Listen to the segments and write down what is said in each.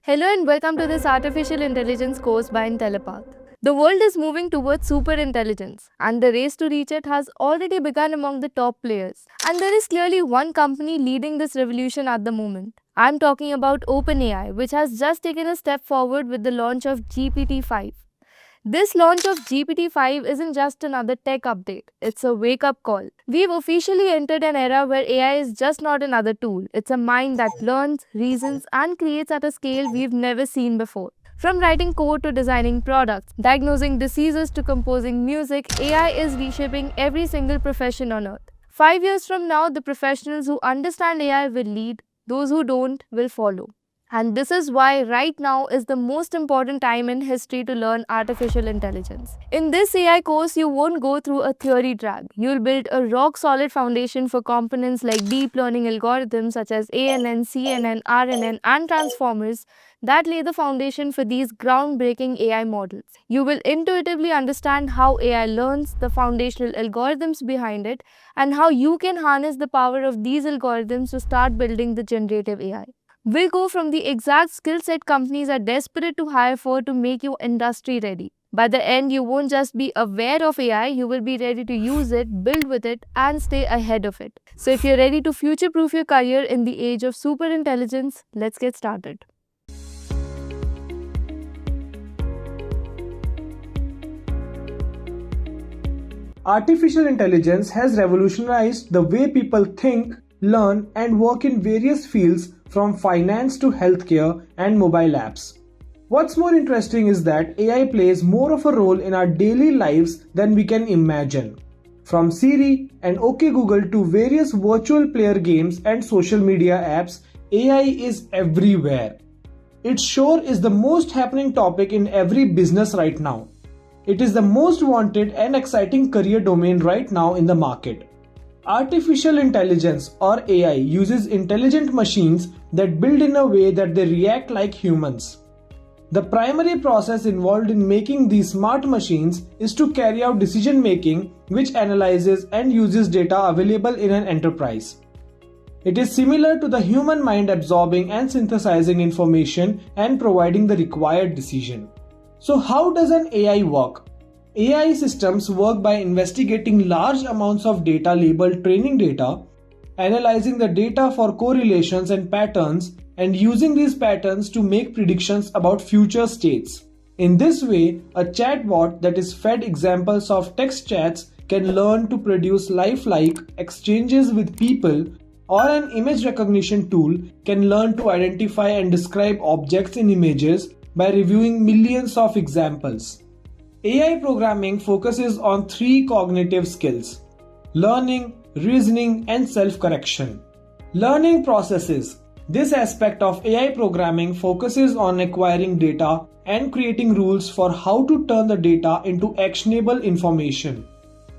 Hello and welcome to this Artificial Intelligence course by Intellipaat. The world is moving towards super intelligence, and the race to reach it has already begun among the top players. And there is clearly one company leading this revolution at the moment. I'm talking about OpenAI, which has just taken a step forward with the launch of GPT-5. This launch of GPT-5 isn't just another tech update, it's a wake-up call. We've officially entered an era where AI is just not another tool, it's a mind that learns, reasons, and creates at a scale we've never seen before. From writing code to designing products, diagnosing diseases to composing music, AI is reshaping every single profession on earth. 5 years from now, the professionals who understand AI will lead, those who don't will follow. And this is why right now is the most important time in history to learn artificial intelligence. In this AI course, you won't go through a theory track. You'll build a rock solid foundation for components like deep learning algorithms such as ANN, CNN, RNN, and transformers that lay the foundation for these groundbreaking AI models. You will intuitively understand how AI learns, the foundational algorithms behind it, and how you can harness the power of these algorithms to start building the generative AI. We'll go from the exact skill set companies are desperate to hire for to make you industry ready. By the end, you won't just be aware of AI, you will be ready to use it, build with it, and stay ahead of it. So if you're ready to future-proof your career in the age of super intelligence, let's get started. Artificial intelligence has revolutionized the way people think, learn, and work in various fields from finance to healthcare and mobile apps. What's more interesting is that AI plays more of a role in our daily lives than we can imagine. From Siri and OK Google to various virtual player games and social media apps, AI is everywhere. It sure is the most happening topic in every business right now. It is the most wanted and exciting career domain right now in the market. Artificial intelligence or AI uses intelligent machines that build in a way that they react like humans. The primary process involved in making these smart machines is to carry out decision making, which analyzes and uses data available in an enterprise. It is similar to the human mind absorbing and synthesizing information and providing the required decision. So how does an AI work? AI systems work by investigating large amounts of data labeled training data, analyzing the data for correlations and patterns, and using these patterns to make predictions about future states. In this way, a chatbot that is fed examples of text chats can learn to produce lifelike exchanges with people, or an image recognition tool can learn to identify and describe objects in images by reviewing millions of examples. AI programming focuses on three cognitive skills: learning, reasoning, and self-correction. Learning processes. This aspect of AI programming focuses on acquiring data and creating rules for how to turn the data into actionable information.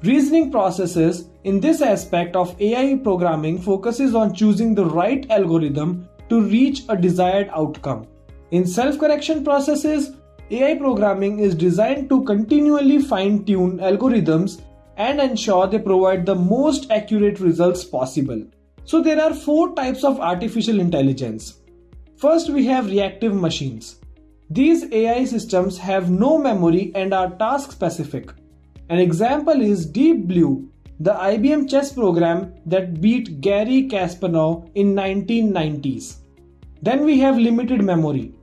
Reasoning processes. In this aspect of AI programming focuses on choosing the right algorithm to reach a desired outcome. In self-correction processes, AI programming is designed to continually fine-tune algorithms and ensure they provide the most accurate results possible. So there are four types of artificial intelligence. First, we have reactive machines. These AI systems have no memory and are task-specific. An example is Deep Blue, the IBM chess program that beat Garry Kasparov in 1990s. Then we have limited memory.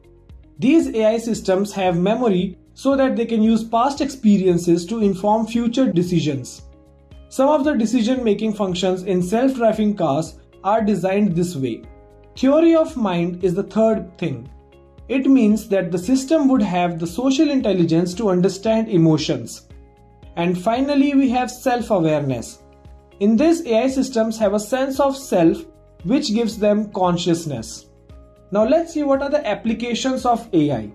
These AI systems have memory so that they can use past experiences to inform future decisions. Some of the decision-making functions in self-driving cars are designed this way. Theory of mind is the third thing. It means that the system would have the social intelligence to understand emotions. And finally, we have self-awareness. In this, AI systems have a sense of self, which gives them consciousness. Now let's see what are the applications of AI.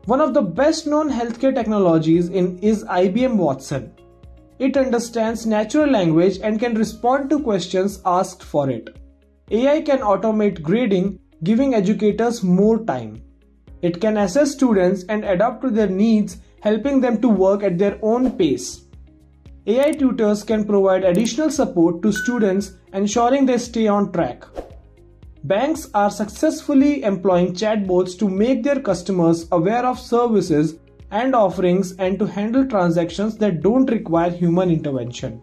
One of the best known healthcare technologies is IBM Watson. It understands natural language and can respond to questions asked for it. AI can automate grading, giving educators more time. It can assess students and adapt to their needs, helping them to work at their own pace. AI tutors can provide additional support to students, ensuring they stay on track. Banks are successfully employing chatbots to make their customers aware of services and offerings and to handle transactions that don't require human intervention.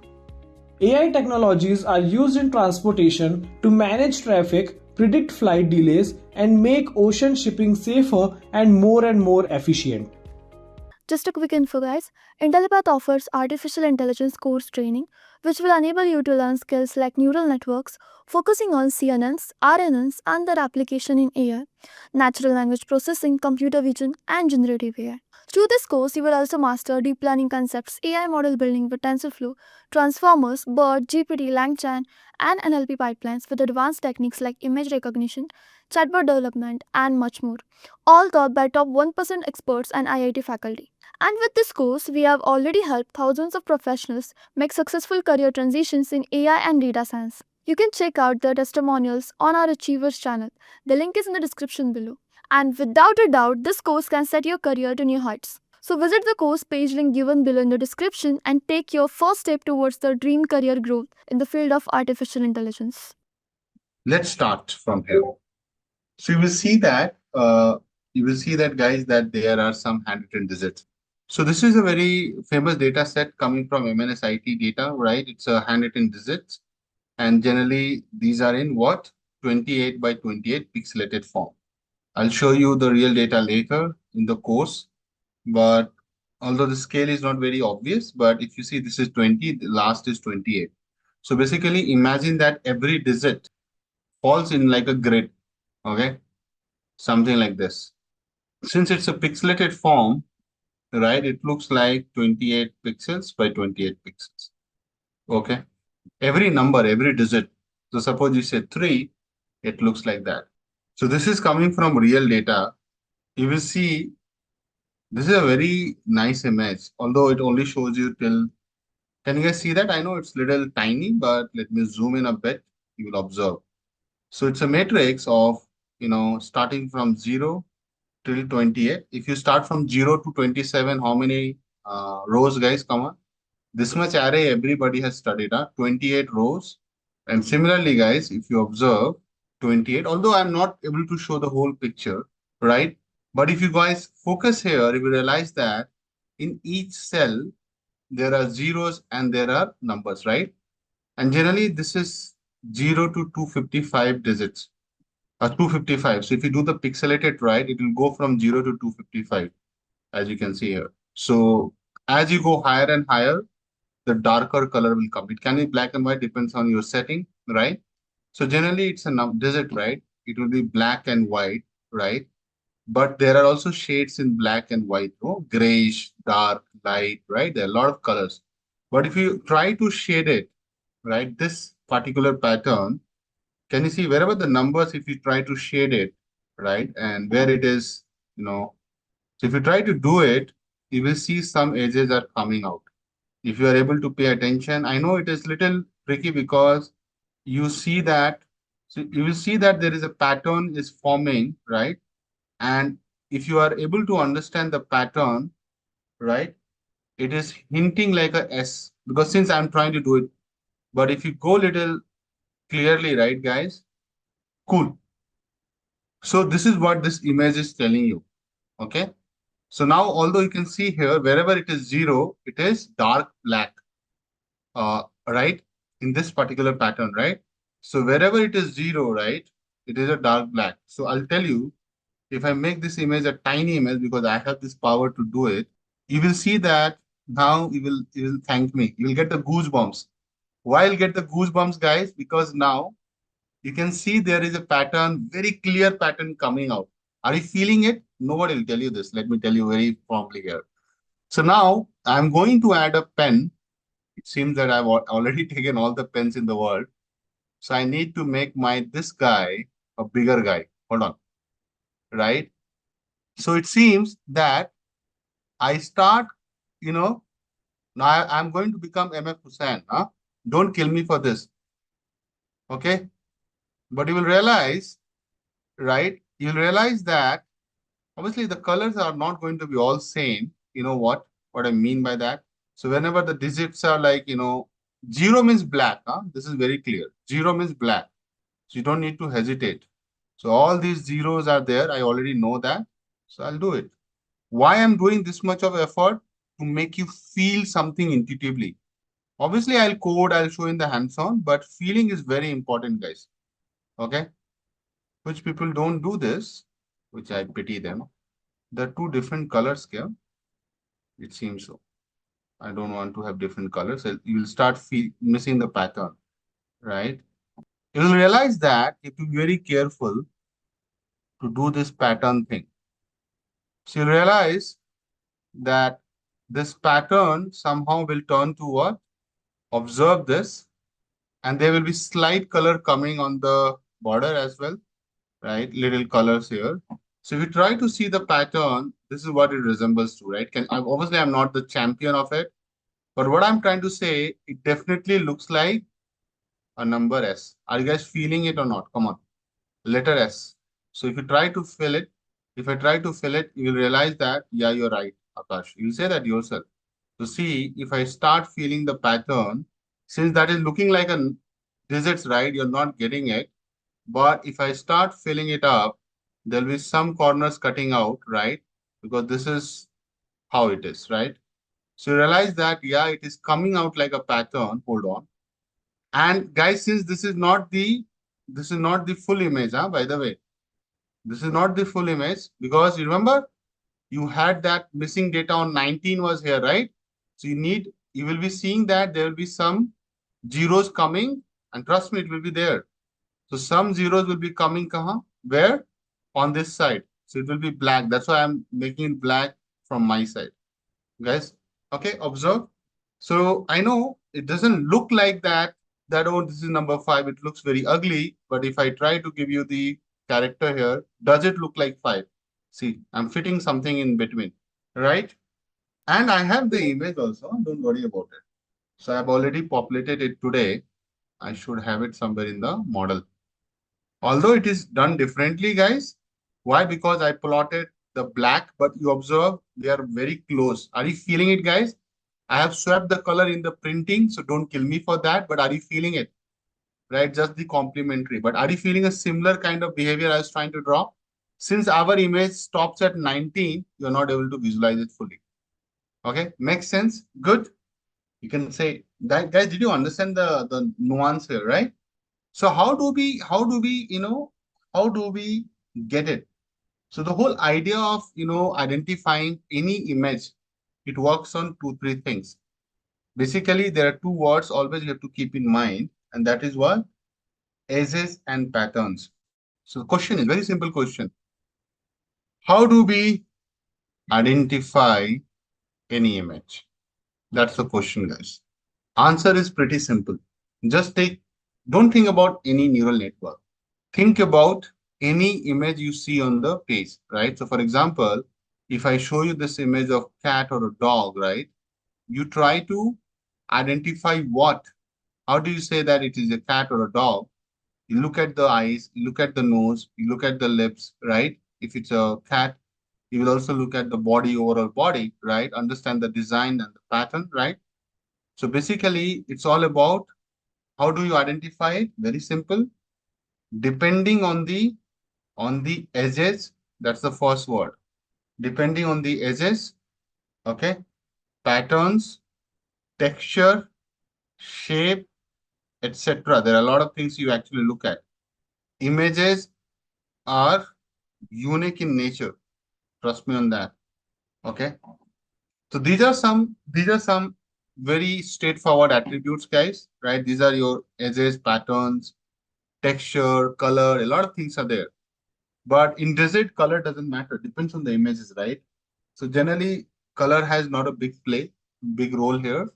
AI technologies are used in transportation to manage traffic, predict flight delays, and make ocean shipping safer and more efficient. Just a quick info, guys. Intellipaat offers artificial intelligence course training, which will enable you to learn skills like neural networks, focusing on CNNs, RNNs, and their application in AI, natural language processing, computer vision, and generative AI. Through this course, you will also master deep learning concepts, AI model building with TensorFlow, transformers, BERT, GPT, LangChain, and NLP pipelines with advanced techniques like image recognition, chatbot development, and much more, all taught by top 1% experts and IIT faculty. And with this course, we have already helped thousands of professionals make successful career transitions in AI and data science. You can check out the testimonials on our Achievers channel. The link is in the description below. And without a doubt, this course can set your career to new heights. So visit the course page link given below in the description and take your first step towards the dream career growth in the field of artificial intelligence. Let's start from here. So you will see that guys that there are some handwritten digits. So this is a very famous data set coming from MNSIT data, right? It's a handwritten digits, and generally these are in what 28 by 28 pixelated form. I'll show you the real data later in the course, but although the scale is not very obvious, but if you see this is 20, the last is 28. So basically imagine that every digit falls in like a grid, okay? Something like this. Since it's a pixelated form, right, it looks like 28 pixels by 28 pixels, okay? Every number, every digit. So suppose you say 3, it looks like that. So this is coming from real data. You will see this is a very nice image, although it only shows you till. Can you guys see that? I know it's little tiny, but let me zoom in a bit. You will observe. So it's a matrix of, starting from 0 till 28. If you start from 0 to 27, how many rows, guys? Come on. This much array everybody has studied, 28 rows. And similarly, guys, if you observe 28, although I'm not able to show the whole picture, right? But if you guys focus here, you will realize that in each cell, there are zeros and there are numbers, right? And generally, this is 0 to 255 digits, 255. So if you do the pixelated, right, it will go from 0 to 255, as you can see here. So as you go higher and higher, the darker color will come. It can be black and white, depends on your setting, right? So generally, it's a digit, right? It will be black and white, right? But there are also shades in black and white, grayish, dark, light, right? There are a lot of colors. But if you try to shade it, right, this particular pattern, can you see wherever the numbers, if you try to shade it, right, and where it is, so if you try to do it, you will see some edges are coming out. If you are able to pay attention, I know it is little tricky because you see that, so you will see that there is a pattern is forming, right? And if you are able to understand the pattern, right, it is hinting like a S, because since I'm trying to do it, but if you go little clearly, right, guys, cool. So this is what this image is telling you, okay? So now, although you can see here, wherever it is 0, it is dark black, right, in this particular pattern, right? So wherever it is 0, right, it is a dark black. So I'll tell you, if I make this image a tiny image because I have this power to do it, you will see that now you will thank me. You will get the goosebumps. Why you'll get the goosebumps, guys? Because now you can see there is a pattern, very clear pattern coming out. Are you feeling it? Nobody will tell you this. Let me tell you very promptly here. So now I'm going to add a pen. It seems that I've already taken all the pens in the world. So I need to make this guy a bigger guy. Hold on. Right? So it seems that I start, now I'm going to become MF Hussain. Huh? Don't kill me for this. Okay? But you will realize, right? You'll realize that obviously the colors are not going to be all same. You know what I mean by that? So whenever the digits are like, 0 means black. Huh? This is very clear. 0 means black. So you don't need to hesitate. So all these zeros are there. I already know that. So I'll do it. Why I'm doing this much of effort? To make you feel something intuitively. Obviously, I'll code, I'll show in the hands-on, but feeling is very important, guys. Okay? Which people don't do this, which I pity them. There are two different colors here. It seems so. I don't want to have different colors. You will start missing the pattern, right? You will realize that you have to be very careful to do this pattern thing. So you realize that this pattern somehow will turn to what? Observe this, and there will be slight color coming on the border as well, right? Little colors here. So if you try to see the pattern, this is what it resembles to, right? Obviously, I'm not the champion of it, but what I'm trying to say, it definitely looks like a number S. Are you guys feeling it or not? Come on, letter S. So if you try to fill it, if I try to fill it, you will realize that, yeah, you're right, Akash. You'll say that yourself. So see, if I start feeling the pattern, since that is looking like a digits, right? You're not getting it. But if I start filling it up, there'll be some corners cutting out, right? Because this is how it is, right? So you realize that, yeah, it is coming out like a pattern. Hold on. And guys, since this is not the full image, huh, by the way. This is not the full image because you remember you had that missing data on 19 was here, right? So you will be seeing that there will be some zeros coming, and trust me, it will be there. So some zeros will be coming where? On this side. So it will be black. That's why I'm making it black from my side. Guys, okay, observe. So I know it doesn't look like that, oh, this is number 5. It looks very ugly. But if I try to give you the character here, does it look like 5? See, I'm fitting something in between, right? And I have the image also. Don't worry about it. So I've already populated it today. I should have it somewhere in the model. Although it is done differently, guys. Why? Because I plotted the black, but you observe they are very close. Are you feeling it, guys? I have swapped the color in the printing, so don't kill me for that. But are you feeling it? Right? Just the complementary. But are you feeling a similar kind of behavior I was trying to draw? Since our image stops at 19, you're not able to visualize it fully. Okay, makes sense? Good. You can say that, guys. Did you understand the nuance here, right? So how do we get it? So the whole idea of identifying any image, it works on two, three things. Basically, there are two words always you have to keep in mind, and that is what? Edges and patterns. So the question is very simple question. How do we identify any image? That's the question, guys. Answer is pretty simple. Just don't think about any neural network. Think about any image you see on the page, right? So for example, if I show you this image of cat or a dog, right? You try to identify what? How do you say that it is a cat or a dog? You look at the eyes, you look at the nose, you look at the lips, right? If it's a cat, you will also look at the overall body, right? Understand the design and the pattern, right? So basically, it's all about how do you identify it? Very simple. Depending on the edges, that's the first word. Depending on the edges, okay, patterns, texture, shape, etc. There are a lot of things you actually look at. Images are unique in nature. Trust me on that. Okay. So these are some very straightforward attributes, guys. Right? These are your edges, patterns, texture, color. A lot of things are there. But in desert, color doesn't matter. Depends on the images, right? So generally, color has not a big role here.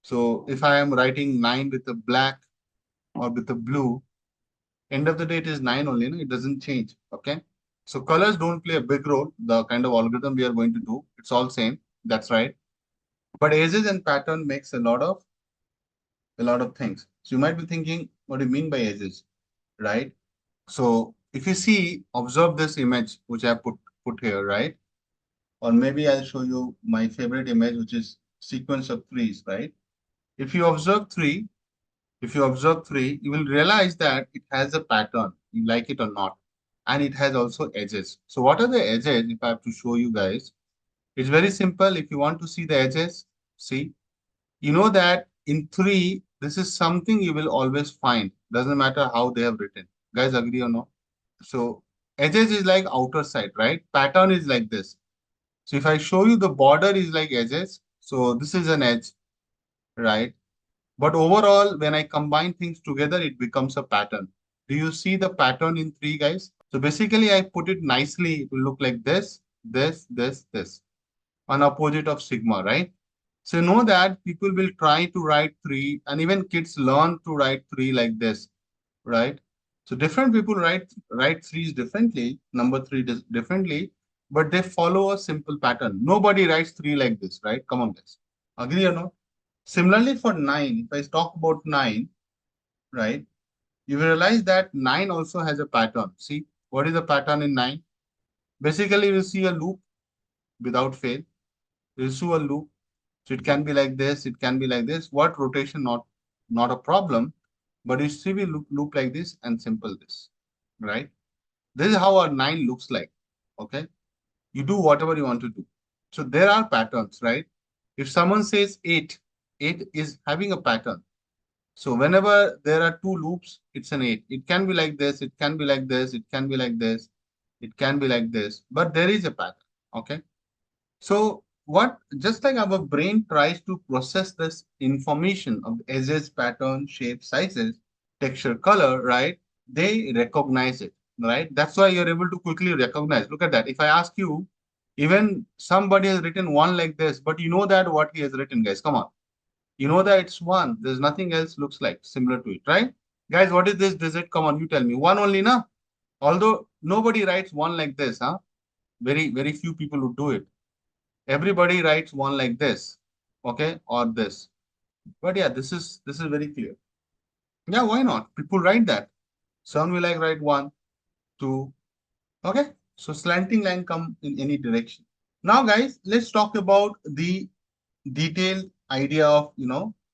So if I am writing 9 with a black or with a blue, end of the day it is 9 only, no? It doesn't change. Okay. So colors don't play a big role. The kind of algorithm we are going to do, it's all same. That's right. But edges and pattern makes a lot of things. So you might be thinking, what do you mean by edges, right? So if you see, observe this image which I put here, right? Or maybe I'll show you my favorite image, which is sequence of threes, right? If you observe three, you will realize that it has a pattern. You like it or not. and it has also edges. So what are the edges? If I have to show you guys, it's very simple. If you want to see the edges, see, you know that in 3, this is something you will always find. Doesn't matter how they have written. Guys, agree or no? So edges is like outer side, right? Pattern is like this. So if I show you the border is like edges, so this is an edge, right? But overall, when I combine things together, it becomes a pattern. Do you see the pattern in 3, guys? So basically, I put it nicely. It will look like this, this, an opposite of sigma, right? So know that people will try to write 3, and even kids learn to write 3 like this, right? So different people write 3s differently, number 3 differently, but they follow a simple pattern. Nobody writes 3 like this, right? Come on, guys. Agree or no? Similarly, for 9, if I talk about 9, right, you will realize that 9 also has a pattern. See, what is the pattern in 9? Basically, you see a loop without fail. You see a loop. So it can be like this, it can be like this. What rotation? Not a problem. But you see we loop like this and simple this, right? This is how our 9 looks like. Okay. You do whatever you want to do. So there are patterns, right? If someone says 8, 8 is having a pattern. So whenever there are 2 loops, it's an 8. It can be like this, it can be like this, it can be like this, it can be like this, but there is a pattern. Okay. So what, just like our brain tries to process this information of edges, pattern, shape, sizes, texture, color, right? They recognize it, right? That's why you're able to quickly recognize. Look at that. If I ask you, even somebody has written 1 like this, but you know that what he has written, guys, come on. You know that it's 1. There's nothing else looks like similar to it, right? Guys, what is this digit? Come on, you tell me. 1 only, na? Although nobody writes 1 like this, huh? Very few people would do it. Everybody writes 1 like this, okay, or this. But yeah, this is very clear. Yeah, why not? People write that. Some will like write 1, 2, okay. So slanting line come in any direction. Now, guys, let's talk about the detailed idea of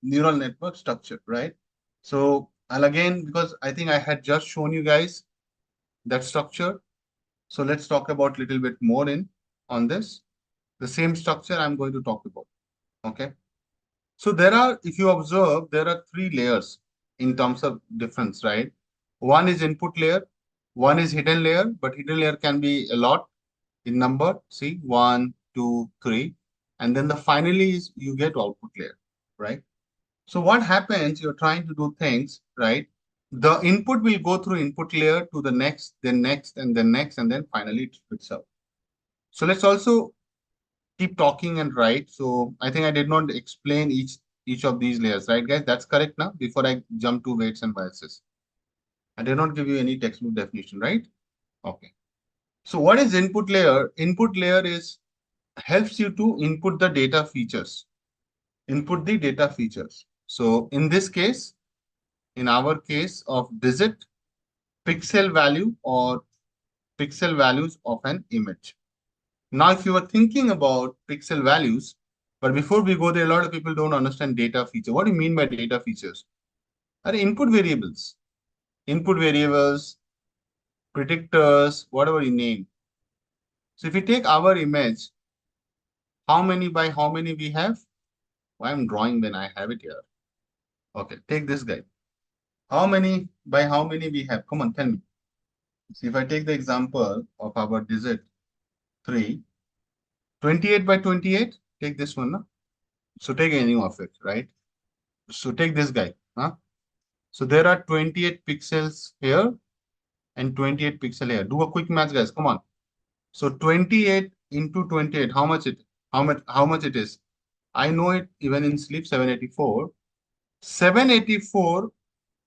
neural network structure, right? So I'll again, because I think I had just shown you guys that structure. So let's talk about a little bit more in on this. The same structure I'm going to talk about. Okay. So there are, if you observe, there are 3 layers in terms of difference, right? One is input layer, one is hidden layer, but hidden layer can be a lot in number. See, 1, 2, 3. And then the finally is you get output layer, right? So what happens, you're trying to do things, right? The input will go through input layer to the next, then next, and then next, and then finally it spits out. So let's also keep talking and write. So I think I did not explain each of these layers, right, guys? That's correct now. Before I jump to weights and biases, I did not give you any textbook definition, right? Okay. So what is input layer? Input layer is helps you to input the data features. Input the data features. So in this case, in our case of digit, pixel value or pixel values of an image. Now, if you are thinking about pixel values, but before we go there, a lot of people don't understand data feature. What do you mean by data features? Are input variables, predictors, whatever you name. So if you take our image, how many by how many we have? Why I'm drawing when I have it here. Okay, take this guy. How many by how many we have? Come on, tell me. See, if I take the example of our digit 3, 28 by 28, take this one. No? So take any of it, right? So take this guy. Huh? So there are 28 pixels here and 28 pixel here. Do a quick math, guys. Come on. So 28 into 28, how much it is? I know it even in sleep, 784. 784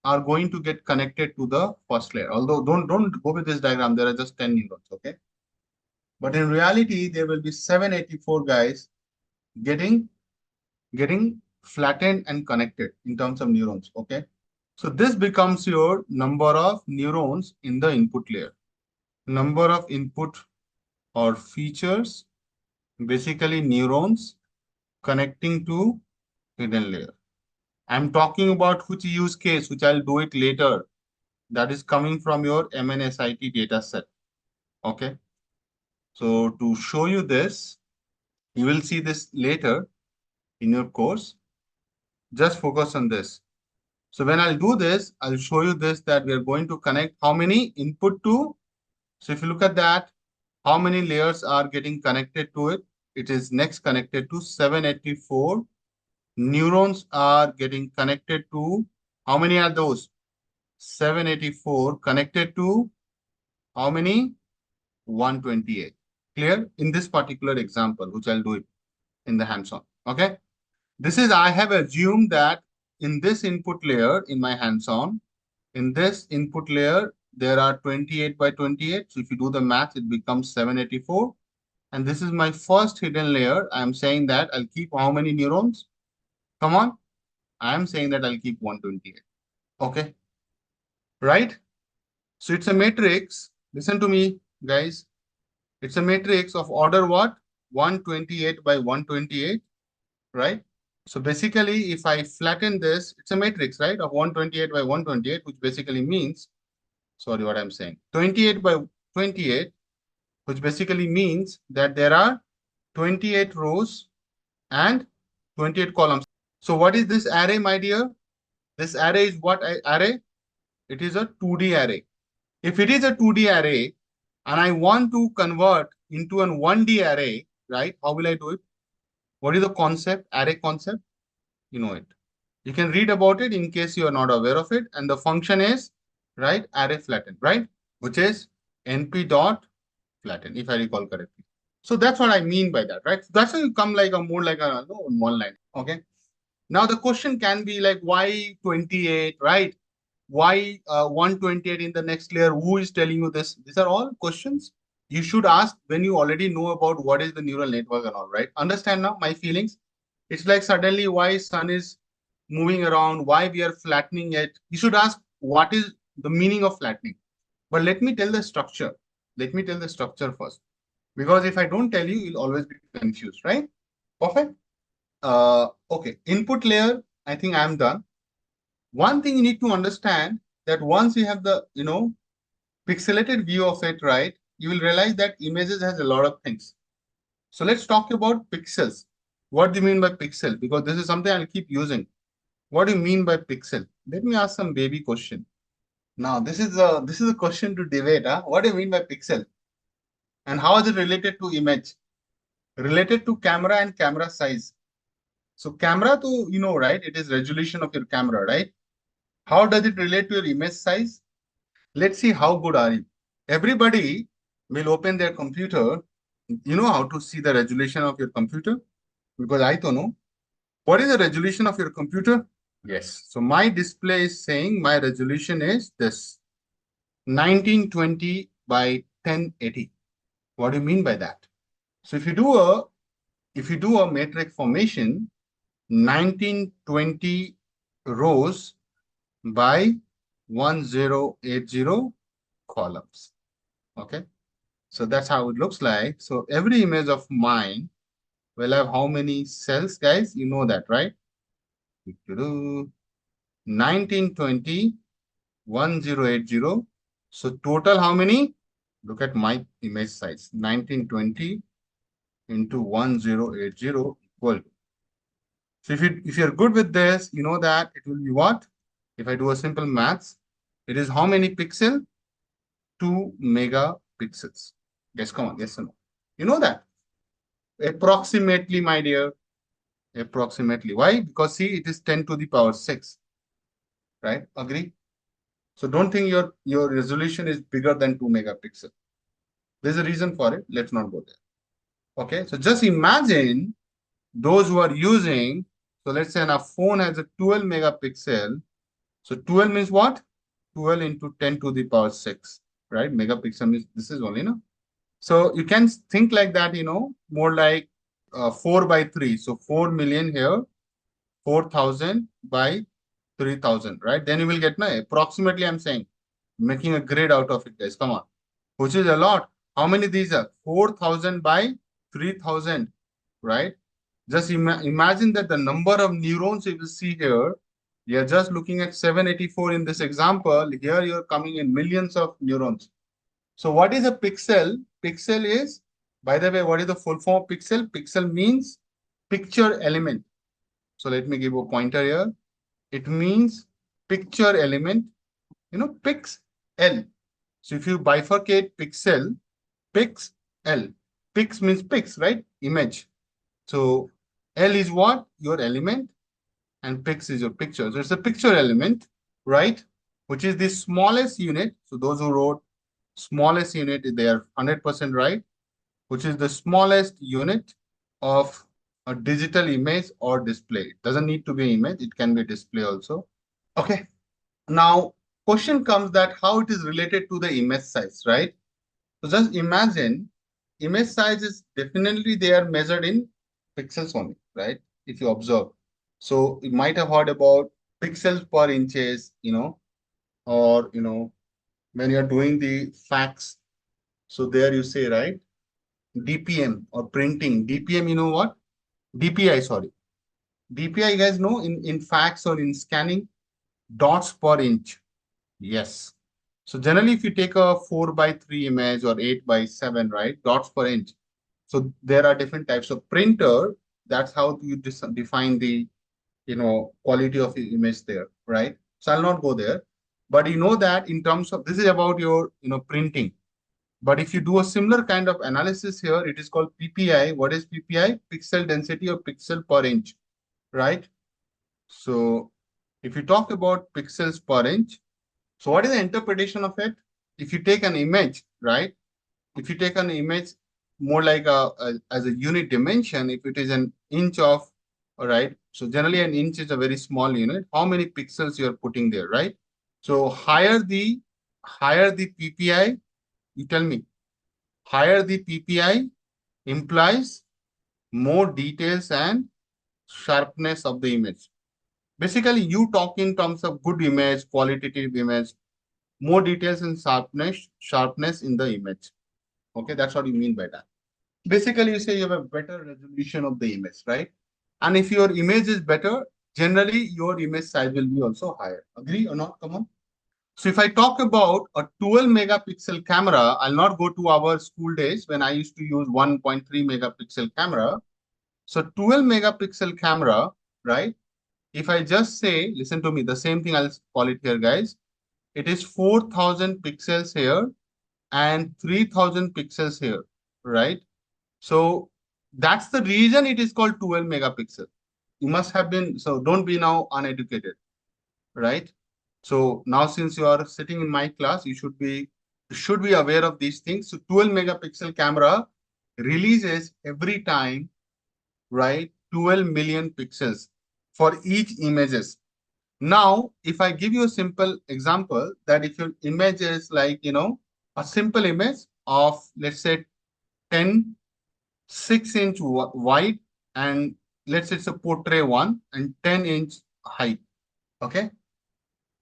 are going to get connected to the first layer. Although don't go with this diagram, there are just 10 neurons, okay? But in reality, there will be 784 guys getting flattened and connected in terms of neurons, okay? So this becomes your number of neurons in the input layer. Number of input or features, basically neurons connecting to hidden layer. I'm talking about which use case, which I'll do it later. That is coming from your MNSIT data set. Okay. So to show you this, you will see this later in your course. Just focus on this. So when I'll do this, I'll show you this, that we are going to connect how many input to. So if you look at that, how many layers are getting connected to it? It is next connected to 784. Neurons are getting connected to, how many are those? 784 connected to how many? 128. Clear? In this particular example, which I'll do it in the hands-on. Okay. This is, I have assumed that in this input layer, in my hands-on, in this input layer, there are 28 by 28. So if you do the math, it becomes 784. And this is my first hidden layer. I'm saying that I'll keep how many neurons? Come on. I'm saying that I'll keep 128. Okay. Right? So it's a matrix. Listen to me, guys. It's a matrix of order what? 128 by 128, right? So basically, if I flatten this, it's a matrix, right? Of 128 by 128, which basically means, sorry, what I'm saying, 28 by 28, which basically means that there are 28 rows and 28 columns. So what is this array, my dear? This array is what array? It is a 2D array. If it is a 2D array and I want to convert into an 1D array, right? How will I do it? What is the concept, array concept? You know it. You can read about it in case you are not aware of it. And the function is, right, array flatten, right? Which is np dot flatten, if I recall correctly. So that's what I mean by that, right? That's how you come like a more like a one line. Okay. Now the question can be like, why 28, right? Why 128 in the next layer? Who is telling you this? These are all questions you should ask when you already know about what is the neural network and all, right? Understand now my feelings? It's like suddenly why sun is moving around, why we are flattening it. You should ask what is the meaning of flattening. But let me tell the structure. Let me tell the structure first. Because if I don't tell you, you'll always be confused, right? Perfect. Okay, input layer, I think I'm done. One thing you need to understand that once you have the, pixelated view of it, right, you will realize that images has a lot of things. So let's talk about pixels. What do you mean by pixel? Because this is something I'll keep using. What do you mean by pixel? Let me ask some baby question. Now, this is a question to debate. Huh? What do you mean by pixel? And how is it related to image? Related to camera and camera size. So camera to, right? It is resolution of your camera, right? How does it relate to your image size? Let's see how good are you. Everybody will open their computer. You know how to see the resolution of your computer? Because I don't know. What is the resolution of your computer? Yes. So my display is saying my resolution is this 1920 by 1080. What do you mean by that? So if you do a matrix formation, 1920 rows by 1080 columns. Okay. So that's how it looks like. So every image of mine will have how many cells, guys? You know that, right? 1920, 1080. So total how many? Look at my image size. 1920 into 1080 equal. So if you're good with this, you know that it will be what? If I do a simple maths, it is how many pixel? 2 megapixels. Yes, come on, yes or no? You know that. Approximately, my dear. Approximately. Why? Because see, it is 10 to the power 6. Right? Agree? So don't think your resolution is bigger than 2 megapixel. There's a reason for it. Let's not go there. Okay. So just imagine those who are using, so let's say a phone has a 12 megapixel. So 12 means what? 12 into 10 to the power 6. Right? Megapixel means this is only, no? So you can think like that, more like 4 by 3. So 4 million here, 4,000 by 3,000, right? Then you will get, no, approximately I'm saying, making a grid out of it, guys. Come on. Which is a lot. How many these are? 4,000 by 3,000, right? Just imagine that the number of neurons you will see here, you're just looking at 784 in this example. Here you're coming in millions of neurons. So what is a pixel? Pixel is, by the way, what is the full form of pixel? Pixel means picture element. So let me give a pointer here. It means picture element, pix L. So if you bifurcate pixel, pix L. Pix means pix, right? Image. So L is what? Your element, and pix is your picture. So it's a picture element, right? Which is the smallest unit. So those who wrote smallest unit, they are 100% right, which is the smallest unit of a digital image or display. It doesn't need to be an image, it can be a display also. Okay. Now, question comes that how it is related to the image size, right? So just imagine image size is definitely they are measured in pixels only, right? If you observe. So you might have heard about pixels per inches, or when you're doing the fax. So there you say, right? DPM or printing. DPM, you know what? DPI, sorry. DPI, you guys know in fax or in scanning, dots per inch. Yes. So generally, if you take a 4 by 3 image or 8 by 7, right, dots per inch. So there are different types of printer. That's how you define the quality of the image there, right? So I'll not go there, but you know that in terms of this is about your printing. But if you do a similar kind of analysis here, it is called PPI. What is PPI? Pixel density or pixel per inch, right? So if you talk about pixels per inch, so what is the interpretation of it? If you take an image, right? If you take an image more like as a unit dimension, if it is an inch of, all right. So generally an inch is a very small unit. How many pixels you are putting there, right? So higher the PPI, you tell me, higher the PPI implies more details and sharpness of the image. Basically, you talk in terms of good image, qualitative image, more details and sharpness in the image. Okay, that's what you mean by that. Basically, you say you have a better resolution of the image, right? And if your image is better, generally your image size will be also higher. Agree or not? Come on. So if I talk about a 12 megapixel camera, I'll not go to our school days when I used to use 1.3 megapixel camera. So 12 megapixel camera, right? If I just say, listen to me, the same thing I'll call it here, guys. It is 4,000 pixels here and 3,000 pixels here, right? So that's the reason it is called 12 megapixel. You must have been, so don't be now uneducated, right? So now since you are sitting in my class, you should be aware of these things. So 12 megapixel camera releases every time, right? 12 million pixels for each images. Now, if I give you a simple example that if your image is like, a simple image of, let's say, 10 6-inch wide, and let's say it's a portrait one and 10-inch height. Okay.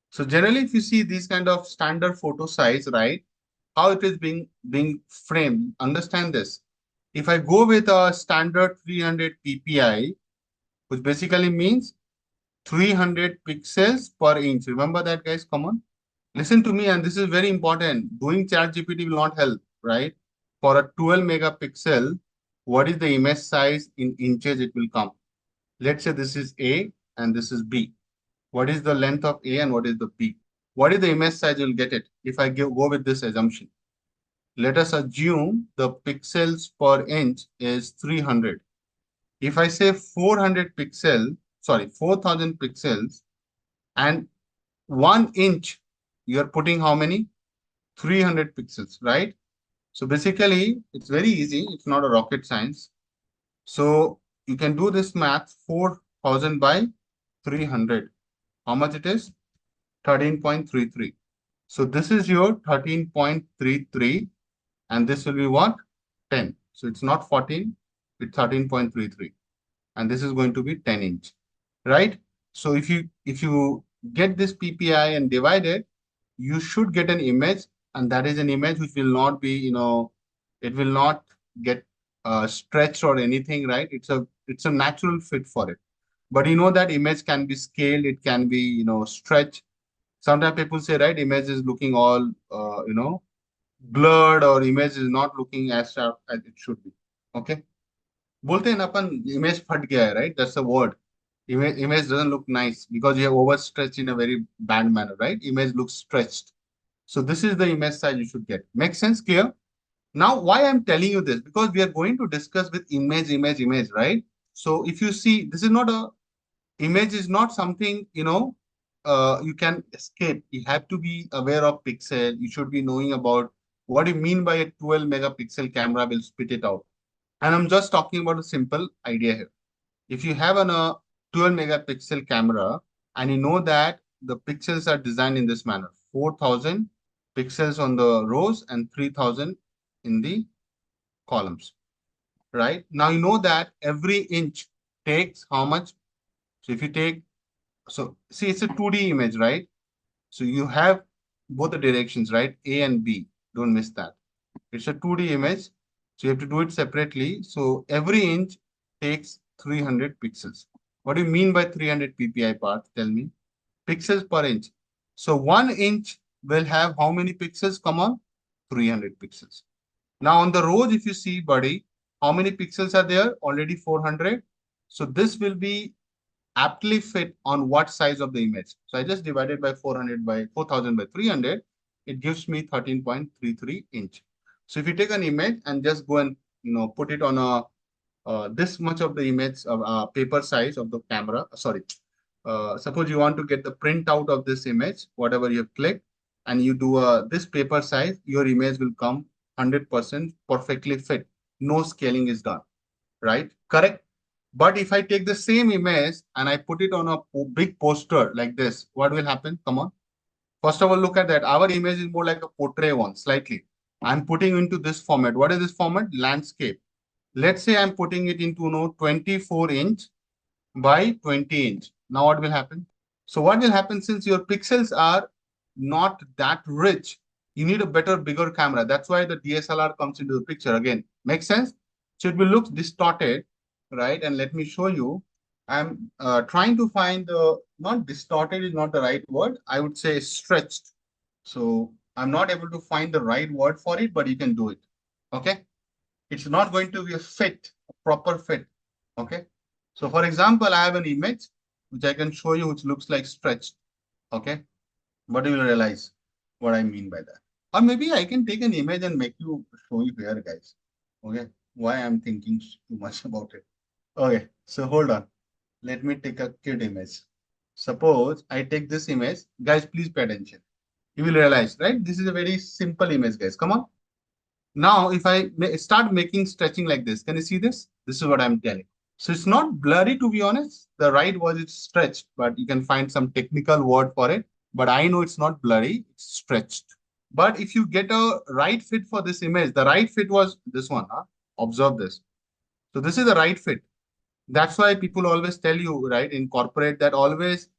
So generally, if you see these kind of standard photo size, right, how it is being framed, understand this. If I go with a standard 300 PPI, which basically means 300 pixels per inch. Remember that, guys? Come on. Listen to me, and this is very important. Doing chat GPT will not help, right? For a 12 megapixel, what is the image size in inches it will come? Let's say this is A and this is B. What is the length of A and what is the B? What is the image size you'll get it if I go with this assumption? Let us assume the pixels per inch is 300. If I say 400 pixel, sorry, 4,000 pixels and 1 inch, you're putting how many? 300 pixels, right? So basically, it's very easy. It's not a rocket science. So you can do this math, 4,000 by 300. How much it is? 13.33. So this is your 13.33 and this will be what? 10. So it's not 14, it's 13.33. And this is going to be 10 inch, right? So if you get this PPI and divide it, you should get an image, and that is an image which will not be, it will not get stretched or anything, right? It's a natural fit for it. But you know that image can be scaled, it can be, stretched. Sometimes people say, right, image is looking all, blurred or image is not looking as sharp as it should be. Okay. बोलते हैं ना अपन image फट गया है, right? That's the word. Image doesn't look nice because you have overstretched in a very bad manner, right? Image looks stretched. So this is the image size you should get. Make sense? Clear? Now, why I'm telling you this? Because we are going to discuss with image, right? So if you see, this is not a image is not something, you can escape. You have to be aware of pixel. You should be knowing about what you mean by a 12 megapixel camera will spit it out. And I'm just talking about a simple idea here. If you have a 12 megapixel camera and you know that the pixels are designed in this manner, 4,000 pixels on the rows and 3,000 in the columns, right? Now you know that every inch takes how much? So if you take, so see, it's a 2D image, right? So you have both the directions, right? A and B. Don't miss that. It's a 2D image. So you have to do it separately. So every inch takes 300 pixels. What do you mean by 300 ppi Parth? Tell me. Pixels per inch. So 1 inch will have how many pixels? Come on. 300 pixels. Now on the rows, if you see, buddy, how many pixels are there? Already 400. So this will be aptly fit on what size of the image. So I just divided by 400 by 4000 by 300, it gives me 13.33 inch. So if you take an image and just go and put it on a this much of the image of paper size of the camera. Sorry, suppose you want to get the print out of this image, whatever you have clicked, and you do this paper size, your image will come 100% perfectly fit. No scaling is done, right? Correct. But if I take the same image and I put it on a big poster like this, what will happen? Come on. First of all, look at that. Our image is more like a portrait one, slightly. I'm putting into this format. What is this format? Landscape. Let's say I'm putting it into 24 inch by 20 inch. Now what will happen? So what will happen, since your pixels are not that rich, you need a better, bigger camera. That's why the DSLR comes into the picture again. Make sense? So it will look distorted, right? And let me show you. I'm trying to find the, not distorted is not the right word. I would say stretched. So I'm not able to find the right word for it, but you can do it. Okay. It's not going to be a fit, a proper fit. Okay. So for example, I have an image which I can show you, which looks like stretched. Okay. But you will realize what I mean by that. Or maybe I can take an image and make you show you here, guys. Okay. Why I'm thinking too much about it. Okay. So hold on. Let me take a kid image. Suppose I take this image. Guys, please pay attention. You will realize, right? This is a very simple image, guys. Come on. Now, if I start making stretching like this, can you see this? This is what I'm telling. So it's not blurry, to be honest. The right word is stretched, but you can find some technical word for it. But I know it's not blurry, it's stretched. But if you get a right fit for this image, the right fit was this one. Huh? Observe this. So this is the right fit. That's why people always tell you, right, in corporate, that always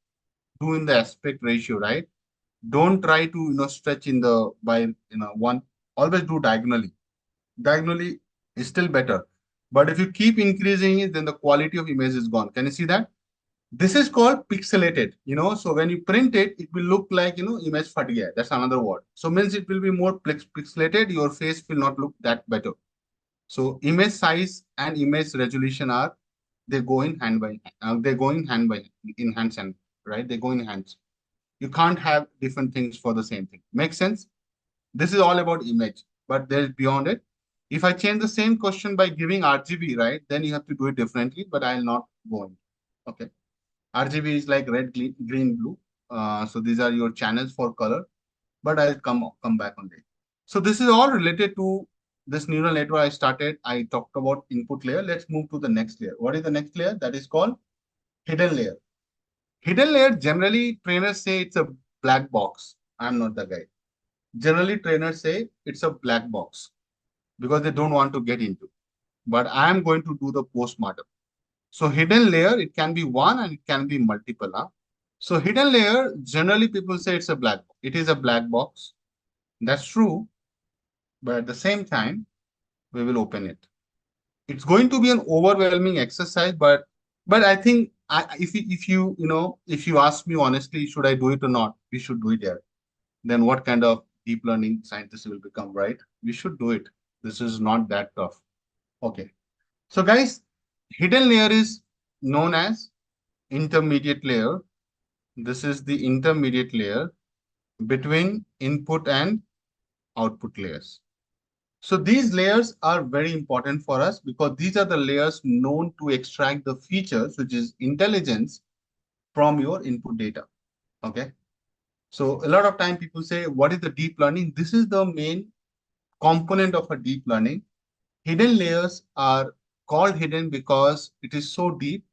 do in the aspect ratio, right? Don't try to stretch in the by one. Always do diagonally. Diagonally is still better. But if you keep increasing it, then the quality of image is gone. Can you see that? This is called pixelated, So when you print it, it will look like, image fat gaya. That's another word. So means it will be more pixelated. Your face will not look that better. So image size and image resolution they go in hand by they go in hand by in hands and right. They go in hands. You can't have different things for the same thing. Make sense? This is all about image, but there's beyond it. If I change the same question by giving RGB, right, then you have to do it differently, but I'll not go in. Okay. RGB is like red, green, blue. So these are your channels for color, but I'll come back on it. So this is all related to this neural network I started. I talked about input layer. Let's move to the next layer. What is the next layer? That is called hidden layer. Hidden layer, generally trainers say it's a black box. I'm not the guy. Generally, trainers say it's a black box because they don't want to get into. But I am going to do the postmortem. So hidden layer, it can be one and it can be multiple. Huh? So hidden layer, generally people say it's a black box. It is a black box. That's true. But at the same time, we will open it. It's going to be an overwhelming exercise, but I think if you ask me honestly, should I do it or not? We should do it here. Then what kind of deep learning scientists will become, right? We should do it. This is not that tough. Okay. So guys, hidden layer is known as intermediate layer. This is the intermediate layer between input and output layers. So these layers are very important for us because these are the layers known to extract the features, which is intelligence from your input data. Okay. So a lot of time people say, what is the deep learning? This is the main component of a deep learning. Hidden layers are called hidden because it is so deep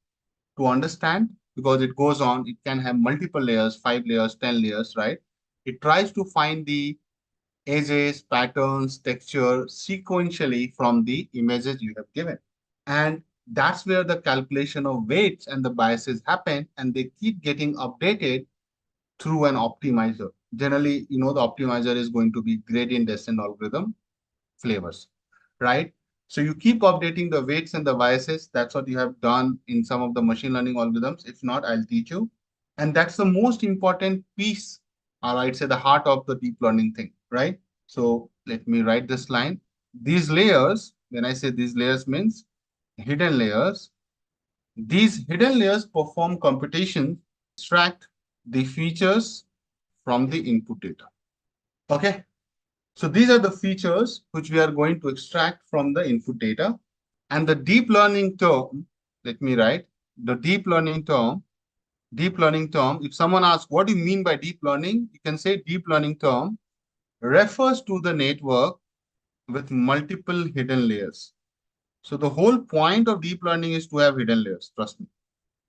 to understand, because it goes on, it can have multiple layers, 5 layers, 10 layers, right? It tries to find the edges, patterns, texture sequentially from the images you have given. And that's where the calculation of weights and the biases happen, and they keep getting updated through an optimizer. Generally, the optimizer is going to be gradient descent algorithm flavors, right? So you keep updating the weights and the biases. That's what you have done in some of the machine learning algorithms. If not, I'll teach you. And that's the most important piece, or I'd say the heart of the deep learning thing, right? So let me write this line. These layers, when I say these layers means hidden layers, these hidden layers perform computation, extract the features from the input data. Okay. So these are the features which we are going to extract from the input data. And the deep learning term, let me write the deep learning term, if someone asks, what do you mean by deep learning? You can say deep learning term refers to the network with multiple hidden layers. So the whole point of deep learning is to have hidden layers. Trust me.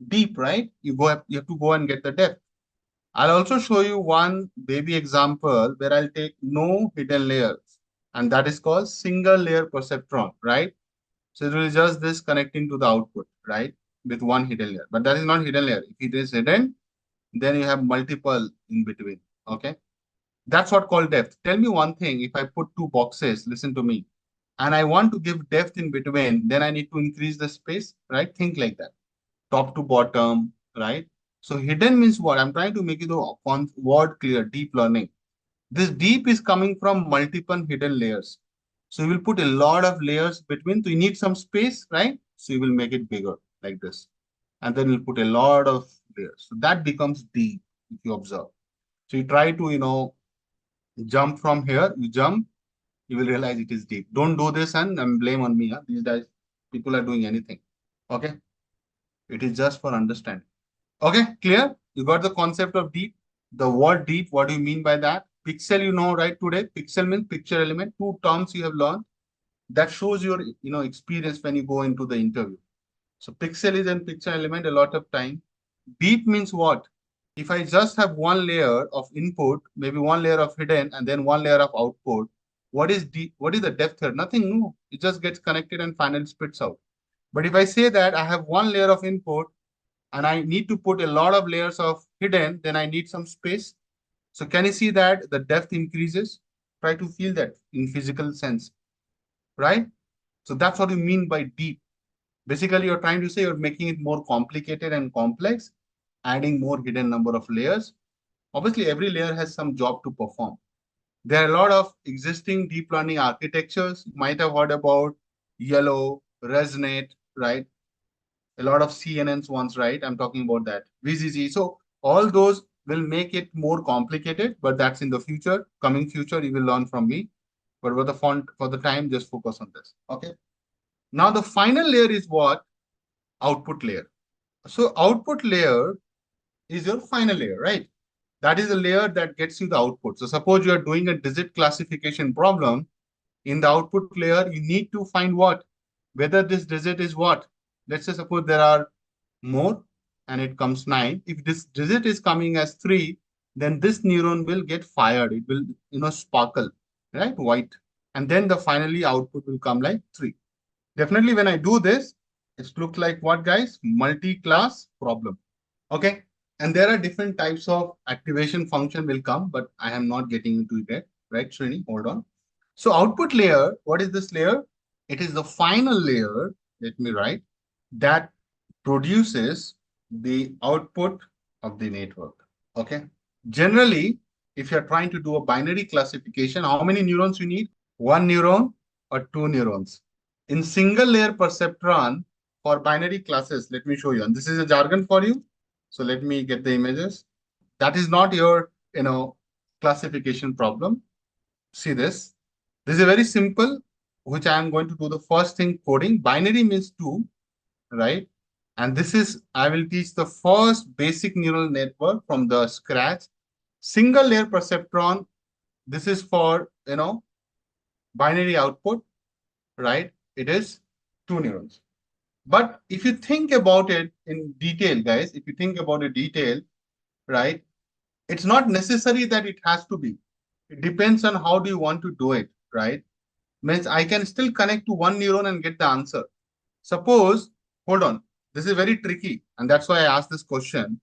Deep, right? You have to go and get the depth. I'll also show you one baby example where I'll take no hidden layers, and that is called single layer perceptron, right? So it will just this connecting to the output, right? With one hidden layer, but that is not hidden layer. If it is hidden, then you have multiple in between, okay? That's what called depth. Tell me one thing, if I put two boxes, listen to me, and I want to give depth in between, then I need to increase the space, right? Think like that, top to bottom, right? So hidden means what? I'm trying to make it the word clear, deep learning. This deep is coming from multiple hidden layers. So you will put a lot of layers between. So you need some space, right? So you will make it bigger like this. And then you'll put a lot of layers. So that becomes deep if you observe. So you try to, jump from here, you jump, you will realize it is deep. Don't do this and blame on me. Huh? These guys, people are doing anything. Okay. It is just for understanding. Okay, clear? You got the concept of deep. The word deep, what do you mean by that? Pixel, you know, right today? Pixel means picture element. Two terms you have learned. That shows your, experience when you go into the interview. So pixel is an picture element a lot of time. Deep means what? If I just have one layer of input, maybe one layer of hidden, and then one layer of output, what is deep? What is the depth here? Nothing new. It just gets connected and finally spits out. But if I say that I have one layer of input and I need to put a lot of layers of hidden, then I need some space. So can you see that the depth increases? Try to feel that in physical sense, right? So that's what you mean by deep. Basically, you're trying to say you're making it more complicated and complex, adding more hidden number of layers. Obviously, every layer has some job to perform. There are a lot of existing deep learning architectures. You might have heard about Yellow, Resonate, right? A lot of CNNs ones, right? I'm talking about that. VZZ. So all those will make it more complicated, but that's in the future. Coming future, you will learn from me. But for the font, for the time, just focus on this. Okay. Now the final layer is what? Output layer. So output layer is your final layer, right? That is the layer that gets you the output. So suppose you are doing a digit classification problem. In the output layer, you need to find what? Whether this digit is what? Let's say suppose there are more and it comes 9. If this digit is coming as 3, then this neuron will get fired. It will, sparkle, right? White. And then the finally output will come like 3. Definitely when I do this, it looks like what, guys? Multi-class problem. Okay. And there are different types of activation function will come, but I am not getting into it yet. Right, Srini? Hold on. So output layer, what is this layer? It is the final layer, let me write, that produces the output of the network. Okay. Generally, if you're trying to do a binary classification, how many neurons you need? One neuron or two neurons. In single layer perceptron for binary classes, let me show you. And this is a jargon for you. So let me get the images. That is not your, classification problem. See this. This is very simple, which I am going to do the first thing coding. Binary means two, right? And this is, I will teach the first basic neural network from the scratch. Single layer perceptron, this is for, binary output, right? It is two neurons. But if you think about it in detail, guys, if you think about it detail, right? It's not necessary that it has to be. It depends on how do you want to do it, right? Means I can still connect to one neuron and get the answer. Suppose, hold on, this is very tricky, and that's why I asked this question.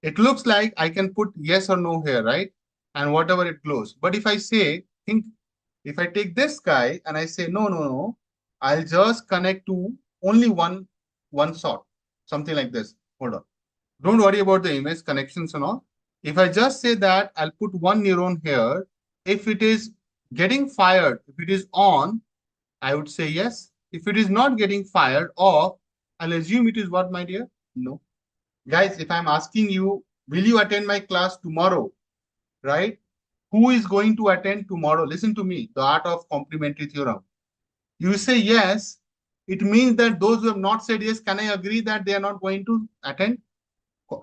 It looks like I can put yes or no here, right? And whatever it glows. But if I say, if I take this guy and I say, no, no, no, I'll just connect to only one sort, something like this. Hold on. Don't worry about the image connections and all. If I just say that, I'll put one neuron here. If it is getting fired, if it is on, I would say yes. If it is not getting fired off, I'll assume it is what, my dear? No. Guys, if I'm asking you, will you attend my class tomorrow? Right? Who is going to attend tomorrow? Listen to me, the art of complementary theorem. You say yes, it means that those who have not said yes, can I agree that they are not going to attend?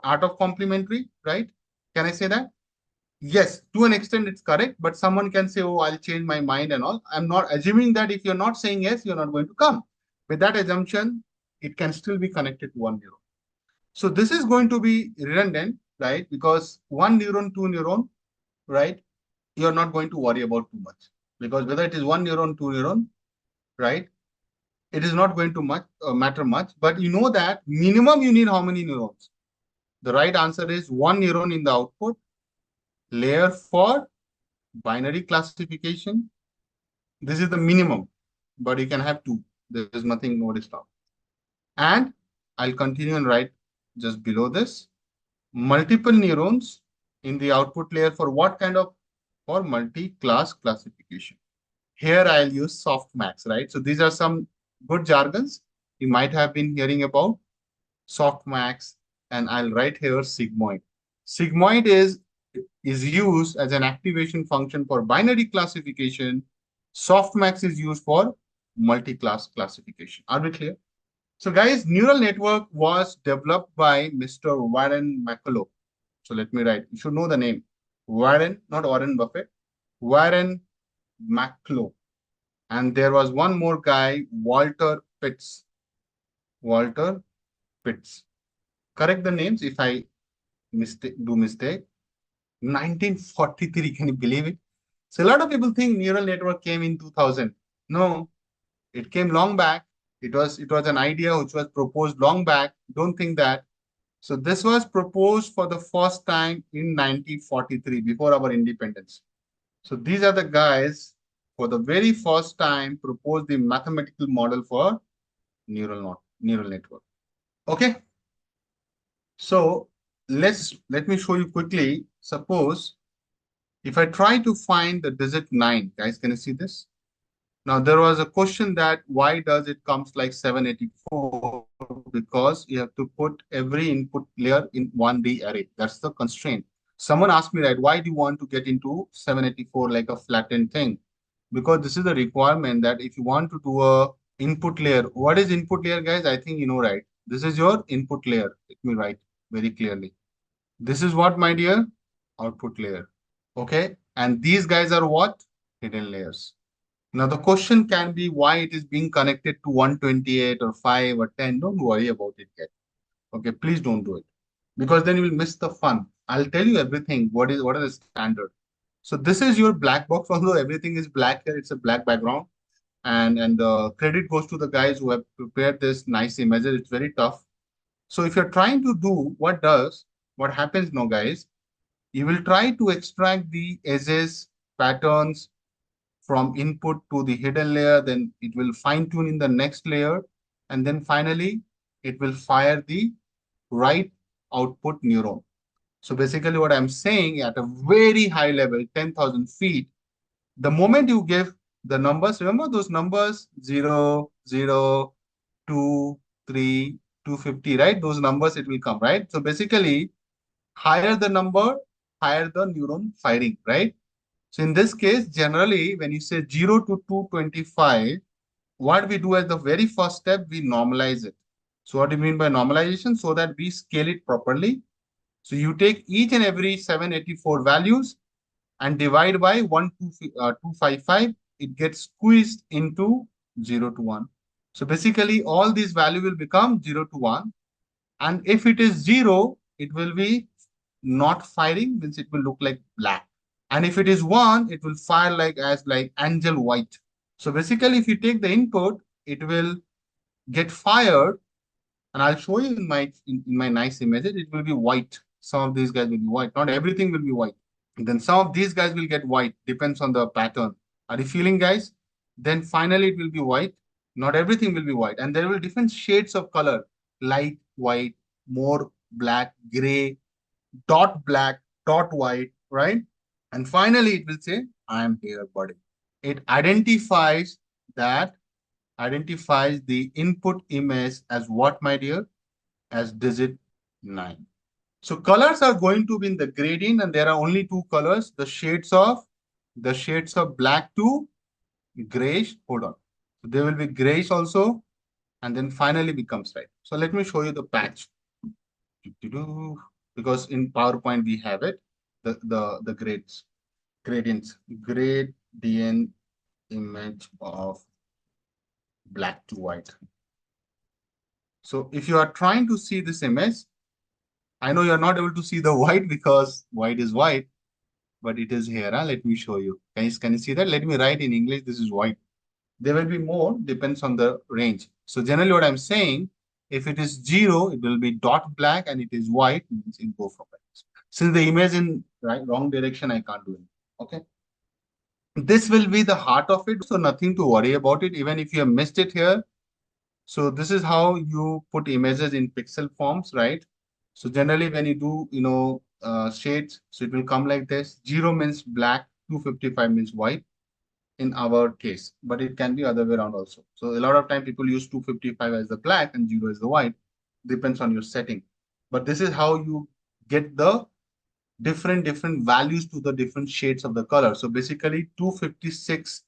Art of complementary, right? Can I say that? Yes, to an extent it's correct, but someone can say, oh, I'll change my mind and all. I'm not assuming that if you're not saying yes, you're not going to come. With that assumption, it can still be connected to one neuron. So this is going to be redundant, right? Because one neuron, two neuron, right? You're not going to worry about too much. Because whether it is one neuron, two neuron, right? It is not going to matter much. But you know that minimum you need how many neurons? The right answer is one neuron in the output layer for binary classification. This is the minimum, but you can have two. There is nothing more to stop. And I'll continue and write just below this. Multiple neurons in the output layer for what kind of? For multi-class classification. Here I'll use softmax, right? So these are some good jargons you might have been hearing about. Softmax, and I'll write here sigmoid. Sigmoid is used as an activation function for binary classification. Softmax is used for multi-class classification. Are we clear? So guys, neural network was developed by Mr. Warren McCulloch. So let me write. You should know the name. Warren, not Warren Buffett. Warren McCulloch. And there was one more guy, Walter Pitts. Walter Pitts. Correct the names if I do mistake. 1943, can you believe it? So a lot of people think neural network came in 2000. No, it came long back. It was an idea which was proposed long back. Don't think that. So this was proposed for the first time in 1943, before our independence. So these are the guys for the very first time proposed the mathematical model for neural network. Okay. So let me show you quickly. Suppose if I try to find the digit 9, guys, can you see this? Now, there was a question that why does it comes like 784? Because you have to put every input layer in 1D array. That's the constraint. Someone asked me, right, why do you want to get into 784 like a flattened thing? Because this is the requirement that if you want to do a input layer, what is input layer, guys? I think you know, right? This is your input layer. Let me write very clearly. This is what, my dear? Output layer. Okay. And these guys are what? Hidden layers. Now, the question can be why it is being connected to 128 or 5 or 10. Don't worry about it yet. Okay, please don't do it. Because then you will miss the fun. I'll tell you everything. What is the standard? So this is your black box. Although everything is black here, it's a black background. And the credit goes to the guys who have prepared this nice images. It's very tough. So if you're trying to do what happens now, guys, you will try to extract the edges, patterns, from input to the hidden layer, then it will fine tune in the next layer, and then finally it will fire the right output neuron. So basically what I'm saying at a very high level, 10,000 feet, the moment you give the numbers, remember those numbers 0, 0, 2, 3, 250, right? Those numbers it will come, right? So basically, higher the number, higher the neuron firing, right? So in this case, generally, when you say 0 to 225, what we do as the very first step, we normalize it. So what do you mean by normalization? So that we scale it properly. So you take each and every 784 values and divide by 255, it gets squeezed into 0 to 1. So basically, all these value will become 0 to 1. And if it is 0, it will be not firing, means it will look like black. And if it is 1, it will fire like angel white. So basically, if you take the input, it will get fired. And I'll show you in my nice images, it will be white. Some of these guys will be white. Not everything will be white. Then some of these guys will get white, depends on the pattern. Are you feeling, guys? Then finally it will be white. Not everything will be white. And there will be different shades of color, light white, more black, gray, dot black, dot white, right? And finally it will say, I am here, buddy. It that identifies the input image as what, my dear? As digit 9. So colors are going to be in the gradient, and there are only two colors, the shades of black to grayish. Hold on. So there will be grayish also, and then finally becomes white. So let me show you the patch. Because in PowerPoint we have it, the gradient image of black to white. So if you are trying to see this image, I know you're not able to see the white because white is white, but it is here. Let me show you. Can you see that? Let me write in English. This is white. There will be more, depends on the range. So generally what I'm saying, if it is 0, it will be dot black, and it is white, means it go from white. Since the image in wrong direction, I can't do it. Okay. This will be the heart of it. So nothing to worry about it. Even if you have missed it here. So this is how you put images in pixel forms, right? So generally when you do, shades, so it will come like this. 0 means black, 255 means white in our case, but it can be other way around also. So a lot of time people use 255 as the black and 0 as the white, depends on your setting. But this is how you get the different values to the different shades of the color. So basically 256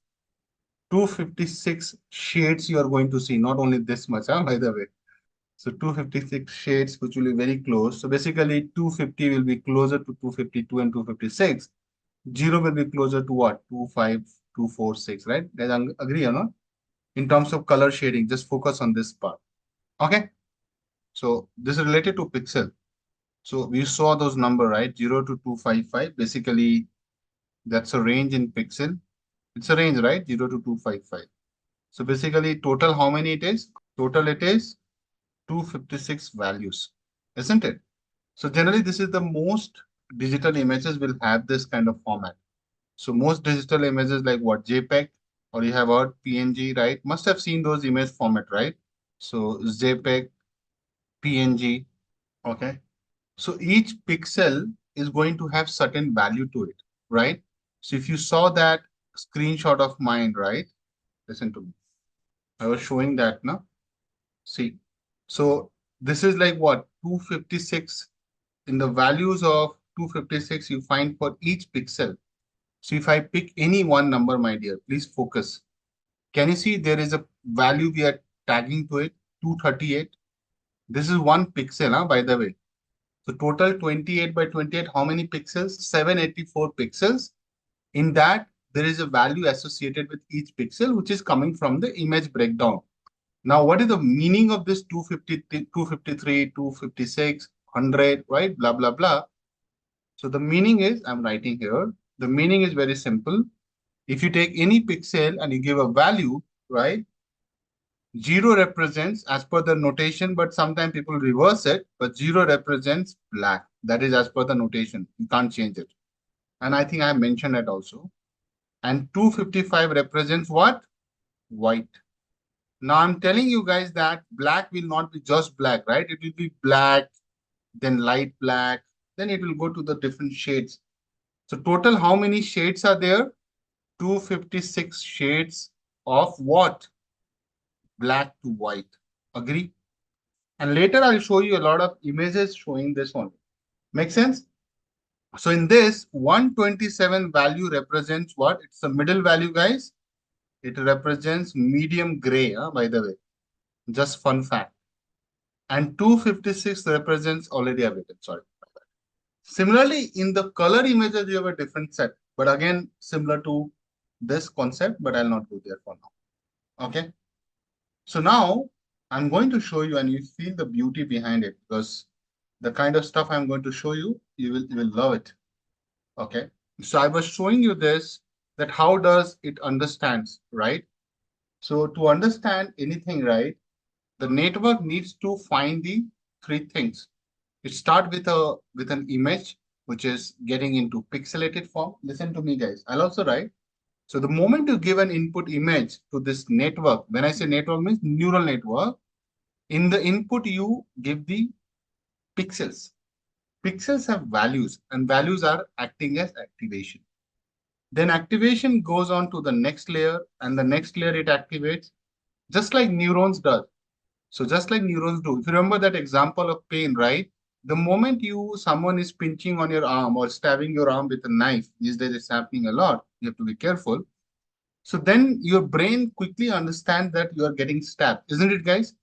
shades you are going to see, not only this much, by the way. So 256 shades, which will be very close. So basically 250 will be closer to 252 and 256. 0 will be closer to what? 25246, right? Guys, agree or not? In terms of color shading, just focus on this part. Okay. So this is related to pixel. So we saw those number, right? 0 to 255. Basically, that's a range in pixel. It's a range, right? 0 to 255. So basically, total how many it is? Total it is 256 values, isn't it? So generally, this is the most digital images will have this kind of format. So most digital images like what? JPEG, or you have heard PNG, right? Must have seen those image format, right? So JPEG, PNG, okay? So each pixel is going to have certain value to it, right? So if you saw that screenshot of mine, right? Listen to me. I was showing that, no? See. So this is like what? 256. In the values of 256, you find for each pixel. So if I pick any one number, my dear, please focus. Can you see there is a value we are tagging to it? 238. This is one pixel, by the way. So total 28 by 28, how many pixels? 784 pixels. In that, there is a value associated with each pixel, which is coming from the image breakdown. Now, what is the meaning of this 250, 253, 256, 100, right? Blah, blah, blah. So the meaning is, I'm writing here, the meaning is very simple. If you take any pixel and you give a value, right? 0 represents, as per the notation, but sometimes people reverse it, but 0 represents black. That is as per the notation. You can't change it. And I think I mentioned it also. And 255 represents what? White. Now I'm telling you guys that black will not be just black, right? It will be black, then light black, then it will go to the different shades. So total, how many shades are there? 256 shades of what? Black to white. Agree? And later I'll show you a lot of images showing this one. Make sense? So in this, 127 value represents what? It's the middle value, guys. It represents medium gray, by the way. Just fun fact. And 256 represents already available. Sorry. Similarly, in the color images, you have a different set. But again, similar to this concept, but I'll not go there for now. Okay. So now I'm going to show you, and you feel the beauty behind it, because the kind of stuff I'm going to show you, you will love it. Okay. So I was showing you this, that how does it understands, right? So to understand anything, right, the network needs to find the three things. It starts with an image, which is getting into pixelated form. Listen to me, guys. I'll also write. So the moment you give an input image to this network, when I say network means neural network, in the input you give the pixels. Pixels have values, and values are acting as activation. Then activation goes on to the next layer, and the next layer it activates, just like neurons does. So just like neurons do, if you remember that example of pain, right? The moment someone is pinching on your arm or stabbing your arm with a knife, these days it's happening a lot. You have to be careful. So then your brain quickly understands that you are getting stabbed, isn't it, guys?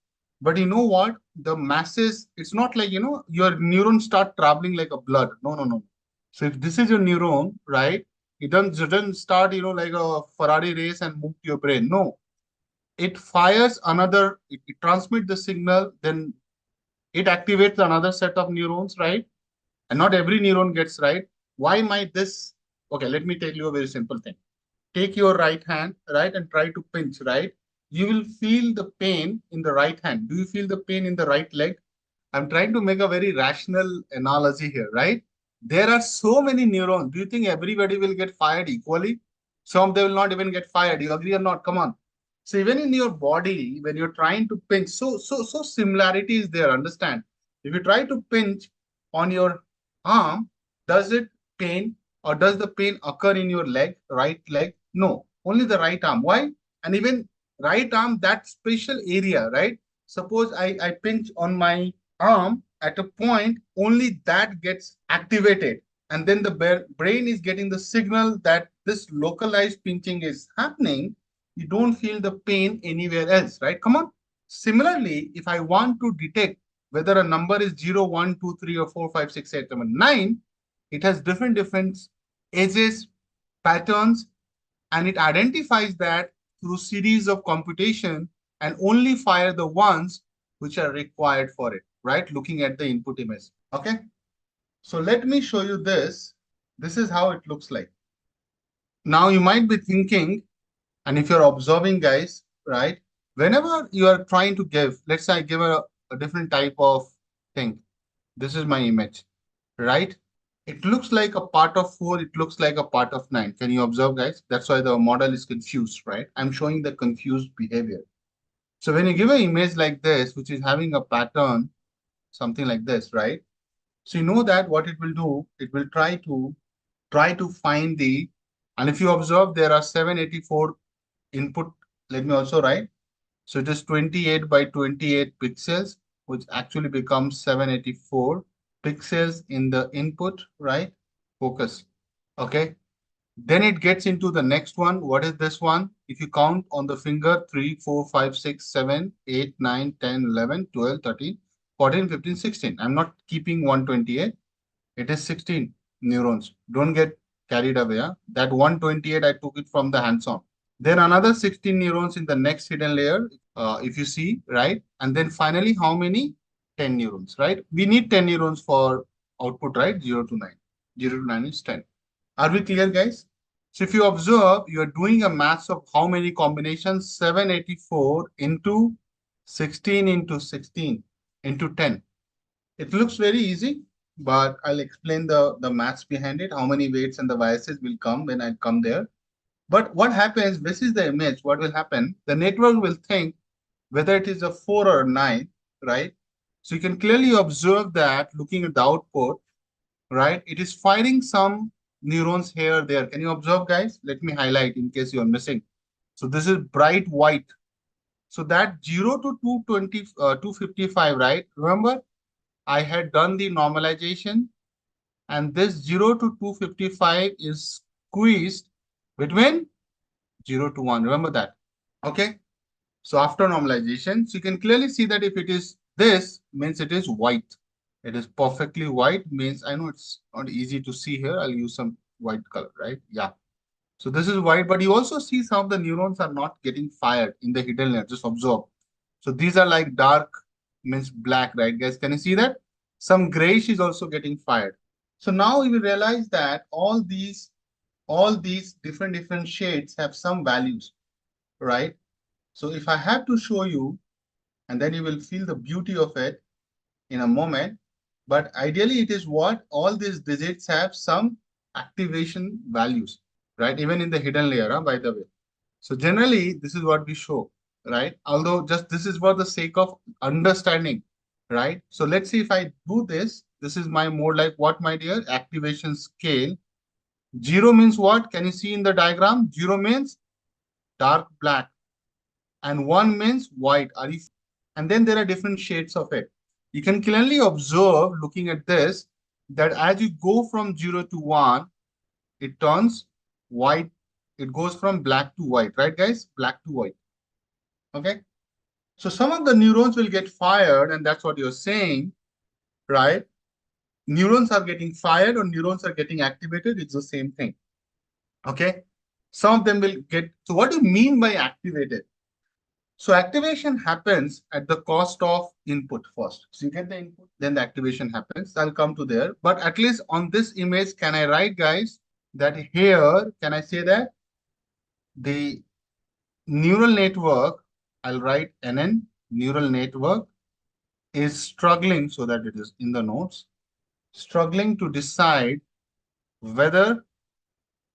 But you know what? The masses, it's not like, your neurons start traveling like a blood. No, no, no. So if this is your neuron, right? It doesn't start, like a Ferrari race and move to your brain. No, it fires another, it transmits the signal, then it activates another set of neurons, right? And not every neuron gets right. Why might this? Okay, let me tell you a very simple thing. Take your right hand, right, and try to pinch, right? You will feel the pain in the right hand. Do you feel the pain in the right leg? I'm trying to make a very rational analogy here, right? There are so many neurons. Do you think everybody will get fired equally? Some of them will not even get fired. You agree or not? Come on. So even in your body, when you're trying to pinch, so similarity is there. Understand? If you try to pinch on your arm, does it pain or does the pain occur in your leg, right leg? No, only the right arm. Why? And even right arm, that special area, right? Suppose I pinch on my arm at a point, only that gets activated. And then the brain is getting the signal that this localized pinching is happening. You don't feel the pain anywhere else, right? Come on. Similarly, if I want to detect whether a number is 0, 1, 2, 3, or 4, 5, 6, 7, 9, it has different edges, patterns, and it identifies that through series of computation and only fire the ones which are required for it, right? Looking at the input image. Okay. So let me show you this. This is how it looks like. Now you might be thinking, and if you're observing, guys, right? Whenever you are trying to give, let's say I give a different type of thing. This is my image, right? It looks like a part of 4, it looks like a part of 9. Can you observe, guys? That's why the model is confused, right? I'm showing the confused behavior. So when you give an image like this, which is having a pattern, something like this, right? So you know that what it will do, it will try to find the, and if you observe, there are 784 input. Let me also write. So it is 28 by 28 pixels, which actually becomes 784 pixels in the input, right? Focus. Okay. Then it gets into the next one. What is this one? If you count on the finger, 3, 4, 5, 6, 7, 8, 9, 10, 11, 12, 13, 14, 15, 16. I'm not keeping 128. It is 16 neurons. Don't get carried away. Huh? That 128, I took it from the hands-on. Then another 16 neurons in the next hidden layer, if you see, right? And then finally, how many? 10 neurons, right? We need 10 neurons for output, right? 0 to 9. 0 to 9 is 10. Are we clear, guys? So if you observe, you are doing a math of how many combinations? 784 into 16 into 16 into 10. It looks very easy, but I'll explain the maths behind it, how many weights and the biases will come when I come there. But what happens, this is the image, what will happen? The network will think whether it is a 4 or a 9, right? So you can clearly observe that looking at the output, right? It is firing some neurons here, there. Can you observe, guys? Let me highlight in case you're missing. So this is bright white. So that 0 to 255, right? Remember, I had done the normalization, and this 0 to 255 is squeezed between 0 to 1. Remember that. Okay. So after normalization, so you can clearly see that if it is this, means it is white. It is perfectly white, means I know it's not easy to see here. I'll use some white color, right? Yeah. So this is white, but you also see some of the neurons are not getting fired in the hidden layer. Just observe. So these are like dark, means black, right, guys? Can you see that? Some grayish is also getting fired. So now you will realize that all these different shades have some values, right? So if I have to show you, and then you will feel the beauty of it in a moment. But ideally, it is what all these digits have some activation values, right? Even in the hidden layer, by the way. So generally, this is what we show, right? Although just this is for the sake of understanding, right? So let's see if I do this. This is my more like what, my dear? Activation scale. 0 means what? Can you see in the diagram? 0 means dark black, and 1 means white. Are you? And then there are different shades of it. You can clearly observe, looking at this, that as you go from 0 to 1, it turns white. It goes from black to white, right, guys? Black to white. Okay. So some of the neurons will get fired, and that's what you're saying, right? Neurons are getting fired or neurons are getting activated. It's the same thing. Okay. Some of them will get. So what do you mean by activated? So activation happens at the cost of input first. So you get the input, then the activation happens. I'll come to there. But at least on this image, can I write, guys, that here, can I say that the neural network, I'll write NN, neural network, is struggling, so that it is in the notes, struggling to decide whether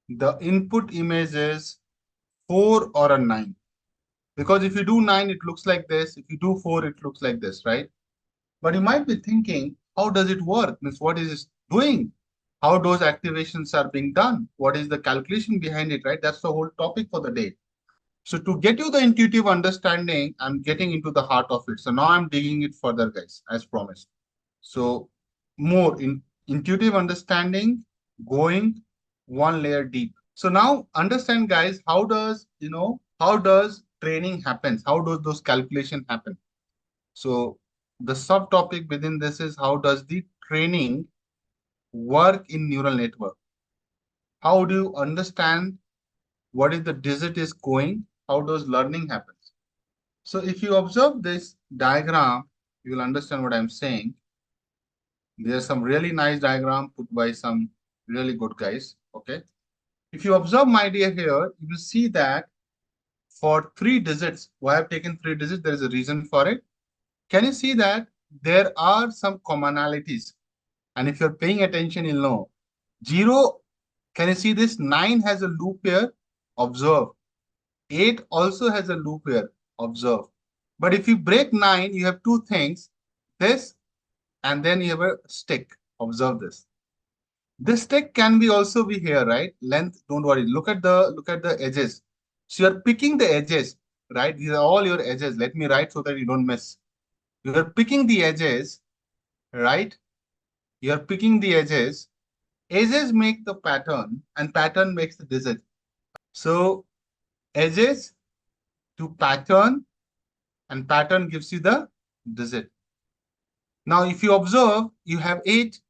the input image is 4 or a 9. Because if you do 9, it looks like this. If you do 4, it looks like this, right? But you might be thinking, how does it work? Means what is it doing? How those activations are being done? What is the calculation behind it, right? That's the whole topic for the day. So to get you the intuitive understanding, I'm getting into the heart of it. So now I'm digging it further, guys, as promised. So more in intuitive understanding, going one layer deep. So now understand, guys, how does training happens? How does those calculation happen? So the subtopic within this is how does the training work in neural network? How do you understand what is the digit is going? How does learning happens? So if you observe this diagram, you will understand what I'm saying. There's some really nice diagram put by some really good guys. Okay. If you observe, my dear, here, you will see that for 3 digits, why I've taken 3 digits, there is a reason for it. Can you see that there are some commonalities? And if you're paying attention, you'll know. 0, can you see this? 9 has a loop here. Observe. 8 also has a loop here. Observe. But if you break 9, you have 2 things. This, and then you have a stick. Observe this. This stick can be also be here, right? Length, don't worry. Look at the edges. So you're picking the edges, right? These are all your edges. Let me write so that you don't miss. You're picking the edges, right? You're picking the edges. Edges make the pattern, and pattern makes the digit. So edges to pattern, and pattern gives you the digit. Now, if you observe, you have 8.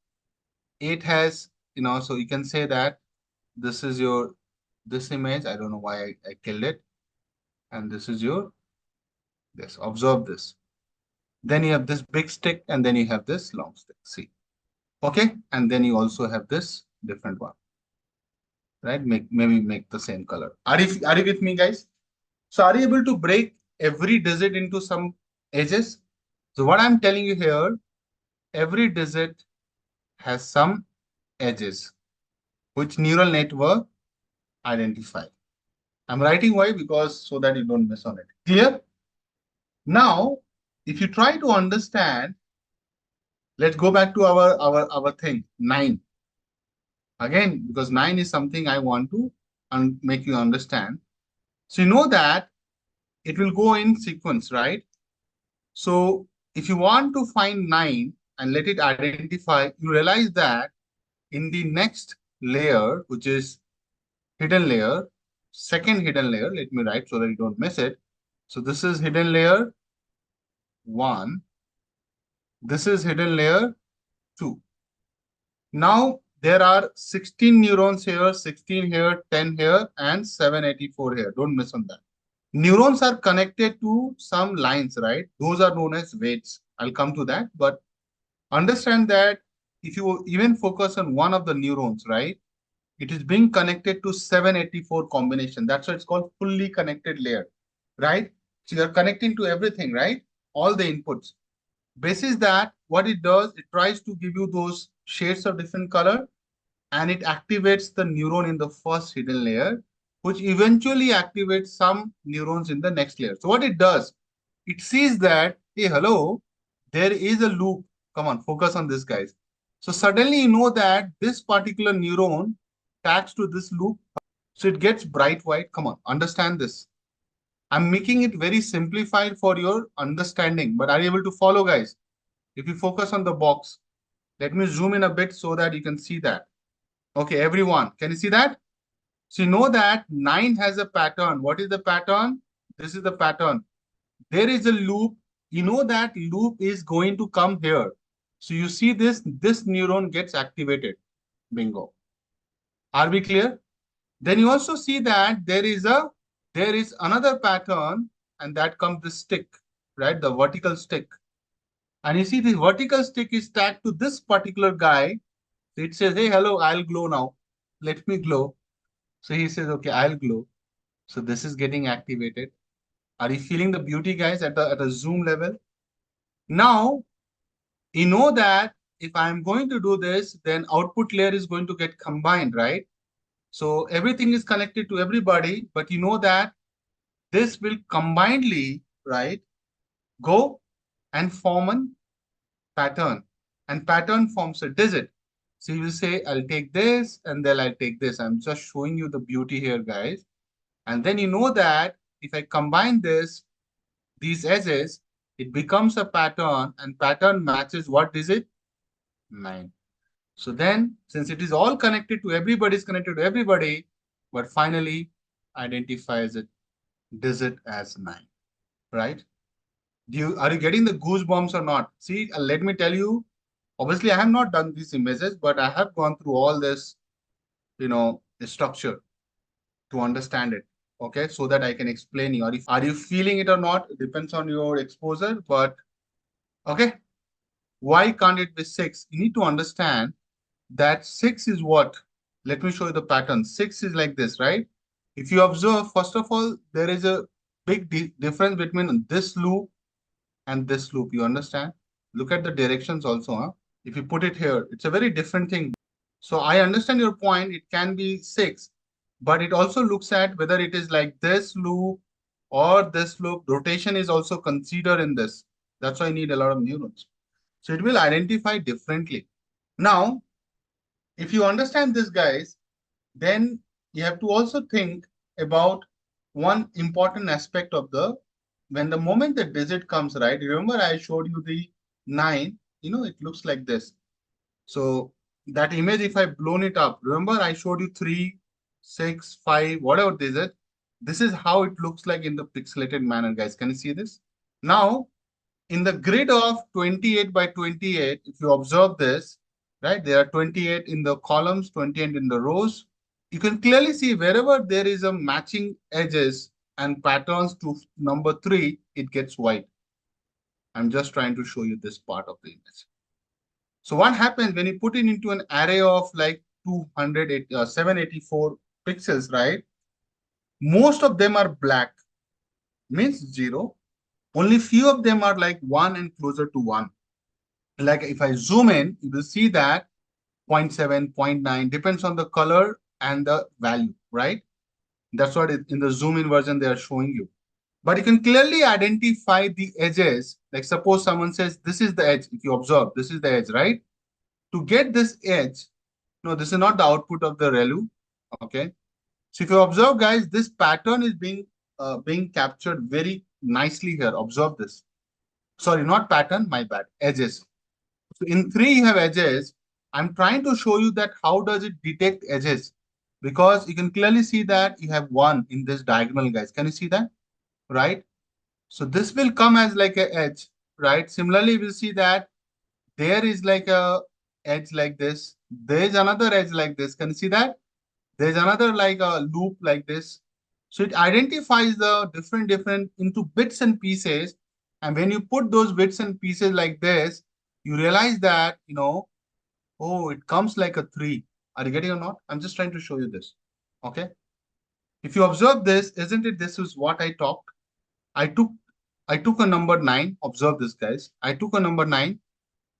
8 has, so you can say that this is this image. I don't know why I killed it. And this is this. Observe this. Then you have this big stick, and then you have this long stick. See. Okay. And then you also have this different one. Right? Maybe make the same color. Are you with me, guys? So are you able to break every digit into some edges? So what I'm telling you here, every digit has some edges, which neural network identify. I'm writing why, because so that you don't miss on it. Clear? Now, if you try to understand, let's go back to our thing, 9. Again, because 9 is something I want to make you understand. So you know that it will go in sequence, right? So if you want to find 9 and let it identify, you realize that in the next layer, which is hidden layer, second hidden layer, let me write so that you don't miss it. So this is hidden layer 1. This is hidden layer 2. Now there are 16 neurons here, 16 here, 10 here, and 784 here. Don't miss on that. Neurons are connected to some lines, right? Those are known as weights. I'll come to that. But understand that if you even focus on one of the neurons, right? It is being connected to 784 combination. That's why it's called fully connected layer, right? So you're connecting to everything, right? All the inputs. Basis that, what it does, it tries to give you those shades of different color and it activates the neuron in the first hidden layer, which eventually activates some neurons in the next layer. So what it does, it sees that, hey, hello, there is a loop. Come on, focus on this, guys. So suddenly you know that this particular neuron tags to this loop. So it gets bright white. Come on, understand this. I'm making it very simplified for your understanding, but are you able to follow, guys? If you focus on the box, let me zoom in a bit so that you can see that. Okay, everyone, can you see that? So you know that 9 has a pattern. What is the pattern? This is the pattern. There is a loop. You know that loop is going to come here. So you see this neuron gets activated. Bingo. Are we clear? Then you also see that there is another pattern, and that comes the stick, right? The vertical stick. And you see the vertical stick is tagged to this particular guy. So it says, hey, hello, I'll glow now. Let me glow. So he says, okay, I'll glow. So this is getting activated. Are you feeling the beauty, guys, at a zoom level? Now, you know that if I'm going to do this, then output layer is going to get combined, right? So everything is connected to everybody, but you know that this will combinedly, right, go and form a pattern. And pattern forms a digit. So you will say, I'll take this, and then I'll take this. I'm just showing you the beauty here, guys. And then you know that if I combine these edges, it becomes a pattern, and pattern matches what digit? 9. So then, since it is all connected to everybody, is connected to everybody, but finally identifies it digit as 9, right? Are you getting the goosebumps or not? See, let me tell you, obviously I have not done these images, but I have gone through all this, structure to understand it. Okay, so that I can explain you. Are you feeling it or not? It depends on your exposure, but okay. Why can't it be 6? You need to understand that 6 is what? Let me show you the pattern. 6 is like this, right? If you observe, first of all, there is a big difference between this loop and this loop. You understand? Look at the directions also. Huh? If you put it here, it's a very different thing. So I understand your point. It can be 6, but it also looks at whether it is like this loop or this loop. Rotation is also considered in this. That's why I need a lot of neurons. So it will identify differently. Now, if you understand this, guys, then you have to also think about one important aspect of when the moment the digit comes, right? Remember I showed you the 9, it looks like this. So that image, if I blown it up, remember I showed you 3, 6, 5, whatever digit. This is how it looks like in the pixelated manner, guys. Can you see this? Now, in the grid of 28 by 28, if you observe this, right, there are 28 in the columns, 28 in the rows. You can clearly see wherever there is a matching edges and patterns to number 3, it gets white. I'm just trying to show you this part of the image. So what happens when you put it into an array of like 784 pixels, right? Most of them are black, means 0. Only few of them are like 1 and closer to 1. Like if I zoom in, you will see that 0.7, 0.9 depends on the color and the value, right? That's what in the zoom in version they are showing you. But you can clearly identify the edges. Like suppose someone says, this is the edge. If you observe, this is the edge, right? To get this edge, No, this is not the output of the ReLU. Okay. So if you observe, guys, this pattern is being captured very nicely here. Observe this. Sorry, not pattern, my bad. Edges. So in 3, you have edges. I'm trying to show you that how does it detect edges? Because you can clearly see that you have 1 in this diagonal, guys. Can you see that? Right? So this will come as like a edge, right? Similarly, we'll see that there is like a edge like this. There is another edge like this. Can you see that? There is another like a loop like this. So it identifies the different into bits and pieces. And when you put those bits and pieces like this, you realize that, oh, it comes like a 3. Are you getting or not? I'm just trying to show you this. Okay. If you observe this, isn't it? This is what I talked. I took I took a number 9. Observe this, guys. I took a number 9,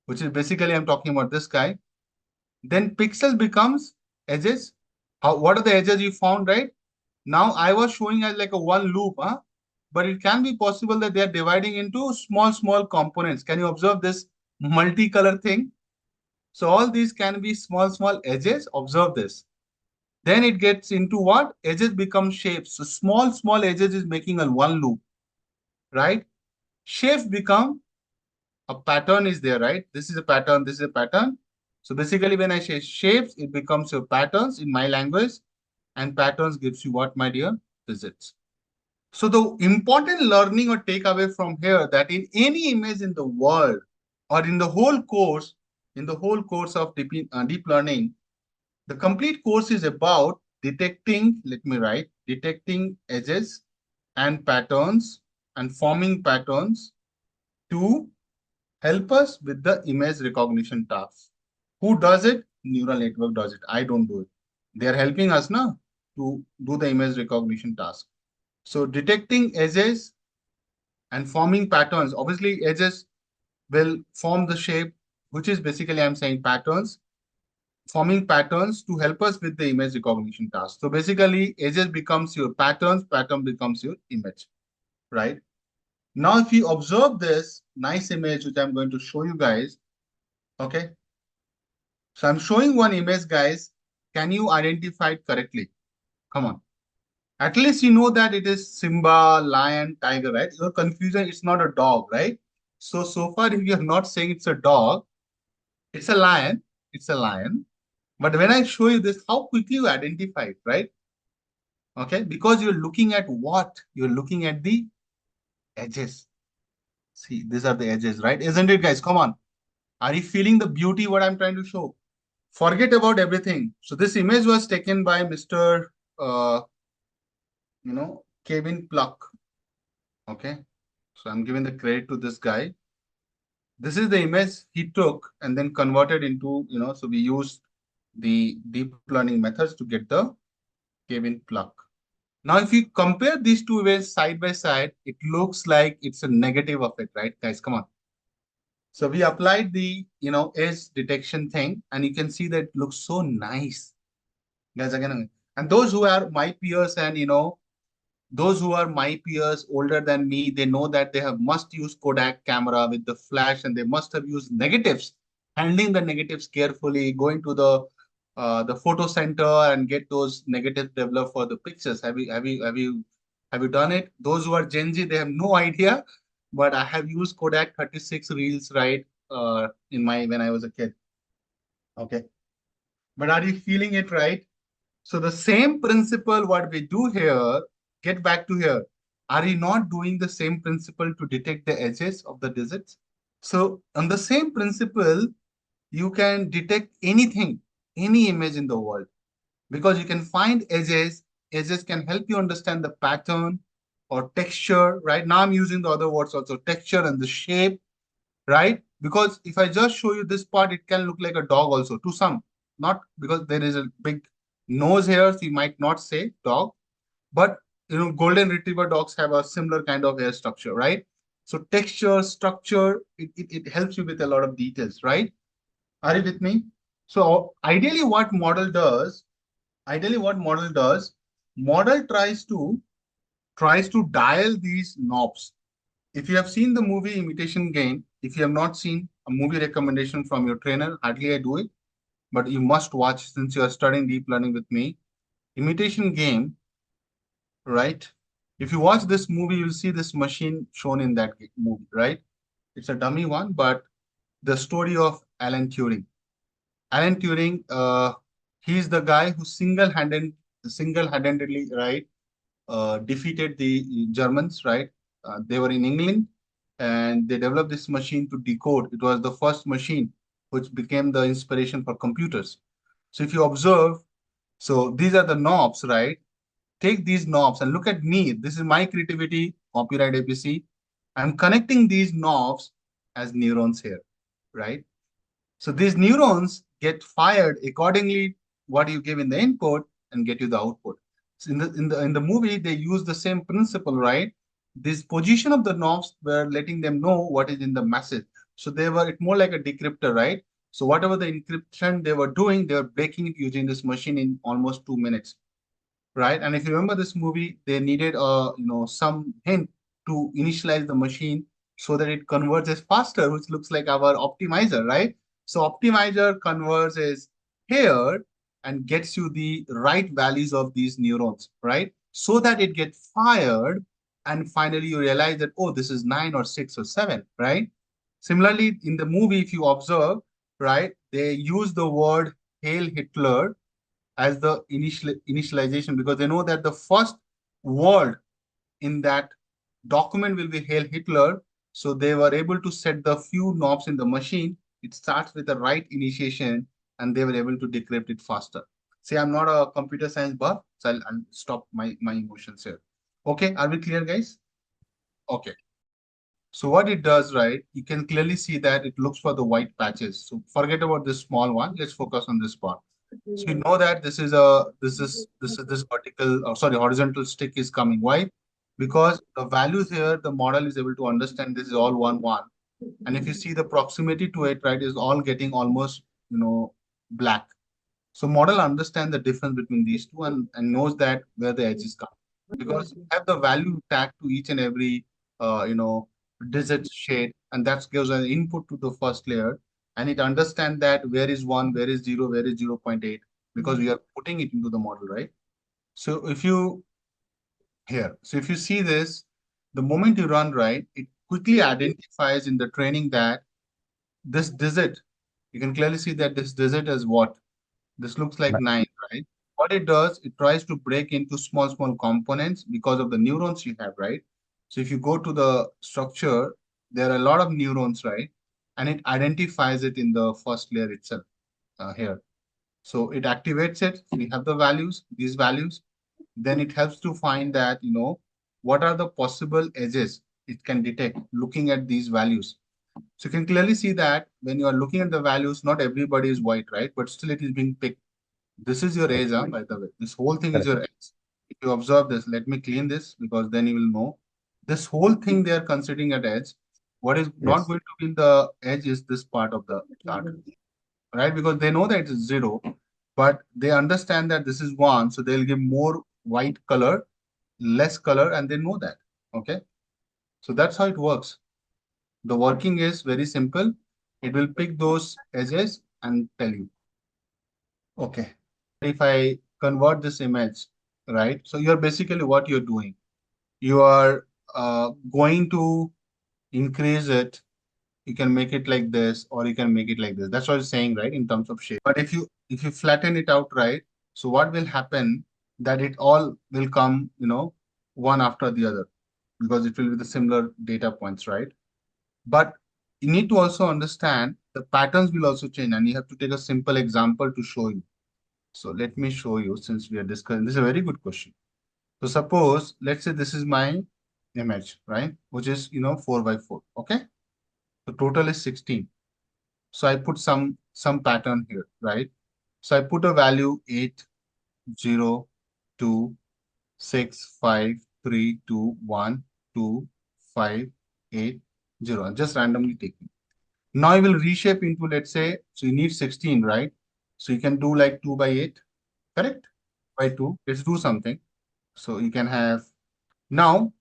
which is basically I'm talking about this guy. Then pixel becomes edges. What are the edges you found, right? Now I was showing as like a one loop, huh? But it can be possible that they are dividing into small components. Can you observe this multicolor thing? So all these can be small edges. Observe this. Then it gets into what? Edges become shapes. So small edges is making a one loop, right? Shapes become a pattern is there, right? This is a pattern, this is a pattern. So basically when I say shapes, it becomes your patterns in my language, and patterns gives you what, my dear? Digits. So the important learning or takeaway from here that in any image in the world or in the whole course of deep learning, the complete course is about detecting, let me write, detecting edges and patterns and forming patterns to help us with the image recognition task. Who does it? Neural network does it. I don't do it. They are helping us now to do the image recognition task. So detecting edges and forming patterns. Obviously, edges will form the shape, which is basically I'm saying patterns, forming patterns to help us with the image recognition task. So basically, edges becomes your patterns, pattern becomes your image, right? Now, if you observe this nice image, which I'm going to show you guys, okay? So I'm showing one image, guys. Can you identify it correctly? Come on. At least you know that it is Simba, lion, tiger, right? Your confusion, it's not a dog, right? So far, if you're not saying it's a dog, it's a lion, it's a lion. But when I show you this, how quickly you identify it, right? Okay, because you're looking at what? You're looking at the edges. See, these are the edges, right? Isn't it, guys? Come on. Are you feeling the beauty what I'm trying to show? Forget about everything. So this image was taken by Mr. Kevin Pluck. Okay. So I'm giving the credit to this guy. This is the image he took and then converted into, so we used the deep learning methods to get the Kevin Pluck. Now, if you compare these two images side by side, it looks like it's a negative of it, right, guys? Come on. So we applied the, edge detection thing, and you can see that it looks so nice. Guys, again, and those who are my peers and, those who are my peers older than me, they know that they have must use Kodak camera with the flash, and they must have used negatives, handling the negatives carefully, going to the photo center and get those negatives developed for the pictures. Have you done it? Those who are Gen Z, they have no idea, but I have used Kodak 36 reels, right? In my when I was a kid. Okay, but are you feeling it, right? So the same principle what we do here, get back to here. Are you not doing the same principle to detect the edges of the digits? So on the same principle, you can detect anything, any image in the world, because you can find edges. Edges can help you understand the pattern or texture, right? Now I'm using the other words also, texture and the shape, right? Because if I just show you this part, it can look like a dog also to some, not because there is a big nose here, so you might not say dog, but golden retriever dogs have a similar kind of hair structure, right? So texture, structure, it helps you with a lot of details, right? Are you with me? So ideally what model does, model tries to dial these knobs. If you have seen the movie Imitation Game, if you have not seen a movie recommendation from your trainer, hardly I do it. but you must watch since you are studying deep learning with me. Imitation Game, right? If you watch this movie, you'll see this machine shown in that movie, right? It's a dummy one, but the story of Alan Turing. Alan Turing, he's the guy who single-handedly, right, defeated the Germans, right? They were in England and they developed this machine to decode. It was the first machine which became the inspiration for computers. So if you observe, so these are the knobs, right? Take these knobs and look at me. This is my creativity, copyright APC. I'm connecting these knobs as neurons here, right? So these neurons get fired accordingly what you give in the input and get you the output. So in the movie, they use the same principle, right? This position of the knobs were letting them know what is in the message. So they were it more like a decryptor, right? So whatever the encryption they were doing, they were breaking it using this machine in almost 2 minutes, right? And if you remember this movie, they needed some hint to initialize the machine so that it converges faster, which looks like our optimizer, right? So optimizer converges here and gets you the right values of these neurons, right? So that it gets fired and finally you realize that, oh, this is 9 or 6 or 7, right? Similarly, in the movie, if you observe, right, they use the word Hail Hitler as the initialization because they know that the first word in that document will be Hail Hitler. So they were able to set the few knobs in the machine. It starts with the right initiation and they were able to decrypt it faster. See, I'm not a computer science buff, so I'll stop my emotions here. Okay, are we clear, guys? Okay. So what it does, right, you can clearly see that it looks for the white patches. So forget about this small one. Let's focus on this part. So we know that this vertical, or sorry, horizontal stick is coming. Why? Because the values here, the model is able to understand this is all one. And if you see the proximity to it, right, is all getting almost, black. So model understands the difference between these two and knows that where the edges come. Because you have the value tag to each and every digit shade, and that gives an input to the first layer. And it understands that where is 1, where is 0, where is 0.8, because we are putting it into the model, right? So if you see this, the moment you run, right, it quickly identifies in the training that this digit, you can clearly see that this digit is what? This looks like 9, right? What it does, it tries to break into small components because of the neurons you have, right? So if you go to the structure, there are a lot of neurons, right? And it identifies it in the first layer itself here. So it activates it. We have the values, these values. Then it helps to find that, what are the possible edges it can detect looking at these values. So you can clearly see that when you are looking at the values, not everybody is white, right? But still it is being picked. This is your edge, by the way. This whole thing is your edge. If you observe this, let me clean this because then you will know. This whole thing they are considering at edge. What is not going to be in the edge is this part of the chart, right? Because they know that it is 0, but they understand that this is 1. So they'll give more white color, less color, and they know that. Okay. So that's how it works. The working is very simple. It will pick those edges and tell you. Okay. If I convert this image, right? So you're basically what you're doing. You are going to increase it. You can make it like this, or you can make it like this. That's what I'm saying, right? In terms of shape. But if you flatten it out, right? So what will happen that it all will come, one after the other, because it will be the similar data points, right? But you need to also understand the patterns will also change, and you have to take a simple example to show you. So let me show you since we are discussing. This is a very good question. So suppose, let's say this is my image, right? Which is, 4 by 4. Okay. The total is 16. So I put some pattern here, right? So I put a value 8, 0, 2, 6, 5, 3, 2, 1, 2, 5, 8, 0. I'm just randomly taking. Now I will reshape into, let's say, so you need 16, right? So you can do like 2 by 8, correct? By 2. Let's do something. So you can have, now,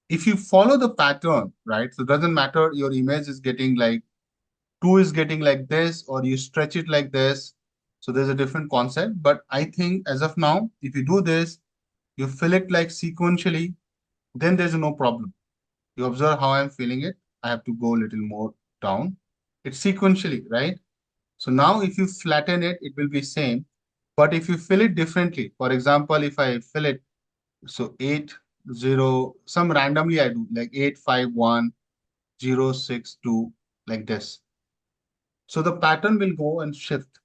if you follow the pattern, right? So it doesn't matter your image is getting like 2 is getting like this, or you stretch it like this. So there's a different concept, but I think as of now, if you do this, you fill it like sequentially, then there's no problem. You observe how I'm filling it. I have to go a little more down. It's sequentially, right? So now if you flatten it, it will be same. But if you fill it differently, for example, if I fill it, so 8, 0, some randomly I do, like 8, 5, 1, 0, 6, 2, like this. So the pattern will go and shift.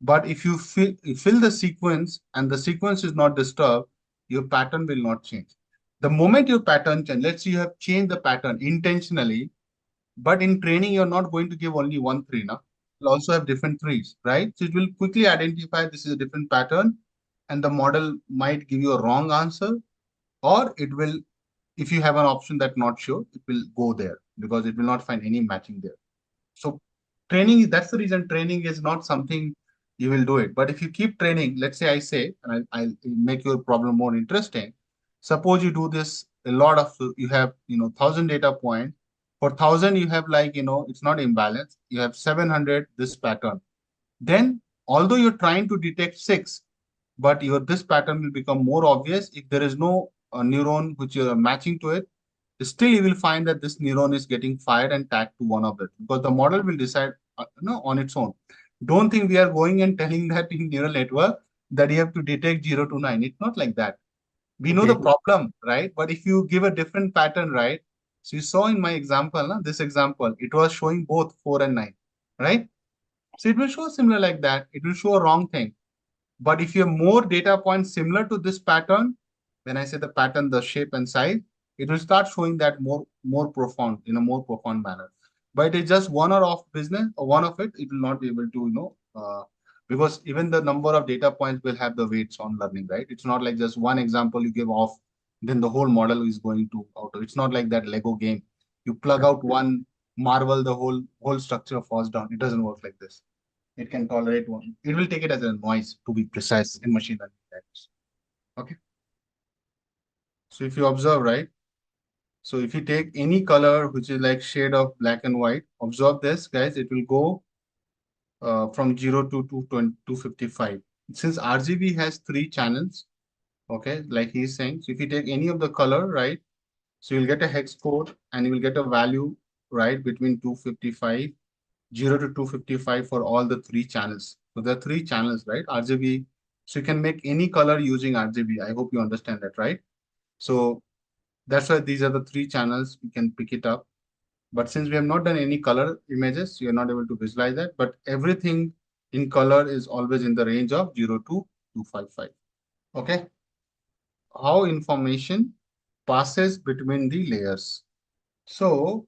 But if you fill the sequence and the sequence is not disturbed, your pattern will not change. The moment your pattern change, let's say you have changed the pattern intentionally, but in training, you're not going to give only one tree now. You'll also have different trees, right? So it will quickly identify this is a different pattern, and the model might give you a wrong answer, or it will, if you have an option that not sure, it will go there because it will not find any matching there. So training, that's the reason training is not something you will do it. But if you keep training, let's say I say, and I'll make your problem more interesting. Suppose you do this a lot of, you have, 1,000 data points. For 1,000, you have like, it's not imbalance. You have 700, this pattern. Then, although you're trying to detect six, but this pattern will become more obvious if there is no neuron which you are matching to it. Still you will find that this neuron is getting fired and tagged to one of it because the model will decide on its own. Don't think we are going and telling that in neural network that you have to detect 0 to 9. It's not like that. We know the problem, right? But if you give a different pattern, right? So you saw in my example, this example, it was showing both 4 and 9, right? So it will show similar like that. It will show a wrong thing. But if you have more data points similar to this pattern, when I say the pattern, the shape and size, it will start showing that more profound, in a more profound manner. But it is just one or off business, or one of it, it will not be able to, because even the number of data points will have the weights on learning, right? It's not like just one example you give off, then the whole model is going to auto. It's not like that Lego game. You plug out one marble, the whole structure falls down. It doesn't work like this. It can tolerate one. It will take it as a noise to be precise in machine learning language. Okay. So if you observe, right? So if you take any color which is like shade of black and white, observe this, guys. It will go from 0 to 255. Since RGB has three channels, okay, like he's saying. So if you take any of the color, right? So you'll get a hex code and you will get a value, right, between 255 0 to 255 for all the three channels. So there are three channels, right? RGB. So you can make any color using RGB. I hope you understand that, right? So that's why these are the three channels. We can pick it up. But since we have not done any color images, you're not able to visualize that. But everything in color is always in the range of 0 to 255. Okay. How information passes between the layers. So,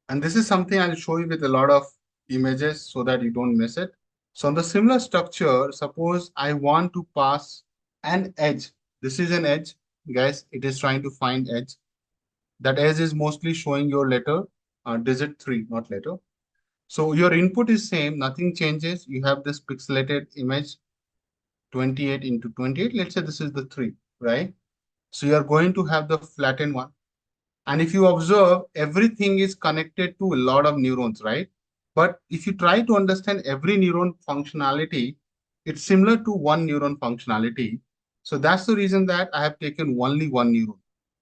and this is something I'll show you with a lot of images so that you don't miss it. So on the similar structure, suppose I want to pass an edge. This is an edge, guys. It is trying to find edge. That edge is mostly showing your letter, digit 3, not letter. So your input is same, nothing changes. You have this pixelated image, 28 into 28. Let's say this is the 3, right? So you are going to have the flattened one. And if you observe, everything is connected to a lot of neurons, right? But if you try to understand every neuron functionality, it's similar to one neuron functionality. So that's the reason that I have taken only one neuron.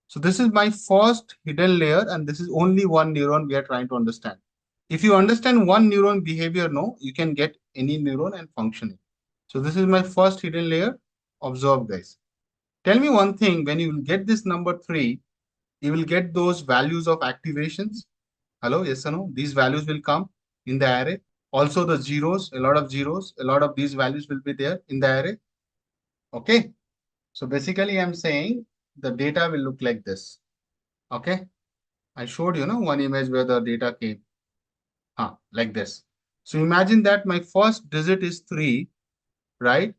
So this is my first hidden layer, and this is only one neuron we are trying to understand. If you understand one neuron behavior, no, you can get any neuron and functioning. So this is my first hidden layer. Observe, guys. Tell me one thing, when you will get this number 3, you will get those values of activations. Hello, yes or no? These values will come in the array. Also the zeros, a lot of zeros, a lot of these values will be there in the array. Okay. So basically I'm saying the data will look like this. Okay. I showed you, one image where the data came. Like this. So imagine that my first digit is 3, right?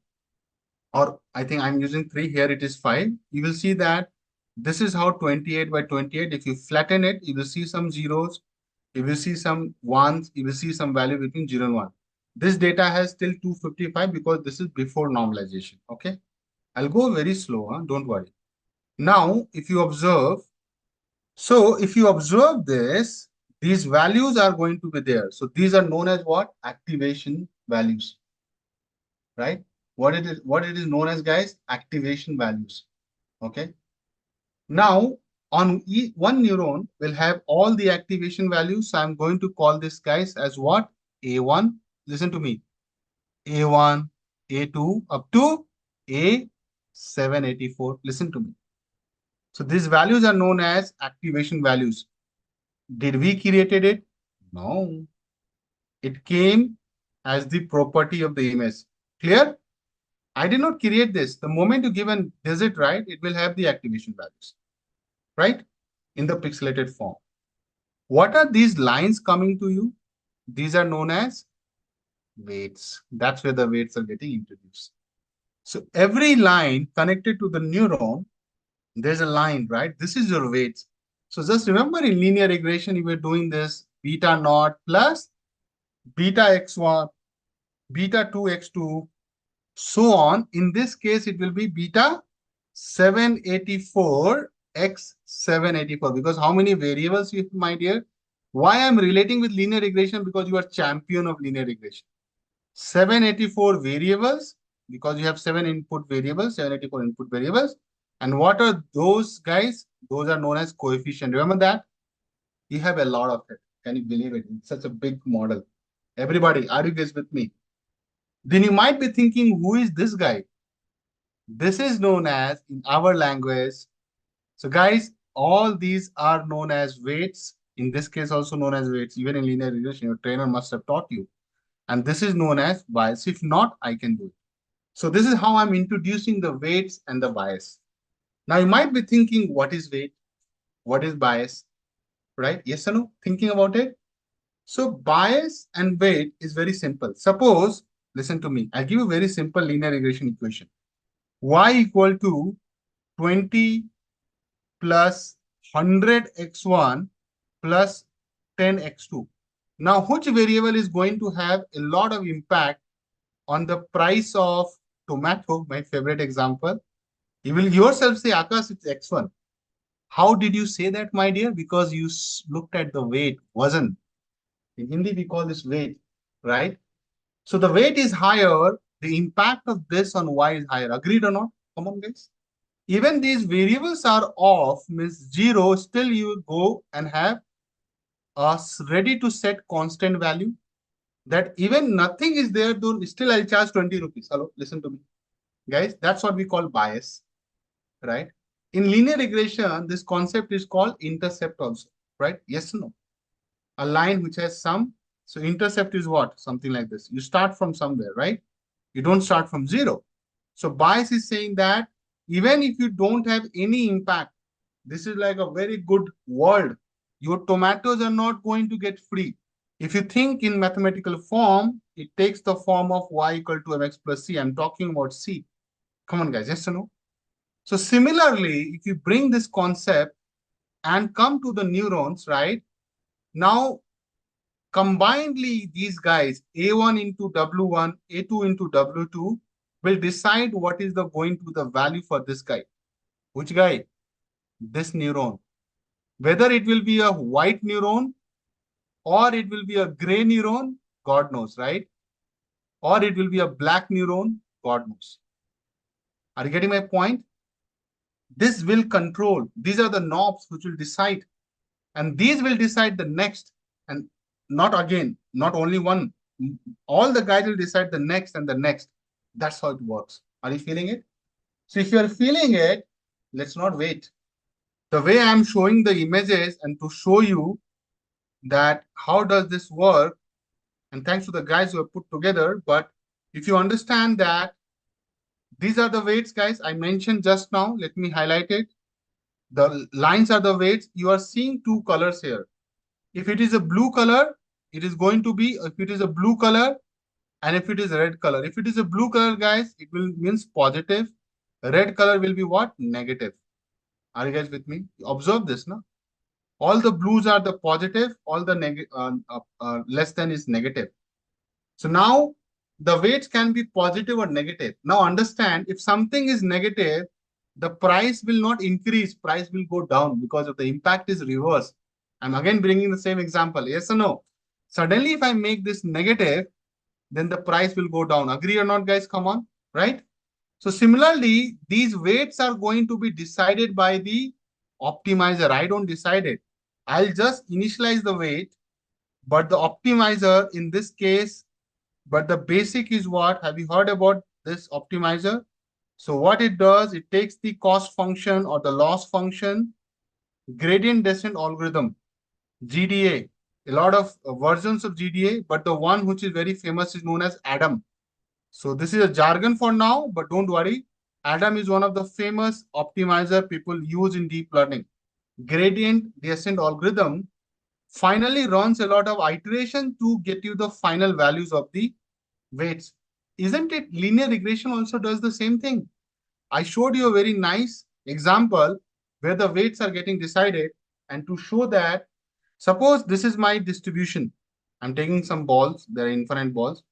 Or I think I'm using 3 here, it is 5. You will see that this is how 28 by 28, if you flatten it, you will see some zeros, you will see some ones, you will see some value between 0 and 1. This data has still 255 because this is before normalization. Okay. I'll go very slow, don't worry. Now, if you observe, so if you observe this, these values are going to be there. So these are known as what? Activation values. right? What it is known as, guys? Activation values. Okay. Now, on one neuron will have all the activation values. So I'm going to call this, guys, as what? A1. Listen to me. A1, A2, up to A784. Listen to me. So these values are known as activation values. Did we created it? No. It came as the property of the image. Clear? I did not create this. The moment you give an digit, right, it will have the activation values, right? In the pixelated form. What are these lines coming to you? These are known as weights. That's where the weights are getting introduced. So every line connected to the neuron, there's a line, right? This is your weights. So just remember in linear regression, you were doing this beta naught plus beta x1, beta 2x2, so on. In this case, it will be beta 784 x 784. Because how many variables you have, my dear? Why I'm relating with linear regression? Because you are champion of linear regression. 784 variables, because you have 784 input variables. And what are those, guys? Those are known as coefficient. Remember that? You have a lot of it. Can you believe it? It's such a big model. Everybody, are you guys with me? Then you might be thinking, who is this guy? This is known as, in our language, so guys, all these are known as weights. In this case, also known as weights. Even in linear regression, your trainer must have taught you. And this is known as bias. If not, I can do it. So this is how I'm introducing the weights and the bias. Now you might be thinking, what is weight? What is bias? Right? Yes or no? Thinking about it? So bias and weight is very simple. Suppose, listen to me. I'll give you a very simple linear regression equation. Y equal to 20 plus 100x1 plus 10x2. Now, which variable is going to have a lot of impact on the price of tomato, my favorite example? You will yourself say, Akash, it's x1. How did you say that, my dear? Because you looked at the weight, wasn't. In Hindi, we call this weight, right? So the weight is higher, the impact of this on y is higher. Agreed or not? Come on, guys. Even these variables are off, means 0, still you go and have a ready to set constant value, that even nothing is there, though still I'll charge 20 rupees. Hello, listen to me. Guys, that's what we call bias, right? In linear regression, this concept is called intercept also, right? Yes or no? A line which has some, so intercept is what? Something like this. You start from somewhere, right? You don't start from 0. So bias is saying that even if you don't have any impact, this is like a very good world. Your tomatoes are not going to get free. If you think in mathematical form, it takes the form of y equal to mx plus c. I'm talking about c. Come on, guys, yes or no? So similarly, if you bring this concept and come to the neurons, right? Now, combinedly, these guys, A1 into W1, A2 into W2, will decide what is the going to the value for this guy. Which guy? This neuron. Whether it will be a white neuron or it will be a gray neuron, God knows, right? Or it will be a black neuron, God knows. Are you getting my point? This will control. These are the knobs which will decide. And these will decide the next. And not again, not only one. All the guys will decide the next and the next. That's how it works. Are you feeling it? So if you are feeling it, let's not wait. The way I'm showing the images and to show you that how does this work, and thanks to the guys who have put together, but if you understand that these are the weights, guys, I mentioned just now, let me highlight it. The lines are the weights. You are seeing two colors here. If it is a blue color, it is going to be, if it is a blue color, and if it is a red color. If it is a blue color, guys, it will means positive. Red color will be what? Negative. Are you guys with me? Observe this, no? All the blues are the positive, all the less than is negative. So now the weights can be positive or negative. Now understand, if something is negative, the price will not increase, price will go down because of the impact is reverse. I'm again bringing the same example. Yes or no? Suddenly, if I make this negative, then the price will go down. Agree or not, guys? Come on, right? So similarly, these weights are going to be decided by the optimizer. I don't decide it. I'll just initialize the weight, but the optimizer in this case, but the basic is what? Have you heard about this optimizer? So what it does, it takes the cost function or the loss function, gradient descent algorithm, GDA, a lot of versions of GDA, but the one which is very famous is known as ADAM. So this is a jargon for now, but don't worry. ADAM is one of the famous optimizer people use in deep learning. Gradient descent algorithm finally runs a lot of iteration to get you the final values of the weights. Isn't it linear regression also does the same thing? I showed you a very nice example where the weights are getting decided, and to show that, suppose this is my distribution. I'm taking some balls, there are infinite balls.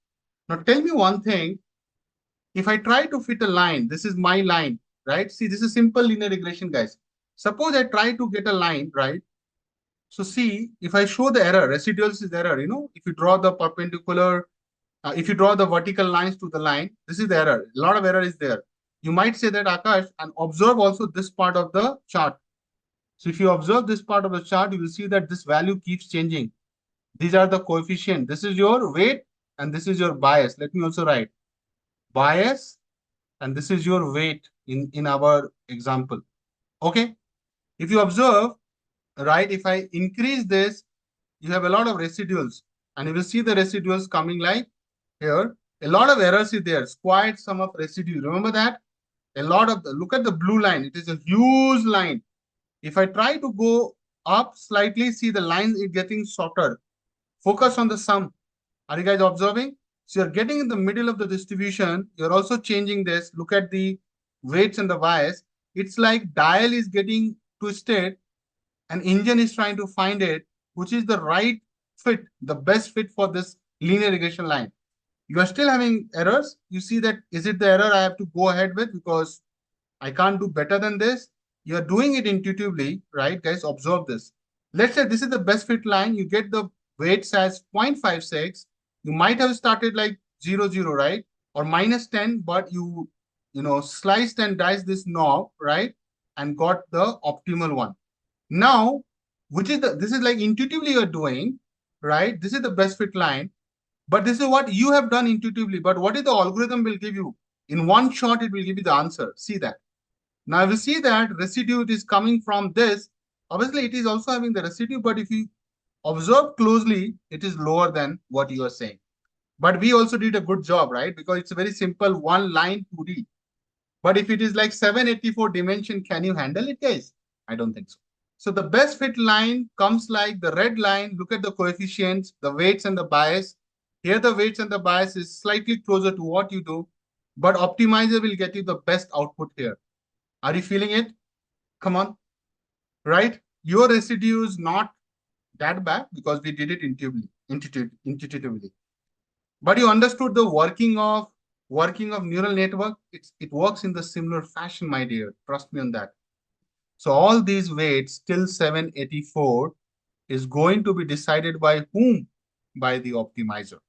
Now tell me one thing, if I try to fit a line, this is my line, right? See, this is simple linear regression, guys. Suppose I try to get a line, right? So see, if I show the error, residuals is error, if you draw the perpendicular, if you draw the vertical lines to the line, this is the error. A lot of error is there. You might say that, Akash, and observe also this part of the chart. So if you observe this part of the chart, you will see that this value keeps changing. These are the coefficient. This is your weight and this is your bias. Let me also write bias and this is your weight in our example. Okay. If you observe, right, if I increase this, you have a lot of residuals and you will see the residuals coming like here. A lot of errors is there. Squared sum of residue. Remember that? A lot of look at the blue line. It is a huge line. If I try to go up slightly, see the line is getting shorter. Focus on the sum. Are you guys observing? So you're getting in the middle of the distribution. You're also changing this. Look at the weights and the bias. It's like dial is getting twisted and engine is trying to find it, which is the right fit, the best fit for this linear regression line. You are still having errors. You see that, is it the error I have to go ahead with because I can't do better than this? You're doing it intuitively, right? Guys, observe this. Let's say this is the best fit line. You get the weights as 0.56. You might have started like 0, right? Or -10, but sliced and diced this knob, right? And got the optimal one. Now, this is like intuitively you're doing, right? This is the best fit line. But this is what you have done intuitively. But what is the algorithm will give you? In one shot, it will give you the answer. See that. Now, if you see that residue, it is coming from this. Obviously, it is also having the residue, but if you observe closely, it is lower than what you are saying. But we also did a good job, right? Because it's a very simple one line 2D. But if it is like 784 dimension, can you handle it, guys? I don't think so. So the best fit line comes like the red line. Look at the coefficients, the weights and the bias. Here the weights and the bias is slightly closer to what you do, but optimizer will get you the best output here. Are you feeling it? Come on, right? Your residue is not that bad because we did it intuitively. But you understood the working of neural network. It works in the similar fashion, my dear. Trust me on that. So all these weights till 784 is going to be decided by whom? By the optimizer.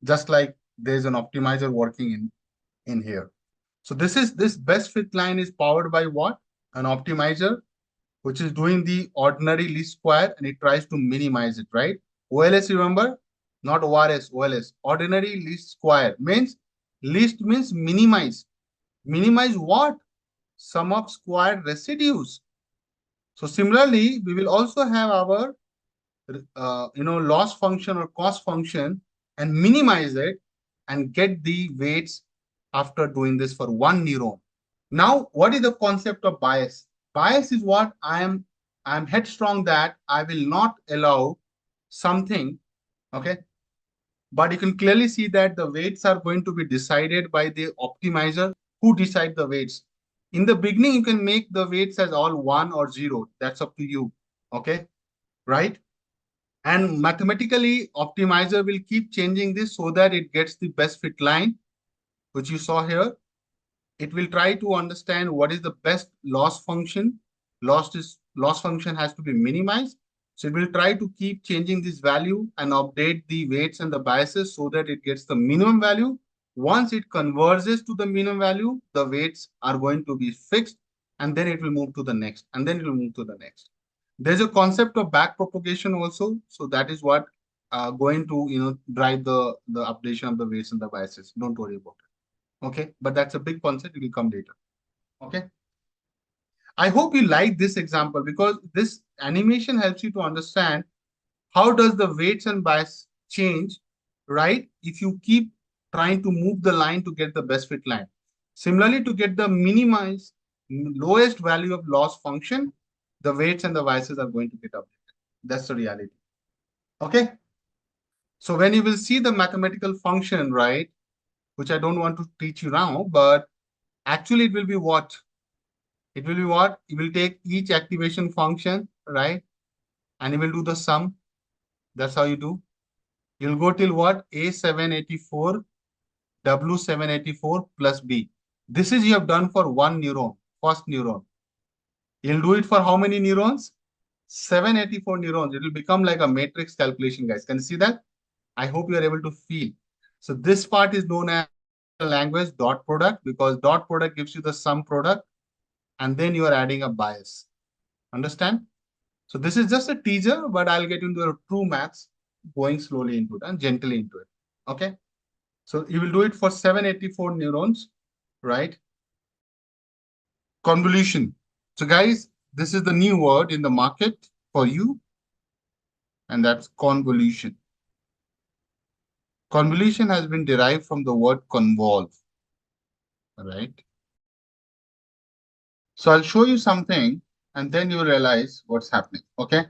Just like there's an optimizer working in here. So this best fit line is powered by what? An optimizer, which is doing the ordinary least square and it tries to minimize it, right? OLS, remember? Not ORS, OLS. Ordinary least square means least means minimize. Minimize what? Sum of squared residues. So similarly, we will also have our loss function or cost function and minimize it and get the weights after doing this for one neuron. Now, what is the concept of bias? Bias is what I'm headstrong that I will not allow something, okay? But you can clearly see that the weights are going to be decided by the optimizer who decide the weights. In the beginning, you can make the weights as all 1 or 0. That's up to you, okay? Right? And mathematically, optimizer will keep changing this so that it gets the best fit line, which you saw here. It will try to understand what is the best loss function. Loss function has to be minimized. So it will try to keep changing this value and update the weights and the biases so that it gets the minimum value. Once it converges to the minimum value, the weights are going to be fixed, and then it will move to the next, and then it will move to the next. There's a concept of back propagation also. So that is what going to drive the updation of the weights and the biases. Don't worry about it. Okay, but that's a big concept. It will come later. Okay. I hope you like this example because this animation helps you to understand how does the weights and bias change, right? If you keep trying to move the line to get the best fit line. Similarly, to get the minimized lowest value of loss function, the weights and the biases are going to get updated. That's the reality. Okay. So when you will see the mathematical function, right, which I don't want to teach you now, but actually it will be what? It will be what? You will take each activation function, right? And you will do the sum. That's how you do. You'll go till what? A784, W784 plus B. This is you have done for one neuron, first neuron. You'll do it for how many neurons? 784 neurons. It will become like a matrix calculation, guys. Can you see that? I hope you are able to feel. So this part is known as language dot product because dot product gives you the sum product and then you are adding a bias. Understand? So this is just a teaser, but I'll get into the true maths going slowly into it and gently into it. Okay. So you will do it for 784 neurons, right? Convolution. So guys, this is the new word in the market for you, and that's convolution. Convolution has been derived from the word convolve, right? So I'll show you something and then you realize what's happening, okay?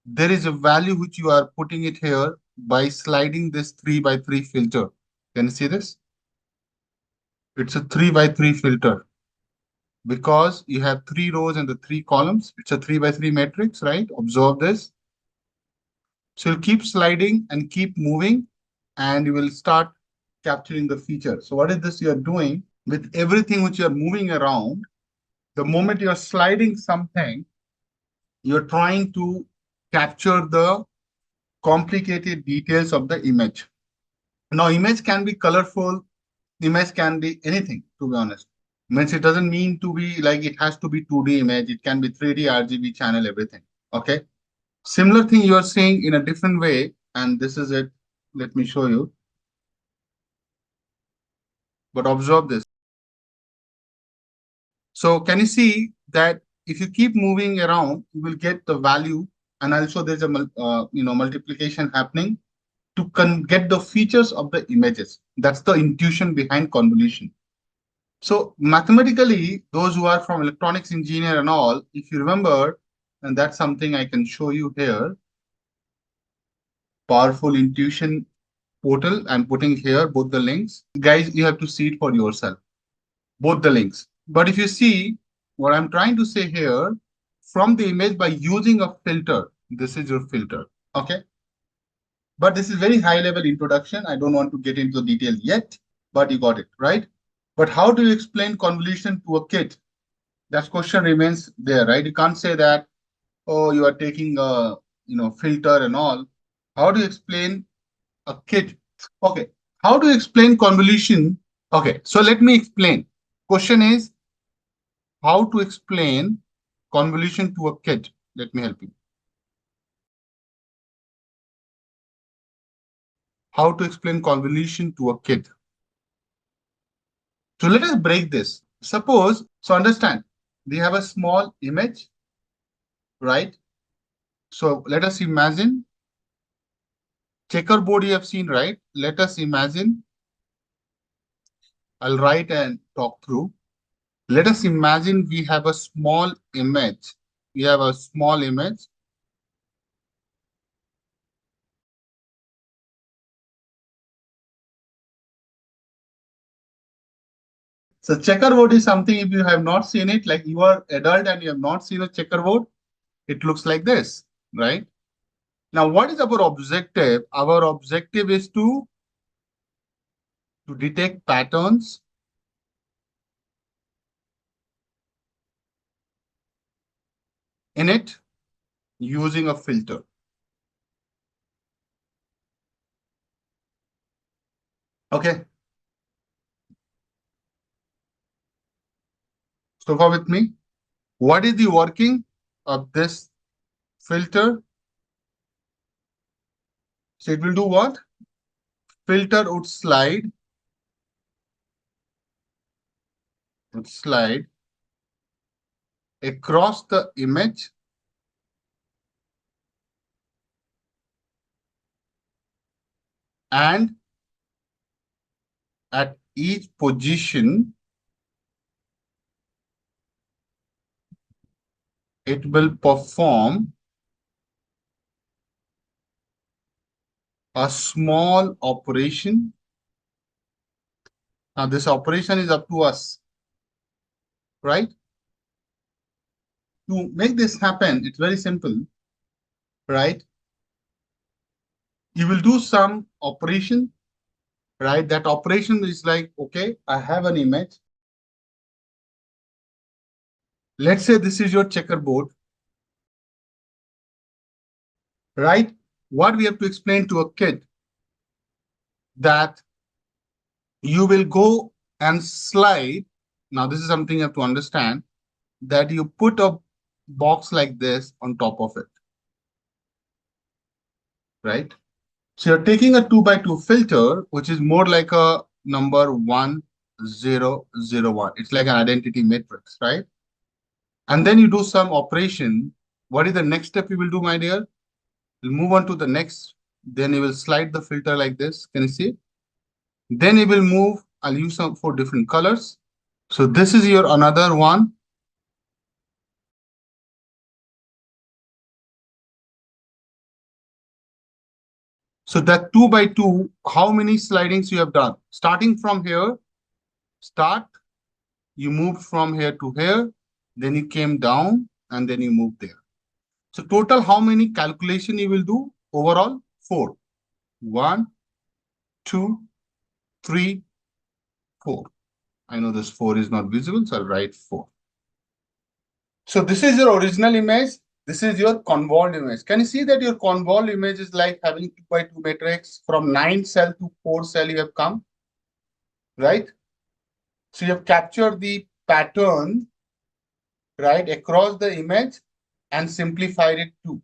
There is a value which you are putting it here by sliding this 3x3 filter. Can you see this? It's a 3x3 filter because you have 3 rows and the 3 columns. It's a 3x3 matrix, right? Observe this. So you'll keep sliding and keep moving and you will start capturing the feature. So what is this you are doing with everything which you are moving around? The moment you are sliding something, you're trying to capture the complicated details of the image. Now, image can be colorful, image can be anything, to be honest. Means it doesn't mean to be like it has to be 2D image, it can be 3D, RGB channel, everything. Okay. Similar thing you are seeing in a different way, and this is it. Let me show you. But observe this. So can you see that if you keep moving around, you will get the value, and also there's a multiplication happening to get the features of the images. That's the intuition behind convolution. So mathematically, those who are from electronics engineer and all, if you remember, and that's something I can show you here, powerful intuition portal. I'm putting here both the links. Guys, you have to see it for yourself, both the links. But if you see what I'm trying to say here, from the image by using a filter, this is your filter, okay? But this is very high level introduction. I don't want to get into the detail yet, but you got it, right? But how do you explain convolution to a kid? That question remains there, right? You can't say that, oh, you are taking a filter and all. How do you explain a kid? Okay. How do you explain convolution? Okay. So let me explain. Question is how to explain convolution to a kid. Let me help you. How to explain convolution to a kid. So let us break this. Suppose, so understand, we have a small image, right? So let us imagine checkerboard you have seen, right? Let us imagine, I'll write and talk through. Let us imagine we have a small image. We have a small image. So checkerboard is something, if you have not seen it, like you are adult and you have not seen a checkerboard, it looks like this, right? Now, what is our objective? Our objective is to detect patterns in it, using a filter. Okay. So far with me. What is the working of this filter? So it will do what? Filter would slide across the image and at each position it will perform a small operation. Now this operation is up to us, right? To make this happen, it's very simple, right? You will do some operation, right? That operation is like, okay, I have an image. Let's say this is your checkerboard, right? What we have to explain to a kid that you will go and slide. Now, this is something you have to understand, that you put a box like this on top of it, right? So you're taking a 2 by 2 filter, which is more like a number 1001. It's like an identity matrix, right? And then you do some operation. What is the next step you will do, my dear? You'll move on to the next. Then you will slide the filter like this. Can you see? Then you will move. I'll use some 4 different colors. So this is your another one. So that 2 by 2, how many slidings you have done? Starting from here, you moved from here to here, then you came down, and then you moved there. So total, how many calculation you will do? Overall, 4. 1, 2, 3, 4. I know this 4 is not visible, so I'll write 4. So this is your original image. This is your convolved image. Can you see that your convolved image is like having 2 by 2 matrix from 9 cell to 4 cell you have come, right? So you have captured the pattern, right, across the image and simplified it too.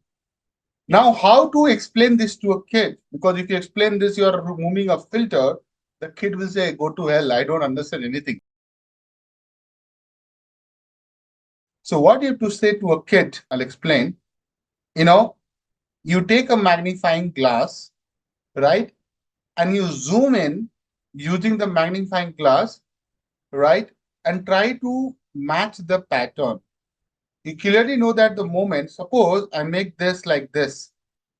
Now, how to explain this to a kid? Because if you explain this, you are removing a filter, the kid will say, go to hell, I don't understand anything. So what you have to say to a kid, I'll explain. You take a magnifying glass, right? And you zoom in using the magnifying glass, right? And try to match the pattern. You clearly know that the moment, suppose I make this like this.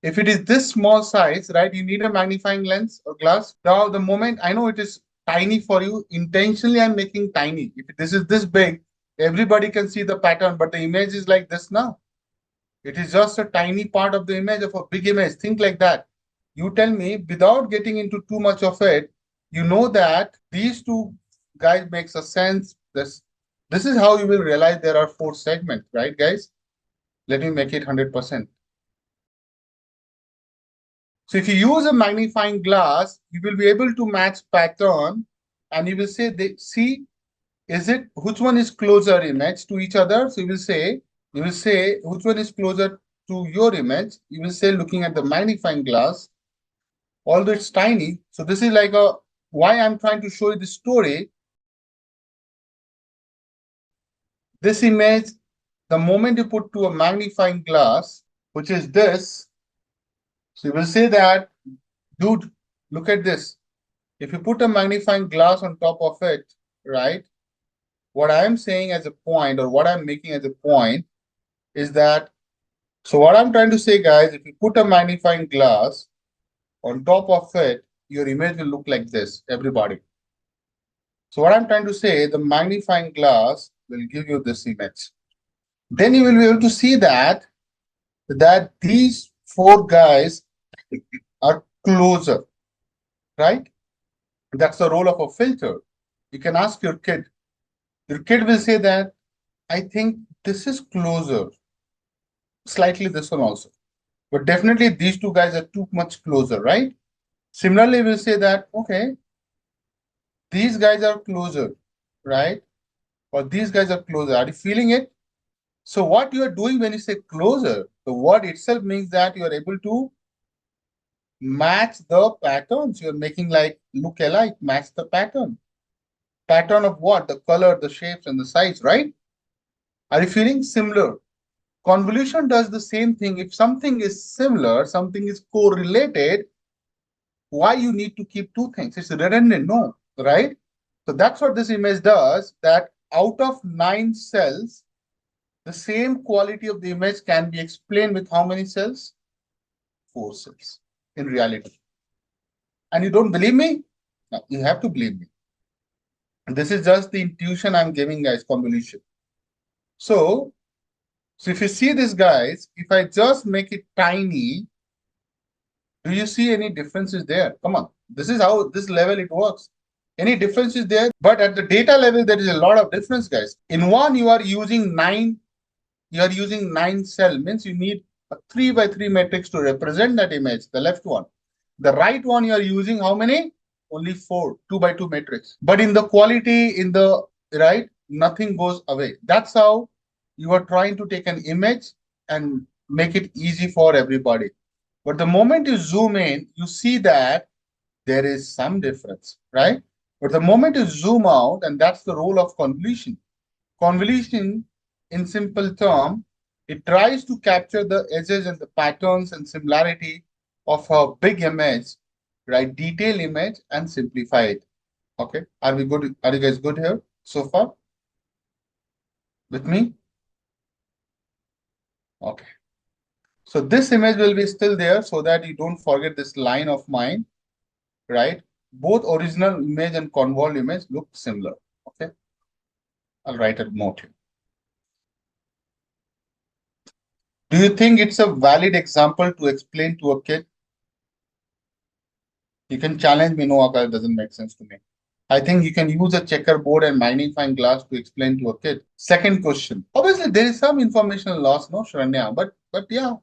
If it is this small size, right, you need a magnifying lens or glass. Now, the moment I know it is tiny for you, intentionally I'm making tiny. If this is this big, everybody can see the pattern, but the image is like this now. It is just a tiny part of the image of a big image. Think like that. You tell me, without getting into too much of it, you know that these two guys makes a sense. This is how you will realize there are 4 segments, right, guys? Let me make it 100%. So if you use a magnifying glass, you will be able to match pattern, and you will say, see, which one is closer image to each other? So you will say which one is closer to your image. You will say, looking at the magnifying glass, although it's tiny. So this is like why I'm trying to show you this story. This image, the moment you put to a magnifying glass, which is this, so you will say that, dude, look at this. If you put a magnifying glass on top of it, right? What I'm saying as a point, or what I'm making as a point, is that, so what I'm trying to say, guys, if you put a magnifying glass on top of it, your image will look like this, everybody. So what I'm trying to say, the magnifying glass will give you this image. Then you will be able to see that these 4 guys are closer, right? That's the role of a filter. You can ask your kid. Your kid will say that, I think this is closer. slightly this one also. But definitely these two guys are too much closer, right? Similarly, we'll say that, okay, these guys are closer, right? Or these guys are closer. Are you feeling it? So what you are doing when you say closer, the word itself means that you are able to match the patterns. You're making like look alike, match the pattern. Pattern of what? The color, the shapes, and the size, right? Are you feeling similar? Convolution does the same thing. If something is similar, something is correlated, why you need to keep two things? It's redundant, no, right? So that's what this image does, that out of 9 cells, the same quality of the image can be explained with how many cells? 4 cells in reality. And you don't believe me? No, you have to believe me. And this is just the intuition I'm giving, guys, convolution. So if you see this, guys, if I just make it tiny, do you see any differences there? Come on. This is how this level it works. Any differences there? But at the data level, there is a lot of difference, guys. In one, you are using 9 cell, means you need a 3 by 3 matrix to represent that image, the left one. The right one, you are using how many? Only 4, 2 by 2 matrix. But in the quality, in the right, nothing goes away. That's how you are trying to take an image and make it easy for everybody. But the moment you zoom in, you see that there is some difference, right? But the moment you zoom out, and that's the role of convolution. Convolution, in simple term, it tries to capture the edges and the patterns and similarity of a big image, right? Detailed image and simplify it. Okay. Are we good? Are you guys good here so far? With me? Okay. So this image will be still there so that you don't forget this line of mine, right? Both original image and convolved image look similar. Okay. I'll write a note here. Do you think it's a valid example to explain to a kid? You can challenge me, no, Akash, doesn't make sense to me. I think you can use a checkerboard and magnifying glass to explain to a kid. Second question. Obviously, there is some informational loss, no, Shranya, but yeah,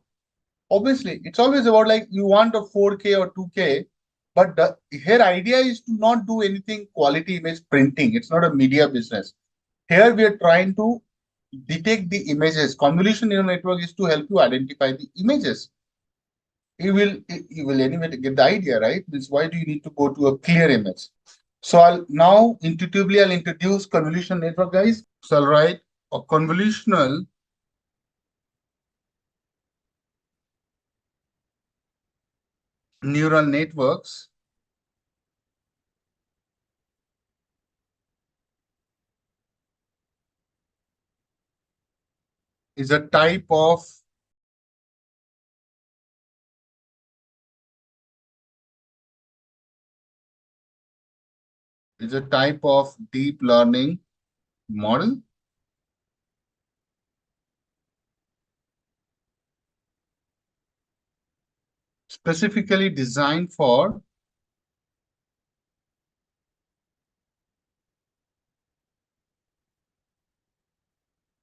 obviously, it's always about like you want a 4K or 2K, but the here idea is to not do anything quality image printing. It's not a media business. Here we are trying to detect the images. Convolution neural network is to help you identify the images. You will anyway get the idea, right? This why do you need to go to a clear image? So I'll now intuitively I'll introduce convolution network, guys. So I'll write a convolutional neural networks is a type of deep learning model specifically designed for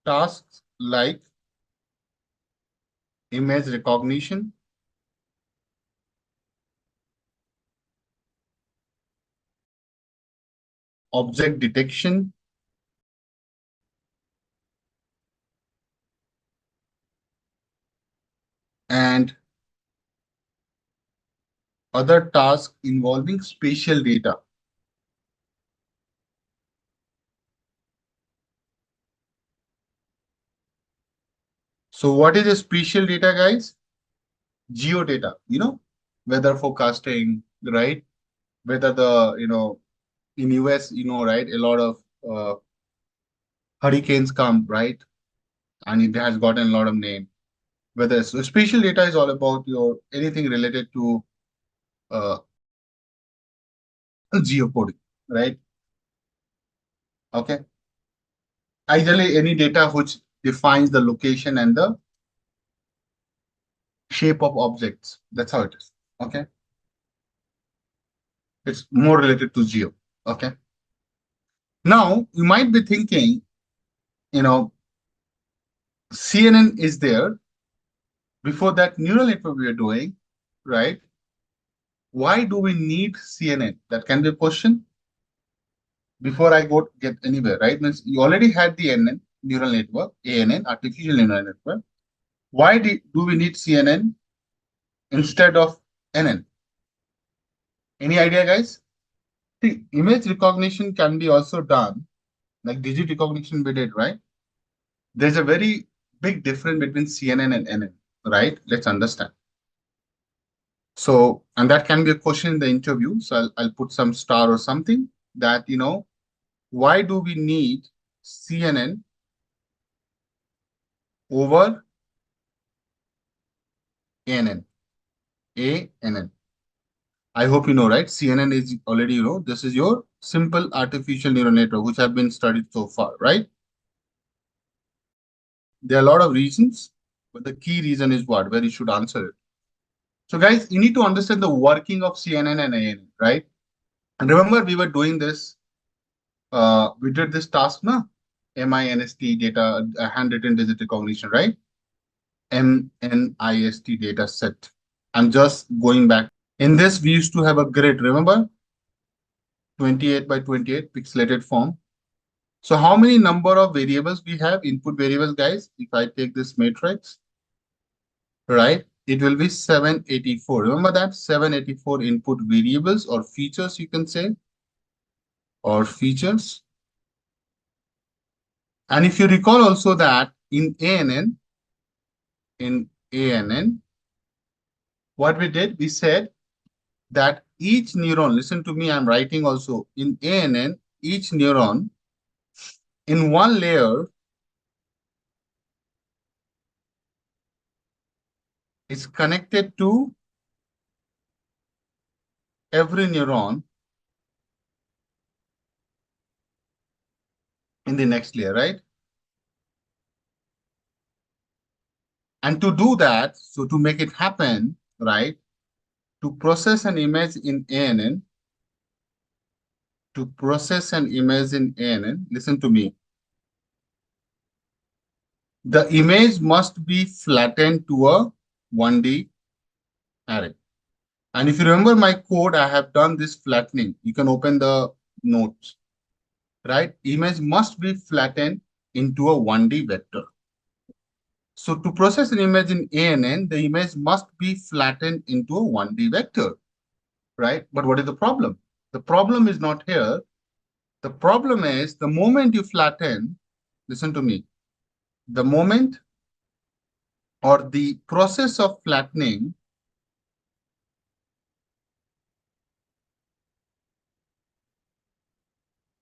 tasks like image recognition, object detection, and other tasks involving spatial data. So what is a spatial data, guys? Geo data, weather forecasting, right? Whether in US, right, a lot of hurricanes come, right? And it has gotten a lot of name. Whether so spatial data is all about your anything related to uh, geocoding, right? Okay. Ideally, any data which defines the location and the shape of objects. That's how it is. Okay. It's more related to geo. Okay. Now you might be thinking, CNN is there, before that neural network we are doing, right? Why do we need CNN? That can be a question before I go get anywhere, right? Means you already had the NN neural network, ANN, artificial neural network. Why do we need CNN instead of NN? Any idea, guys? See, image recognition can be also done, like digit recognition we did, right? There's a very big difference between CNN and NN, right? Let's understand. So, and that can be a question in the interview. So I'll put some star or something that, why do we need CNN over ANN? ANN. I hope you know, right? CNN is already, this is your simple artificial neural network, which have been studied so far, right? There are a lot of reasons, but the key reason is what? Where you should answer it. So guys, you need to understand the working of CNN and ANN, right? And remember, we were doing this, we did this task, na? MINST data, handwritten digit recognition, right? MNIST data set. I'm just going back. In this, we used to have a grid, remember? 28 by 28 pixelated form. So how many number of variables we have, input variables, guys? If I take this matrix, right, it will be 784. Remember that 784 input variables or features, you can say, or features. And if you recall also that in ANN, what we did, we said that each neuron, listen to me, I'm writing also in ANN, each neuron in one layer is connected to every neuron in the next layer, right? And to do that, so to make it happen, right, to process an image in ANN, listen to me, the image must be flattened to a 1D array. And if you remember my code, I have done this flattening. You can open the notes, right? Image must be flattened into a 1D vector. So to process an image in ANN, the image must be flattened into a 1D vector, right? But what is the problem? The problem is not here. The problem is the moment you flatten, listen to me, the moment or the process of flattening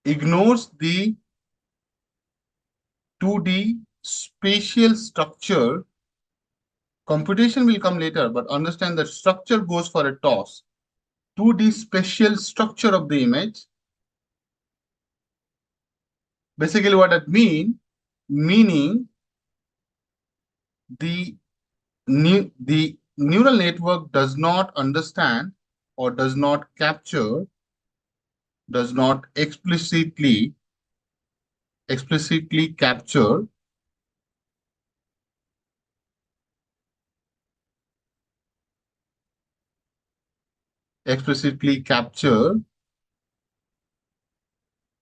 ignores the 2D spatial structure. Computation will come later, but understand that structure goes for a toss. 2D spatial structure of the image. Basically, what that meaning the neural network does not understand or does not explicitly capture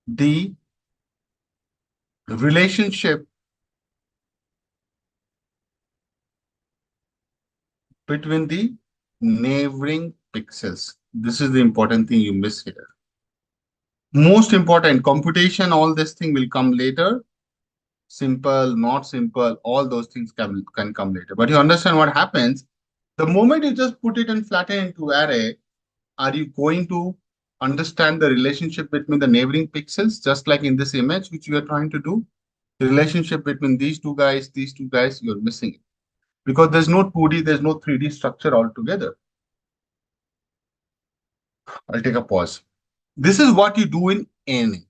the relationship between the neighboring pixels. This is the important thing you miss here. Most important, computation, all this thing will come later. Simple, not simple, all those things can come later. But you understand what happens? The moment you just put it and flatten into array, are you going to understand the relationship between the neighboring pixels, just like in this image, which we are trying to do? The relationship between these two guys, you're missing it. Because there's no 2D, there's no 3D structure altogether. I'll take a pause. This is what you do in any.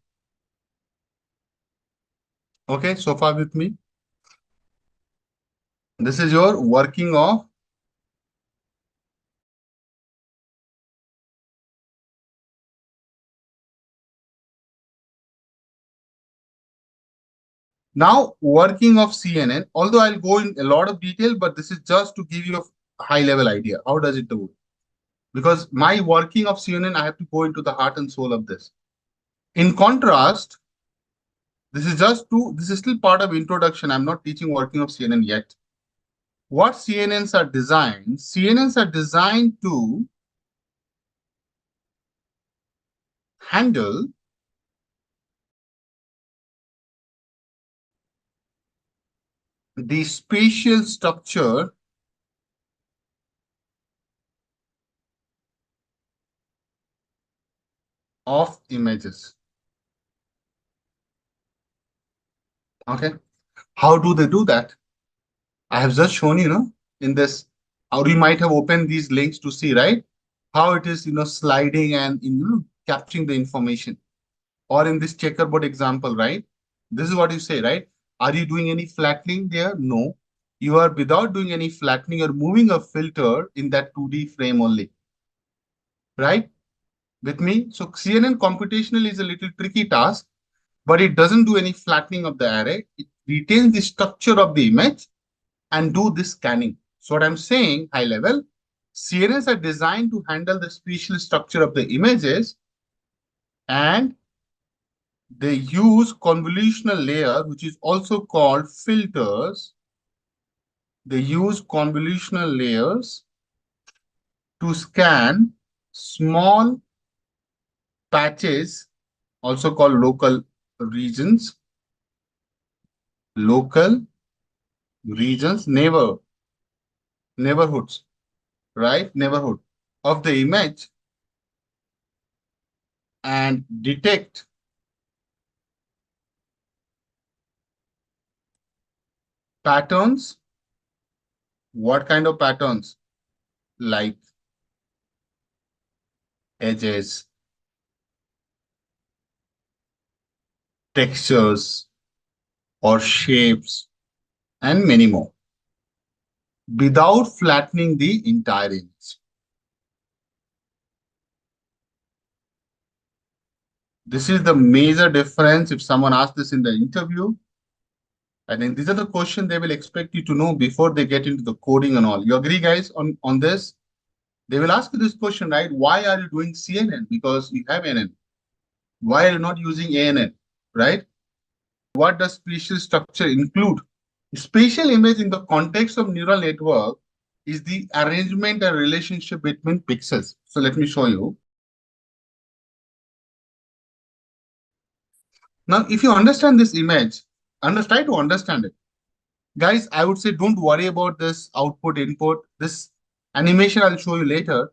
Okay, so far with me. This is your working of Now, working of CNN, although I'll go in a lot of detail, but this is just to give you a high level idea. How does it do? Because my working of CNN, I have to go into the heart and soul of this. In contrast, this is still part of introduction. I'm not teaching working of CNN yet. What CNNs are designed? CNNs are designed to handle the spatial structure of images. Okay. How do they do that? I have just shown you, in this, how you might have opened these links to see, right? How it is, sliding and, capturing the information. Or in this checkerboard example, right? This is what you say, right? Are you doing any flattening there? No. You are, without doing any flattening, you're moving a filter in that 2D frame only, right? With me? So CNN computational is a little tricky task, but it doesn't do any flattening of the array. It retains the structure of the image and do this scanning. So what I'm saying, high level, CNNs are designed to handle the spatial structure of the images, and they use convolutional layer, which is also called filters. They use convolutional layers to scan small patches, also called local regions, local regions, neighborhoods, right? Neighborhood of the image, and detect patterns. What kind of patterns? Like edges, textures, or shapes, and many more, without flattening the entire image. This is the major difference. If someone asks this in the interview, I think these are the questions they will expect you to know before they get into the coding and all. You agree, guys, on this? They will ask you this question, right? Why are you doing CNN? Because you have NN. Why are you not using ANN, right? What does spatial structure include? Spatial image in the context of neural network is the arrangement and relationship between pixels. So let me show you. Now, if you understand this image, try to understand it. Guys, I would say don't worry about this output, input, this animation I'll show you later.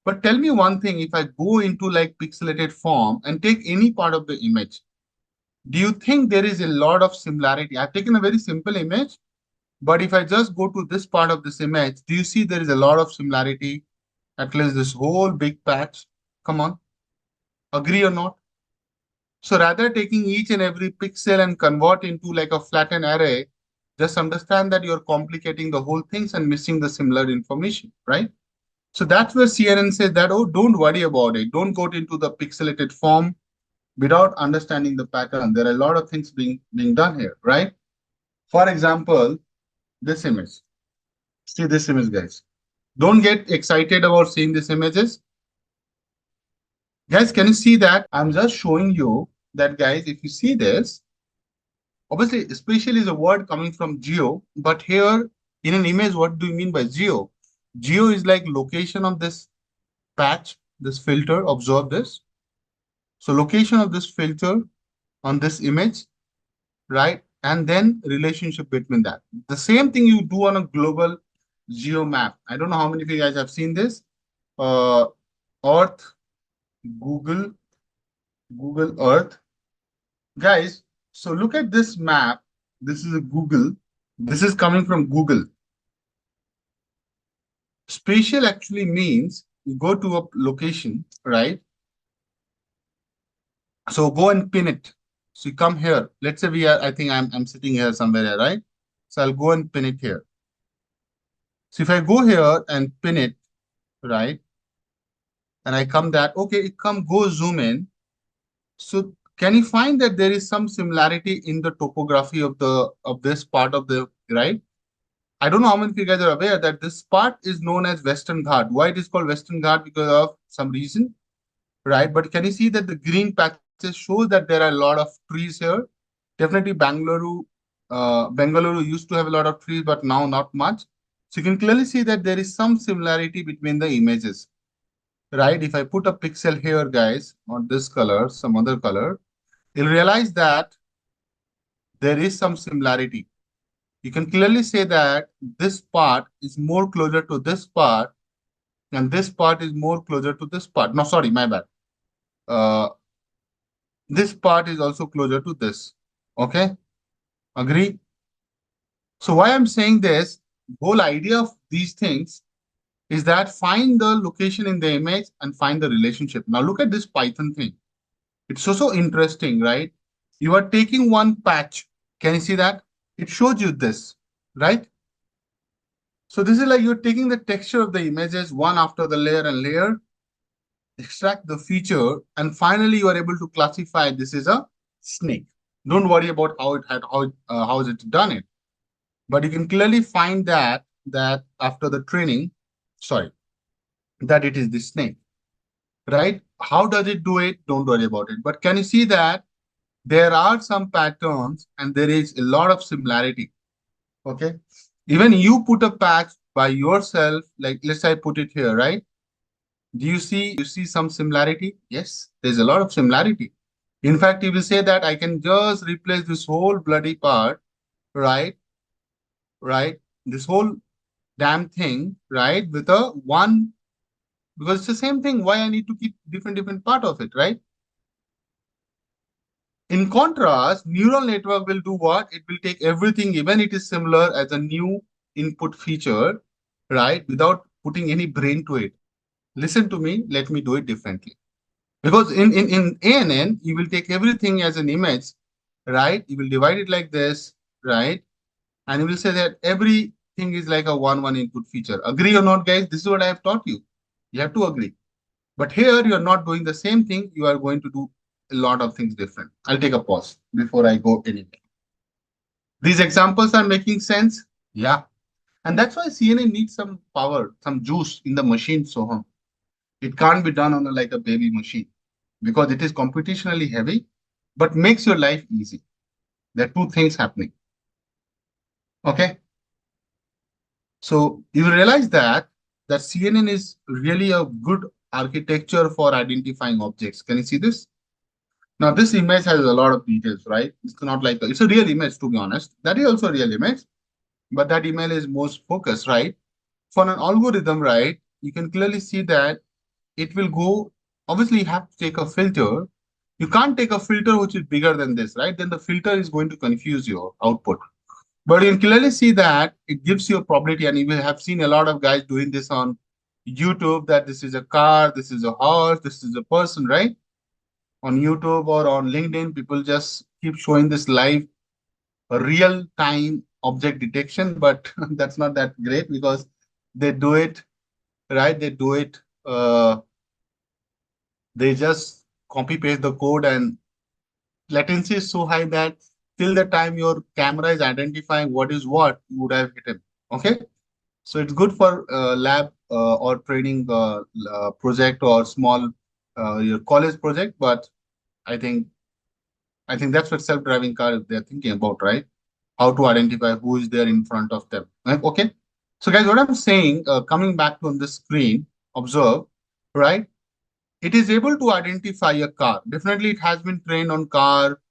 But tell me one thing, if I go into like pixelated form and take any part of the image, do you think there is a lot of similarity? I've taken a very simple image, but if I just go to this part of this image, do you see there is a lot of similarity? At least this whole big patch. Come on, agree or not? So rather taking each and every pixel and convert into like a flattened array, just understand that you're complicating the whole things and missing the similar information, right? So that's where CNN says that, oh, don't worry about it. Don't go into the pixelated form without understanding the pattern. There are a lot of things being done here, right? For example, this image. See this image, guys. Don't get excited about seeing these images. Guys, can you see that? I'm just showing you that, guys, if you see this, obviously, spatial is a word coming from geo, but here in an image, what do you mean by geo? Geo is like location of this patch, this filter, observe this. So location of this filter on this image, right? And then relationship between that. The same thing you do on a global geo map. I don't know how many of you guys have seen this. Earth, Google, Google Earth. Guys, so look at this map. This is a Google. This is coming from Google. Spatial actually means you go to a location, right? So go and pin it. So you come here. Let's say we are, I think I'm sitting here somewhere, right? So I'll go and pin it here. So if I go here and pin it, right? And I come that, okay, go zoom in. So can you find that there is some similarity in the topography of this part of the right? I don't know how many of you guys are aware that this part is known as Western Ghat. Why it is called Western Ghat? Because of some reason, right? But can you see that the green patches shows that there are a lot of trees here? Definitely Bengaluru used to have a lot of trees, but now not much. So you can clearly see that there is some similarity between the images, right? If I put a pixel here, guys, on this color, some other color, you'll realize that there is some similarity. You can clearly say that this part is more closer to this part, and this part is more closer to this part. No, sorry, my bad. Uh, this part is also closer to this. Okay, agree? So why I'm saying this, whole idea of these things is that find the location in the image and find the relationship. Now look at this Python thing. It's so interesting, right? You are taking one patch. Can you see that? It shows you this, right? So this is like you're taking the texture of the images one after the layer and layer, extract the feature, and finally you are able to classify this is a snake. Don't worry about how is it done it, but you can clearly find that after the training, sorry, that it is the snake, right? How does it do it? Don't worry about it. But can you see that there are some patterns and there is a lot of similarity? Okay. Even you put a patch by yourself, like let's say I put it here, right? Do you see some similarity? Yes, there's a lot of similarity. In fact, you will say that I can just replace this whole bloody part, right? Right? This whole damn thing, right? With a one, because it's the same thing. Why I need to keep different part of it, right? In contrast, neural network will do what? It will take everything, even it is similar as a new input feature, right? Without putting any brain to it. Listen to me, let me do it differently. Because in ANN, you will take everything as an image, right? You will divide it like this, right? And you will say that everything is like a one input feature. Agree or not, guys? This is what I have taught you. You have to agree. But here you are not doing the same thing. You are going to do a lot of things different. I'll take a pause before I go anywhere. These examples are making sense? Yeah. And that's why CNN needs some power, some juice in the machine. So it can't be done on like a baby machine because it is computationally heavy, but makes your life easy. There are two things happening. Okay. So you realize that CNN is really a good architecture for identifying objects. Can you see this? Now this image has a lot of details, right? It's not like it's a real image, to be honest. That is also a real image, but that email is most focused, right? For an algorithm, right, you can clearly see that it will go. Obviously, you have to take a filter. You can't take a filter which is bigger than this, right? Then the filter is going to confuse your output. But you can clearly see that it gives you a probability, and you will have seen a lot of guys doing this on YouTube, that this is a car, this is a horse, this is a person, right? On YouTube or on LinkedIn, people just keep showing this live real time object detection, but that's not that great because they do it, right? They do it, they just copy paste the code, and latency is so high that till the time your camera is identifying what is what, you would have hit him. Okay. So it's good for lab or training project or small your college project, but I think I think that's what self-driving car they're thinking about, right? How to identify who is there in front of them. Right? Okay. So guys, what I'm saying, coming back to on the screen, observe, right? It is able to identify a car. Definitely, it has been trained on car,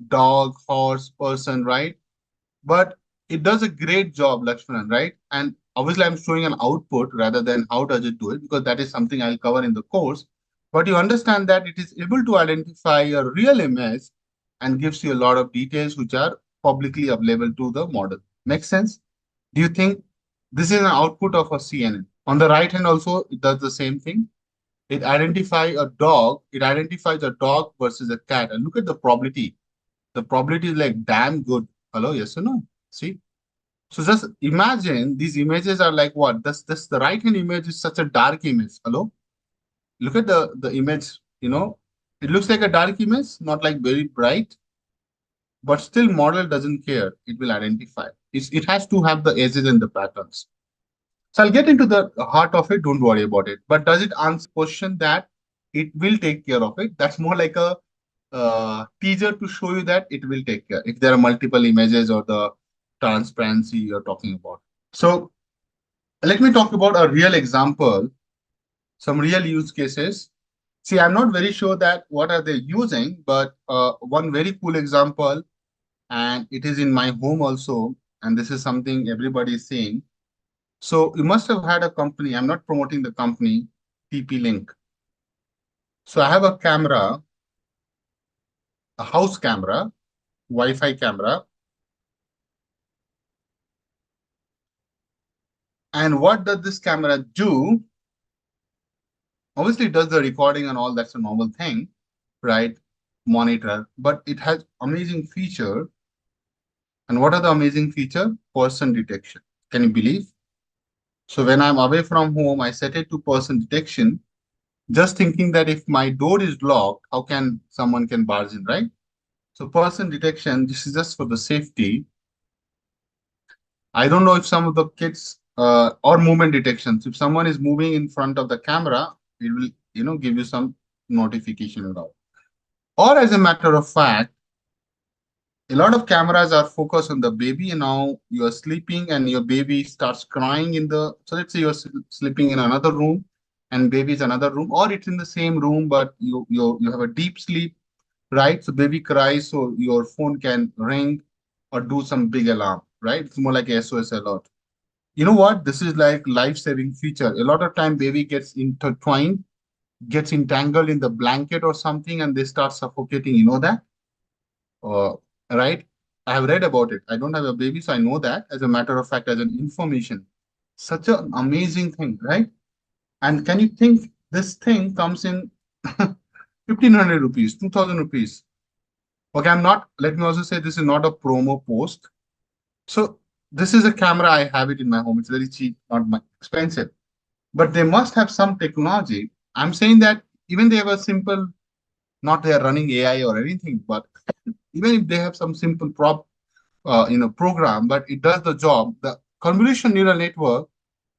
dog, horse, person, right? But it does a great job, Lakshmanan, right? And obviously, I'm showing an output rather than how does it do it, because that is something I'll cover in the course. But you understand that it is able to identify a real image and gives you a lot of details which are publicly available to the model. Make sense? Do you think this is an output of a CNN? On the right hand also, it does the same thing. It identifies a dog. It identifies a dog versus a cat. And look at the probability. The probability is like damn good. Hello, yes or no? See? So just imagine these images are like what? This the right hand image is such a dark image. Hello? Look at the image, you know. It looks like a dark image, not like very bright, but still model doesn't care. It will identify. It has to have the edges and the patterns. So I'll get into the heart of it. Don't worry about it. But does it answer the question that it will take care of it? That's more like a teaser to show you that it will take care if there are multiple images or the transparency you're talking about. So let me talk about a real example, some real use cases. See, I'm not very sure that what are they using, but one very cool example, and it is in my home also, and this is something everybody is saying. So you must have had a company. I'm not promoting the company, TP Link. So I have a camera, a house camera, Wi-Fi camera. And what does this camera do? Obviously, it does the recording and all. That's a normal thing, right? Monitor, but it has amazing feature. And what are the amazing feature? Person detection. Can you believe? So when I'm away from home, I set it to person detection, just thinking that if my door is locked, how can someone can barge in, right? So person detection, this is just for the safety. I don't know if some of the kids or movement detections, if someone is moving in front of the camera, it will, give you some notification and all. Or as a matter of fact, a lot of cameras are focused on the baby, and now you are sleeping and your baby starts crying in the, so let's say you're sleeping in another room and baby is another room, or it's in the same room, but you have a deep sleep, right? So baby cries, so your phone can ring or do some big alarm, right? It's more like a SOS alert. You know what? This is like life-saving feature. A lot of time baby gets intertwined, gets entangled in the blanket or something, and they start suffocating. You know that? Uh, right? I have read about it. I don't have a baby, so I know that. As a matter of fact, as an information, such an amazing thing, right? And can you think this thing comes in 1,500 rupees, 2,000 rupees? Okay, I'm not, let me also say this is not a promo post. So this is a camera. I have it in my home. It's very cheap, not expensive, but they must have some technology. I'm saying that even they have a simple, not they are running AI or anything, but even if they have some simple program, but it does the job, the convolution neural network,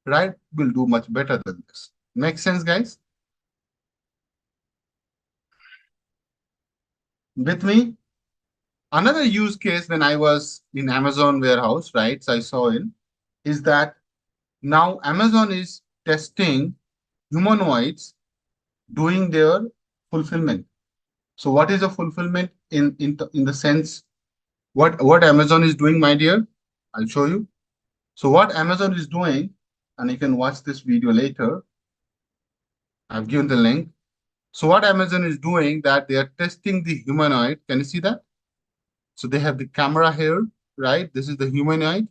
right, will do much better than this. Makes sense, guys? With me? Another use case when I was in Amazon warehouse, right? So I saw in is that now Amazon is testing humanoids doing their fulfillment. So what is a fulfillment in the sense what Amazon is doing, my dear? I'll show you. So what Amazon is doing, and you can watch this video later. I've given the link. So what Amazon is doing that they are testing the humanoid. Can you see that? So they have the camera here, right? This is the humanoid.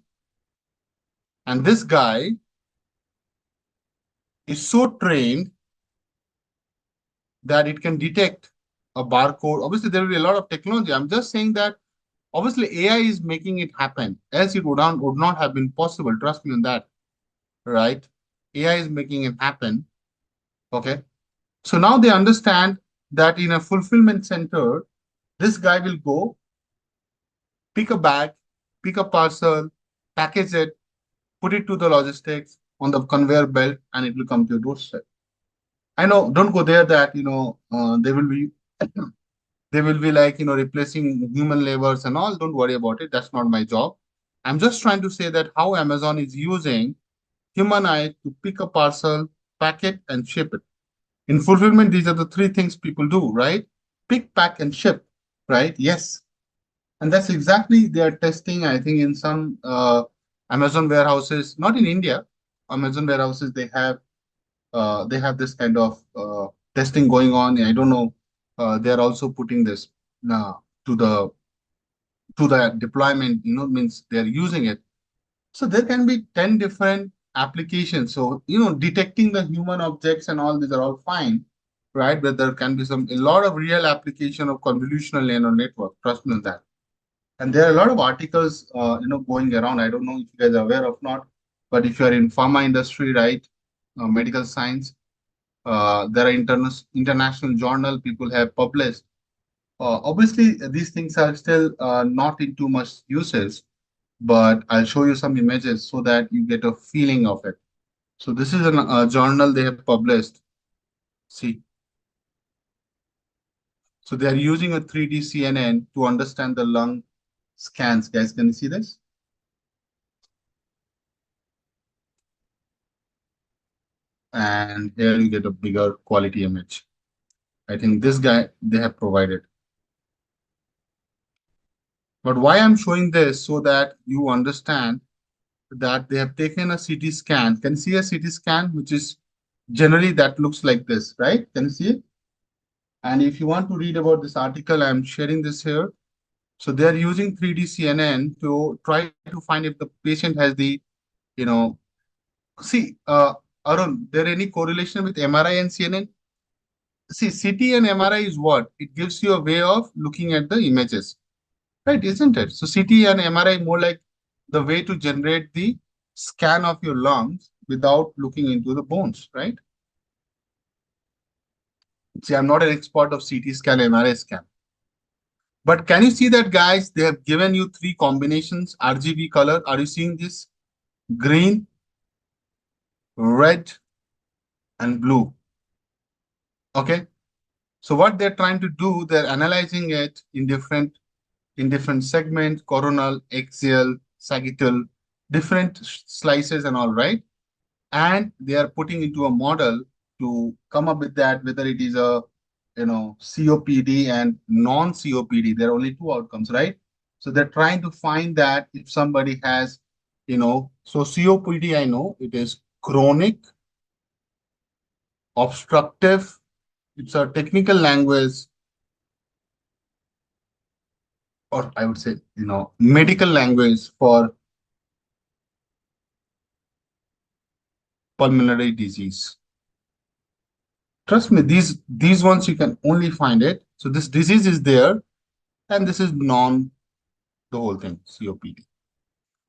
And this guy is so trained that it can detect a barcode. Obviously, there will be a lot of technology. I'm just saying that obviously AI is making it happen, else it would not have been possible. Trust me on that, right? AI is making it happen. Okay. So now they understand that in a fulfillment center, this guy will go pick a bag, pick a parcel, package it, put it to the logistics on the conveyor belt, and it will come to your doorstep. I know, don't go there that, they will be they will be like, replacing human labors and all. Don't worry about it. That's not my job. I'm just trying to say that how Amazon is using human eye to pick a parcel, pack it, and ship it. In fulfillment, these are the three things people do, right? Pick, pack, and ship, right? Yes. And that's exactly they are testing, I think, in some Amazon warehouses, not in India. Amazon warehouses, they have this kind of testing going on. I don't know. They are also putting this uh, to the deployment, means they're using it. So there can be 10 different applications. So, detecting the human objects and all these are all fine, right? But there can be a lot of real application of convolutional neural network. Trust me on that. And there are a lot of articles, going around. I don't know if you guys are aware of not, but if you are in pharma industry, right, medical science, There are international journal people have published. Obviously, these things are still not in too much uses, but I'll show you some images so that you get a feeling of it. So this is a journal they have published. See, so they are using a 3D CNN to understand the lung scans. Guys, can you see this? And here you get a bigger quality image. I think this guy they have provided. But why I'm showing this so that you understand that they have taken a CT scan. Can you see a CT scan, which is generally that looks like this, right? Can you see it? And if you want to read about this article, I'm sharing this here. So they're using 3D CNN to try to find if the patient has the, you know, see, Arun, there any correlation with MRI and CNN? See, CT and MRI is what? It gives you a way of looking at the images, right? Isn't it? So CT and MRI more like the way to generate the scan of your lungs without looking into the bones, right? See, I'm not an expert of CT scan, MRI scan. But can you see that, guys? They have given you three combinations, RGB color. Are you seeing this? Green, red, and blue. Okay. So what they're trying to do, they're analyzing it in different segments, coronal, axial, sagittal, different slices and all, right? And they are putting into a model to come up with that, whether it is a COPD and non-COPD. There are only two outcomes, right? So they're trying to find that if somebody has, so COPD, I know it is chronic, obstructive. It's a technical language, or I would say, medical language for pulmonary disease. Trust me, these ones you can only find it. So this disease is there, and this is the whole thing, COPD.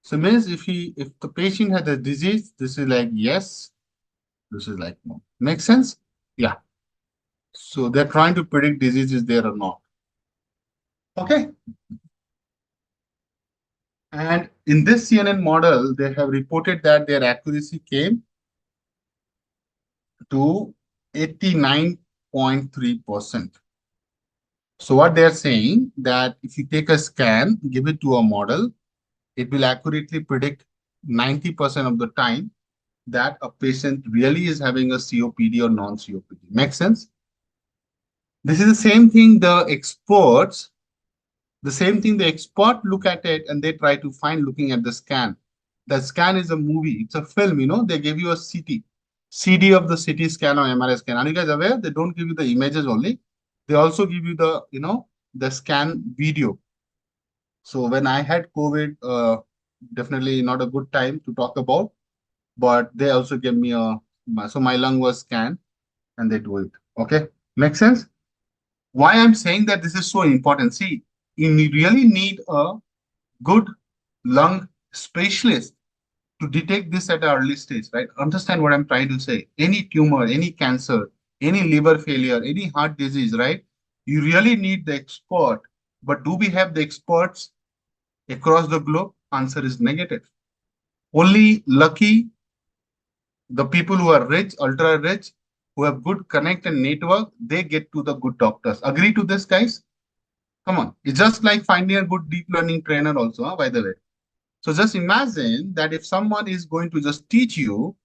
So means if the patient has a disease, this is like yes, this is like no. Make sense? Yeah. So they're trying to predict disease is there or not. Okay. And in this CNN model, they have reported that their accuracy came to 89.3%. So what they're saying that if you take a scan, give it to a model, it will accurately predict 90% of the time that a patient really is having a COPD or non-COPD. Make sense? This is the same thing the expert look at it and they try to find looking at the scan. The scan is a movie, it's a film, they give you a CD of the CT scan or MRI scan. Are you guys aware? They don't give you the images only. They also give you the scan video. So when I had COVID, definitely not a good time to talk about, but they also gave me so my lung was scanned and they do it. Okay, make sense? Why I'm saying that this is so important. See, you really need a good lung specialist to detect this at an early stage, right? Understand what I'm trying to say. Any tumor, any cancer, any liver failure, any heart disease, right? You really need the expert. But do we have the experts across the globe? Answer is negative. Only lucky the people who are rich, ultra rich, who have good connect and network, they get to the good doctors. Agree to this, guys? Come on. It's just like finding a good deep learning trainer also, by the way. So just imagine that if someone is going to just teach you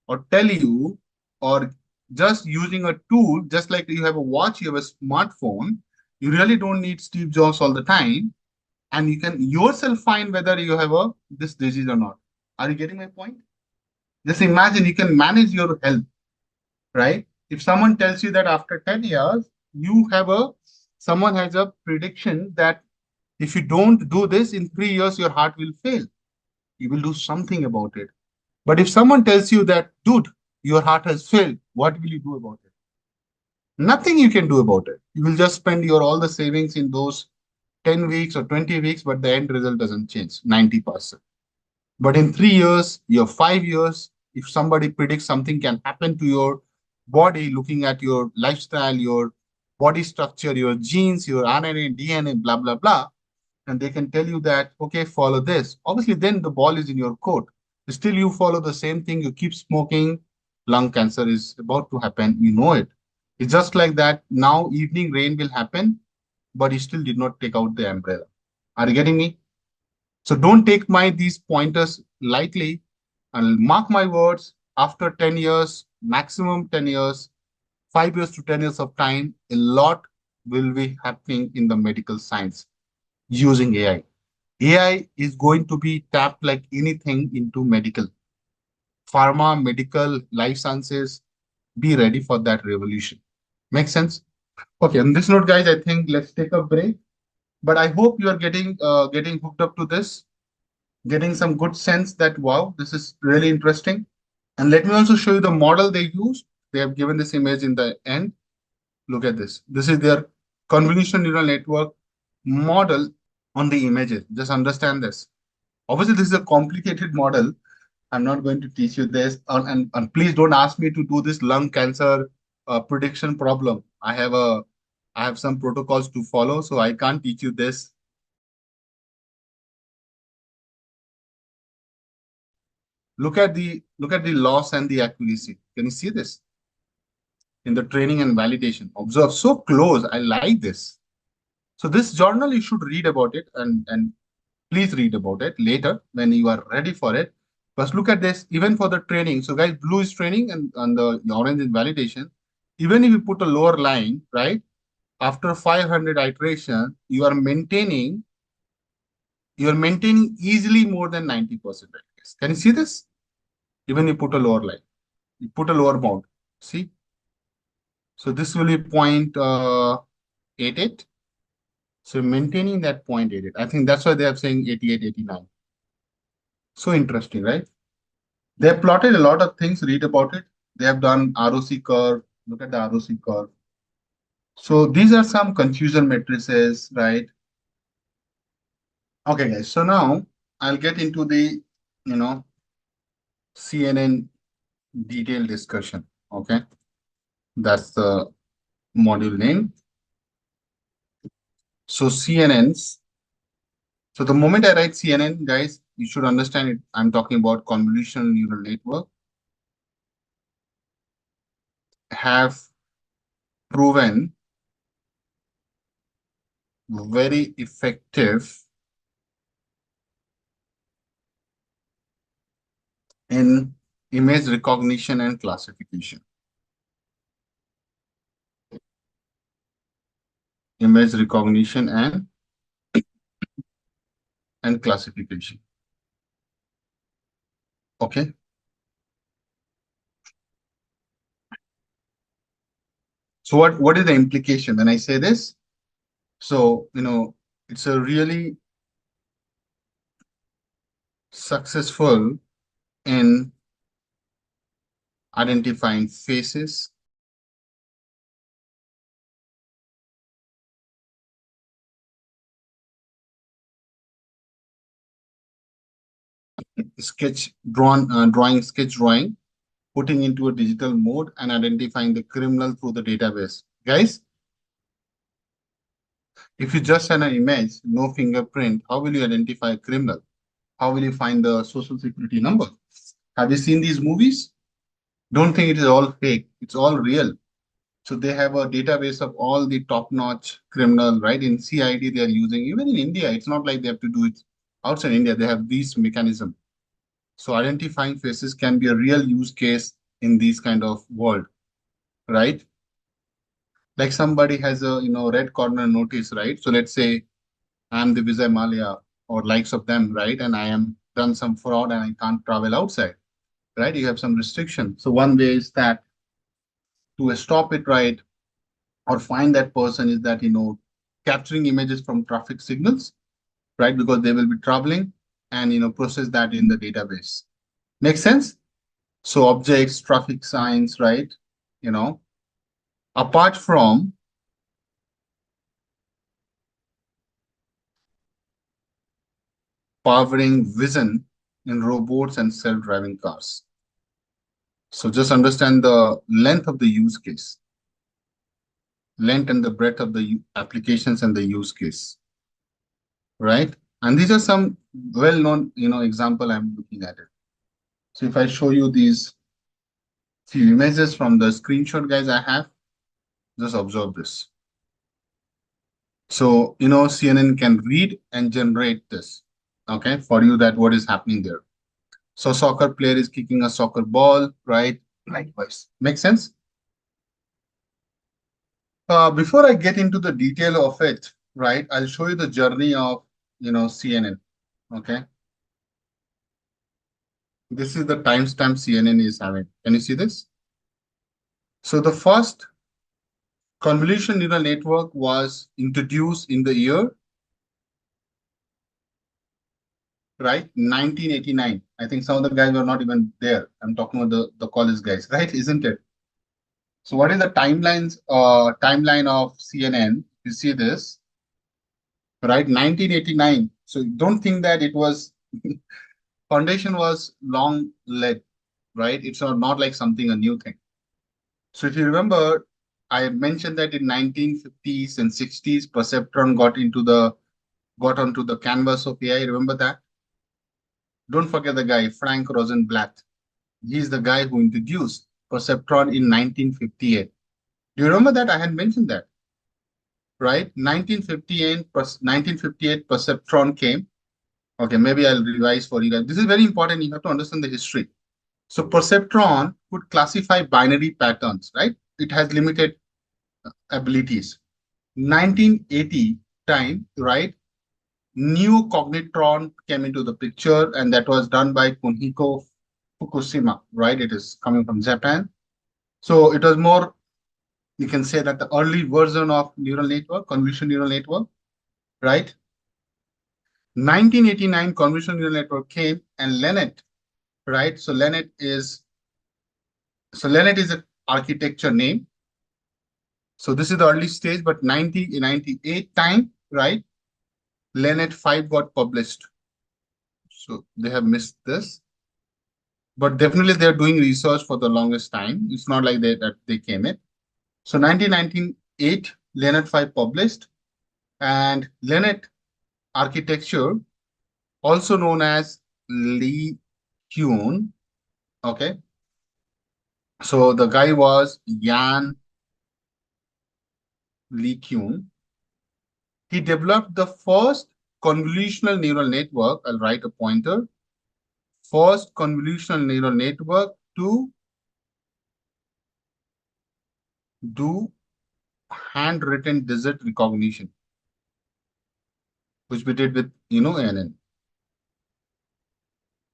or tell you or just using a tool, just like you have a watch, you have a smartphone, you really don't need Steve Jobs all the time. And you can yourself find whether you have this disease or not. Are you getting my point? Just imagine you can manage your health, right? If someone tells you that after 10 years, someone has a prediction that if you don't do this in 3 years, your heart will fail. You will do something about it. But if someone tells you that, dude, your heart has failed, what will you do about it? Nothing you can do about it. You will just spend your all the savings in those 10 weeks or 20 weeks, but the end result doesn't change, 90%. But in 3 years, your 5 years, if somebody predicts something can happen to your body, looking at your lifestyle, your body structure, your genes, your RNA, DNA, blah, blah, blah. And they can tell you that, okay, follow this. Obviously, then the ball is in your court. Still, you follow the same thing, you keep smoking, lung cancer is about to happen. You know it. It's just like that. Now, evening rain will happen, but you still did not take out the umbrella. Are you getting me? So don't take my these pointers lightly. And mark my words, after 10 years, maximum 10 years, 5 years to 10 years of time, a lot will be happening in the medical science using AI. AI is going to be tapped like anything into medical, pharma, medical, life sciences. Be ready for that revolution. Make sense? Okay, on this note, guys, I think let's take a break. But I hope you are getting hooked up to this, getting some good sense that wow, this is really interesting. And let me also show you the model they use. They have given this image in the end. Look at this. This is their convolutional neural network model on the images. Just understand this. Obviously, this is a complicated model. I'm not going to teach you this. And please don't ask me to do this lung cancer prediction problem. I have some protocols to follow, so I can't teach you this. Look at the loss and the accuracy. Can you see this in the training and validation? Observe so close. I like this. So this journal you should read about it, and please read about it later when you are ready for it. But look at this, even for the training. So guys, blue is training and the orange is validation. Even if you put a lower line, right? After 500 iteration, you are maintaining easily more than 90%. Can you see this? Even you put a lower line, you put a lower bound. See? So this will be 0.88. So maintaining that 0.88. I think that's why they are saying 88, 89. So interesting, right? They have plotted a lot of things. Read about it. They have done ROC curve. Look at the ROC curve. So these are some confusion matrices, right? Okay, guys. So now I'll get into the, you know, CNN detailed discussion. Okay, that's the module name. So CNNs. So the moment I write CNN, guys, you should understand it. I'm talking about convolutional neural network have proven very effective in image recognition and classification. Image recognition and classification. Okay. So what is the implication when I say this? So, it's a really successful in identifying faces, sketch drawing, putting into a digital mode and identifying the criminal through the database. Guys, if you just send an image, no fingerprint, how will you identify a criminal? How will you find the social security number? Have you seen these movies? Don't think it is all fake. It's all real. So they have a database of all the top-notch criminal, right? In CID, they are using, even in India, it's not like they have to do it outside India. They have these mechanism. So identifying faces can be a real use case in these kind of world, right? Like somebody has a, red corner notice, right? So let's say I'm the Vijay Malia or likes of them, right? And I am done some fraud and I can't travel outside, right? You have some restriction. So one way is that to stop it, right, or find that person is that, capturing images from traffic signals, right? Because they will be traveling and, process that in the database. Make sense? So objects, traffic signs, right? You know, apart from powering vision in robots and self-driving cars. So just understand the length of the use case, length and the breadth of the applications and the use case, right? And these are some well-known, example I'm looking at it. So if I show you these few images from the screenshot, guys, I have, just observe this. So, CNN can read and generate this, okay, for you, that what is happening there. So soccer player is kicking a soccer ball, right? Likewise. Make sense? Before I get into the detail of it, right, I'll show you the journey of, CNN, okay? This is the timestamp CNN is having. Can you see this? So the first convolution neural network was introduced in the year, right, 1989. I think some of the guys were not even there. I'm talking about the college guys, right? Isn't it? So what is the timeline of CNN? You see this, right? 1989. So don't think that it was foundation was long led, right? It's not like something a new thing. So if you remember, I mentioned that in 1950s and 60s, perceptron got onto the canvas of AI. Remember that? Don't forget the guy, Frank Rosenblatt. He's the guy who introduced perceptron in 1958. Do you remember that? I had mentioned that, right? 1958 perceptron came. Okay, maybe I'll revise for you guys. This is very important. You have to understand the history. So perceptron could classify binary patterns, right? It has limited abilities. 1980 time, right? New cognitron came into the picture, and that was done by Kunihiko Fukushima, right? It is coming from Japan. So it was more, you can say that the early version of neural network, convolutional neural network, right? 1989 convolutional neural network came, and Lennet, right? So Lennet is an architecture name. So this is the early stage, but 1998 time, right? Lennet 5 got published. So they have missed this. But definitely they're doing research for the longest time. It's not like that they came in. So 1998, Lennet 5 published, and Lennet architecture, also known as Lee Kuhn, okay? So the guy was Jan Lee Kuhn. He developed the first convolutional neural network. I'll write a pointer. First convolutional neural network to do handwritten digit recognition, which we did with, ANN.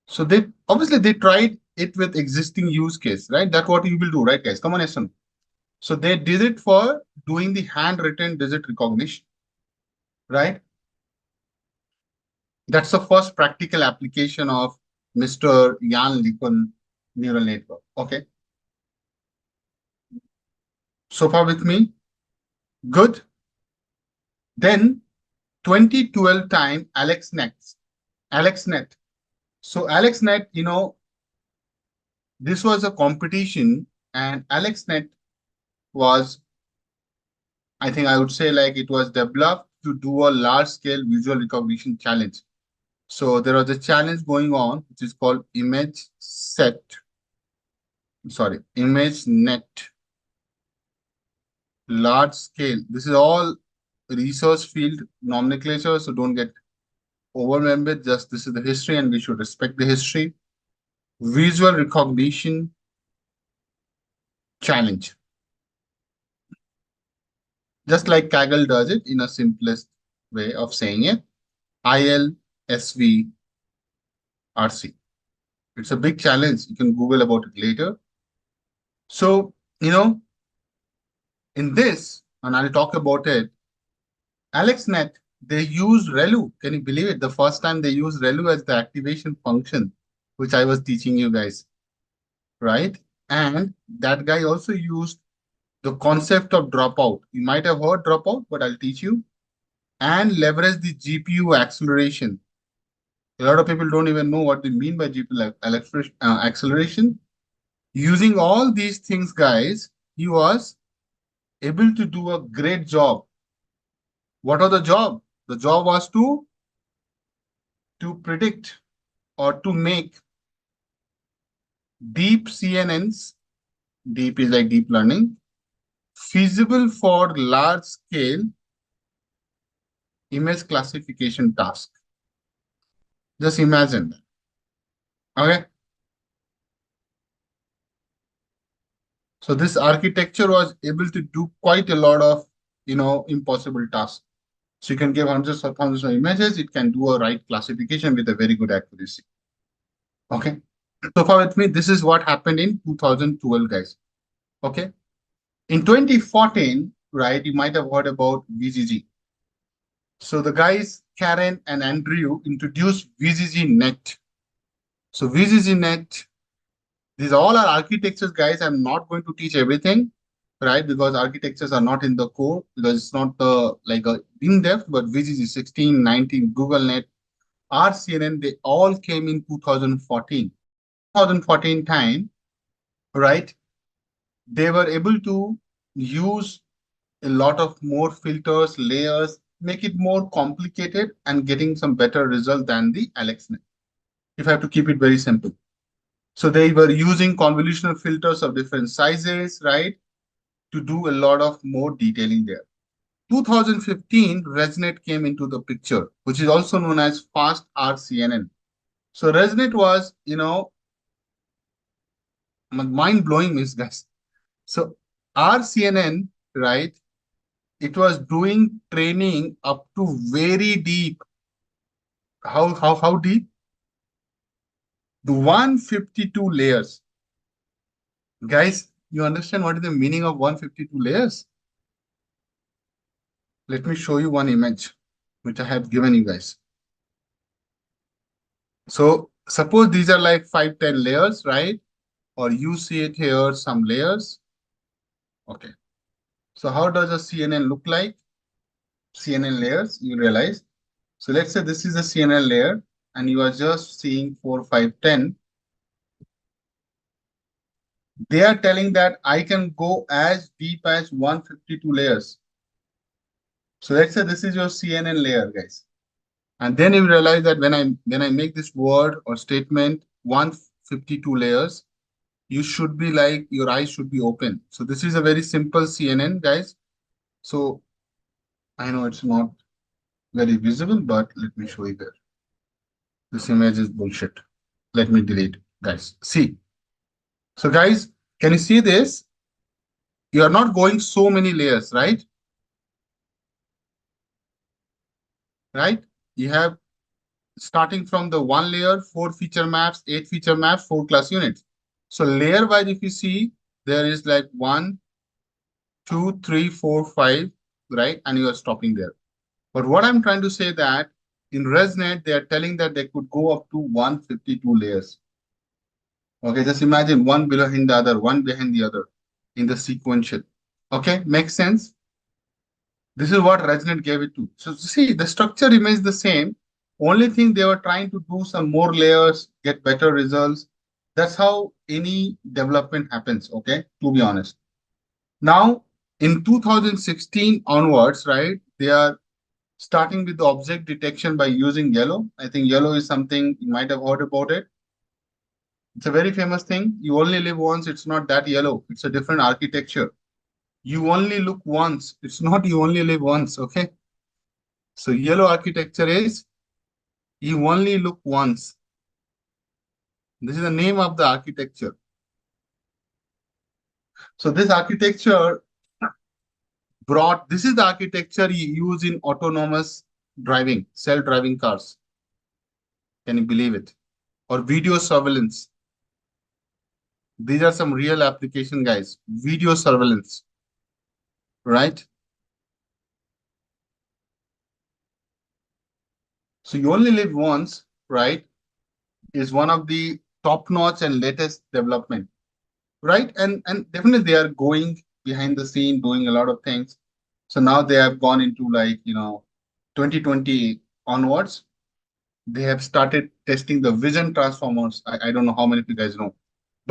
So they obviously they tried it with existing use case, right? That's what you will do, right, guys? Come on, Eson. So they did it for doing the handwritten digit recognition, right? That's the first practical application of Mr. Jan LeCun neural network. Okay. So far with me? Good. Then 2012 time, AlexNet. So AlexNet, this was a competition, and AlexNet was, I think I would say, like, it was developed to do a large scale visual recognition challenge. So there was a challenge going on, which is called ImageNet large scale. This is all research field nomenclature, so don't get overwhelmed with just this is the history, and we should respect the history. Visual recognition challenge. Just like Kaggle does it in a simplest way of saying it. ILSVRC. It's a big challenge. You can Google about it later. So, in this, and I'll talk about it, AlexNet, they use ReLU. Can you believe it? The first time they used ReLU as the activation function, which I was teaching you guys, right? And that guy also used the concept of dropout. You might have heard dropout, but I'll teach you. And leverage the GPU acceleration. A lot of people don't even know what they mean by GPU acceleration. Using all these things, guys, he was able to do a great job. What was the job? The job was to predict or to make deep CNNs, deep is like deep learning, feasible for large scale image classification task. Just imagine that. Okay. So this architecture was able to do quite a lot of, impossible tasks. So you can give hundreds of thousands of images. It can do a right classification with a very good accuracy. Okay. So far with me, this is what happened in 2012, guys. Okay. In 2014, right, you might have heard about VGG. So the guys, Karen and Andrew, introduced VGG Net. So VGG Net, these all are architectures, guys. I'm not going to teach everything, right? Because architectures are not in the core, because it's not the like a in-depth, but VGG 16, 19, Google Net, RCNN, they all came in 2014. 2014 time, right? They were able to use a lot of more filters, layers, make it more complicated and getting some better result than the AlexNet. If I have to keep it very simple. So they were using convolutional filters of different sizes, right? To do a lot of more detailing there. 2015, ResNet came into the picture, which is also known as fast RCNN. So ResNet was, mind blowing, Miss guys. So RCNN, right? It was doing training up to very deep. How deep? The 152 layers. Guys, you understand what is the meaning of 152 layers? Let me show you one image which I have given you guys. So suppose these are like 5-10 layers, right? Or you see it here, some layers. Okay. So how does a CNN look like? CNN layers, you realize. So let's say this is a CNN layer and you are just seeing 4, 5, 10. They are telling that I can go as deep as 152 layers. So let's say this is your CNN layer, guys. And then you realize that when I make this word or statement 152 layers, you should be like, your eyes should be open. So this is a very simple CNN, guys. So I know it's not very visible, but let me show you there. This image is bullshit. Let me delete it, guys. See. So guys, can you see this? You are not going so many layers, right? Right? You have starting from the one layer, 4 feature maps, 8 feature maps, 4 class units. So layer wise, if you see, there is like 1, 2, 3, 4, 5, right? And you are stopping there. But what I'm trying to say that in ResNet, they are telling that they could go up to 152 layers. Okay, just imagine one behind the other, one behind the other in the sequential. Okay, makes sense? This is what ResNet gave it to. So see, the structure remains the same. Only thing they were trying to do some more layers, get better results. That's how any development happens, okay, to be honest. Now, in 2016 onwards, right, they are starting with the object detection by using yellow. I think yellow is something you might have heard about it. It's a very famous thing. You only live once. It's not that yellow. It's a different architecture. You only look once. It's not you only live once, okay? So yellow architecture is you only look once. This is the name of the architecture. So this architecture this is the architecture you use in autonomous driving, self-driving cars. Can you believe it? Or video surveillance. These are some real application, guys. Video surveillance, right? So you only live once, right? Is one of the top-notch and latest development, right? And definitely they are going behind the scene, doing a lot of things. So now they have gone into 2020 onwards. They have started testing the vision transformers. I don't know how many of you guys know,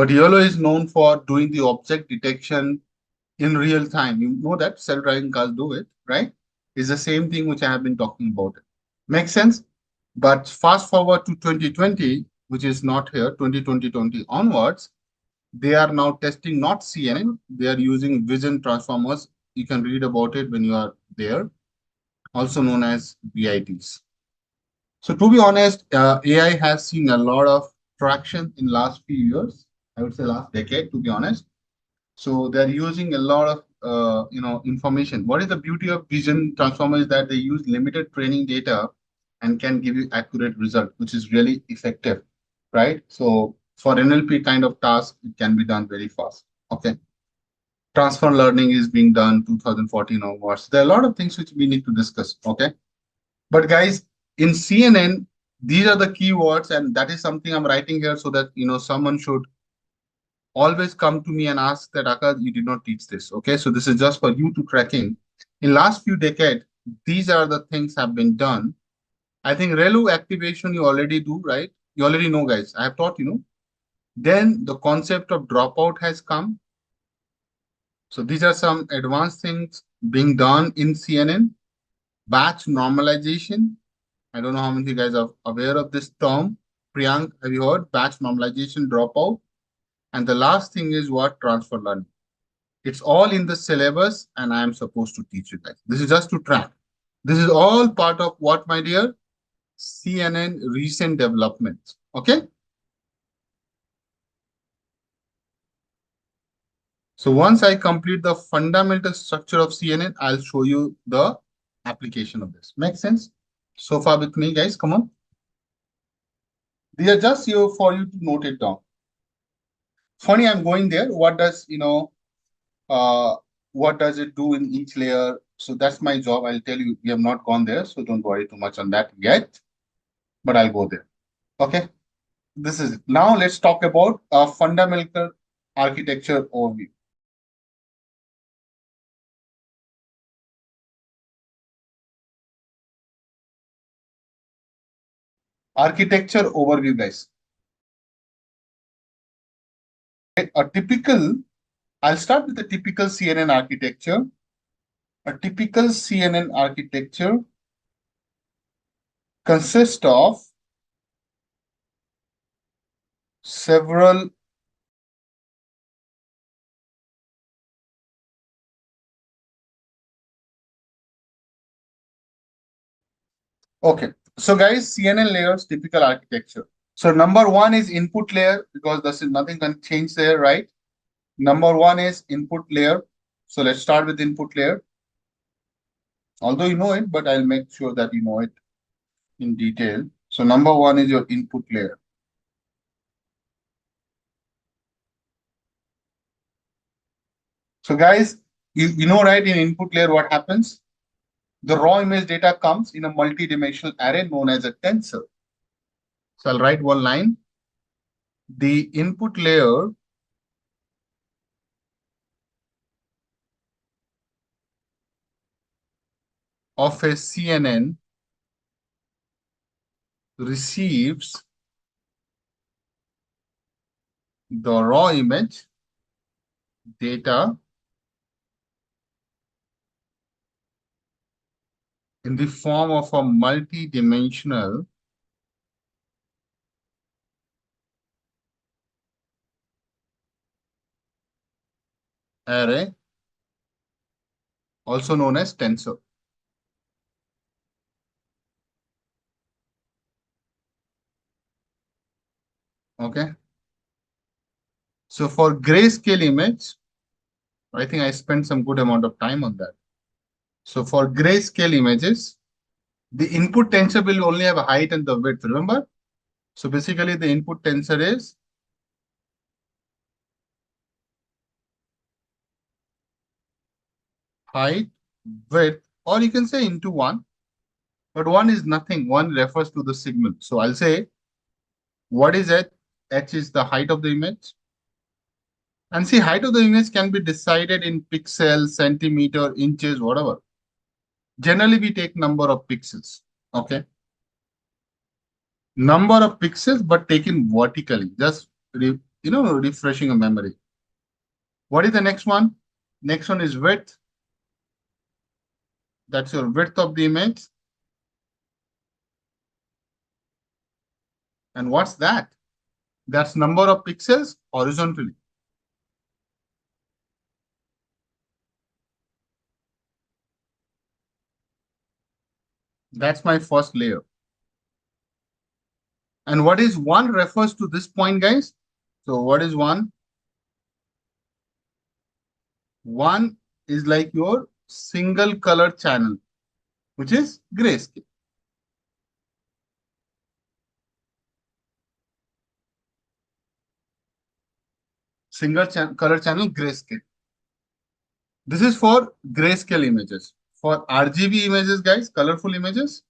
But yellow is known for doing the object detection in real time. You know that self-driving cars do it, right? It's the same thing which I have been talking about. Makes sense? But fast forward to 2020, which is not here, 2020 onwards, they are now testing not CNN, they are using vision transformers. You can read about it when you are there, also known as VITs. So to be honest, AI has seen a lot of traction in last few years. I would say last decade, to be honest. So they're using a lot of information. What is the beauty of vision transformer is that they use limited training data and can give you accurate result, which is really effective, right? So for NLP kind of task, it can be done very fast. Okay. Transfer learning is being done 2014 onwards. There are a lot of things which we need to discuss. Okay. But guys, in CNN, these are the keywords, and that is something I'm writing here so that someone should always come to me and ask that Akash, you did not teach this. Okay, so this is just for you to track in last few decades, these are the things have been done. I think relu activation you already do, right? You already know, guys. I have taught then the concept of dropout has come. So these are some advanced things being done in CNN. Batch normalization, I don't know how many of you guys are aware of this term. Priyank, have you heard batch normalization dropout? And the last thing is what? Transfer learning. It's all in the syllabus, and I am supposed to teach you guys. This is just to track. This is all part of what, my dear? CNN recent developments. Okay. So once I complete the fundamental structure of CNN, I'll show you the application of this. Make sense? So far with me, guys? Come on. These are just here for you to note it down. Funny, I'm going there. What does what does it do in each layer? So that's my job. I'll tell you, we have not gone there, so don't worry too much on that yet, but I'll go there. Okay, this is it. Now let's talk about a fundamental architecture overview. Architecture overview, guys. A typical, I'll start with the typical CNN architecture. A typical CNN architecture consists of several okay. So guys, CNN layers, typical architecture. So number one is input layer, because this is nothing can change there, right? Number one is input layer. So let's start with input layer. Although you know it, but I'll make sure that you know it in detail. So number one is your input layer. So guys, you know, right, in input layer, what happens? The raw image data comes in a multi-dimensional array known as a tensor. So I'll write one line. The input layer of a CNN receives the raw image data in the form of a multi-dimensional array, also known as tensor. Okay. So for grayscale image, I think I spent some good amount of time on that. So for grayscale images, the input tensor will only have a height and the width, remember? So basically the input tensor is height, width, or you can say into one, but one is nothing. One refers to the signal. So I'll say, what is H? H is the height of the image. And see, height of the image can be decided in pixels, centimeter, inches, whatever. Generally, we take number of pixels. Okay. Number of pixels, but taken vertically. Just refreshing a memory. What is the next one? Next one is width. That's your width of the image. And what's that? That's number of pixels horizontally. That's my first layer. And what is one refers to this point, guys? So what is one? One is like your single color channel, which is grayscale. Color channel grayscale. This is for grayscale images. For RGB images, guys, colorful images,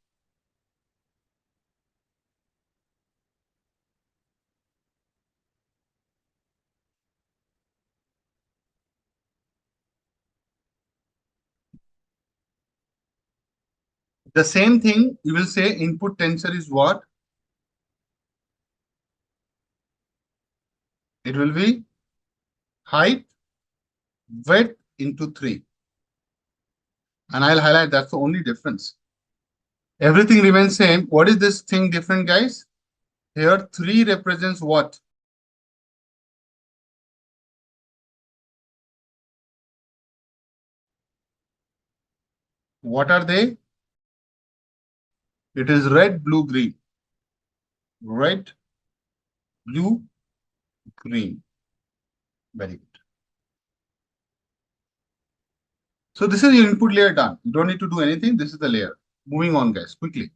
the same thing you will say input tensor is what? It will be height, width into 3. And I'll highlight that's the only difference. Everything remains same. What is this thing different, guys? Here 3 represents what? What are they? It is red, blue, green. Red, blue, green. Very good. So this is your input layer done. You don't need to do anything. This is the layer. Moving on, guys, quickly.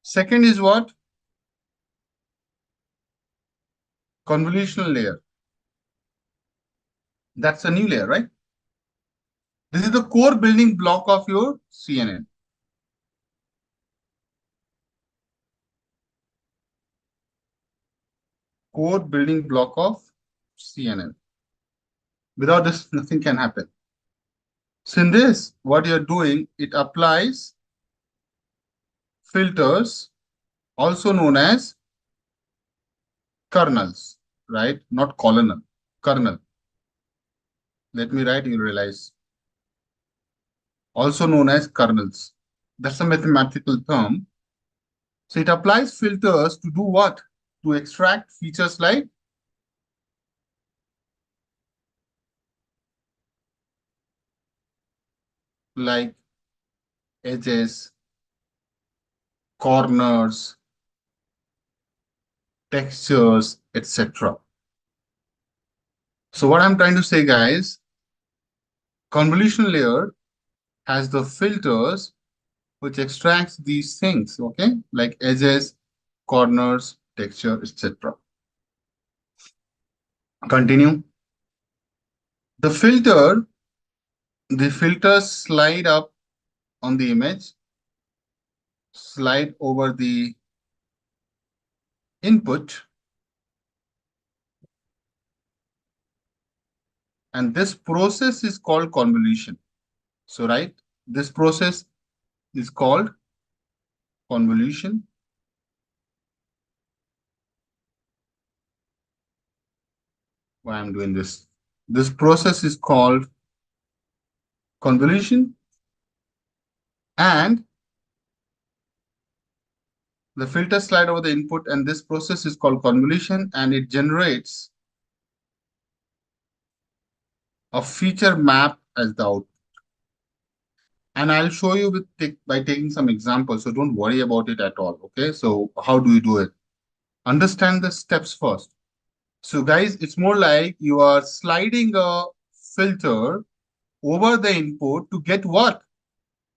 Second is what? Convolutional layer. That's a new layer, right? This is the core building block of your CNN. Core building block of CNN. Without this, nothing can happen. So in this, what you're doing, it applies filters, also known as kernels, right? Not colonel, kernel. Let me write, you realize. Also known as kernels. That's a mathematical term. So it applies filters to do what? To extract features like edges, corners, textures, etc. So what I'm trying to say, guys, convolutional layer has the filters which extracts these things, okay, like edges, corners, texture, etc. Continue. The filters slide up on the image, slide over the input, and this process is called convolution. So, right, this process is called convolution. Why I'm doing this? This process is called convolution, and the filter slide over the input, and this process is called convolution, and it generates a feature map as the output. And I'll show you by taking some examples, so don't worry about it at all, okay? So how do you do it? Understand the steps first. So guys, it's more like you are sliding a filter over the input to get what?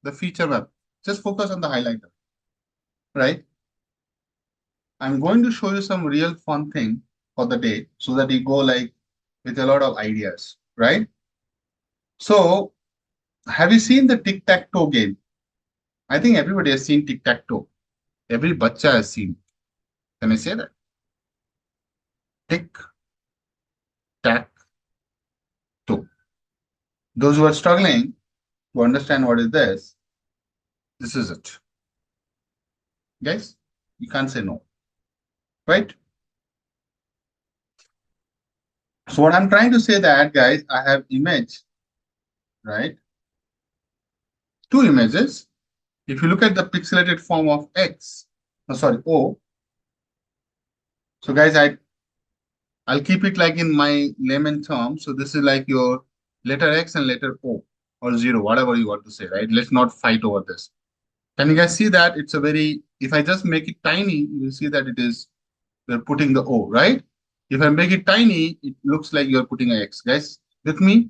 The feature map. Just focus on the highlighter, right? I'm going to show you some real fun thing for the day so that you go like with a lot of ideas, right? So have you seen the tic-tac-toe game? I think everybody has seen tic-tac-toe. Every bacha has seen. Can I say that? Tic-tac-toe. Those who are struggling to understand what is this is it. Guys, you can't say no, right? So what I'm trying to say that, guys, I have image, right? Two images. If you look at the pixelated form of X, no, sorry, O. So guys, I'll keep it like in my layman terms. So this is like your letter X and letter O or zero, whatever you want to say, right? Let's not fight over this. Can you guys see that? It's a very, if I just make it tiny, you will see that it is, we're putting the O, right? If I make it tiny, it looks like you're putting an X. Guys, with me?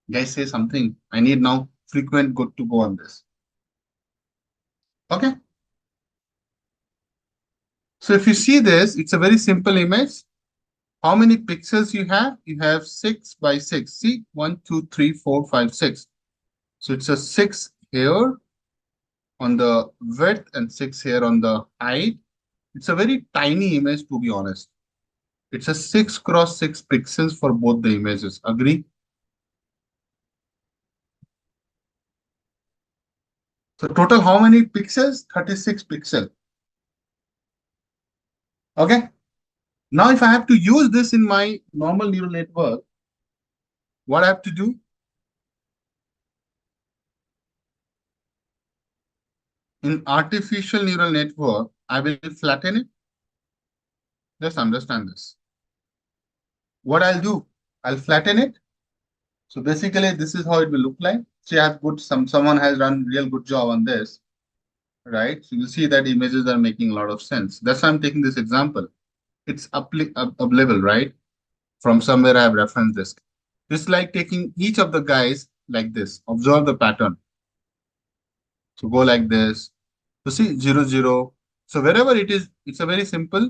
Guys, say something. I need now frequent good to go on this. Okay. So if you see this, it's a very simple image. How many pixels you have? You have 6 by 6. See, 1, 2, 3, 4, 5, 6. So it's a 6 here on the width and 6 here on the height. It's a very tiny image, to be honest. It's a 6 cross 6 pixels for both the images. Agree? So total how many pixels? 36 pixels. Okay. Now if I have to use this in my normal neural network, what I have to do? In artificial neural network, I will flatten it. Just understand this. What I'll do, I'll flatten it. So basically, this is how it will look like. See, I've put someone has done real good job on this, right? So you see that images are making a lot of sense. That's why I'm taking this example. It's available, right? From somewhere I have referenced this. It's like taking each of the guys like this. Observe the pattern. So go like this. So see 0, 0. So wherever it is, it's a very simple.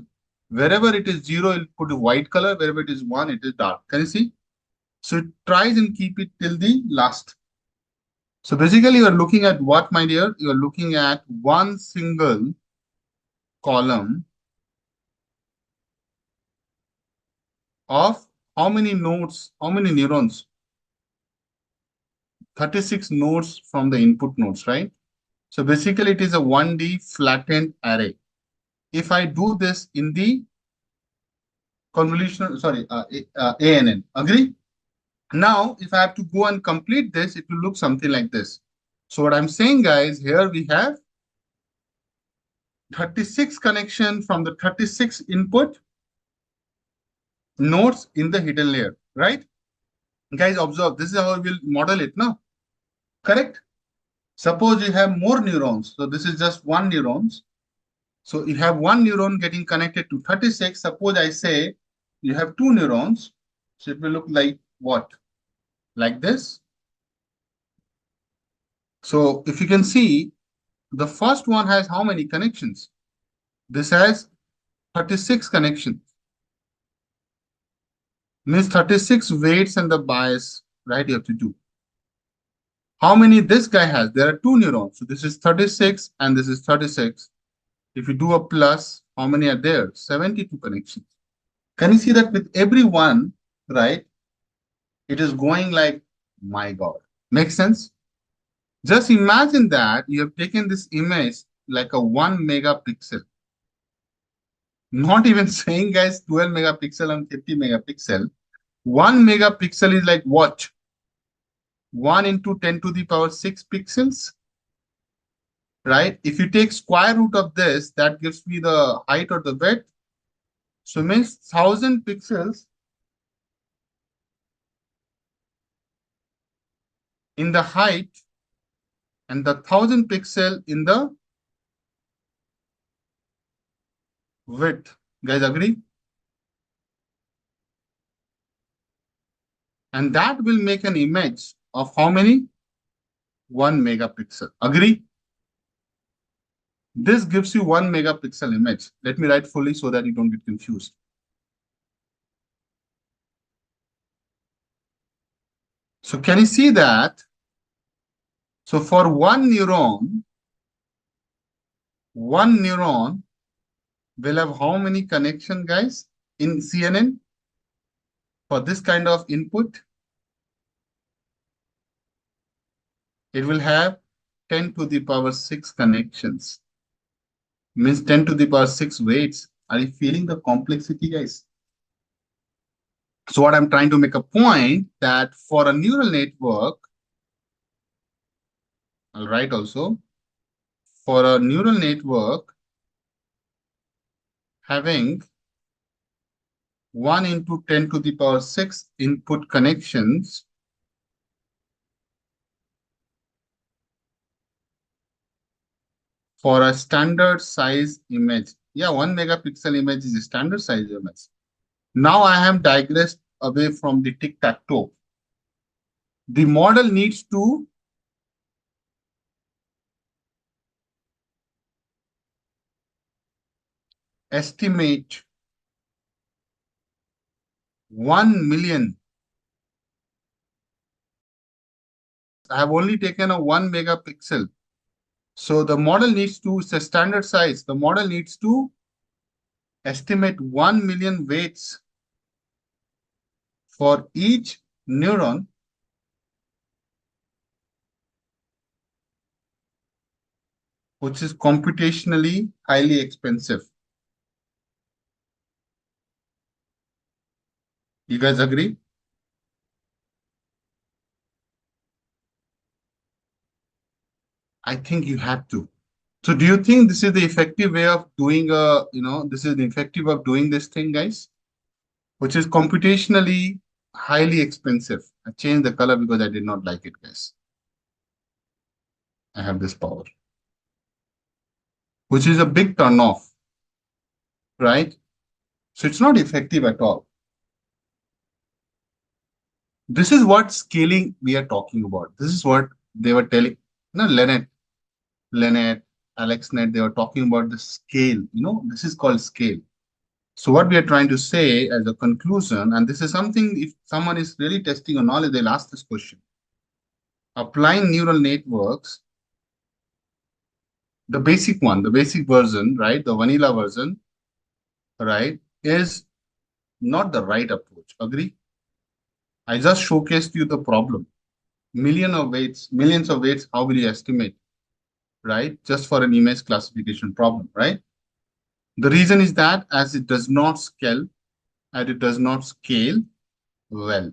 Wherever it is 0, it'll put a white color. Wherever it is 1, it is dark. Can you see? So it tries and keep it till the last. So basically, you are looking at what, my dear? You are looking at one single column of how many nodes, how many neurons? 36 nodes from the input nodes, right? So basically, it is a 1D flattened array. If I do this in the convolutional, sorry, ANN, agree? Now, if I have to go and complete this, it will look something like this. So what I'm saying, guys, here we have 36 connection from the 36 input nodes in the hidden layer, right? Guys, observe, this is how we will model it now, correct? Suppose you have more neurons. So this is just one neurons. So you have one neuron getting connected to 36. Suppose I say you have two neurons. So it will look like what? Like this. So if you can see, the first one has how many connections? This has 36 connections. Means 36 weights and the bias, right? You have to do. How many this guy has? There are two neurons. So this is 36 and this is 36. If you do a plus, how many are there? 72 connections. Can you see that with every one, right? It is going like, my God. Makes sense? Just imagine that you have taken this image like a 1 megapixel. Not even saying, guys, 12 megapixel and 50 megapixel. 1 megapixel is like what? 1 into 10 to the power 6 pixels, right? If you take square root of this, that gives me the height or the width. So it means 1000 pixels in the height and the 1000 pixel in the width. Guys, agree? And that will make an image of how many? 1 megapixel. Agree? This gives you 1 megapixel image. Let me write fully so that you don't get confused. So can you see that? So for one neuron will have how many connection, guys, in CNN for this kind of input? It will have 10 to the power 6 connections. Means 10 to the power 6 weights. Are you feeling the complexity, guys? So what I'm trying to make a point that for a neural network, I'll write also, for a neural network having 1 into 10 to the power 6 input connections, for a standard size image. Yeah, 1 megapixel image is a standard size image. Now I have digressed away from the tic-tac-toe. The model needs to estimate 1 million. I have only taken a 1 megapixel. So the model needs to, it's a standard size. The model needs to estimate 1 million weights for each neuron, which is computationally highly expensive. You guys agree? I think you have to. So do you think this is the effective way of doing this is the effective of doing this thing, guys? Which is computationally highly expensive. I changed the color because I did not like it, guys. I have this power, which is a big turnoff, right? So it's not effective at all. This is what scaling we are talking about. This is what they were telling. No, Lennart, AlexNet, they were talking about the scale. This is called scale. So what we are trying to say as a conclusion, and this is something, if someone is really testing your knowledge, they'll ask this question. Applying neural networks, the basic one, the basic version, right, the vanilla version, right, is not the right approach. Agree? I just showcased you the problem. Millions of weights, how will you estimate, right? Just for an image classification problem, right? The reason is that as it does not scale, and it does not scale well.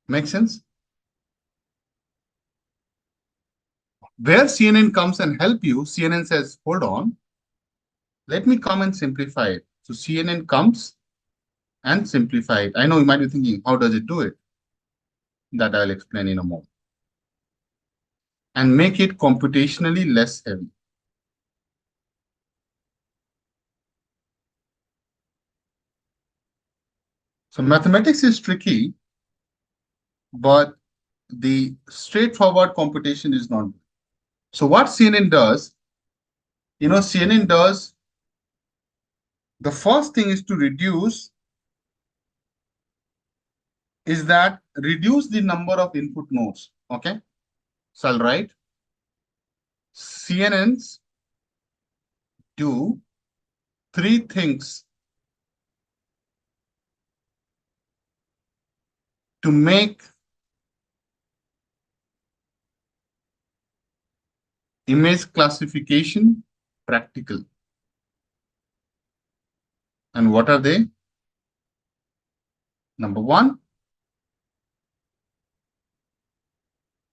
Make sense? Where CNN comes and help you, CNN says, hold on, let me come and simplify it. So CNN comes and simplify it. I know you might be thinking, how does it do it? That I'll explain in a moment. And make it computationally less heavy. So mathematics is tricky, but the straightforward computation is not. So what CNN does, CNN does, the first thing is to reduce the number of input nodes. Okay. So I'll write CNNs do 3 things to make image classification practical. And what are they? Number 1,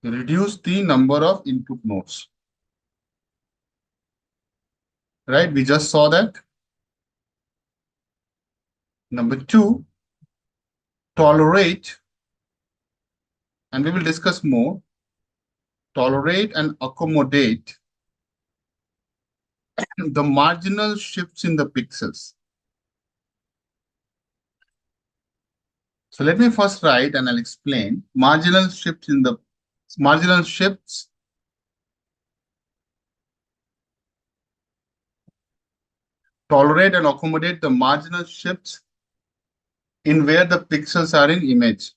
reduce the number of input nodes. Right? We just saw that. Number 2, tolerate, and we will discuss more, tolerate and accommodate the marginal shifts in the pixels. So let me first write and I'll explain marginal shifts tolerate and accommodate the marginal shifts in where the pixels are in image.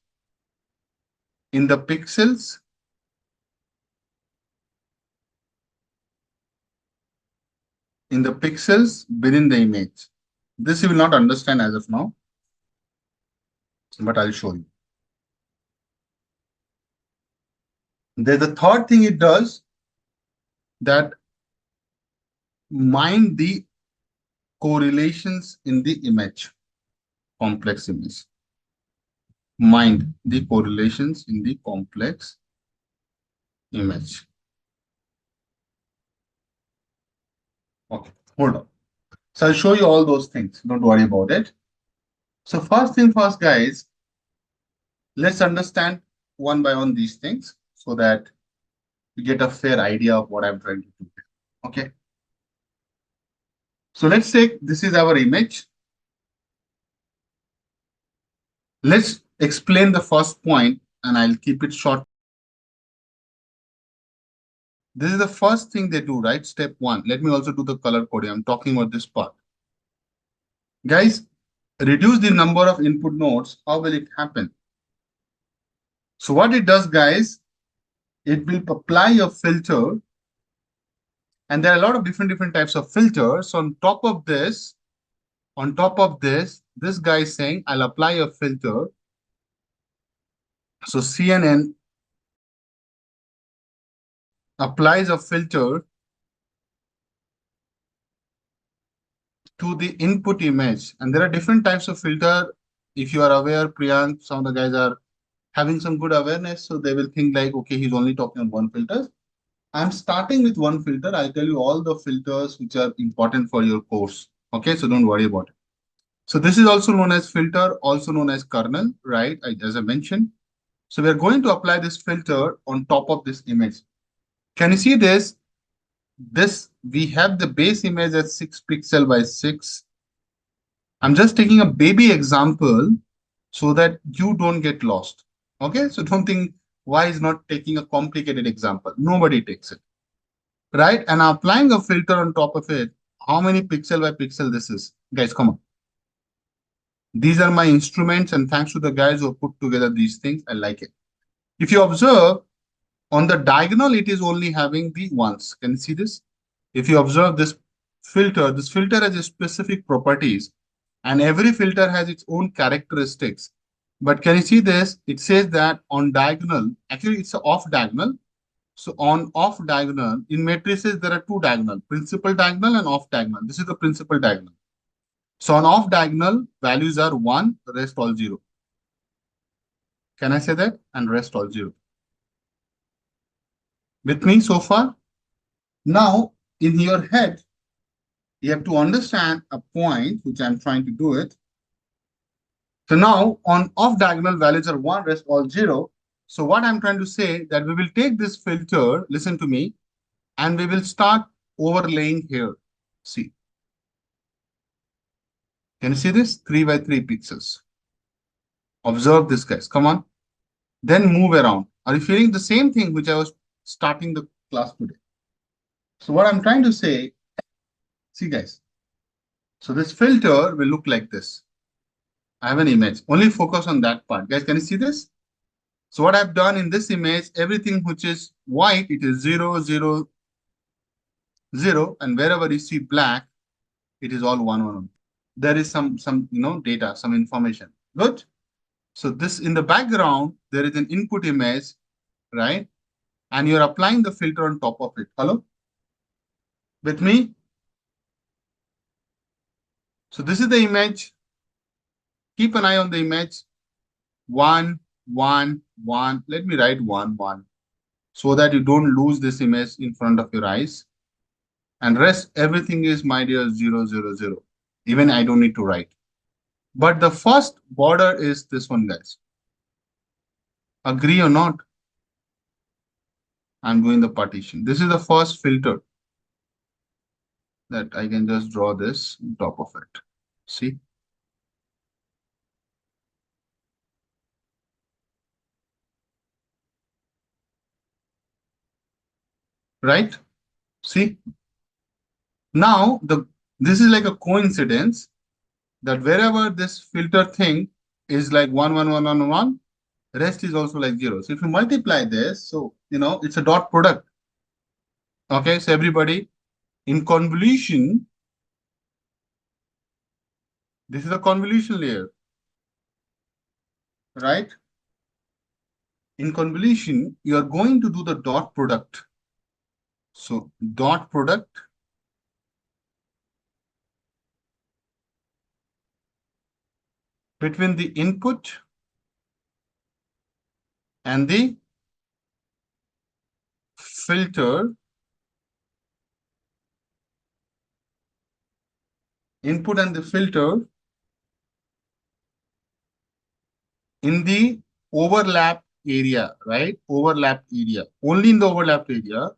In the pixels within the image. This you will not understand as of now, but I'll show you. There's the third thing it does, that mind the correlations in the image. complex image. Mind the correlations in the complex image. Okay, hold on. So I'll show you all those things. Don't worry about it. So first thing first, guys, let's understand one by one these things so that you get a fair idea of what I'm trying to do. Okay. So let's take this is our image. Let's explain the first point and I'll keep it short. This is the first thing they do, right? Step one. Let me also do the color coding. I'm talking about this part. Guys, reduce the number of input nodes. How will it happen? So what it does, guys, it will apply a filter. And there are a lot of different types of filters. So on top of this guy is saying, I'll apply a filter. So CNN applies a filter to the input image. And there are different types of filter. If you are aware, Priyank, some of the guys are having some good awareness. So they will think like, okay, he's only talking on one filter. I'm starting with one filter. I'll tell you all the filters which are important for your course. Okay, so don't worry about it. So this is also known as filter, also known as kernel, right? As I mentioned. So we are going to apply this filter on top of this image. Can you see this? We have the base image at 6 pixel by 6. I'm just taking a baby example so that you don't get lost. Okay, so don't think why is not taking a complicated example. Nobody takes it, right? And I'm applying a filter on top of it. How many pixel by pixel this is? Guys, come on. These are my instruments, and thanks to the guys who put together these things, I like it. If you observe, on the diagonal, it is only having the ones. Can you see this? If you observe this filter has a specific properties, and every filter has its own characteristics. But can you see this? It says that on diagonal, actually it's off diagonal. So on off diagonal, in matrices, there are two diagonal, principal diagonal and off diagonal. This is the principal diagonal. So on off diagonal, values are 1, rest all 0. Can I say that? And rest all 0. With me so far? Now, in your head, you have to understand a point, which I'm trying to do it. So now, on off diagonal, values are 1, rest all 0. So what I'm trying to say that we will take this filter, listen to me, and we will start overlaying here. See. Can you see this? 3 by 3 pixels. Observe this, guys. Come on. Then move around. Are you feeling the same thing which I was starting the class today? So what I'm trying to say, see, guys. So this filter will look like this. I have an image. Only focus on that part. Guys, can you see this? So what I've done in this image, everything which is white, it is 0, 0, 0. And wherever you see black, it is all 1, 1, 1. There is some data, some information. Good. So this in the background, there is an input image, right? And you're applying the filter on top of it. Hello? With me? So this is the image. Keep an eye on the image. 1, 1, 1. Let me write 1, 1. So that you don't lose this image in front of your eyes. And rest, everything is, my dear, 0, 0, 0. Even I don't need to write. But the first border is this one, guys. Agree or not? I'm doing the partition. This is the first filter that I can just draw this on top of it. See? Right? See? Now, this is like a coincidence that wherever this filter thing is like 1, 1, 1, 1, 1, rest is also like 0. So if you multiply this, so, it's a dot product. Okay, so everybody, in convolution, this is a convolution layer, right? In convolution, you are going to do the dot product. So dot product, between the input and the filter, input and the filter in the overlap area, right? Overlap area, only in the overlap area.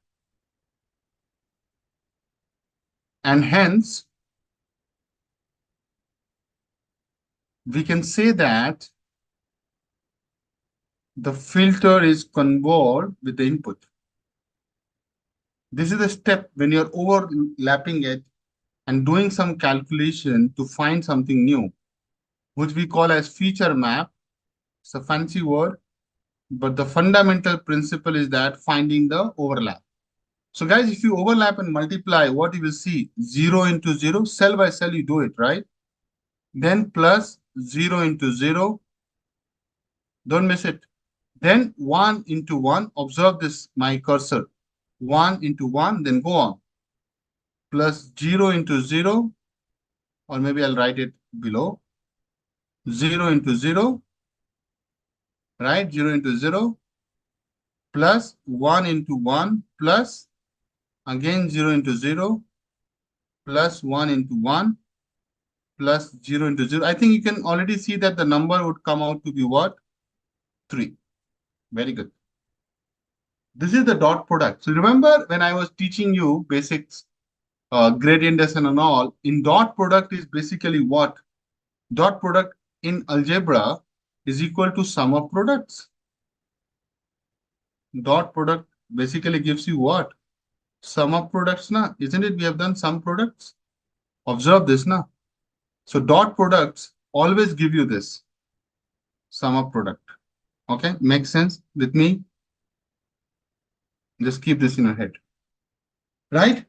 And hence, we can say that the filter is convolved with the input. This is the step when you're overlapping it and doing some calculation to find something new, which we call as feature map. It's a fancy word, but the fundamental principle is that finding the overlap. So guys, if you overlap and multiply, what you will see, 0 into 0, cell by cell you do it, right? Then plus 0 into 0, don't miss it. Then 1 into 1, observe this, my cursor. 1 into 1, then go on. Plus 0 into 0, or maybe I'll write it below. 0 into 0, right? 0 into 0, plus 1 into 1, plus again 0 into 0, plus 1 into 1, plus 0 into 0. I think you can already see that the number would come out to be what? 3. Very good. This is the dot product. So remember when I was teaching you basics, gradient descent and all, in dot product is basically what? Dot product in algebra is equal to sum of products. Dot product basically gives you what? Sum of products, na? Isn't it? We have done sum products. Observe this, na? So dot products always give you this sum of product. Okay, makes sense with me? Just keep this in your head, right?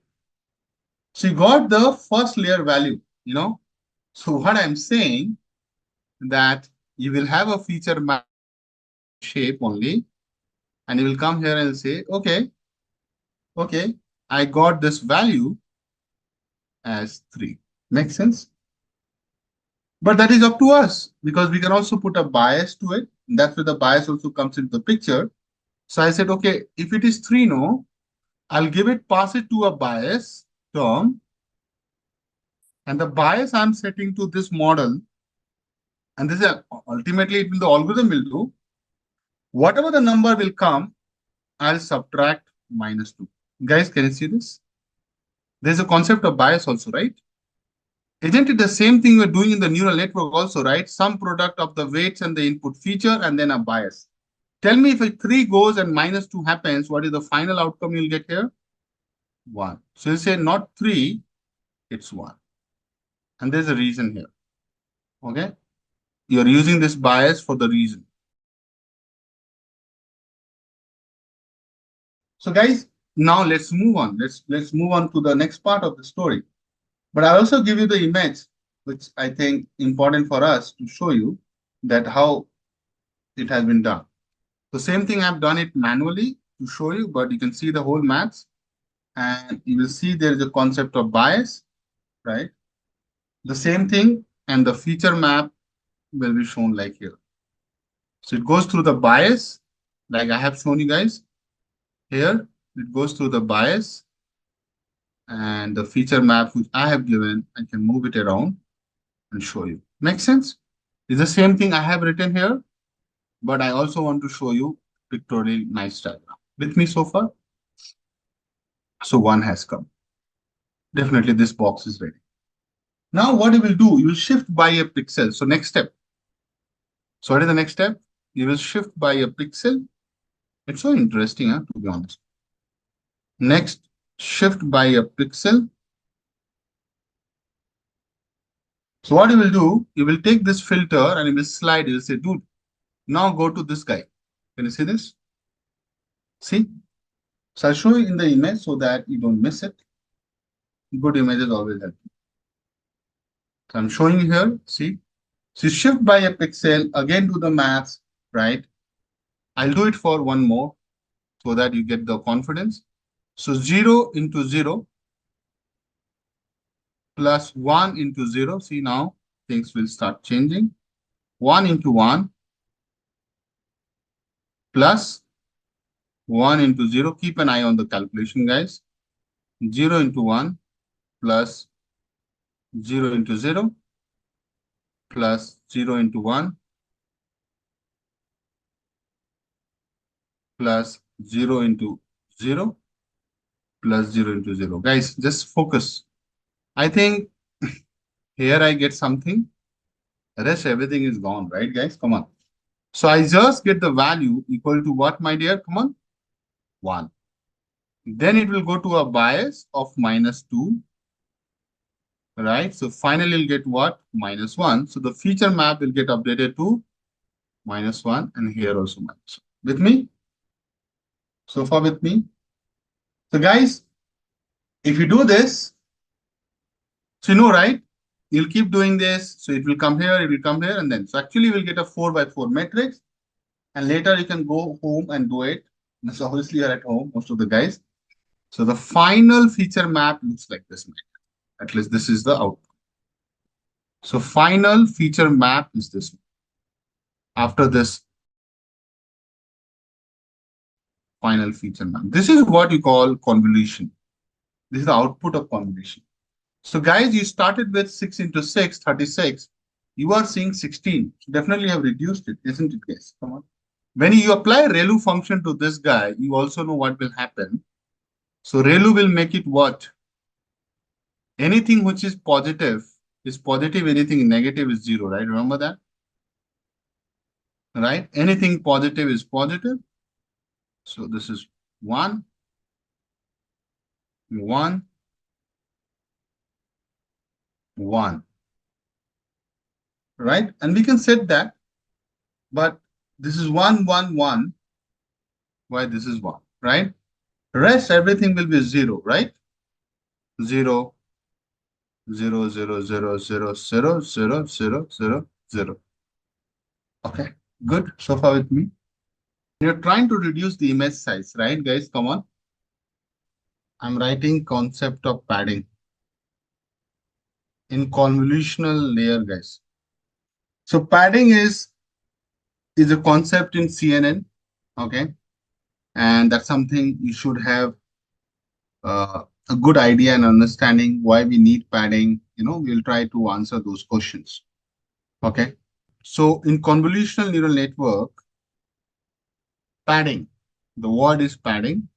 So you got the first layer value, you know. So what I'm saying that you will have a feature map shape only, and you will come here and say, okay, I got this value as 3. Makes sense? But that is up to us because we can also put a bias to it. That's where the bias also comes into the picture. So I said, okay, if it is 3, no, I'll give it, pass it to a bias term. And the bias I'm setting to this model, and this is ultimately the algorithm will do. Whatever the number will come, I'll subtract -2. Guys, can you see this? There's a concept of bias also, right? Isn't it the same thing we're doing in the neural network also, right? Some product of the weights and the input feature and then a bias. Tell me if a 3 goes and -2 happens, what is the final outcome you'll get here? 1. So you say not 3, it's 1. And there's a reason here. Okay? You're using this bias for the reason. So guys, now let's move on. Let's move on to the next part of the story. But I also give you the image, which I think important for us to show you that how it has been done. The same thing I've done it manually to show you, but you can see the whole maths and you will see there is a concept of bias, right? The same thing and the feature map will be shown like here. So it goes through the bias, like I have shown you guys here. It goes through the bias and the feature map which I have given, I can move it around and show you. Make sense? It's the same thing I have written here, but I also want to show you pictorial nice diagram. With me so far? So 1 has come. Definitely this box is ready. Now what you will do, you will shift by a pixel. So next step. So what is the next step? You will shift by a pixel. It's so interesting, huh, to be honest. Next, shift by a pixel. So what you will do, you will take this filter and you will slide. You will say, dude, now go to this guy. Can you see this? See? So I'll show you in the image so that you don't miss it. Good images always help. So I'm showing you here. See? So you shift by a pixel, again do the maths, right? I'll do it for one more so that you get the confidence. So 0 into 0 plus 1 into 0. See, now things will start changing. 1 into 1 plus 1 into 0. Keep an eye on the calculation, guys. 0 into 1 plus 0 into 0 plus 0 into 1 plus 0 into 0 plus 0 into 0. Guys, just focus. I think here I get something. The rest everything is gone, right, guys? Come on. So I just get the value equal to what, my dear? Come on. 1. Then it will go to a bias of -2, right? So finally you'll get what? -1. So the feature map will get updated to -1 and here also -1. With me? So far with me? So guys, if you do this, so you know, right? You'll keep doing this. So it will come here, it will come here, and then. So actually we'll get a 4x4 matrix. And later you can go home and do it. So obviously you're at home, most of the guys. So the final feature map looks like this. At least this is the output. So final feature map is this. After this final feature map. This is what you call convolution. This is the output of convolution. So guys, you started with 6 into 6, 36. You are seeing 16. So definitely have reduced it, isn't it, guys? Come on. When you apply ReLU function to this guy, you also know what will happen. So ReLU will make it what? Anything which is positive, anything negative is 0, right? Remember that? Right? Anything positive is positive. So this is 1, 1, 1. Right? And we can set that, but this is 1, 1, 1. Why this is 1, right? Rest everything will be 0, right? 0, 0, 0, 0, 0, 0, 0, 0, 0, 0. Okay, good. So far with me. You're trying to reduce the image size, right, guys? Come on. I'm writing concept of padding in convolutional layer, guys. So padding is a concept in CNN, okay? And that's something you should have a good idea and understanding why we need padding. You know, we'll try to answer those questions. Okay. So in convolutional neural network, padding, the word is padding.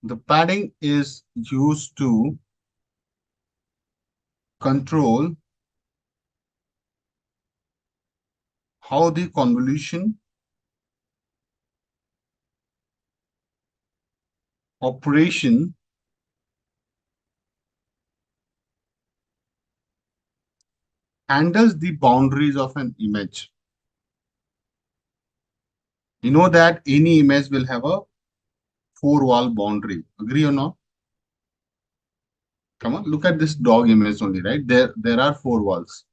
The padding is used to control how the convolution operation handles the boundaries of an image. You know that any image will have a 4-wall boundary. Agree or not? Come on, look at this dog image only, right? There are 4 walls,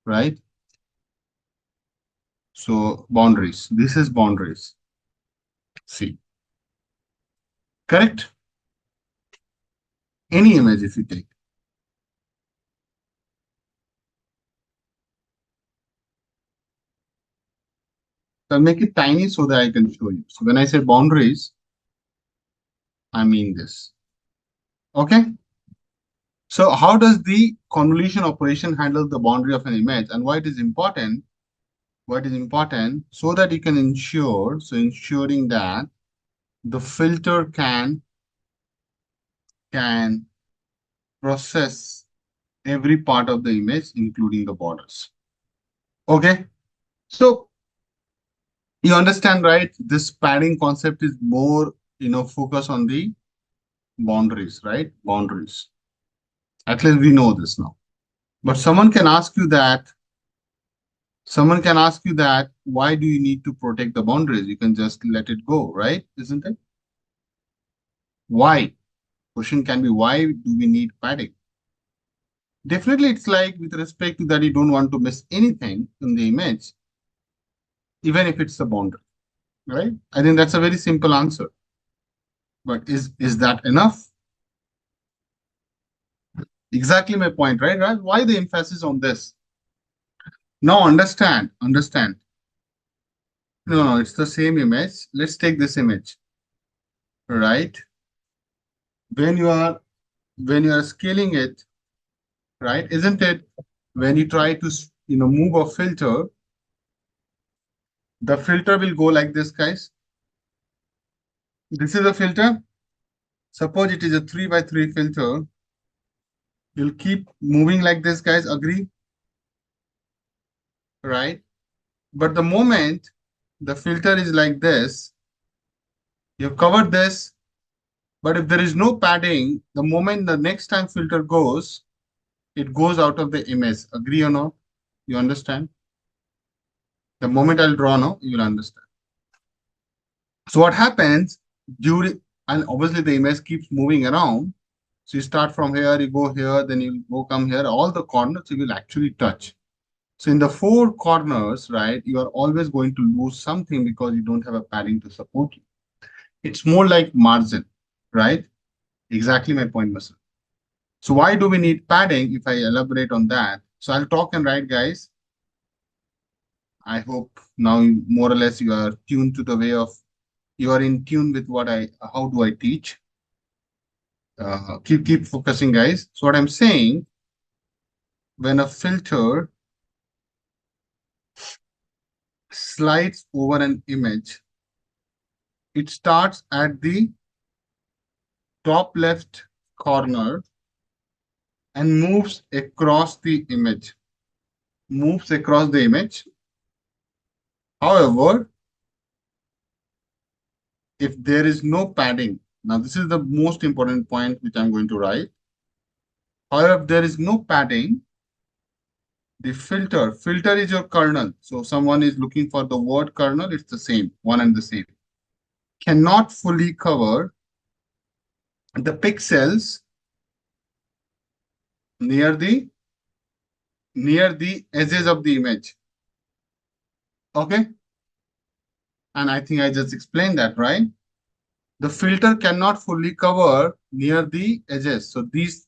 right? So boundaries. This is boundaries. See. Correct? Any image if you take. So I'll make it tiny so that I can show you. So when I say boundaries, I mean this. Okay? So how does the convolution operation handle the boundary of an image and why it is important? What is important so that you can ensure, so ensuring that the filter can process every part of the image, including the borders. Okay? So you understand, right? This padding concept is more, focus on the boundaries, right? Boundaries. At least we know this now. But someone can ask you that, why do you need to protect the boundaries? You can just let it go, right? Isn't it? Why? Question can be, why do we need padding? Definitely, it's like with respect to that, you don't want to miss anything in the image, even if it's a boundary, right? I think that's a very simple answer. But is that enough? Exactly my point, right? Why the emphasis on this? Now understand. No, it's the same image. Let's take this image, right? When you are scaling it, right? Isn't it? When you try to move a filter, the filter will go like this, guys. This is a filter. Suppose it is a 3x3 filter. You'll keep moving like this, guys. Agree? Right? But the moment the filter is like this, you've covered this. But if there is no padding, the moment the next time filter goes, it goes out of the image. Agree or not? You understand? The moment I'll draw, no, you will understand. So what happens during, and obviously the image keeps moving around. So you start from here, you go here, then you go come here. All the corners you will actually touch. So in the four corners, right, you are always going to lose something because you don't have a padding to support you. It's more like margin, right? Exactly my point, Mr. So why do we need padding? If I elaborate on that, so I'll talk and write, guys. I hope now more or less you are tuned to the way of, you are in tune with what how do I teach. Keep focusing, guys. So what I'm saying, when a filter slides over an image, it starts at the top left corner and moves across the image. However, if there is no padding, now this is the most important point which I'm going to write. However, if there is no padding, the filter is your kernel. So someone is looking for the word kernel, it's the same, one and the same. Cannot fully cover the pixels near the edges of the image. Okay? And I think I just explained that, right? The filter cannot fully cover near the edges. So these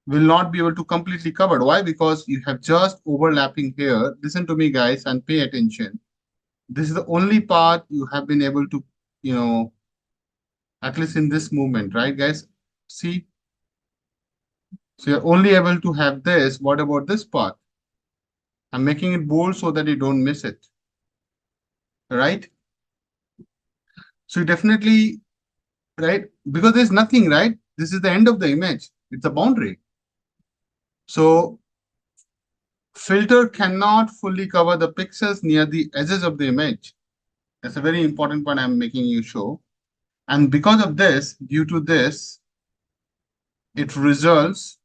will not be able to completely cover. Why? Because you have just overlapping here. Listen to me, guys, and pay attention. This is the only part you have been able to, at least in this movement, right, guys? See? So you're only able to have this. What about this part? I'm making it bold so that you don't miss it. Right? So you definitely, right? Because there's nothing, right? This is the end of the image. It's a boundary. So filter cannot fully cover the pixels near the edges of the image. That's a very important point I'm making you show. And because of this, due to this, it results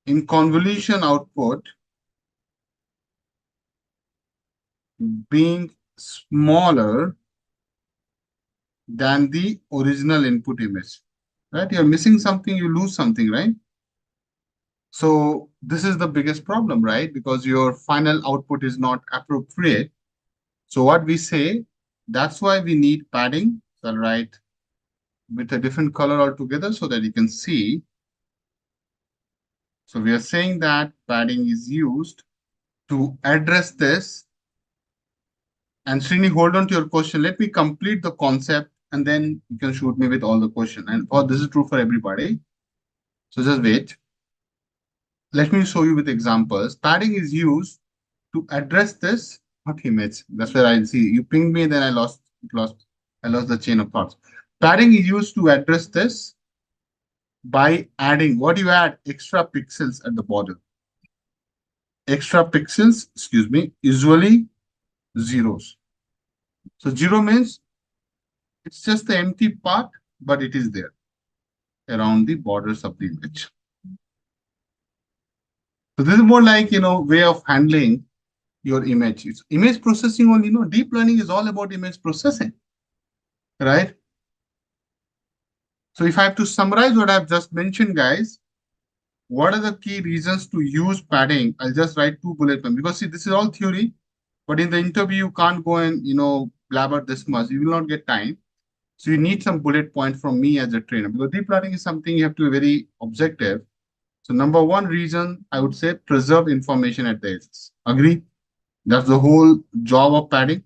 in convolution output being smaller than the original input image. Right? You're missing something, you lose something, right? So this is the biggest problem, right? Because your final output is not appropriate. So what we say, that's why we need padding. So I'll write with a different color altogether so that you can see. So we are saying that padding is used to address this. And Srini, hold on to your question. Let me complete the concept and then you can shoot me with all the question. And this is true for everybody. So just wait. Let me show you with examples. Padding is used to address this, not image. That's where I see you pinged me, then I lost the chain of thoughts. Padding is used to address this by adding, what do you add? Extra pixels at the border. Extra pixels, excuse me, usually zeros. So zero means it's just the empty part, but it is there around the borders of the image. So this is more like, way of handling your image. It's image processing only, deep learning is all about image processing, right? So if I have to summarize what I've just mentioned, guys, what are the key reasons to use padding? I'll just write 2 bullet points because see, this is all theory, but in the interview, you can't go and, blabber this much. You will not get time. So you need some bullet point from me as a trainer because deep learning is something you have to be very objective. So number one reason, I would say preserve information at the edges. Agree? That's the whole job of padding.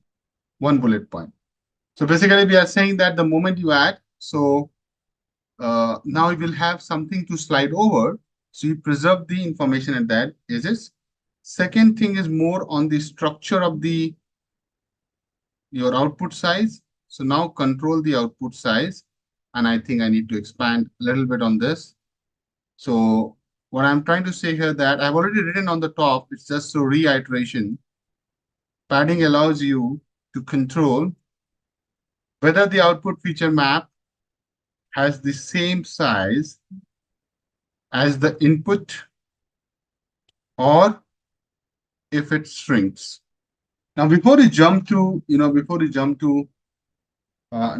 One bullet point. So basically we are saying that the moment you add, so now you will have something to slide over. So you preserve the information at that edges. Second thing is more on the structure of your output size. So now control the output size. And I think I need to expand a little bit on this. So what I'm trying to say here that I've already written on the top, it's just a reiteration. Padding allows you to control whether the output feature map has the same size as the input or if it shrinks. Now, before you jump to,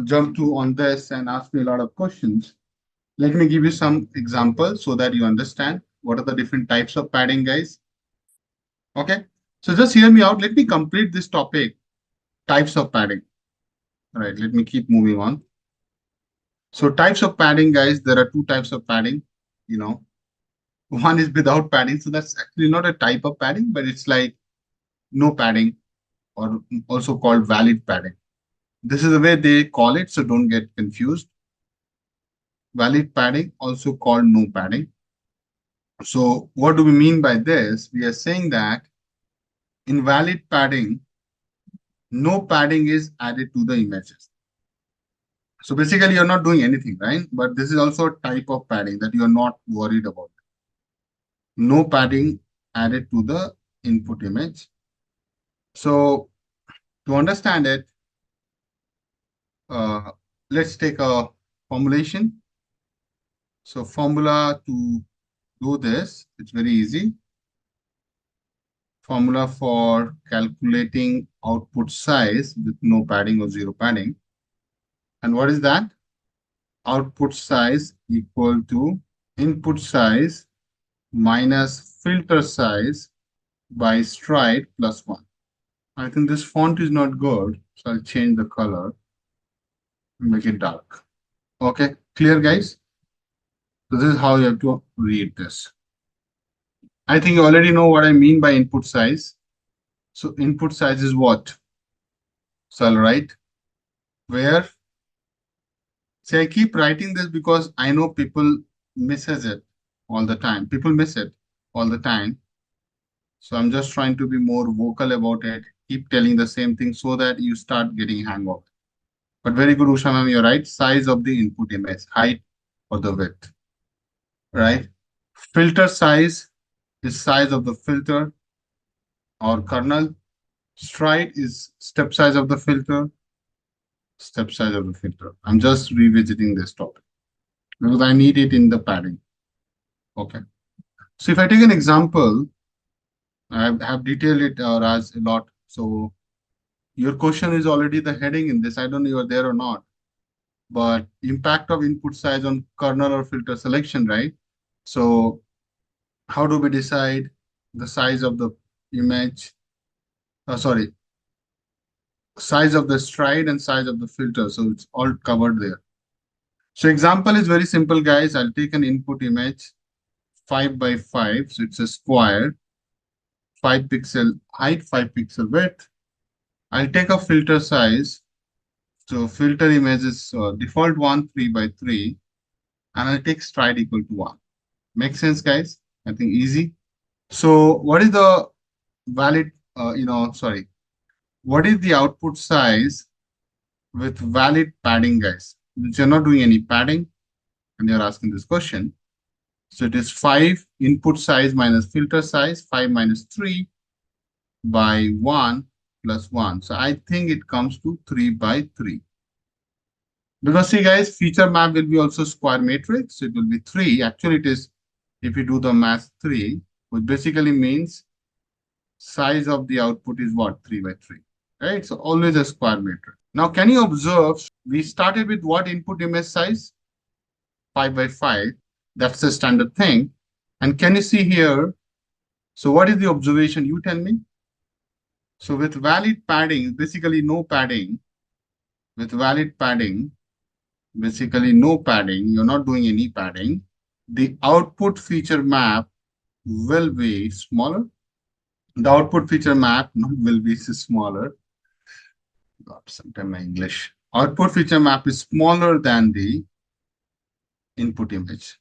jump to on this and ask me a lot of questions, let me give you some examples so that you understand what are the different types of padding, guys. Okay. So just hear me out. Let me complete this topic, types of padding. All right. Let me keep moving on. So types of padding, guys, there are two types of padding, you know, one is without padding. So that's actually not a type of padding, but it's like no padding or also called valid padding. This is the way they call it, so don't get confused. Valid padding, also called no padding. So what do we mean by this? We are saying that in valid padding, no padding is added to the images. So basically, you're not doing anything, right? But this is also a type of padding that you're not worried about. No padding added to the input image. So to understand it, let's take a formulation. So formula to do this, it's very easy. Formula for calculating output size with no padding or zero padding. And what is that? Output size equal to input size minus filter size by stride plus 1. I think this font is not good, so I'll change the color and make it dark. Okay, clear, guys? So this is how you have to read this. I think you already know what I mean by input size. So input size is what? So I'll write where. See, I keep writing this because I know people misses it all the time. People miss it all the time. So I'm just trying to be more vocal about it. Keep telling the same thing so that you start getting hang of it. But very good, Usha ma'am, you're right. Size of the input image, height or the width, right? Filter size is size of the filter or kernel. Stride is step size of the filter, step size of the filter. I'm just revisiting this topic because I need it in the padding. Okay. So if I take an example, I have detailed it, Raj, a lot. So your question is already the heading in this. I don't know you are there or not, but impact of input size on kernel or filter selection, right? So how do we decide the size of the image? Sorry, size of the stride and size of the filter. So it's all covered there. So example is very simple, guys. I'll take an input image 5 by 5. So it's a square, 5 pixel height, 5 pixel width. I'll take a filter size. So filter image is default one, 3 by 3. And I'll take stride equal to 1. Makes sense, guys? I think easy. So what is the valid, what is the output size with valid padding, guys? Since you're not doing any padding and you're asking this question. So it is 5 input size minus filter size, 5 minus 3 by 1 plus 1. So I think it comes to 3 by 3. Because see, guys, feature map will be also square matrix. So it will be 3. Actually, it is, if you do the math, 3, which basically means size of the output is what? 3 by 3. Right? So always a square matrix. Now, can you observe, we started with what input image size? 5 by 5. That's the standard thing. And can you see here? So what is the observation? You tell me. So with valid padding, basically no padding. With valid padding, basically no padding. You're not doing any padding. the output feature map will be smaller. The output feature map will be smaller. God, sometimes my English. Output feature map is smaller than the input image.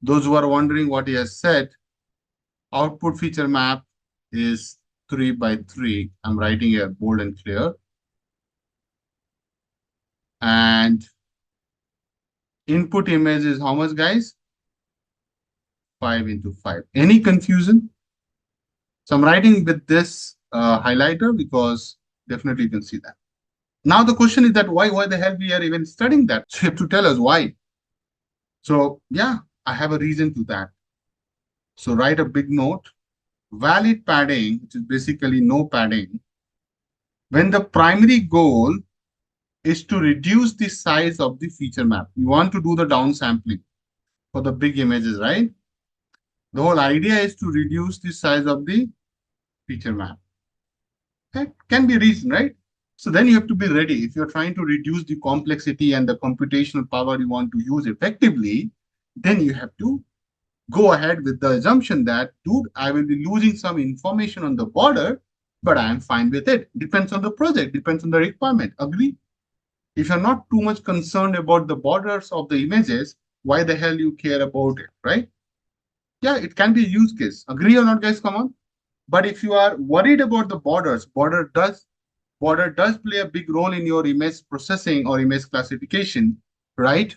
Those who are wondering what he has said, output feature map is 3 by 3. I'm writing here bold and clear. And input image is how much, guys? 5 into 5. Any confusion? So I'm writing with this highlighter because definitely you can see that. Now the question is that why the hell we are even studying that? So you have to tell us why. So yeah, I have a reason to that. So write a big note. Valid padding, which is basically no padding, when the primary goal is to reduce the size of the feature map. You want to do the downsampling for the big images, right? The whole idea is to reduce the size of the feature map. That can be reason, right? So then you have to be ready. If you're trying to reduce the complexity and the computational power you want to use effectively, then you have to go ahead with the assumption that, dude, I will be losing some information on the border, but I am fine with it. Depends on the project, depends on the requirement. Agree? If you're not too much concerned about the borders of the images, why the hell you care about it, right? Yeah, it can be a use case. Agree or not, guys? Come on. But if you are worried about the borders, border does play a big role in your image processing or image classification, right?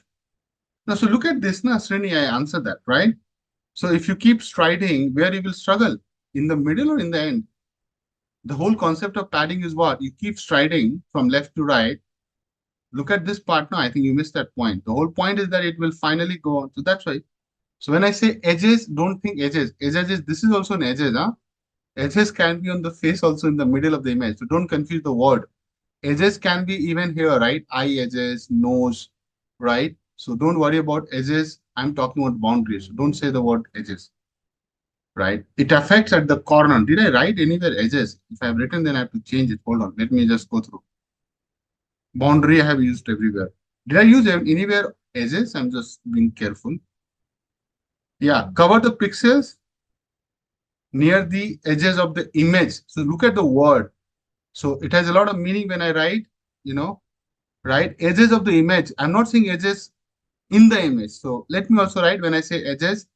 Now, so look at this, na, Srini, I answered that, right? So if you keep striding, where you will struggle? In the middle or in the end? The whole concept of padding is what? You keep striding from left to right. Look at this part now. I think you missed that point. The whole point is that it will finally go on. So that's why. So when I say edges, don't think edges. Edges is, this is also an edges, huh? Edges can be on the face, also in the middle of the image. So don't confuse the word. Edges can be even here, right? Eye edges, nose, right? So don't worry about edges. I'm talking about boundaries. So don't say the word edges, right? It affects at the corner. Did I write anywhere edges? If I've written, then I have to change it. Hold on. Let me just go through. Boundary I have used everywhere. Did I use anywhere edges? I'm just being careful. Yeah, cover the pixels near the edges of the image. So look at the word. So it has a lot of meaning when I write, you know, right? Edges of the image. I'm not saying edges in the image. So let me also write when I say edges,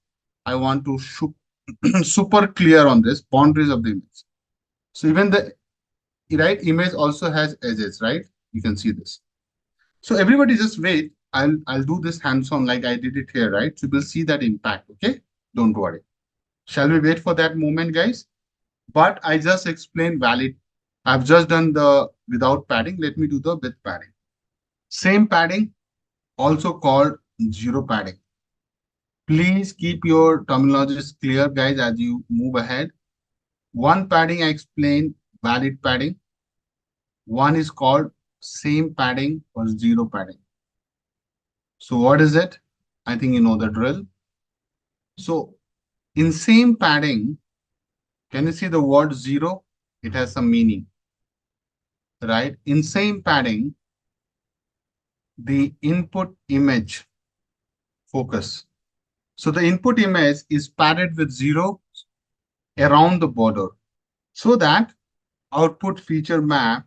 I want to super clear on this boundaries of the image. So even the right image also has edges, right? You can see this. So everybody just wait. I'll do this hands-on like I did it here, right? So we'll see that impact. Okay, don't worry. Shall we wait for that moment, guys? But I just explained valid. I've just done the without padding. Let me do the with padding. Same padding, also called zero padding. Please keep your terminologies clear, guys, as you move ahead. One padding I explained, valid padding. One is called same padding or zero padding. So what is it? I think you know the drill. So in same padding, can you see the word zero? It has some meaning, right? In same padding, the input image focus. So the input image is padded with zero around the border so that output feature map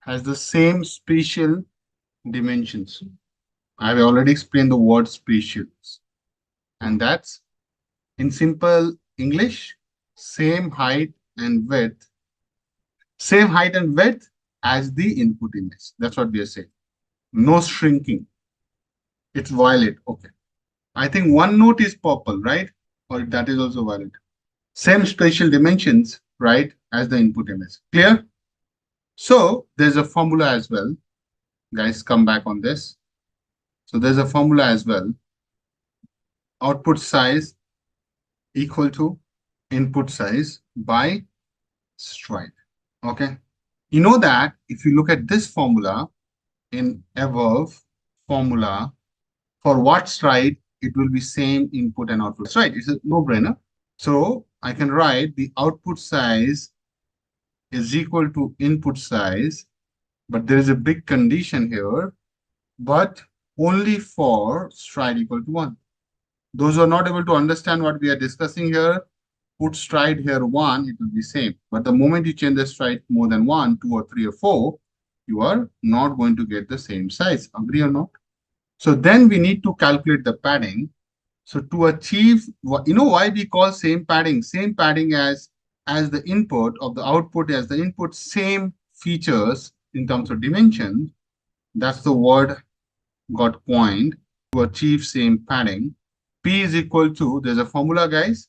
has the same spatial dimensions. I've already explained the word spatials. And that's in simple English, same height and width, same height and width as the input image. That's what we are saying. No shrinking. It's violet. Okay. I think one note is purple, right? Or that is also valid. Same spatial dimensions, right, as the input image. Clear? So there's a formula as well. Guys, come back on this. So there's a formula as well. Output size equal to input size by stride. Okay. You know that if you look at this formula in above formula, for what stride, it will be same input and output. That's right. It's a no-brainer. So I can write the output size is equal to input size, but there is a big condition here, but only for stride equal to 1. Those who are not able to understand what we are discussing here, put stride here 1, it will be same. But the moment you change the stride more than 1, 2 or 3 or 4, you are not going to get the same size. Agree or not? So then we need to calculate the padding. So to achieve, why we call same padding? Same padding as the input of the output as the input, same features in terms of dimension. That's the word got coined to achieve same padding. P is equal to, there's a formula, guys,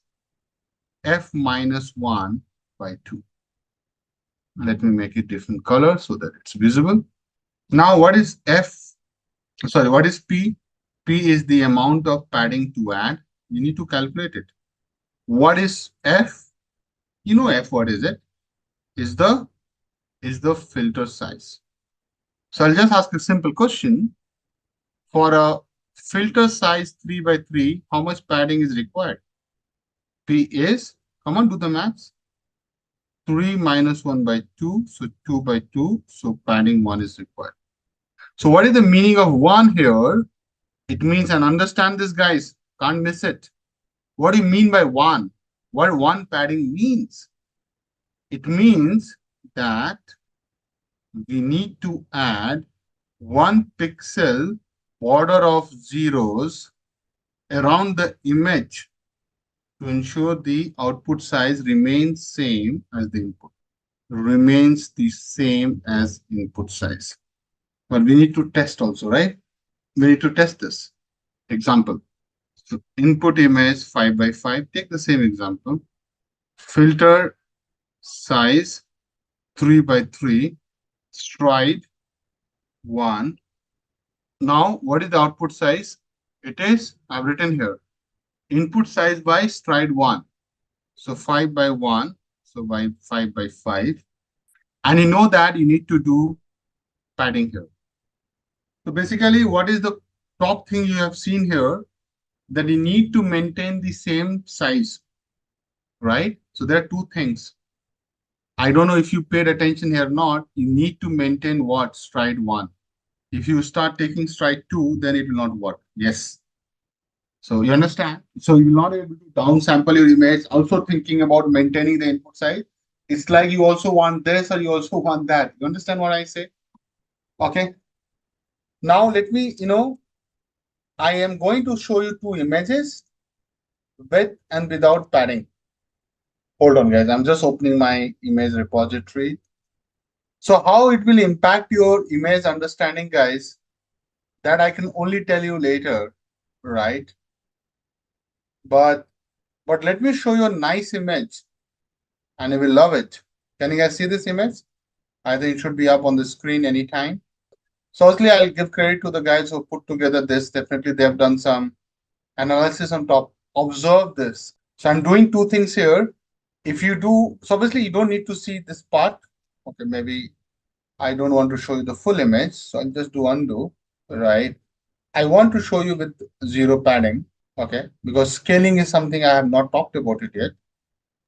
F minus 1 by 2. Let me make it different color so that it's visible. Now, what is what is P? P is the amount of padding to add. You need to calculate it. What is F? You know F, what is it? Is the filter size. So I'll just ask a simple question. For a filter size 3 by 3, how much padding is required? P is, come on, do the maths. 3 minus 1 by 2, so 2 by 2, so padding 1 is required. So what is the meaning of 1 here? It means, and understand this, guys, can't miss it. What do you mean by 1? What 1 padding means? It means that we need to add 1 pixel border of zeros around the image to ensure the output size remains same as the input. Remains the same as input size. But we need to test also, right? We need to test this. Example. So input image 5 by 5. Take the same example. Filter size 3 by 3. Stride 1. Now, what is the output size? It is, I've written here, input size by stride 1. So 5 by 1. So by 5 by 5. And you know that you need to do padding here. So basically, what is the top thing you have seen here? That you need to maintain the same size, right? So there are two things. I don't know if you paid attention here or not. You need to maintain what? Stride 1. If you start taking stride 2, then it will not work. Yes. So you understand? So you're not able to downsample your image, also thinking about maintaining the input size. It's like you also want this or you also want that. You understand what I say? Okay. Now let me, I am going to show you two images with and without padding. Hold on, guys. I'm just opening my image repository. So how it will impact your image understanding, guys, that I can only tell you later, right? But let me show you a nice image and you will love it. Can you guys see this image? I think it should be up on the screen anytime. So firstly, I'll give credit to the guys who put together this. Definitely, they've done some analysis on top. Observe this. So I'm doing two things here. If you do, so obviously you don't need to see this part. Okay, maybe I don't want to show you the full image. So I'll just do undo, right? I want to show you with zero padding, okay? Because scaling is something I have not talked about it yet.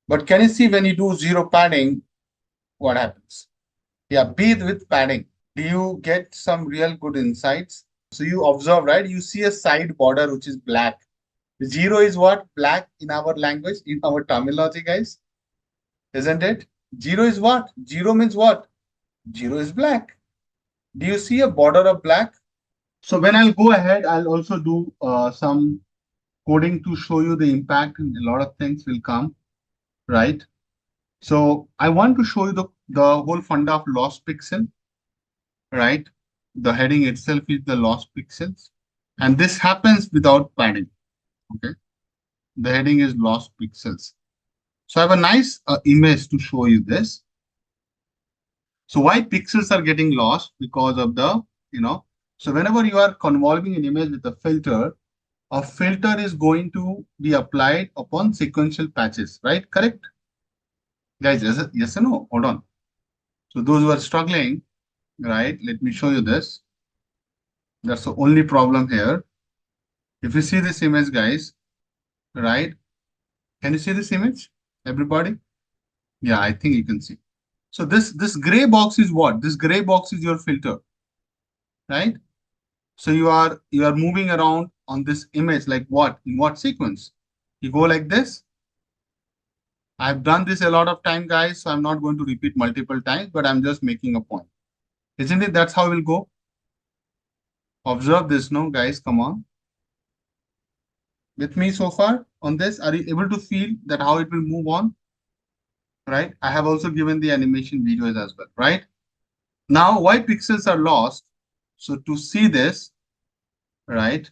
But can you see when you do zero padding, what happens? Yeah, be with padding. Do you get some real good insights? So you observe, right? You see a side border which is black. Zero is what? Black in our language, in our terminology, guys. Isn't it? Zero is what? Zero means what? Zero is black. Do you see a border of black? So when I'll go ahead, I'll also do some coding to show you the impact, and a lot of things will come, right? So I want to show you the whole funda of lost pixel, right? The heading itself is the lost pixels. And this happens without padding, okay? The heading is lost pixels. So I have a nice image to show you this. So why pixels are getting lost? Because of the, so whenever you are convolving an image with a filter is going to be applied upon sequential patches, right? Correct? Guys, yes or no? Hold on. So those who are struggling, right? Let me show you this. That's the only problem here. If you see this image, guys, right? Can you see this image? Everybody? Yeah, I think you can see. So this gray box is what? This gray box is your filter, right? So you are moving around on this image, like what? In what sequence? You go like this. I've done this a lot of time, guys, so I'm not going to repeat multiple times, but I'm just making a point. Isn't it? That's how we'll go. Observe this, no, guys, come on. With me so far on this? Are you able to feel that how it will move on? Right? I have also given the animation videos as well, right? Now, why pixels are lost? So to see this, right,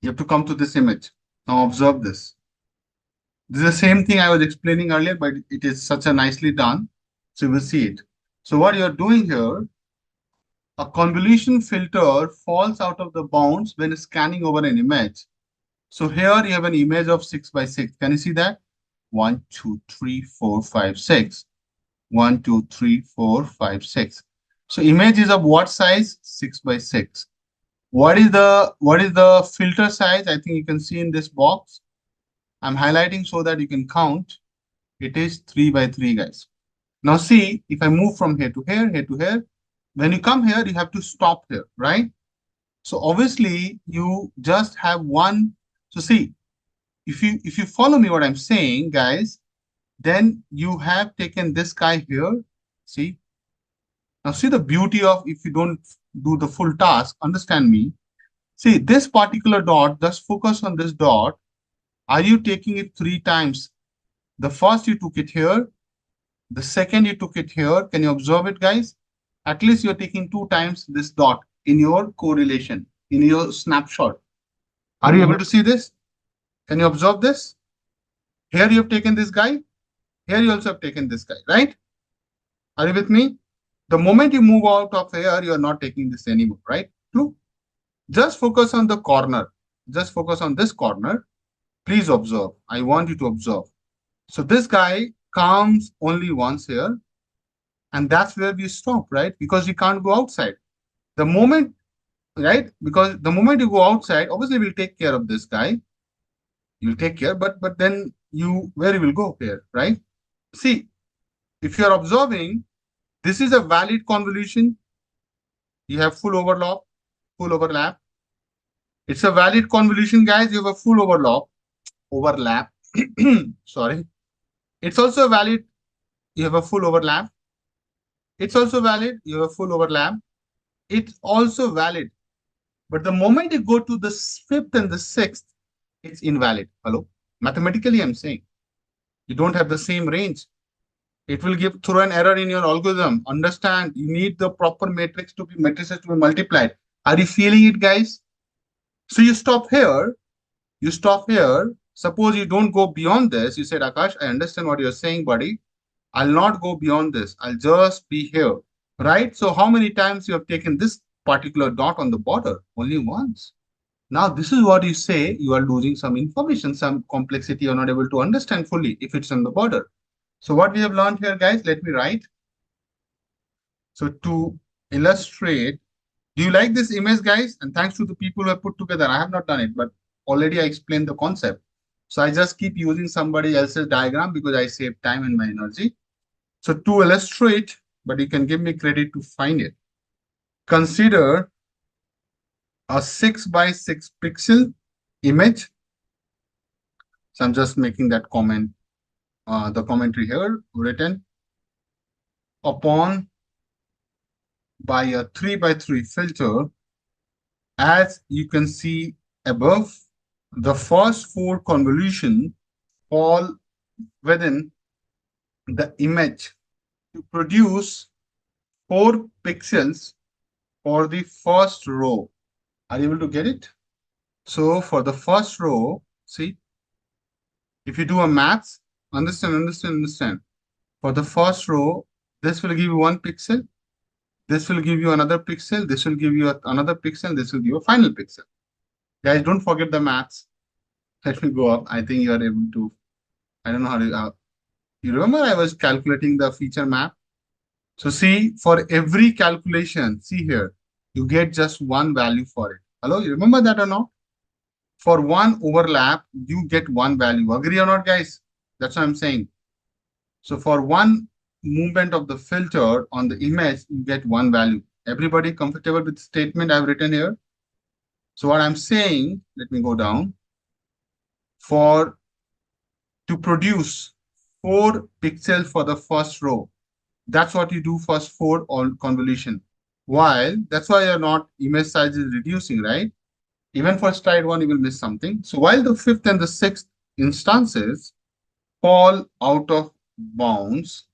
you have to come to this image. Now observe this. This is the same thing I was explaining earlier, but it is such a nicely done. So you will see it. So what you're doing here, a convolution filter falls out of the bounds when scanning over an image. So here you have an image of 6 by 6. Can you see that? 1, 2, 3, 4, 5, 6. 1, 2, 3, 4, 5, 6. So image is of what size? 6 by 6. What is the filter size? I think you can see in this box. I'm highlighting so that you can count. It is 3 by 3, guys. Now see, if I move from here to here, here to here, when you come here, you have to stop here, right? So obviously you just have one. So see, if you follow me what I'm saying, guys, then you have taken this guy here. See, now see the beauty of if you don't do the full task, understand me. See this particular dot, just focus on this dot. Are you taking it 3 times? The first you took it here, the second you took it here. Can you observe it, guys? At least you're taking 2 times this dot in your correlation, in your snapshot. Are you able to see this? Can you observe this? Here you have taken this guy. Here you also have taken this guy, right? Are you with me? The moment you move out of here, you are not taking this anymore, right? True. Just focus on the corner. Just focus on this corner. Please observe. I want you to observe. So this guy comes only once here. And that's where we stop, right? Because we can't go outside. The moment, right? Because the moment you go outside, obviously we'll take care of this guy. You'll take care, but then where you will go here, right? See, if you're observing, this is a valid convolution. You have full overlap. It's a valid convolution, guys. You have a full overlap. Sorry. It's also valid. You have a full overlap. It's also valid. You have a full overlap. It's also valid. But the moment you go to the fifth and the sixth, it's invalid. Hello? Mathematically, I'm saying. You don't have the same range. It will throw an error in your algorithm. Understand, you need the proper matrices to be multiplied. Are you feeling it, guys? So you stop here. You stop here. Suppose you don't go beyond this. You said, Akash, I understand what you're saying, buddy. I'll not go beyond this. I'll just be here. Right? So how many times you have taken this particular dot on the border? Only once. Now, this is what you say you are losing some information, some complexity you're not able to understand fully if it's on the border. So what we have learned here, guys, let me write. So to illustrate, do you like this image, guys? And thanks to the people who have put together, I have not done it, but already I explained the concept. So I just keep using somebody else's diagram because I save time and my energy. So to illustrate, but you can give me credit to find it. Consider a 6 by 6 pixel image. So I'm just making that comment, the commentary here written upon by a 3 by 3 filter. As you can see above, the first 4 convolution fall within the image to produce 4 pixels for the first row. Are you able to get it? So for the first row, see, if you do a maths, understand. For the first row, this will give you 1 pixel. This will give you another pixel. This will give you another pixel. This will give you a final pixel. Guys, don't forget the maths. Let me go up. I think you are able to. I don't know how to. You remember I was calculating the feature map? So see, for every calculation, see here, you get just one value for it. Hello, you remember that or not? For one overlap, you get one value. Agree or not, guys? That's what I'm saying. So for one movement of the filter on the image, you get one value. Everybody comfortable with the statement I've written here? So what I'm saying, let me go down. To produce 4 pixels for the first row, that's what you do first for on convolution. While that's why your not image size is reducing, right? Even for stride one, you will miss something. So while the fifth and the sixth instances fall out of bounds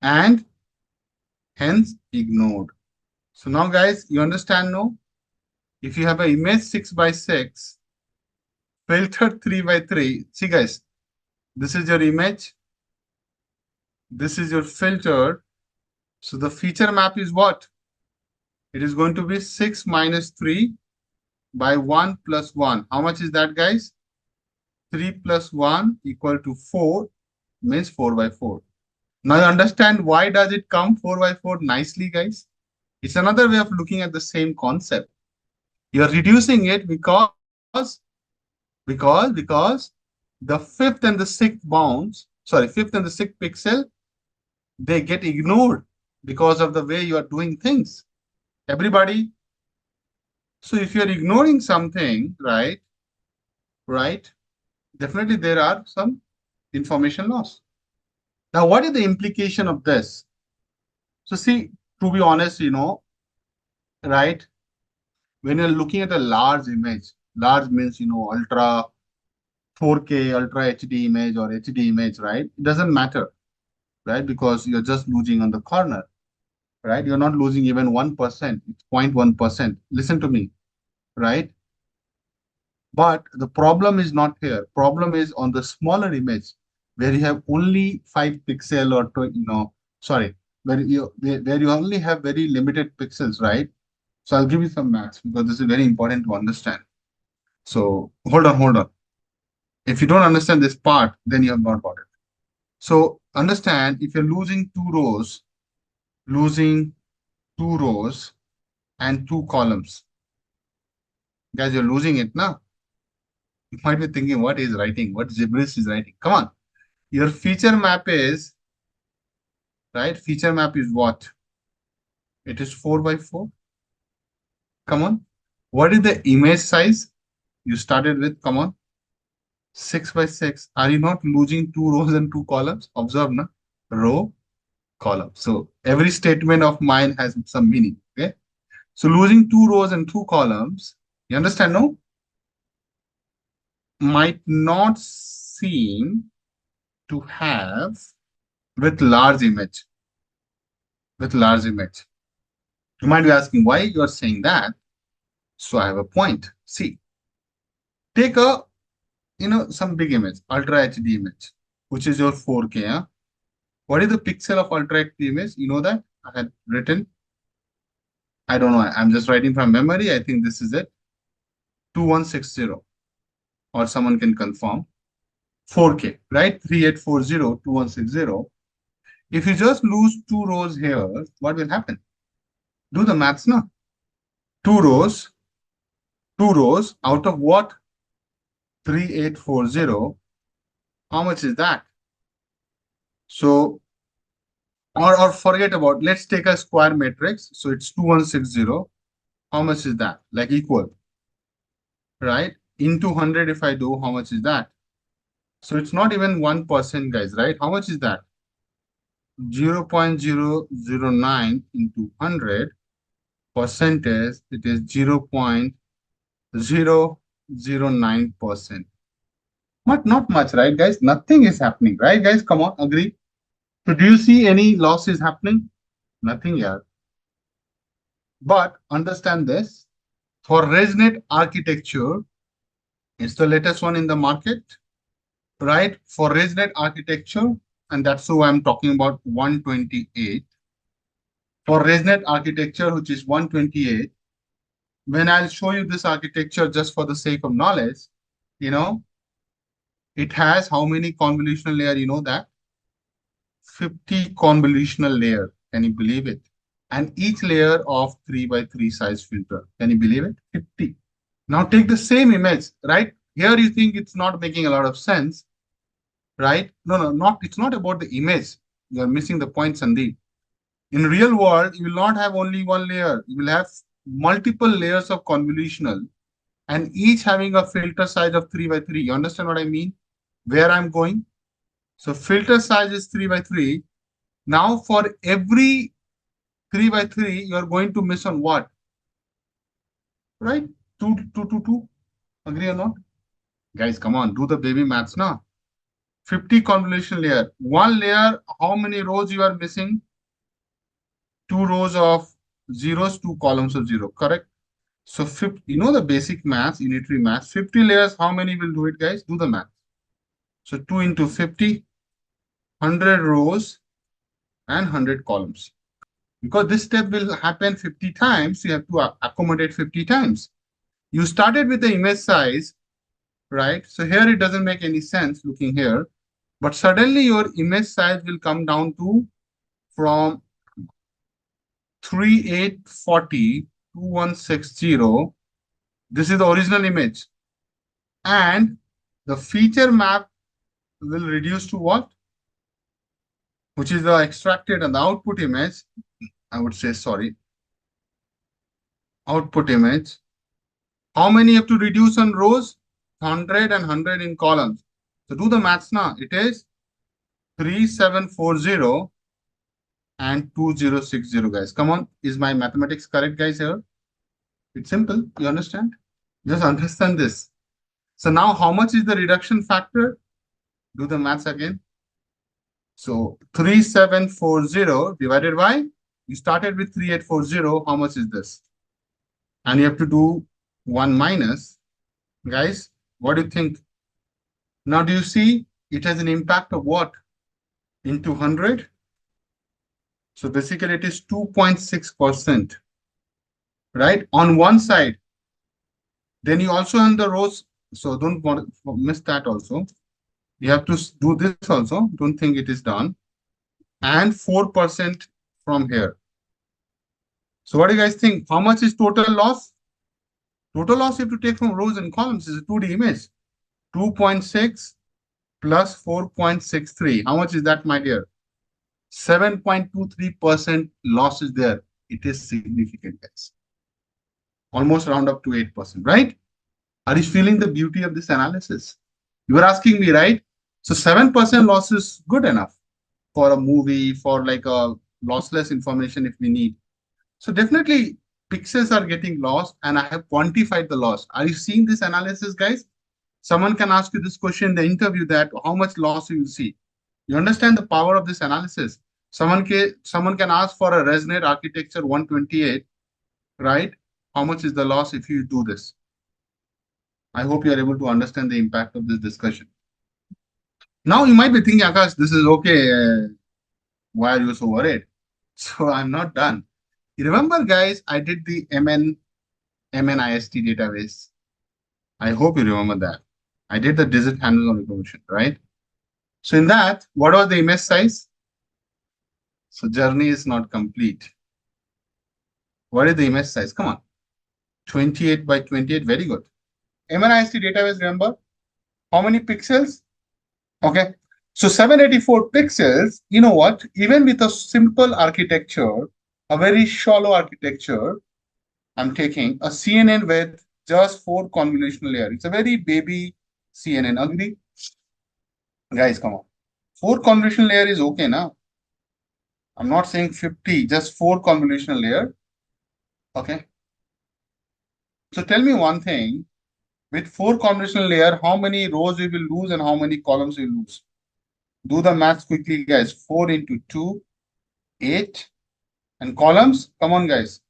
and hence ignored. So now, guys, you understand, no? If you have an image 6 by 6, filtered 3 by 3, see, guys, this is your image, this is your filter. So the feature map is what? It is going to be 6 minus 3 by 1 plus 1. How much is that, guys? 3 plus 1 equal to 4, means 4 by 4. Now you understand why does it come 4 by 4 nicely, guys? It's another way of looking at the same concept. You're reducing it because the fifth and the sixth bounds, sorry, fifth and the sixth pixel, they get ignored because of the way you are doing things. Everybody. So if you're ignoring something, right, definitely there are some information loss. Now, what is the implication of this? So see, to be honest, right, when you're looking at a large image, large means, ultra 4K, ultra HD image or HD image, right? It doesn't matter, right? Because you're just losing on the corner, right? You're not losing even 1%, it's 0.1%. Listen to me, right? But the problem is not here. Problem is on the smaller image where you have only 5 pixel or sorry, where you only have very limited pixels, right? So I'll give you some maths because this is very important to understand. So hold on. If you don't understand this part, then you have not got it. So understand if you're losing two rows and 2 columns, guys, you're losing it now. You might be thinking, what is writing? What gibberish is writing? Come on. Your feature map is, right? Feature map is what? It is 4 by 4. Come on. What is the image size? You started with, come on, 6 by 6. Are you not losing 2 rows and 2 columns? Observe, na? Row, column. So every statement of mine has some meaning. Okay. So losing 2 rows and 2 columns, you understand, no? Might not seem to have with large image. With large image. You might be asking why you are saying that. So I have a point. See, take a some big image, ultra HD image, which is your 4K. Huh? What is the pixel of ultra HD image? You know that I had written. I don't know. I'm just writing from memory. I think this is it. 2160, or someone can confirm. 4K, right? 3840, 2160. If you just lose 2 rows here, what will happen? Do the maths now. 2 rows, 2 rows out of what? 3840. How much is that? So, or forget about, let's take a square matrix. So it's 2160. How much is that? Like equal, right? Into 100 if I do, how much is that? So it's not even 1%, guys, right? How much is that? 0.009 into 100 percentage, it is 0.009%. Not much, right, guys? Nothing is happening, right, guys? Come on, agree. So do you see any losses happening? Nothing here. But understand this, for ResNet architecture, it's the latest one in the market, right? For ResNet architecture, and that's who I'm talking about 128. For ResNet architecture, which is 128, when I'll show you this architecture just for the sake of knowledge, you know, it has how many convolutional layer? You know that? 50 convolutional layer. Can you believe it? And each layer of 3 by 3 size filter. Can you believe it? 50. Now take the same image, right? Here you think it's not making a lot of sense, right? No, it's not about the image. You are missing the point, Sandeep. In real world, you will not have only one layer. You will have multiple layers of convolutional, and each having a filter size of 3 by 3. You understand what I mean? Where I'm going? So filter size is 3 by 3. Now for every 3 by 3, you're going to miss on what? Right? 2, 2, 2, 2. Agree or not? Guys, come on, do the baby maths now. 50 convolution layer. One layer, how many rows you are missing? 2 rows of zeros, 2 columns of zero, correct? So 50, you know the basic maths, unitary maths. 50 layers, how many will do it, guys? Do the math. So 2 into 50, 100 rows and 100 columns. Because this step will happen 50 times, you have to accommodate 50 times. You started with the image size, right? So here it doesn't make any sense looking here. But suddenly your image size will come down to from 3840 to 2160. This is the original image. And the feature map will reduce to what? Which is the extracted and the output image. I would say, sorry, output image. How many you have to reduce on rows? 100 and 100 in columns. So do the maths now. It is 3740 and 2060, guys. Come on. Is my mathematics correct, guys, here? It's simple. You understand? Just understand this. So now how much is the reduction factor? Do the maths again. So 3740 divided by, you started with 3840. How much is this? And you have to do 1 minus. Guys, what do you think? Now, do you see it has an impact of what? Into 100. So basically it is 2.6%, right? On one side. Then you also on the rows. So don't want to miss that also. You have to do this also. Don't think it is done. And 4% from here. So what do you guys think? How much is total loss? Total loss you have to take from rows and columns is a 2D image. 2.6 plus 4.63. How much is that, my dear? 7.23% loss is there. It is significant, guys. Almost round up to 8%, right? Are you feeling the beauty of this analysis? You were asking me, right? So 7% loss is good enough for a movie, for like a lossless information if we need. So definitely pixels are getting lost and I have quantified the loss. Are you seeing this analysis, guys? Someone can ask you this question in the interview that how much loss you will see. You understand the power of this analysis. Someone can ask for a resonate architecture 128, right? How much is the loss if you do this? I hope you are able to understand the impact of this discussion. Now you might be thinking, Akash, this is okay. Why are you so worried? So I'm not done. You remember, guys, I did the MNIST database. I hope you remember that. I did the digit hands-on recognition, right? So in that, what was the image size? So journey is not complete. What is the image size? Come on. 28 by 28. Very good. MNIST database, remember? How many pixels? Okay. So 784 pixels, you know what? Even with a simple architecture, a very shallow architecture, I'm taking a CNN with just 4 convolutional layers. It's a very baby CNN. Agree? Guys, come on. 4 convolutional layer is okay now. I'm not saying 50, just 4 convolutional layer. Okay. So tell me one thing. With 4 convolutional layer, how many rows we will lose and how many columns we will lose? Do the maths quickly, guys. 4 into 2, 8. And columns, come on, guys.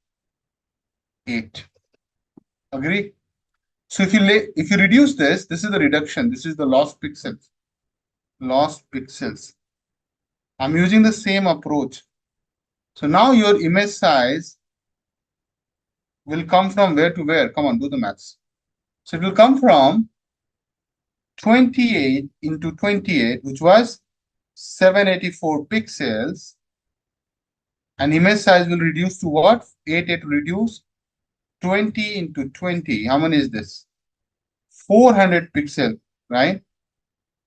8. Agree? So if you reduce this is the reduction. This is the lost pixels. Lost pixels. I'm using the same approach. So now your image size will come from where to where? Come on, do the maths. So it will come from 28 into 28, which was 784 pixels. And image size will reduce to what? 8 will reduce. 20 into 20. How many is this? 400 pixels, right?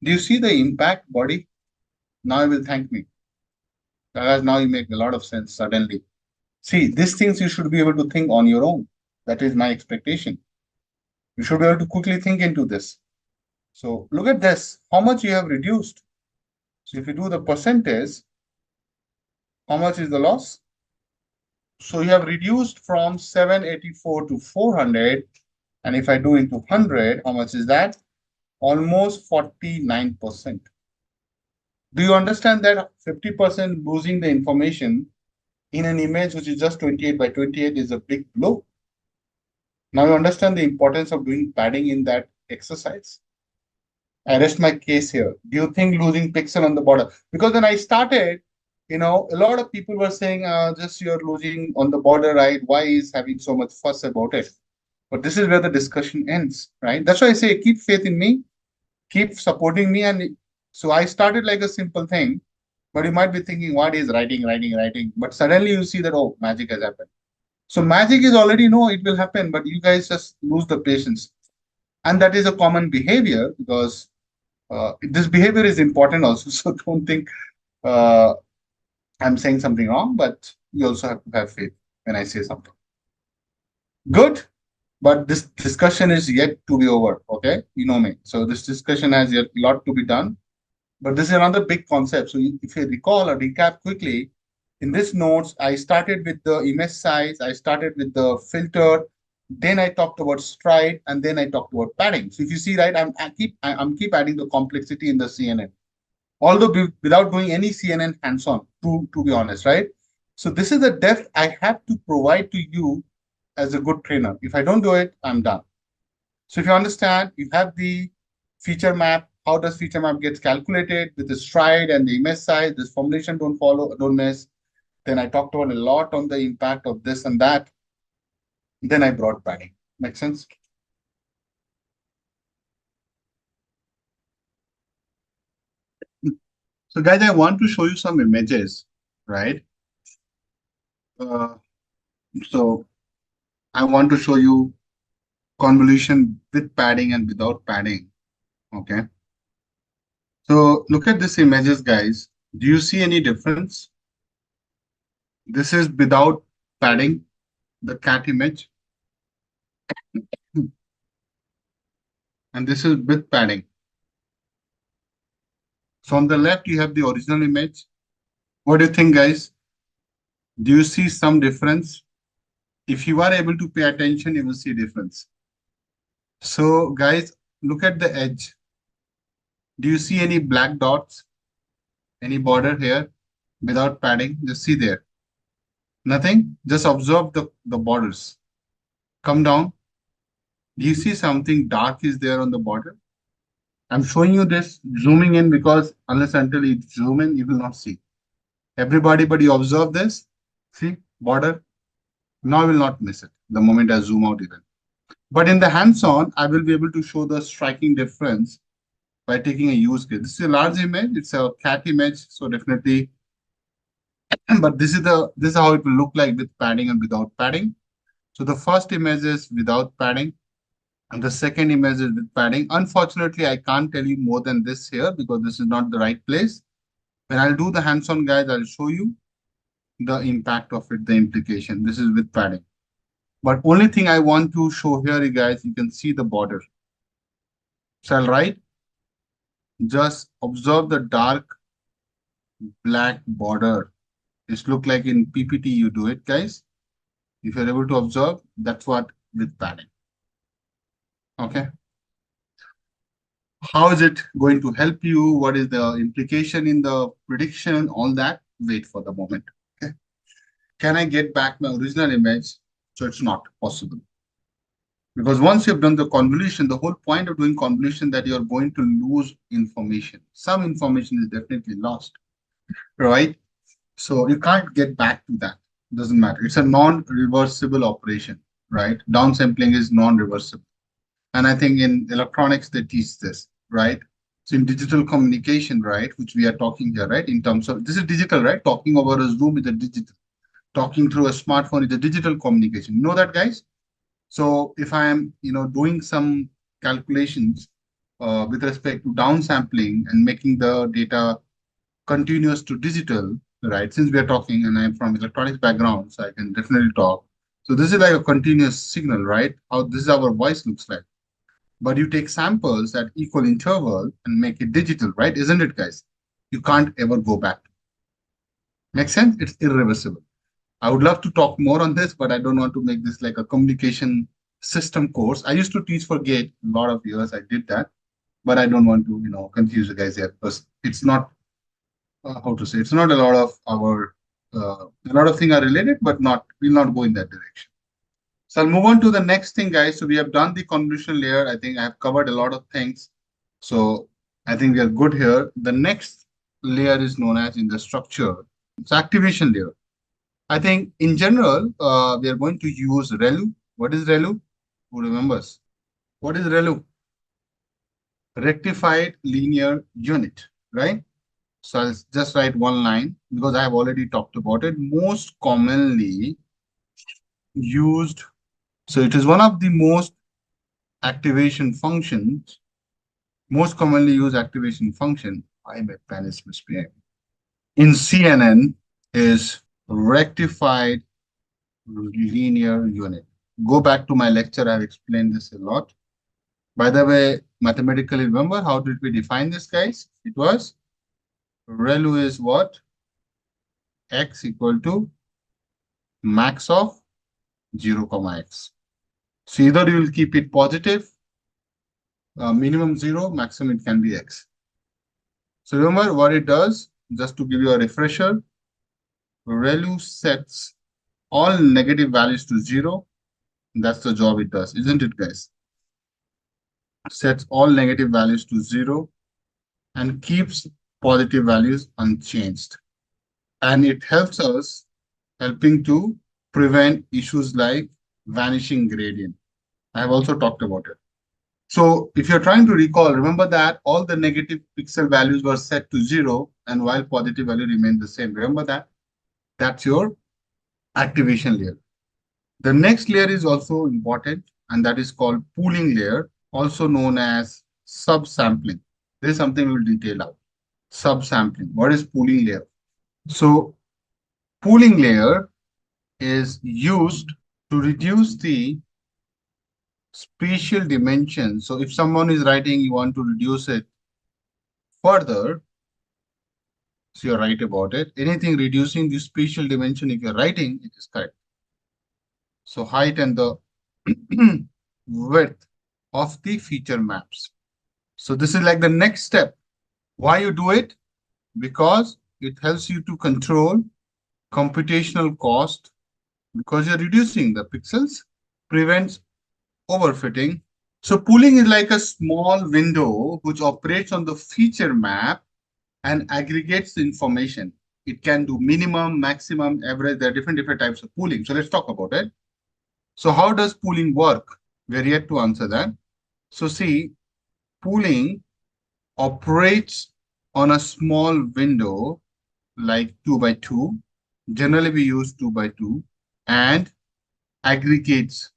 Do you see the impact, body? Now you will thank me. Because now you make a lot of sense suddenly. See, these things you should be able to think on your own. That is my expectation. You should be able to quickly think into this. So look at this, how much you have reduced. So if you do the percentage, how much is the loss? So you have reduced from 784 to 400. And if I do into 100, how much is that? Almost 49%. Do you understand that 50% losing the information in an image which is just 28 by 28 is a big blow? Now you understand the importance of doing padding in that exercise. I rest my case here. Do you think losing pixel on the border? Because when I started, a lot of people were saying, just you're losing on the border, right? Why is having so much fuss about it? But this is where the discussion ends, right? That's why I say keep faith in me, keep supporting me. And so I started like a simple thing, but you might be thinking, what is writing, writing, writing? But suddenly you see that, oh, magic has happened. So magic is already no, it will happen, but you guys just lose the patience. And that is a common behavior because this behavior is important also. So don't think uh, I'm saying something wrong, but you also have to have faith when I say something. Good. But this discussion is yet to be over. Okay. You know me. So this discussion has yet a lot to be done. But this is another big concept. So if you recall or recap quickly, in this notes, I started with the image size, I started with the filter, then I talked about stride, and then I talked about padding. So if you see, right, I'm keep adding the complexity in the CNN, although without doing any CNN hands-on, to be honest, right? So this is the depth I have to provide to you as a good trainer. If I don't do it, I'm done. So if you understand, you have the feature map. How does feature map gets calculated with the stride and the image size? This formulation don't miss. Then I talked about a lot on the impact of this and that. Then I brought padding. Make sense? So guys, I want to show you some images, right? Uh, so I want to show you convolution with padding and without padding. Okay. So look at these images, guys. Do you see any difference? This is without padding, the cat image, and this is with padding. So on the left, you have the original image. What do you think, guys? Do you see some difference? If you are able to pay attention, you will see difference. So guys, look at the edge. Do you see any black dots? Any border here without padding? Just see there. Nothing. Just observe the borders. Come down. Do you see something dark is there on the border? I'm showing you this zooming in because unless until you zoom in, you will not see. Everybody, but you observe this. See, border. Now I will not miss it the moment I zoom out even. But in the hands-on, I will be able to show the striking difference by taking a use case. This is a large image. It's a cat image. So definitely, but this is how it will look like with padding and without padding. So the first image is without padding. And the second image is with padding. Unfortunately, I can't tell you more than this here because this is not the right place. When I'll do the hands-on, guys, I'll show you the impact of it, the implication. This is with padding. But only thing I want to show here, you guys, you can see the border. So I'll write, just observe the dark black border. This look like in PPT you do it, guys. If you're able to observe, that's what with padding. Okay. How is it going to help you? What is the implication in the prediction? All that, wait for the moment. Okay. Can I get back my original image? So it's not possible. Because once you've done the convolution, the whole point of doing convolution that you're going to lose information. Some information is definitely lost, right? So you can't get back to that. Doesn't matter. It's a non-reversible operation, right? Downsampling is non-reversible. And I think in electronics, they teach this, right? So in digital communication, right, which we are talking here, right, in terms of, this is digital, right? Talking over a Zoom is a digital. Talking through a smartphone is a digital communication. You know that, guys? So if I am, doing some calculations with respect to downsampling and making the data continuous to digital, right? Since we are talking and I'm from electronics background, so I can definitely talk. So this is like a continuous signal, right? How this is our voice looks like. but you take samples at equal interval and make it digital, right? Isn't it, guys? You can't ever go back. Make sense? It's irreversible. I would love to talk more on this, but I don't want to make this like a communication system course. I used to teach for GATE a lot of years. I did that, but I don't want to, confuse you guys here because it's not how to say. It's not a lot of our a lot of things are related, but not will not go in that direction. So I'll move on to the next thing, guys. So we have done the convolutional layer. I think I have covered a lot of things. So I think we are good here. The next layer is known as in the structure. It's activation layer. I think in general, we are going to use ReLU. What is ReLU? Who remembers? What is ReLU? Rectified linear unit, right? So I'll just write one line because I have already talked about it. Most commonly used. So it is one of the most activation functions, most commonly used activation function. I my pen is misbehaving. In CNN is rectified linear unit. Go back to my lecture. I've explained this a lot. By the way, mathematically, remember how did we define this, guys? It was ReLU is what? X equal to max of 0, comma x. So either you will keep it positive, minimum 0, maximum it can be x. So remember what it does, just to give you a refresher, ReLU sets all negative values to 0. That's the job it does, isn't it, guys? Sets all negative values to 0 and keeps positive values unchanged. And it helps us helping to prevent issues like vanishing gradient. I have also talked about it. So if you're trying to recall, remember that all the negative pixel values were set to 0 and while positive value remained the same. Remember that? That's your activation layer. The next layer is also important, and that is called pooling layer, also known as subsampling. This is something we'll detail out. Subsampling. What is pooling layer? So pooling layer is used to reduce the spatial dimension. So if someone is writing, you want to reduce it further, so you're right about it. Anything reducing the spatial dimension, if you're writing, it is correct. So height and the width of the feature maps. So this is like the next step. Why you do it? Because it helps you to control computational cost because you're reducing the pixels, prevents overfitting. So pooling is like a small window which operates on the feature map and aggregates the information. It can do minimum, maximum, average. There are different types of pooling. So let's talk about it. So how does pooling work? We're yet to answer that. So see, pooling operates on a small window like 2 by 2. Generally, we use 2 by 2 and aggregates.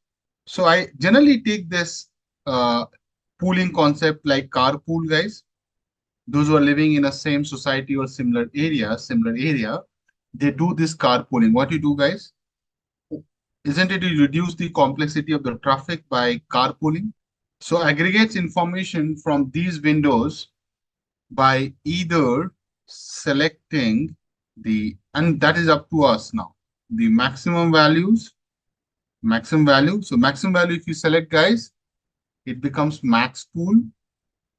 So I generally take this pooling concept like carpool, guys. Those who are living in a same society or similar area, they do this carpooling. What you do, guys? Isn't it you reduce the complexity of the traffic by carpooling? So aggregates information from these windows by either selecting and that is up to us now, the maximum values, maximum value. So maximum value, if you select, guys, it becomes max pool,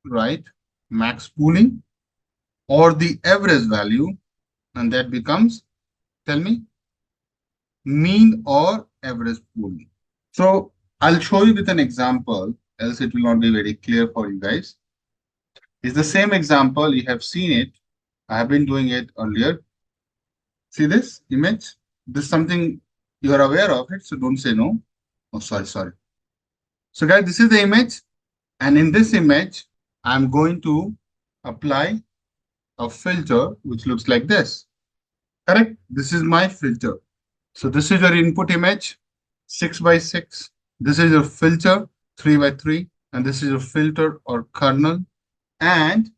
right? Max pooling, or the average value, and that becomes, tell me, mean or average pooling. So I'll show you with an example, else it will not be very clear for you guys. It's the same example, you have seen it. I have been doing it earlier. See this image? This is something you are aware of it, so don't say no. Oh, sorry. So guys, this is the image. And in this image, I'm going to apply a filter which looks like this. Correct? This is my filter. So this is your input image, 6 by 6. This is your filter, 3 by 3. And this is your filter or kernel. And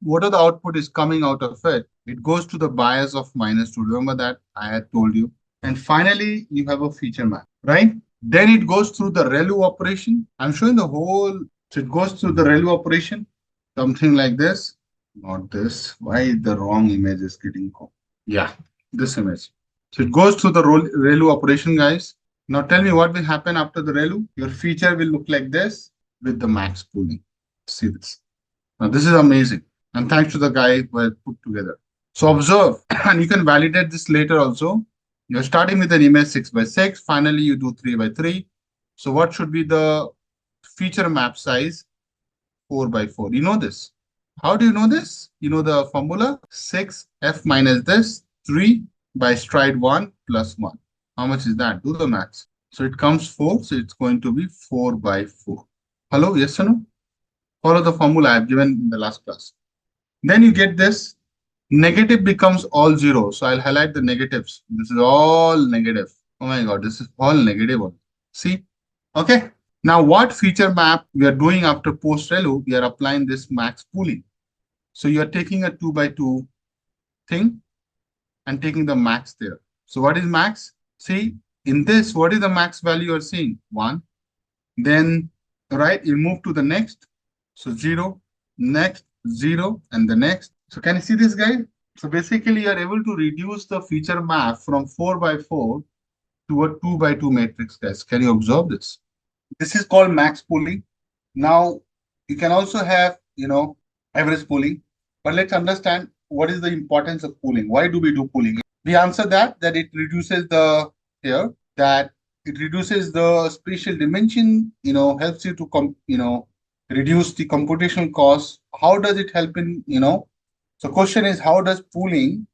what are the output is coming out of it? It goes to the bias of -2. Remember that I had told you. And finally, you have a feature map, right? Then it goes through the ReLU operation. I'm showing the whole So it goes through the ReLU operation, something like this. Not this. Why the wrong image is getting called? Yeah, this image. So it goes through the ReLU operation, guys. Now tell me what will happen after the ReLU. Your feature will look like this with the max pooling. See this. Now this is amazing. And thanks to the guy who has put together. So observe, and you can validate this later also. You're starting with an image 6 by 6. Finally, you do 3 by 3. So what should be the feature map size? 4 by 4. You know this. How do you know this? You know the formula 6f minus this 3 by stride 1 plus 1. How much is that? Do the maths. So it comes 4. So it's going to be 4 by 4. Hello? Yes or no? Follow the formula I have given in the last class. Then you get this. Negative becomes all 0. So I'll highlight the negatives. This is all negative. Oh my God, this is all negative. See? Okay. Now, what feature map we are doing after post-ReLU? We are applying this max pooling. So you are taking a 2 by 2 thing and taking the max there. So what is max? See, in this, what is the max value you are seeing? 1. Then, right, you move to the next. So 0, next, 0, and the next. So can you see this, guy? So basically, you are able to reduce the feature map from 4 by 4 to a 2 by 2 matrix, guys. Can you observe this? This is called max pooling. Now, you can also have, average pooling. But let's understand what is the importance of pooling. Why do we do pooling? We answer that it reduces the here, that it reduces the spatial dimension, helps you to reduce the computational cost. How does it help in? So question is, how does pooling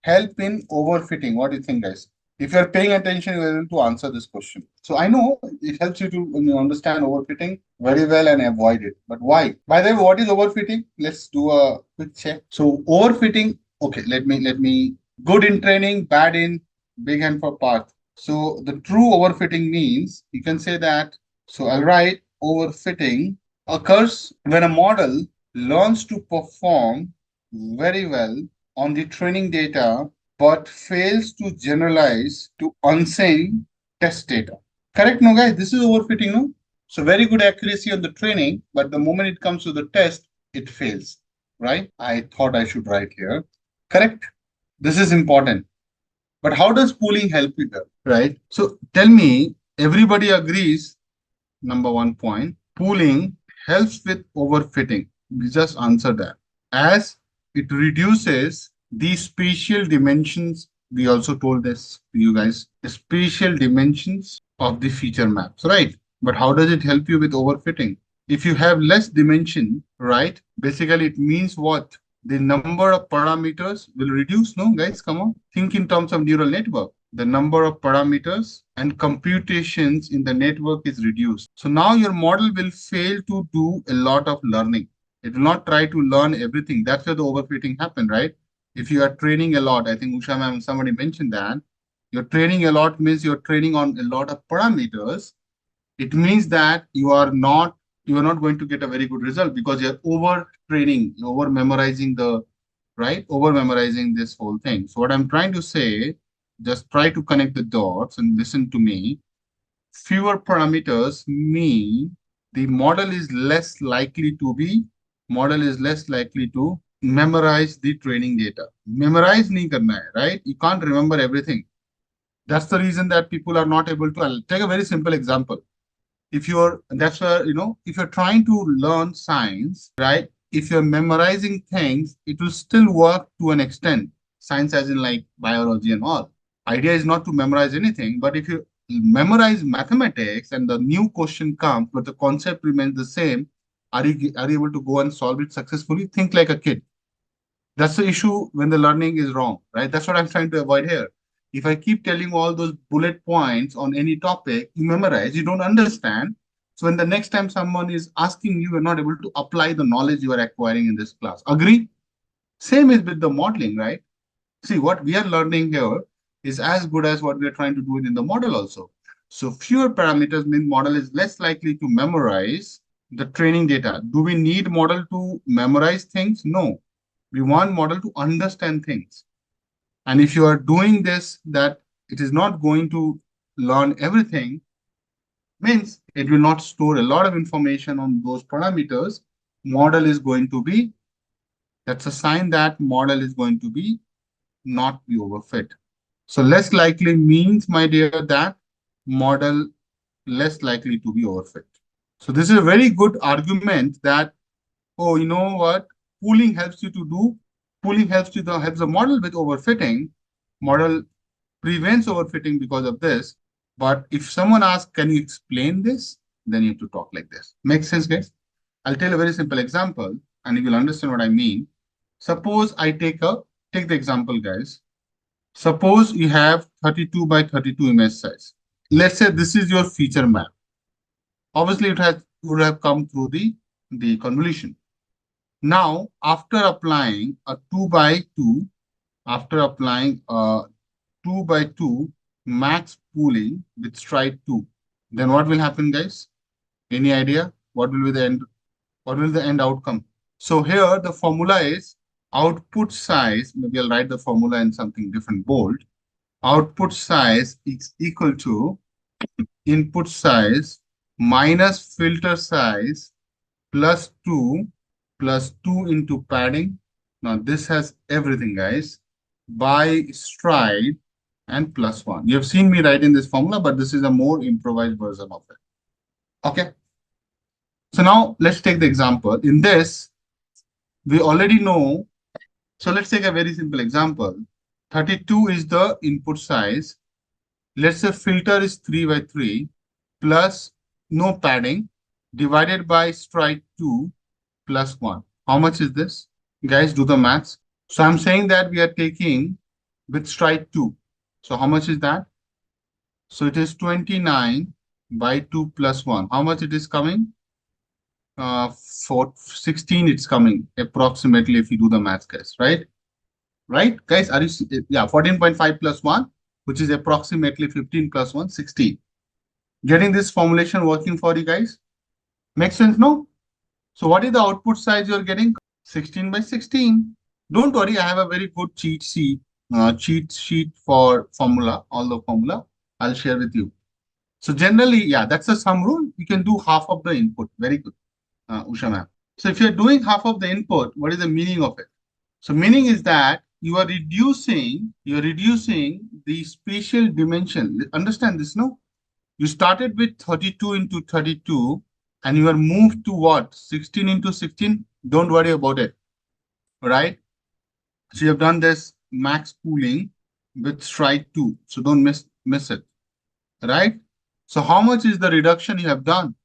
help in overfitting? What do you think, guys? If you're paying attention, you're able to answer this question. So I know it helps you to understand overfitting very well and avoid it. But why? By the way, what is overfitting? Let's do a quick check. So overfitting, okay, let me good in training, bad in big hand for path. So the true overfitting means you can say that. So I'll write overfitting occurs when a model learns to perform very well on the training data but fails to generalize to unseen test data. Correct, no, guys? This is overfitting, no? So very good accuracy on the training, but the moment it comes to the test, it fails, right? I thought I should write here. Correct? This is important. But how does pooling help you here, right? So tell me, everybody agrees, number 1 point, pooling helps with overfitting. We just answer that. As it reduces the spatial dimensions, we also told this to you guys, the spatial dimensions of the feature maps, right? But how does it help you with overfitting? If you have less dimension, right? Basically, it means what? The number of parameters will reduce. No, guys, come on. Think in terms of neural network. The number of parameters and computations in the network is reduced. So now your model will fail to do a lot of learning. It will not try to learn everything. That's where the overfitting happen, right? If you are training a lot, I think Usha ma'am, somebody mentioned that, you're training a lot means you're training on a lot of parameters. It means that you are not going to get a very good result because you're over training, you're over memorizing over memorizing this whole thing. So what I'm trying to say, just try to connect the dots and listen to me. Fewer parameters mean the model is less likely to memorize the training data. Memorize nahi karna hai, right? You can't remember everything. That's the reason that people are not able to. I'll take a very simple example. If you're that's where if you're trying to learn science, right, if you're memorizing things, it will still work to an extent. Science as in like biology and all. Idea is not to memorize anything, but if you memorize mathematics and the new question comes but the concept remains the same, are you able to go and solve it successfully? Think like a kid. That's the issue when the learning is wrong, right? That's what I'm trying to avoid here. If I keep telling all those bullet points on any topic, you memorize, you don't understand. So when the next time someone is asking you, you're not able to apply the knowledge you are acquiring in this class. Agree? Same is with the modeling, right? See, what we are learning here is as good as what we are trying to do in the model also. So fewer parameters mean model is less likely to memorize the training data. Do we need model to memorize things? No. We want model to understand things. And if you are doing this, that it is not going to learn everything, Means it will not store a lot of information on those parameters. Model is going to be, that's a sign that model is going to be not be overfit. So less likely means, my dear, that model less likely to be overfit. So this is a very good argument that, oh, you know what, pooling helps you to do, pooling helps you to helps the model with overfitting. Model prevents overfitting because of this. But if someone asks, can you explain this? Then you have to talk like this. Makes sense, guys? I'll tell a very simple example and you will understand what I mean. Suppose I take the example, guys. Suppose you have 32 by 32 image size. Let's say this is your feature map. Obviously, would have come through the convolution. Now, after applying a 2 by 2, after applying a 2 by 2 max pooling with stride 2, then what will happen, guys? Any idea? What will be the end? What will the end outcome? So here the formula is output size. Maybe I'll write the formula in something different, bold. Output size is equal to input size minus filter size plus 2 into padding. Now this has everything, guys, by stride and plus 1. You have seen me writing this formula, but this is a more improvised version of it. Okay. So now let's take the example. In this, we already know. So let's take a very simple example. 32 is the input size. Let's say filter is 3 by 3 plus no padding divided by stride 2 plus 1. How much is this? Guys, do the maths. So I'm saying that we are taking with stride 2. So how much is that? So it is 29 by 2 plus 1. How much it is coming? For 16 it's coming approximately if you do the maths, guys, right? Right, guys? Are you, yeah, 14.5 plus 1, which is approximately 15 plus 1, 16. Getting this formulation working for you guys? Makes sense, no? So what is the output size you're getting? 16 by 16. Don't worry, I have a very good cheat sheet for formula, all the formula. I'll share with you. So generally, yeah, that's a sum rule. You can do half of the input. Very good, Usha ma'am. So if you're doing half of the input, what is the meaning of it? So meaning is that you are reducing the spatial dimension. Understand this, no? You started with 32 into 32 and you are moved to what? 16 into 16. Don't worry about it. Right? So you have done this max pooling with stride 2. So don't miss it. Right? So how much is the reduction you have done?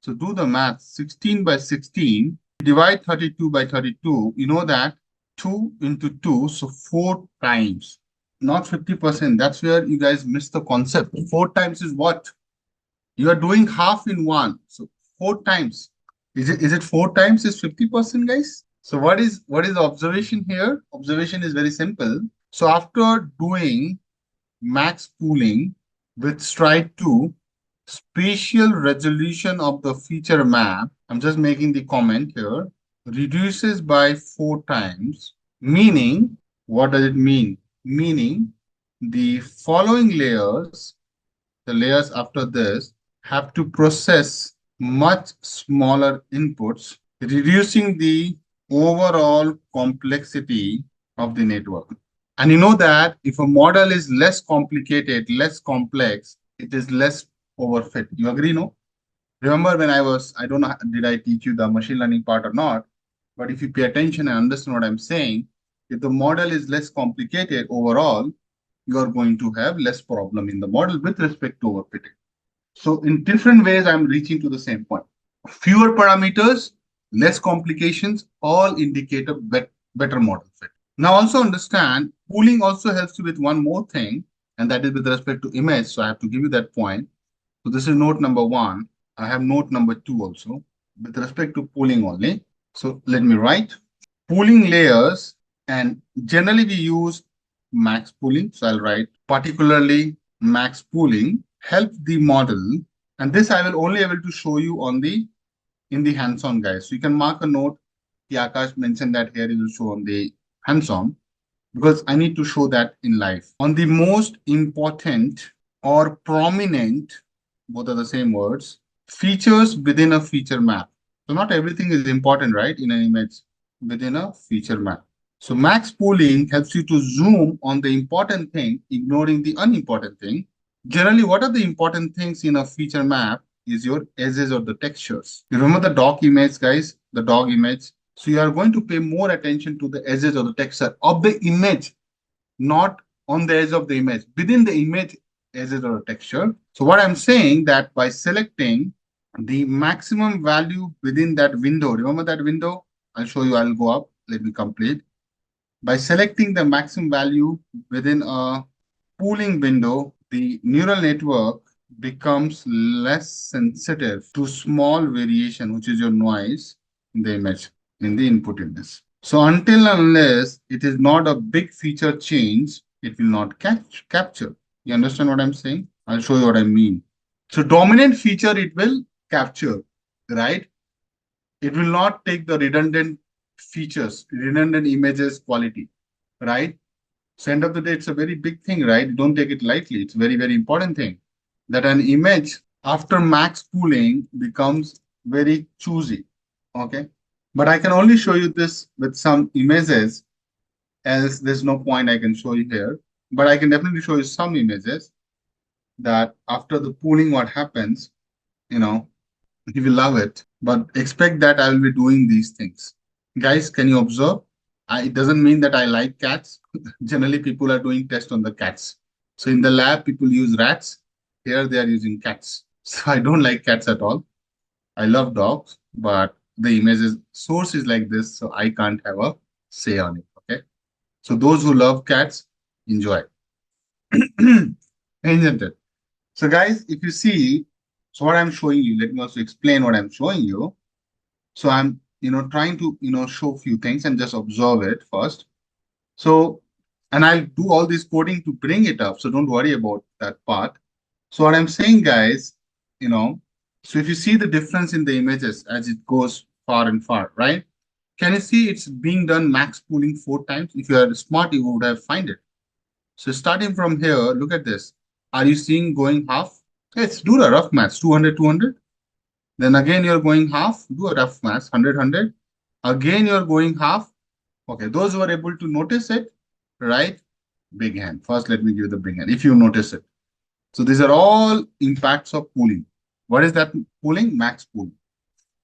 So do the math. 16 by 16. Divide 32 by 32. You know that 2 into 2. So 4 times. Not 50%. That's where you guys miss the concept. 4 times is what? You are doing half in one. So 4 times. Is it 4 times is 50%, guys? So what is the observation here? Observation is very simple. So after doing max pooling with stride 2, spatial resolution of the feature map, I'm just making the comment here, reduces by 4 times. Meaning, what does it mean? Meaning the following layers, the layers after this, have to process much smaller inputs, reducing the overall complexity of the network. And you know that if a model is less complicated, less complex, it is less overfit. You agree, no? Remember when I don't know, did I teach you the machine learning part or not? But if you pay attention and understand what I'm saying, if the model is less complicated overall, you are going to have less problem in the model with respect to overfitting. So in different ways, I'm reaching to the same point. Fewer parameters, less complications, all indicate a better model fit. Now also understand, pooling also helps you with one more thing, and that is with respect to image. So I have to give you that point. So this is note number 1. I have note number 2 also with respect to pooling only. So let me write pooling layers, and generally we use max pooling. So I'll write particularly max pooling help the model, and this I will only able to show you on in the hands-on, guys. So you can mark a note. The Akash mentioned that here it will show on the hands-on because I need to show that in life. On the most important or prominent both are the same words. Features within a feature map. So not everything is important, right, in an image within a feature map. So max pooling helps you to zoom on the important thing, ignoring the unimportant thing. Generally, what are the important things in a feature map is your edges or the textures. You remember the dog image, guys, the dog image. So you are going to pay more attention to the edges or the texture of the image, not on the edge of the image, within the image edges or texture. So what I'm saying that by selecting the maximum value within that window, remember that window? I'll show you, I'll go up, let me complete. By selecting the maximum value within a pooling window, the neural network becomes less sensitive to small variation, which is your noise in the image, in the input image. So until unless it is not a big feature change, it will not capture. You understand what I'm saying? I'll show you what I mean. So dominant feature it will capture, right? It will not take the redundant features, redundant images quality, right? So end of the day, it's a very big thing, right? Don't take it lightly. It's a very, very important thing that an image after max pooling becomes very choosy. Okay. But I can only show you this with some images, as there's no point I can show you here. But I can definitely show you some images that after the pooling, what happens, you know, you will love it. But expect that I will be doing these things. Guys, can you observe? It doesn't mean that I like cats. Generally, people are doing tests on the cats. So in the lab, people use rats. Here they are using cats. So I don't like cats at all. I love dogs, but the images source is like this, so I can't have a say on it. Okay. So those who love cats, enjoy. Isn't it? So guys, if you see, so what I'm showing you, let me also explain what I'm showing you. So I'm, trying to, show a few things and just observe it first. So, and I'll do all this coding to bring it up. So don't worry about that part. So what I'm saying, guys, so if you see the difference in the images as it goes far and far, right? Can you see it's being done max pooling 4 times? If you are smart, you would have find it. So starting from here, look at this. Are you seeing going half? Let's do the rough maths, 200, 200. Then again, you're going half, do a rough maths, 100, 100. Again, you're going half. Okay, those who are able to notice it, right? Big hand. First, let me give the big hand, if you notice it. So these are all impacts of pooling. What is that pooling? Max pooling.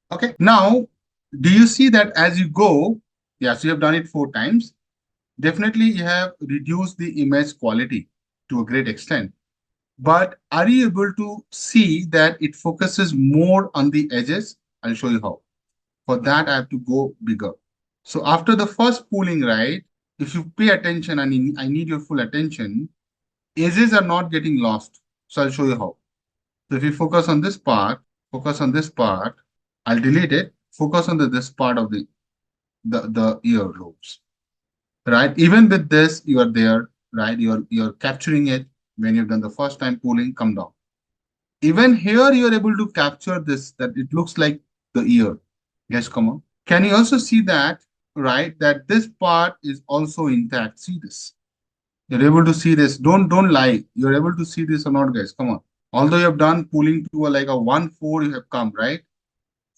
Okay, now, do you see that as you go, yes, you have done it 4 times. Definitely, you have reduced the image quality to a great extent. But are you able to see that it focuses more on the edges? I'll show you how. For that, I have to go bigger. So after the first pooling, right, if you pay attention and I need your full attention, edges are not getting lost. So I'll show you how. So if you focus on this part, I'll delete it. Focus on this part of the ear lobes, right? Even with this, you are there, right? You're capturing it when you've done the first time pooling, come down. Even here, you're able to capture this, that it looks like the ear. Yes, come on. Can you also see that, right? That this part is also intact. See this. You're able to see this. Don't lie. You're able to see this or not, guys. Come on. Although you have done pooling to like a 1/4, you have come, right?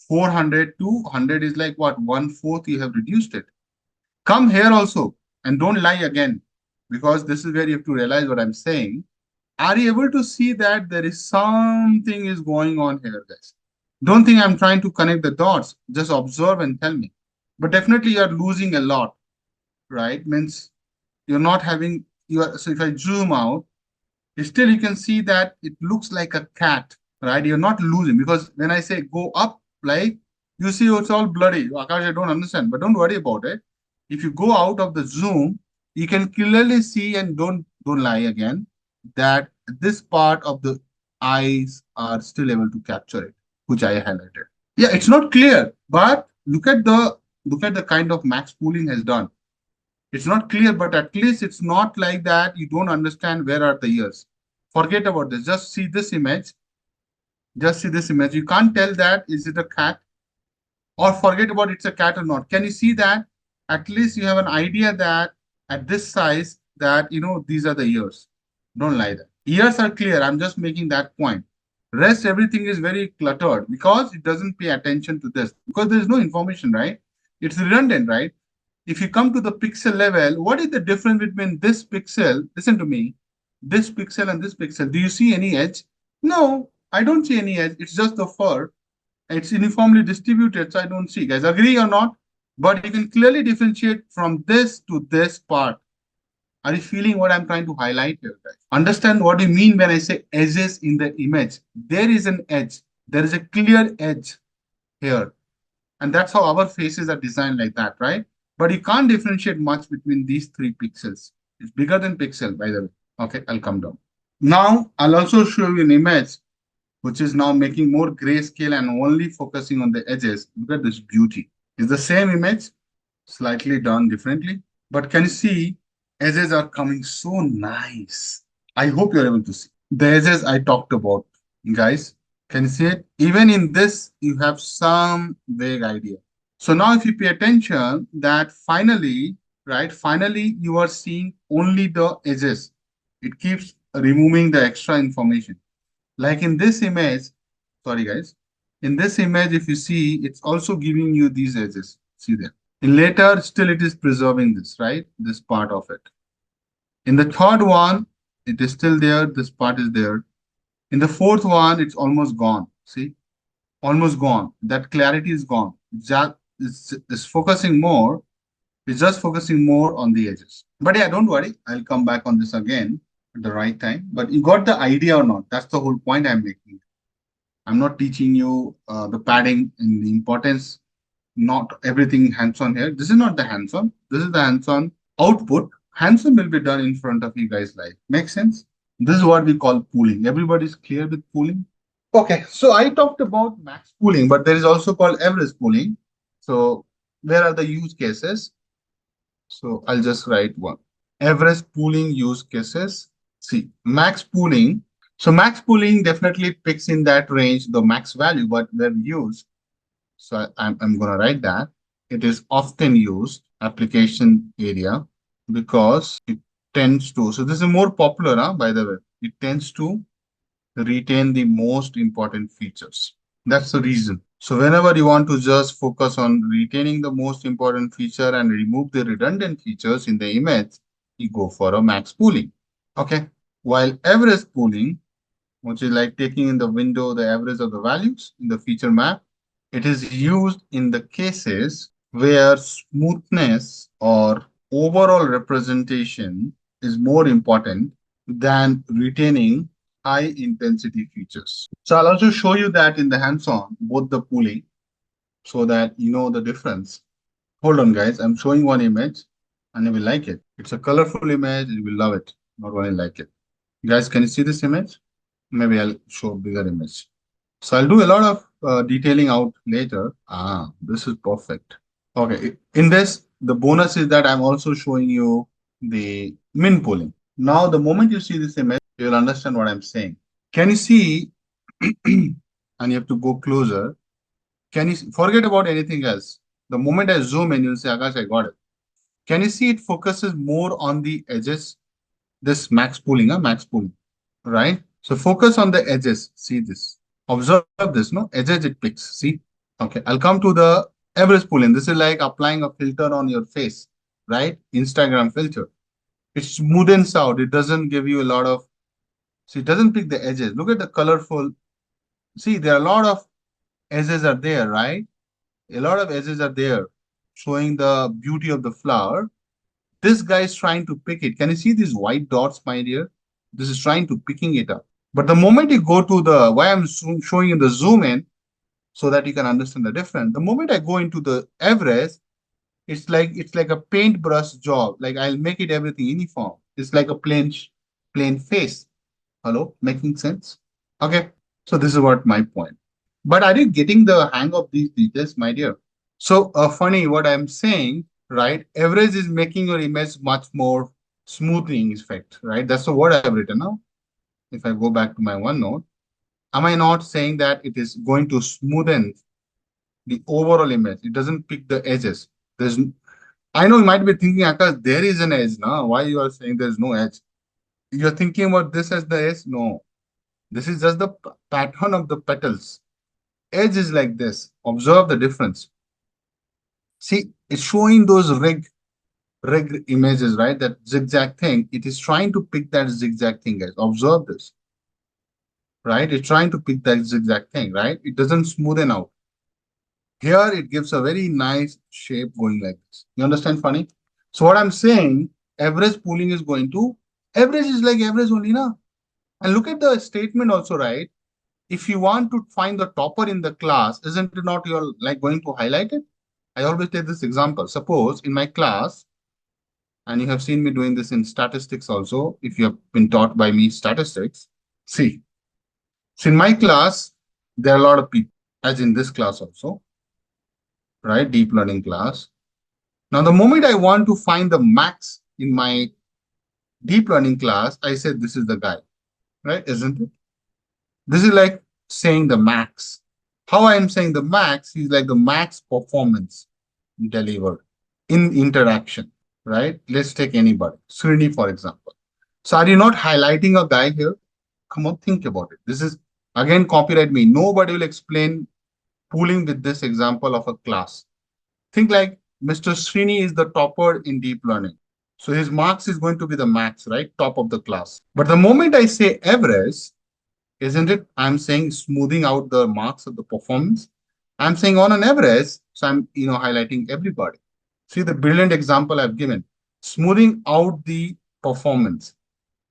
400 to 100 is like what? 1/4, you have reduced it. Come here also and don't lie again, because this is where you have to realize what I'm saying. Are you able to see that there is something is going on here, guys? Don't think I'm trying to connect the dots. Just observe and tell me. But definitely you're losing a lot, right? Means you're not having, so if I zoom out, still you can see that it looks like a cat, right? You're not losing, because when I say go up, like you see it's all bloody. Akash, I don't understand, but don't worry about it. If you go out of the zoom, you can clearly see, and don't lie again, that this part of the eyes are still able to capture it, which I highlighted. Yeah, it's not clear, but look at the kind of max pooling has done. It's not clear, but at least it's not like that you don't understand where are the ears. Forget about this. Just see this image. Just see this image. You can't tell that is it a cat, or forget about it's a cat or not. Can you see that? At least you have an idea that at this size that these are the ears. Don't lie that. Ears are clear. I'm just making that point. Rest everything is very cluttered because it doesn't pay attention to this because there is no information, right? It's redundant, right? If you come to the pixel level, what is the difference between this pixel? Listen to me. This pixel and this pixel. Do you see any edge? No, I don't see any edge. It's just the fur. It's uniformly distributed, so I don't see. Guys, agree or not? But you can clearly differentiate from this to this part. Are you feeling what I'm trying to highlight here, guys? Understand what you mean when I say edges in the image. There is an edge. There is a clear edge here. And that's how our faces are designed like that, right? But you can't differentiate much between these three pixels. It's bigger than pixel, by the way. Okay, I'll come down. Now, I'll also show you an image which is now making more grayscale and only focusing on the edges. Look at this beauty. It's the same image, slightly done differently. But can you see edges are coming so nice? I hope you're able to see. The edges I talked about, guys. Can you see it? Even in this, you have some vague idea. So now if you pay attention that finally, right, finally you are seeing only the edges. It keeps removing the extra information. Like in this image, sorry guys, in this image, if you see, it's also giving you these edges. See there. In later, still it is preserving this, right? This part of it. In the third one, it is still there. This part is there. In the fourth one, it's almost gone. See, almost gone. That clarity is gone. It's focusing more. It's just focusing more on the edges. But yeah, don't worry. I'll come back on this again at the right time. But you got the idea or not? That's the whole point I'm making. I'm not teaching you the padding and the importance. Not everything hands-on here. This is not the hands-on. This is the hands-on output. Hands-on will be done in front of you guys live. Make sense? This is what we call pooling. Everybody's clear with pooling? Okay, so I talked about max pooling, but there is also called average pooling. So where are the use cases? So I'll just write one. Average pooling use cases. See, max pooling. So max pooling definitely picks in that range the max value, but when used, so I'm going to write that. It is often used application area because it tends to, so this is more popular, by the way. It tends to retain the most important features. That's the reason. So whenever you want to just focus on retaining the most important feature and remove the redundant features in the image, you go for a max pooling. Okay. While average pooling, which is like taking in the window the average of the values in the feature map, it is used in the cases where smoothness or overall representation is more important than retaining high intensity features. So I'll also show you that in the hands-on, both the pooling, so that you know the difference. Hold on, guys. I'm showing one image and you will like it. It's a colorful image. You will love it. Not only like it. Guys, can you see this image? Maybe I'll show a bigger image. So I'll do a lot of detailing out later. This is perfect. Okay. In this, the bonus is that I'm also showing you the min pooling. Now, the moment you see this image, you'll understand what I'm saying. Can you see, and you have to go closer. Can you forget about anything else? The moment I zoom in, you'll say, Akash, I got it. Can you see it focuses more on the edges? This max pooling, max pooling, right? So focus on the edges. See this. Observe this, no? Edges it picks. See? Okay, I'll come to the average pooling. This is like applying a filter on your face, right? Instagram filter. It smoothens out. It doesn't give you a lot of, see, it doesn't pick the edges. Look at the colorful. See, there are a lot of edges are there, right? A lot of edges are there, showing the beauty of the flower. This guy is trying to pick it. Can you see these white dots, my dear? This is trying to picking it up. But the moment you go to the, why I'm showing you the zoom in, so that you can understand the difference. The moment I go into the average, it's like a paintbrush job. Like I'll make it everything uniform. It's like a plain face. Hello, making sense? Okay. So this is what my point. But are you getting the hang of these details, my dear? So funny what I'm saying, right? Average is making your image much more smoothing effect, right? That's the word I've written now. If I go back to my OneNote, am I not saying that it is going to smoothen the overall image? It doesn't pick the edges. There's, I know you might be thinking, Akash, there is an edge now. Why you are saying there's no edge? You're thinking about this as the edge? No. This is just the pattern of the petals. Edge is like this. Observe the difference. See, it's showing those rig images, right? That zigzag thing. It is trying to pick that zigzag thing, guys. Observe this, right? It's trying to pick that zigzag thing, right? It doesn't smoothen out. Here, it gives a very nice shape going like this. You understand, funny? So what I'm saying, average pooling is going to, average is like average only, na? And look at the statement also, right? If you want to find the topper in the class, isn't it not you're like going to highlight it? I always take this example. Suppose in my class, and you have seen me doing this in statistics also, if you have been taught by me statistics, see, so in my class, there are a lot of people, as in this class also, right? Deep learning class. Now, the moment I want to find the max in my deep learning class, I said, this is the guy, right? Isn't it? This is like saying the max. How I am saying the max is like the max performance delivered in interaction, right? Let's take anybody, Srini, for example. So are you not highlighting a guy here? Come on, think about it. This is again copyright me. Nobody will explain pooling with this example of a class. Think like Mr. Srini is the topper in deep learning. So his marks is going to be the max, right? Top of the class. But the moment I say average, isn't it? I'm saying smoothing out the marks of the performance. I'm saying on an average, so I'm highlighting everybody. See the brilliant example I've given. Smoothing out the performance.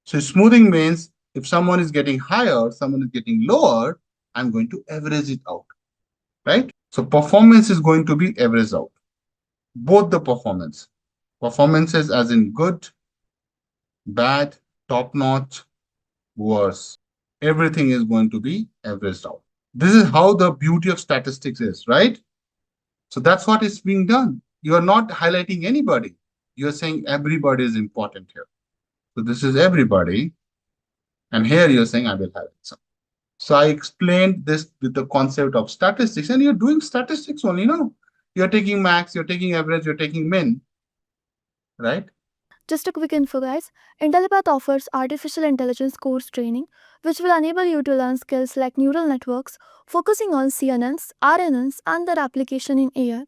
So smoothing means if someone is getting higher, someone is getting lower, I'm going to average it out, right? So performance is going to be averaged out. Both the performances as in good, bad, top notch, worse. Everything is going to be averaged out. This is how the beauty of statistics is, right? So that's what is being done. You are not highlighting anybody. You're saying everybody is important here. So this is everybody. And here you're saying I will highlight some. So I explained this with the concept of statistics, and you're doing statistics only, no? You're taking max, you're taking average, you're taking min, right? Just a quick info, guys. Intellipaat offers artificial intelligence course training, which will enable you to learn skills like neural networks, focusing on CNNs, RNNs, and their application in AI,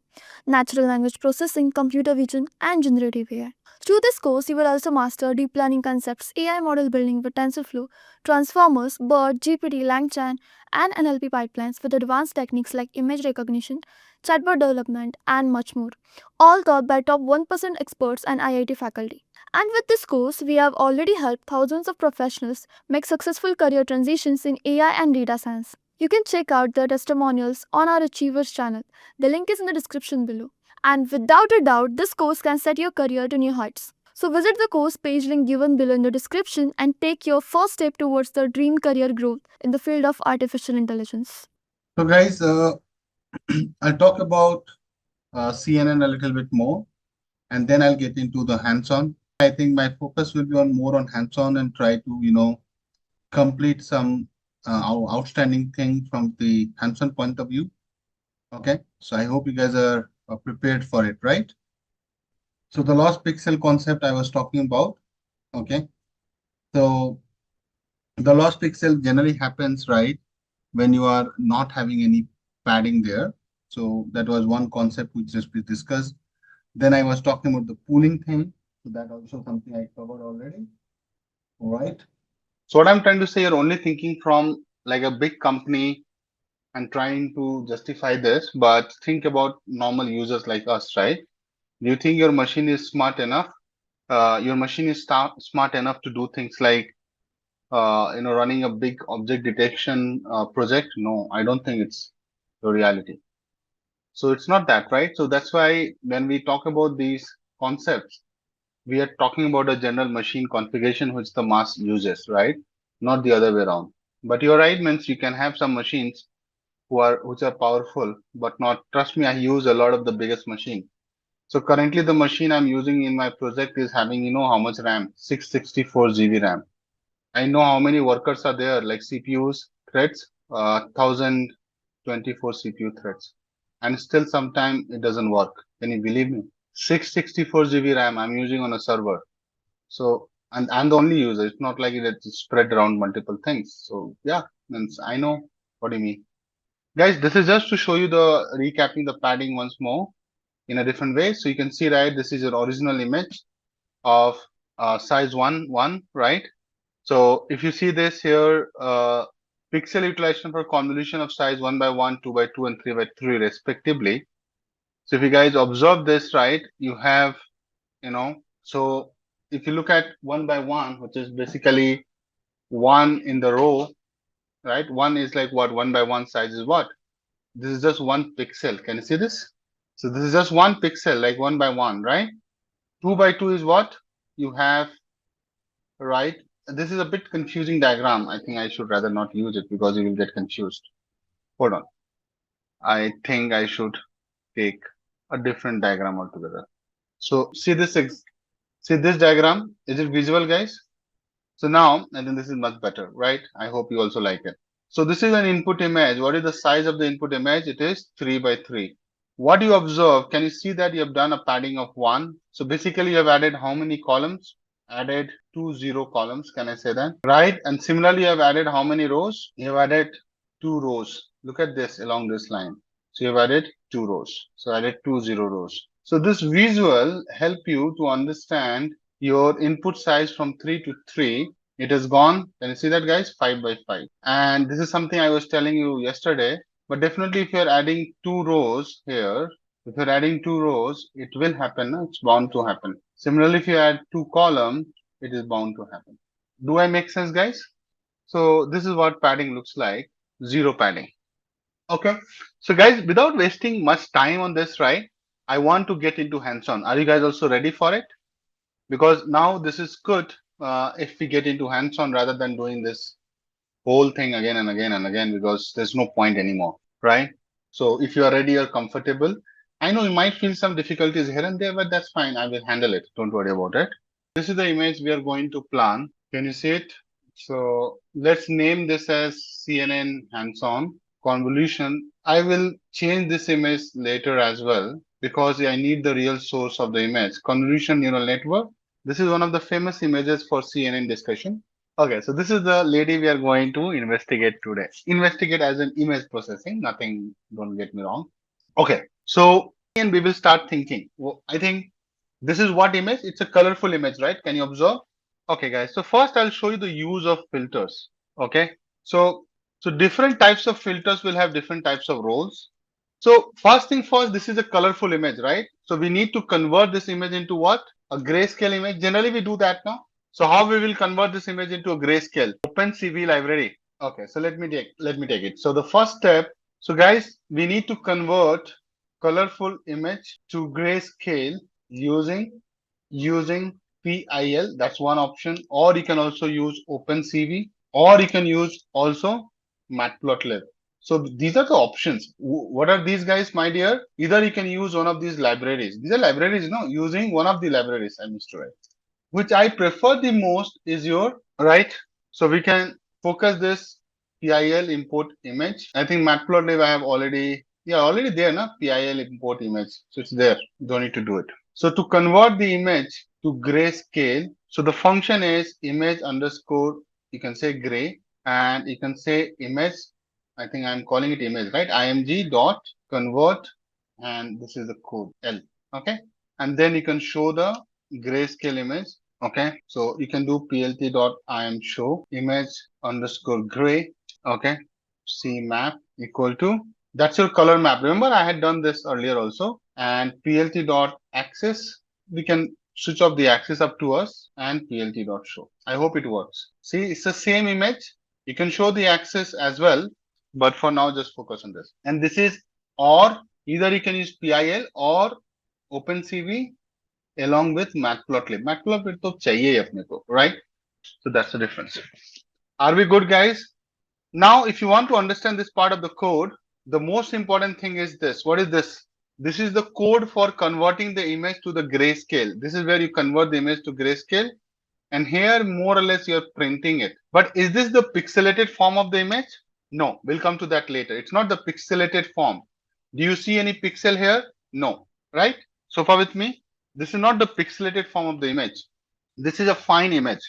natural language processing, computer vision, and generative AI. Through this course, you will also master deep learning concepts, AI model building with TensorFlow, transformers, BERT, GPT, LangChain, and NLP pipelines with advanced techniques like image recognition, chatbot development, and much more, all taught by top 1% experts and IIT faculty. And with this course, we have already helped thousands of professionals make successful career transitions in AI and data science. You can check out the testimonials on our Achievers channel. The link is in the description below. And without a doubt, this course can set your career to new heights. So visit the course page link given below in the description and take your first step towards the dream career growth in the field of artificial intelligence. So guys, I'll talk about CNN a little bit more, and then I'll get into the hands-on. I think my focus will be on more on hands-on and try to, complete some outstanding thing from the hands-on point of view. Okay, so I hope you guys are prepared for it, right? So the lost pixel concept I was talking about. Okay, so the lost pixel generally happens, right, when you are not having any padding there. So that was one concept which just we discussed. Then I was talking about the pooling thing. So that also something I covered already. All right. So what I'm trying to say, you're only thinking from like a big company and trying to justify this, but think about normal users like us, right? Do you think your machine is smart enough? Your machine is smart enough to do things like, running a big object detection project? No, I don't think it's the reality. So it's not that, right? So that's why when we talk about these concepts, we are talking about a general machine configuration which the mass uses, right? Not the other way around. But you're right, means you can have some machines which are powerful, but not. Trust me, I use a lot of the biggest machine. So currently the machine I'm using in my project is having, how much RAM? 664 GB RAM. I know how many workers are there, like CPUs, threads, 1024 CPU threads. And still sometime it doesn't work. Can you believe me? 664 GB RAM I'm using on a server. So and I'm the only user. It's not like it's spread around multiple things. So yeah, means I know what you mean. Guys, this is just to show you the recapping the padding once more in a different way. So you can see, right, this is your original image of size 1, right? So if you see this here, pixel utilization for convolution of size 1 by 1, 2 by 2, and 3 by 3 respectively. So if you guys observe this, right, you have, so if you look at 1 by 1, which is basically 1 in the row, right? 1 is like what? 1 by 1 size is what? This is just 1 pixel. Can you see this? So this is just 1 pixel, like 1 by 1, right? 2 by 2 is what? You have, right? This is a bit confusing diagram. I think I should rather not use it because you will get confused. Hold on. I think I should take a different diagram altogether. So see this diagram. Is it visual, guys? So now I think this is much better, right? I hope you also like it. So this is an input image. What is the size of the input image? It is 3 by 3. What you observe, can you see that you have done a padding of 1? So basically you have added how many columns? Added 2 columns, can I say that? Right? And similarly, you have added how many rows? You have added 2 rows. Look at this along this line. So you have added 2 rows. So added 2 rows. So this visual help you to understand your input size from 3 to 3. It has gone, can you see that, guys? 5 by 5. And this is something I was telling you yesterday. But definitely if you're adding 2 rows here, if you're adding 2 rows, it will happen. It's bound to happen. Similarly, if you add 2 columns, it is bound to happen. Do I make sense, guys? So this is what padding looks like. Zero padding. Okay. So guys, without wasting much time on this, right? I want to get into hands-on. Are you guys also ready for it? Because now this is good if we get into hands-on rather than doing this whole thing again and again and again, because there's no point anymore, right? So if you are ready or comfortable, I know you might feel some difficulties here and there, but that's fine. I will handle it. Don't worry about it. This is the image we are going to plan. Can you see it? So let's name this as CNN hands-on convolution. I will change this image later as well because I need the real source of the image. Convolution neural network. This is one of the famous images for CNN discussion. Okay, so this is the lady we are going to investigate today. Investigate as an image processing, nothing, don't get me wrong. Okay, so and we will start thinking. Well, I think this is what image? It's a colorful image, right? Can you observe? Okay, guys. So first I'll show you the use of filters. Okay, so different types of filters will have different types of roles. So first thing first, this is a colorful image, right? So we need to convert this image into what? A grayscale image. Generally, we do that now. So how we will convert this image into a grayscale? OpenCV library. Okay, so let me take it. So the first step. So guys, we need to convert colorful image to grayscale using PIL. That's one option. Or you can also use OpenCV, or you can use also Matplotlib. So these are the options. What are these, guys, my dear? Either you can use one of these libraries. These are libraries, no? Using one of the libraries, I must write. Which I prefer the most is your, right? So we can focus this PIL import image. I think Matplotlib I have already there, na? PIL import image. So it's there. Don't need to do it. So to convert the image to grayscale, so the function is image underscore, you can say gray, and you can say image, I think I'm calling it image, right? img dot convert, and this is the code L. Okay. And then you can show the grayscale image. Okay. So you can do plt dot im show image underscore gray. Okay. C map equal to, that's your color map. Remember, I had done this earlier also. And plt dot axis, we can switch off the axis up to us, and plt dot show. I hope it works. See, it's the same image. You can show the axis as well, but for now, just focus on this. And this is, or either you can use PIL or OpenCV along with Matplotlib. Matplotlib to chahiye apne ko, right? So that's the difference. Are we good, guys? Now, if you want to understand this part of the code, the most important thing is this. What is this? This is the code for converting the image to the grayscale. This is where you convert the image to grayscale. And here, more or less, you're printing it. But is this the pixelated form of the image? No, we'll come to that later. It's not the pixelated form. Do you see any pixel here? No, right? So far with me, this is not the pixelated form of the image. This is a fine image.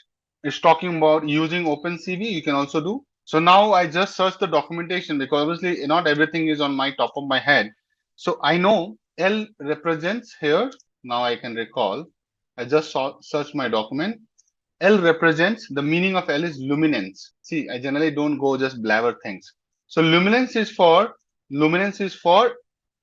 It's talking about using OpenCV. You can also do. So now I just search the documentation because obviously not everything is on my top of my head. So I know L represents here. Now I can recall. I just search my document. L represents, the meaning of L is luminance. See, I generally don't go just blabber things. So luminance is for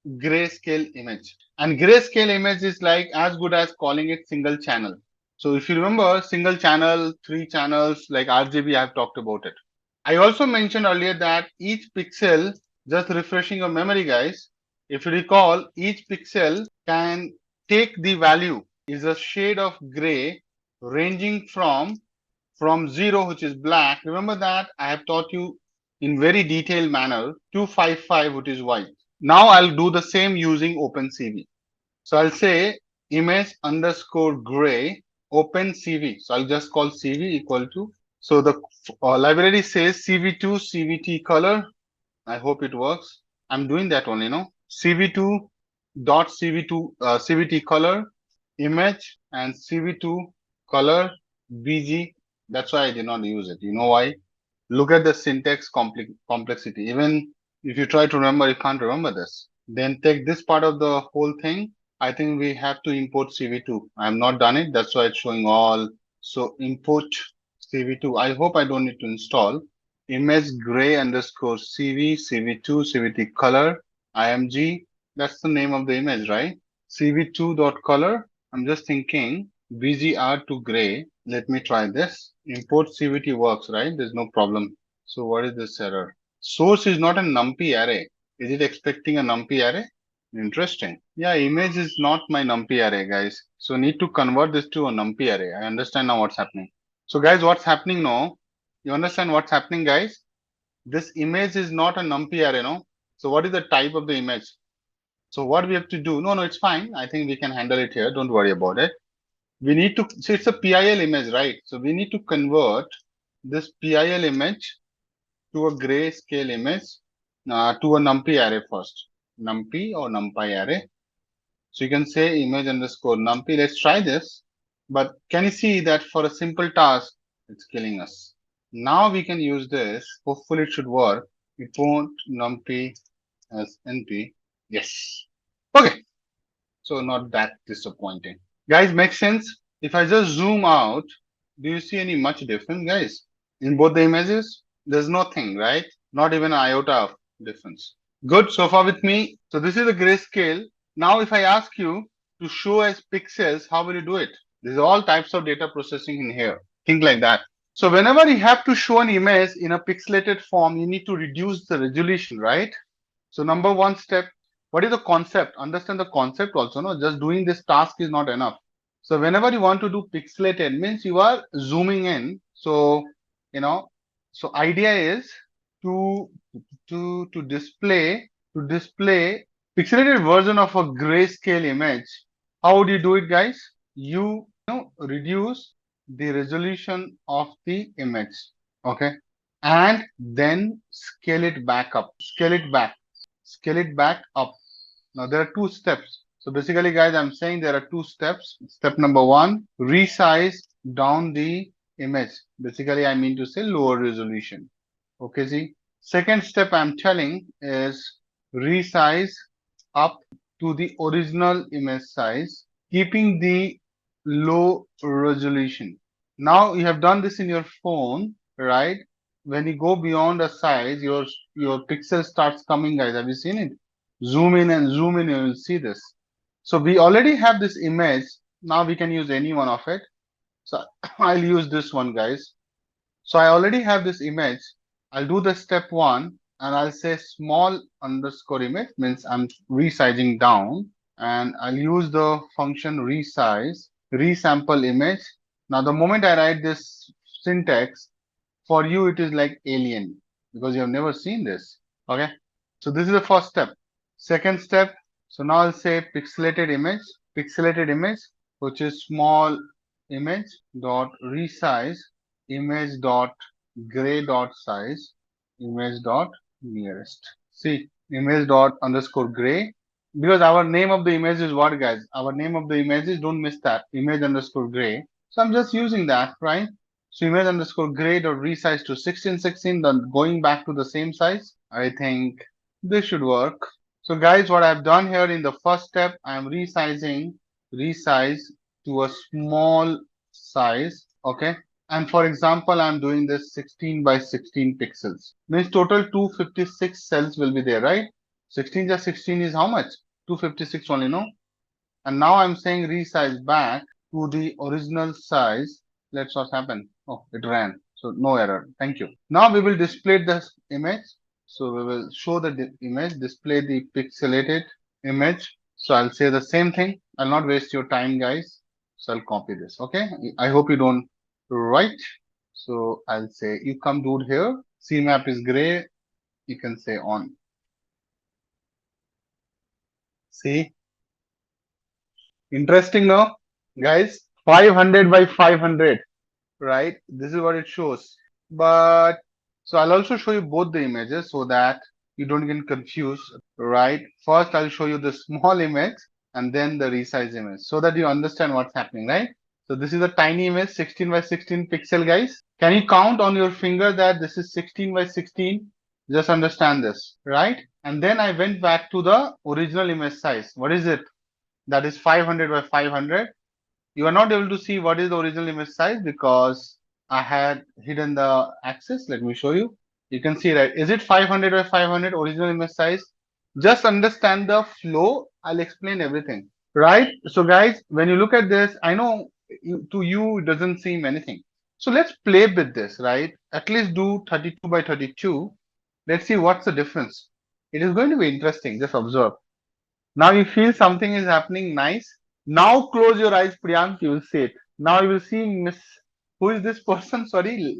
grayscale image. And grayscale image is like as good as calling it single channel. So if you remember single channel, 3 channels like RGB, I've talked about it. I also mentioned earlier that each pixel, just refreshing your memory guys, if you recall, each pixel can take the value is a shade of gray ranging from 0, which is black. Remember that I have taught you in very detailed manner, 255, which is white. Now I'll do the same using OpenCV. So I'll say image underscore gray OpenCV. So I'll just call CV equal to. So the library says CV2 CVT color. I hope it works. I'm doing that only, no? CV2 dot CV2 CVT color image and CV2 color BG. That's why I did not use it. You know why? Look at the syntax complexity. Even if you try to remember, you can't remember this. Then take this part of the whole thing. I think we have to import CV2. I have not done it. That's why it's showing all. So import CV2. I hope I don't need to install image gray underscore CV, CV2, CVT color, IMG. That's the name of the image, right? CV2 dot color. I'm just thinking BGR to gray. Let me try this. Import CVT works, right? There's no problem. So what is this error? Source is not a numpy array. Is it expecting a numpy array? Interesting. Yeah, image is not my numpy array, guys. So need to convert this to a numpy array. I understand now what's happening. So guys, what's happening now? You understand what's happening, guys? This image is not a numpy array, no? So what is the type of the image? So what we have to do? No, it's fine. I think we can handle it here. Don't worry about it. We need to, so it's a PIL image, right? So we need to convert this PIL image to a grayscale image to a numpy array first. Numpy or numpy array. So you can say image underscore numpy. Let's try this. But can you see that for a simple task, it's killing us. Now we can use this. Hopefully it should work. Import numpy as np. Yes. Okay. So not that disappointing. Guys, makes sense? If I just zoom out, do you see any much difference, guys? In both the images, there's nothing, right? Not even an iota of difference. Good, so far with me. So this is the grayscale. Now, if I ask you to show as pixels, how will you do it? There's all types of data processing in here. Think like that. So whenever you have to show an image in a pixelated form, you need to reduce the resolution, right? So number one step, what is the concept? Understand the concept also, no? Just doing this task is not enough. So whenever you want to do pixelated means you are zooming in. So, so idea is to display pixelated version of a grayscale image. How would you do it, guys? You reduce the resolution of the image, okay, and then scale it back up. Scale it back up. Now there are two steps. So basically, guys, I'm saying there are two steps. Step number one, resize down the image. Basically, I mean to say lower resolution. Okay, see. Second step I'm telling is resize up to the original image size, keeping the low resolution. Now you have done this in your phone, right? When you go beyond a size, your pixel starts coming, guys. Have you seen it? Zoom in and zoom in, you will see this. So we already have this image. Now we can use any one of it. So I'll use this one, guys. So I already have this image. I'll do the step one and I'll say small underscore image means I'm resizing down, and I'll use the function resize, resample image. Now the moment I write this syntax, for you it is like alien because you have never seen this. Okay. So this is the first step. Second step. So now I'll say pixelated image, which is small image dot resize image dot gray dot size image dot nearest. See, image dot underscore gray, because our name of the image is what, guys? Our name of the image is, don't miss that, image underscore gray. So I'm just using that, right? So image underscore grade or resize to 1616, then going back to the same size. I think this should work. So guys, what I've done here in the first step, I'm resize to a small size, okay? And for example, I'm doing this 16 by 16 pixels. Means total 256 cells will be there, right? 16 just 16 is how much? 256 only, no? And now I'm saying resize back to the original size. Let's what happen. Oh, it ran. So no error. Thank you. Now we will display this image. So we will show the image, display the pixelated image. So I'll say the same thing. I'll not waste your time, guys. So I'll copy this. Okay. I hope you don't write. So I'll say you come dude here. CMAP is gray. You can say on. See, interesting, no, guys? 500 by 500. Right? This is what it shows. But so I'll also show you both the images so that you don't get confused, right? First, I'll show you the small image and then the resize image so that you understand what's happening, right? So this is a tiny image, 16 by 16 pixel, guys. Can you count on your finger that this is 16 by 16? Just understand this, right? And then I went back to the original image size. What is it? That is 500 by 500. You are not able to see what is the original image size because I had hidden the axis. Let me show you. You can see, right? Is it 500 by 500 original image size? Just understand the flow. I'll explain everything, right? So guys, when you look at this, I know to you it doesn't seem anything. So let's play with this, right? At least do 32 by 32. Let's see what's the difference. It is going to be interesting. Just observe. Now you feel something is happening nice. Now close your eyes, Priyank. You will see it. Now you will see Miss. Who is this person? Sorry,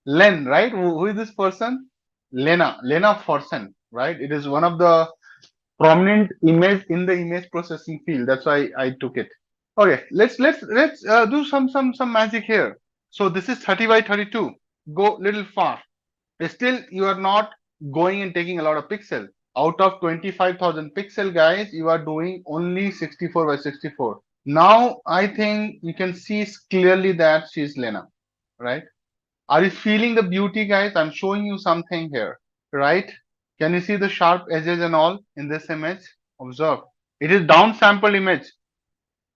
Len, right? Who is this person? Lena Forsen, right? It is one of the prominent image in the image processing field. That's why I took it. Okay, let's do some magic here. So this is 30 by 32. Go little far. Still, you are not going and taking a lot of pixel. Out of 25,000 pixel, guys, you are doing only 64 by 64. Now, I think you can see clearly that she's Lena, right? Are you feeling the beauty, guys? I'm showing you something here, right? Can you see the sharp edges and all in this image? Observe. It is downsampled image,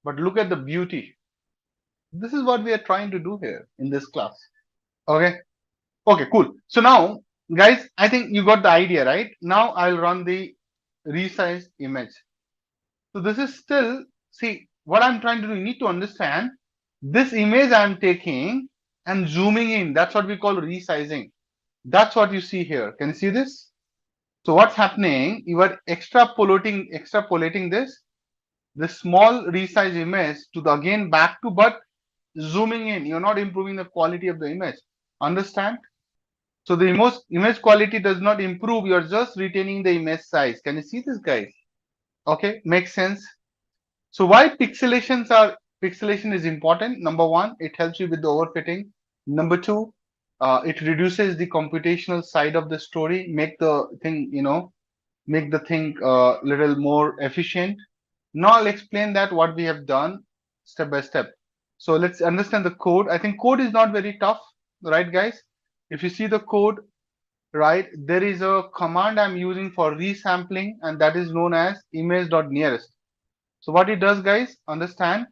but look at the beauty. This is what we are trying to do here in this class. Okay. Okay, cool. So now, guys, I think you got the idea, right? Now I'll run the resize image. So this is still, see, what I'm trying to do, you need to understand this image I'm taking and zooming in. That's what we call resizing. That's what you see here. Can you see this? So what's happening? You are extrapolating this small resize image to the again back to, but zooming in. You're not improving the quality of the image. Understand? So the image quality does not improve. You're just retaining the image size. Can you see this, guys? Okay, makes sense. So why pixelation is important? Number one, it helps you with the overfitting. Number two, it reduces the computational side of the story, make the thing, make the thing little more efficient. Now I'll explain that what we have done step by step. So let's understand the code. I think code is not very tough, right, guys? If you see the code, right, there is a command I'm using for resampling, and that is known as image.nearest. So what it does, guys, understand,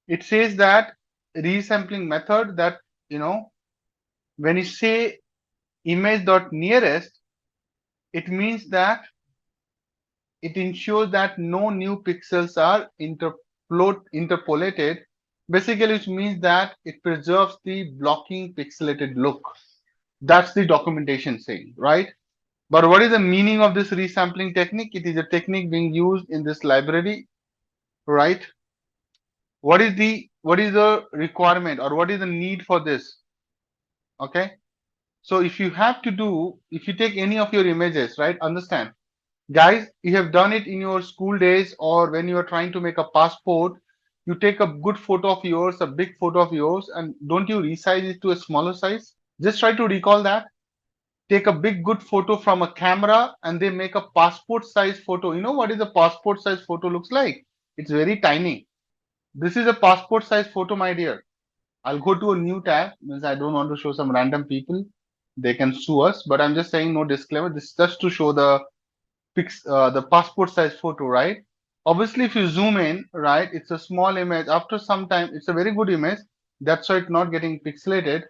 it says that resampling method that, when you say image.nearest, it means that it ensures that no new pixels are interpolated, basically, which means that it preserves the blocking pixelated look. That's the documentation saying, right? But what is the meaning of this resampling technique? It is a technique being used in this library, right? What is the requirement or what is the need for this? Okay. So if you take any of your images, right? Understand, guys, you have done it in your school days or when you are trying to make a passport, you take a good photo of yours, a big photo of yours, and don't you resize it to a smaller size? Just try to recall that. Take a big good photo from a camera and they make a passport size photo. You know what is a passport size photo looks like? It's very tiny. This is a passport size photo, my dear. I'll go to a new tab, means I don't want to show some random people. They can sue us, but I'm just saying no disclaimer. This is just to show the passport size photo, right? Obviously, if you zoom in, right, it's a small image. After some time, it's a very good image. That's why it's not getting pixelated.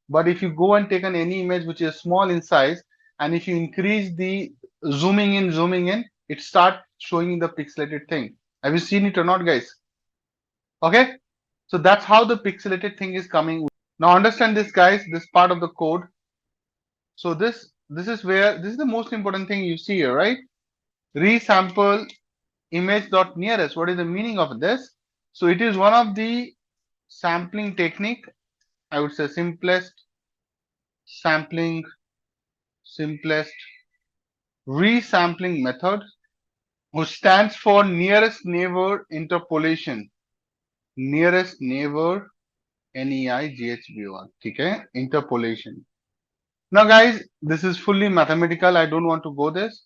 But if you go and take any image which is small in size, and if you increase the zooming in, it start showing the pixelated thing. Have you seen it or not, guys? Okay, so that's how the pixelated thing is coming. Now understand this, guys, this part of the code. So this is where this is the most important thing you see here, right? Resample image.nearest. What is the meaning of this? So it is one of the sampling technique, I would say sampling simplest resampling method, which stands for nearest neighbor interpolation. Nearest neighbor NEIGHBOR. Okay, interpolation. Now guys, this is fully mathematical. I don't want to go this,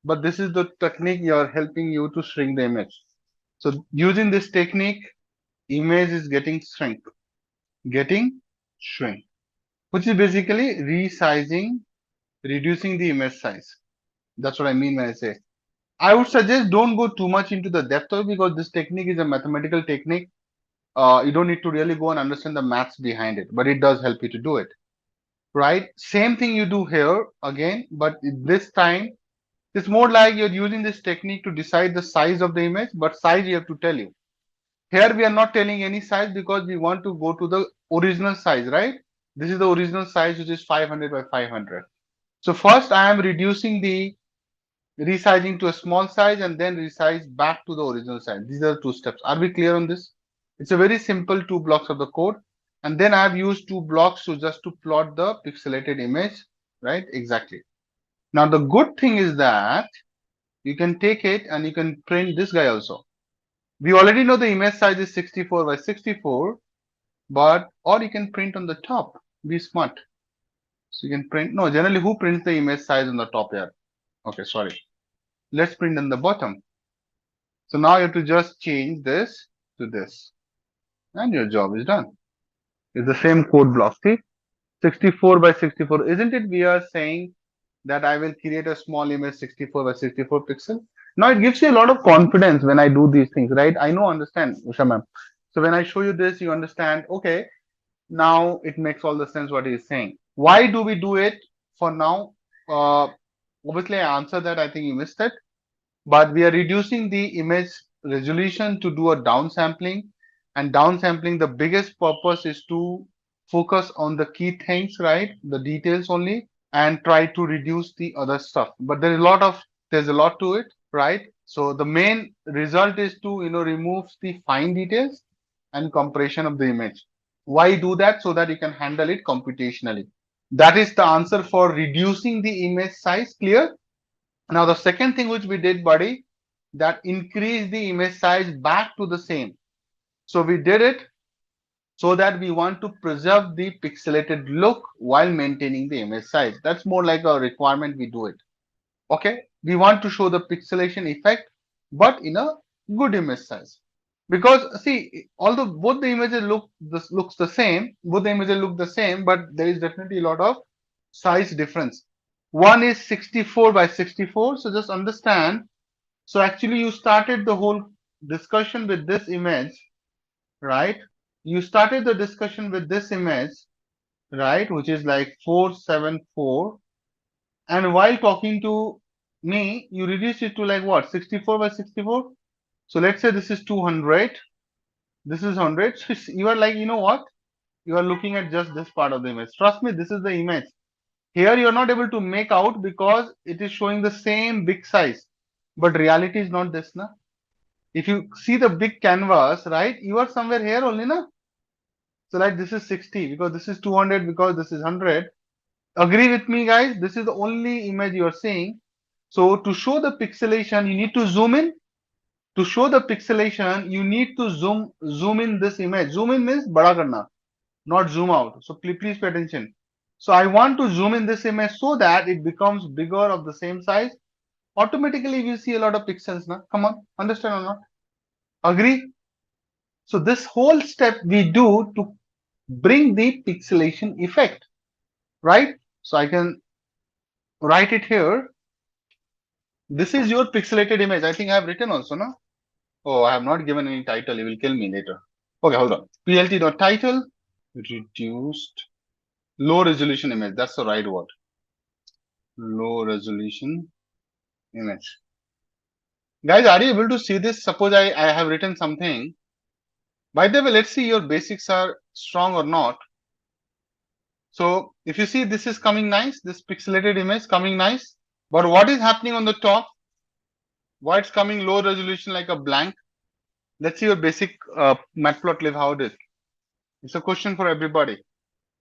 but this is the technique you're helping you to shrink the image. So using this technique, image is getting shrink, which is basically resizing, reducing the image size. That's what I mean when I say. I would suggest don't go too much into the depth of it, because this technique is a mathematical technique. You don't need to really go and understand the maths behind it, but it does help you to do it. Right? Same thing you do here again, but this time it's more like you're using this technique to decide the size of the image, but size you have to tell you. Here we are not telling any size because we want to go to the original size, right? This is the original size, which is 500 by 500. So first I am reducing the resizing to a small size and then resize back to the original size. These are the two steps. Are we clear on this? It's a very simple two blocks of the code. And then I have used two blocks to just to plot the pixelated image, right? Exactly. Now the good thing is that you can take it and you can print this guy also. We already know the image size is 64 by 64, but or you can print on the top. Be smart. So you can print. No, generally who prints the image size on the top here? Okay, sorry. Let's print on the bottom. So now you have to just change this to this, and your job is done. It's the same code block. See, 64 by 64. Isn't it? We are saying that I will create a small image 64 by 64 pixel. Now it gives you a lot of confidence when I do these things, right? I know, understand, Usha ma'am. So when I show you this, you understand, okay, now it makes all the sense what he's saying. Why do we do it for now? Obviously, I answered that. I think you missed it. But we are reducing the image resolution to do a downsampling. And downsampling, the biggest purpose is to focus on the key things, right? The details only, and try to reduce the other stuff. But there's a lot to it, right? So the main result is to remove the fine details and compression of the image. Why do that? So that you can handle it computationally. That is the answer for reducing the image size. Clear? Now the second thing which we did, buddy, that increase the image size back to the same. So we did it so that we want to preserve the pixelated look while maintaining the image size. That's more like a requirement we do it. Okay, we want to show the pixelation effect, but in a good image size. Because see, although both the images looks the same, both the images look the same, but there is definitely a lot of size difference. One is 64 by 64. So just understand. So actually you started the whole discussion with this image, right? You started the discussion with this image, right? Which is like 474. And while talking to me, you reduce it to like what? 64 by 64. So let's say this is 200. This is 100. So you are like, you know what? You are looking at just this part of the image. Trust me, this is the image. Here you are not able to make out because it is showing the same big size. But reality is not this, na? If you see the big canvas, right, you are somewhere here only, na? So like this is 60 because this is 200 because this is 100. Agree with me, guys? This is the only image you are seeing. So to show the pixelation, you need to zoom in. To show the pixelation, you need to zoom in this image. Zoom in means bada karna, not zoom out. So please pay attention. So I want to zoom in this image so that it becomes bigger of the same size. Automatically, we see a lot of pixels now. Come on, understand or not? Agree? So this whole step we do to bring the pixelation effect, right? So I can write it here. This is your pixelated image. I think I have written also, no? Oh, I have not given any title. You will kill me later. Okay, hold on. PLT.title, reduced low resolution image. That's the right word. Low resolution image. Guys, are you able to see this? Suppose I have written something. By the way, let's see your basics are strong or not. So if you see this is coming nice, this pixelated image coming nice. But what is happening on the top? Why it's coming low resolution like a blank? Let's see your basic matplotlib how it is. It's a question for everybody.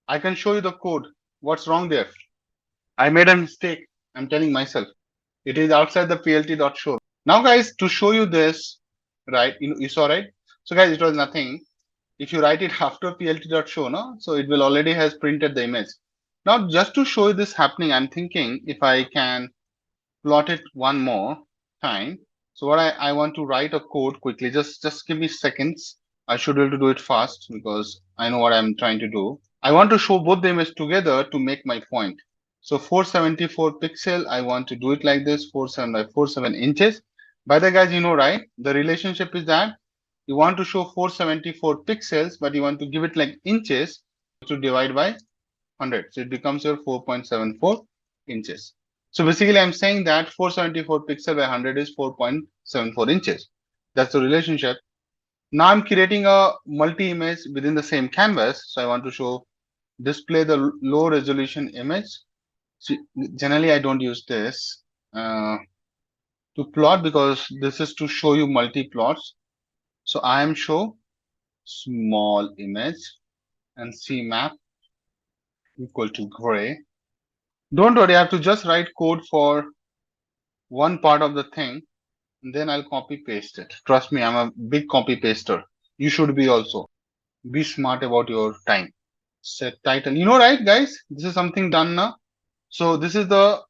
I can show you the code. What's wrong there? I made a mistake. I'm telling myself. It is outside the plt.show. Now guys, to show you this, right, you saw, right? So guys, it was nothing. If you write it after plt.show, no, so it will already has printed the image. Now just to show you this happening, I'm thinking if I can plot it one more time. So what I want to write a code quickly, just give me seconds. I should be able to do it fast because I know what I'm trying to do. I want to show both the image together to make my point. So 474 pixel, I want to do it like this, 47 by 47 inches. By the guys, you know, right? The relationship is that you want to show 474 pixels, but you want to give it like inches to divide by 100. So it becomes your 4.74 inches. So basically, I'm saying that 474 pixel by 100 is 4.74 inches. That's the relationship. Now I'm creating a multi-image within the same canvas. So I want to show display the low resolution image. So generally, I don't use this to plot because this is to show you multi-plots. So I am show small image and CMAP equal to gray. Don't worry, I have to just write code for one part of the thing, and then I'll copy paste it. Trust me, I'm a big copy paster. You should be also. Be smart about your time. Set title. You know, right, guys? This is something done now. So this is the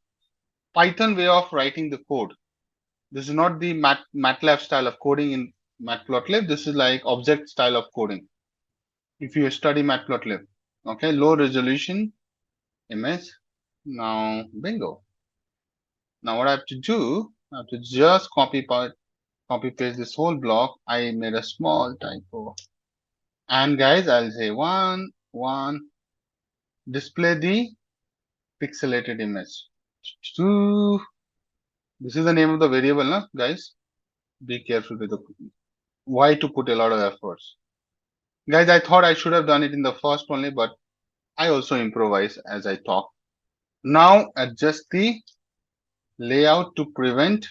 Python way of writing the code. This is not the MATLAB style of coding in Matplotlib. This is like object style of coding. If you study Matplotlib, okay, low resolution image. Now, bingo. Now what I have to do, I have to just copy paste this whole block. I made a small typo. And guys, I'll say one, display the pixelated image. Two. This is the name of the variable, na, guys. Be careful with the why to put a lot of efforts. Guys, I thought I should have done it in the first only, but I also improvise as I talk. Now adjust the layout to prevent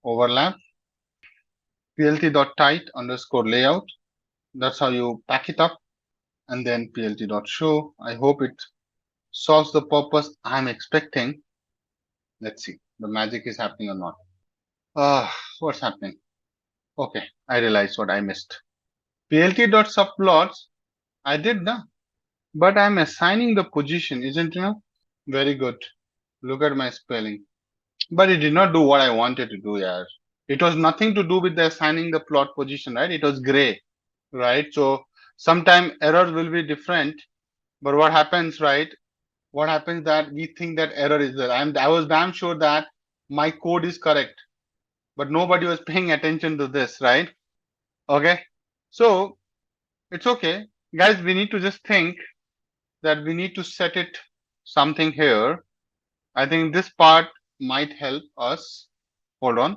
overlap. plt.tight underscore layout. That's how you pack it up. And then plt.show. I hope it solves the purpose I'm expecting. Let's see the magic is happening or not. What's happening? Okay, I realized what I missed. plt.subplots. I did now, but I'm assigning the position, isn't it? Very good. Look at my spelling. But it did not do what I wanted to do, yeah. It was nothing to do with the assigning the plot position, right? It was gray, right? So sometime errors will be different, but what happens, right? What happens that we think that error is there. I was damn sure that my code is correct, but nobody was paying attention to this, right? Okay. So it's okay. Guys, we need to just think that we need to set it something here. I think this part might help us. Hold on.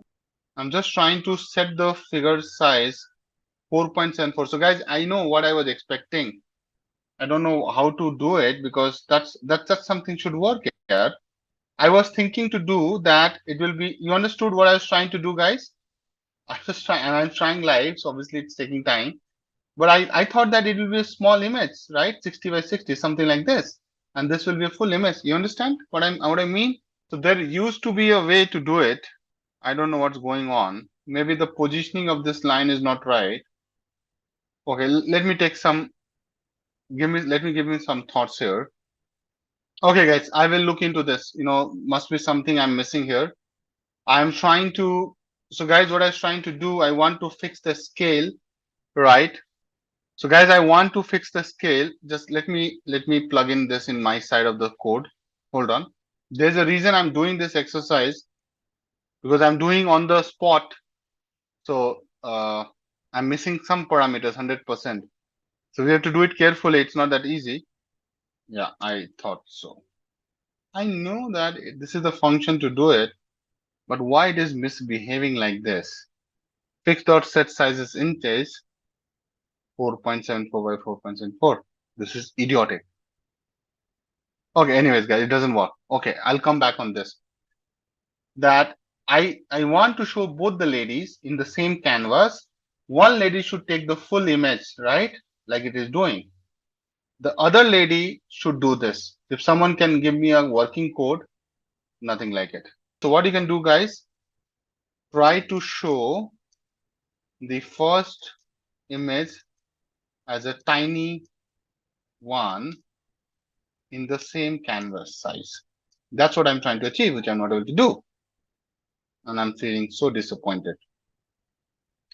I'm just trying to set the figure size 4.74. So guys, I know what I was expecting. I don't know how to do it because that's something should work here. I was thinking to do that. It will be, you understood what I was trying to do, guys? I was trying, and I'm trying live, so obviously it's taking time. But I thought that it will be a small image, right? 60 by 60, something like this. And this will be a full image. You understand what I mean? So there used to be a way to do it. I don't know what's going on. Maybe the positioning of this line is not right. Okay, let me take some, let me give me some thoughts here. Okay, guys, I will look into this. You know, must be something I'm missing here. I'm trying to, so guys, what I was trying to do, I want to fix the scale, right? So guys, I want to fix the scale. Just let me plug in this in my side of the code. Hold on. There's a reason I'm doing this exercise, because I'm doing on the spot. So I'm missing some parameters 100%. So we have to do it carefully. It's not that easy. Yeah, I thought so. I know that this is the function to do it, but why it is misbehaving like this? Fix dot set size is int is 4.74 by 4.74. This is idiotic. Okay, anyways, guys, it doesn't work. Okay, I'll come back on this. That I want to show both the ladies in the same canvas. One lady should take the full image, right? Like it is doing. The other lady should do this. If someone can give me a working code, nothing like it. So what you can do, guys, try to show the first image as a tiny one in the same canvas size. That's what I'm trying to achieve, which I'm not able to do. And I'm feeling so disappointed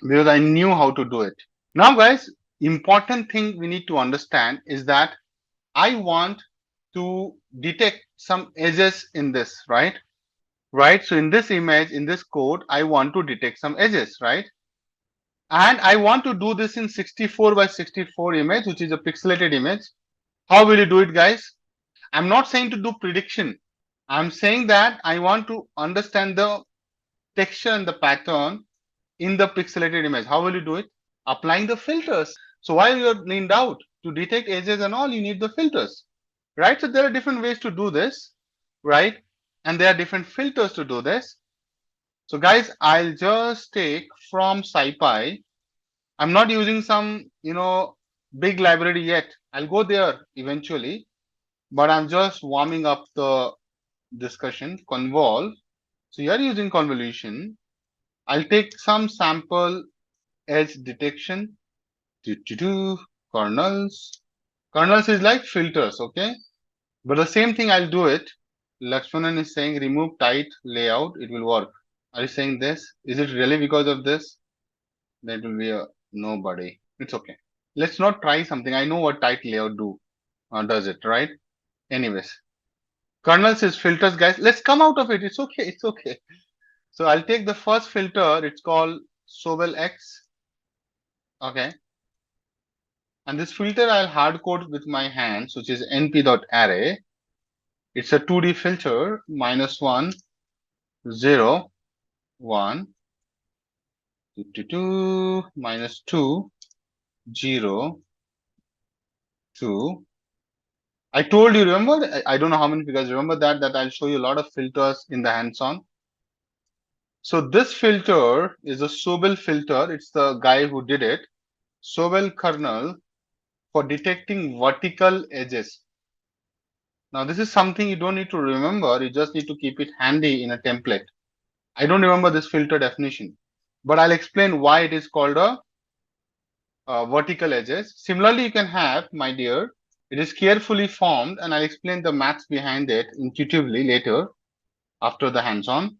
because I knew how to do it. Now, guys, important thing we need to understand is that I want to detect some edges in this, right? Right. So in this image, in this code, I want to detect some edges, right? And I want to do this in 64 by 64 image, which is a pixelated image. How will you do it, guys? I'm not saying to do prediction. I'm saying that I want to understand the texture and the pattern in the pixelated image. How will you do it? Applying the filters. So while you're leaned out to detect edges and all, you need the filters, right? So there are different ways to do this, right? And there are different filters to do this. So guys, I'll just take from SciPy. I'm not using some, big library yet. I'll go there eventually, but I'm just warming up the discussion. Convolve. So you are using convolution. I'll take some sample edge detection. Kernels. Kernels is like filters, okay? But the same thing I'll do it. Lakshmanan is saying remove tight layout, it will work. Are you saying this? Is it really because of this? That will be a nobody. It's okay. Let's not try something. I know what tight layout does it, right? Anyways, kernels is filters, guys. Let's come out of it. It's okay. It's okay. So I'll take the first filter. It's called Sobel X. Okay. And this filter I'll hard code with my hands, which is np.array. It's a 2D filter, -1, 0, 1, 2, -2, 0, 2. I told you, remember? I don't know how many of you guys remember that I'll show you a lot of filters in the hands-on. So this filter is a Sobel filter. It's the guy who did it. Sobel kernel for detecting vertical edges. Now, this is something you don't need to remember. You just need to keep it handy in a template. I don't remember this filter definition, but I'll explain why it is called a vertical edges. Similarly, you can have, my dear, it is carefully formed, and I'll explain the maths behind it intuitively later after the hands-on.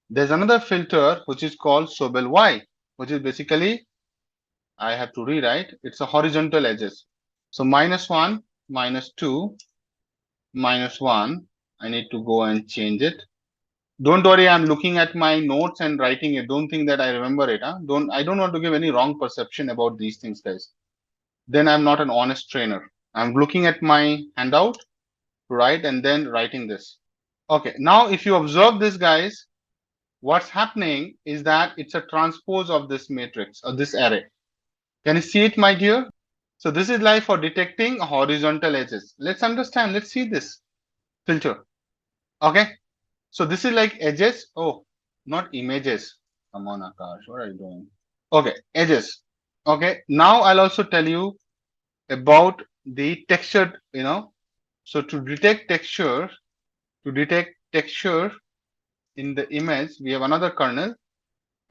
There's another filter which is called Sobel Y, which is basically, I have to rewrite, it's a horizontal edges. So -1, -2, -1, I need to go and change it. Don't worry, I'm looking at my notes and writing it. Don't think that I remember it. Huh? I don't want to give any wrong perception about these things, guys. Then I'm not an honest trainer. I'm looking at my handout, right, and then writing this. Okay, now if you observe this, guys, what's happening is that it's a transpose of this matrix or this array. Can you see it, my dear? So this is like for detecting horizontal edges. Let's understand. Let's see this filter. Okay. So this is like edges. Oh, not images. Come on, Akash. What are you doing? Okay, edges. Okay. Now I'll also tell you about the textured, So to detect texture, in the image, we have another kernel,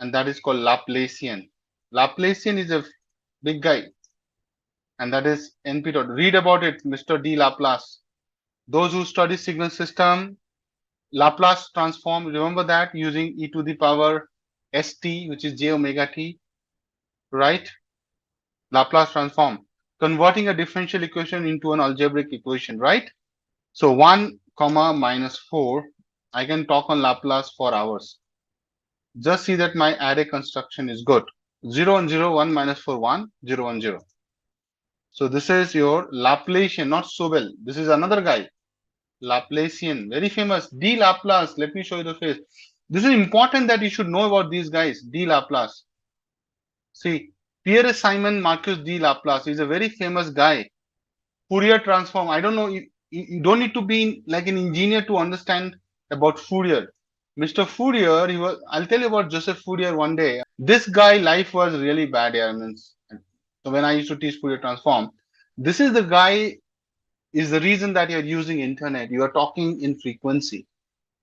and that is called Laplacian. Laplacian is a big guy, and that is NP dot. Read about it, Mr. D. Laplace. Those who study signal system, Laplace transform, remember that using e to the power st, which is j omega t, right? Laplace transform. converting a differential equation into an algebraic equation, right? So 1 comma minus 4, I can talk on Laplace for hours. Just see that my array construction is good. 0 and 0, 1 minus 4, 1, 0 and 0. So this is your Laplacian, not Sobel. This is another guy. Laplacian, very famous. D. Laplace. Let me show you the face. This is important that you should know about these guys. D. Laplace. See, Pierre Simon Marcus D. Laplace is a very famous guy. Fourier transform. I don't know. You don't need to be like an engineer to understand about Fourier. Mr. Fourier, he was. I'll tell you about Joseph Fourier one day. This guy life was really bad. Yeah, I mean, so when I used to teach Fourier transform, this is the guy is the reason that you're using internet. You are talking in frequency,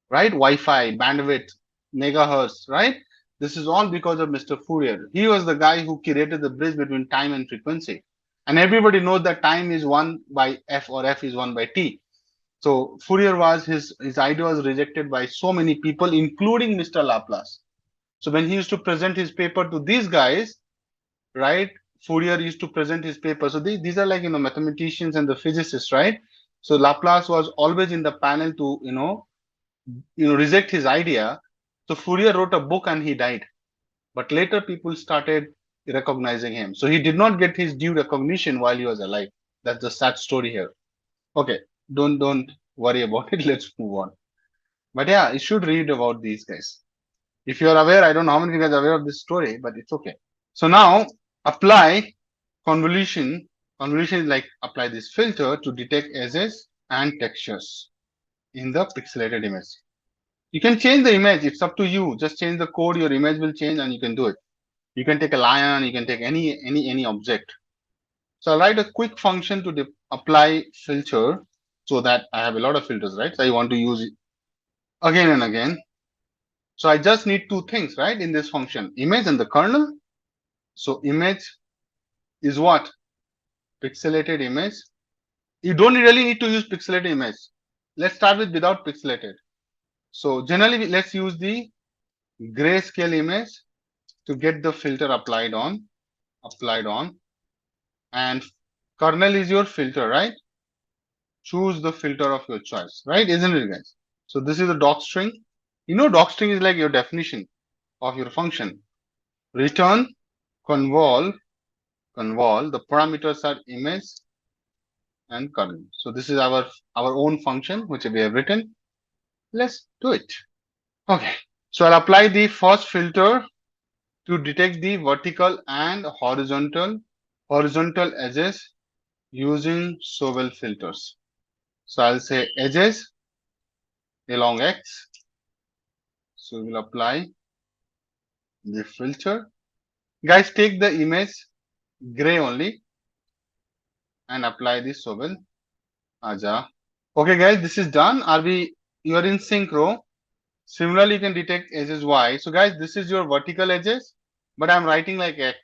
right? Wi-Fi, bandwidth, megahertz, right? This is all because of Mr. Fourier. He was the guy who created the bridge between time and frequency. And everybody knows that time is 1 by f or f is 1 by t. So Fourier was his idea was rejected by so many people, including Mr. Laplace. So when he used to present his paper to these guys, right? Fourier used to present his paper. So these are like mathematicians and the physicists, right? So Laplace was always in the panel to reject his idea. So Fourier wrote a book and he died. But later people started recognizing him. So he did not get his due recognition while he was alive. That's the sad story here. Okay, don't worry about it. Let's move on. But yeah, you should read about these guys. If you are aware, I don't know how many of you guys are aware of this story, but it's okay. So now apply convolution. Convolution is like apply this filter to detect edges and textures in the pixelated image. You can change the image. It's up to you. Just change the code. Your image will change, and you can do it. You can take a lion. You can take any object. So I'll write a quick function to apply filter so that I have a lot of filters, right? So I want to use it again and again. So I just need two things, right? In this function, image and the kernel. So image is what? Pixelated image. You don't really need to use pixelated image. Let's start with without pixelated. So generally, let's use the grayscale image to get the filter applied on, and kernel is your filter, right? Choose the filter of your choice, right? Isn't it, guys? So this is a docstring. Docstring is like your definition of your function. Return convol. The parameters are image and kernel. So this is our own function which we have written. Let's do it. Okay. So I'll apply the first filter to detect the vertical and horizontal edges using Sobel filters. So I'll say edges along X. So we'll apply the filter. Guys, take the image gray only and apply the Sobel. Aja. Okay, guys, this is done. You are in synchro. Similarly, you can detect edges Y. So guys, this is your vertical edges, but I'm writing like X.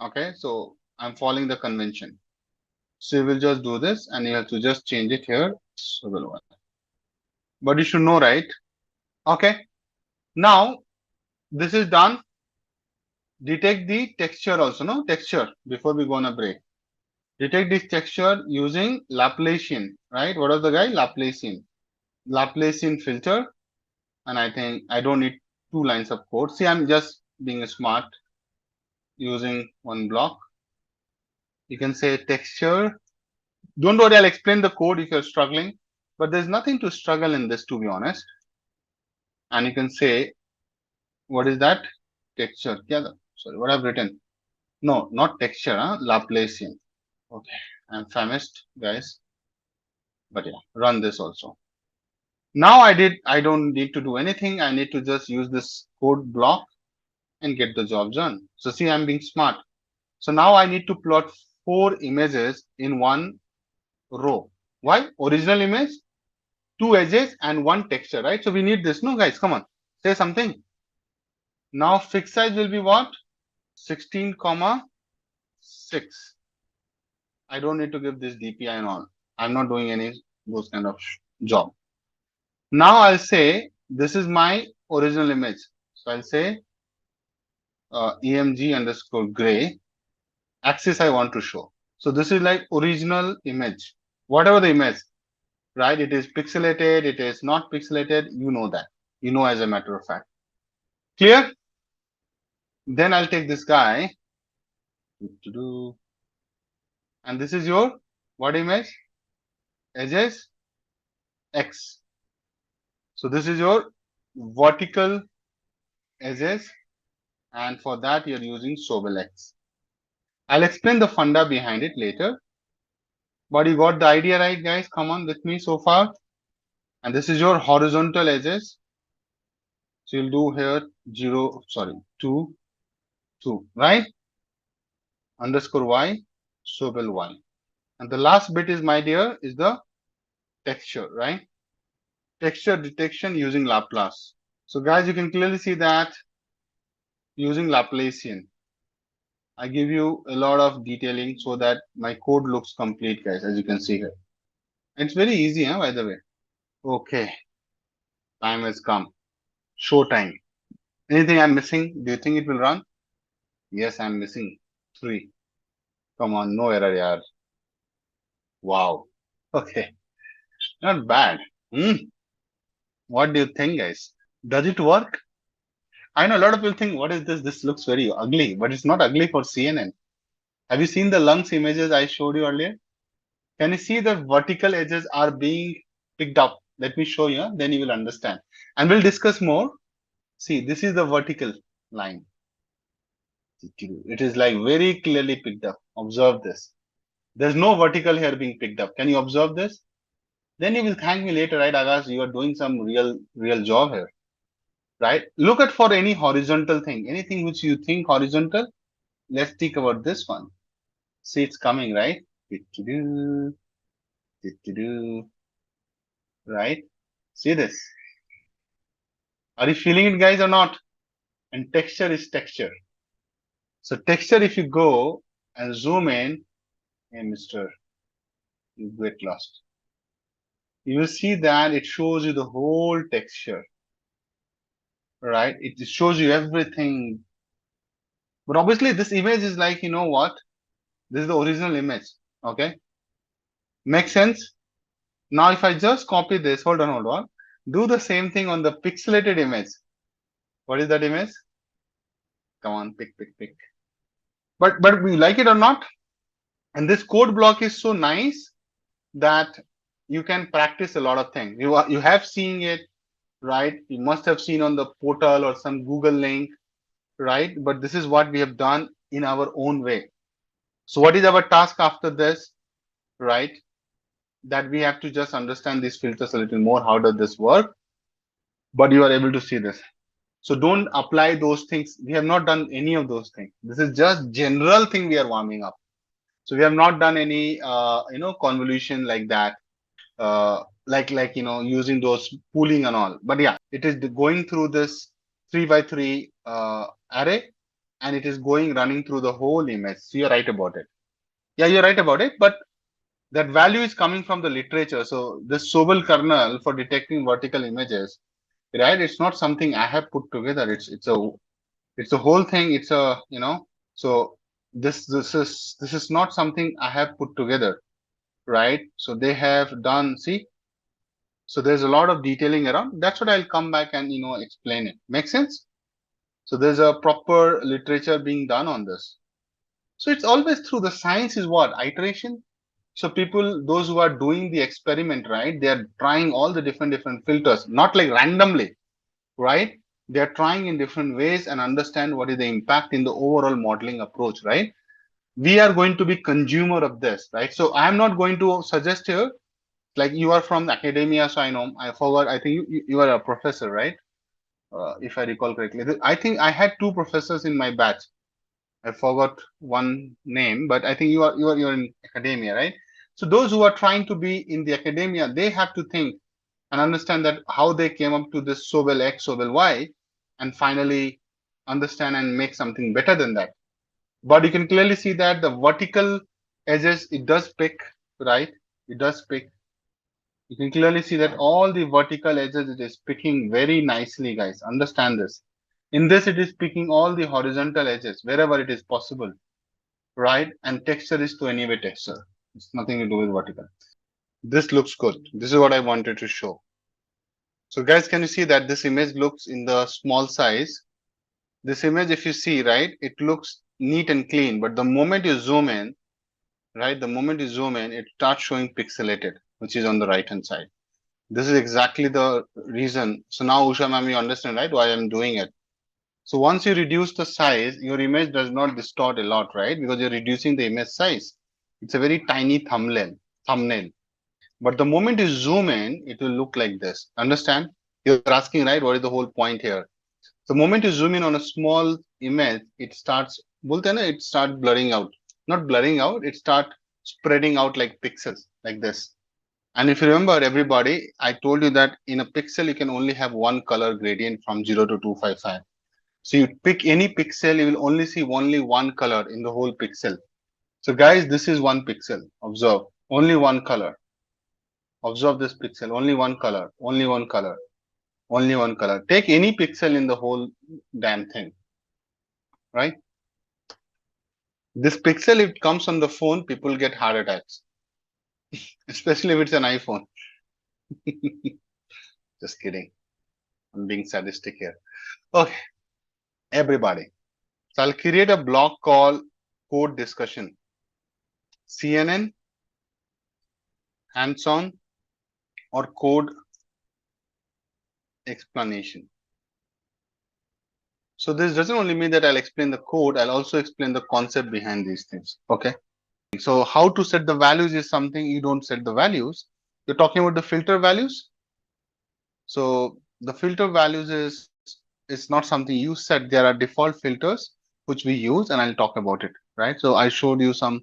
Okay, so I'm following the convention. So you will just do this and you have to just change it here. So but you should know, right? Okay. Now this is done. Detect the texture also, no? Texture before we go on a break. Detect this texture using Laplacian, right? What was the guy? Laplacian. Laplacian filter. And I think I don't need 2 lines of code. See, I'm just being smart using one block. You can say texture. Don't worry, I'll explain the code if you're struggling, but there's nothing to struggle in this, to be honest. And you can say, what is that? Texture. Yeah, sorry, what I've written. No, not texture, Laplacian. Okay, I'm famished, guys. But yeah, run this also. Now I don't need to do anything. I need to just use this code block and get the job done. So see, I'm being smart. So now I need to plot 4 images in one row. Why? Original image, 2 edges and 1 texture, right? So we need this. No, guys, come on, say something. Now fixed size will be what? 16, 6. I don't need to give this DPI and all. I'm not doing any those kind of job. Now I'll say this is my original image. So I'll say EMG underscore gray. Axis I want to show. So this is like original image, whatever the image, right? It is pixelated, it is not pixelated, you know that. You know as a matter of fact. Clear? Then I'll take this guy. And this is your what image? Edges X. So this is your vertical edges, and for that you're using Sobel X. I'll explain the funda behind it later. But you got the idea, right, guys? Come on with me so far. And this is your horizontal edges. So you'll do here 2, 2, right? Underscore Y, Sobel Y. And the last bit is, my dear, is the texture, right? Texture detection using Laplace. So guys, you can clearly see that using Laplacian, I give you a lot of detailing so that my code looks complete, guys, as you can see here. It's very easy, huh, by the way. Okay, time has come. Show time. Anything I'm missing? Do you think it will run? Yes, I'm missing 3. Come on, no error, yaar. Wow. Okay, not bad. What do you think, guys? Does it work? I know a lot of people think, what is this? This looks very ugly, but it's not ugly for CNN. Have you seen the lungs images I showed you earlier? Can you see the vertical edges are being picked up? Let me show you, then you will understand. And we'll discuss more. See, this is the vertical line. It is like very clearly picked up. Observe this. There's no vertical here being picked up. Can you observe this? Then you will thank me later, right, Agas? You are doing some real job here, right? Look at for any horizontal thing, anything which you think horizontal. Let's think about this one. See, it's coming, right? Right? See this. Are you feeling it, guys, or not? And texture is texture. So texture, if you go and zoom in, hey, mister, you get lost. You will see that it shows you the whole texture, right? It shows you everything. But obviously, this image is like, you know what? This is the original image. Okay. Make sense? Now, if I just copy this, hold on. Do the same thing on the pixelated image. What is that image? Come on, pick. But we like it or not? And this code block is so nice that you can practice a lot of things. You have seen it, right? You must have seen on the portal or some Google link, right? But this is what we have done in our own way. So what is our task after this, right? That we have to just understand these filters a little more. How does this work? But you are able to see this. So don't apply those things. We have not done any of those things. This is just general thing we are warming up. So we have not done any, convolution like that. Like using those pooling and all. But yeah, it is going through this 3 by 3 array, and it is running through the whole image. So you're right about it. Yeah, you're right about it. But that value is coming from the literature. So this Sobel kernel for detecting vertical images, right? It's not something I have put together. It's a whole thing. It's a So this is not something I have put together, right? So they have done. See, so there's a lot of detailing around. That's what I'll come back and explain it. Make sense? So there's a proper literature being done on this. So it's always through the science is what? Iteration. So people, those who are doing the experiment, right? They are trying all the different filters, not like randomly, right? They are trying in different ways and understand what is the impact in the overall modeling approach, right? We are going to be consumer of this, right? So I'm not going to suggest here, like you are from academia, so I know, I forgot, I think you are a professor, right? If I recall correctly. I think I had 2 professors in my batch. I forgot one name, but I think you're in academia, right? So those who are trying to be in the academia, they have to think and understand that how they came up to this Sobel X, Sobel Y, and finally understand and make something better than that. But you can clearly see that the vertical edges, it does pick, right? It does pick. You can clearly see that all the vertical edges, it is picking very nicely, guys. Understand this. In this, it is picking all the horizontal edges wherever it is possible, right? And texture is to anyway texture. It's nothing to do with vertical. This looks good. This is what I wanted to show. So guys, can you see that this image looks in the small size? This image, if you see, right, it looks neat and clean, but the moment you zoom in, right, the moment you zoom in, it starts showing pixelated, which is on the right hand side. This is exactly the reason. So now, Usha ma'am, you understand, right, why I'm doing it. So once you reduce the size, your image does not distort a lot, right? Because you're reducing the image size. It's a very tiny thumbnail. But the moment you zoom in, it will look like this. Understand? You're asking, right? What is the whole point here? The moment you zoom in on a small image, it starts, it starts blurring out. Not blurring out, it starts spreading out like pixels, like this. And if you remember, everybody, I told you that in a pixel, you can only have one color gradient from 0 to 255. So you pick any pixel, you will only see only one color in the whole pixel. So guys, this is one pixel. Observe, only one color. Observe this pixel, only one color, only one color, only one color. Take any pixel in the whole damn thing, right? This pixel, if it comes on the phone, people get heart attacks, especially if it's an iPhone. Just kidding. I'm being sadistic here. Okay, everybody. So I'll create a block called code discussion. CNN, hands-on, or code explanation. So this doesn't only mean that I'll explain the code, I'll also explain the concept behind these things. Okay. So how to set the values is something you don't set the values. You're talking about the filter values. So the filter values is not something you set. There are default filters which we use, and I'll talk about it. Right. So I showed you some.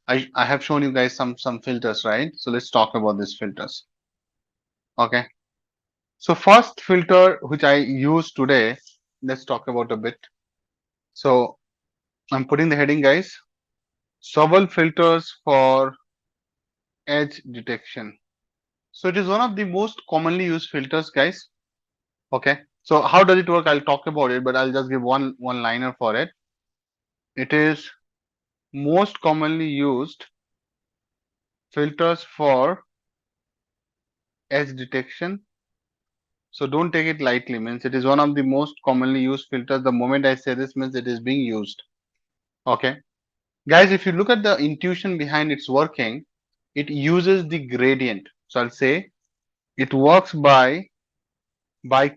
I have shown you guys some filters, right? So let's talk about these filters. Okay. So first filter which I use today, let's talk about a bit. So I'm putting the heading, guys. Several filters for edge detection. So it is one of the most commonly used filters, guys. Okay. So how does it work? I'll talk about it, but I'll just give one liner for it. It is most commonly used filters for edge detection. So don't take it lightly. Means it is one of the most commonly used filters. The moment I say this means it is being used. Okay. Guys, if you look at the intuition behind its working, it uses the gradient. So I'll say it works by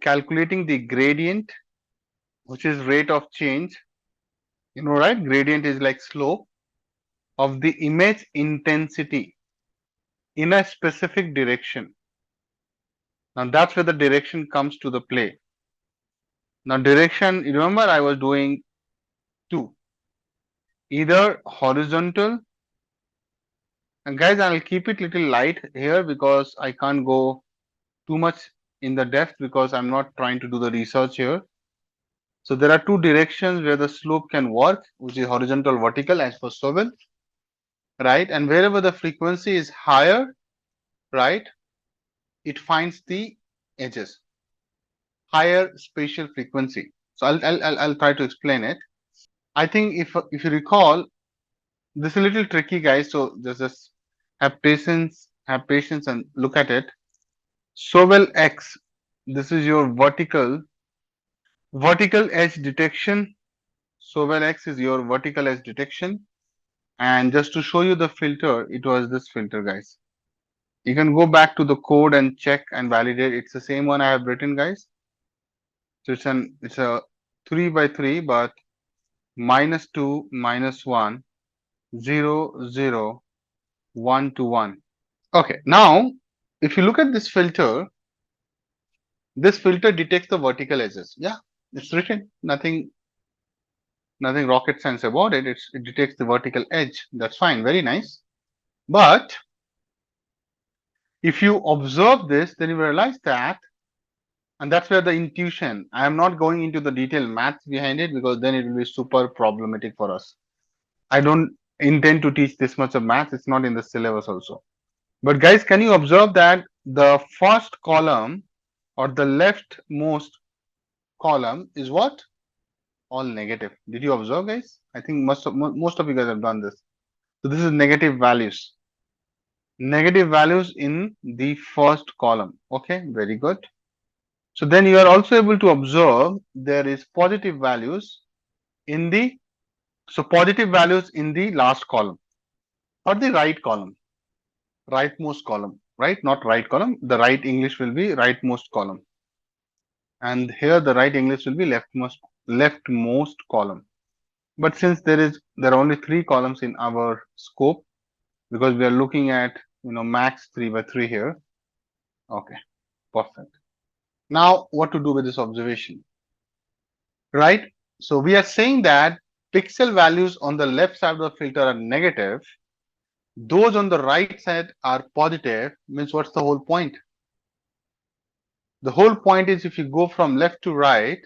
calculating the gradient, which is rate of change. You know, right? Gradient is like slope of the image intensity in a specific direction. Now that's where the direction comes to the play. Now direction, you remember I was doing two, either horizontal, and guys, I'll keep it little light here because I can't go too much in the depth because I'm not trying to do the research here. So there are two directions where the slope can work, which is horizontal, vertical as per Sobel, right? And wherever the frequency is higher, right, it finds the edges, higher spatial frequency. So I'll try to explain it. I think if you recall, this is a little tricky, guys. So just have patience, and look at it. Sobel X. This is your vertical edge detection. Sobel X is your vertical edge detection. And just to show you the filter, it was this filter, guys. You can go back to the code and check and validate. It's the same one I have written, guys. So it's a 3 by 3, but -2, -1, 0, 0, 1 to 1. Okay, now if you look at this filter detects the vertical edges. Yeah, it's written. Nothing rocket science about it. It detects the vertical edge. That's fine. Very nice. But if you observe this, then you realize that, and that's where the intuition. I am not going into the detailed math behind it because then it will be super problematic for us. I don't intend to teach this much of math. It's not in the syllabus also. But guys, can you observe that the first column or the leftmost column is what? All negative. Did you observe, guys? I think most of you guys have done this. So this is negative values. Negative values in the first column. Okay, very good. So then you are also able to observe there is positive values in the positive values in the last column or the right column, rightmost column, right? Not right column. The right English will be rightmost column, and here the right English will be leftmost column. But since there are only three columns in our scope, because we are looking at max 3 by 3 here. Okay, perfect. Now what to do with this observation, right? So we are saying that pixel values on the left side of the filter are negative, those on the right side are positive. Means what's the whole point? The whole point is if you go from left to right,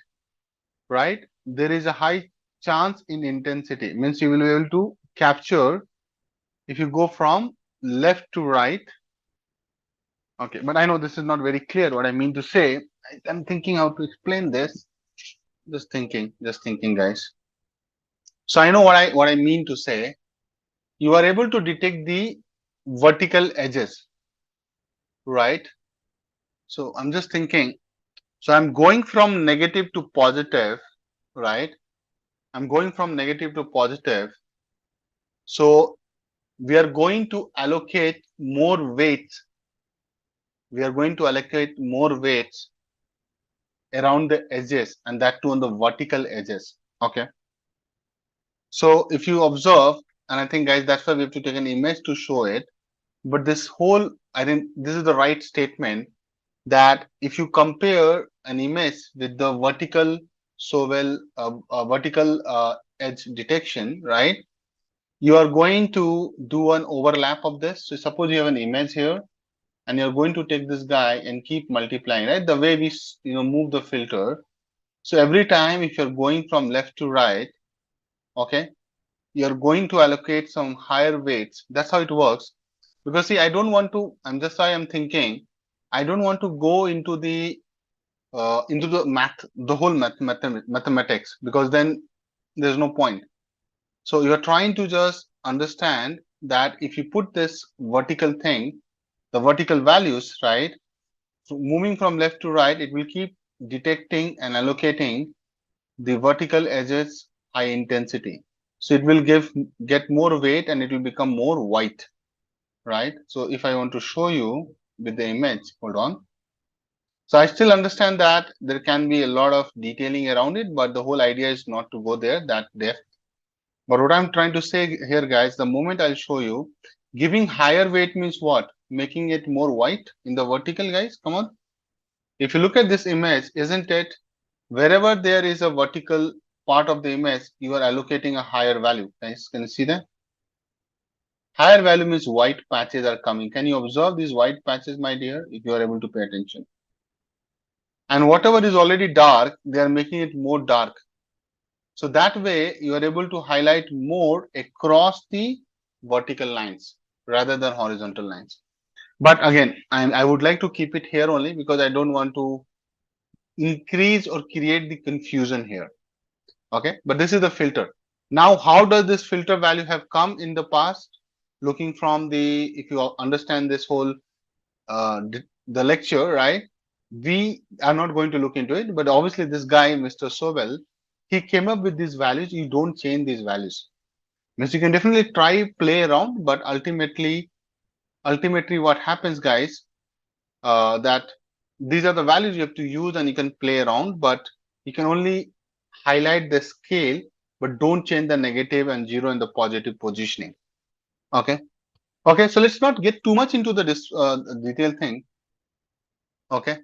right, there is a high chance in intensity. Means you will be able to capture if you go from left to right. Okay, but I know this is not very clear what I mean to say. I'm thinking how to explain this. Just thinking, guys. So I know what I mean to say. You are able to detect the vertical edges, right? So I'm just thinking. So I'm going from negative to positive, right? I'm going from negative to positive. So we are going to allocate more weights. We are going to allocate more weights around the edges, and that too on the vertical edges. Okay. So if you observe, and I think guys, that's why we have to take an image to show it. But this whole, I think this is the right statement that if you compare an image with the vertical, vertical edge detection, right? You are going to do an overlap of this. So suppose you have an image here, and you're going to take this guy and keep multiplying, right? The way we move the filter. So every time if you're going from left to right, okay, you're going to allocate some higher weights. That's how it works. Because see, I don't want to. I'm just why I'm thinking. I don't want to go into the the whole mathematics, because then there's no point. So you're trying to just understand that if you put this vertical thing, the vertical values, right? So moving from left to right, it will keep detecting and allocating the vertical edges high intensity. So it will get more weight and it will become more white, right? So if I want to show you with the image, hold on. So I still understand that there can be a lot of detailing around it, but the whole idea is not to go there that depth. But what I'm trying to say here, guys, the moment I'll show you, giving higher weight means what? Making it more white in the vertical, guys. Come on. If you look at this image, isn't it? Wherever there is a vertical part of the image, you are allocating a higher value. Guys, can you see that? Higher value means white patches are coming. Can you observe these white patches, my dear, if you are able to pay attention? And whatever is already dark, they are making it more dark. So that way you are able to highlight more across the vertical lines rather than horizontal lines. But again, I would like to keep it here only because I don't want to increase or create the confusion here. Okay, but this is the filter. Now, how does this filter value have come in the past? Looking from if you understand this whole the lecture, right? We are not going to look into it, but obviously this guy, Mr. Sobel, he came up with these values. You don't change these values. Means you can definitely try play around, but ultimately what happens, guys, that these are the values you have to use and you can play around, but you can only highlight the scale, but don't change the negative and zero in the positive positioning. Okay. Okay. So let's not get too much into the detailed thing. Okay.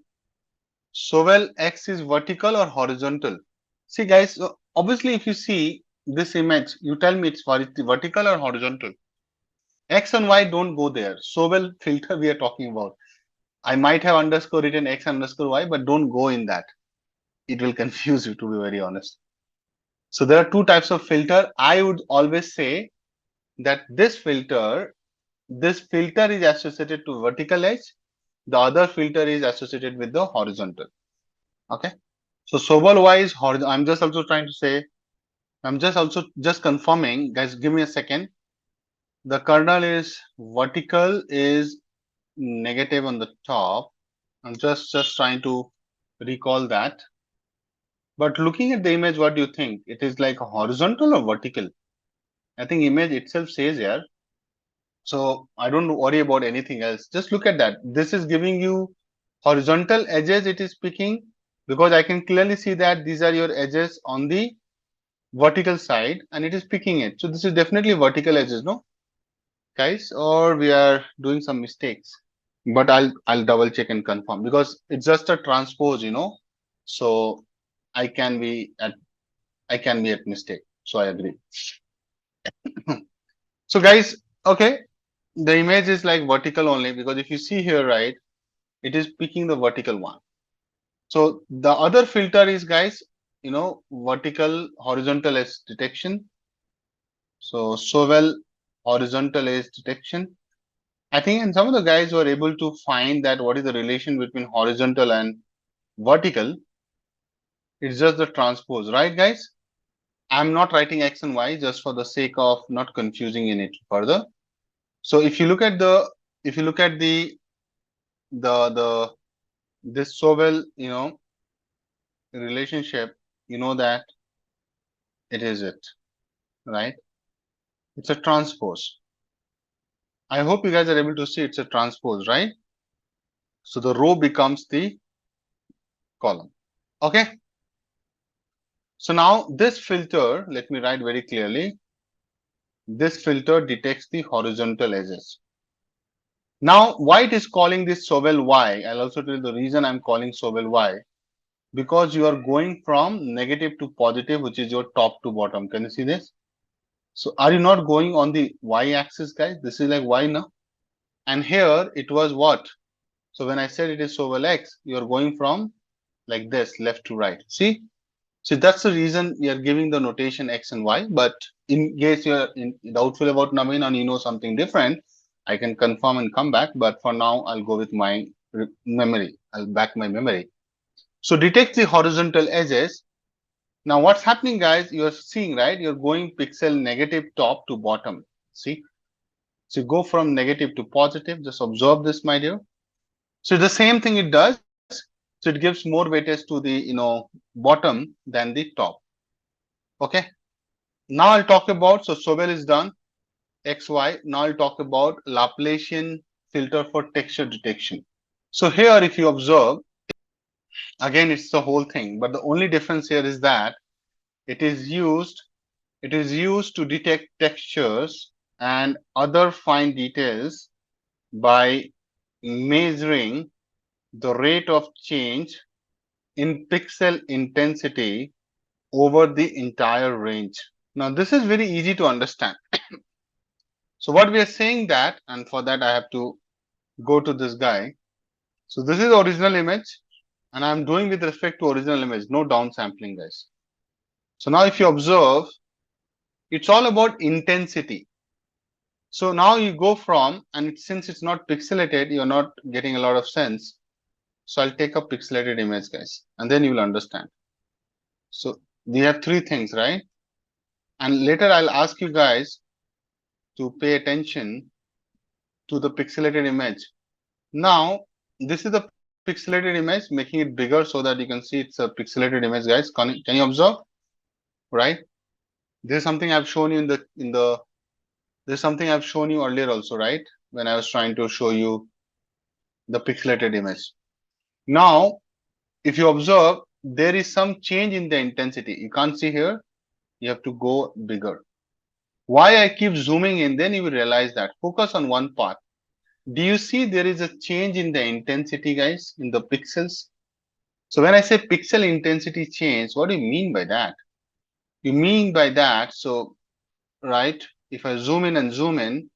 So well, X is vertical or horizontal? See, guys, so obviously, if you see this image, you tell me it's vertical or horizontal. X and Y don't go there. So well, filter we are talking about. I might have underscore written X underscore Y, but don't go in that. It will confuse you, to be very honest. So there are two types of filter. I would always say that this filter is associated to vertical edge. The other filter is associated with the horizontal. Okay. So Sobel wise, I'm just also trying to say I'm just also just confirming, guys. Give me a second. The kernel is vertical is negative on the top. I'm just trying to recall that. But looking at the image, what do you think? It is like horizontal or vertical? I think image itself says here. So I don't worry about anything else. Just look at that. This is giving you horizontal edges it is picking, because I can clearly see that these are your edges on the vertical side and it is picking it. So this is definitely vertical edges, no, guys? Or we are doing some mistakes? But I'll double check and confirm, because it's just a transpose, So I can be at I can be at mistake. So I agree. So guys, okay, the image is like vertical only, because if you see here, right, it is picking the vertical one. So the other filter is, guys, vertical horizontal edge detection. So well horizontal edge detection. I think, and some of the guys were able to find that what is the relation between horizontal and vertical. It's just the transpose, right, guys? I'm not writing X and Y just for the sake of not confusing in it further. So if you look at the this so well, relationship, you know that it is it, right? It's a transpose. I hope you guys are able to see it's a transpose, right? So the row becomes the column. Okay. So now this filter, let me write very clearly. This filter detects the horizontal edges. Now, why it is calling this Sobel Y? I'll also tell you the reason I'm calling Sobel Y. Because you are going from negative to positive, which is your top to bottom. Can you see this? So are you not going on the Y axis, guys? This is like Y now. And here it was what? So when I said it is Sobel X, you are going from like this, left to right. See? So that's the reason we are giving the notation X and Y. But in case you're doubtful about Naveen and you know something different, I can confirm and come back. But for now, I'll go with my memory. I'll back my memory. So detect the horizontal edges. Now what's happening, guys? You're seeing, right? You're going pixel negative top to bottom. See? So you go from negative to positive. Just observe this, my dear. So the same thing it does. So it gives more weightage to the bottom than the top. Okay. Now I'll talk about, so Sobel is done, XY. Now I'll talk about Laplacian filter for texture detection. So here, if you observe, again, it's the whole thing, but the only difference here is that it is used, it is used to detect textures and other fine details by measuring the rate of change in pixel intensity over the entire range. Now, this is very easy to understand. So what we are saying that, and for that I have to go to this guy. So this is original image, and I'm doing with respect to original image, no downsampling, guys. So now if you observe, it's all about intensity. So now you go from, and since it's not pixelated, you're not getting a lot of sense. So I'll take a pixelated image, guys, and then you will understand. So we have three things, right? And later I'll ask you guys to pay attention to the pixelated image. Now, this is the pixelated image, making it bigger so that you can see it's a pixelated image, guys. Can you observe? Right? This is something I've shown you this is something I've shown you earlier also, right? When I was trying to show you the pixelated image. Now, if you observe, there is some change in the intensity. You can't see here. You have to go bigger. Why I keep zooming in, then you will realize that. Focus on one part. Do you see there is a change in the intensity, guys, in the pixels? So when I say pixel intensity change, what do you mean by that? You mean by that, so, right, if I zoom in and zoom in,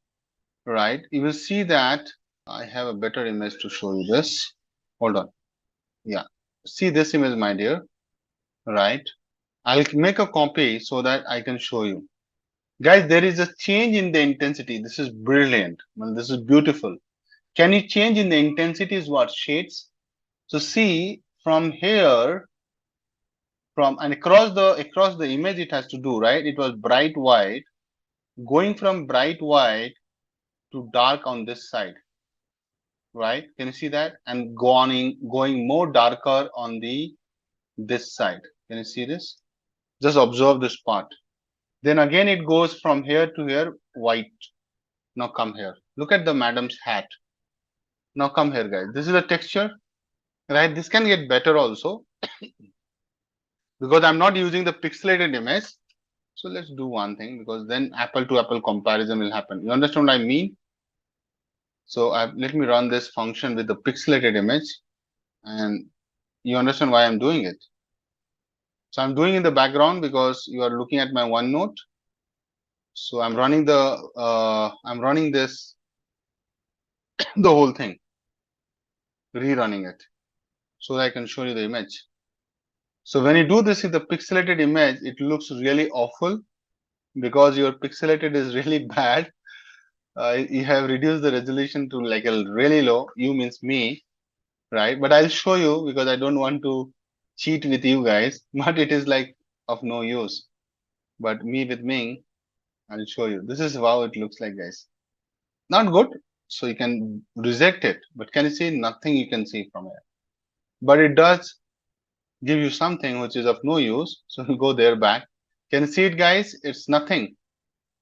right, you will see that I have a better image to show you this. Hold on. Yeah. See this image, my dear, right? I'll make a copy so that I can show you. Guys, there is a change in the intensity. This is brilliant. Well, this is beautiful. Can you change in the intensity is what? Shades. So see from here, from, and across the image it has to do, right? It was bright white, going from bright white to dark on this side, right? Can you see that? And going more darker on the this side. Can you see this? Just observe this part. Then again it goes from here to here, white. Now come here. Look at the madam's hat. Now come here, guys. This is the texture, right? This can get better also because I'm not using the pixelated image. So let's do one thing, because then apple to apple comparison will happen. You understand what I mean? So let me run this function with the pixelated image, and you understand why I'm doing it. So I'm doing in the background because you are looking at my OneNote. So I'm running this the whole thing, rerunning it, so that I can show you the image. So when you do this in the pixelated image, it looks really awful because your pixelated is really bad. You have reduced the resolution to like a really low. You means me, right? But I'll show you because I don't want to cheat with you guys, but it is like of no use. But me with Ming, I'll show you. This is how it looks like, guys. Not good. So you can reject it, but can you see? Nothing you can see from here. But it does give you something which is of no use. So you go there back. Can you see it, guys? It's nothing.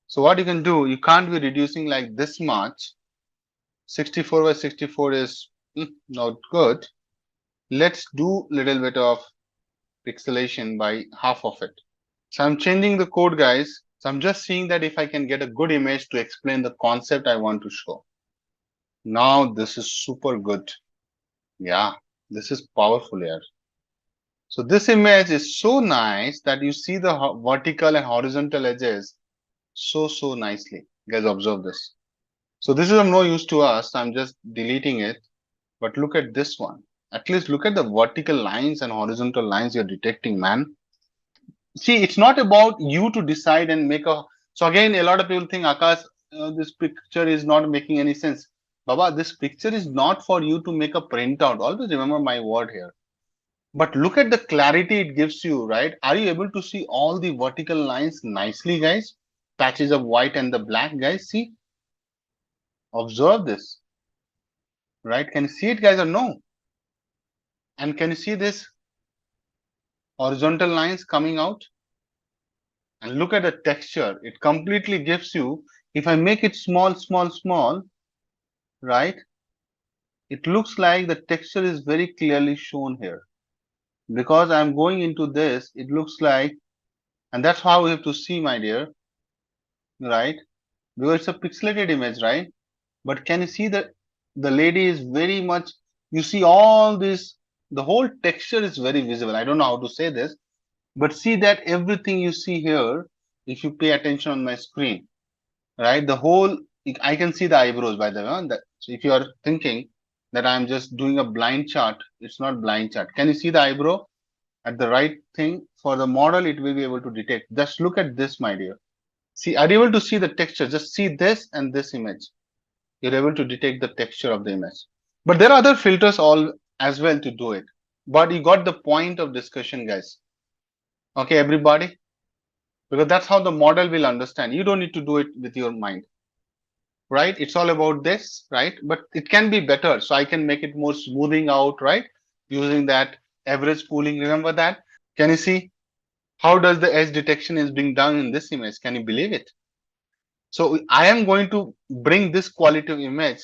So what you can do, you can't be reducing like this much. 64 by 64 is not good. Let's do little bit of pixelation by half of it. So I'm changing the code, guys. So I'm just seeing that if I can get a good image to explain the concept I want to show. Now this is super good. Yeah, this is powerful here. So this image is so nice that you see the vertical and horizontal edges so nicely. Guys, observe this. So this is of no use to us. I'm just deleting it. But look at this one. At least look at the vertical lines and horizontal lines you're detecting, man. See, it's not about you to decide and make a. So again, a lot of people think, Akash, this picture is not making any sense. Baba, this picture is not for you to make a printout. Always remember my word here. But look at the clarity it gives you, right? Are you able to see all the vertical lines nicely, guys? Patches of white and the black, guys. See, observe this, right? Can you see it, guys, or no? And can you see this horizontal lines coming out? And look at the texture. It completely gives you, if I make it small, right? It looks like the texture is very clearly shown here. Because I'm going into this, it looks like, and that's how we have to see, my dear, right? Because it's a pixelated image, right? But can you see that the lady is very much, you see all this, the whole texture is very visible. I don't know how to say this, but see that everything you see here, if you pay attention on my screen, right? The whole, I can see the eyebrows, by the way. So if you are thinking that I'm just doing a blind chart, it's not blind chart. Can you see the eyebrow at the right thing? For the model, it will be able to detect. Just look at this, my dear. See, are you able to see the texture? Just see this and this image. You're able to detect the texture of the image. But there are other filters all as well to do it. But you got the point of discussion, guys. Okay, everybody? Because that's how the model will understand. You don't need to do it with your mind, right? It's all about this, right? But it can be better. So I can make it more smoothing out, right? Using that average pooling. Remember that? Can you see how does the edge detection is being done in this image? Can you believe it? So I am going to bring this quality of image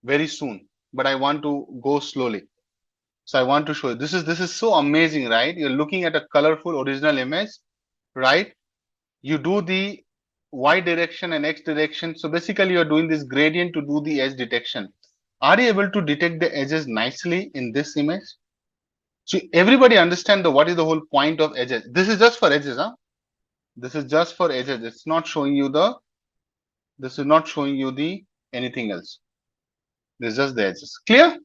very soon, but I want to go slowly. So I want to show you. This is so amazing, right? You're looking at a colorful original image, right? You do the y direction and x direction. So basically you're doing this gradient to do the edge detection. Are you able to detect the edges nicely in this image? So everybody understand what is the whole point of edges. This is just for edges, huh? This is just for edges. It's not showing you this is not showing you the anything else. This is just the edges. Clear?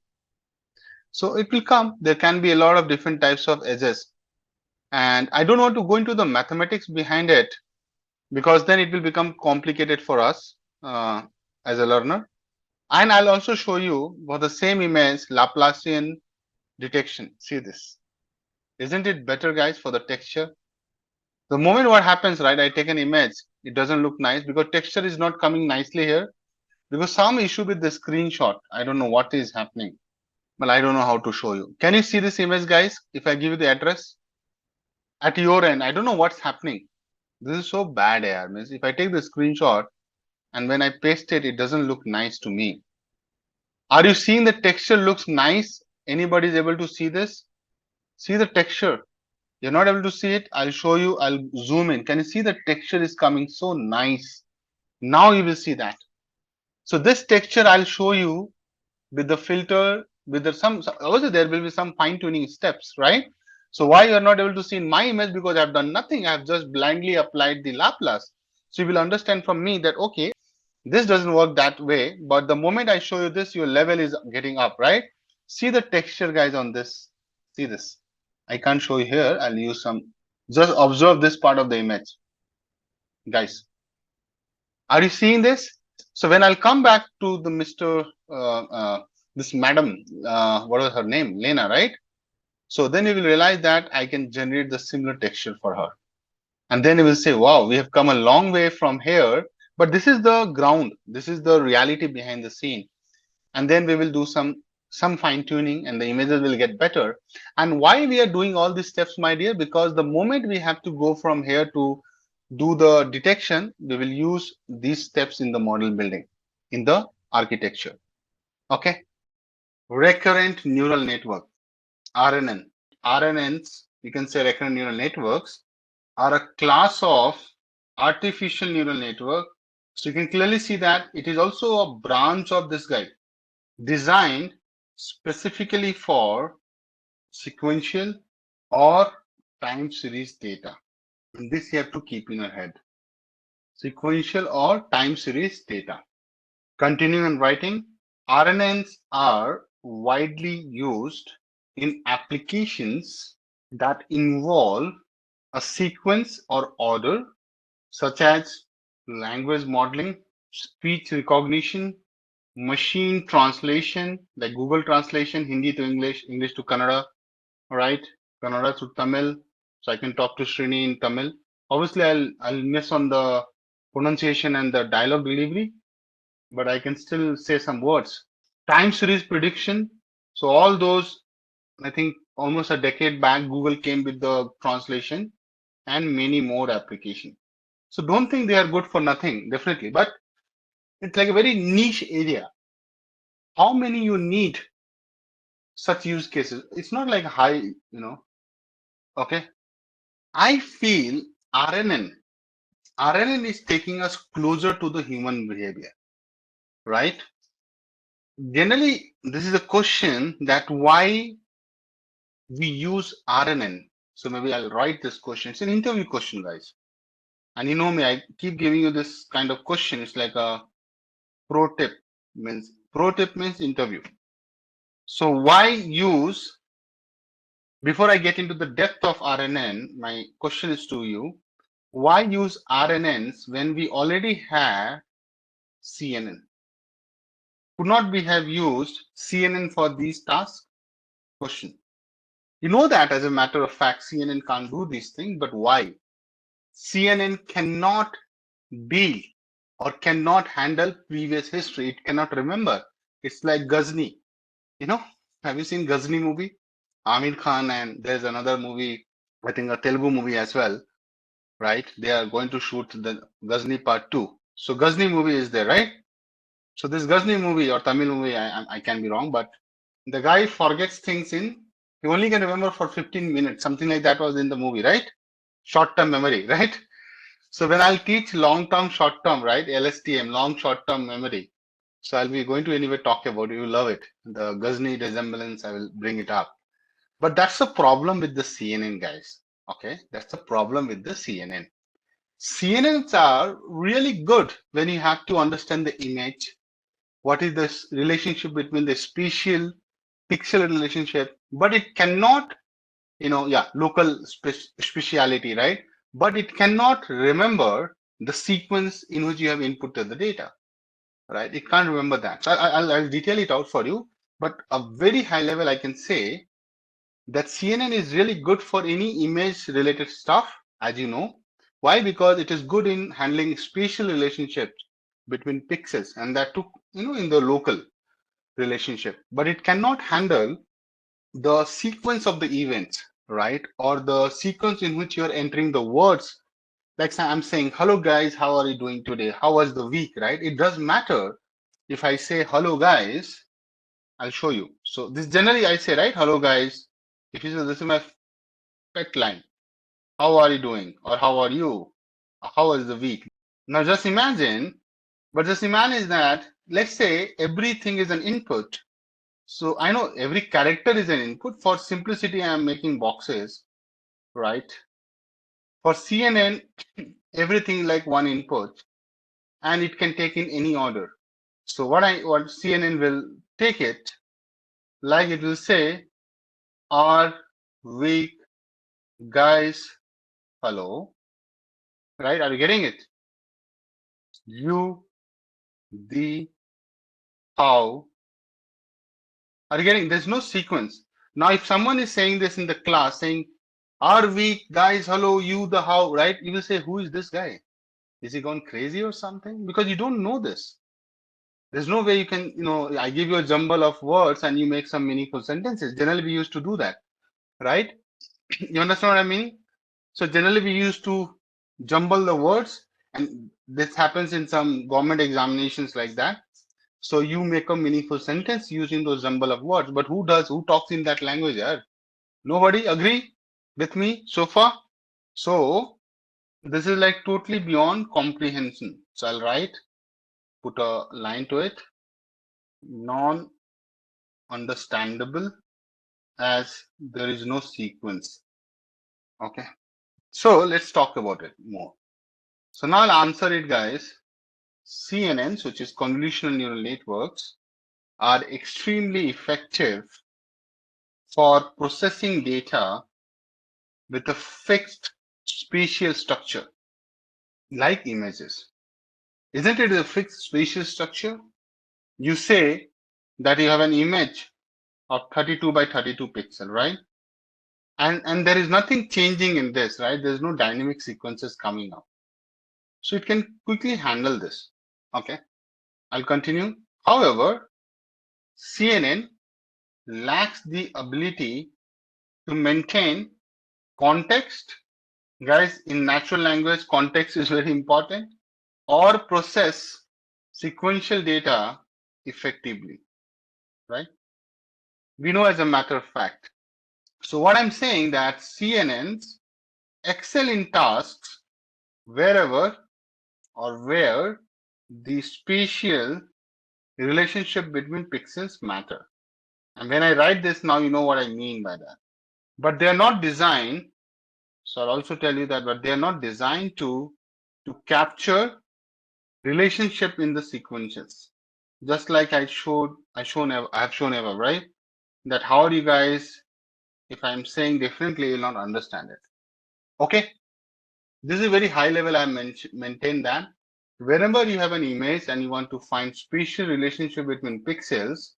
So it will come. There can be a lot of different types of edges. And I don't want to go into the mathematics behind it because then it will become complicated for us as a learner. And I'll also show you for the same image Laplacian detection. See this. Isn't it better, guys, for the texture? The moment what happens, right, I take an image, it doesn't look nice because texture is not coming nicely here because some issue with the screenshot. I don't know what is happening. Well, I don't know how to show you. Can you see this image, guys? If I give you the address at your end, I don't know what's happening. This is so bad, yaar. Means if I take the screenshot and when I paste it, it doesn't look nice to me. Are you seeing the texture looks nice? Anybody is able to see this? See the texture. You're not able to see it. I'll show you. I'll zoom in. Can you see the texture is coming so nice? Now you will see that. So this texture I'll show you with the filter, with the some also there will be some fine tuning steps, right? So why you are not able to see in my image because I've done nothing. I've just blindly applied the Laplace. So you will understand from me that okay, this doesn't work that way, but the moment I show you this, your level is getting up, right? See the texture, guys, on this. See this. I can't show you here. I'll use some. Just observe this part of the image, guys. Are you seeing this? So when I'll come back to the Mr. This madam, what was her name? Lena, right? So then you will realize that I can generate the similar texture for her. And then you will say, wow, we have come a long way from here. But this is the ground. This is the reality behind the scene. And then we will do some fine tuning and the images will get better. And why we are doing all these steps, my dear? Because the moment we have to go from here to do the detection, we will use these steps in the model building, in the architecture. Okay. Recurrent neural network, RNN. RNNs, you can say recurrent neural networks, are a class of artificial neural network. So you can clearly see that it is also a branch of this guy, designed specifically for sequential or time series data. And this you have to keep in your head. Sequential or time series data. Continuing and writing, RNNs are widely used in applications that involve a sequence or order, such as language modeling, speech recognition, machine translation, like Google translation, Hindi to English, English to Kannada, right? Kannada to Tamil. So I can talk to Srini in Tamil. Obviously, I'll miss on the pronunciation and the dialogue delivery, but I can still say some words. Time series prediction. So all those, I think almost a decade back, Google came with the translation and many more applications. So don't think they are good for nothing, definitely, but it's like a very niche area. How many you need such use cases? It's not like high, okay. I feel RNN is taking us closer to the human behavior, right? Generally, this is a question that why we use RNN. So maybe I'll write this question. It's an interview question, guys. And you know me, I keep giving you this kind of question. It's like a pro tip means interview. So why use, before I get into the depth of RNN, my question is to you, why use RNNs when we already have CNN? Could not we have used CNN for these tasks? Question. You know that as a matter of fact, CNN can't do these things, but why? CNN cannot deal or cannot handle previous history. It cannot remember. It's like Ghazni. Have you seen Ghazni movie? Amir Khan, and there's another movie, I think a Telugu movie as well, right? They are going to shoot the Ghazni Part 2. So Ghazni movie is there, right? So this Ghazni movie or Tamil movie, I can be wrong, but the guy forgets things he only can remember for 15 minutes, something like that was in the movie, right? Short-term memory, right? So when I'll teach long-term, short-term, right? LSTM, long short-term memory. So I'll be going to anyway talk about it. You love it. The Ghazni resemblance, I will bring it up. But that's the problem with the CNN, guys. Okay, that's the problem with the CNN. CNNs are really good when you have to understand the image. What is the relationship between the spatial, pixel relationship? But it cannot, local speciality, right? But it cannot remember the sequence in which you have inputted the data, right? It can't remember that. So I'll detail it out for you. But a very high level, I can say that CNN is really good for any image related stuff, as you know. Why? Because it is good in handling spatial relationships between pixels, and that too, in the local relationship. But it cannot handle the sequence of the events, right? Or the sequence in which you're entering the words. Like I'm saying, hello guys, how are you doing today? How was the week, right? It does matter if I say hello guys, I'll show you. So this generally I say, right? Hello guys. If you say this is my pet line, how are you doing? Or how are you? How was the week? Now just imagine that, let's say everything is an input. So I know every character is an input. For simplicity, I am making boxes, right? For CNN, everything like one input, and it can take in any order. So what CNN will take it, like it will say, are weak guys, hello, right? Are you getting it? You, the, how. Are you getting? There's no sequence. Now, if someone is saying this in the class, saying, are weak guys, hello, you, the how, right? You will say, who is this guy? Is he gone crazy or something? Because you don't know this. There's no way you can, I give you a jumble of words and you make some meaningful sentences. Generally, we used to do that, right? You understand what I mean? So generally, we used to jumble the words, and this happens in some government examinations like that. So you make a meaningful sentence using those jumble of words. But who talks in that language? Yeah? Nobody agree with me so far? So this is like totally beyond comprehension. So I'll put a line to it, non-understandable, as there is no sequence. Okay. So let's talk about it more. So now I'll answer it, guys. CNNs, which is convolutional neural networks, are extremely effective for processing data with a fixed spatial structure, like images. Isn't it a fixed spatial structure? You say that you have an image of 32 by 32 pixel, right? And there is nothing changing in this, right? There's no dynamic sequences coming up. So it can quickly handle this. Okay, I'll continue. However, CNN lacks the ability to maintain context. Guys, in natural language, context is very important, or process sequential data effectively, right? We know as a matter of fact. So what I'm saying that CNNs excel in tasks wherever or where the spatial relationship between pixels matter. And when I write this now, you know what I mean by that. But they're not designed, so I'll also tell you that, but they're not designed to capture relationship in the sequences. Just like I have shown ever, right? That how do you guys, if I'm saying differently, you'll not understand it. Okay, this is very high level. I maintain that whenever you have an image and you want to find spatial relationship between pixels,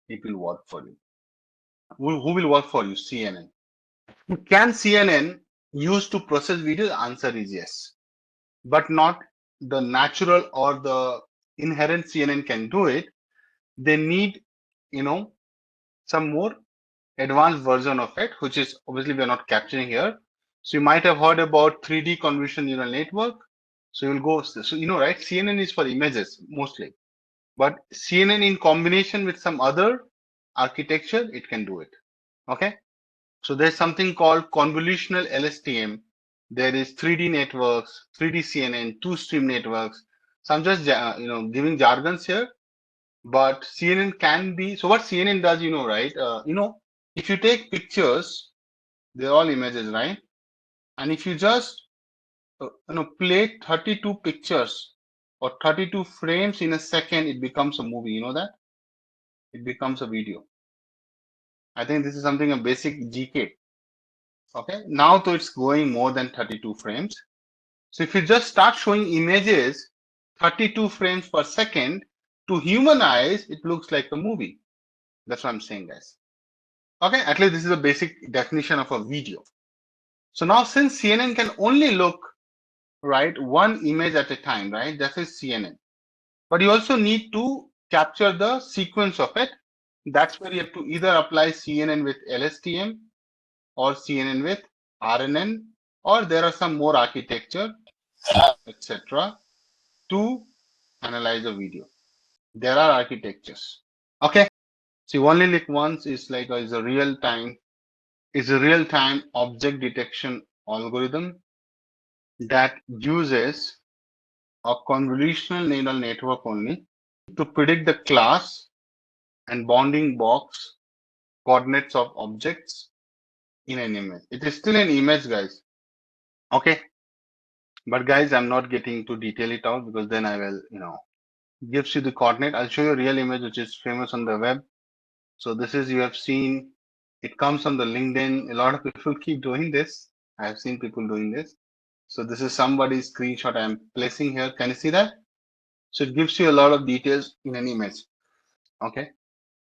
it will work for you. Who will work for you? CNN. Can CNN use to process video? The answer is yes, but not the natural or the inherent CNN can do it. They need, some more advanced version of it, which is obviously we are not capturing here. So you might have heard about 3D convolutional neural network. So you'll go, so right? CNN is for images mostly, but CNN in combination with some other architecture, it can do it. Okay. So there's something called convolutional LSTM. There is 3D networks, 3D CNN, two-stream networks. So I'm just giving jargons here, but CNN can be. So what CNN does, right? If you take pictures, they're all images, right? And if you just play 32 pictures or 32 frames in a second, it becomes a movie. You know that? It becomes a video. I think this is something a basic GK. Okay, now though it's going more than 32 frames. So if you just start showing images 32 frames per second, to human eyes, it looks like a movie. That's what I'm saying, guys. Okay, at least this is a basic definition of a video. So now since CNN can only look, right, one image at a time, right, that is CNN. But you also need to capture the sequence of it. That's where you have to either apply CNN with LSTM or CNN with RNN, or there are some more architecture, etc., to analyze a video. There are architectures. Okay. So only like once is like is a real time object detection algorithm that uses a convolutional neural network only to predict the class and bounding box coordinates of objects in an image. It is still an image, guys. Okay. But guys, I'm not getting to detail it out because then I will, gives you the coordinate. I'll show you a real image which is famous on the web. So this is, you have seen, it comes on the LinkedIn. A lot of people keep doing this. I have seen people doing this. So this is somebody's screenshot I'm placing here. Can you see that? So it gives you a lot of details in an image. Okay.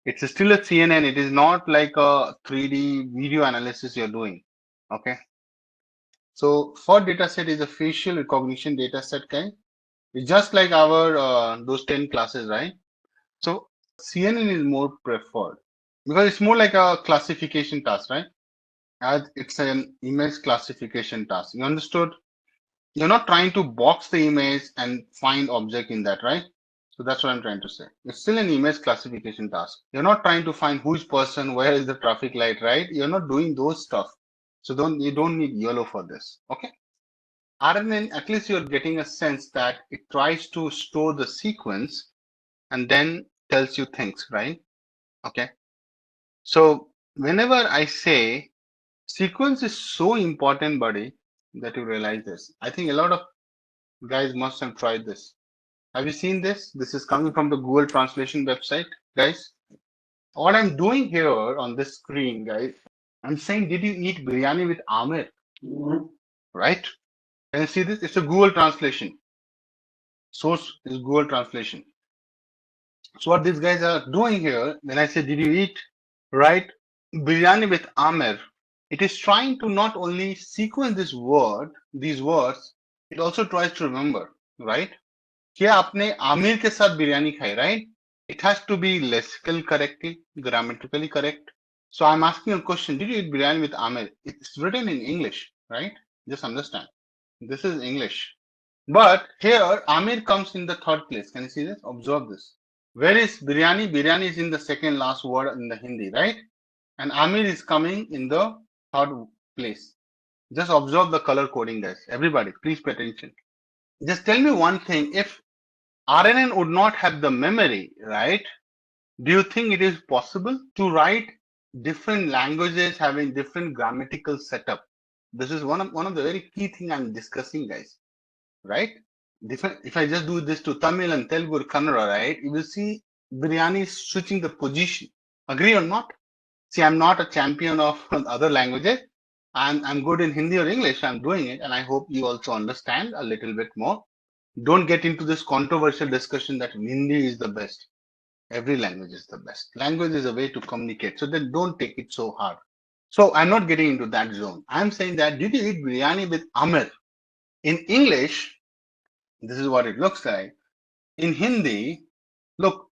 It's still a CNN. It is not like a 3D video analysis you're doing. Okay. So for dataset is a facial recognition dataset kind. It's just like our those 10 classes, right? So CNN is more preferred because it's more like a classification task, right? As it's an image classification task. You understood? You're not trying to box the image and find object in that, right? So that's what I'm trying to say. It's still an image classification task. You're not trying to find who's person, where is the traffic light, right? You're not doing those stuff. So you don't need yellow for this. Okay. RNN, at least you're getting a sense that it tries to store the sequence and then tells you things, right? Okay. So whenever I say sequence is so important, buddy, that you realize this. I think a lot of guys must have tried this. Have you seen this? This is coming from the Google Translation website, guys. What I'm doing here on this screen, guys, I'm saying, did you eat biryani with Amir? Right? Can you see this? It's a Google translation. Source is Google Translation. So what these guys are doing here, when I say, did you eat, right, biryani with Amir, it is trying to not only sequence these words, it also tries to remember, right? क्या आपने आमिर के साथ बिरयानी खाई, right? It has to be lexical correctly, grammatically correct. So I'm asking a question. Did you eat biryani with Amir? It's written in English, right? Just understand. This is English. But here, Amir comes in the third place. Can you see this? Observe this. Where is biryani? Biryani is in the second last word in the Hindi, right? And Amir is coming in the third place. Just observe the color coding, guys. Everybody, please pay attention. Just tell me one thing. If RNN would not have the memory, right? Do you think it is possible to write different languages having different grammatical setup? This is one of the very key thing I'm discussing, guys, right? If I just do this to Tamil and Telugu or Kannada, right, you will see biryani is switching the position. Agree or not? See, I'm not a champion of other languages. I'm good in Hindi or English. I'm doing it, and I hope you also understand a little bit more. Don't get into this controversial discussion that Hindi is the best. Every language is the best. Language is a way to communicate. So then don't take it so hard. So I'm not getting into that zone. I'm saying that did you eat biryani with Amir? In English, this is what it looks like. In Hindi, look,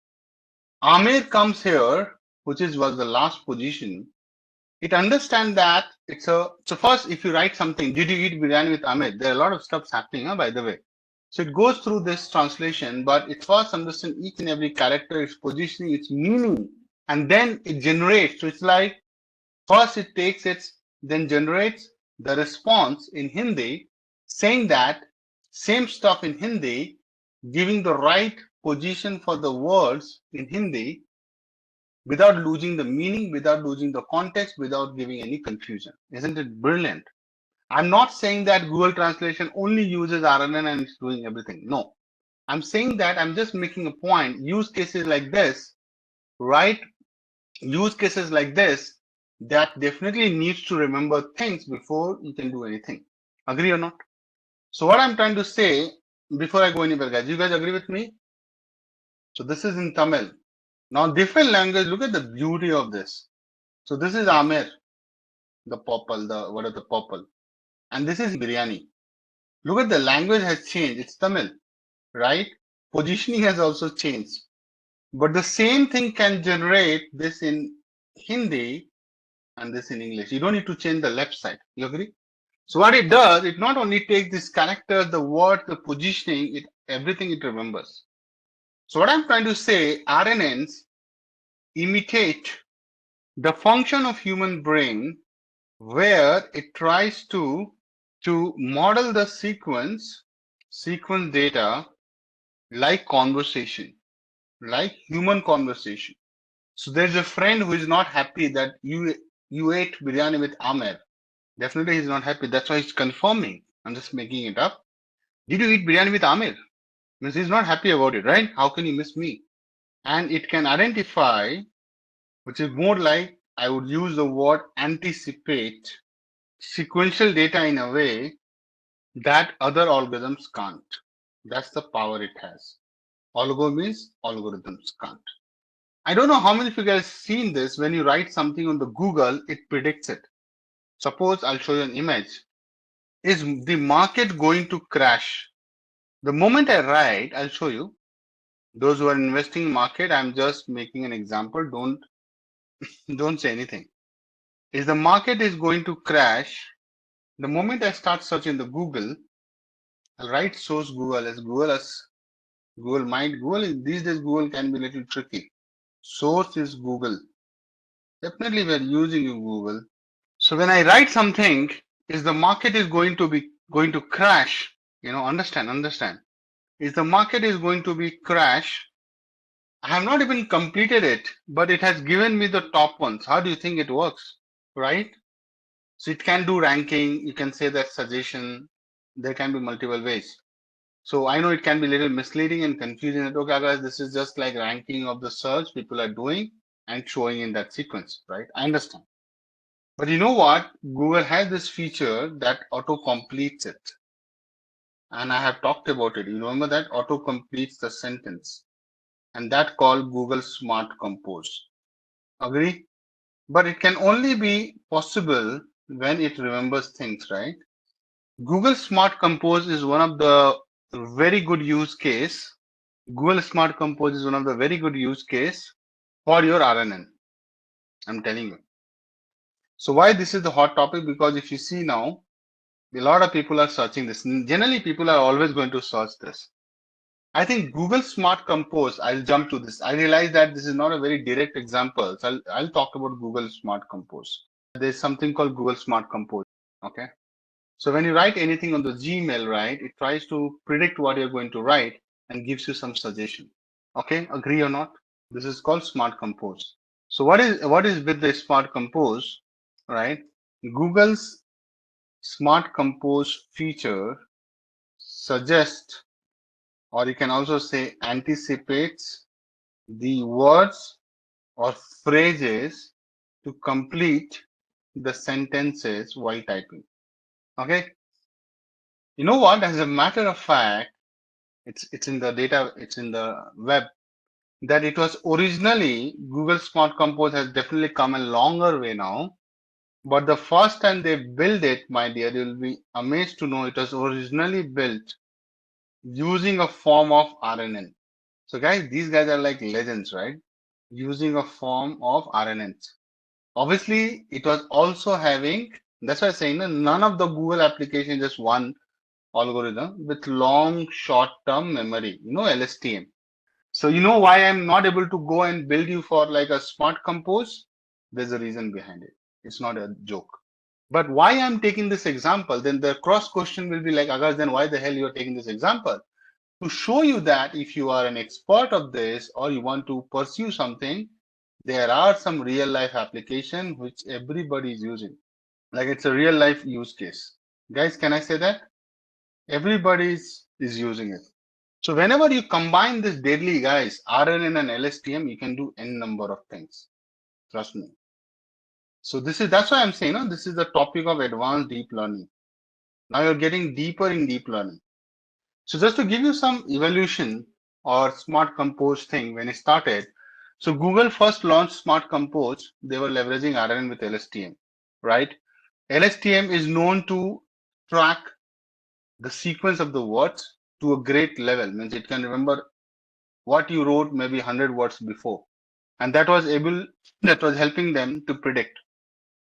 Amir comes here, which was the last position. It understands that so first if you write something, did you eat biryani with Amir? There are a lot of stuff happening, by the way. So it goes through this translation, but it first understands each and every character, its positioning, its meaning, and then it generates. So it's like first it takes its, then generates the response in Hindi, saying that same stuff in Hindi, giving the right position for the words in Hindi without losing the meaning, without losing the context, without giving any confusion. Isn't it brilliant? I'm not saying that Google Translation only uses RNN and it's doing everything. No. I'm saying that I'm just making a point. Use cases like this, right? Use cases like this that definitely needs to remember things before you can do anything. Agree or not? So what I'm trying to say before I go anywhere, guys, you guys agree with me? So this is in Tamil. Now different language, look at the beauty of this. So this is Amir, the popal, the popal. And this is biryani. Look at the language has changed. It's Tamil, right? Positioning has also changed. But the same thing can generate this in Hindi and this in English. You don't need to change the left side. You agree? So what it does, it not only takes this character, the word, the positioning, everything it remembers. So what I'm trying to say, RNNs imitate the function of human brain where it tries to model the sequence data like conversation, like human conversation. So there's a friend who is not happy that you ate biryani with Amer. Definitely he's not happy. That's why he's confirming. I'm just making it up. Did you eat biryani with Amir? Means he's not happy about it, right? How can you miss me? And it can identify, which is more like I would use the word anticipate sequential data in a way that other algorithms can't. That's the power it has. Algo means algorithms can't. I don't know how many of you guys seen this. When you write something on the Google, it predicts it. Suppose I'll show you an image. Is the market going to crash? The moment I write, I'll show you. Those who are investing in market, I'm just making an example. Don't say anything. Is the market is going to crash? The moment I start searching the Google, I'll write source Google as Google might Google is these days Google can be a little tricky. Source is Google. Definitely we're using Google. So when I write something, is the market is going to crash? Understand. Is the market is going to be crash? I have not even completed it, but it has given me the top ones. How do you think it works? Right? So it can do ranking. You can say that suggestion. There can be multiple ways. So I know it can be a little misleading and confusing. That, okay, guys, this is just like ranking of the search people are doing and showing in that sequence, right? I understand. But you know what? Google has this feature that auto completes it. And I have talked about it. You remember that auto completes the sentence. And that called Google Smart Compose. Agree? But it can only be possible when it remembers things, right? Google Smart Compose is one of the very good use case. Google Smart Compose is one of the very good use case for your RNN. I'm telling you. So why this is the hot topic? Because if you see now, a lot of people are searching this. Generally, people are always going to search this. I think Google Smart Compose, I'll jump to this. I realize that this is not a very direct example. So I'll talk about Google Smart Compose. There's something called Google Smart Compose. Okay. So when you write anything on the Gmail, right, it tries to predict what you're going to write and gives you some suggestion. Okay, agree or not? This is called Smart Compose. So what is with the Smart Compose, right? Google's Smart Compose feature suggests, or you can also say anticipates the words or phrases to complete the sentences while typing. Okay. You know what? As a matter of fact, it's in the data, it's in the web that it was originally Google Smart Compose has definitely come a longer way now. But the first time they built it, my dear, you'll be amazed to know it was originally built using a form of RNN. So guys, these guys are like legends, right? Using a form of RNNs. Obviously, it was also having, that's why I'm saying none of the Google application just one algorithm with long short-term memory, LSTM. So you know why I'm not able to go and build you for like a smart compose? There's a reason behind it. It's not a joke. But why I'm taking this example, then the cross question will be like, Akash, then why the hell you're taking this example? To show you that if you are an expert of this or you want to pursue something, there are some real life application which everybody is using. Like it's a real life use case. Guys, can I say that? Everybody is using it. So whenever you combine this deadly guys, RNN and LSTM, you can do n number of things. Trust me. So that's why I'm saying, this is the topic of advanced deep learning. Now you're getting deeper in deep learning. So just to give you some evolution or smart compose thing when it started, So Google first launched Smart Compose. They were leveraging RNN with LSTM, right? LSTM is known to track the sequence of the words to a great level. Means it can remember what you wrote maybe 100 words before. And that was helping them to predict.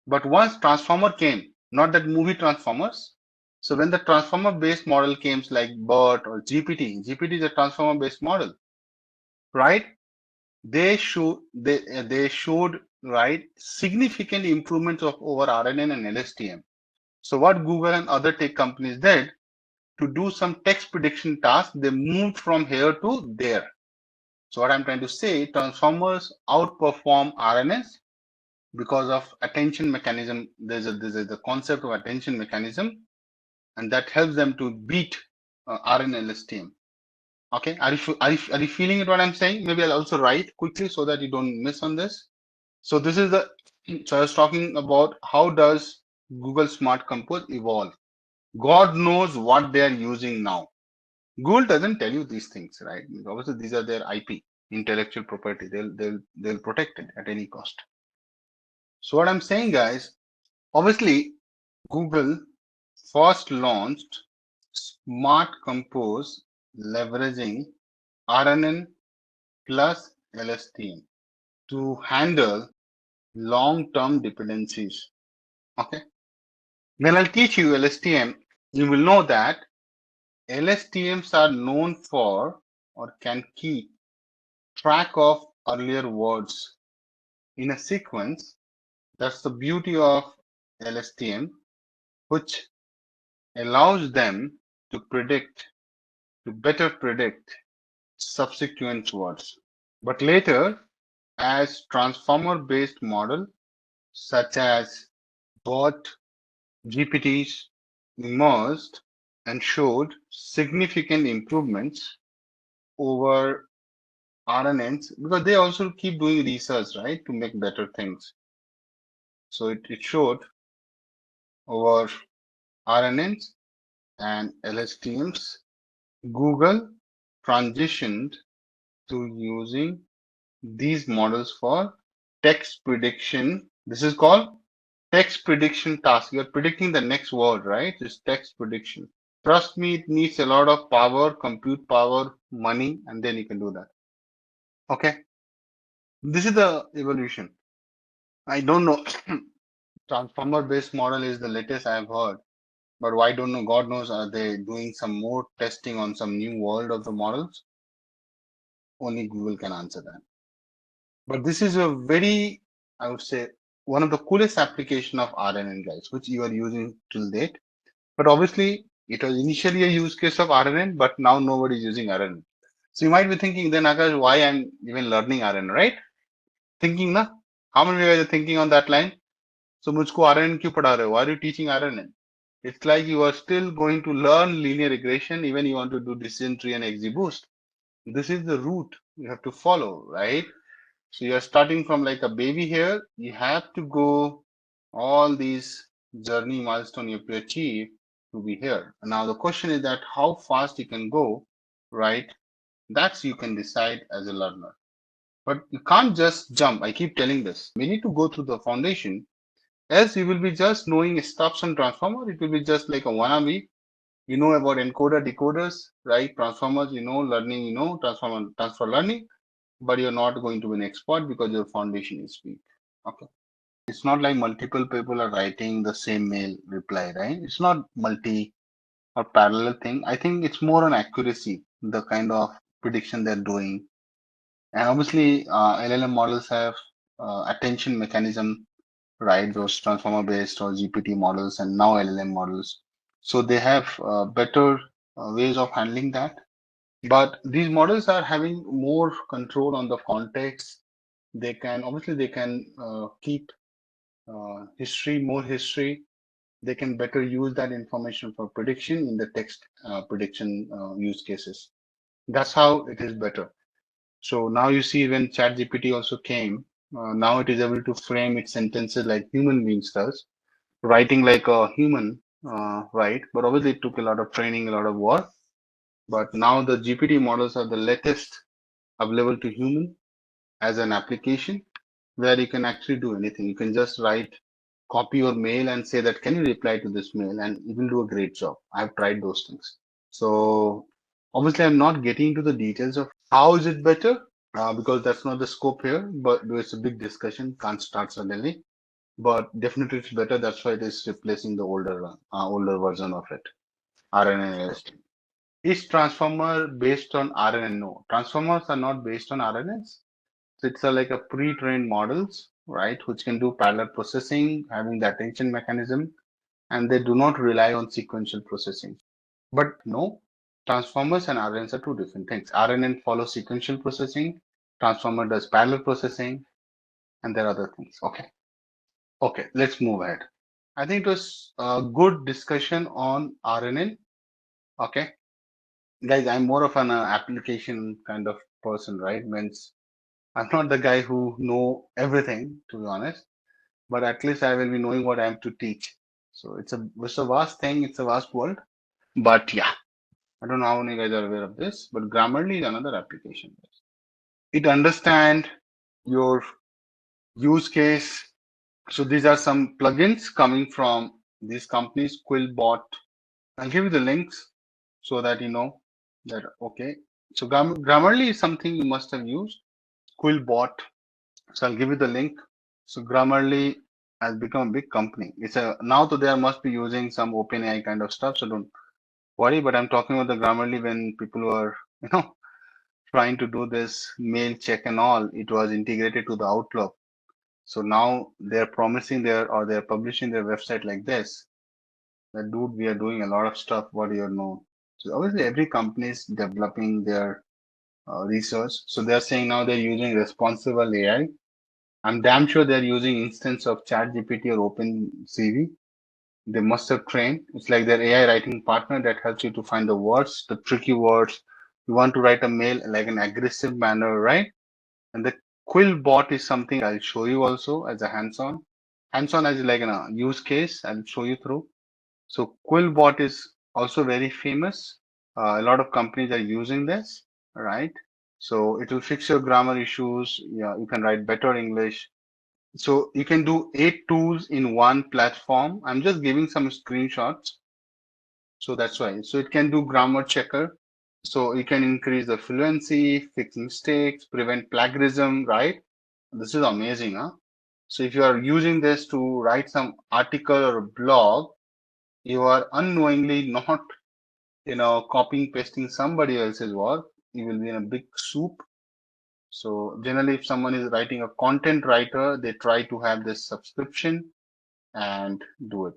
But once Transformer came, not that movie Transformers. So when the Transformer based model came like BERT or GPT is a Transformer based model, right? They showed right significant improvements of over RNN and LSTM. So what Google and other tech companies did to do some text prediction tasks, they moved from here to there. So what I'm trying to say, transformers outperform RNNs because of attention mechanism. There's a concept of attention mechanism, and that helps them to beat RNN LSTM. Okay, are you feeling it what I'm saying? Maybe I'll also write quickly so that you don't miss on this. So this is so I was talking about how does Google Smart Compose evolve. God knows what they are using now. Google doesn't tell you these things, right? Obviously, these are their IP, intellectual property. They'll protect it at any cost. So what I'm saying, guys, obviously, Google first launched Smart Compose leveraging RNN plus LSTM to handle long-term dependencies. Okay. When I'll teach you LSTM, you will know that LSTMs are known for or can keep track of earlier words in a sequence. That's the beauty of LSTM, which allows them to better predict subsequent words. But later, as transformer-based model such as BOT, GPTs emerged and showed significant improvements over RNNs because they also keep doing research, right, to make better things. So it showed over RNNs and LSTMs, Google transitioned to using these models for text prediction. This is called text prediction task. You're predicting the next word, right? It's text prediction. Trust me, it needs a lot of power, compute power, money, and then you can do that. Okay. This is the evolution. I don't know. Transformer based model is the latest I've heard. But why don't know? God knows, are they doing some more testing on some new world of the models? Only Google can answer that. But this is a very, I would say, one of the coolest application of RNN, guys, which you are using till date. But obviously, it was initially a use case of RNN, but now nobody is using RNN. So you might be thinking, then Akash, why I'm even learning RNN, right? Thinking, na? How many of you guys are thinking on that line? So मुझको RNN क्यों पढ़ा रहे हो? Why are you teaching RNN? It's like you are still going to learn linear regression, even you want to do decision tree and XGBoost. This is the route you have to follow, right? So you are starting from like a baby here. You have to go all these journey milestone you have to achieve to be here. Now the question is that how fast you can go, right? That's you can decide as a learner. But you can't just jump. I keep telling this. We need to go through the foundation. Else you will be just knowing stuffs and transformer. It will be just like a wannabe. You know about encoder, decoders, right? Transformers, you know, learning, you know, transfer learning, but you're not going to be an expert because your foundation is weak. Okay. It's not like multiple people are writing the same mail reply, right? It's not multi or parallel thing. I think it's more on accuracy, the kind of prediction they're doing. And obviously, LLM models have attention mechanism, right? Those transformer based or GPT models and now LLM models. So they have better ways of handling that. But these models are having more control on the context. They can keep more history. They can better use that information for prediction in the text prediction use cases. That's how it is better. So now you see when ChatGPT also came, now it is able to frame its sentences like human beings does, writing like a human, right? But obviously it took a lot of training, a lot of work. But now the GPT models are the latest available to human, as an application where you can actually do anything. You can just copy your mail and say that, can you reply to this mail? And it will do a great job. I've tried those things. So obviously I'm not getting into the details of how is it better, because that's not the scope here, but it's a big discussion, can't start suddenly. But definitely it's better. That's why it is replacing the older version of it, RNN. Is transformer based on RNN? No, transformers are not based on RNNs. So it's like a pre-trained models, right, which can do parallel processing, having the attention mechanism, and they do not rely on sequential processing. But no, transformers and RNNs are two different things. RNN follows sequential processing, transformer does parallel processing, and there are other things. Okay, let's move ahead. I think it was a good discussion on RNN. Okay, guys, I'm more of an application kind of person, right? Means I'm not the guy who know everything, to be honest, but at least I will be knowing what I am to teach. So it's a vast thing, it's a vast world. But yeah, I don't know how many guys are aware of this, but Grammarly is another application. It understand your use case. So these are some plugins coming from these companies, Quillbot. I'll give you the links so that you know that, okay. So Grammarly is something you must have used. Quillbot. So I'll give you the link. So Grammarly has become a big company. Now they must be using some OpenAI kind of stuff. So don't worry. But I'm talking about the Grammarly when people were, trying to do this mail check and all. It was integrated to the Outlook. So now they're they're publishing their website like this. That dude, we are doing a lot of stuff. What do you know? So obviously every company is developing their research. So they're saying now they're using responsible AI. I'm damn sure they're using instance of ChatGPT or OpenCV. They must have trained. It's like their AI writing partner that helps you to find the words, the tricky words. You want to write a mail like an aggressive manner, right? And the Quill bot is something I'll show you also as a hands-on. Hands-on as like a use case. I'll show you through. So Quill bot is also very famous. A lot of companies are using this, right? So it will fix your grammar issues. Yeah, you can write better English. So you can do 8 tools in one platform. I'm just giving some screenshots. So that's why. So it can do grammar checker. So you can increase the fluency, fix mistakes, prevent plagiarism, right? This is amazing, huh? So if you are using this to write some article or blog, you are unknowingly not, copying, pasting somebody else's work. You will be in a big soup. So generally, if someone is writing a content writer, they try to have this subscription and do it.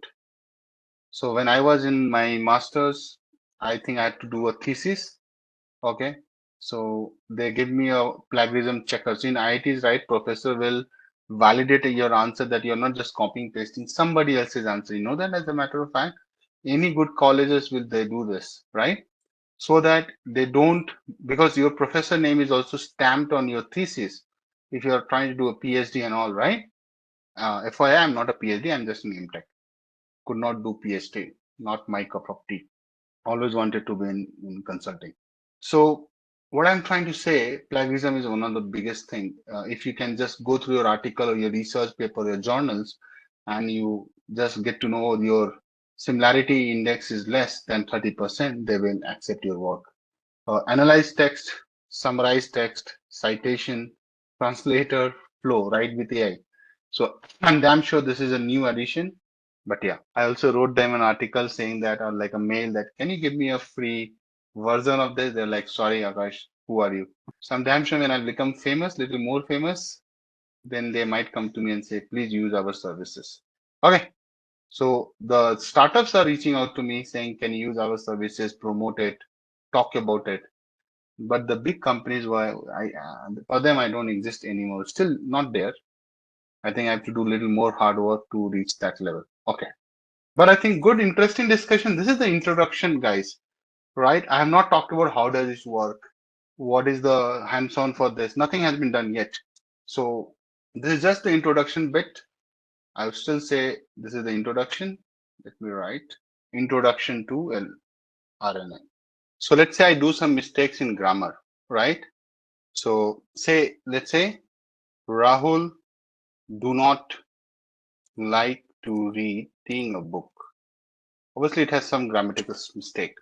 So when I was in my master's, I think I had to do a thesis. Okay. So they give me a plagiarism checker. So in IITs, right, professor will validate your answer that you're not just copying, pasting somebody else's answer. You know that as a matter of fact, any good colleges will they do this, right? So that they don't, because your professor name is also stamped on your thesis. If you're trying to do a PhD and all, right? FYI, I'm not a PhD, I'm just an MTech. Could not do PhD, not my cup of tea. Always wanted to be in consulting. So what I'm trying to say, plagiarism is one of the biggest thing. If you can just go through your article or your research paper, your journals, and you just get to know your similarity index is less than 30%, they will accept your work. Analyze text, summarize text, citation, translator, flow, right, with AI. So I'm damn sure this is a new addition. But yeah, I also wrote them an article saying that, or like a mail that, can you give me a free version of this? They're like, sorry, Akash, who are you? So I'm damn sure when I become famous, little more famous, then they might come to me and say, please use our services. Okay. So the startups are reaching out to me saying, can you use our services, promote it, talk about it. But the big companies, for them, I don't exist anymore. Still not there. I think I have to do a little more hard work to reach that level. Okay. But I think good, interesting discussion. This is the introduction, guys, right? I have not talked about how does this work? What is the hands-on for this? Nothing has been done yet. So this is just the introduction bit. I would still say this is the introduction. Let me write introduction to RNN. So let's say I do some mistakes in grammar, right? So let's say Rahul do not like to reading a book. Obviously, it has some grammatical mistake.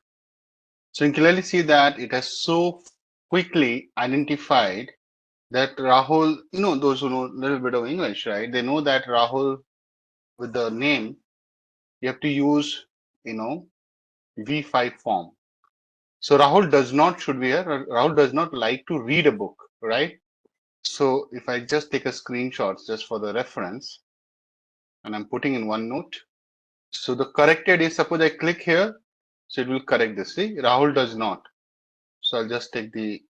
So you can clearly see that it has so quickly identified that Rahul, those who know a little bit of English, right? They know that Rahul with the name, you have to use, V5 form. So Rahul does not should be here. Rahul does not like to read a book, right? So if I just take a screenshot just for the reference and I'm putting in OneNote. So the corrected is, suppose I click here, so it will correct this. See, Rahul does not. So I'll just take the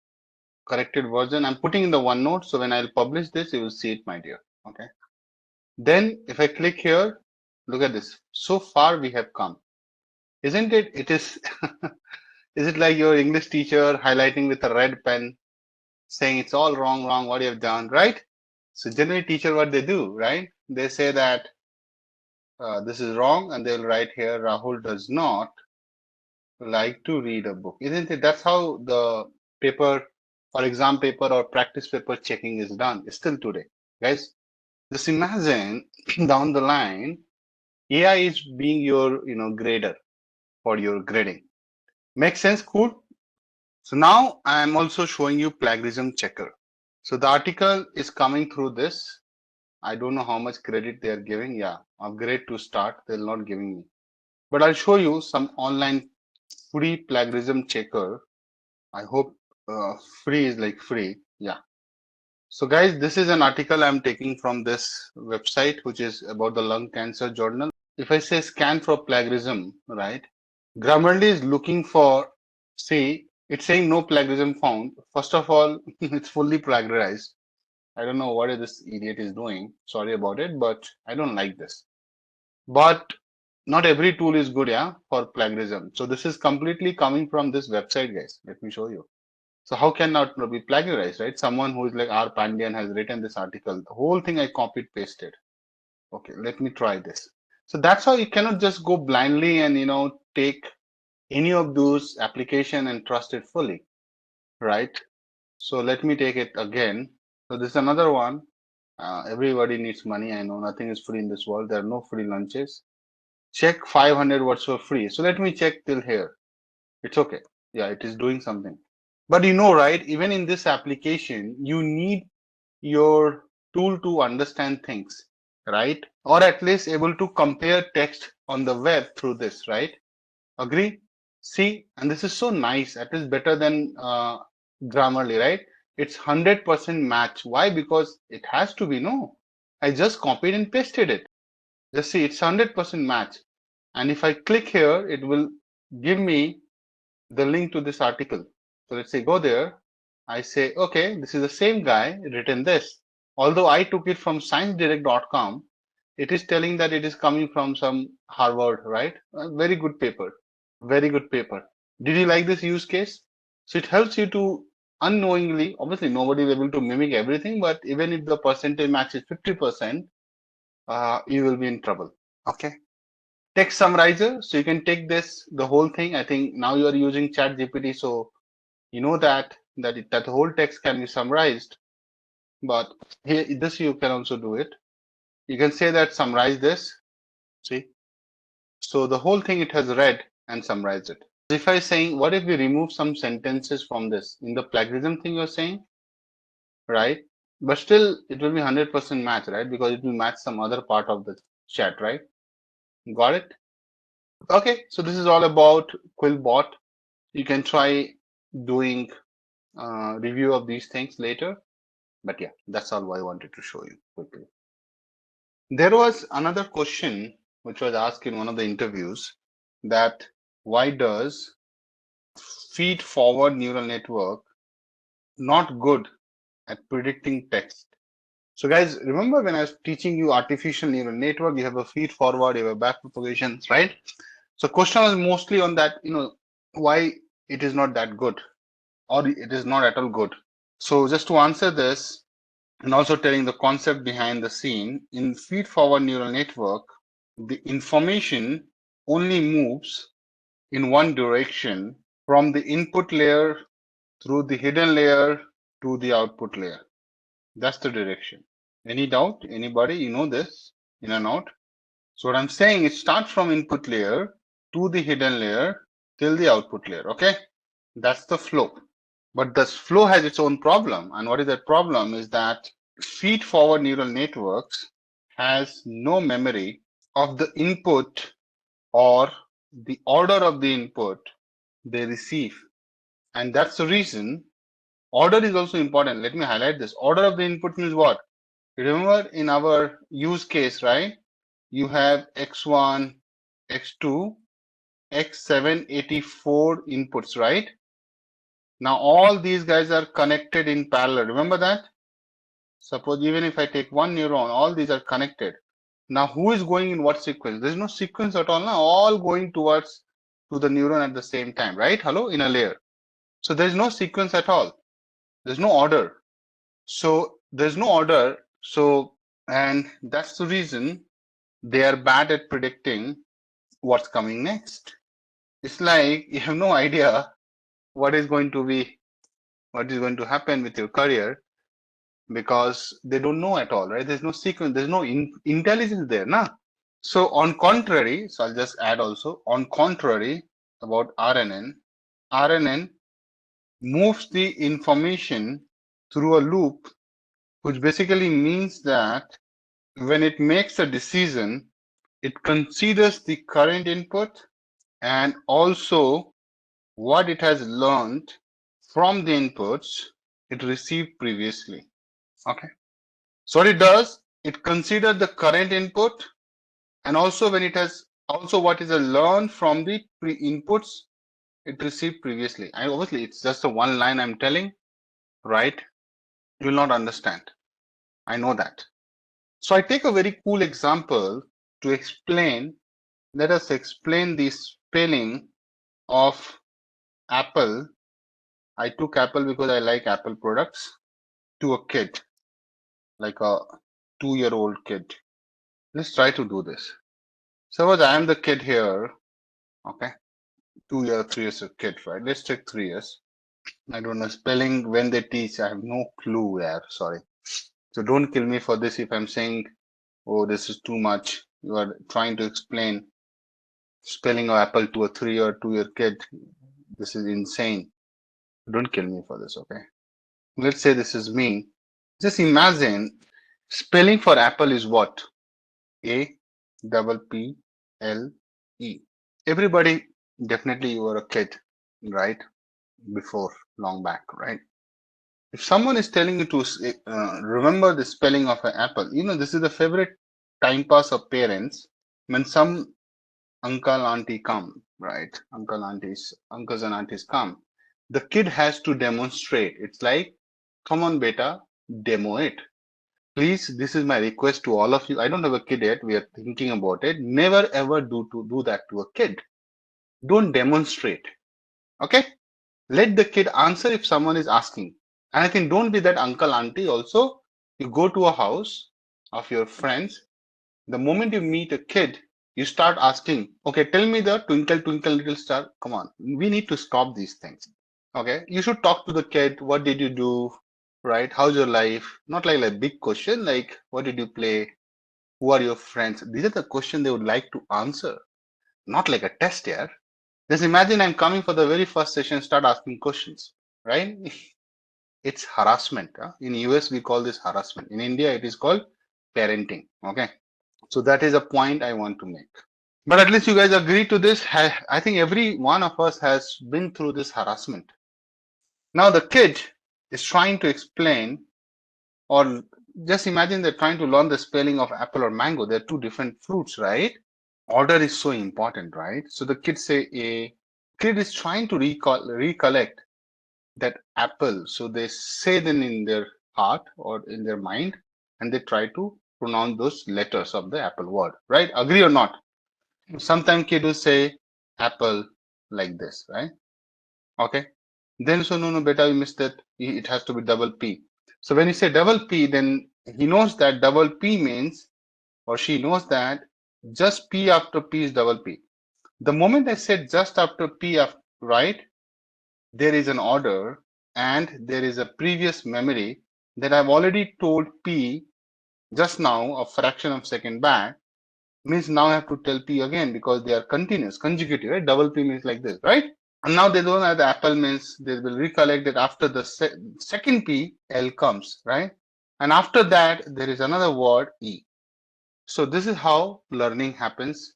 corrected version. I'm putting in the OneNote. So when I'll publish this, you will see it, my dear. Okay. Then if I click here, look at this. So far we have come. Isn't it? It is, is it like your English teacher highlighting with a red pen saying it's all wrong, what you have done, right? So generally teacher, what they do, right? They say that this is wrong and they'll write here, Rahul does not like to read a book. Isn't it? That's how the paper or exam paper or practice paper checking is done still today. Guys, just imagine down the line, AI is being your, grader for your grading. Make sense? Cool. So now I'm also showing you plagiarism checker. So the article is coming through this. I don't know how much credit they are giving. Yeah, upgrade to start. They're not giving me. But I'll show you some online free plagiarism checker. I hope free is like free. Yeah. So guys, this is an article I'm taking from this website, which is about the lung cancer journal. If I say scan for plagiarism, right? Grammarly is looking for, see, it's saying no plagiarism found. First of all, it's fully plagiarized. I don't know what this idiot is doing. Sorry about it, but I don't like this. But not every tool is good, yeah, for plagiarism. So this is completely coming from this website, guys. Let me show you. So how can not be plagiarized, right? Someone who is like R. Pandian has written this article. The whole thing I copied pasted. Okay, let me try this. So that's how you cannot just go blindly and take any of those application and trust it fully, right? So let me take it again. So this is another one. Everybody needs money. I know nothing is free in this world. There are no free lunches. Check 500 words for free. So let me check till here. It's okay. Yeah, it is doing something. But right, even in this application, you need your tool to understand things, right? Or at least able to compare text on the web through this, right? Agree? See, and this is so nice. At least better than Grammarly, right? It's 100% match. Why? Because it has to be, no. I just copied and pasted it. Just see, it's 100% match. And if I click here, it will give me the link to this article. So let's say go there. I say, okay, this is the same guy written this. Although I took it from sciencedirect.com, it is telling that it is coming from some Harvard, right? Very good paper. Very good paper. Did you like this use case? So it helps you to unknowingly, obviously nobody is able to mimic everything, but even if the percentage matches 50%, you will be in trouble. Okay. Text summarizer. So you can take this, the whole thing. I think now you are using Chat GPT, so you know that whole text can be summarized. But here, this you can also do it. You can say that summarize this. See, so the whole thing it has read and summarized it. If I saying, what if we remove some sentences from this in the plagiarism thing you're saying, right? But still, it will be 100% match, right? Because it will match some other part of the chat, right? Got it? Okay, so this is all about Quillbot. You can try doing review of these things later. But yeah, that's all I wanted to show you quickly. There was another question which was asked in one of the interviews that why does feed forward neural network not good at predicting text? So guys, remember when I was teaching you artificial neural network, you have a feed forward, you have a back propagation, right? So question was mostly on that, why it is not that good or it is not at all good. So just to answer this and also telling the concept behind the scene, in feed forward neural network, the information only moves in one direction from the input layer through the hidden layer to the output layer. That's the direction. Any doubt? Anybody? You know this in and out? So what I'm saying is start from input layer to the hidden layer till the output layer. Okay. That's the flow. But this flow has its own problem. And what is that problem is that feed forward neural networks has no memory of the input or the order of the input they receive. And that's the reason order is also important. Let me highlight this. Order of the input means what? Remember in our use case, right? You have X1, X2, X784 inputs, right? Now all these guys are connected in parallel. Remember that? Suppose even if I take one neuron, all these are connected. Now who is going in what sequence? There's no sequence at all. Now all going towards to the neuron at the same time, right? Hello, in a layer. So there's no sequence at all. There's no order. So there's no order. So, and that's the reason they are bad at predicting what's coming next. It's like you have no idea what is going to happen with your career because they don't know at all, right? There's no sequence, there's no intelligence there, nah. So on contrary, so I'll just add also, on contrary about RNN moves the information through a loop, which basically means that when it makes a decision, it considers the current input and also what it has learned from the inputs it received previously. Okay. So what it does, it considers the current input and also when it has also what is learned from the inputs it received previously. And obviously it's just a one line I'm telling, right? You will not understand. I know that. So I take a very cool example to explain. Let us explain the spelling of Apple. I took Apple because I like Apple products to a kid, like a 2-year-old kid. Let's try to do this. Suppose I am the kid here, okay? 2 years, 3 years of kid, right? Let's take 3 years. I don't know spelling when they teach. I have no clue there. Sorry. So don't kill me for this if I'm saying, oh, this is too much. You are trying to explain spelling of apple to a 3 or 2-year kid. This is insane. Don't kill me for this, okay? Let's say this is me. Just imagine spelling for apple is what? APPLE. Everybody, definitely you were a kid, right? Before, long back, right? If someone is telling you to remember the spelling of an apple, this is the favorite time pass of parents when some uncle, auntie come, right? Uncles and aunties come. The kid has to demonstrate. It's like, come on, beta, demo it. Please, this is my request to all of you. I don't have a kid yet. We are thinking about it. Never ever do that to a kid. Don't demonstrate. Okay? Let the kid answer if someone is asking. And I think don't be that uncle, auntie also. You go to a house of your friends. The moment you meet a kid, you start asking, okay, tell me the twinkle, twinkle, little star. Come on. We need to stop these things. Okay? You should talk to the kid. What did you do? Right? How's your life? Not like a big question like, what did you play? Who are your friends? These are the questions they would like to answer. Not like a test here. Just imagine I'm coming for the very first session, start asking questions, right? It's harassment. In US, we call this harassment. In India, it is called parenting. Okay. So that is a point I want to make. But at least you guys agree to this. I think every one of us has been through this harassment. Now the kid is trying to explain, or just imagine they're trying to learn the spelling of apple or mango. They're two different fruits, right? Order is so important, right? So the kid say a kid is trying to recollect that apple. So they say them in their heart or in their mind, and they try to pronounce those letters of the apple word, right? Agree or not? Sometimes kid will say apple like this, right? Okay. Then so no, beta, you missed that. It has to be double P. So when you say double P, then he knows that double P means, or she knows that just P after P is double P. The moment I said just after P, right, there is an order and there is a previous memory that I've already told P just now, a fraction of a second back, means now I have to tell P again because they are continuous, consecutive, right? Double P means like this, right? And now they don't have the apple means they will recollect that after the second P, L comes, right? And after that, there is another word, E. So this is how learning happens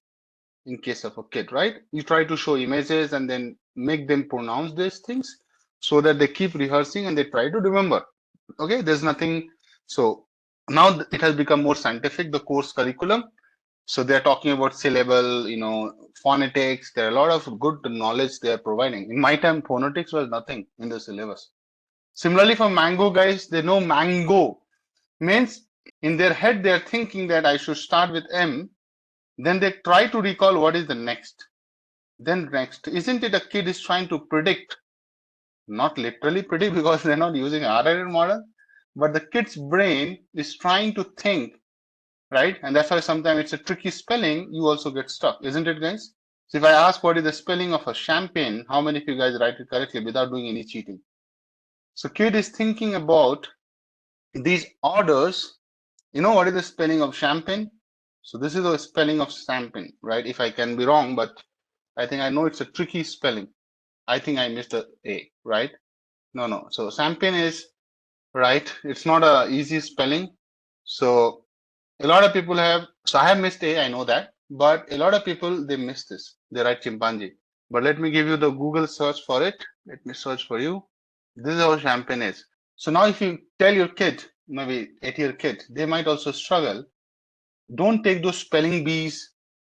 in case of a kid, right? You try to show images and then make them pronounce these things so that they keep rehearsing and they try to remember. Okay, there's nothing. So now it has become more scientific, the course curriculum. So they're talking about syllable, phonetics. There are a lot of good knowledge they are providing. In my time, phonetics was nothing in the syllabus. Similarly, for mango guys, they know mango means in their head they're thinking that I should start with M. Then they try to recall what is the next. Then next, isn't it a kid is trying to predict? Not literally predict because they're not using RNN model, but the kid's brain is trying to think, right? And that's why sometimes it's a tricky spelling, you also get stuck, isn't it, guys? So if I ask what is the spelling of a champagne, how many of you guys write it correctly without doing any cheating? So kid is thinking about these orders. You know what is the spelling of champagne? So this is the spelling of champagne, right? If I can be wrong, but I think I know it's a tricky spelling. I think I missed a A, right? No. So champagne is right. It's not a easy spelling. So a lot of people have, so I have missed A, I know that, but a lot of people, they miss this. They write chimpanzee. But let me give you the Google search for it. Let me search for you. This is how champagne is. So now if you tell your kid, maybe 8-year kid, they might also struggle. Don't take those spelling bees,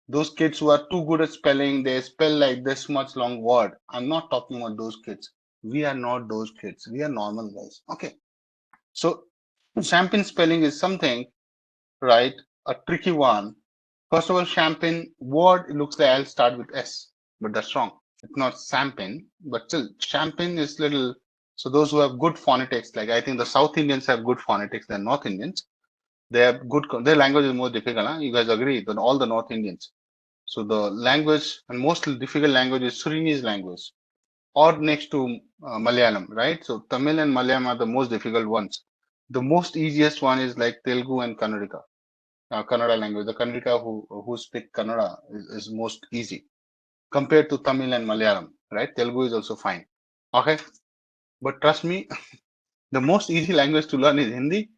those kids who are too good at spelling, they spell like this much long word. I'm not talking about those kids. We are not those kids. We are normal guys. Okay. So champagne spelling is something, right? A tricky one. First of all, champagne word, it looks like I'll start with S, but that's wrong. It's not champagne, but still champagne is little. So those who have good phonetics, like I think the South Indians have good phonetics than North Indians. They have good, their language is more difficult. Huh? You guys agree? Than all the North Indians. So the language and most difficult language is Surinese language or next to Malayalam, right? So Tamil and Malayalam are the most difficult ones. The most easiest one is like Telugu and Kannada. Kannada language. The Kannada who speak Kannada is most easy compared to Tamil and Malayalam, right? Telugu is also fine. Okay, but trust me, the most easy language to learn is Hindi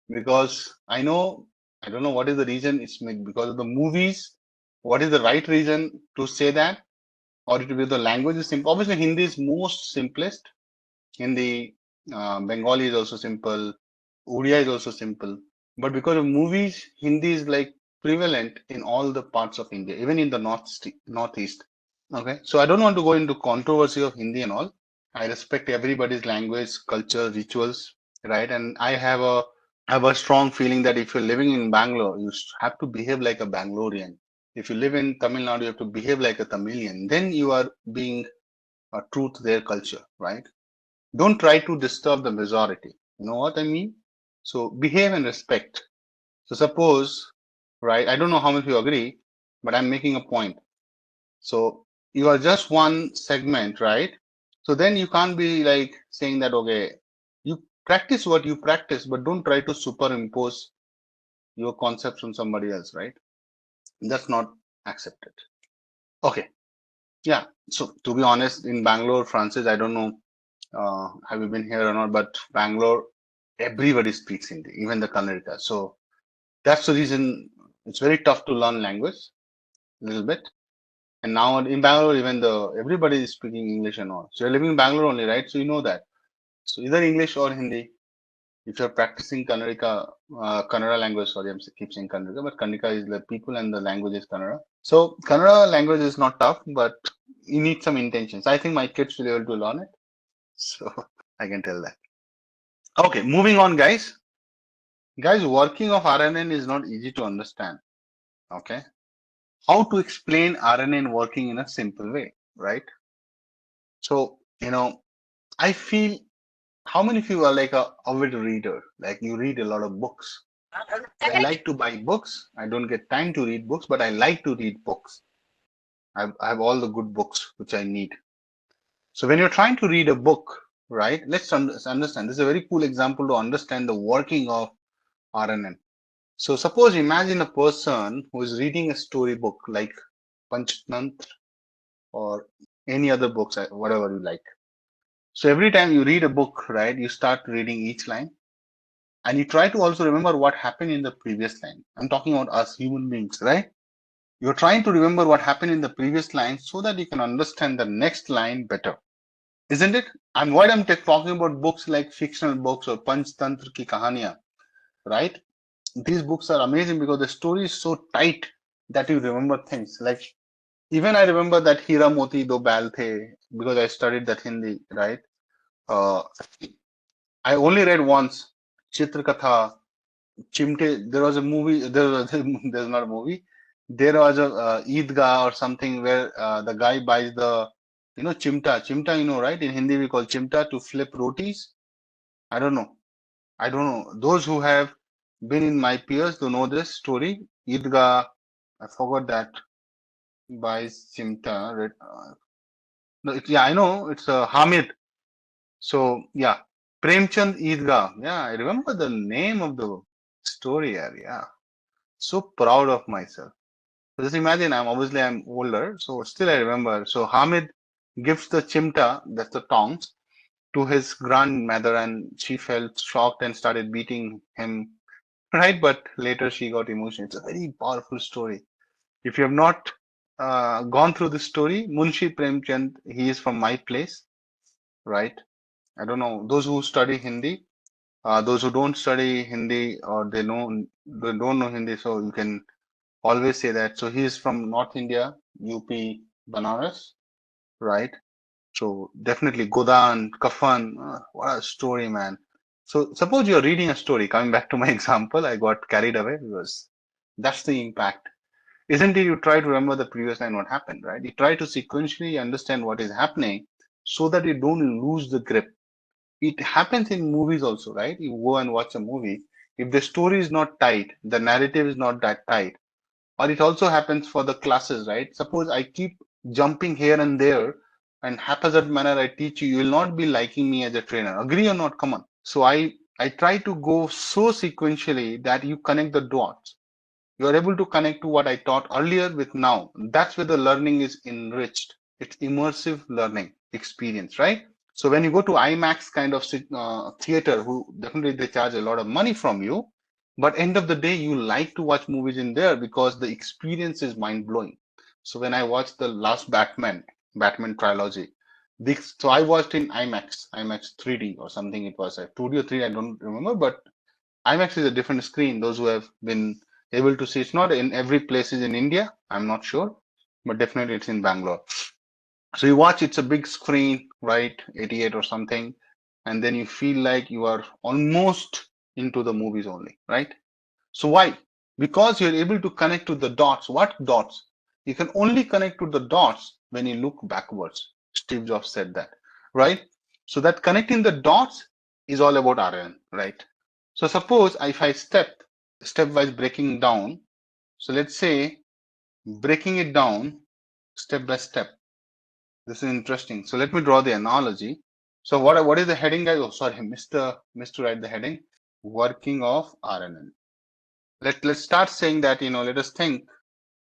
because I don't know what is the reason. It's because of the movies. What is the right reason to say that? Or it will be the language is simple. Obviously, Hindi is most simplest. Hindi, Bengali is also simple. Odia is also simple. But because of movies, Hindi is like prevalent in all the parts of India, even in the northeast. Okay, so I don't want to go into controversy of Hindi and all. I respect everybody's language, culture, rituals, right? And I have a strong feeling that if you're living in Bangalore, you have to behave like a Bangalorean. If you live in Tamil Nadu, you have to behave like a Tamilian. Then you are being true to their culture, right? Don't try to disturb the majority. You know what I mean? So behave and respect. So suppose, right? I don't know how much you agree, but I'm making a point. So you are just one segment, right? So then you can't be like saying that, okay, you practice what you practice, but don't try to superimpose your concepts on somebody else, right? That's not accepted. Okay. Yeah. So to be honest, in Bangalore, Francis, I don't know, have you been here or not, but Bangalore, everybody speaks Hindi, even the Kannada. So that's the reason it's very tough to learn language a little bit. And now in Bangalore, even everybody is speaking English and all. So you're living in Bangalore only, right? So you know that. So either English or Hindi. If you're practicing Kannada language, sorry, keep saying Kannada, but Kannada is the people and the language is Kannada. So Kannada language is not tough, but you need some intentions. I think my kids will be able to learn it. So I can tell that. Okay, moving on, guys. Guys, working of RNN is not easy to understand. Okay. How to explain RNN working in a simple way, right? So, I feel how many of you are like a avid reader? Like you read a lot of books. I like to buy books. I don't get time to read books, but I like to read books. I have all the good books which I need. So when you're trying to read a book, right? Let's understand. This is a very cool example to understand the working of RNN. So suppose imagine a person who is reading a storybook like Panchtantra or any other books, whatever you like. So every time you read a book, right, you start reading each line and you try to also remember what happened in the previous line. I'm talking about us human beings, right? You're trying to remember what happened in the previous line so that you can understand the next line better, isn't it? And why I'm talking about books like fictional books or Panchtantra ki kahaniyan, right? These books are amazing because the story is so tight that you remember things. Like even I remember that Hira Moti Do Bal The because I studied that Hindi, right? Uh, I only read once Chitrakatha, Chimte. There was a movie. There's not a movie. There was a Eidgah or something where the guy buys the chimta. Chimta, right? In Hindi we call chimta to flip rotis. I don't know. I don't know. Those who have been in my peers to know this story. Eidgah. I forgot that buys chimta. No, yeah, I know. It's Hamid. So yeah, Premchand Eidgah. Yeah, I remember the name of the story. Yeah, so proud of myself. So just imagine, I'm older, so still I remember. So Hamid gives the chimta, that's the tongs, to his grandmother, and she felt shocked and started beating him. Right, but later she got emotional. It's a very powerful story. If you have not gone through this story, Munshi Premchand, he is from my place, right? I don't know those who study Hindi. Those who don't study Hindi or they don't know Hindi, so you can always say that. So he is from North India, UP, Banaras, right? So definitely Godan, Kafan, what a story, man. So suppose you're reading a story. Coming back to my example, I got carried away because that's the impact. Isn't it? You try to remember the previous line, what happened, right? You try to sequentially understand what is happening so that you don't lose the grip. It happens in movies also, right? You go and watch a movie. If the story is not tight, the narrative is not that tight, or it also happens for the classes, right? Suppose I keep jumping here and there and haphazard manner I teach you, you will not be liking me as a trainer. Agree or not? Come on. So I try to go so sequentially that you connect the dots. You are able to connect to what I taught earlier with now. That's where the learning is enriched. It's immersive learning experience, right? So when you go to IMAX kind of theater, who definitely they charge a lot of money from you, but end of the day, you like to watch movies in there because the experience is mind blowing. So when I watched the last Batman trilogy, so I watched in IMAX 3D or something. It was a 2D or 3D, I don't remember, but IMAX is a different screen. Those who have been able to see, it's not in every place is in India. I'm not sure, but definitely it's in Bangalore. So you watch, it's a big screen, right? 88 or something. And then you feel like you are almost into the movies only, right? So why? Because you're able to connect to the dots. What dots? You can only connect to the dots when you look backwards. Steve Jobs said that, right? So that connecting the dots is all about RNN, right? So suppose if I stepwise breaking down. So let's say breaking it down step by step. This is interesting. So let me draw the analogy. So what is the heading, guys? Oh, sorry, missed to write the heading. Working of RNN. Let's start saying that, let us think,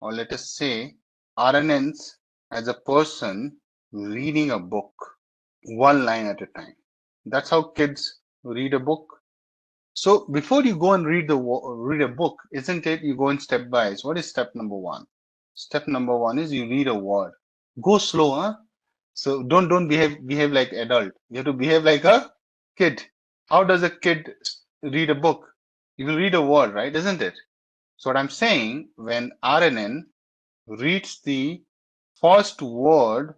or let us say RNNs as a person reading a book, one line at a time. That's how kids read a book. So before you go and read a book, isn't it? You go in step by. What is step number one? Step number one is you read a word. Go slow, huh? So don't behave like adult. You have to behave like a kid. How does a kid read a book? You will read a word, right? Isn't it? So what I'm saying, when RNN reads the first word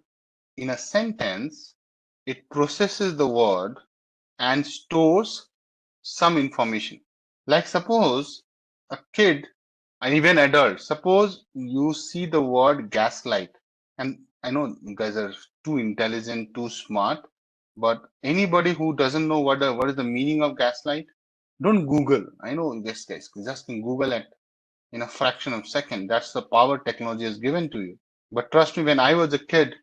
in a sentence, it processes the word and stores some information. Like suppose a kid and even adult, suppose you see the word gaslight, and I know you guys are too intelligent, too smart, but anybody who doesn't know what is the meaning of gaslight, don't Google. I know this guys just can Google it in a fraction of a second. That's the power technology has given to you. But trust me, when I was a kid,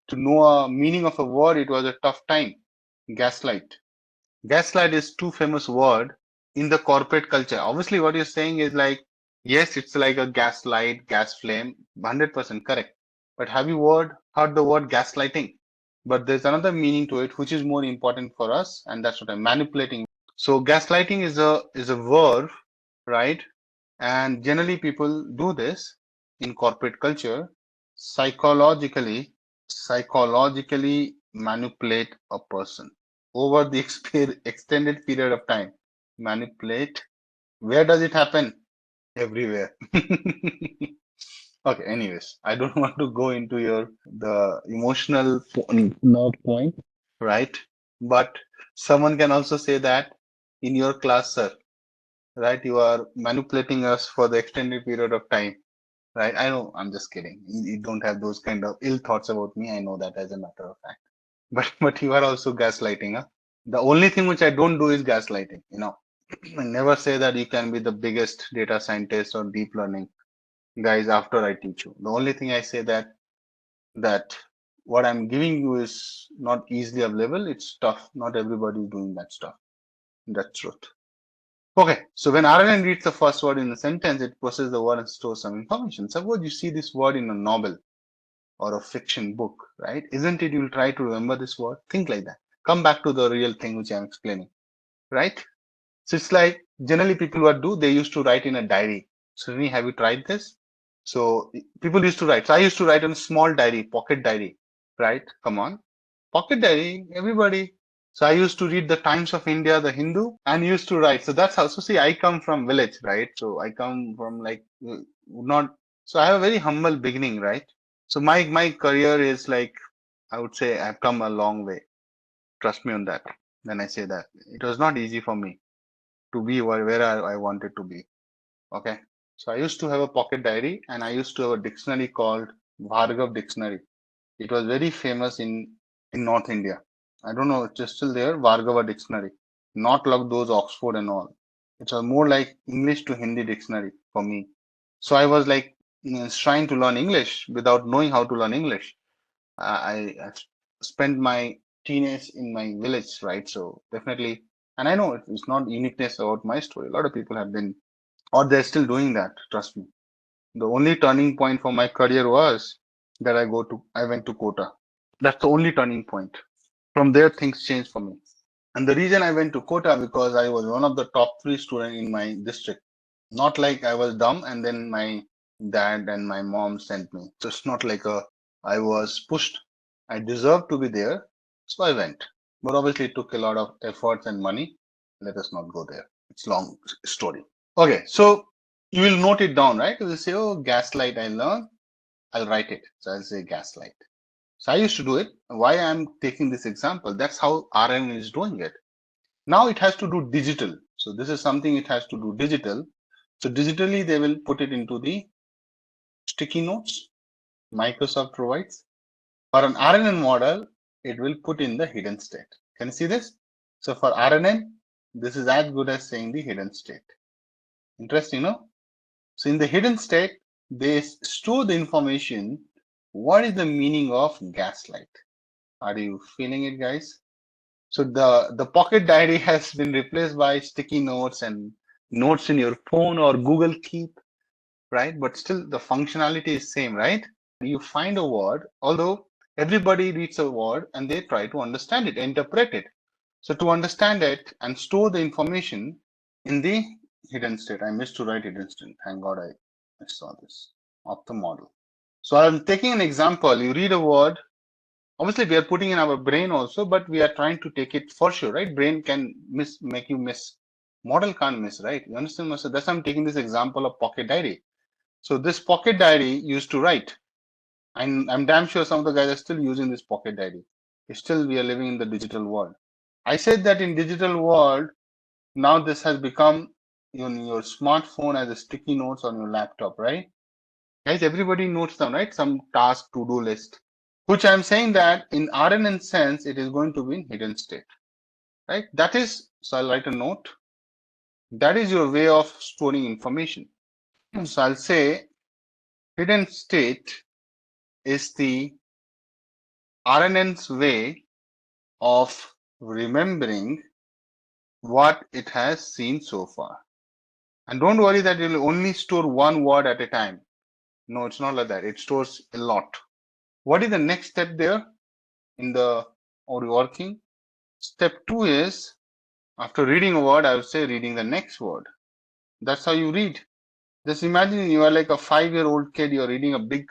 to know a meaning of a word, it was a tough time. Gaslight. Gaslight is too famous word in the corporate culture. Obviously, what you're saying is like, yes, it's like a gaslight, gas flame, 100% correct. But have you heard the word gaslighting? But there's another meaning to it, which is more important for us, and that's what I'm manipulating. So gaslighting is a verb, right? And generally people do this in corporate culture, psychologically manipulate a person over the extended period of time. Manipulate. Where does it happen? Everywhere. Okay, anyways, I don't want to go into the emotional nerve point, right? But someone can also say that in your class, sir, right? You are manipulating us for the extended period of time, right? I know, I'm just kidding. You don't have those kind of ill thoughts about me. I know that as a matter of fact. But you are also gaslighting, huh? The only thing which I don't do is gaslighting, I never say that you can be the biggest data scientist or deep learning guys after I teach you. The only thing I say that what I'm giving you is not easily available. It's tough. Not everybody is doing that stuff. That's truth. Okay, so when RNN reads the first word in a sentence, it processes the word and stores some information. Suppose you see this word in a novel or a fiction book, right? Isn't it? You'll try to remember this word. Think like that. Come back to the real thing which I'm explaining, right? So it's like generally people what do, they used to write in a diary. So have you tried this? So people used to write. So I used to write in a small diary, pocket diary, right? Come on, pocket diary, everybody. So I used to read the Times of India, the Hindu, and used to write. So that's how. So see, I come from village, right? So I come from like not. So I have a very humble beginning, right? So my career is like, I would say I've come a long way. Trust me on that. When I say that, it was not easy for me to be where I wanted to be. Okay. So I used to have a pocket diary and I used to have a dictionary called Bhargav Dictionary. It was very famous in North India. I don't know, it's still there, Bhargava Dictionary. Not like those Oxford and all. It was more like English to Hindi dictionary for me. So I was like, trying to learn English without knowing how to learn English. I spent my teenage in my village, right? So definitely, and I know it's not uniqueness about my story. A lot of people have been, or they're still doing that. Trust me. The only turning point for my career was that I went to Kota. That's the only turning point. From there, things changed for me. And the reason I went to Kota because I was one of the top three students in my district. Not like I was dumb and then my dad and my mom sent me. So it's not like I was pushed. I deserved to be there, so I went. But obviously, it took a lot of efforts and money. Let us not go there. It's a long story. Okay, so you will note it down, right? You will say, oh, gaslight, I learned. I'll write it. So I'll say gaslight. So I used to do it. Why I'm taking this example? That's how RNN is doing it. Now it has to do digital. So this is something it has to do digital. So digitally, they will put it into the sticky notes Microsoft provides. For an RNN model, it will put in the hidden state. Can you see this? So for RNN, this is as good as saying the hidden state. Interesting, no? So in the hidden state, they store the information. What is the meaning of gaslight? Are you feeling it, guys? So the pocket diary has been replaced by sticky notes and notes in your phone or Google Keep, right? But still the functionality is same, right? You find a word, although everybody reads a word and they try to understand it, interpret it. So to understand it and store the information in the hidden state, I missed to write hidden state. Thank God I saw this of the model. So I'm taking an example. You read a word. Obviously, we are putting in our brain also, but we are trying to take it for sure, right? Brain can make you miss. Model can't miss, right? You understand? So that's why I'm taking this example of pocket diary. So this pocket diary used to write. I'm damn sure some of the guys are still using this pocket diary. Still, we are living in the digital world. I said that in digital world, now this has become your smartphone as a sticky notes on your laptop, right? Guys, everybody notes down, right? Some task to-do list, which I'm saying that in RNN sense, it is going to be in hidden state, right? That is, so I'll write a note. That is your way of storing information. So I'll say hidden state is the RNN's way of remembering what it has seen so far. And don't worry that it will only store one word at a time. No, it's not like that. It stores a lot. What is the next step there in the working? Step 2 is, after reading a word, I would say reading the next word. That's how you read. Just imagine you are like a 5-year-old kid, you're reading a big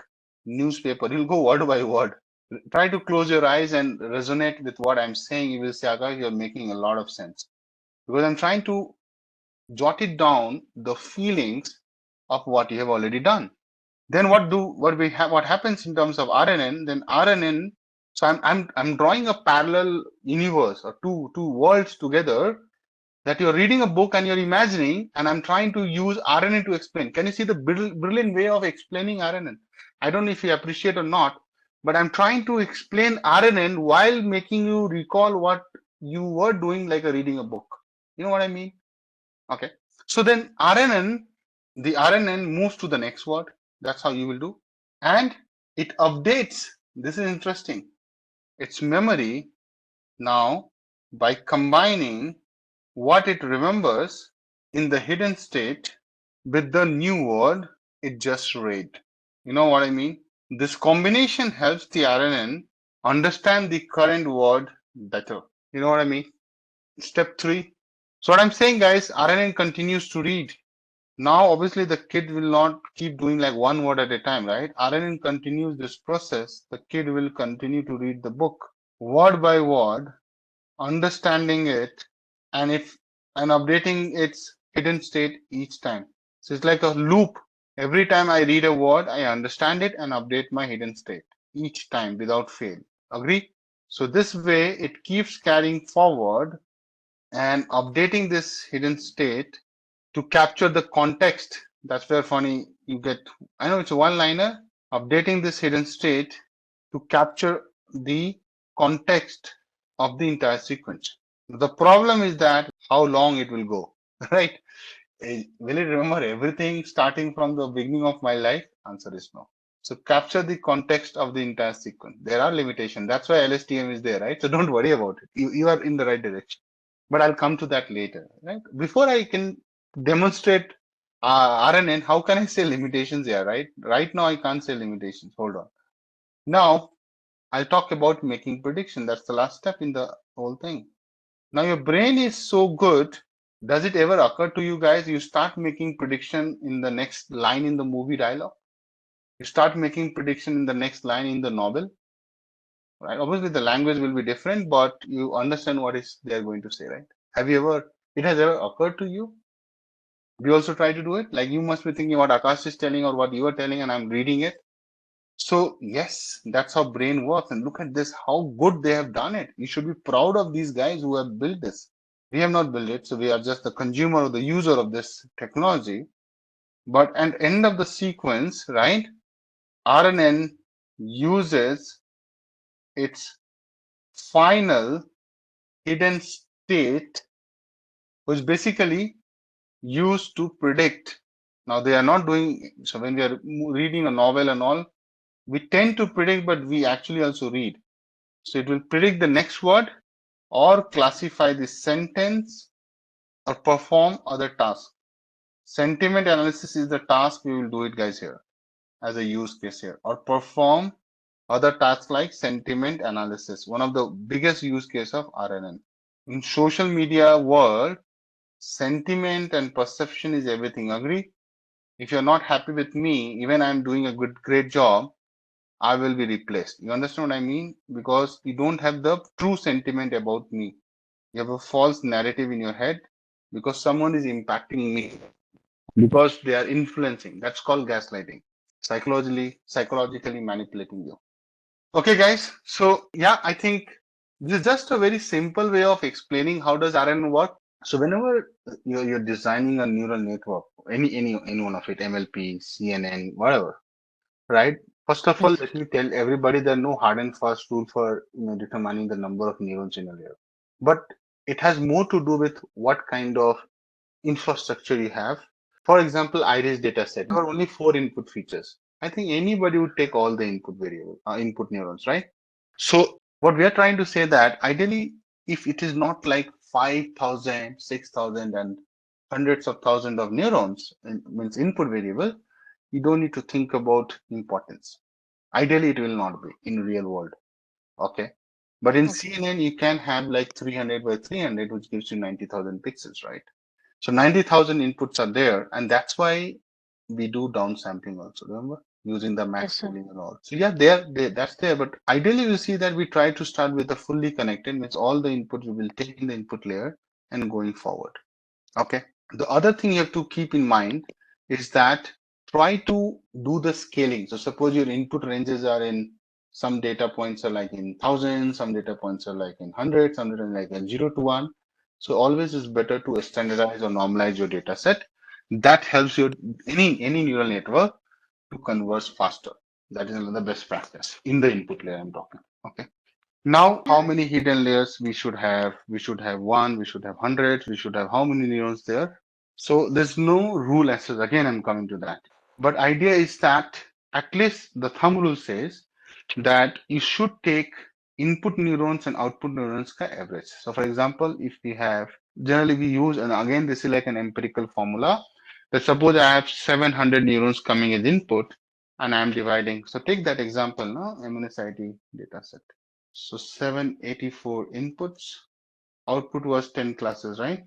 newspaper. You'll go word by word. Try to close your eyes and resonate with what I'm saying. You will say, Akash, you're making a lot of sense. Because I'm trying to jot it down the feelings of what you have already done. Then what happens in terms of RNN? Then RNN. So I'm drawing a parallel universe or two worlds together, that you're reading a book and you're imagining, and I'm trying to use RNN to explain. Can you see the brilliant way of explaining RNN? I don't know if you appreciate or not, but I'm trying to explain RNN while making you recall what you were doing, like a reading a book. You know what I mean? Okay. So then the RNN moves to the next word. That's how you will do. And it updates. This is interesting. Its memory now by combining what it remembers in the hidden state with the new word it just read. You know what I mean? This combination helps the RNN understand the current word better. You know what I mean? Step 3. So what I'm saying, guys, RNN continues to read. Now, obviously, the kid will not keep doing like one word at a time, right? RNN continues this process. The kid will continue to read the book word by word, understanding it, and updating its hidden state each time. So it's like a loop. Every time I read a word, I understand it and update my hidden state each time without fail. Agree? So this way it keeps carrying forward and updating this hidden state to capture the context. That's where funny you get. I know it's a one-liner. Updating this hidden state to capture the context of the entire sequence. The problem is that how long it will go, right? Will it remember everything starting from the beginning of my life? Answer is no. So capture the context of the entire sequence. There are limitations. That's why LSTM is there, right? So don't worry about it. You are in the right direction. But I'll come to that later, right? Before I can demonstrate RNN, how can I say limitations here, right? Right now, I can't say limitations. Hold on. Now, I'll talk about making prediction. That's the last step in the whole thing. Now, your brain is so good. Does it ever occur to you guys? You start making prediction in the next line in the movie dialogue. You start making prediction in the next line in the novel, right? Obviously, the language will be different, but you understand what is they're going to say, right? It has ever occurred to you? Do you also try to do it? Like you must be thinking what Akash is telling or what you are telling, and I'm reading it. So yes, that's how brain works. And look at this, how good they have done it. You should be proud of these guys who have built this. We have not built it, so we are just the consumer or the user of this technology. But at end of the sequence, right, RNN uses its final hidden state, which basically used to predict. Now they are not doing, so when we are reading a novel and all, we tend to predict, but we actually also read. So it will predict the next word or classify the sentence or perform other tasks. Sentiment analysis is the task. We will do it, guys, here as a use case here, or perform other tasks like sentiment analysis, one of the biggest use case of RNN. In social media world, sentiment and perception is everything. Agree? If you're not happy with me, even I'm doing a great job, I will be replaced. You understand what I mean? Because you don't have the true sentiment about me. You have a false narrative in your head because someone is impacting me, because they are influencing. That's called gaslighting. Psychologically manipulating you. Okay, guys. So yeah, I think this is just a very simple way of explaining how does RNN work. So whenever you're designing a neural network, any one of it, MLP, CNN, whatever, right? First of all, let me tell everybody there are no hard and fast rule for determining the number of neurons in a layer. But it has more to do with what kind of infrastructure you have. For example, iris dataset. There are only 4 input features. I think anybody would take all the input neurons, right? So what we are trying to say that ideally if it is not like 5,000, 6,000, and hundreds of thousands of neurons, means input variable, you don't need to think about importance. Ideally, it will not be in real world. Okay. But in CNN, you can have like 300 by 300, which gives you 90,000 pixels, right? So 90,000 inputs are there, and that's why we do downsampling also, remember? Using the max pooling and all. So yeah, that's there. But ideally, we see that we try to start with the fully connected, means all the inputs we will take in the input layer and going forward. Okay. The other thing you have to keep in mind is that try to do the scaling. So suppose your input ranges are in some data points are like in thousands, some data points are like in hundreds, some are like in 0 to 1. So always is better to standardize or normalize your data set. That helps your any neural network to converge faster. That is another best practice in the input layer I'm talking. Okay. Now, how many hidden layers we should have? We should have one, we should have hundreds, we should have how many neurons there? So there's no rule as such. Again, I'm coming to that. But idea is that at least the thumb rule says that you should take input neurons and output neurons ka average. So for example, if we have, generally we use, and again, this is like an empirical formula, that suppose I have 700 neurons coming as input and I'm dividing. So take that example now, MNSIT data set. So 784 inputs, output was 10 classes, right?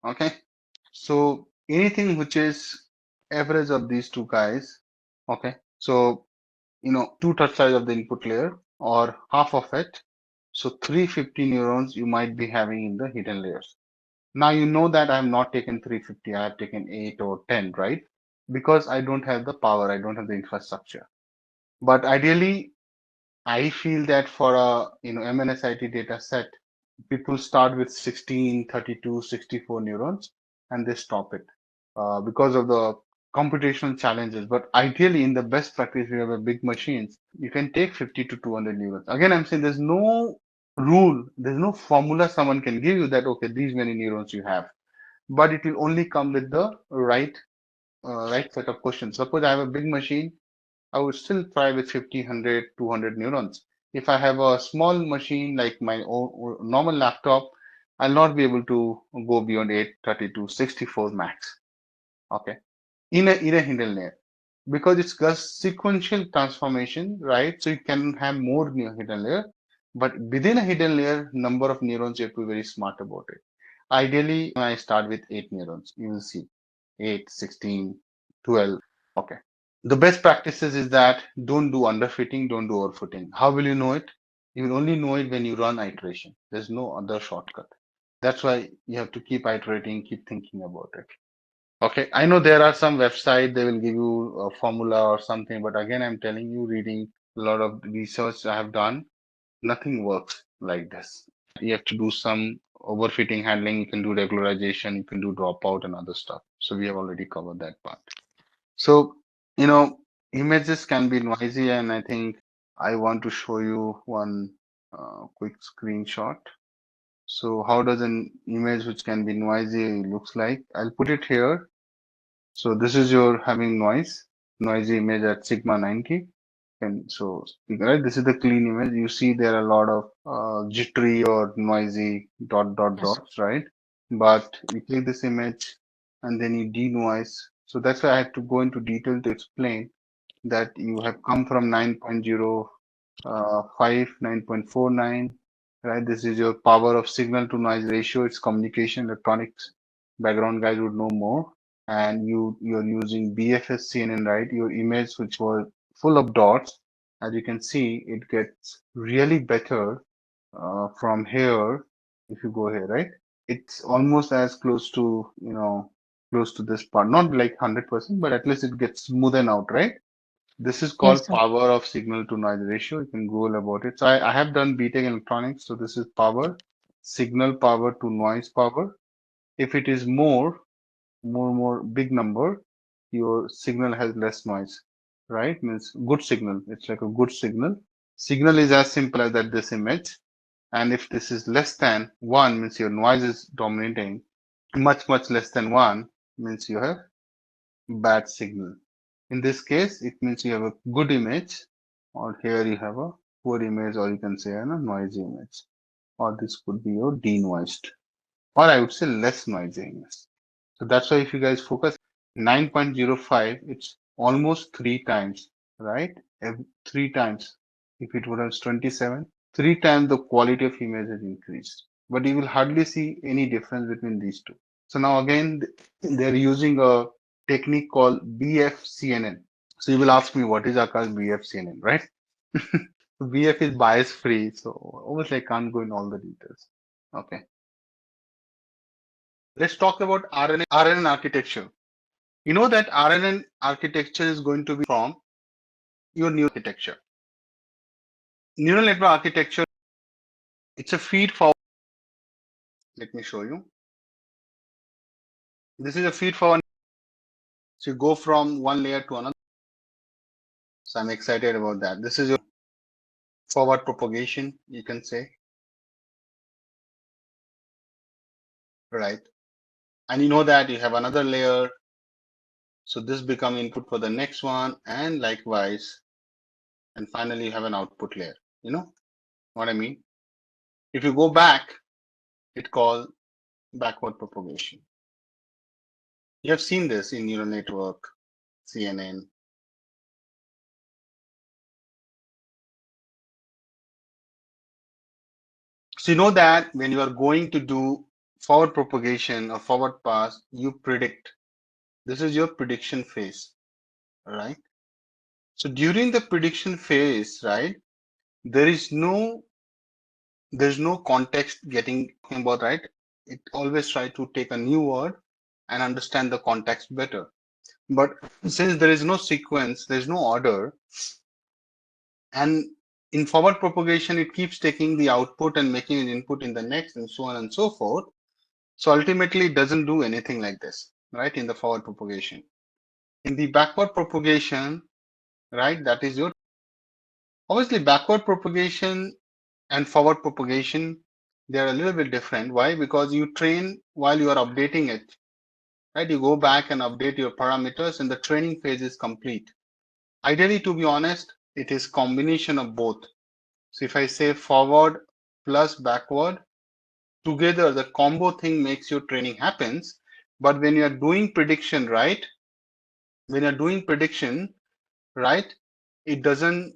Okay. So anything which is average of these two guys, okay. So, 2/3 size of the input layer or half of it. So 350 neurons you might be having in the hidden layers. Now you know that I have not taken 350, I have taken 8 or 10, right? Because I don't have the power, I don't have the infrastructure. But ideally, I feel that for a MNSIT data set, people start with 16, 32, 64 neurons and they stop it because of the computational challenges. But ideally, in the best practice, we have a big machines. You can take 50 to 200 neurons. Again, I'm saying there's no rule, there's no formula someone can give you that okay, these many neurons you have. But it will only come with the right set of questions. Suppose I have a big machine, I would still try with 50, 100, 200 neurons. If I have a small machine like my own normal laptop, I'll not be able to go beyond 8, 32, 64 max. Okay. In a hidden layer. Because it's just sequential transformation, right? So you can have more hidden layer, but within a hidden layer, number of neurons, you have to be very smart about it. Ideally, I start with 8 neurons. You will see 8, 16, 12. Okay. The best practices is that don't do underfitting, don't do overfitting. How will you know it? You will only know it when you run iteration. There's no other shortcut. That's why you have to keep iterating, keep thinking about it. Okay, I know there are some website they will give you a formula or something, but again, I'm telling you, reading a lot of research I have done, nothing works like this. You have to do some overfitting handling, you can do regularization, you can do dropout and other stuff. So we have already covered that part. So, images can be noisy, and I think I want to show you one quick screenshot. So how does an image which can be noisy looks like? I'll put it here. So this is your having noisy image at sigma 90. And so, right, this is the clean image. You see there are a lot of jittery or noisy dots, right? But you click this image and then you denoise. So that's why I have to go into detail to explain that you have come from 9.05, 9.49, right? This is your power of signal to noise ratio. It's communication, electronics background guys would know more. And you're using BFS CNN, right? Your image, which was full of dots, as you can see, it gets really better from here. If you go here, right? It's almost as close to, close to this part, not like 100%, but at least it gets smoothen out, right? This is called power of signal to noise ratio. You can Google about it. So I have done BTech electronics. So this is power, signal power to noise power. If it is more big number, your signal has less noise, right? Means good signal. It's like a good signal. Signal is as simple as that this image. And if this is less than 1, means your noise is dominating. Much less than 1 means you have bad signal. In this case, it means you have a good image, or here you have a poor image, or you can say a noisy image. or this could be your denoised, or I would say less noisiness. So that's why if you guys focus 9.05, it's almost three times, right? Three times. If it was 27, three times the quality of image is increased. But you will hardly see any difference between these two. So now again, they're using a technique called BFCNN. So you will ask me, what is Akash BFCNN, right? BF is bias free, so obviously I can't go in all the details. Okay. Let's talk about RNN architecture. You know that RNN architecture is going to be from your neural architecture. Neural network architecture, it's a feed forward. Let me show you. This is a feed forward. So you go from one layer to another. So I'm excited about that. This is your forward propagation, you can say, right? And you know that you have another layer. So this become input for the next one, and likewise, and finally you have an output layer. You know what I mean? If you go back, it called backward propagation. You have seen this in neural network, CNN. So you know that when you are going to do forward propagation or forward pass, you predict. This is your prediction phase, right? So during the prediction phase, right, there is there's no context getting about, right? It always try to take a new word and understand the context better. But since there is no sequence, there's no order, and in forward propagation, it keeps taking the output and making an input in the next, and so on and so forth. So ultimately, it doesn't do anything like this, right? In the forward propagation. In the backward propagation, right, that is your, obviously backward propagation and forward propagation, they are a little bit different. Why? Because you train while you are updating it, right? You go back and update your parameters and the training phase is complete. Ideally, to be honest, it is combination of both. So if I say forward plus backward, together the combo thing makes your training happens. But when you are doing prediction, right? When you're doing prediction, right, it doesn't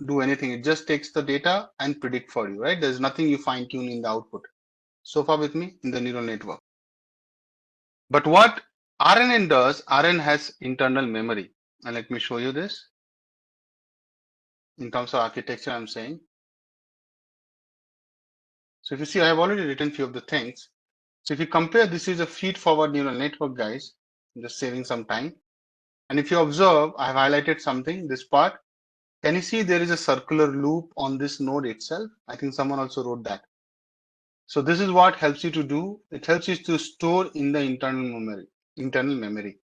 do anything. It just takes the data and predict for you, right? There's nothing you fine tune in the output. So far with me in the neural network. But what RNN does, RNN has internal memory. And let me show you this. In terms of architecture, I'm saying. So if you see, I have already written few of the things. So if you compare, this is a feed forward neural network, guys. I'm just saving some time. And if you observe, I have highlighted something, this part. Can you see there is a circular loop on this node itself? I think someone also wrote that. So this is what helps you to do. It helps you to store in the internal memory.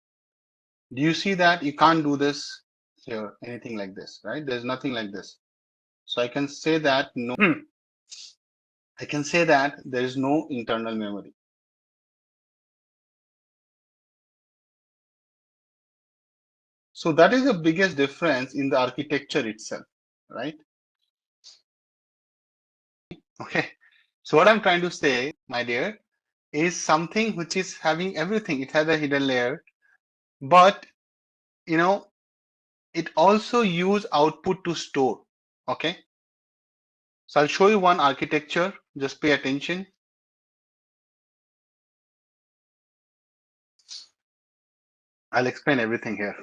Do you see that? You can't do this here, anything like this, right? There's nothing like this. So I can say that no, I can say that there is no internal memory. So that is the biggest difference in the architecture itself, right? Okay. So what I'm trying to say, my dear, is something which is having everything. It has a hidden layer, but you know, it also use output to store. Okay. So I'll show you one architecture. Just pay attention. I'll explain everything here.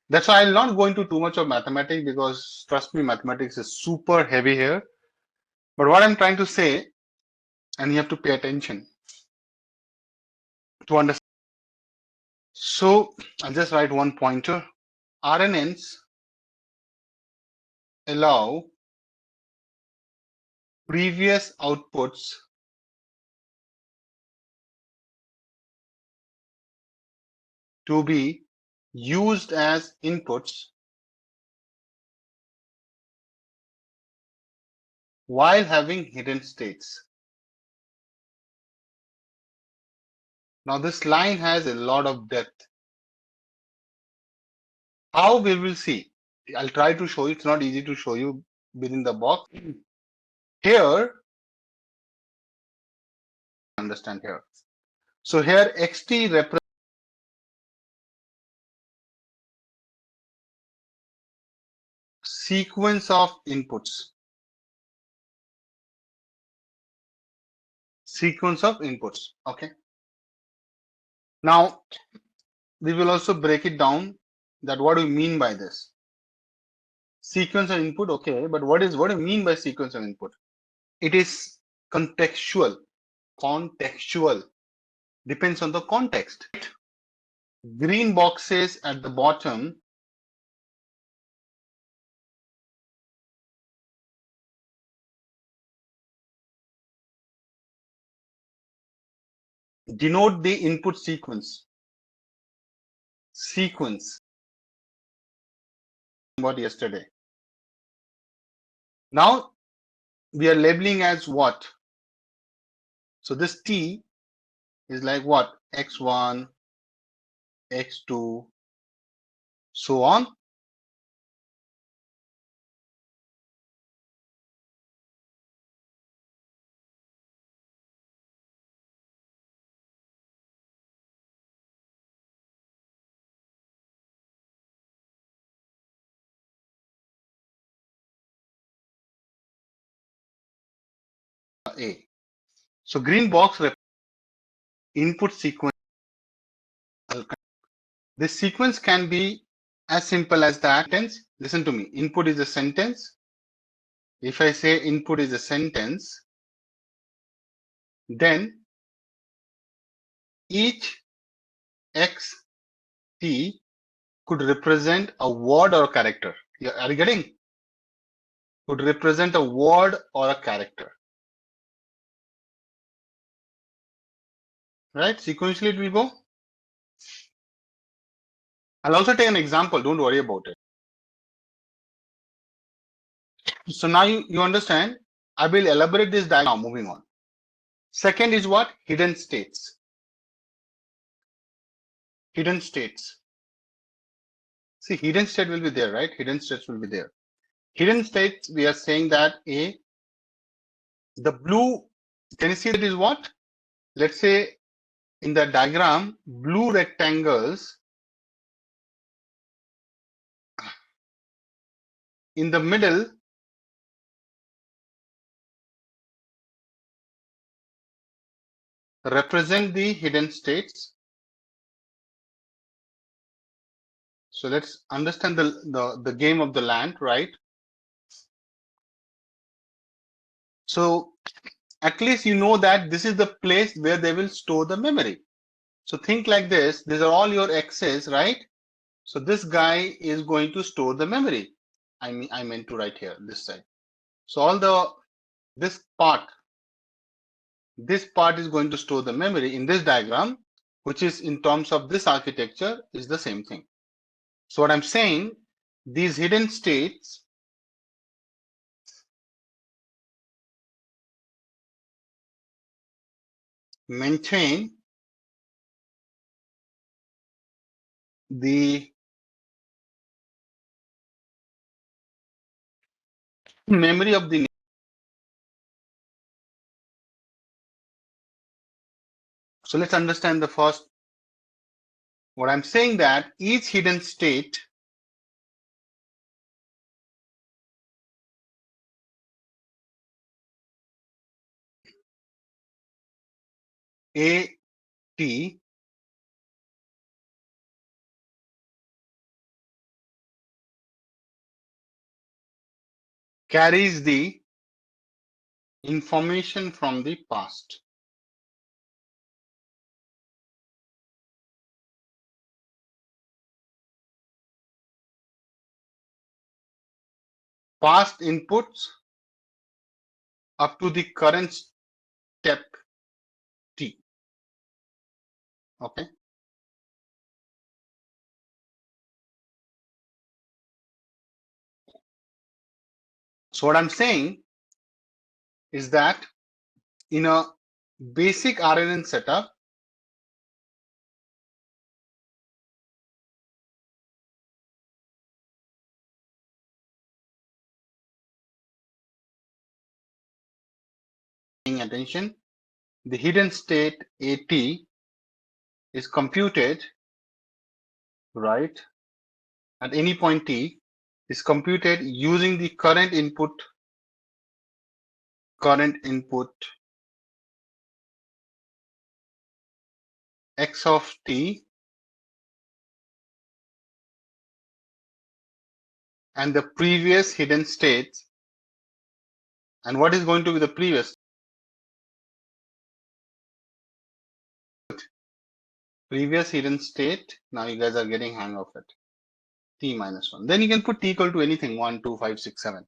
That's why I'll not go into too much of mathematics because trust me, mathematics is super heavy here. But what I'm trying to say, and you have to pay attention to understand. So I'll just write one pointer. RNNs allow previous outputs to be used as inputs while having hidden states. Now this line has a lot of depth. How we will see. I'll try to show you. It's not easy to show you within the box. Here, understand here. So here XT represents sequence of inputs. Sequence of inputs. Okay. Now we will also break it down that what do we mean by this? Sequence of input, okay, but what do you mean by sequence of input? It is contextual. Contextual. Depends on the context. Green boxes at the bottom denote the input sequence. Sequence. About yesterday. Now we are labeling as what? So this T is like what? X1, X2, so on. A. So green box input sequence. This sequence can be as simple as that. Listen to me. Input is a sentence. If I say input is a sentence, then each X T could represent a word or a character. Are you getting? Could represent a word or a character. Right? Sequentially it will go. I'll also take an example. Don't worry about it. So now you understand. I will elaborate this diagram now. Moving on. Second is what? Hidden states. Hidden states. See, hidden state will be there, right? Hidden states will be there. Hidden states, we are saying that the blue, can you see that is what? Let's say in the diagram, blue rectangles in the middle represent the hidden states. So let's understand the game of the land, right? So at least you know that this is the place where they will store the memory. So think like this, these are all your X's, right? So this guy is going to store the memory. I meant to write here, this side. So this part is going to store the memory in this diagram, which is in terms of this architecture is the same thing. So what I'm saying, these hidden states maintain the memory of the. So let's understand the first. What I'm saying that each hidden state AT carries the information from the past. Past inputs up to the current step T. Okay. So what I'm saying is that in a basic RNN setup, paying attention, the hidden state AT is computed, right, at any point t is computed using the current input x of t and the previous hidden states. And what is going to be the previous hidden state? Now you guys are getting hang of it. T minus 1. Then you can put t equal to anything, 1, 2, 5, 6, 7.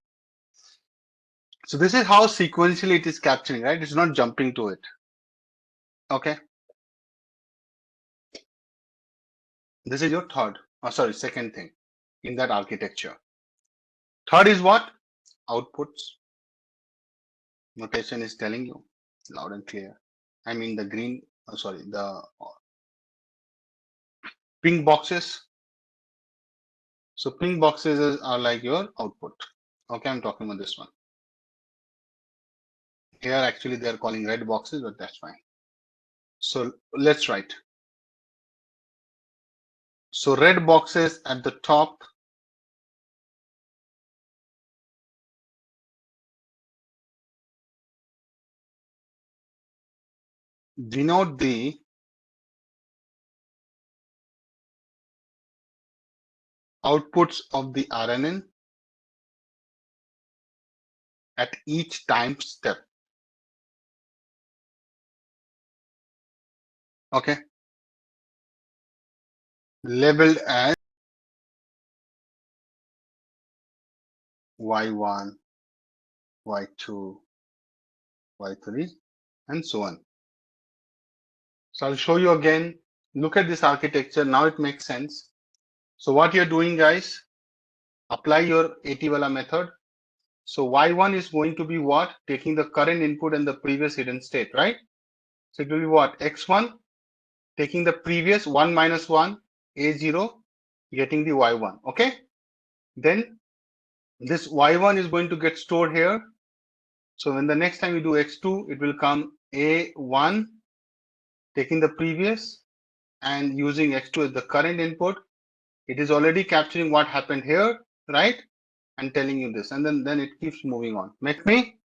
So this is how sequentially it is capturing, right? It's not jumping to it. Okay. This is your second thing in that architecture. Third is what? Outputs. Notation is telling you loud and clear. I mean the the pink boxes. So pink boxes are like your output. Okay, I'm talking about this one. Here actually they are calling red boxes, but that's fine. So let's write. So red boxes at the top denote the outputs of the RNN at each time step. Okay. Labeled as Y1, Y2, Y3, and so on. So I'll show you again. Look at this architecture. Now it makes sense. So what you're doing, guys, apply your AT-wala method. So Y1 is going to be what? Taking the current input and the previous hidden state, right? So it will be what? X1, taking the previous 1 minus 1, A0, getting the Y1. Okay. Then this Y1 is going to get stored here. So when the next time you do X2, it will come A1, taking the previous and using X2 as the current input. It is already capturing what happened here, right? And telling you this. And then it keeps moving on. Make me.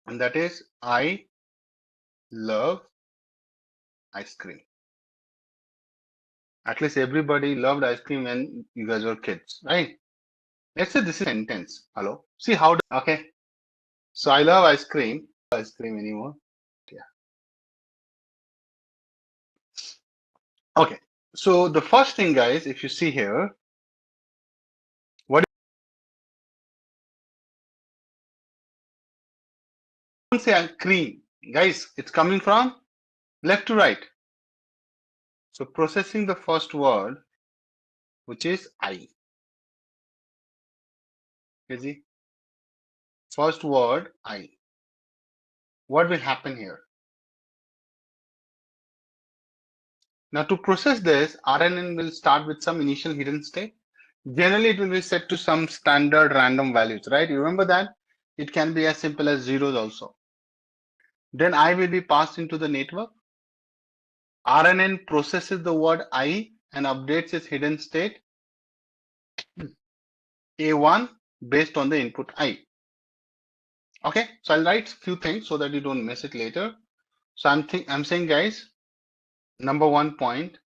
And that is, I love ice cream. At least everybody loved ice cream when you guys were kids, right? Let's say this is a sentence. Hello. See how, okay. So I love ice cream. Ice cream anymore. Yeah. Okay. So the first thing, guys, if you see here, what don't say cream, guys, it's coming from left to right. So processing the first word, which is I. See? First word I. What will happen here? Now to process this, RNN will start with some initial hidden state. Generally, it will be set to some standard random values, right? You remember that? It can be as simple as zeros also. Then I will be passed into the network. RNN processes the word I and updates its hidden state A1 based on the input I. Okay, so I'll write a few things so that you don't miss it later. So I'm saying, guys, number 1 point,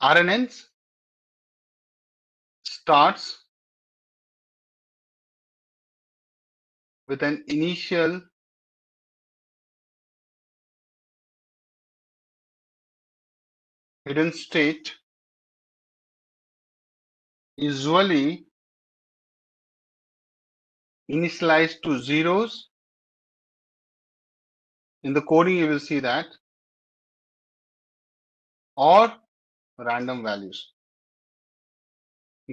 RNNs starts with an initial hidden state, usually initialized to zeros. In the coding, you will see that, or random values.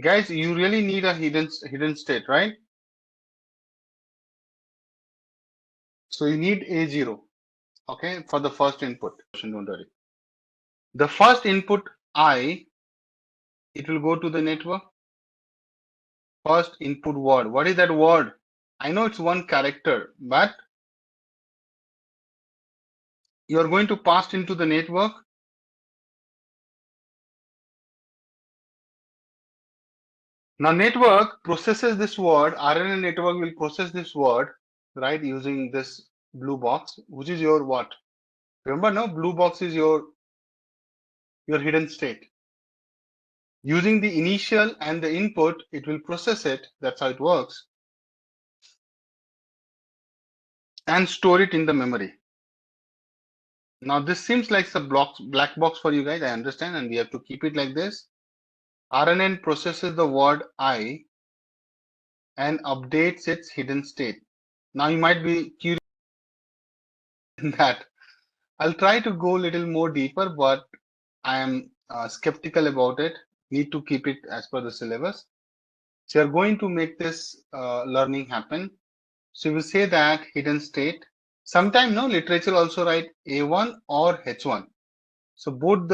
Guys, you really need a hidden state, right? So you need A0, okay, for the first input. Don't worry. The first input I, it will go to the network. First input word. What is that word? I know it's one character, but you are going to pass into the network. Now network processes this word, RNN network will process this word, right, using this blue box, which is your what? Remember, no, blue box is your hidden state. Using the initial and the input, it will process it, that's how it works, and store it in the memory. Now this seems like a black box for you guys, I understand, and we have to keep it like this. RNN processes the word I and updates its hidden state. Now you might be curious that I'll try to go a little more deeper, but I am skeptical about it. Need to keep it as per the syllabus. So you're going to make this learning happen. So we say that hidden state. Sometimes no literature also write A1 or H1. So both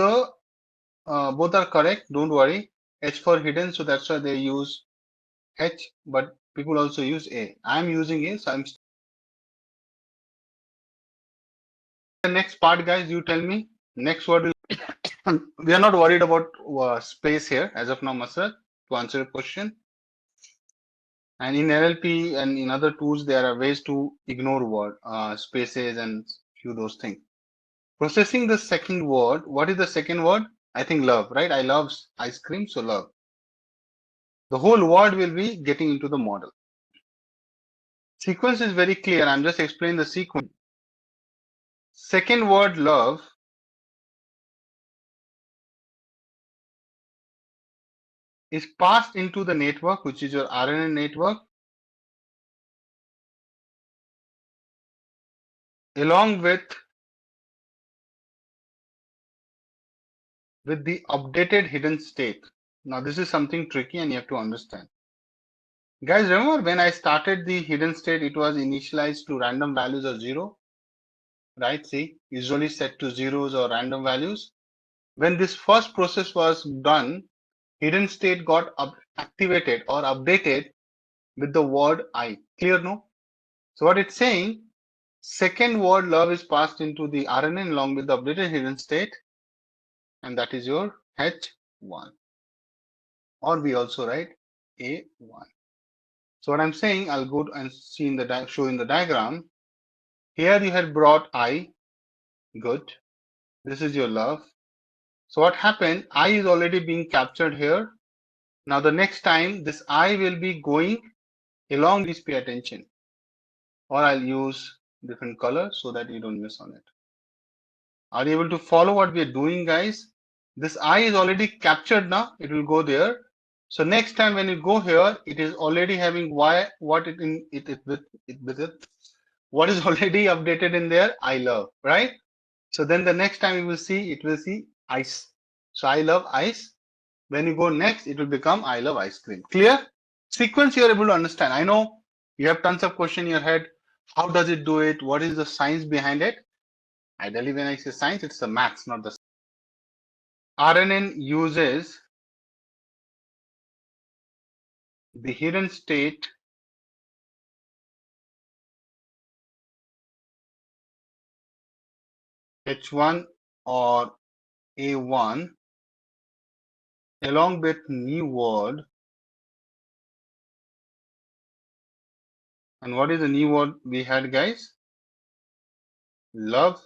are correct. Don't worry. H for hidden, so that's why they use H. But people also use A. I'm using A, so I'm. The next part, guys. You tell me. Next word. We are not worried about space here as of now, Masrad, to answer your question. And in NLP and in other tools, there are ways to ignore word spaces and few those things. Processing the second word. What is the second word? I think love, right? I love ice cream, so love. The whole word will be getting into the model. Sequence is very clear. I'm just explaining the sequence. Second word love is passed into the network, which is your RNN network, along with the updated hidden state. Now this is something tricky and you have to understand. Guys, remember when I started the hidden state, it was initialized to random values or 0, right? See, usually set to zeros or random values. When this first process was done, hidden state got activated or updated with the word I. Clear, no? So what it's saying, second word love is passed into the RNN along with the updated hidden state, and that is your H1. Or we also write A1. So what I'm saying, I'll go and see in the show in the diagram. Here you had brought I, good. This is your love. So what happened? I is already being captured here. Now the next time this I will be going along. Please pay attention. Or I'll use different color so that you don't miss on it. Are you able to follow what we are doing, guys? This I is already captured now. It will go there. So next time when you go here, it is already having what it with it. What is already updated in there? I love, right? So then the next time you will see, it will see ice. So I love ice. When you go next, it will become I love ice cream. Clear? Sequence you are able to understand. I know you have tons of questions in your head. How does it do it? What is the science behind it? Ideally, when I say science, it's the maths, not the RNN uses the hidden state H1 or A1 along with new word. And what is the new word we had, guys? Love.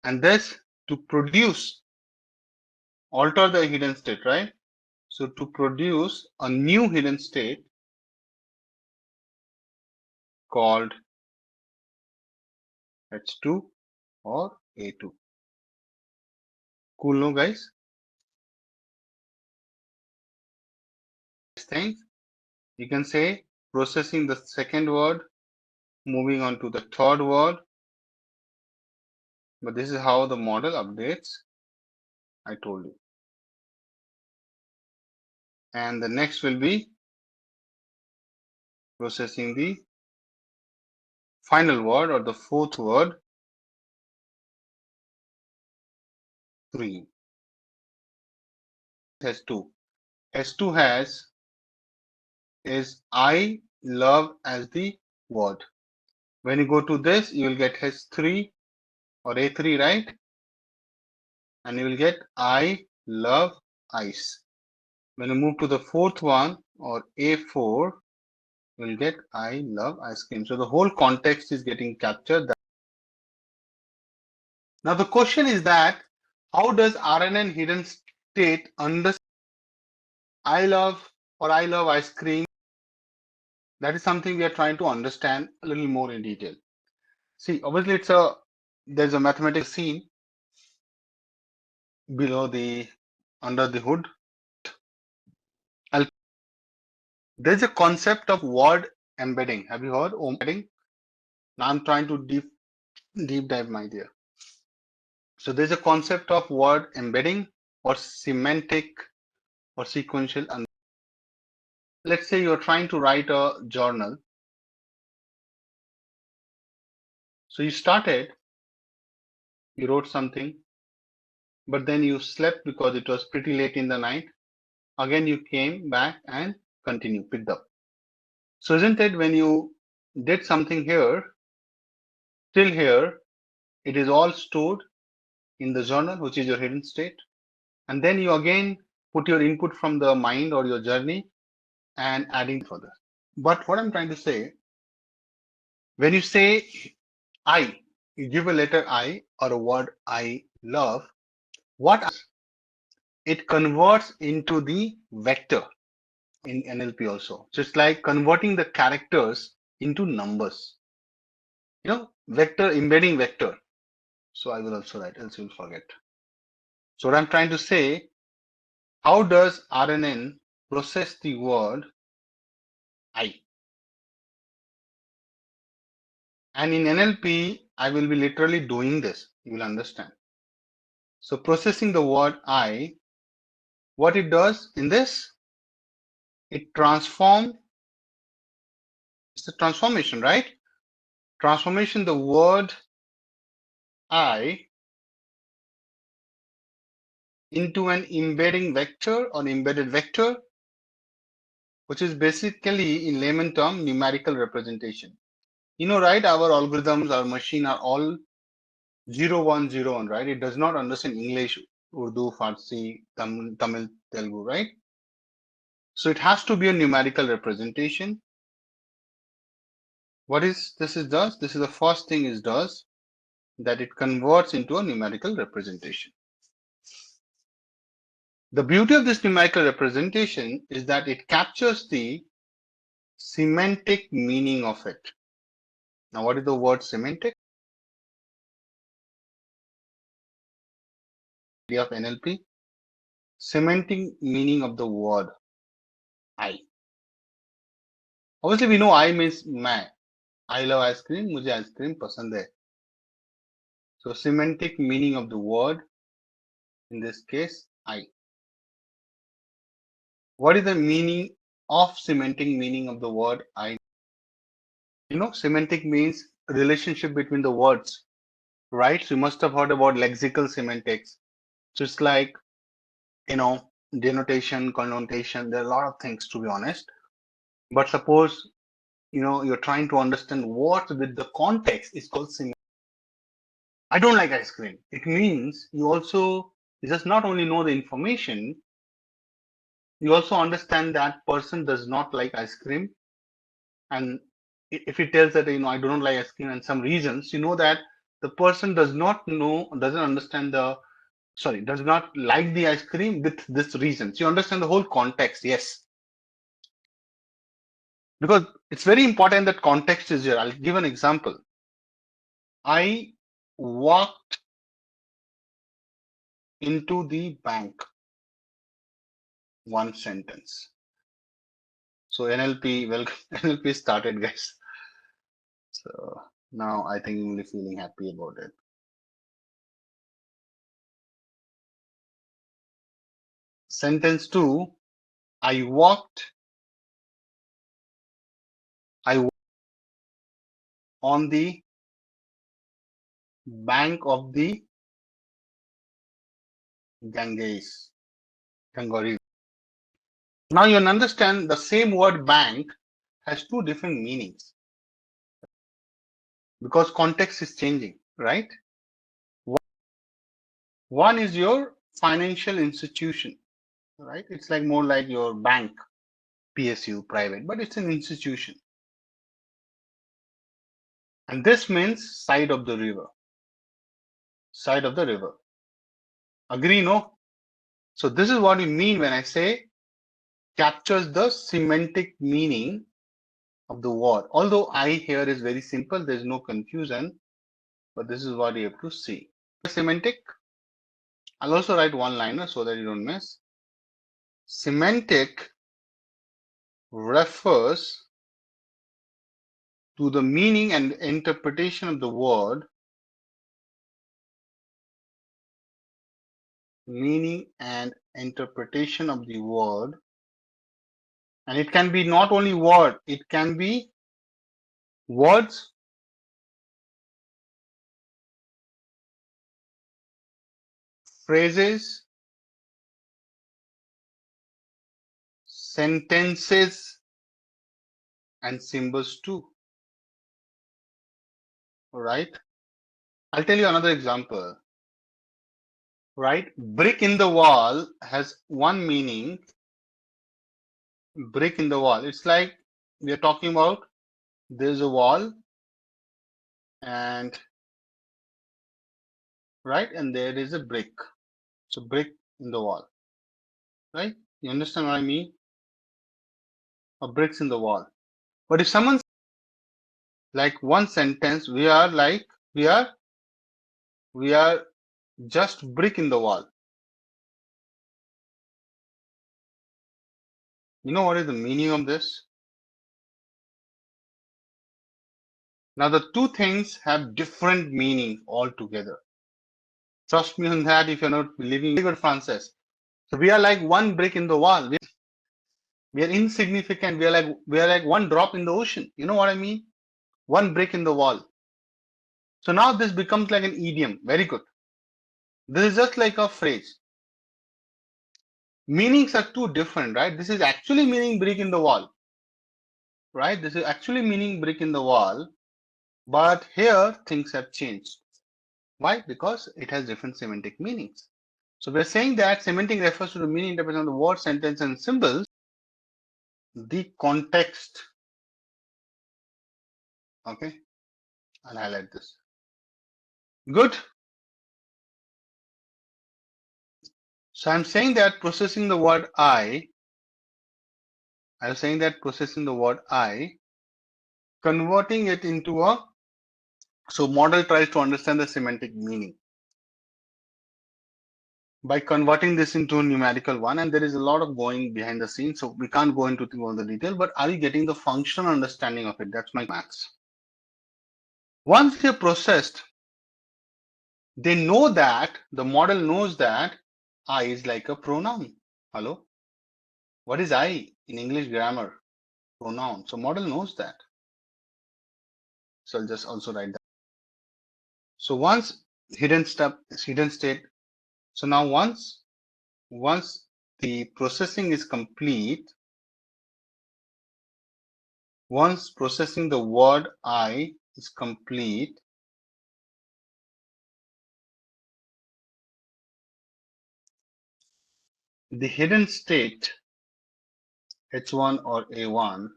And this to produce, alter the hidden state, right? So to produce a new hidden state called H2 or A2. Cool, no, guys? Thing you can say processing the second word, moving on to the third word. But this is how the model updates. I told you. And the next will be processing the final word or the fourth word, 3. S2. S2 has is I love as the word. When you go to this, you will get H3 or A3, right? And you will get I love ice. When you move to the fourth one, or A4, you'll get I love ice cream. So the whole context is getting captured. Now the question is that how does RNN hidden state understand I love or I love ice cream? That is something we are trying to understand a little more in detail. See, obviously there's a mathematical scene below under the hood. There's a concept of word embedding. Have you heard embedding? Now I'm trying to deep dive my idea. So there's a concept of word embedding or semantic or sequential. And let's say you're trying to write a journal. So you wrote something, but then you slept because it was pretty late in the night. Again, you came back and picked up. So isn't it when you did something here, till here, it is all stored in the journal, which is your hidden state. And then you again put your input from the mind or your journey and adding further. But what I'm trying to say, when you say I, you give a letter I or a word I love, what it converts into the vector in NLP also. So it's like converting the characters into numbers. Vector, embedding vector. So I will also write, else you'll forget. So what I'm trying to say, how does RNN process the word I? And in NLP, I will be literally doing this. You will understand. So processing the word I, what it does in this, it transforms. It's a transformation, right? Transformation the word I into an embedding vector or embedded vector, which is basically in layman term numerical representation. Right? Our algorithms, our machine are all 0, 1, 0, 1, right? It does not understand English, Urdu, Farsi, Tamil, Telugu, right? So it has to be a numerical representation. What is this does? This is the first thing it does, that it converts into a numerical representation. The beauty of this numerical representation is that it captures the semantic meaning of it. Now, what is the word semantic? Idea of NLP. Semantic meaning of the word I. Obviously, we know I means मैं. I love ice cream. मुझे ice cream पसंद है. So, semantic meaning of the word, in this case, I. What is the meaning of semantic meaning of the word I? Semantic means relationship between the words, right? So you must have heard about lexical semantics. So it's like, denotation, connotation. There are a lot of things, to be honest. But suppose, you're trying to understand what with the context is called semantic. I don't like ice cream. It means you just not only know the information, you also understand that person does not like ice cream. And if he tells that, I do not like ice cream and some reasons, you know that the person doesn't understand does not like the ice cream with this reason. So you understand the whole context, yes. Because it's very important that context is here. I'll give an example. I walked into the bank. One sentence. So NLP, welcome. NLP started, guys. So now I think you'll be feeling happy about it. Sentence 2, I walked on the bank of the Ganges. Now you understand the same word bank has two different meanings because context is changing, right? One is your financial institution, right? It's like more like your bank, PSU, private, but it's an institution. And this means side of the river. Side of the river. Agree, no? So this is what we mean when I say captures the semantic meaning of the word. Although I here is very simple, there's no confusion, but this is what you have to see. Semantic, I'll also write one liner so that you don't miss. Semantic refers to the meaning and interpretation of the word, meaning and interpretation of the word, and it can be not only word, it can be words, phrases, sentences, and symbols too. All right. I'll tell you another example. Right? Brick in the wall has one meaning. Brick in the wall. It's like we are talking about there's a wall and right, and there is a brick. So brick in the wall. Right? You understand what I mean? A bricks in the wall. But if someone like one sentence, we are just brick in the wall. You know what is the meaning of this? Now the two things have different meaning altogether. Trust me on that if you're not believing. Very good, Francis. So we are like one brick in the wall. We are insignificant. We are like one drop in the ocean. You know what I mean? One brick in the wall. So now this becomes like an idiom. Very good. This is just like a phrase. Meanings are too different, right? This is actually meaning brick in the wall. Right? This is actually meaning brick in the wall. But here things have changed. Why? Because it has different semantic meanings. So we're saying that semantic refers to the meaning interpretation of the word, sentence, and symbols. The context. Okay. I'll highlight this. Good. So I'm saying that processing the word I'm saying that processing the word converting it into so model tries to understand the semantic meaning by converting this into a numerical one, and there is a lot of going behind the scenes, so we can't go into all the detail, but are you getting the functional understanding of it? That's my max. Once they're processed, they know that the model knows that I is like a pronoun. Hello? What is I in English grammar? Pronoun. So model knows that. So I'll just also write that. So once hidden state. So now once the processing is complete, once processing the word I is complete, the hidden state H1 or A1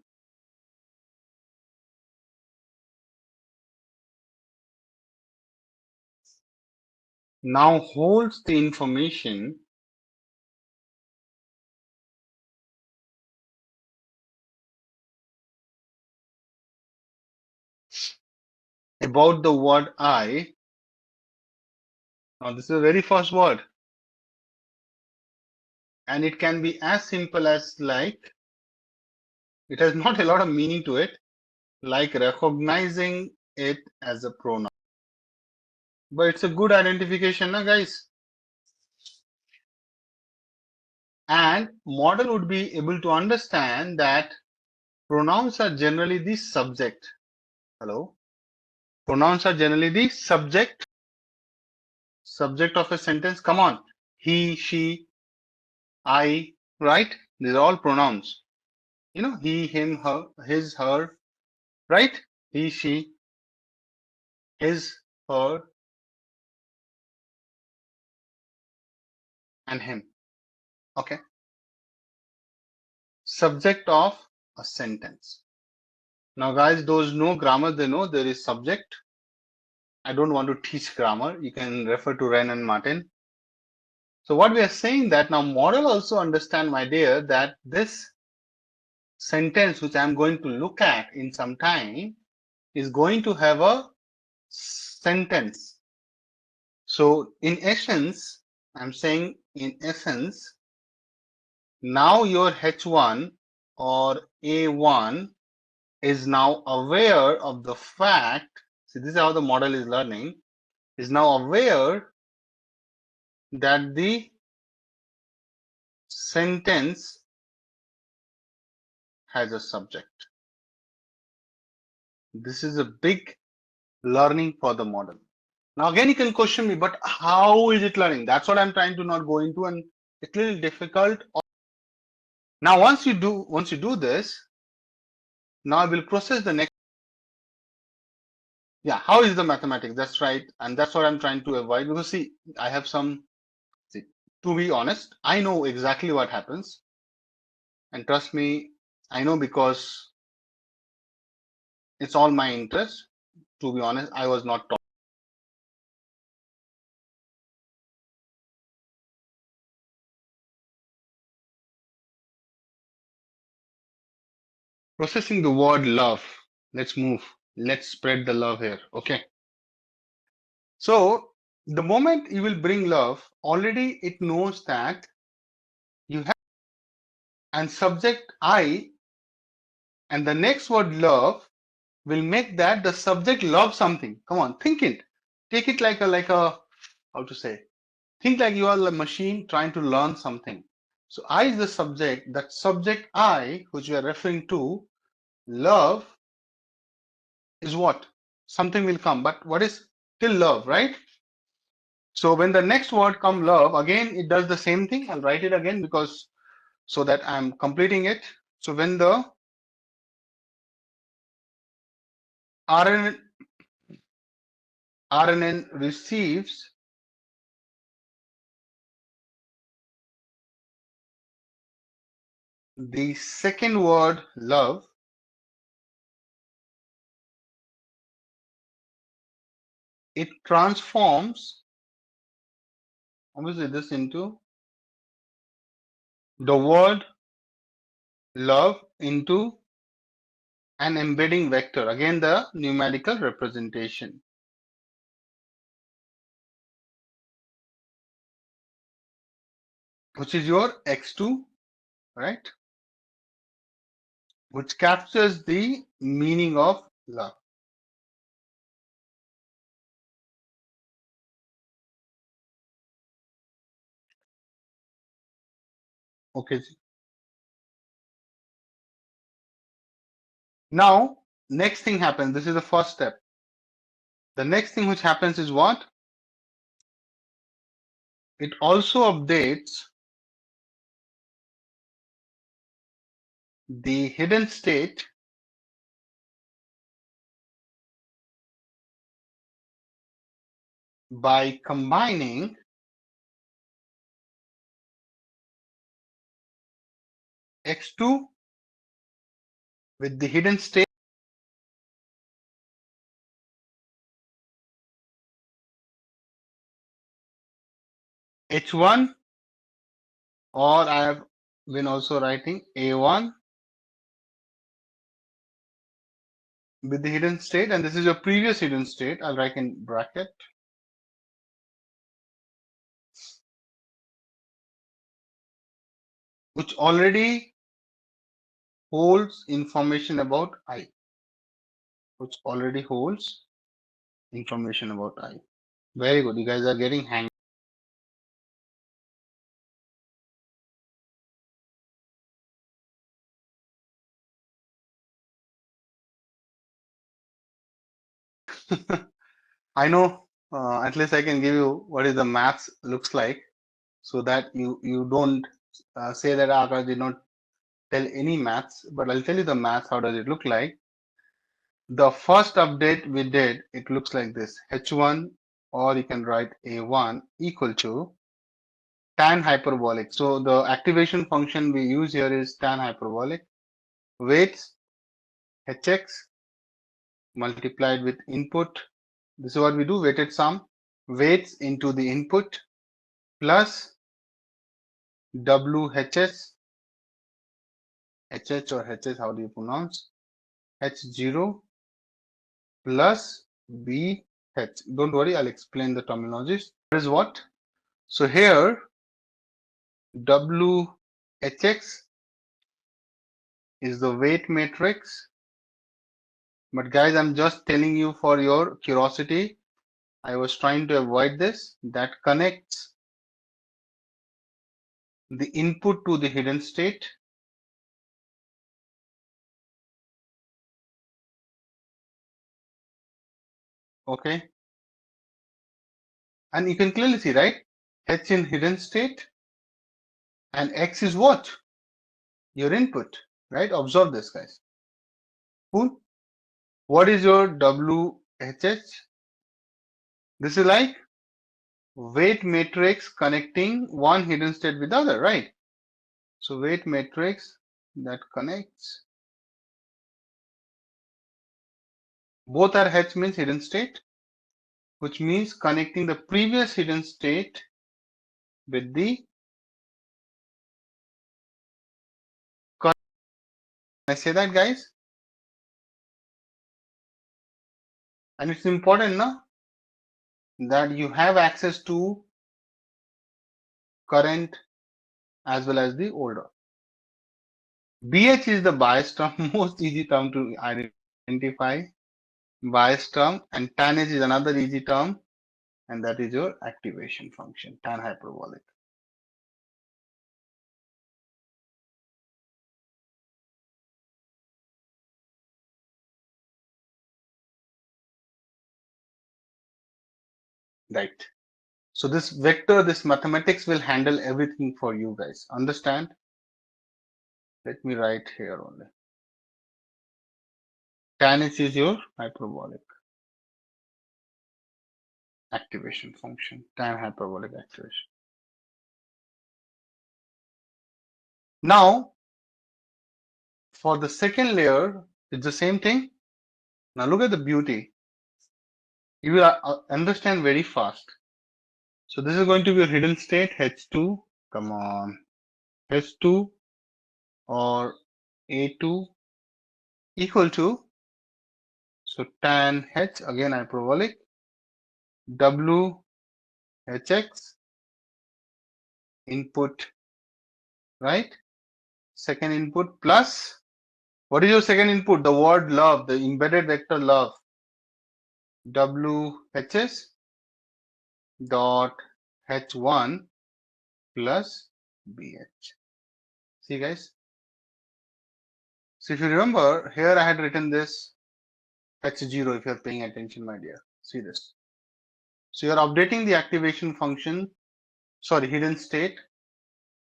now holds the information about the word I. Now this is a very first word, and it can be as simple as like, it has not a lot of meaning to it, like recognizing it as a pronoun. But it's a good identification, na guys? And model would be able to understand that pronouns are generally the subject. Hello? Pronouns are generally the subject of a sentence. Come on. He, she, I, right? These are all pronouns. You know, he, him, her, his, her, right? He, she, his, her. and him. Okay. Subject of a sentence. Now, guys, those know grammar, they know there is subject. I don't want to teach grammar. You can refer to Ren and Martin. So what we are saying that now model also understand, my dear, that this sentence which I'm going to look at in some time is going to have a sentence. So in essence, I'm saying in essence, now your H1 or A1 is now aware of the fact, see this is how the model is learning, is now aware that the sentence has a subject. This is a big learning for the model. Now again you can question me, but how is it learning? That's what I'm trying to not go into, and it's a little difficult. Now once you do this, now I will process the next. Yeah, how is the mathematics? That's right, and that's what I'm trying to avoid, because see, I have some, see, to be honest, I know exactly what happens, and trust me, I know, because it's all my interest. To be honest, I was not taught. Processing the word love. Let's move. Let's spread the love here. Okay. So the moment you will bring love, already it knows that you have, and subject I, and the next word love will make that the subject love something. Come on, think it. Take it like a how to say? Think like you are a machine trying to learn something. So I is the subject. That subject I, which we are referring to, love, is what? Something will come. But what is till love, right? So when the next word come love, again it does the same thing. I'll write it again because so that I'm completing it. So when the RNN receives the second word love, it transforms obviously this into the word love into an embedding vector. Again, the numerical representation, which is your x2, right? Which captures the meaning of love. Okay. Now, next thing happens. This is the first step. The next thing which happens is what? It also updates the hidden state by combining x2 with the hidden state h1, or I have been also writing a1 with the hidden state, and this is your previous hidden state. I'll write in bracket, which already holds information about I, which already holds information about I. Very good. You guys are getting hang. I know, at least I can give you what is the maths looks like, so that you don't say that Akash did not tell any maths, but I'll tell you the maths. How does it look like? The first update we did, it looks like this: h1, or you can write a1 equal to tan hyperbolic. So the activation function we use here is tan hyperbolic. Weights hx multiplied with input. This is what we do, weighted sum. Weights into the input plus WHS, HH or HS, how do you pronounce? H0 plus BH. Don't worry, I'll explain the terminologies. Here is what? So here, WHX is the weight matrix. But guys, I'm just telling you for your curiosity. I was trying to avoid this. That connects the input to the hidden state. Okay. And you can clearly see, right? H in hidden state and X is what? Your input, right? Observe this, guys. Cool. What is your WHH? This is like weight matrix connecting one hidden state with the other, right? So weight matrix that connects. Both are H means hidden state, which means connecting the previous hidden state with the current. Can I say that, guys? And it's important now that you have access to current as well as the older. BH is the bias term, most easy term to identify. Bias term, and tan is another easy term, and that is your activation function, tan hyperbolic. Right. So this vector, this mathematics will handle everything for you guys. Understand? Let me write here only. Tan is your hyperbolic activation function, tan hyperbolic activation. Now, for the second layer, it's the same thing. Now look at the beauty. You will understand very fast. So this is going to be a hidden state, H2, come on, H2 or A2 equal to, so tan H, again hyperbolic, WHX input, right? Second input plus, what is your second input? The word love, the embedded vector love, WHS dot H1 plus BH. See guys? So if you remember, here I had written this H0 if you're paying attention, my dear. See this. So you're updating the activation function, sorry, hidden state,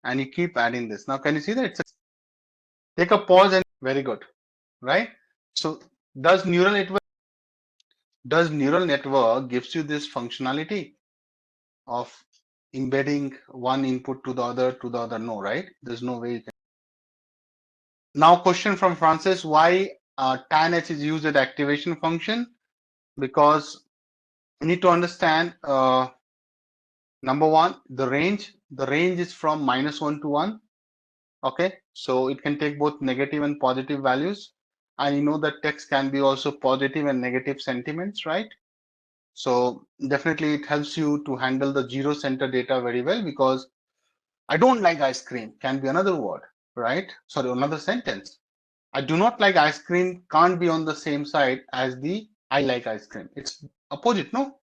and you keep adding this. Now, can you see that? Take a pause and very good, right? So does neural network gives you this functionality of embedding one input to the other? No, right? There's no way you can. Now, question from Francis: why tan H is used as activation function? Because you need to understand. Number one, the range. The range is from -1 to 1. Okay, so it can take both negative and positive values. And you know that text can be also positive and negative sentiments, right? So definitely it helps you to handle the zero center data very well, because I don't like ice cream can be another word, right? Sorry, another sentence. I do not like ice cream can't be on the same side as the I like ice cream. It's opposite, no?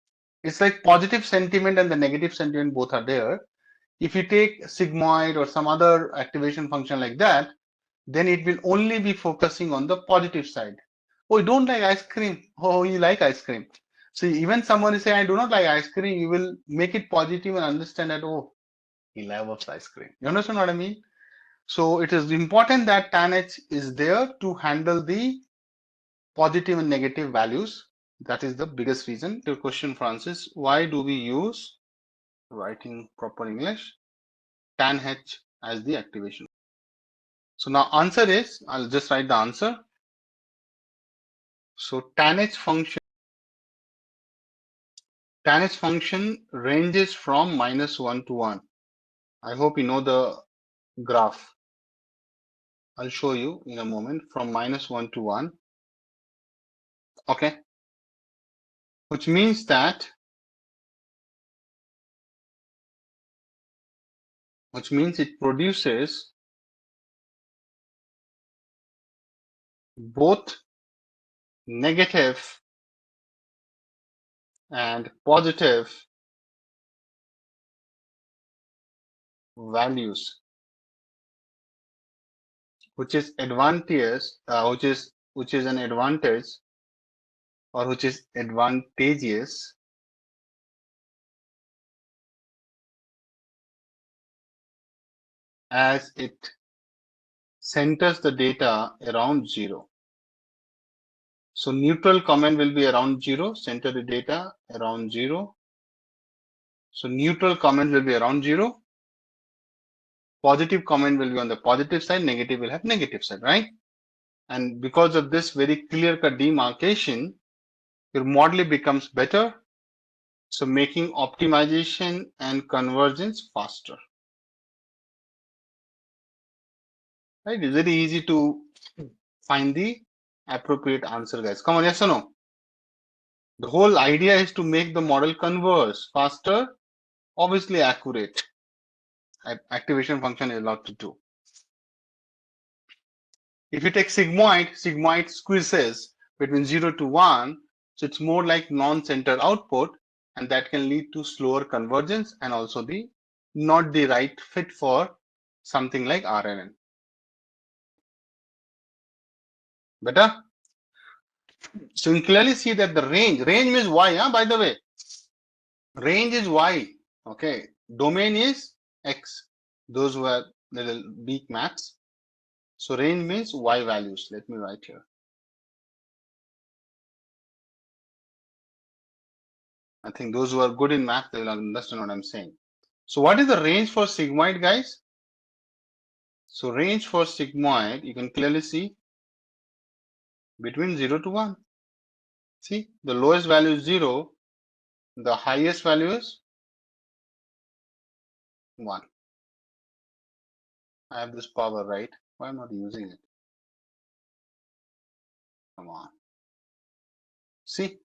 It's like positive sentiment and the negative sentiment both are there. If you take sigmoid or some other activation function like that, then it will only be focusing on the positive side. Oh, you don't like ice cream. Oh, you like ice cream. So even someone is saying, I do not like ice cream, you will make it positive and understand that, oh, he loves ice cream. You understand what I mean? So it is important that tan H is there to handle the positive and negative values. That is the biggest reason. Your question, Francis, why do we use writing proper English? Tanh as the activation. So now answer is, I'll just write the answer. So Tanh function ranges from -1 to 1. I hope you know the graph. I'll show you in a moment from -1 to 1. Okay. Which means it produces both negative and positive values, which is advantageous, which is an advantage, or which is advantageous as it centers the data around 0. So neutral comment will be around 0, center the data around 0. So neutral comment will be around 0. Positive comment will be on the positive side, negative will have negative side, right? And because of this very clear-cut demarcation, your modeling becomes better, so making optimization and convergence faster. Right? It's very easy to find the appropriate answer, guys. Come on, yes or no? The whole idea is to make the model converge faster, obviously accurate. Activation function is allowed to do. If you take sigmoid squeezes between 0 to 1, so it's more like non-center output, and that can lead to slower convergence and also the not the right fit for something like RNN. Better? So you can clearly see that the range means y, by the way. Range is y, okay. Domain is x. Those who are little weak maths. So range means y values. Let me write here. I think those who are good in math, they will understand what I'm saying. So what is the range for sigmoid, guys? So range for sigmoid, you can clearly see between 0 to 1. See, the lowest value is 0, the highest value is 1. I have this power, right? Why am I not using it? Come on. See?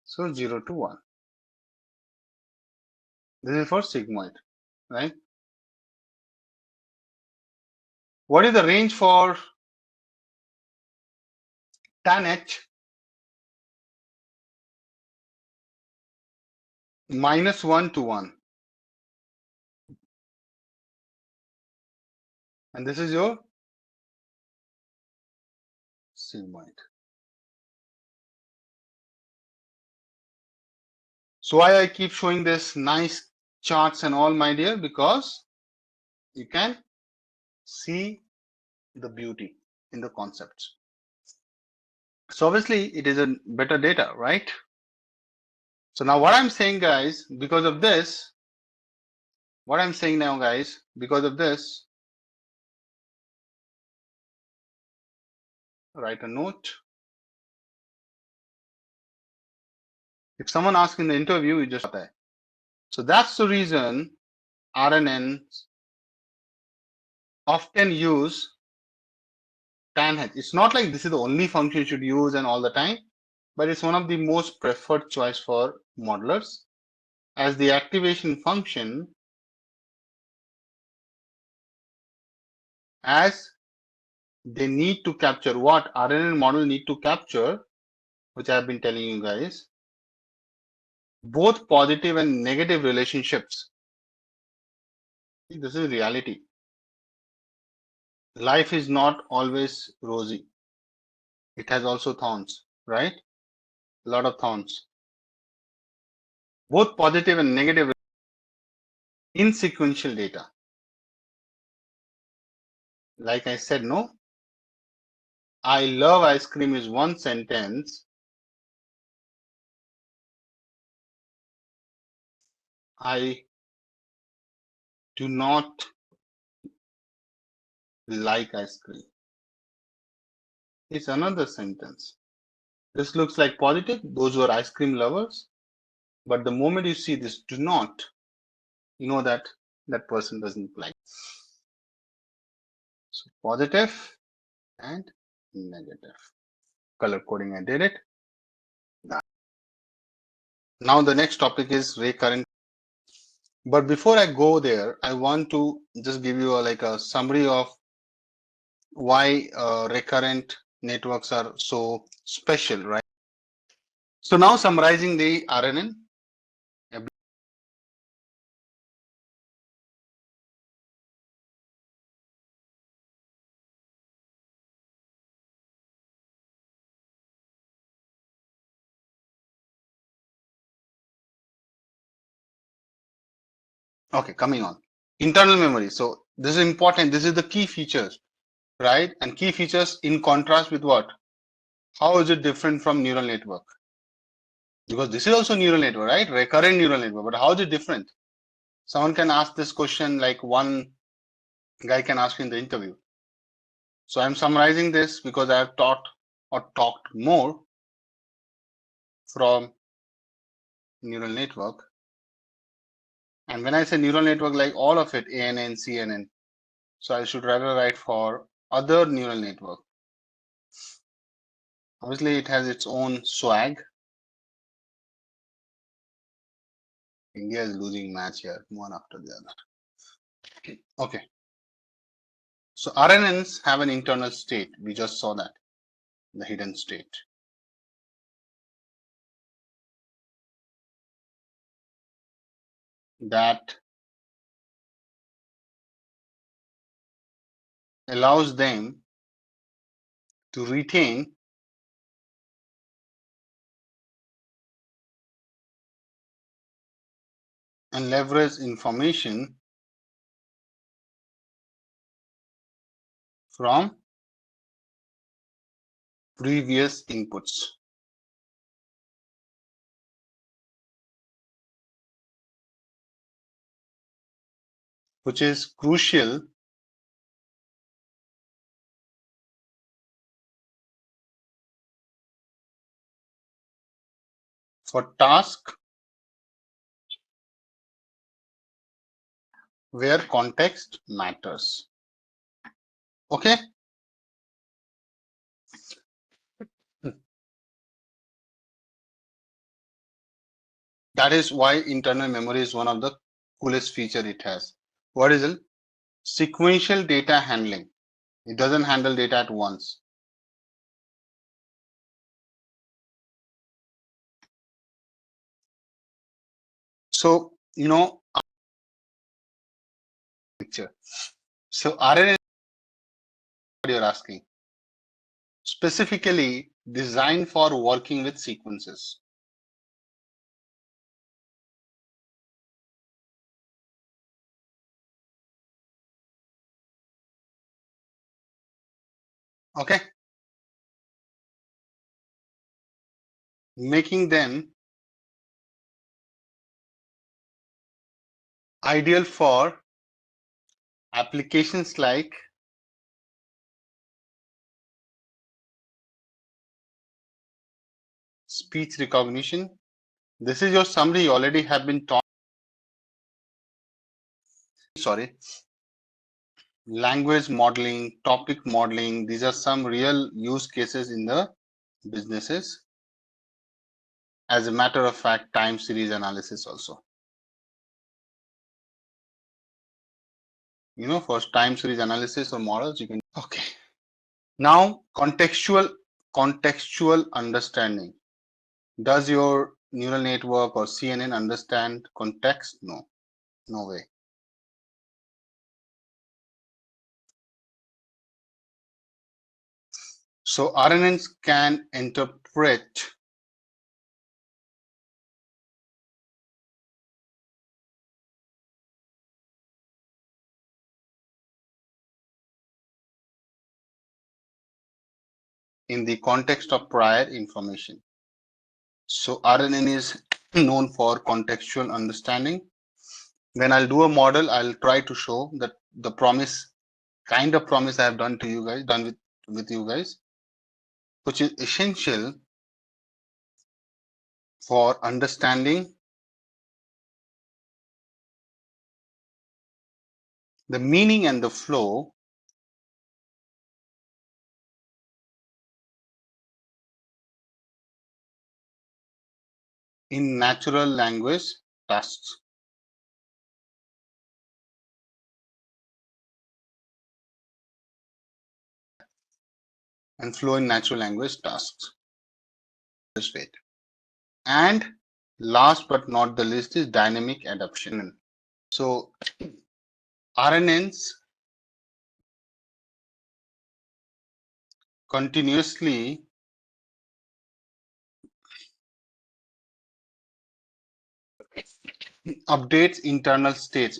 So 0 to 1. This is for sigmoid, right? What is the range for Tanh? -1 to 1. And this is your sigmoid. So why I keep showing this nice charts and all, my dear, because you can see the beauty in the concepts. So obviously it is a better data, right? So now what I'm saying, guys, because of this, what I'm saying now, guys, because of this, write a note. If someone asks in the interview, you just that. So that's the reason RNNs often use Tanh. It's not like this is the only function you should use and all the time, but it's one of the most preferred choice for modelers, as the activation function, as they need to capture what RNN model need to capture, which I have been telling you guys, both positive and negative relationships. This is reality. Life is not always rosy. It has also thorns, right? A lot of thorns. Both positive and negative in sequential data. Like I said, no. I love ice cream is one sentence. I do not like ice cream. It's another sentence. This looks like positive, those who are ice cream lovers. But the moment you see this do not, you know that that person doesn't like. So positive and negative. Color coding, I did it. Now the next topic is recurrent. But before I go there, I want to just give you a summary of why recurrent networks are so special, right? So now summarizing the RNN. Okay, coming on. Internal memory. So this is important. This is the key features, right? And key features in contrast with what? How is it different from neural network? Because this is also neural network, right? Recurrent neural network. But how is it different? Someone can ask this question like one guy can ask in the interview. So I'm summarizing this because I have taught or talked more from neural network. And when I say neural network, like all of it, ANN, CNN, so I should rather write for other neural network. Obviously, it has its own swag. India is losing match here, one after the other. Okay. So RNNs have an internal state. We just saw that, the hidden state. That allows them to retain and leverage information from previous inputs, which is crucial for tasks where context matters. Okay. That is why internal memory is one of the coolest feature it has. What is it? Sequential data handling. It doesn't handle data at once. So, picture. So RNN, what you're asking, specifically designed for working with sequences. Okay. Making them ideal for applications like speech recognition. This is your summary. You already have been taught. Sorry. Language modeling, topic modeling. These are some real use cases in the businesses. As a matter of fact, time series analysis also. For time series analysis or models, you can. Okay. Now, contextual understanding. Does your neural network or CNN understand context? No, no way. So RNNs can interpret in the context of prior information. So RNN is known for contextual understanding. when I'll do a model, I'll try to show that the kind of promise I have done to you guys, with you guys, which is essential for understanding the meaning and the flow in natural language tasks. And flow in natural language tasks. This rate. And last but not the least is dynamic adaptation. So RNNs continuously updates internal states.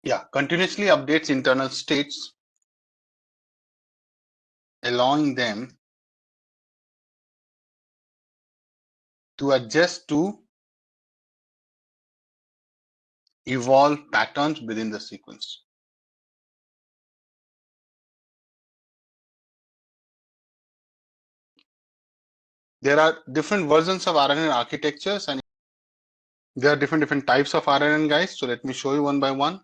Yeah, continuously updates internal states, allowing them to adjust to evolve patterns within the sequence. There are different versions of RNN architectures, and there are different types of RNN, guys. So let me show you one by one.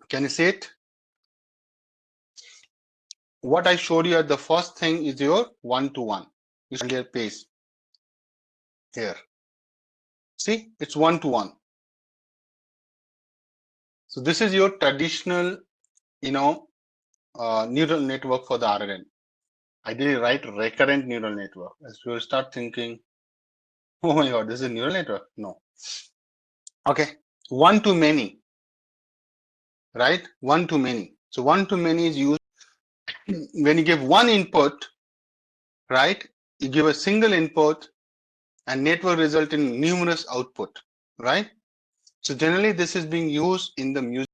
Can you see it? What I showed you at the first thing is your one-to-one. You see your pace here. See, it's one-to-one. So this is your traditional, neural network for the RNN. I did write recurrent neural network. As you start thinking, oh my God, this is a neural network. No. Okay, one to many, right? One to many. So one to many is used when you give one input, right? You give a single input and network result in numerous output, right? So generally this is being used in the music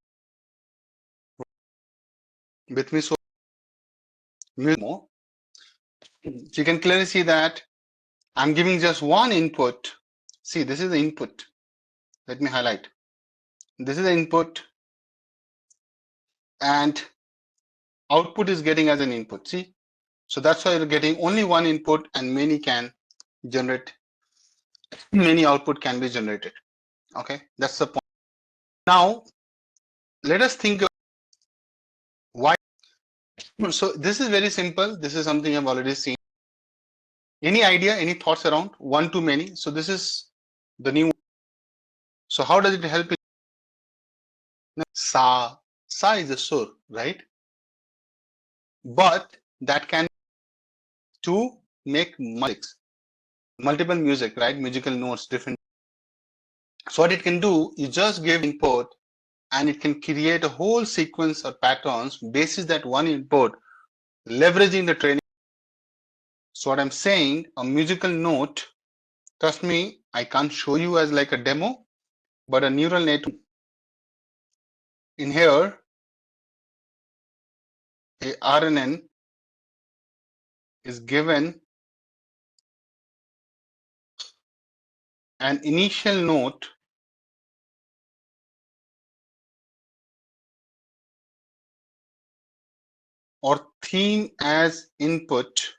with me. So more. So you can clearly see that I'm giving just one input. See, this is the input. Let me highlight. This is the input and output is getting as an input. See, so that's why you're getting only one input and many output can be generated. Okay, that's the point. Now, let us think of why. So this is very simple. This is something I've already seen. Any idea, any thoughts around one to many? So this is the new. So how does it help? Sa is a sur, right? But that can to make multiple music, right? Musical notes, different. So what it can do, you just give input and it can create a whole sequence or patterns basis that one input, leveraging the training. So what I'm saying, a musical note, trust me, I can't show you as like a demo, but a neural network in here, a RNN is given an initial note or theme as input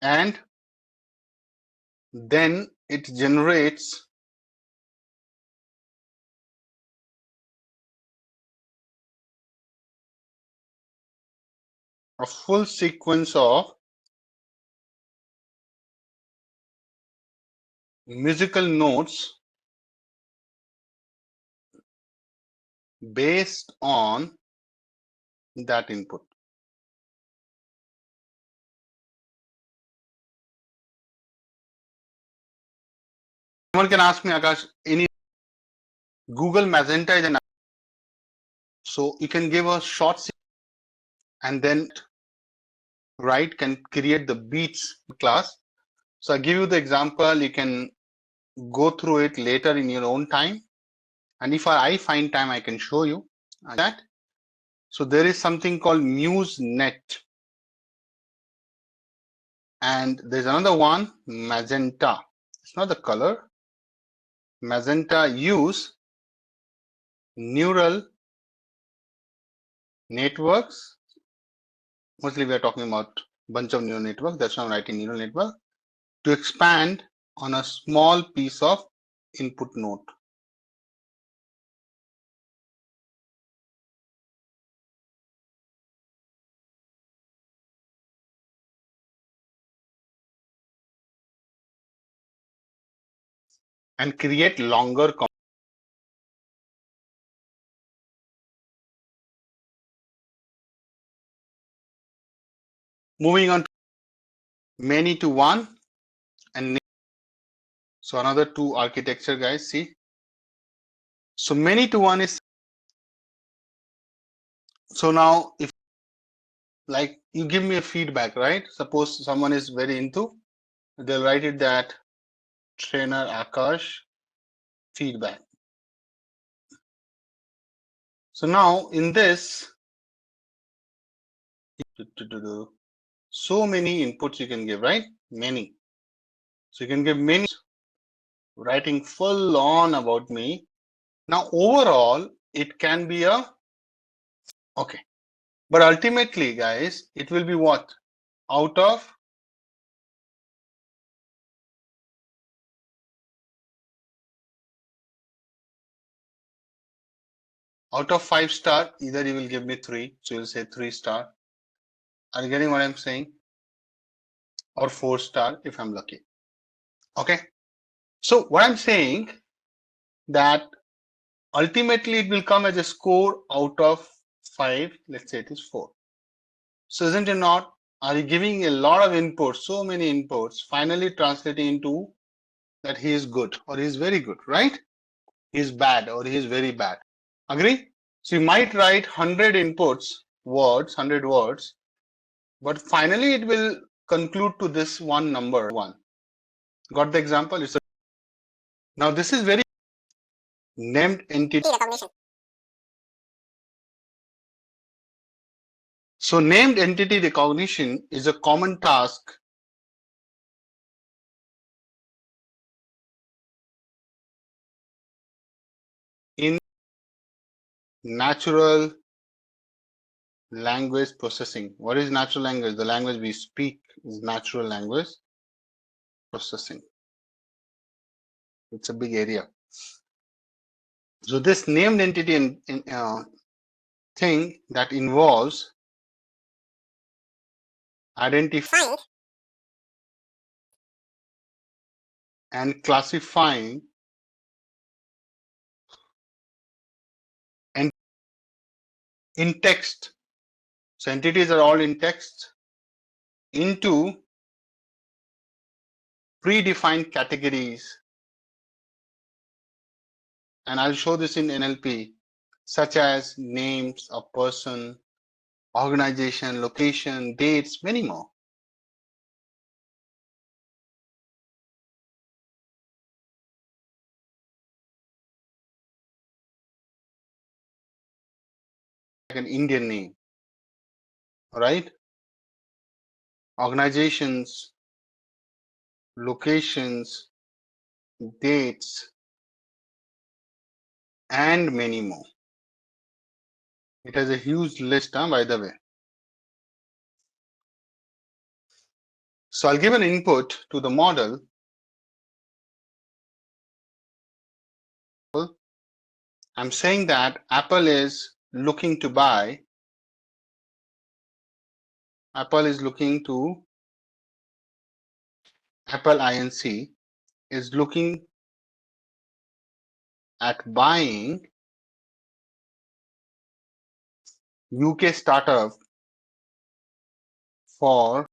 and then it generates a full sequence of musical notes based on that input. Someone can ask me, Akash, any Google Magenta is an, so you can give a short and then right can create the beats class. So I give you the example, you can go through it later in your own time And if I find time, I can show you that. So there is something called MuseNet. And there's another one, Magenta. It's not the color. Magenta use neural networks. Mostly we are talking about a bunch of neural networks. That's why I'm writing neural network to expand on a small piece of input node. And create longer. Moving on to many to one and so another two architecture, guys, see. So many to one is, so now if like you give me a feedback, right? Suppose someone is very into, they'll write it that trainer Akash feedback. So now in this, so many inputs you can give, right? Many. So you can give many, writing full on about me. Now overall, it can be a, okay. But ultimately, guys, it will be what? Out of out of 5-star, either you will give me 3, so you'll say 3-star. Are you getting what I'm saying? Or 4-star if I'm lucky. Okay. So what I'm saying that ultimately it will come as a score out of 5. Let's say it is 4. So isn't it not? Are you giving a lot of inputs, so many inputs, finally translating into that he is good or he is very good, right? He is bad or he is very bad. Agree? So you might write 100 inputs, words, 100 words, but finally it will conclude to this one number, 1. Got the example? Now this is very named entity recognition. So named entity recognition is a common task in natural language processing. What is natural language? The language we speak is natural language processing. It's a big area. So this named entity thing that involves identifying and classifying and in text. So entities are all in text into predefined categories. And I'll show this in NLP, such as names of person, organization, location, dates, many more. Like an Indian name, all right? Organizations, locations, dates, and many more. It has a huge list, by the way. So I'll give an input to the model. I'm saying that Apple is looking to buy. Apple is looking to, Apple Inc. is looking at buying UK startup for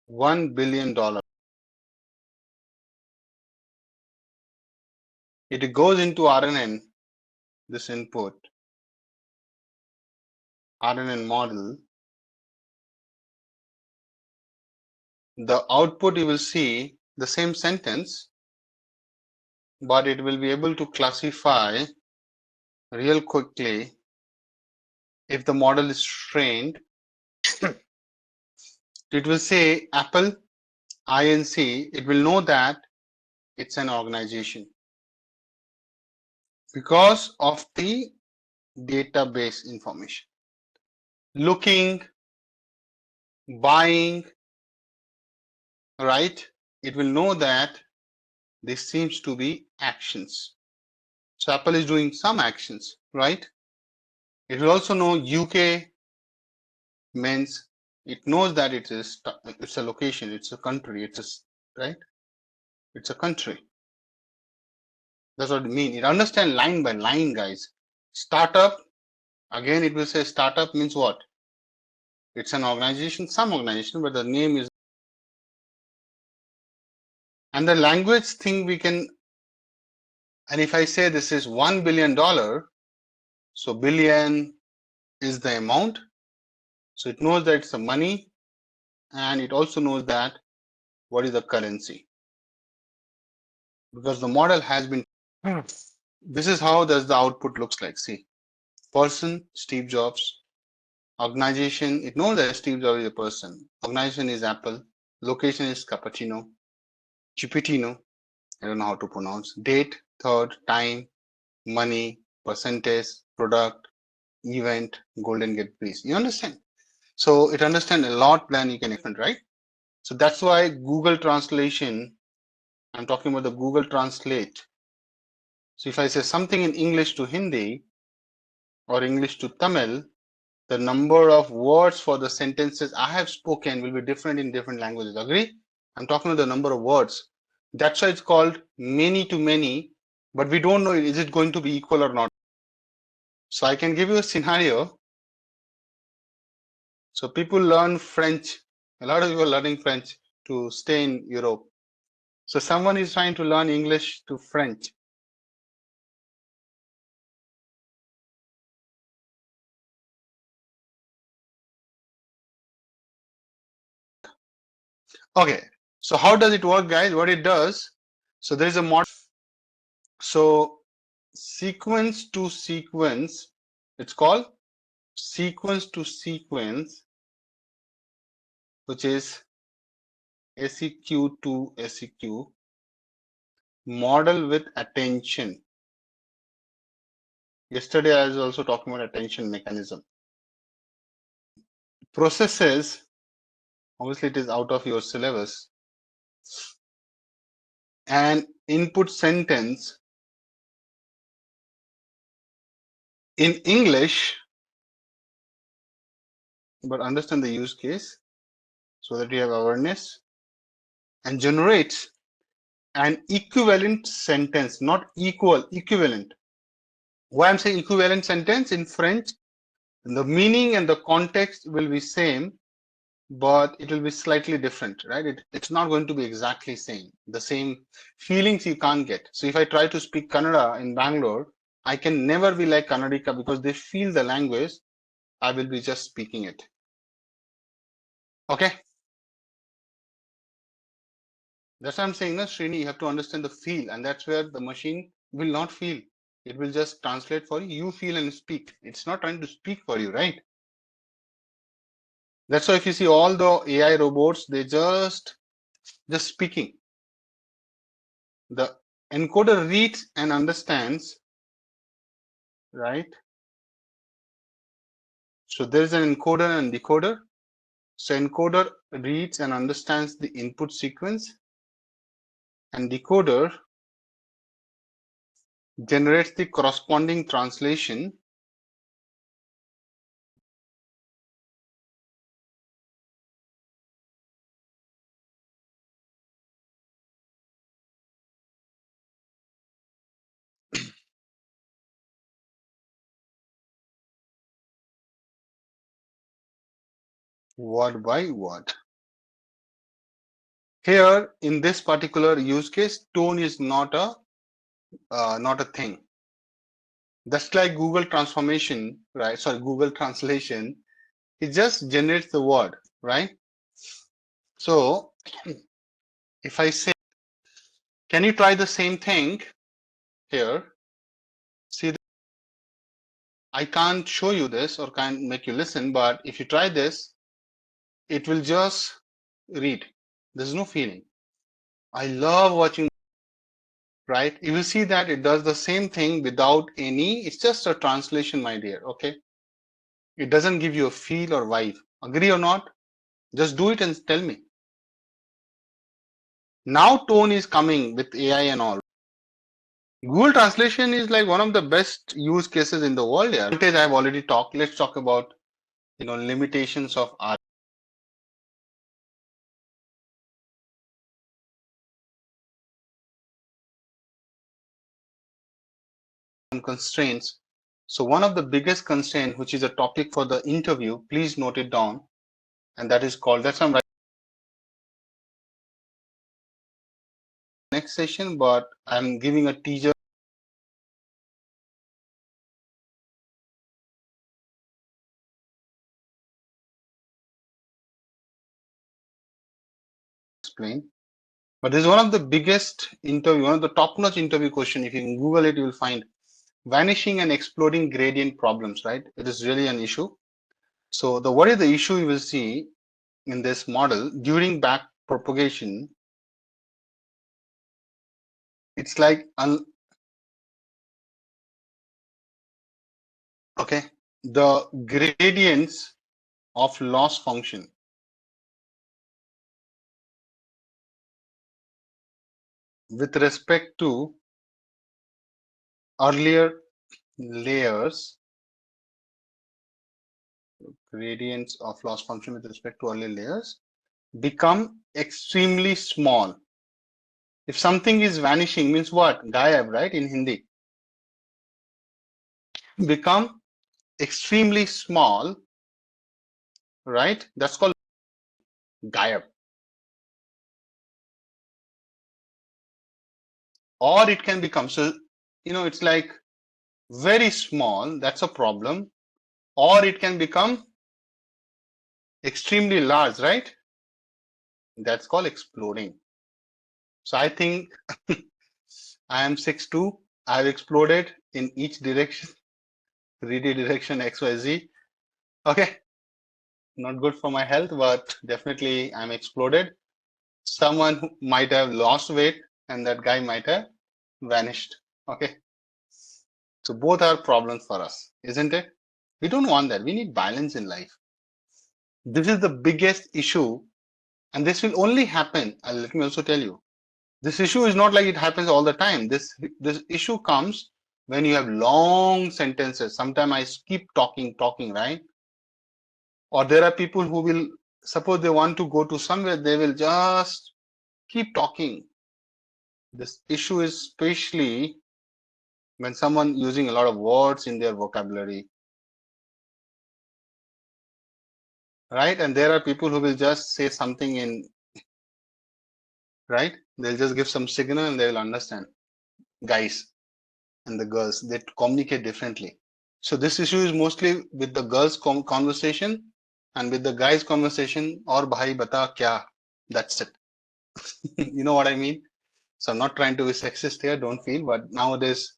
$1 billion. It goes into RNN, this input, RNN model. The output you will see the same sentence, but it will be able to classify real quickly if the model is trained. It will say Apple Inc. It will know that it's an organization because of the database information. Looking, buying, right? It will know that this seems to be actions. So Apple is doing some actions, right? It will also know UK means it knows that it's a location, it's a country, right? It's a country. That's what it means. It understands line by line, guys. Startup, again, it will say startup means what? It's an organization, some organization, but the name is. And the language thing we can, and if I say this is $1 billion, so billion is the amount. So it knows that it's the money, and it also knows that what is the currency. Because the model has been. This is how does the output looks like. See, person, Steve Jobs. Organization, it knows that Steve Jobs is a person. Organization is Apple. Location is Cappuccino. Chipitino. I don't know how to pronounce. Date, third, time, money, percentage, product, event, Golden Gate Breeze. You understand? So it understands a lot than you can expect, right? So that's why Google Translation, I'm talking about the Google Translate. So if I say something in English to Hindi or English to Tamil, the number of words for the sentences I have spoken will be different in different languages. Agree? I'm talking about the number of words. That's why it's called many to many, but we don't know is it going to be equal or not. So I can give you a scenario. So people learn French. A lot of people are learning French to stay in Europe. So someone is trying to learn English to French. Okay, so how does it work, guys? What it does, so there is a model. So sequence to sequence, it's called sequence to sequence, which is SEQ to SEQ, model with attention. Yesterday I was also talking about attention mechanism. Processes, obviously it is out of your syllabus. And input sentence in English, but understand the use case so that you have awareness, and generates an equivalent sentence, not equal, equivalent. Why I'm saying equivalent sentence in French, the meaning and the context will be same, but it will be slightly different, right? It's not going to be exactly same. The same feelings you can't get. So if I try to speak Kannada in Bangalore, I can never be like Kannadika because they feel the language. I will be just speaking it. Okay. That's what I'm saying, no, Srini, you have to understand the feel, and that's where the machine will not feel. It will just translate for you. You feel and speak. It's not trying to speak for you, right? That's why if you see all the AI robots, they just speaking. The encoder reads and understands, right? So there's an encoder and decoder. So encoder reads and understands the input sequence, and decoder generates the corresponding translation. Word by word. Here in this particular use case, tone is not a thing. That's like Google transformation, right? Sorry, Google translation. It just generates the word, right? So if I say, can you try the same thing here. See, I can't show you this or can't make you listen, but if you try this, it will just read. There's no feeling. I love watching, right? You will see that it does the same thing without any, it's just a translation, my dear, okay? It doesn't give you a feel or vibe. Agree or not? Just do it and tell me. Now tone is coming with AI and all. Google Translation is like one of the best use cases in the world. Yeah. Advantage I've already talked. Let's talk about limitations of art and constraints. So one of the biggest constraint, which is a topic for the interview, please note it down, and that is called. That's I'm next session, but I'm giving a teaser. Explain. But this is one of the biggest interview, one of the top-notch interview question. If you can Google it, you will find vanishing and exploding gradient problems, right? It is really an issue. So what is the issue you will see in this model during back propagation? It's like, okay, the gradients of loss function with respect to earlier layers, gradients of loss function with respect to earlier layers become extremely small. If something is vanishing, means what? Gayab, right? In Hindi. Become extremely small, right? That's called Gayab. Or it can become, so, it's like very small, that's a problem. Or it can become extremely large, right? That's called exploding. So I think I am 6'2". I've exploded in each direction, 3D direction, XYZ. Okay, not good for my health, but definitely I'm exploded. Someone who might have lost weight and that guy might have vanished. Okay, so both are problems for us, isn't it? We don't want that. We need balance in life. This is the biggest issue, and this will only happen. Let me also tell you, this issue is not like it happens all the time. This issue comes when you have long sentences. Sometimes I keep talking, right? Or there are people who will, suppose they want to go to somewhere, they will just keep talking. This issue is especially when someone using a lot of words in their vocabulary, right? And there are people who will just say something in, right? They'll just give some signal and they will understand. Guys and the girls, they communicate differently. So this issue is mostly with the girls' conversation and with the guys' conversation, or bhai bata kya. That's it. You know what I mean? So I'm not trying to be sexist here, don't feel, but nowadays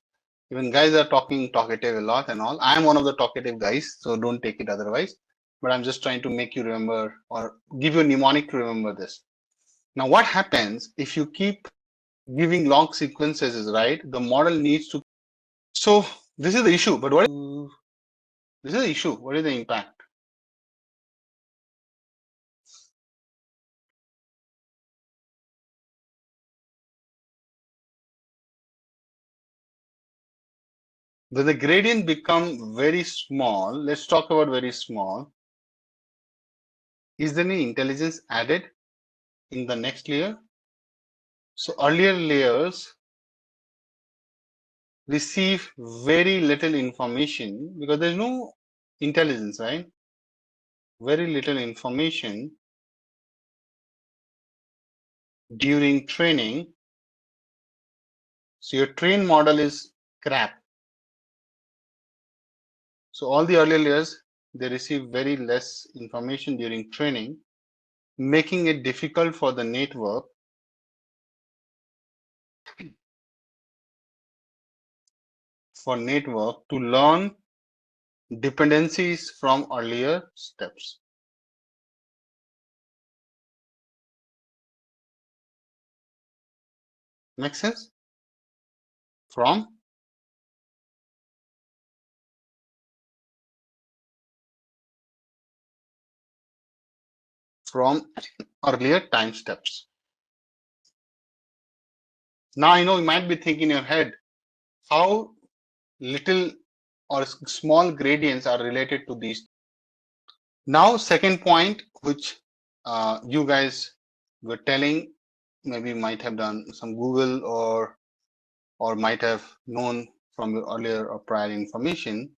even guys are talking talkative a lot and all. I'm one of the talkative guys, so don't take it otherwise. But I'm just trying to make you remember or give you a mnemonic to remember this. Now, what happens if you keep giving long sequences, is right? The model needs to. So this is the issue. But this is the issue. What is the impact? When the gradient become very small, let's talk about very small. Is there any intelligence added in the next layer? So earlier layers receive very little information because there's no intelligence, right? Very little information during training. So your trained model is crap. So all the earlier layers, they receive very less information during training, making it difficult for the network for network to learn dependencies from earlier steps. Make sense? From earlier time steps. Now I know you might be thinking in your head how little or small gradients are related to these. Now, second point, which you guys were telling, maybe might have done some Google or might have known from your earlier or prior information.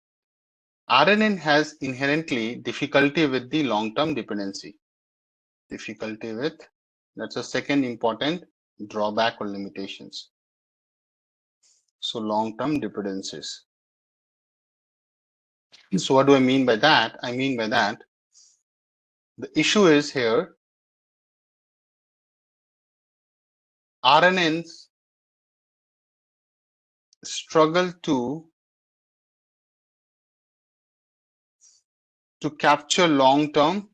RNN has inherently difficulty with the long-term dependency. Difficulty with, that's a second important drawback or limitations. So long-term dependencies. So what do I mean by that? I mean by that, the issue is here, RNNs struggle to capture long-term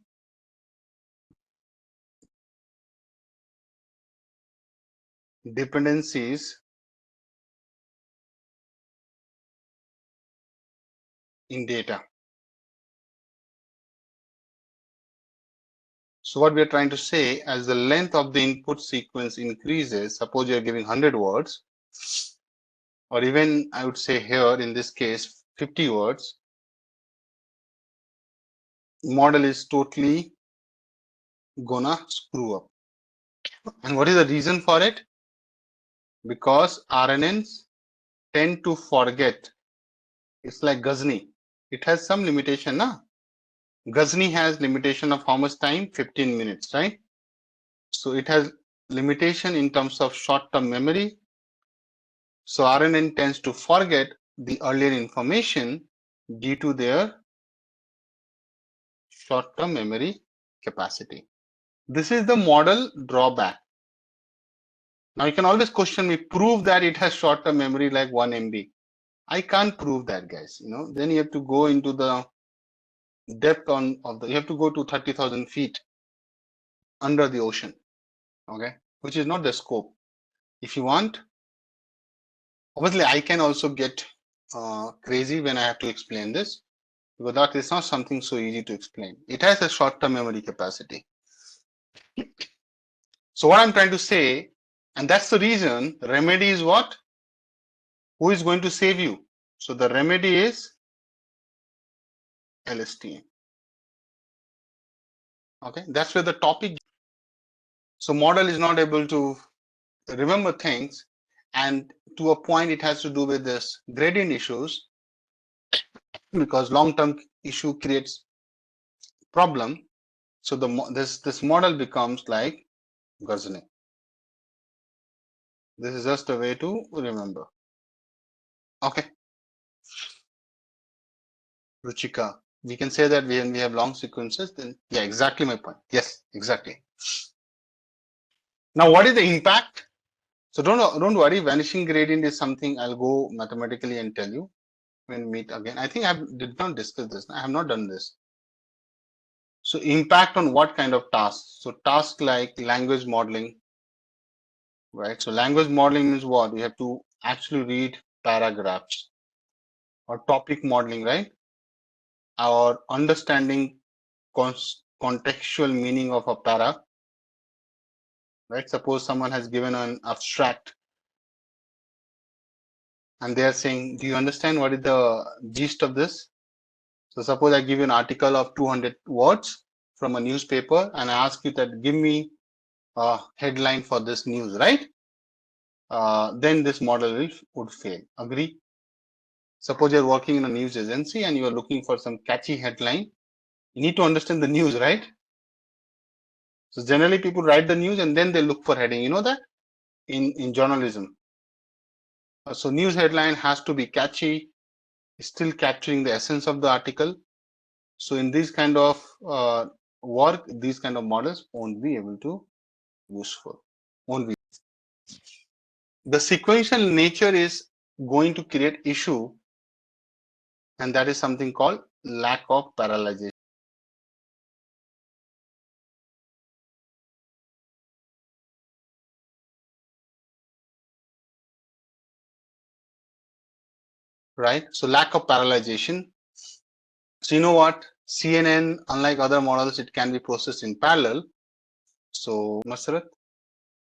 dependencies in data. So what we are trying to say, as the length of the input sequence increases, suppose you are giving 100 words, or even I would say here in this case 50 words, model is totally gonna screw up. And what is the reason for it? Because RNNs tend to forget. It's like Ghazni. It has some limitation, na? Ghazni has limitation of how much time? 15 minutes, right? So it has limitation in terms of short-term memory. So RNN tends to forget the earlier information due to their short-term memory capacity. This is the model drawback. Now you can always question me, prove that it has short-term memory like 1 MB. I can't prove that, guys. Then you have to go into the depth you have to go to 30,000 feet under the ocean, okay, which is not the scope. If you want, obviously I can also get crazy when I have to explain this, because that is not something so easy to explain. It has a short-term memory capacity. So what I'm trying to say, and that's the reason, remedy is what? Who is going to save you? So the remedy is LSTM. Okay, that's where the topic. So model is not able to remember things, and to a point it has to do with this gradient issues, because long-term issue creates problem. So this model becomes like Ghazni. This is just a way to remember. Okay. Ruchika, we can say that when we have long sequences, then yeah, exactly my point. Yes, exactly. Now, what is the impact? So don't worry, vanishing gradient is something I'll go mathematically and tell you when we meet again. I think I did not discuss this. I have not done this. So impact on what kind of tasks? So tasks like language modeling, right? So language modeling means what? You have to actually read paragraphs, or topic modeling, right? Or understanding contextual meaning of a para, right? Suppose someone has given an abstract and they are saying, do you understand what is the gist of this? So suppose I give you an article of 200 words from a newspaper and I ask you that give me a headline for this news, right? Then this model would fail. Agree? Suppose you're working in a news agency and you are looking for some catchy headline. You need to understand the news, right? So generally people write the news and then they look for heading. You know that in journalism. So news headline has to be catchy, still capturing the essence of the article. So in this kind of work, these kind of models won't be able to useful. Won't be. The sequential nature is going to create issue and that is something called lack of parallelization. Right? So lack of parallelization. So you know what? CNN, unlike other models, it can be processed in parallel. So Masrat.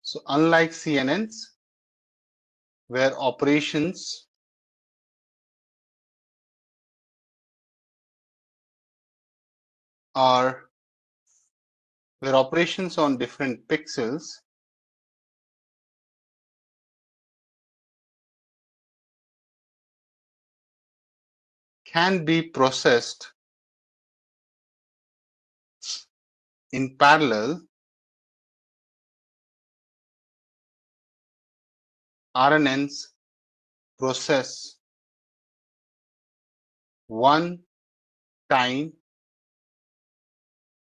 So unlike CNNs, where operations are where operations on different pixels can be processed in parallel, RNNs process one time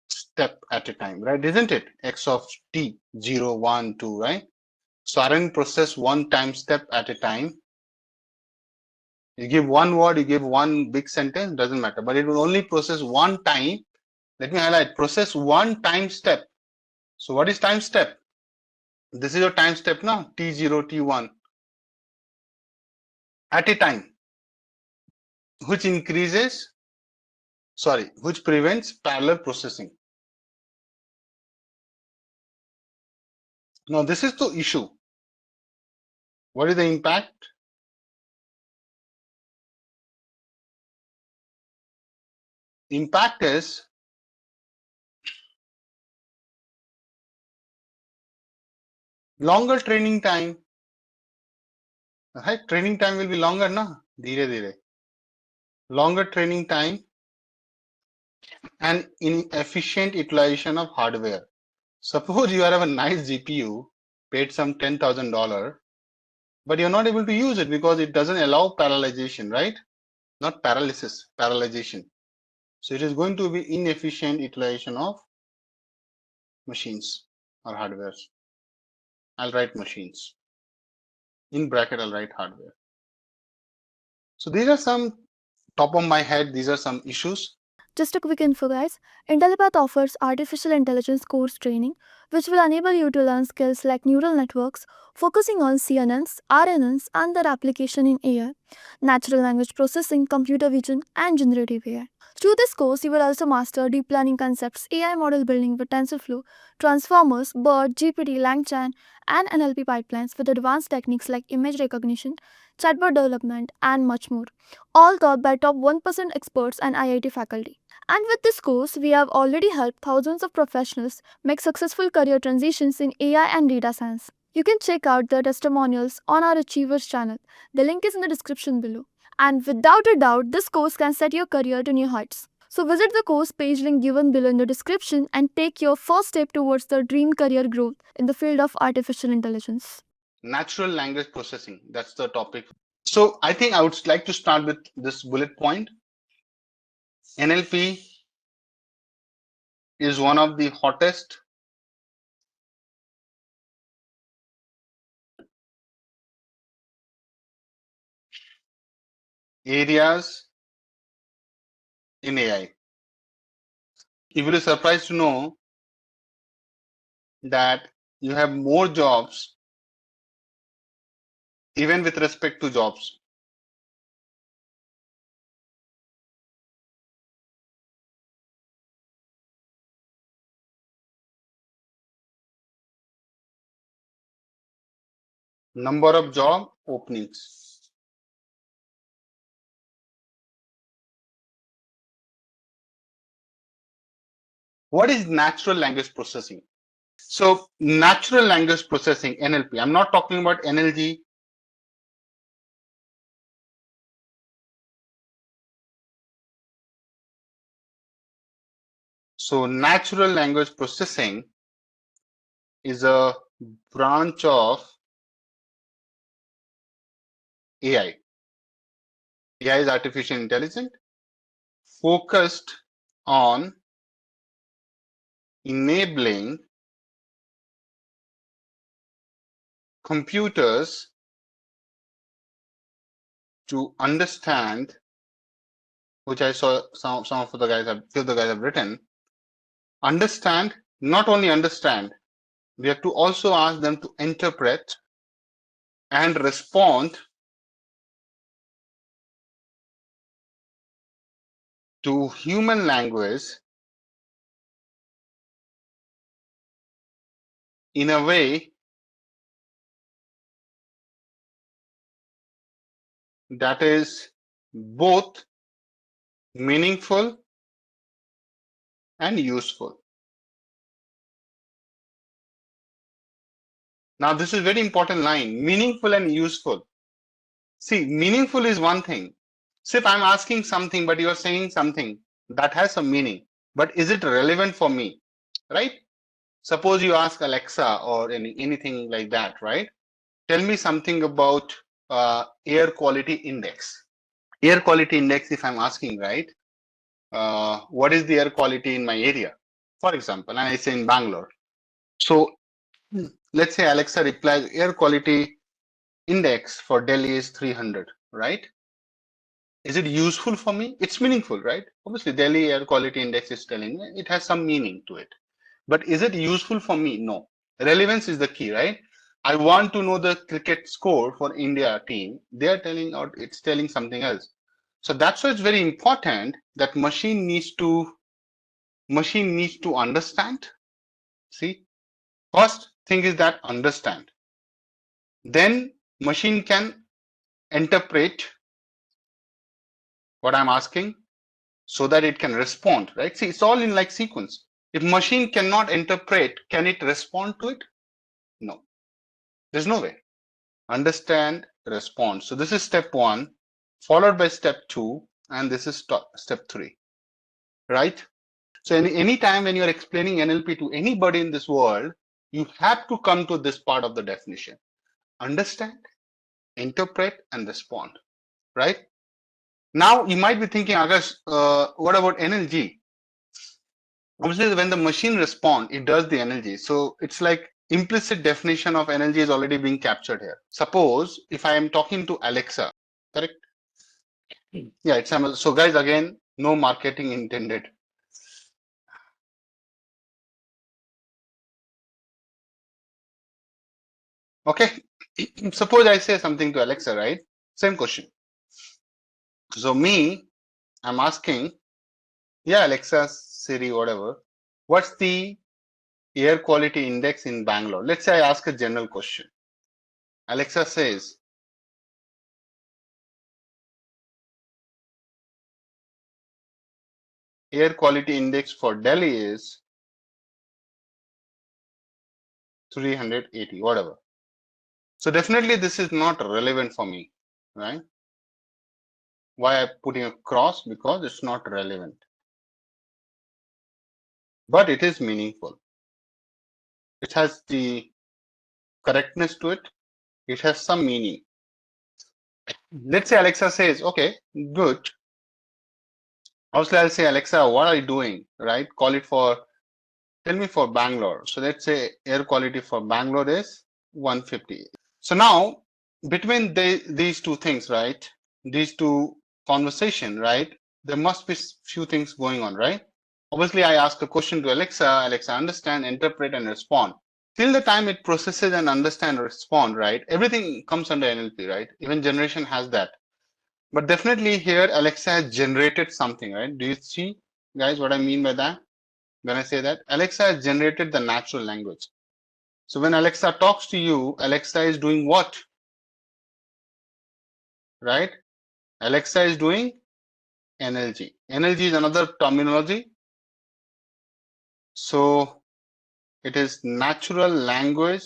step at a time, right? Isn't it? X of t, 0, 1, 2, right? So RNN process one time step at a time. You give one word, you give one big sentence, doesn't matter, but it will only process one time. Let me highlight, process one time step. So what is time step? This is your time step now, T0, T1 at a time, which prevents parallel processing. Now this is the issue. What is the impact? Impact is longer training time. Right? Training time will be longer, na? Dheere dheere. Longer training time and inefficient utilization of hardware. Suppose you have a nice GPU, paid some $10,000, but you're not able to use it because it doesn't allow parallelization, right? Not paralysis, parallelization. So it is going to be inefficient utilization of machines or hardware. I'll write machines. In bracket, I'll write hardware. So these are some top of my head, these are some issues. Just a quick info, guys. Intellipaat offers artificial intelligence course training, which will enable you to learn skills like neural networks, focusing on CNNs, RNNs, and their application in AI, natural language processing, computer vision, and generative AI. Through this course, you will also master deep learning concepts, AI model building with TensorFlow, transformers, BERT, GPT, LangChain, and NLP pipelines with advanced techniques like image recognition, chatbot development, and much more, all taught by top 1% experts and IIT faculty. And with this course, we have already helped thousands of professionals make successful career transitions in AI and data science. You can check out the testimonials on our Achievers channel. The link is in the description below. And without a doubt, this course can set your career to new heights. So visit the course page link given below in the description and take your first step towards the dream career growth in the field of artificial intelligence. Natural language processing, that's the topic. So I think I would like to start with this bullet point. NLP is one of the hottest areas in AI. You will be surprised to know that you have more jobs even with respect to jobs. Number of job openings. What is natural language processing? So natural language processing, NLP, I'm not talking about NLG. So natural language processing is a branch of AI. AI is artificial intelligence focused on enabling computers to understand which I saw some of the guys have written. Understand, not only understand, we have to also ask them to interpret and respond to human language in a way that is both meaningful and useful. Now, this is a very important line, meaningful and useful. See, meaningful is one thing. So if I'm asking something, but you're saying something that has some meaning, but is it relevant for me, right? Suppose you ask Alexa or anything like that, right? Tell me something about air quality index. Air quality index, if I'm asking, right? What is the air quality in my area, for example, and I say in Bangalore. So let's say Alexa replies, air quality index for Delhi is 300, right? Is it useful for me? It's meaningful, right? Obviously, Delhi air quality index is telling me it has some meaning to it. But is it useful for me? No. Relevance is the key, right? I want to know the cricket score for India team. They are telling out it's telling something else. So that's why it's very important that machine needs to understand. See, first thing is that understand. Then machine can interpret what I'm asking so that it can respond, right? See, it's all in like sequence. If machine cannot interpret, can it respond to it? No, there's no way. Understand, respond. So this is step 1, followed by step 2, and this is step 3, right? So any time when you're explaining NLP to anybody in this world, you have to come to this part of the definition. Understand, interpret, and respond, right? Now you might be thinking, Akash, what about NLG? Obviously, when the machine responds, it does the NLG. So it's like implicit definition of NLG is already being captured here. Suppose if I am talking to Alexa, correct? Yeah, it's so guys, again, no marketing intended. Okay, suppose I say something to Alexa, right? Same question. So I'm asking, yeah, Alexa, Siri, whatever, what's the air quality index in Bangalore? Let's say I ask a general question. Alexa says, air quality index for Delhi is 380, whatever. So definitely this is not relevant for me, right? Why I'm putting a cross? Because it's not relevant. But it is meaningful. It has the correctness to it. It has some meaning. Let's say Alexa says, okay, good. Obviously, I'll say, Alexa, what are you doing, right? Tell me for Bangalore. So let's say air quality for Bangalore is 150. So now, between these two things, right? These two conversation, right? There must be few things going on, right? Obviously, I ask a question to Alexa. Alexa, understand, interpret, and respond. Till the time it processes and understand, respond, right? Everything comes under NLP, right? Even generation has that. But definitely here, Alexa has generated something, right? Do you see, guys, what I mean by that? When I say that, Alexa has generated the natural language. So when Alexa talks to you, Alexa is doing what? Right? Alexa is doing NLG. NLG is another terminology. So it is natural language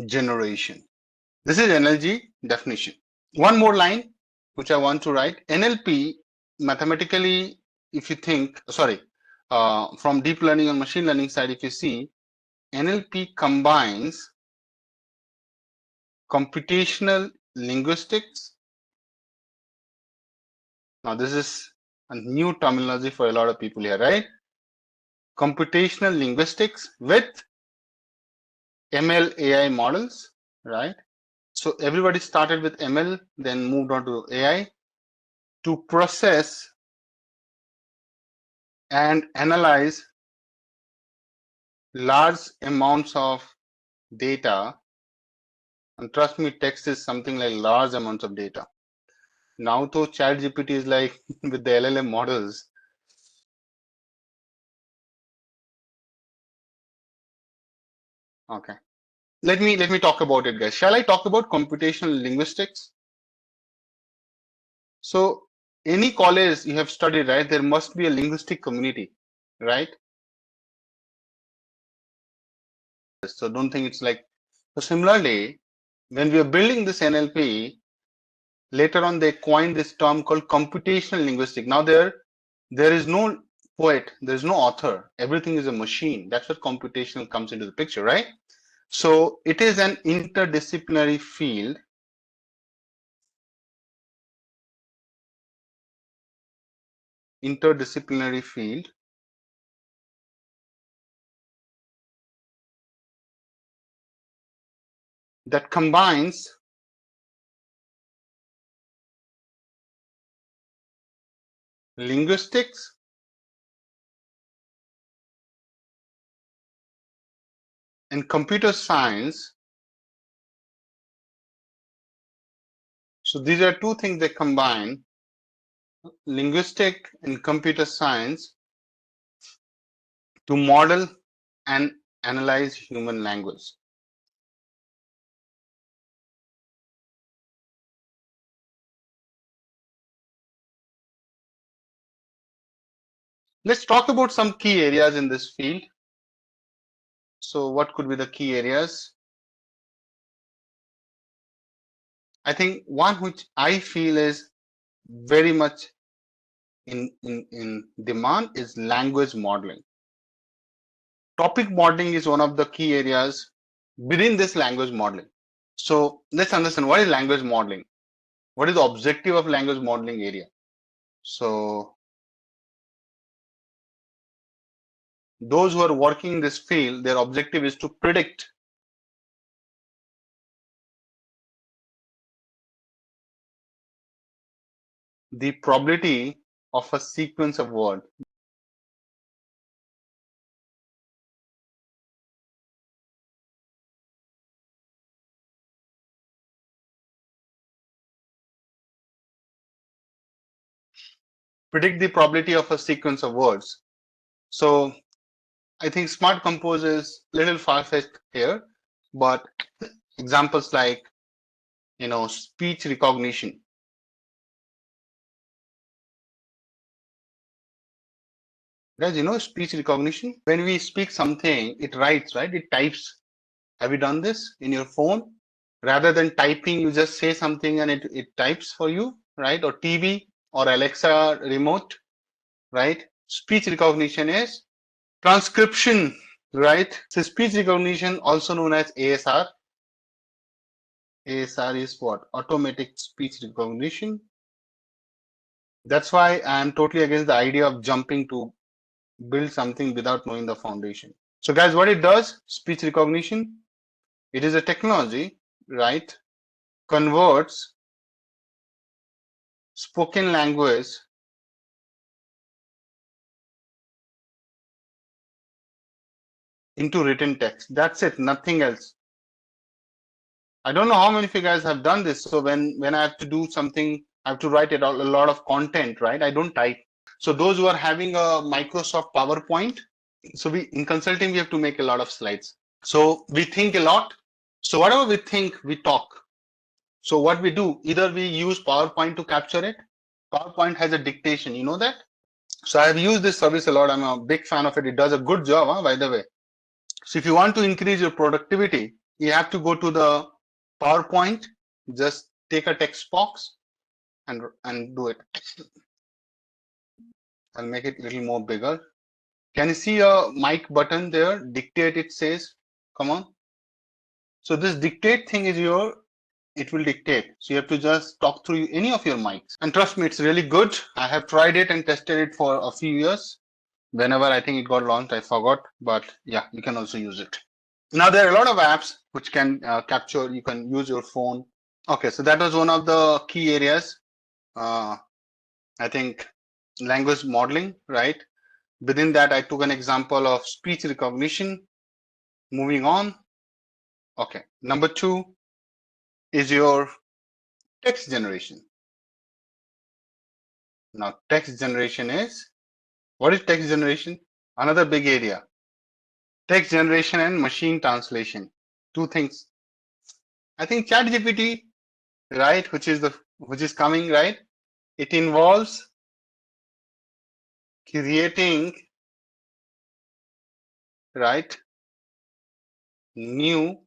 generation. This is NLG definition. One more line which I want to write. NLP mathematically, if you think, from deep learning and machine learning side, if you see, NLP combines computational linguistics. Now this is a new terminology for a lot of people here, right? Computational linguistics with ML AI models, right? So everybody started with ML, then moved on to AI to process and analyze large amounts of data. And trust me, text is something like large amounts of data. Now, though, ChatGPT is like with the LLM models. Okay, let me talk about it, guys. Shall I talk about computational linguistics? So, any college you have studied, right? There must be a linguistic community, right? So don't think it's like. So similarly, when we are building this NLP, later on they coined this term called computational linguistics. Now there is no poet, there is no author. Everything is a machine. That's what computational comes into the picture, right? So it is an interdisciplinary field that combines linguistics, and computer science. So these are two things they combine, linguistic and computer science, to model and analyze human language. Let's talk about some key areas in this field. So what could be the key areas? I think one which I feel is very much in demand is language modeling. Topic modeling is one of the key areas within this language modeling. So let's understand what is language modeling. What is the objective of language modeling area? So those who are working in this field, their objective is to predict the probability of a sequence of words. Predict the probability of a sequence of words. So I think smart compose is a little far-fetched here, but examples like, speech recognition. Guys, speech recognition. When we speak something, it writes, right? It types. Have you done this in your phone? Rather than typing, you just say something and it types for you, right? Or TV or Alexa remote, right? Speech recognition is transcription, right? So speech recognition, also known as ASR. ASR is what? Automatic speech recognition. That's why I'm totally against the idea of jumping to build something without knowing the foundation. So guys, what it does, speech recognition, it is a technology, right? Converts spoken language into written text. That's it, nothing else. I don't know how many of you guys have done this. So when I have to do something, I have to write a lot of content, right? I don't type. So those who are having a Microsoft PowerPoint, so in consulting, we have to make a lot of slides. So we think a lot. So whatever we think, we talk. So what we do, either we use PowerPoint to capture it. PowerPoint has a dictation, you know that? So I've used this service a lot. I'm a big fan of it. It does a good job, by the way. So if you want to increase your productivity, you have to go to the PowerPoint, just take a text box and do it. I'll make it a little more bigger. Can you see a mic button there? Dictate, it says, come on. So this dictate thing is it will dictate. So you have to just talk through any of your mics. And trust me, it's really good. I have tried it and tested it for a few years. Whenever I think it got launched, I forgot. But yeah, you can also use it. Now there are a lot of apps which can capture. You can use your phone. Okay, so that was one of the key areas. I think language modeling, right? Within that, I took an example of speech recognition. Moving on. Okay. Number 2 is your text generation. Now, text generation is, what is text generation? Another big area. Text generation and machine translation. Two things. I think ChatGPT, right, which is coming, right? It involves creating, right, new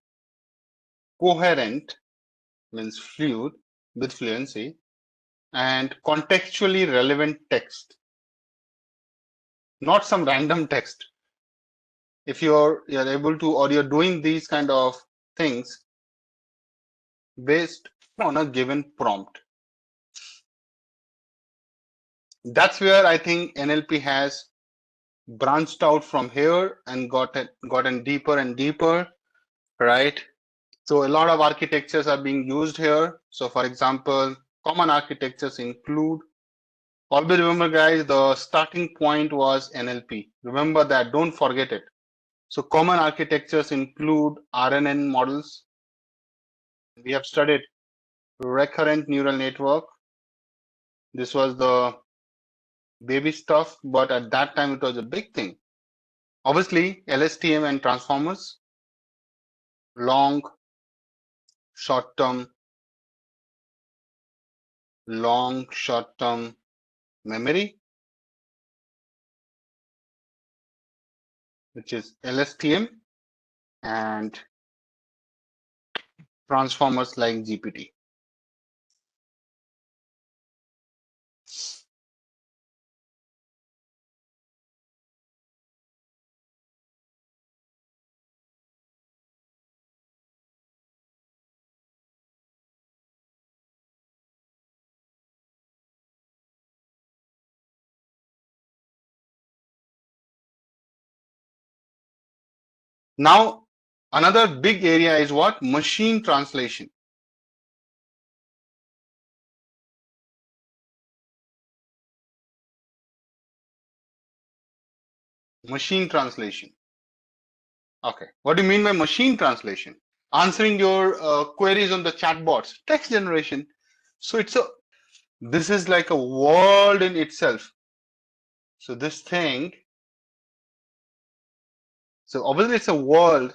coherent, means fluid, with fluency, and contextually relevant text, not some random text. If you're able to, or you're doing these kind of things based on a given prompt, that's where I think NLP has branched out from here and gotten deeper and deeper, right? So a lot of architectures are being used here. So for example, common architectures include, always remember guys, the starting point was NLP. Remember that, don't forget it. So common architectures include RNN models. We have studied recurrent neural network. This was the baby stuff, but at that time it was a big thing. Obviously, LSTM and transformers, long, short-term memory, which is LSTM, and transformers like GPT. Now, another big area is what? Machine translation. Machine translation. Okay. What do you mean by machine translation? Answering your queries on the chatbots, text generation. So this is like a world in itself. So this thing, so obviously it's a world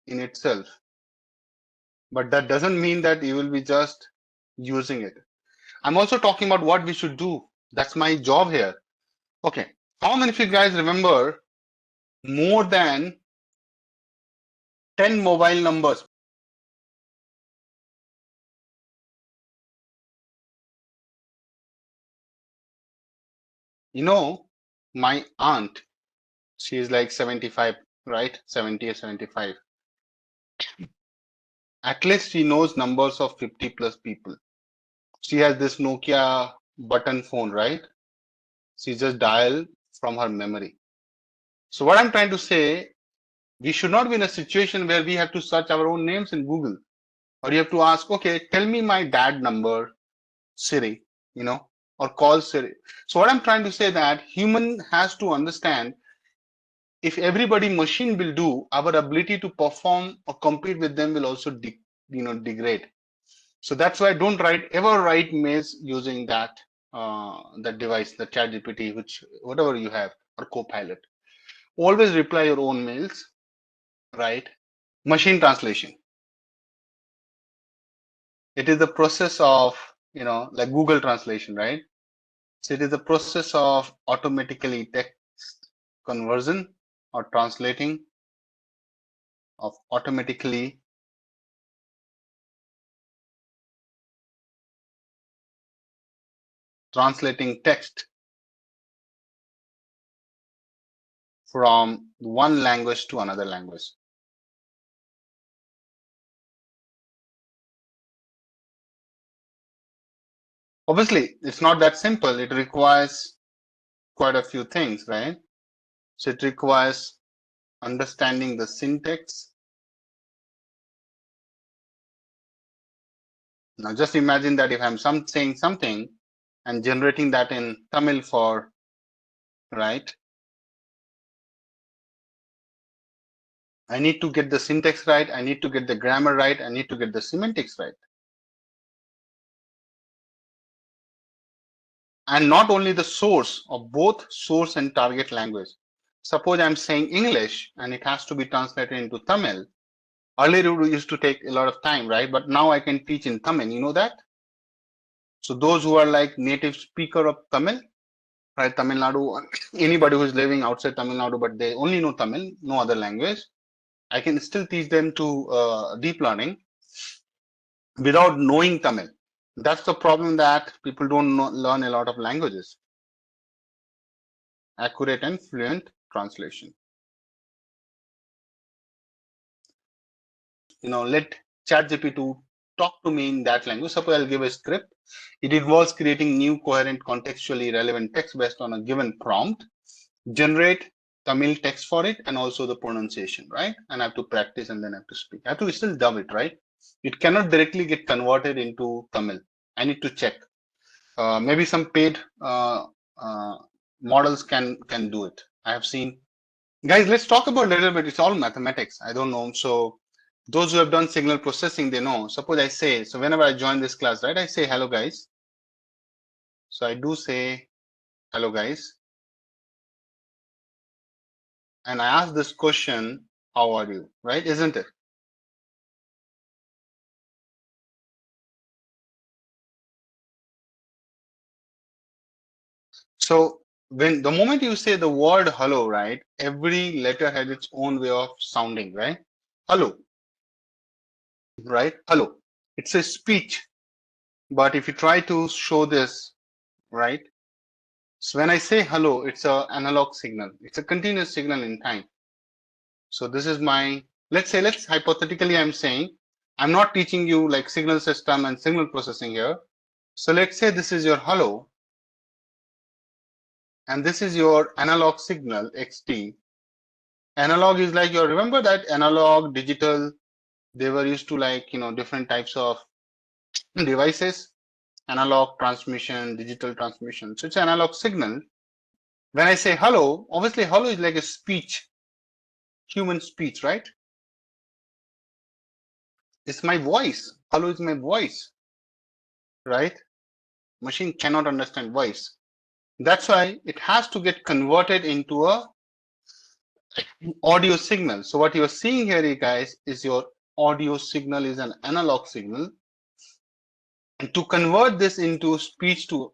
in itself, but that doesn't mean that you will be just using it. I'm also talking about what we should do. That's my job here. Okay. How many of you guys remember more than 10 mobile numbers? You know, my aunt, she is like 75, right? 70 or 75. At least she knows numbers of 50 plus people. She has this Nokia button phone, right? She just dial from her memory. So what I'm trying to say, we should not be in a situation where we have to search our own names in Google, or you have to ask, okay, tell me my dad number, Siri, or call Siri. So what I'm trying to say that human has to understand, if everybody machine will do, our ability to perform or compete with them will also degrade. So that's why don't ever write mails using that device, the ChatGPT, whatever you have, or Copilot. Always reply your own mails, right? Machine translation. It is the process of, like Google translation, right? So it is the process of automatically text conversion or translating, of automatically translating text from one language to another language. Obviously, it's not that simple. It requires quite a few things, right? So it requires understanding the syntax. Now just imagine that if I'm saying something and generating that in Tamil for, right? I need to get the syntax right. I need to get the grammar right. I need to get the semantics right. And not only the source of both source and target language. Suppose I'm saying English and it has to be translated into Tamil. Earlier it used to take a lot of time, right? But now I can teach in Tamil. You know that? So those who are like native speaker of Tamil, right? Tamil Nadu, anybody who is living outside Tamil Nadu, but they only know Tamil, no other language, I can still teach them to deep learning without knowing Tamil. That's the problem, that people don't learn a lot of languages. Accurate and fluent translation. Let ChatGPT talk to me in that language. Suppose I'll give a script. It involves creating new coherent contextually relevant text based on a given prompt, generate Tamil text for it, and also the pronunciation, right? And I have to practice and then I have to speak. I have to still dub it, right? It cannot directly get converted into Tamil. I need to check. Maybe some paid models can do it. I have seen. Guys, let's talk about a little bit. It's all mathematics. I don't know. So those who have done signal processing, they know. Suppose I say, so whenever I join this class, right, I say, hello, guys. So I do say, hello, guys. And I ask this question, how are you, right? Isn't it? So when the moment you say the word hello, right, every letter has its own way of sounding, right? Hello, right? Hello. It's a speech. But if you try to show this, right? So when I say hello, it's an analog signal. It's a continuous signal in time. So this is my, let's hypothetically, I'm saying, I'm not teaching you like signal system and signal processing here. So let's say this is your hello, and this is your analog signal, XT. Analog is like remember that analog, digital, they were used to like, different types of devices, analog transmission, digital transmission. So it's an analog signal. When I say hello, obviously hello is like a speech, human speech, right? It's my voice. Hello is my voice, right? Machine cannot understand voice. That's why it has to get converted into a audio signal. So what you're seeing here, guys, is your audio signal is an analog signal. And to convert this into speech to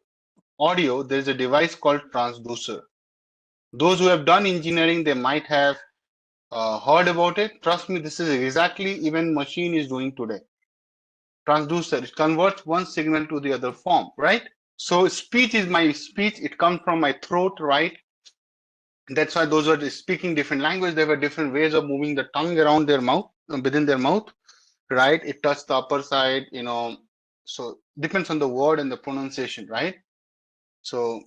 audio, there's a device called transducer. Those who have done engineering, they might have heard about it. Trust me, this is exactly even machine is doing today. Transducer, it converts one signal to the other form, right? So speech is my speech. It comes from my throat, right? That's why those are speaking different language. There were different ways of moving the tongue around their mouth, within their mouth, right? It touched the upper side, so depends on the word and the pronunciation, right? So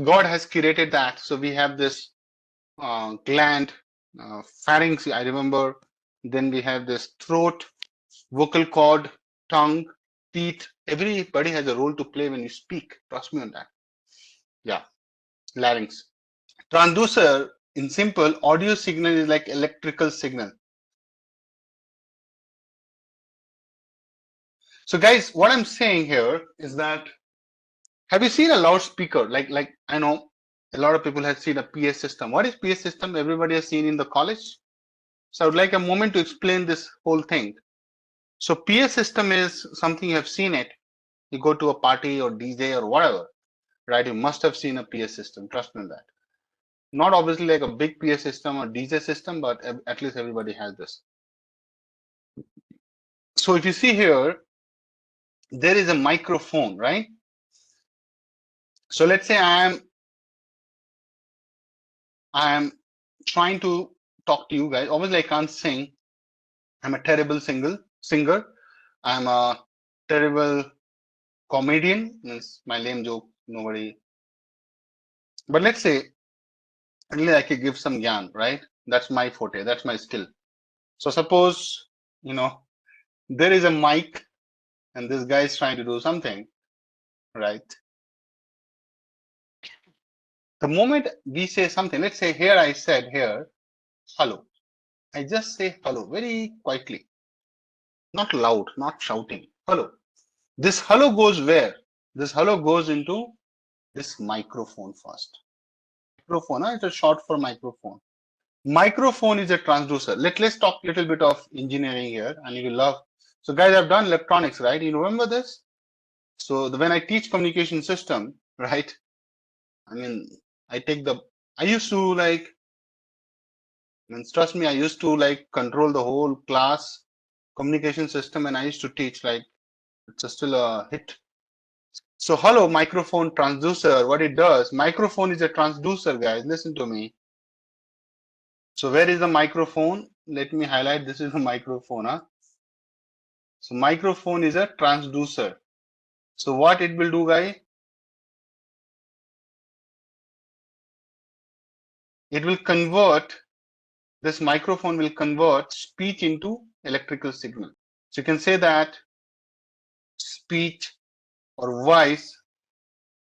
God has created that. So we have this gland, pharynx, I remember. Then we have this throat, vocal cord, tongue, teeth. Everybody has a role to play when you speak. Trust me on that. Yeah, larynx. Transducer, in simple, audio signal is like electrical signal. So guys, what I'm saying here is that, have you seen a loudspeaker? Like I know a lot of people have seen a PA system. What is PA system? Everybody has seen in the college. So I would like a moment to explain this whole thing. So PA system is something you have seen it. You go to a party or DJ or whatever, right? You must have seen a PA system. Trust me on that. Not obviously like a big PA system or DJ system, but at least everybody has this. So if you see here, there is a microphone, right? So let's say I am trying to talk to you guys. Obviously, I can't sing. I'm a terrible singer. I'm a terrible comedian. Means my lame joke, nobody. But let's say only I could give some gyan, right? That's my forte. That's my skill. So suppose there is a mic, and this guy is trying to do something. right? The moment we say something, let's say here I said here, hello. I just say hello very quietly, not loud, not shouting. Hello. This hello goes where? This hello goes into this microphone first. Microphone, it's a short for microphone. Microphone is a transducer. Let's talk a little bit of engineering here, and you will love. So guys, I've done electronics, right? You remember this? So when I teach communication system, right? I mean, I used to like, trust me, I used to like control the whole class communication system, and I used to teach like, it's still a hit. So hello, microphone transducer, what it does, microphone is a transducer, guys, listen to me. So where is the microphone? Let me highlight, this is the microphone, huh? So microphone is a transducer. So what it will do, guys? It will convert, this microphone will convert speech into electrical signal. So you can say that speech or voice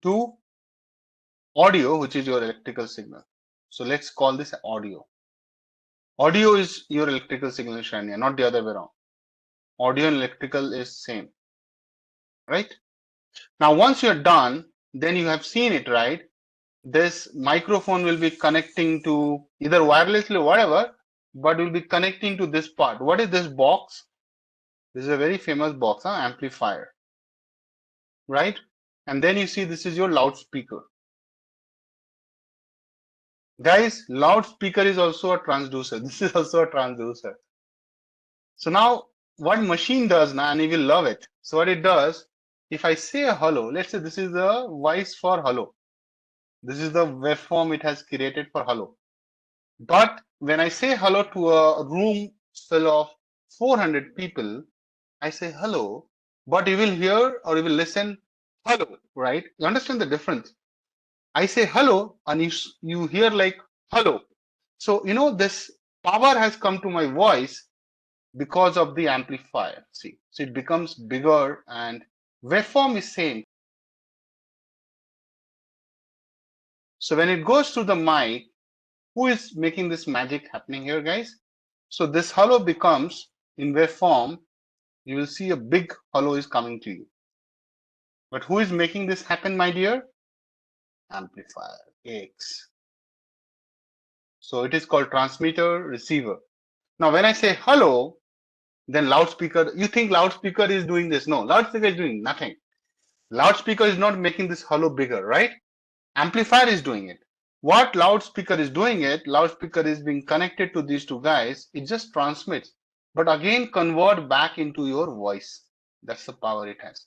to audio, which is your electrical signal. So let's call this audio. Audio is your electrical signal, Shania, not the other way around. Audio and electrical is same, right? Now, once you're done, then you have seen it, right? This microphone will be connecting to either wirelessly or whatever, but will be connecting to this part. What is this box? This is a very famous box, amplifier, right? And then you see this is your loudspeaker. Guys, loudspeaker is also a transducer. This is also a transducer. So now what machine does now, and you will love it. So what it does, if I say a hello, let's say this is the voice for hello. This is the waveform it has created for hello. But when I say hello to a room full of 400 people, I say hello, but you will hear or you will listen hello, right? You understand the difference? I say hello and you hear like hello. So, this power has come to my voice because of the amplifier. See, so it becomes bigger and waveform is same. So when it goes to the mic, who is making this magic happening here, guys? So this hello becomes in waveform, you will see a big hello is coming to you. But who is making this happen, my dear? Amplifier, X. So it is called transmitter, receiver. Now when I say hello, then loudspeaker, you think loudspeaker is doing this. No, loudspeaker is doing nothing. Loudspeaker is not making this hello bigger, right? Amplifier is doing it. What loudspeaker is doing it, loudspeaker is being connected to these two guys, it just transmits, but again convert back into your voice. That's the power it has.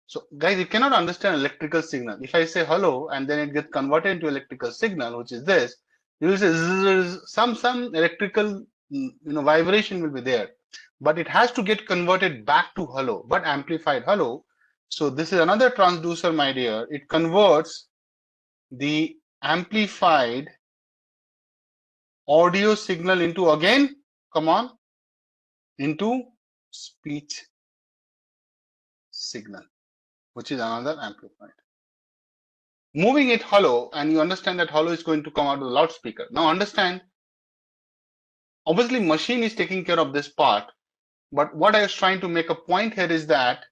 So guys, you cannot understand electrical signal. If I say hello and then it gets converted into electrical signal, which is this, you will say some electrical vibration will be there, but it has to get converted back to hello, but amplified hello. So this is another transducer, my dear. It converts the amplified audio signal into, again, come on, into speech signal, which is another amplified. Moving it hollow, and you understand that hollow is going to come out of the loudspeaker. Now understand, obviously machine is taking care of this part, but what I was trying to make a point here is that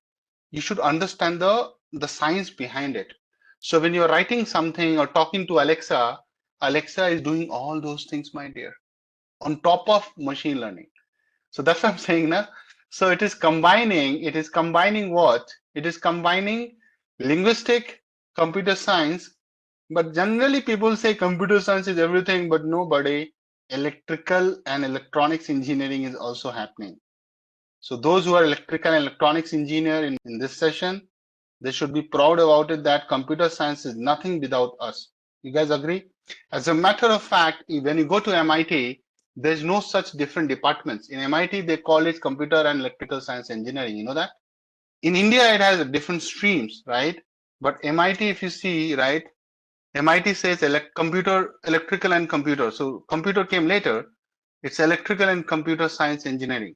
you should understand the science behind it. So when you're writing something or talking to Alexa, Alexa is doing all those things, my dear, on top of machine learning. So that's what I'm saying now. So it is combining what? It is combining linguistic, computer science, but generally people say computer science is everything, but nobody. Electrical and electronics engineering is also happening. So those who are electrical and electronics engineer in this session, they should be proud about it that computer science is nothing without us. You guys agree? As a matter of fact, when you go to MIT, there's no such different departments. In MIT, they call it computer and electrical science engineering. You know that? In India, it has different streams, right? But MIT, if you see, right, MIT says electrical and computer. So computer came later. It's electrical and computer science engineering.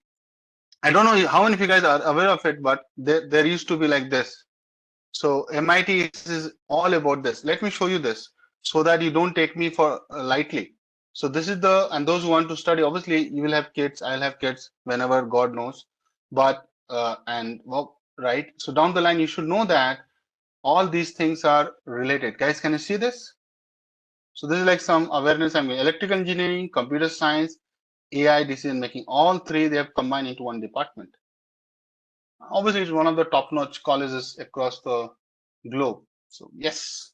I don't know how many of you guys are aware of it, but there used to be like this. So MIT is all about this. Let me show you this so that you don't take me for lightly. So this is and those who want to study, obviously you will have kids, I'll have kids whenever God knows. But, right. So down the line, you should know that all these things are related. Guys, can you see this? So this is like some awareness. I mean, electrical engineering, computer science, AI, decision making, all three, they have combined into one department. Obviously, it's one of the top-notch colleges across the globe. So yes.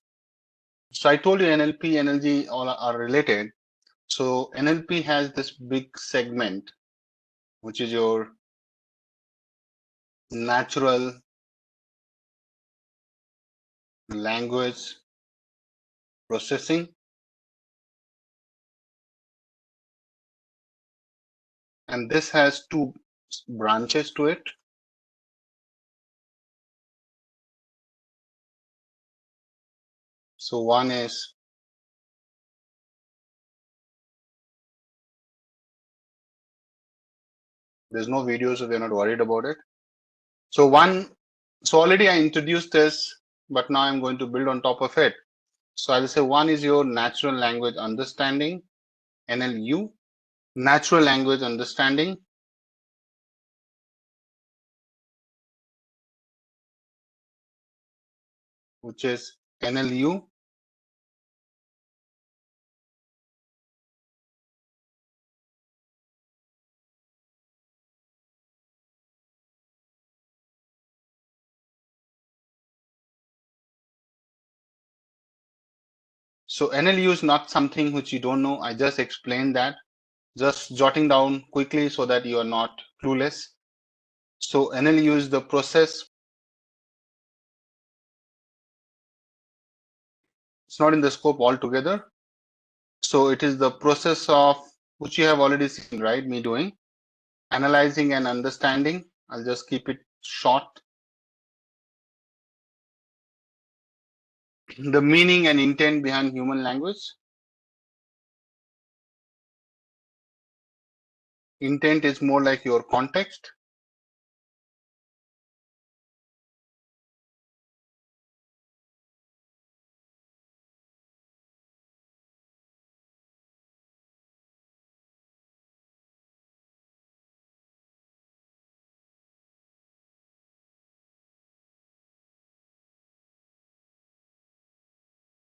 So I told you NLP, NLG all are related. So NLP has this big segment, which is your natural language processing. And this has two branches to it. So one is there's no video, so we're not worried about it. So already I introduced this, but now I'm going to build on top of it. So I'll say one is your natural language understanding, NLU, natural language understanding. Which is NLU. So NLU is not something which you don't know. I just explained that, just jotting down quickly so that you are not clueless. So NLU is the process. It's not in the scope altogether. So it is the process of which you have already seen, right? Me doing analyzing and understanding. I'll just keep it short. The meaning and intent behind human language. Intent is more like your context.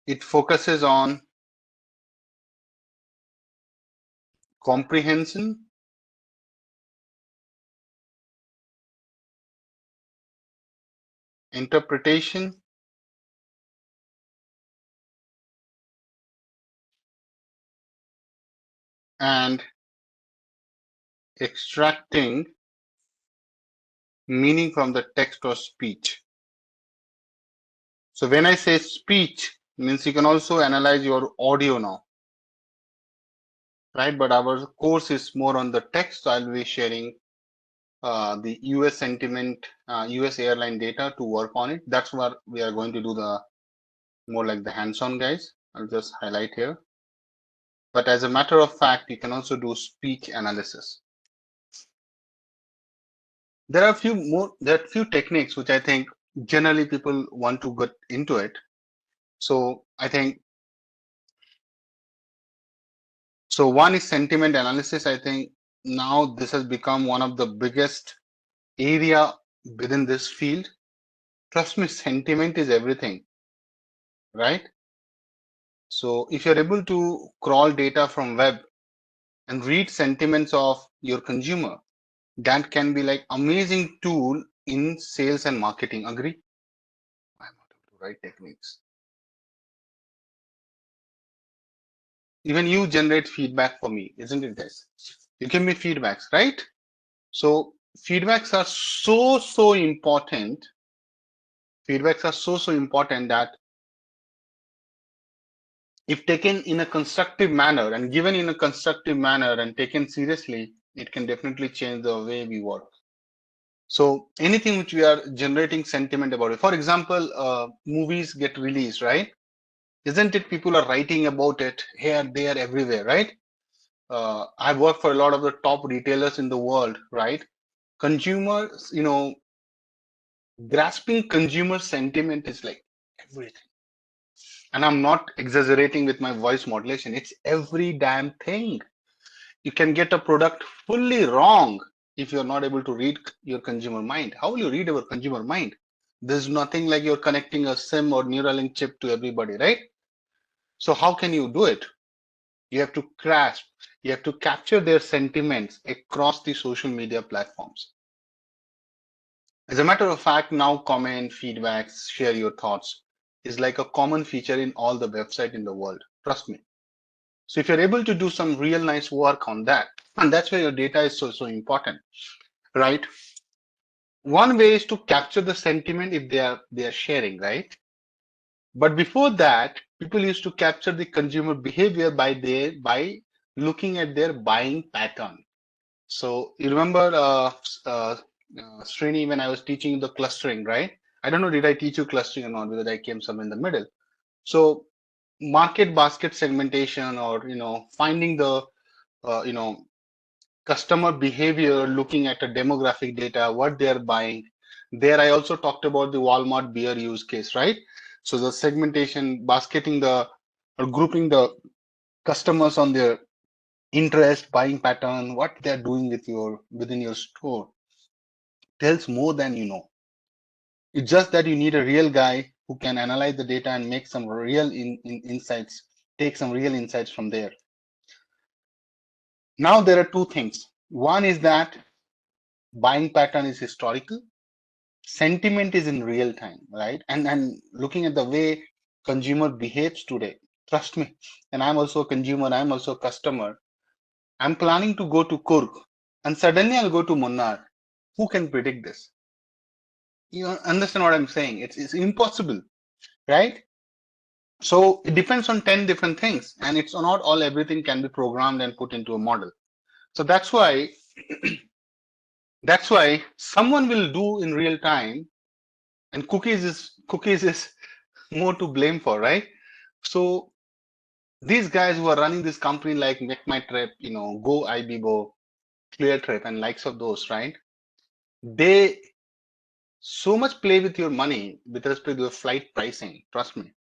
It focuses on comprehension, interpretation, and extracting meaning from the text or speech. So when I say speech, means you can also analyze your audio now, right? But our course is more on the text. So I'll be sharing the US sentiment, US airline data to work on it. That's where we are going to do the more like the hands-on guys. I'll just highlight here. But as a matter of fact, you can also do speech analysis. There are a few techniques which I think generally people want to get into it. So I think, so one is sentiment analysis. I think now this has become one of the biggest area within this field. Trust me, sentiment is everything, right? So if you're able to crawl data from web and read sentiments of your consumer, that can be like amazing tool in sales and marketing. Agree? I'm not able to write techniques. Even you generate feedback for me, isn't it, guys? You give me feedbacks, right? So feedbacks are so important. Feedbacks are so important that if taken in a constructive manner and given in a constructive manner and taken seriously, it can definitely change the way we work. So anything which we are generating sentiment about it. For example, movies get released, right? Isn't it people are writing about it here, there, everywhere, right? I've worked for a lot of the top retailers in the world, right? Consumers, Grasping consumer sentiment is like everything. And I'm not exaggerating with my voice modulation. It's every damn thing. You can get a product fully wrong if you're not able to read your consumer mind. How will you read our consumer mind? There's nothing like you're connecting a SIM or Neuralink chip to everybody, right? So how can you do it? You have to grasp, you have to capture their sentiments across the social media platforms. As a matter of fact, now comment, feedbacks, share your thoughts is like a common feature in all the websites in the world. Trust me. So if you're able to do some real nice work on that, and that's why your data is so important, right? One way is to capture the sentiment if they are sharing, right? But before that, people used to capture the consumer behavior by looking at their buying pattern. So you remember, Srini, when I was teaching the clustering, right? I don't know, did I teach you clustering or not? Because I came somewhere in the middle. So market basket segmentation, or finding the customer behavior, looking at the demographic data, what they are buying. There, I also talked about the Walmart beer use case, right? So the segmentation, basketing or grouping the customers on their interest, buying pattern, what they're doing within your store tells more than you know. It's just that you need a real guy who can analyze the data and make some real insights, take some real insights from there. Now there are two things. One is that buying pattern is historical, sentiment is in real time, right? And looking at the way consumer behaves today, trust me, and I'm also a consumer, I'm also a customer. I'm planning to go to Kurg, and suddenly I'll go to Munnar. Who can predict this? You understand what I'm saying? It's impossible, right? So it depends on 10 different things, and it's not all everything can be programmed and put into a model. So that's why someone will do in real time, and cookies is more to blame for, right? So these guys who are running this company like Make My Trip, Go Ibibo, Clear Trip, and likes of those, right? They so much play with your money with respect to the flight pricing. Trust me.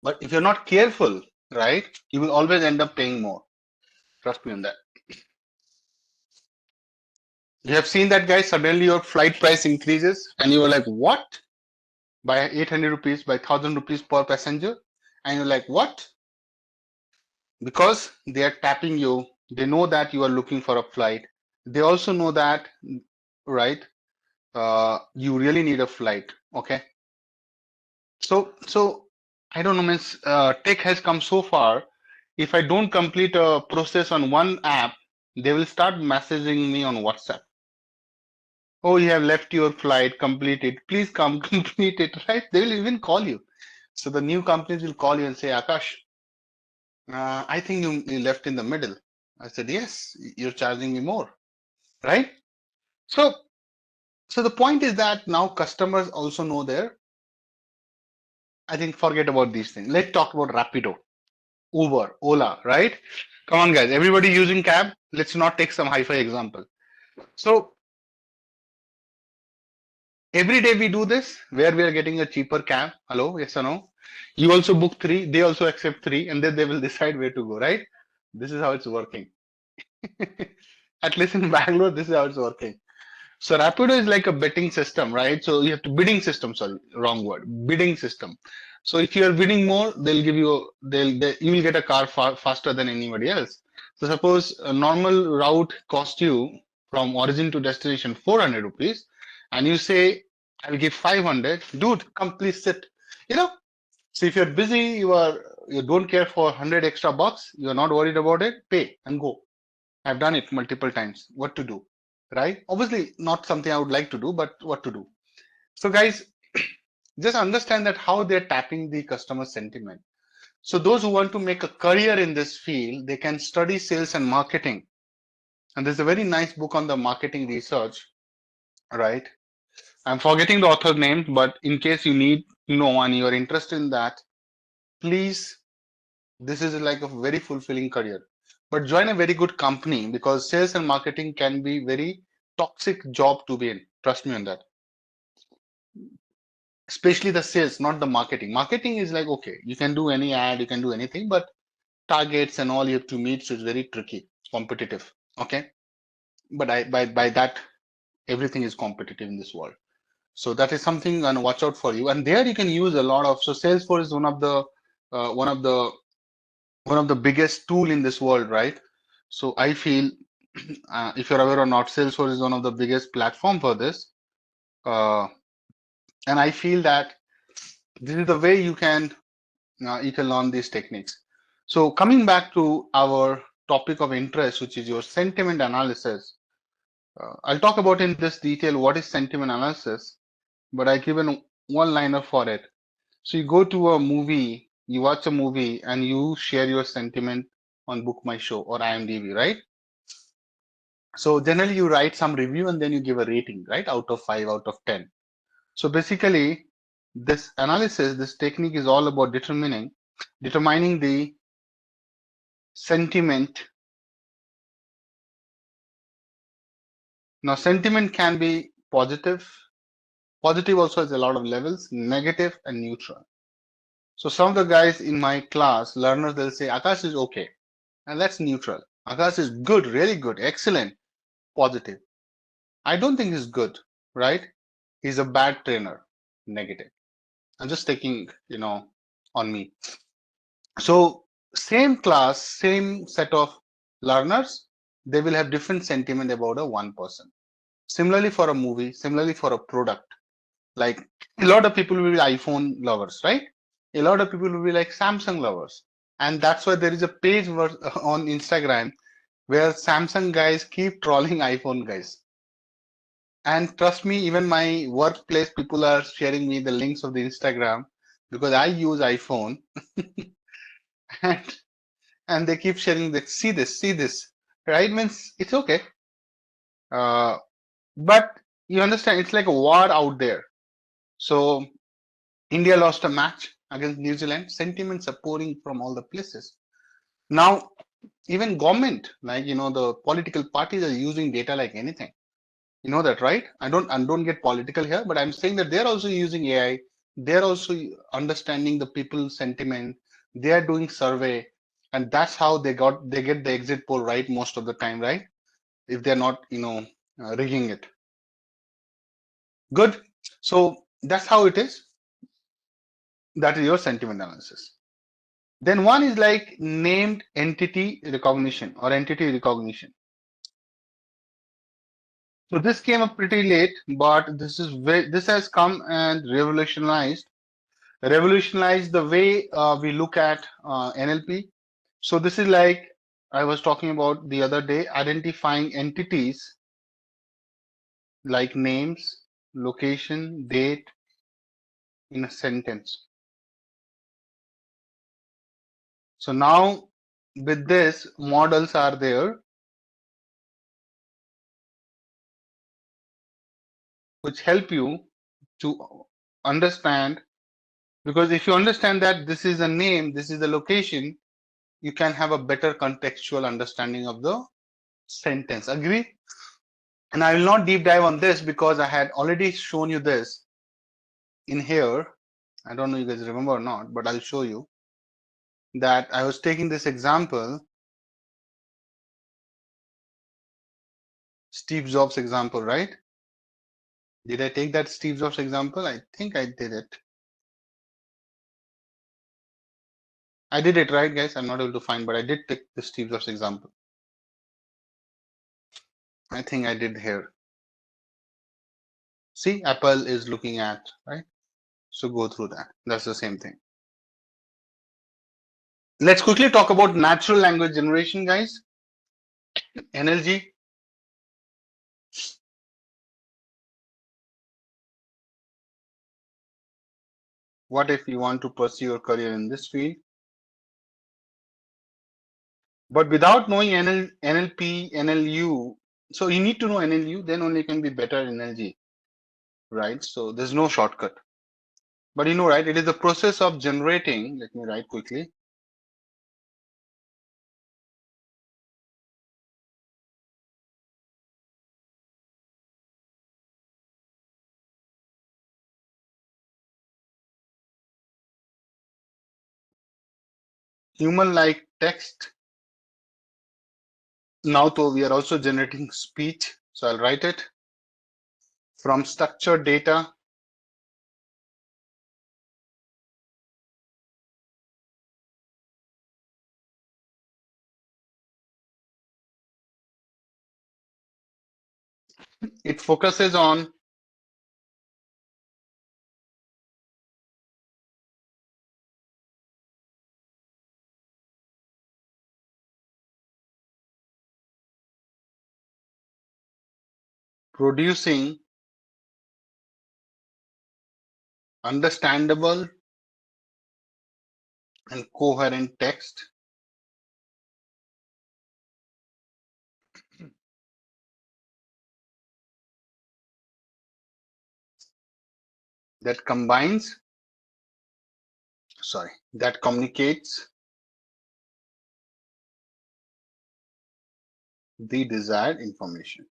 But if you're not careful, right, you will always end up paying more. Trust me on that. You have seen that, guys. Suddenly your flight price increases, and you are like, what? By 800 rupees, by 1000 rupees per passenger, and you're like, what? Because they are tapping you. They know that you are looking for a flight. They also know that, right? You really need a flight. Okay. So I don't know, means tech has come so far. If I don't complete a process on one app, they will start messaging me on WhatsApp. Oh, you have left your flight, complete it. Please come complete it, right? They will even call you. So the new companies will call you and say, Akash, I think you left in the middle. I said, yes, you're charging me more, right? So, so the point is that now customers also know I think forget about these things. Let's talk about Rapido, Uber, Ola, right? Come on, guys. Everybody using cab. Let's not take some hi-fi example. So every day we do this where we are getting a cheaper cab. Hello, yes or no? You also book three, they also accept three, and then they will decide where to go, right? This is how it's working. At least in Bangalore, this is how it's working. So Rapido is like a betting system, right? So you have to bidding system, sorry, wrong word, bidding system. So if you are bidding more, they'll give you, you will get a car faster than anybody else. So suppose a normal route cost you from origin to destination 400 rupees, and you say, I'll give 500, dude, come please sit. You know, so if you're busy, you don't care for 100 extra bucks, you're not worried about it, pay and go. I've done it multiple times. What to do, right? Obviously, not something I would like to do, but what to do. So, guys, just understand that how they're tapping the customer sentiment. So, those who want to make a career in this field, they can study sales and marketing. And there's a very nice book on the marketing research, right? I'm forgetting the author name, but in case you need to know and you're interested in that, please, this is like a very fulfilling career. But join a very good company, because sales and marketing can be very toxic job to be in. Trust me on that. Especially the sales, not the marketing. Marketing is like, okay, you can do any ad, you can do anything, but targets and all you have to meet, so it's very tricky, competitive. Okay. But by that, everything is competitive in this world. So that is something and watch out for you. And there you can use a lot of, so Salesforce is one of the biggest tool in this world, right? So I feel, if you're aware or not, Salesforce is one of the biggest platform for this. And I feel that this is the way you can learn these techniques. So coming back to our topic of interest, which is your sentiment analysis, I'll talk about in this detail what is sentiment analysis, but I given one liner for it. So you go to a movie, you watch a movie, and you share your sentiment on Book My Show or IMDb, right? So generally you write some review and then you give a rating, right? Out of 5, out of 10. So basically, this analysis, this technique is all about determining the sentiment. Now, sentiment can be positive. Positive also has a lot of levels, negative and neutral. So some of the guys in my class, learners, they'll say, Akash is okay. And that's neutral. Akash is good, really good, excellent, positive. I don't think he's good, right? He's a bad trainer, negative. I'm just taking, on me. So same class, same set of learners, they will have different sentiment about a one person. Similarly for a movie, similarly for a product. Like a lot of people will be iPhone lovers, right? A lot of people will be like Samsung lovers. And that's why there is a page on Instagram where Samsung guys keep trolling iPhone guys. And trust me, even my workplace people are sharing me the links of the Instagram because I use iPhone. and and they keep sharing that, see this, right? Means it's okay. But you understand, it's like a war out there. So India lost a match against New Zealand. Sentiments are pouring from all the places. Now, even government, like the political parties are using data like anything. You know that, right? I don't get political here, but I'm saying that they're also using AI. They're also understanding the people's sentiment. They are doing survey, and that's how they get the exit poll right most of the time, right? If they're not, rigging it. Good. So that's how it is. That is your sentiment analysis. Then one is like named entity recognition or entity recognition. So this came up pretty late, but this has come and revolutionized the way we look at NLP. So this is like I was talking about the other day, identifying entities like names, location, date in a sentence. So now with this, models are there which help you to understand, because if you understand that this is a name, this is the location, you can have a better contextual understanding of the sentence. Agree? And I will not deep dive on this because I had already shown you this in here. I don't know if you guys remember or not, but I'll show you that I was taking this example, Steve Jobs example, right? Did I take that Steve Jobs example? I think I did it. I did it, right, guys? I'm not able to find, but I did take the Steve Jobs example. I think I did here. See, Apple is looking at, right? So go through that. That's the same thing. Let's quickly talk about natural language generation, guys. NLG. What if you want to pursue your career in this field? But without knowing NLP, NLU, so you need to know NLU, then only you can be better in NLG, right? So there's no shortcut. But right, it is the process of generating, let me write quickly. human-like text. Now, though, we are also generating speech. So I'll write it from structured data. It focuses on producing understandable and coherent text that communicates the desired information.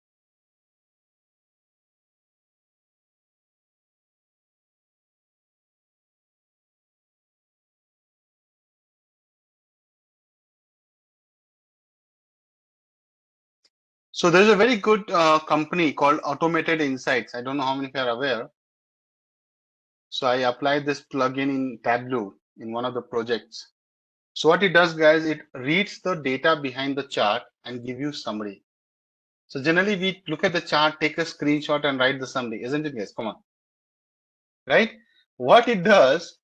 So there's a very good company called Automated Insights. I don't know how many of you are aware. So I applied this plugin in Tableau in one of the projects. So what it does, guys, it reads the data behind the chart and give you summary. So generally we look at the chart, take a screenshot and write the summary, isn't it, guys? Come on, right? What it does,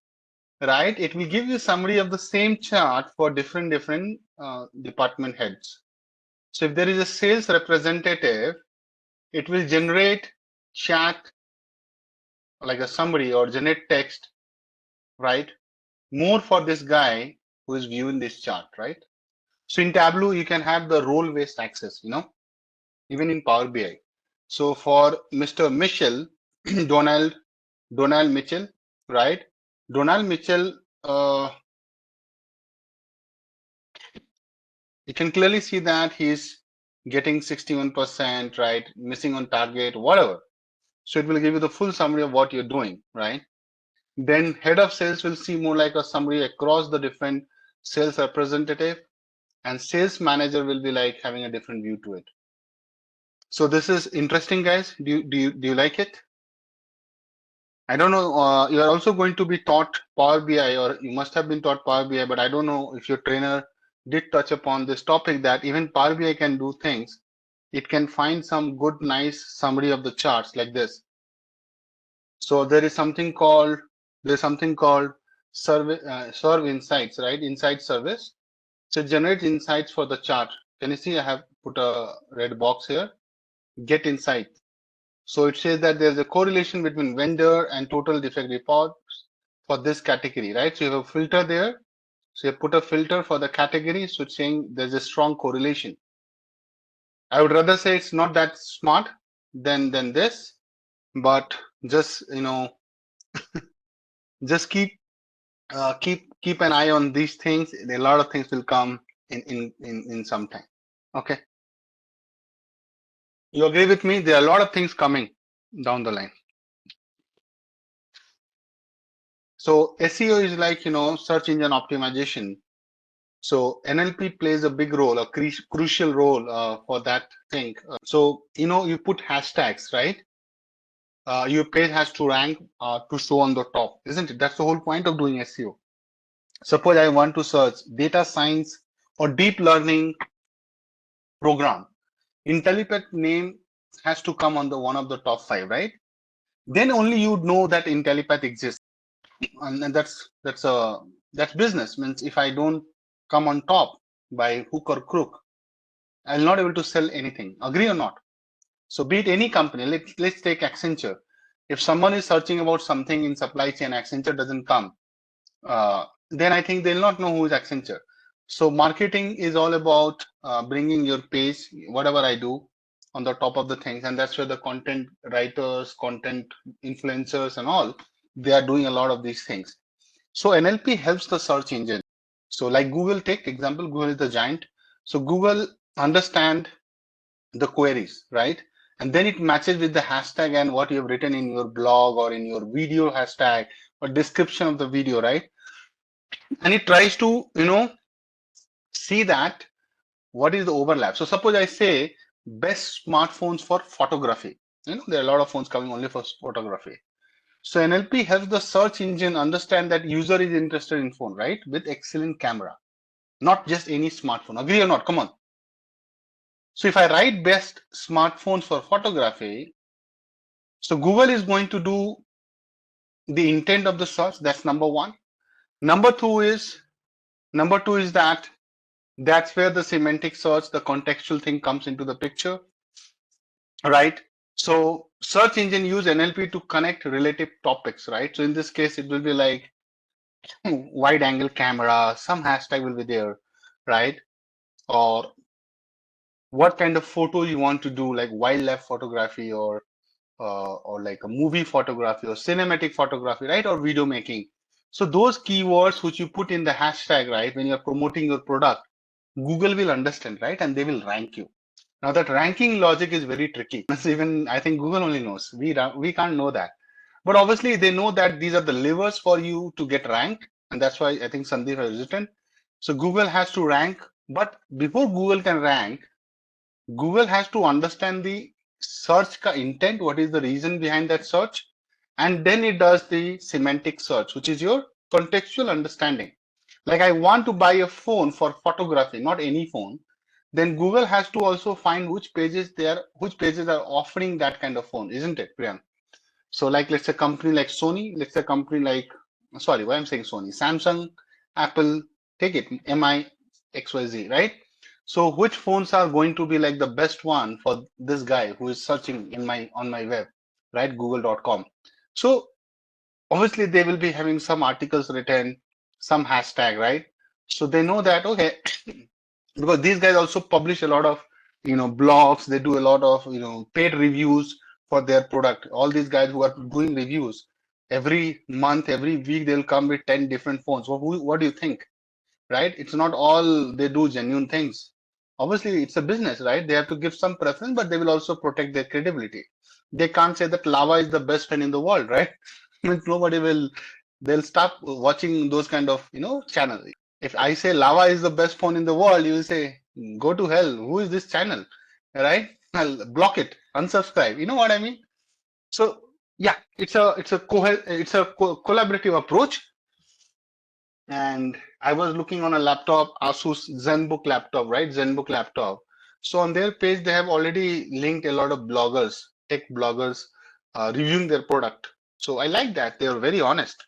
right? It will give you a summary of the same chart for different department heads. So if there is a sales representative, it will generate chat like a summary or generate text, right? More for this guy who is viewing this chart, right? So in Tableau, you can have the role-based access, even in Power BI. So for Mr. Mitchell, Donald Mitchell, right? Donald Mitchell, you can clearly see that he's getting 61%, right? Missing on target, whatever. So it will give you the full summary of what you're doing, right? Then head of sales will see more like a summary across the different sales representative, and sales manager will be like having a different view to it. So this is interesting, guys. Do you like it? I don't know. You are also going to be taught Power BI, or you must have been taught Power BI, but I don't know if your trainer did touch upon this topic that even Power BI can do things. It can find some good, nice summary of the charts like this. So there is something called Serve Insights, right? Insight service. So generate insights for the chart. Can you see I have put a red box here? Get insight. So it says that there's a correlation between vendor and total defect reports for this category, right? So you have a filter there. So you put a filter for the category. So it's saying there's a strong correlation. I would rather say it's not that smart than this, but just just keep an eye on these things. A lot of things will come in some time. Okay. You agree with me? There are a lot of things coming down the line. So SEO is like, search engine optimization. So NLP plays a big role, a crucial role for that thing. So, you put hashtags, right? Your page has to rank to show on the top, isn't it? That's the whole point of doing SEO. Suppose I want to search data science or deep learning program. Intellipaat name has to come on the one of the top 5, right? Then only you know that Intellipaat exists, and that's business. Means if I don't come on top by hook or crook, I'll not able to sell anything. Agree or not? So be it any company, let's take Accenture. If someone is searching about something in supply chain, Accenture doesn't come, then I think they'll not know who is Accenture. So marketing is all about bringing your page, whatever I do, on the top of the things, and that's where the content writers, content influencers, and all, they are doing a lot of these things. So NLP helps the search engine. So like Google, take example, Google is the giant. So Google understand the queries, right? And then it matches with the hashtag and what you have written in your blog or in your video hashtag or description of the video, right? And it tries to, see that what is the overlap. So suppose I say best smartphones for photography. There are a lot of phones coming only for photography. So NLP helps the search engine understand that user is interested in phone, right? With excellent camera, not just any smartphone. Agree or not? Come on. So if I write best smartphones for photography, so Google is going to do the intent of the search. That's number one. Number two is that that's where the semantic search, the contextual thing comes into the picture, right? So search engine use NLP to connect related topics, right? So in this case, it will be like wide angle camera, some hashtag will be there, right? Or what kind of photo you want to do, like wildlife photography or like a movie photography or cinematic photography, right? Or video making. So those keywords which you put in the hashtag, right? When you're promoting your product, Google will understand, right? And they will rank you. Now that ranking logic is very tricky. Even I think Google only knows. We can't know that. But obviously they know that these are the levers for you to get ranked. And that's why I think Sandeep has written. So Google has to rank, but before Google can rank, Google has to understand the search intent, what is the reason behind that search, and then it does the semantic search, which is your contextual understanding. Like I want to buy a phone for photography, not any phone, then Google has to also find which pages are offering that kind of phone, isn't it, Priyank? So like let's say a company like Sony, let's say a company like, sorry, why I'm saying Sony, Samsung, Apple, take it, MI, XYZ, right? So which phones are going to be like the best one for this guy who is searching on my web, right? Google.com. So obviously they will be having some articles written, some hashtag, right? So they know that, okay, because these guys also publish a lot of, blogs, they do a lot of, paid reviews for their product. All these guys who are doing reviews every month, every week, they'll come with 10 different phones. So what do you think? Right? It's not all they do genuine things. Obviously, it's a business, right? They have to give some preference, but they will also protect their credibility. They can't say that lava is the best pen in the world, right? Nobody will, they'll stop watching those kind of, channels. If I say lava is the best phone in the world, you will say, go to hell. Who is this channel? Right? I'll block it, unsubscribe. You know what I mean? So yeah, it's a collaborative approach. And I was looking on a laptop, Asus ZenBook laptop, right? ZenBook laptop. So on their page, they have already linked a lot of bloggers, tech bloggers, reviewing their product. So I like that. They are very honest.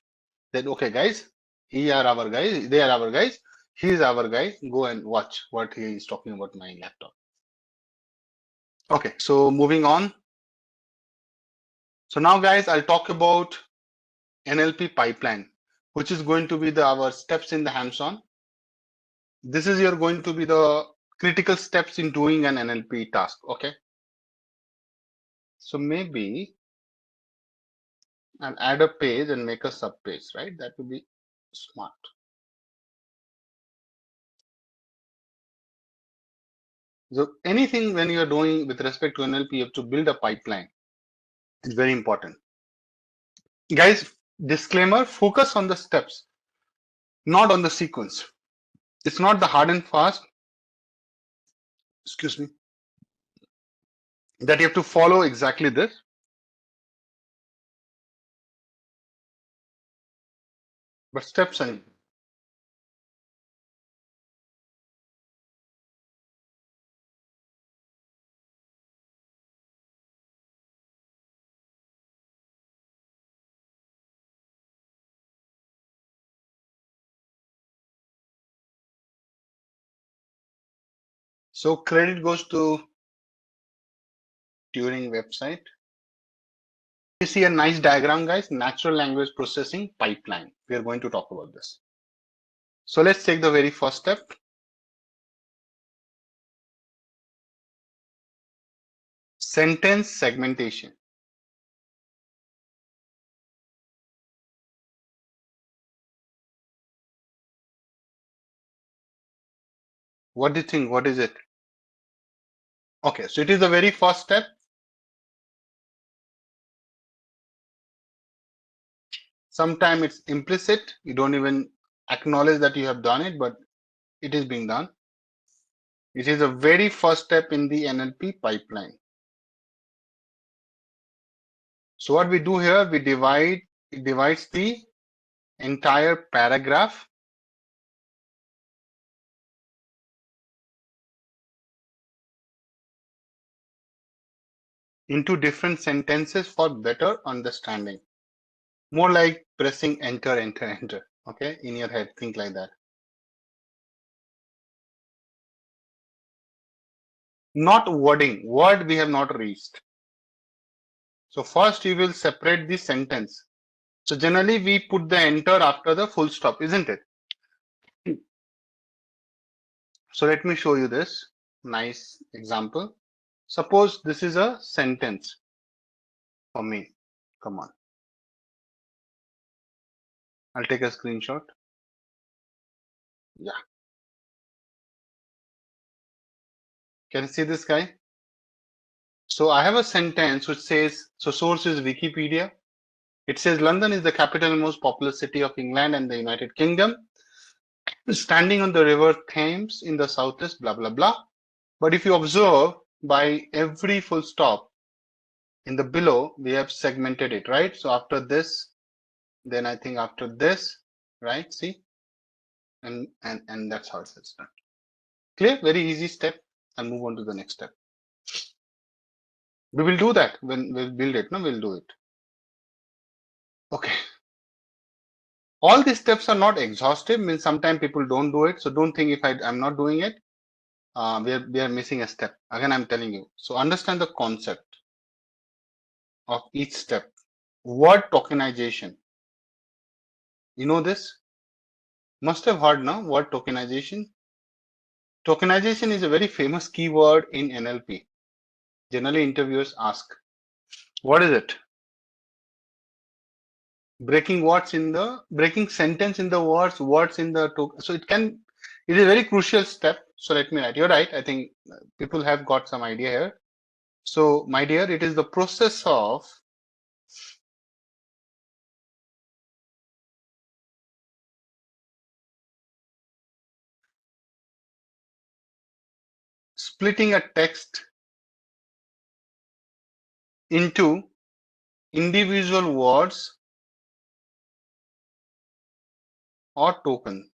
That, okay, guys, he are our guys, they are our guys, he is our guy. Go and watch what he is talking about my laptop. Okay, so moving on. So now, guys, I'll talk about NLP pipeline, which is going to be our steps in the hands-on. This is going to be the critical steps in doing an NLP task. Okay. So maybe I'll add a page and make a sub page, right? That would be smart. So anything when you're doing with respect to NLP, you have to build a pipeline. It's very important. Guys, disclaimer, focus on the steps, not on the sequence. It's not the hard and fast, excuse me, that you have to follow exactly this. But steps and so credit goes to Turing website. You see a nice diagram, guys, natural language processing pipeline. We are going to talk about this. So let's take the very first step. Sentence segmentation. What do you think? What is it? Okay, so it is the very first step. Sometimes it's implicit. You don't even acknowledge that you have done it, but it is being done. It is the very first step in the NLP pipeline. So what we do here, it divides the entire paragraph into different sentences for better understanding. More like pressing enter, enter, enter. Okay, in your head, think like that. Not wording. Word we have not reached. So first you will separate the sentence. So generally we put the enter after the full stop, isn't it? So let me show you this nice example. Suppose this is a sentence for me. Come on. I'll take a screenshot. Yeah. Can you see this guy? So I have a sentence which says, so source is Wikipedia. It says London is the capital and most populous city of England and the United Kingdom, standing on the river Thames in the southeast, blah, blah, blah. But if you observe, by every full stop in the below, we have segmented it, right? So after this, then I think after this, right? See? And that's how it's done. Clear? Very easy step. I'll move on to the next step. We will do that when we'll build it. No, we'll do it. Okay. All these steps are not exhaustive. Means sometimes people don't do it. So don't think if I'm not doing it, we are missing a step. Again, I'm telling you. So understand the concept of each step. Word tokenization. You know this? Must have heard now. Word tokenization. Tokenization is a very famous keyword in NLP. Generally, interviewers ask, "What is it?" Breaking sentence in the words in the token. So it is a very crucial step. So let me write. You're right. I think people have got some idea here. So my dear, it is the process of splitting a text into individual words or token.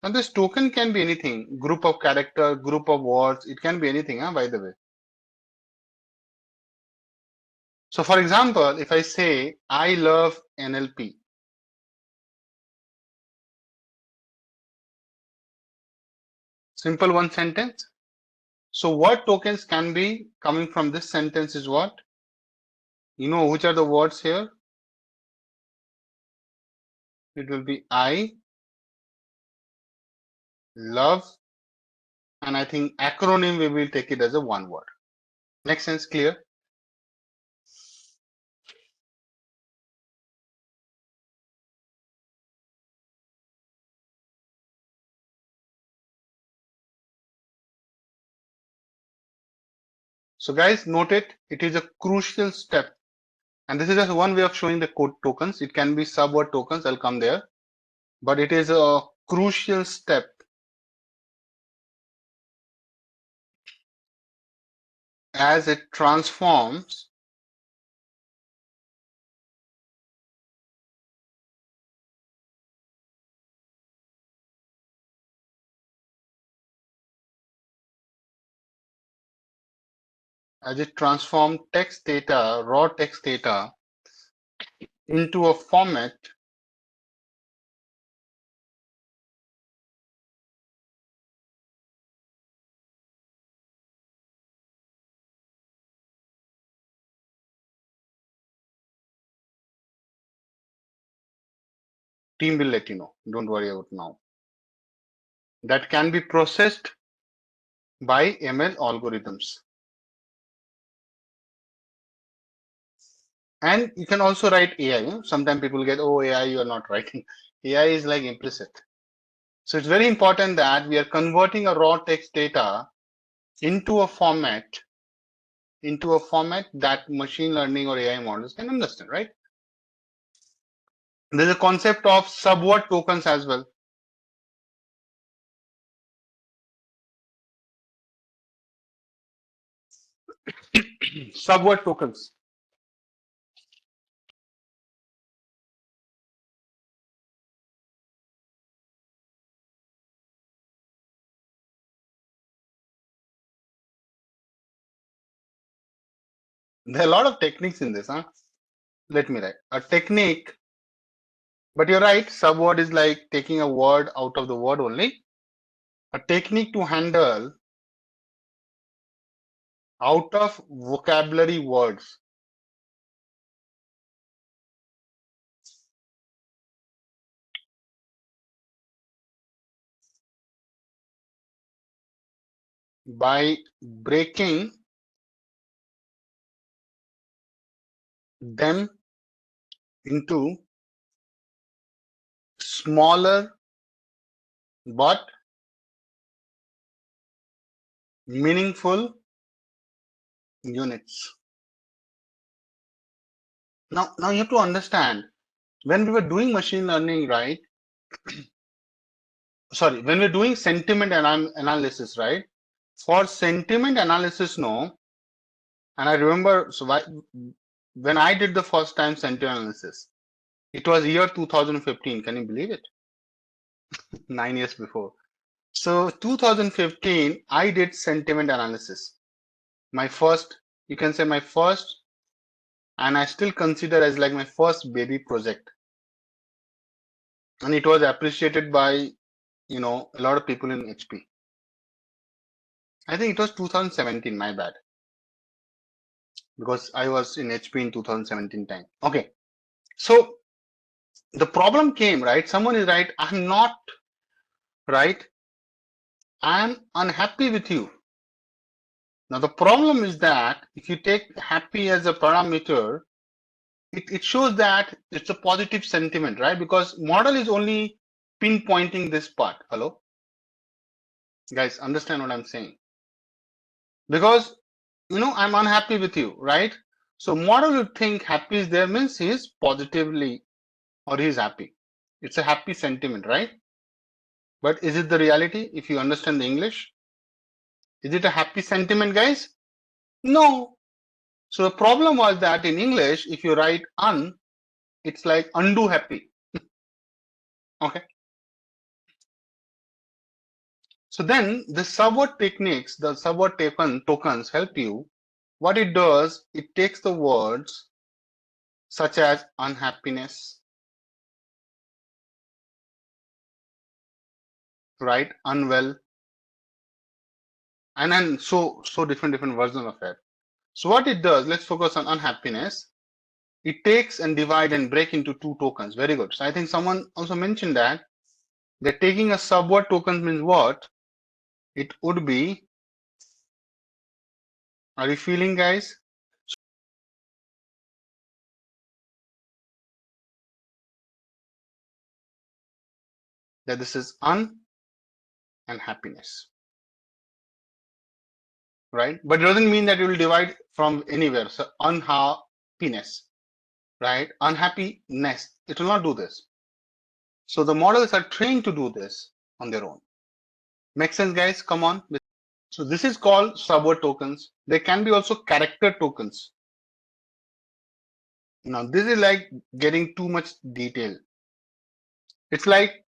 And this token can be anything, group of character, group of words, it can be anything, by the way. So for example, if I say, I love NLP, simple one sentence. So word tokens can be coming from this sentence is what? You know which are the words here? It will be I love, and I think acronym we will take it as a one word. Makes sense? Clear? So guys, note it. It is a crucial step. And this is just one way of showing the code tokens. It can be subword tokens. I'll come there. But it is a crucial step as it transforms text data, raw text data, into a format team will let you know. Don't worry about now. That can be processed by ML algorithms. And you can also write AI. Sometimes people get, oh, AI, you are not writing. AI is like implicit. So it's very important that we are converting a raw text data into a format that machine learning or AI models can understand, right? There's a concept of subword tokens as well. subword tokens. There are a lot of techniques in this, huh? Let me write a technique. But you're right, subword is like taking a word out of the word only. A technique to handle out of vocabulary words. By breaking them into smaller but meaningful units. Now you have to understand, when we were doing machine learning, right? Sorry, when we're doing sentiment analysis, right? For sentiment analysis, no. And I remember, when I did the first time sentiment analysis, it was year 2015. Can you believe it? 9 years before. So 2015, I did sentiment analysis. My first, you can say my first, and I still consider as like my first baby project. And it was appreciated by, a lot of people in HP. I think it was 2017, my bad. Because I was in HP in 2017 time. Okay. So the problem came, right? Someone is right. I'm not right. I'm unhappy with you. Now the problem is that if you take happy as a parameter, it shows that it's a positive sentiment, right? Because model is only pinpointing this part. Hello? Guys, understand what I'm saying? Because, I'm unhappy with you, right? So model would think happy is there means he is positively or he is happy. It's a happy sentiment, right? But is it the reality if you understand the English? Is it a happy sentiment, guys? No. So the problem was that in English, if you write it's like undo happy. Okay. So then the subword techniques, the subword tokens help you. What it does, it takes the words such as unhappiness, right? Unwell, and then so different versions of it. So what it does, let's focus on unhappiness. It takes and divide and break into two tokens. Very good. So I think someone also mentioned that they're taking a subword token means what? It would be, are you feeling, guys? That this is and happiness, right? But it doesn't mean that you will divide from anywhere. So unhappiness, right? Unhappiness, it will not do this. So the models are trained to do this on their own. Make sense, guys? Come on. So this is called subword tokens. They can be also character tokens. Now this is like getting too much detail. It's like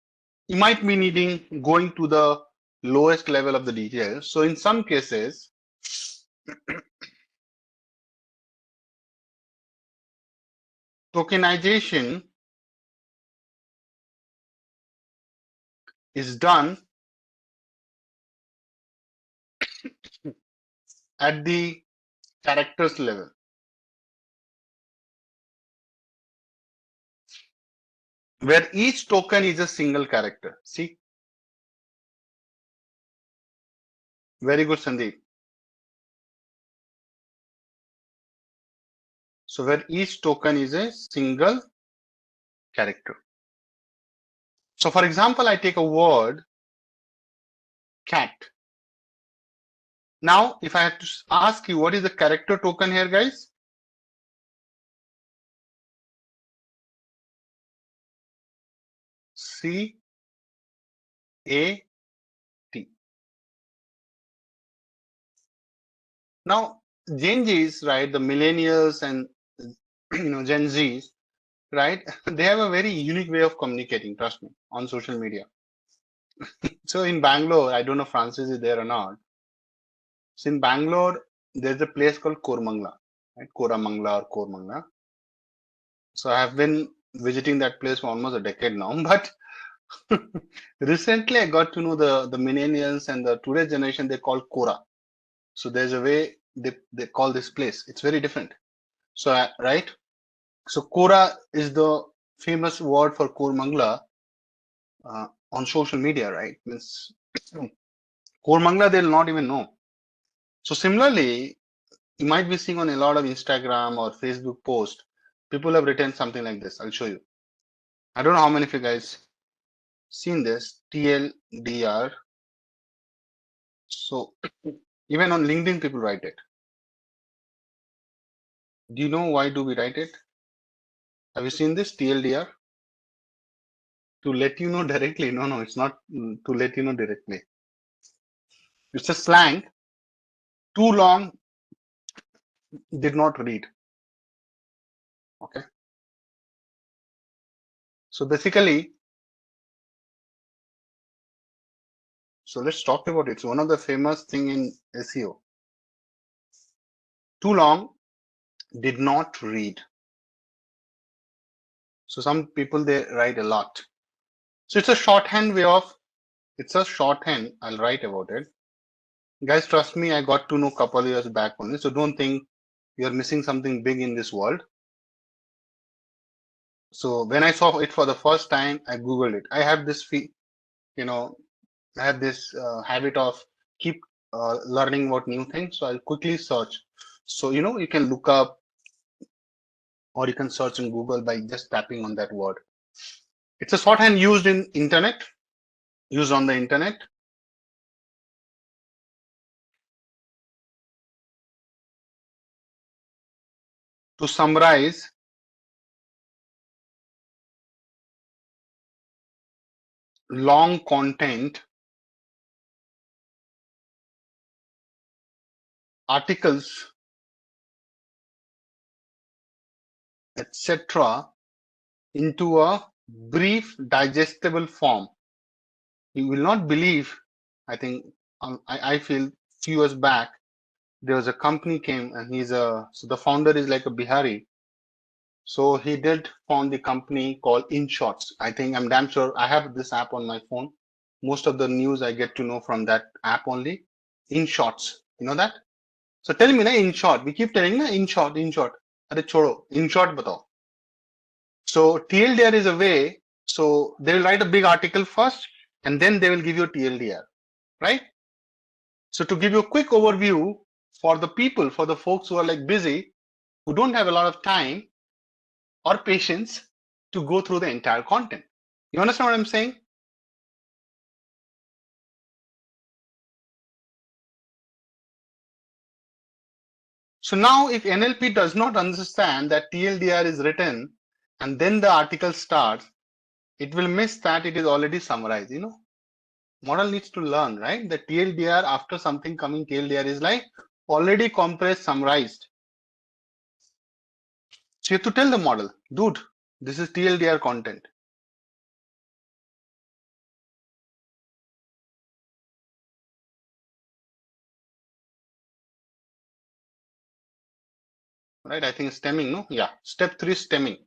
you might be needing going to the lowest level of the detail. So in some cases, tokenization is done at the characters level, where each token is a single character. See? Very good, Sandeep. So where each token is a single character. So for example, I take a word cat. Now, if I have to ask you what is the character token here, guys? C A T. Now, Gen Zs, right, the millennials and Gen Zs, right, they have a very unique way of communicating, trust me, on social media. So in Bangalore, I don't know Francis is there or not. So in Bangalore, there's a place called Kormangla, right? Koramangla or Kormangla. So I have been visiting that place for almost a decade now. But recently I got to know the millennials and the today's generation, they call Kora. So there's a way they call this place. It's very different. So right. So Kora is the famous word for Kormangla on social media, right? Means Kormangla they'll not even know. So similarly, you might be seeing on a lot of Instagram or Facebook posts, people have written something like this. I'll show you. I don't know how many of you guys seen this TLDR. So even on LinkedIn, people write it. Do you know why do we write it? Have you seen this TLDR? To let you know directly. No, it's not to let you know directly. It's a slang. Too long, did not read. Okay. So basically, so let's talk about it. It's one of the famous thing in SEO. Too long, did not read. So some people they write a lot. So it's a shorthand way of, it's a shorthand. I'll write about it. Guys, trust me, I got to know a couple of years back only. So don't think you're missing something big in this world. So when I saw it for the first time, I Googled it. I have this, I have this habit of keep learning about new things. So I'll quickly search. So, you can look up or you can search in Google by just tapping on that word. It's a shorthand used in internet, used on the internet. To summarize long content, articles, etc., into a brief, digestible form. You will not believe, I think, I feel few years back, there was a company came and so the founder is like a Bihari. So he did found the company called InShots. I think I'm damn sure I have this app on my phone. Most of the news I get to know from that app only. InShots, you know that? So tell me, na, in short, we keep telling, na, in short, in short. Arre chodo, in short batao. So TLDR is a way, so they will write a big article first and then they will give you a TLDR, right? So to give you a quick overview for the people, for the folks who are like busy, who don't have a lot of time or patience to go through the entire content. You understand what I'm saying? So now if NLP does not understand that TLDR is written and then the article starts, it will miss that it is already summarized, Model needs to learn, right? The TLDR after something coming TLDR is like already compressed, summarized. So you have to tell the model, dude, this is TLDR content. Right? I think stemming, no? Yeah. Step 3, stemming.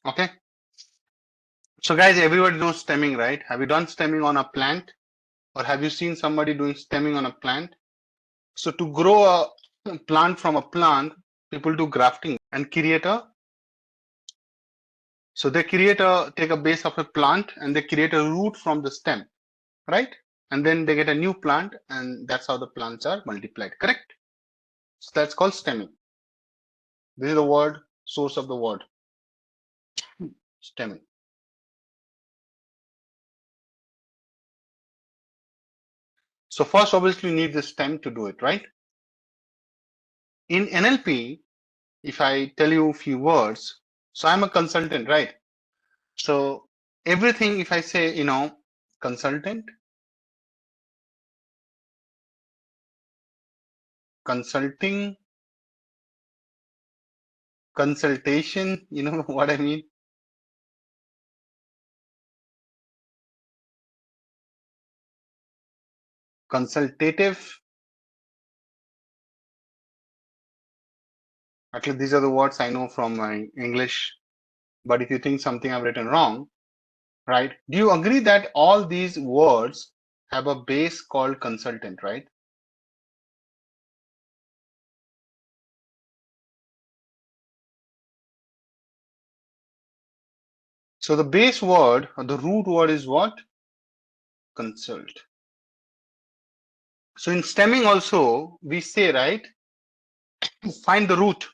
Okay. So guys, everybody knows stemming, right? Have you done stemming on a plant? Or have you seen somebody doing stemming on a plant? So to grow a plant from a plant, people do grafting and create so they take a base of a plant and they create a root from the stem, right? And then they get a new plant and that's how the plants are multiplied, correct? So that's called stemming. This is the word, source of the word, stemming. So first, obviously, you need the stem to do it, right? In NLP, if I tell you a few words, so I'm a consultant, right? So everything, if I say, consultant, consulting, consultation, you know what I mean? Consultative. At least these are the words I know from my English. But if you think something I've written wrong, right? Do you agree that all these words have a base called consultant, right? So the base word or the root word is what? Consult. So in stemming also, we say, right, find the root.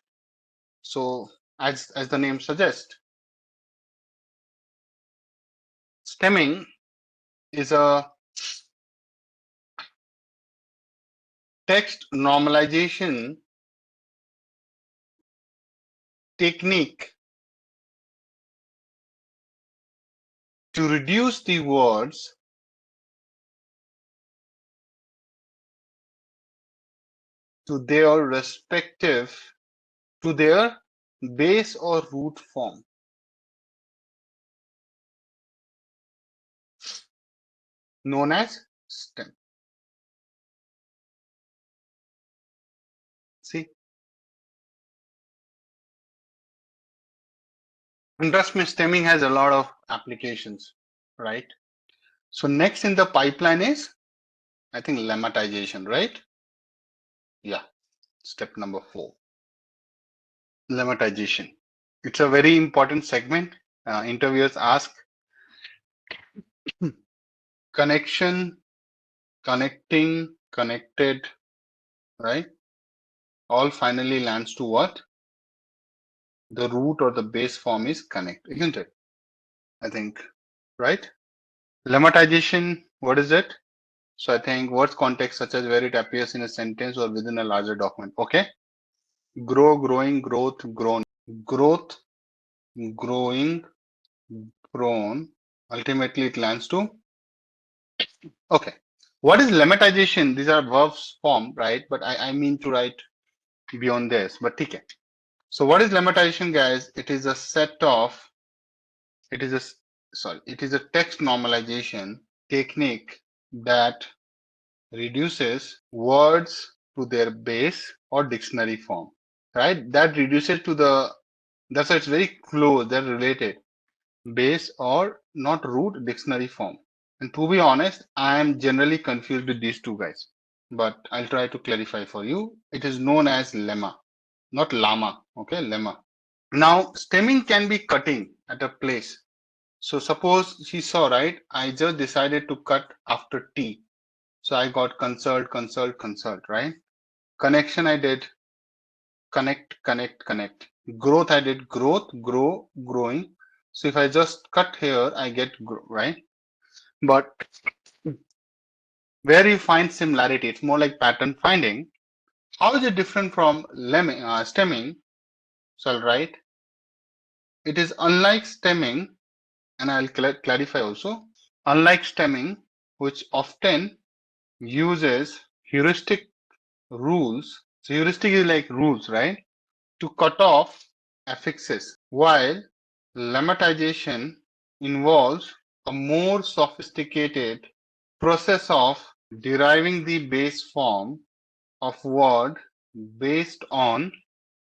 So as the name suggests, stemming is a text normalization technique to reduce the words to their to their base or root form, known as stem. See, and trust me, stemming has a lot of applications, right? So next in the pipeline is, I think, lemmatization, right? Yeah, step number 4, lemmatization. It's a very important segment. Interviewers ask, connection, connecting, connected, right? All finally lands to what? The root or the base form is connect, isn't it? I think, right? Lemmatization, what is it? So I think words context such as where it appears in a sentence or within a larger document. Okay. Grow, growing, growth, grown, growth, growing, grown. Ultimately, it lands to. Okay. What is lemmatization? These are verbs form, right? But I mean to write beyond this. But okay. So what is lemmatization, guys? It is a set of. It is a sorry. It is a text normalization technique that reduces words to their base or dictionary form, right? That reduces to the, that's why it's very close, they're related, base or not root, dictionary form. And to be honest, I am generally confused with these two guys, but I'll try to clarify for you. It is known as lemma, not llama, okay, lemma. Now, stemming can be cutting at a place. So suppose she saw, right, I just decided to cut after T. So I got consult, consult, consult, right? Connection I did connect, connect, connect. Growth I did growth, grow, growing. So if I just cut here, I get grow, right? But where you find similarity, it's more like pattern finding. How is it different from stemming? So I'll write, it is unlike stemming, and I'll clarify also. Unlike stemming, which often uses heuristic rules. So heuristic is like rules, right? To cut off affixes, while lemmatization involves a more sophisticated process of deriving the base form of word based on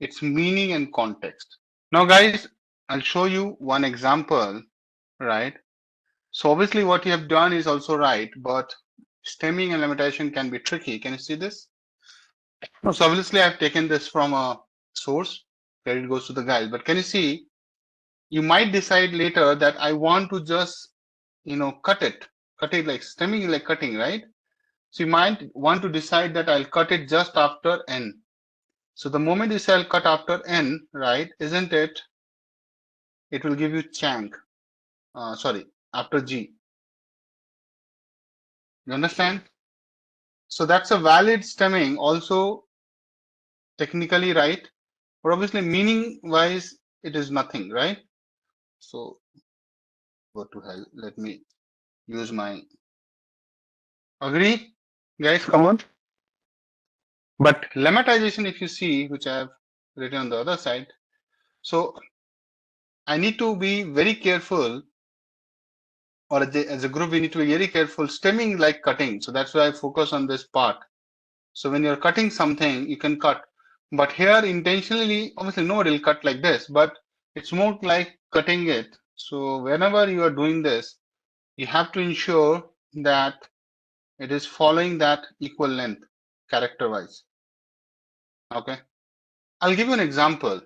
its meaning and context. Now, guys, I'll show you one example, right? So obviously what you have done is also right, but stemming and lemmatization can be tricky. Can you see this? So obviously I've taken this from a source, credit goes to the guys, but can you see, you might decide later that I want to just, cut it like stemming, like cutting, right? So you might want to decide that I'll cut it just after N. So the moment you say I'll cut after N, right, isn't it? It will give you Chang, sorry, after G. You understand? So that's a valid stemming. Also, technically right, but obviously meaning wise it is nothing, right? So go to hell. Let me use my agree, guys. Come on. But lemmatization, if you see, which I have written on the other side, so I need to be very careful, or as a group, we need to be very careful. Stemming like cutting, so that's why I focus on this part. So when you're cutting something, you can cut, but here intentionally, obviously nobody will cut like this, but it's more like cutting it. So whenever you are doing this, you have to ensure that it is following that equal length character wise. Okay, I'll give you an example.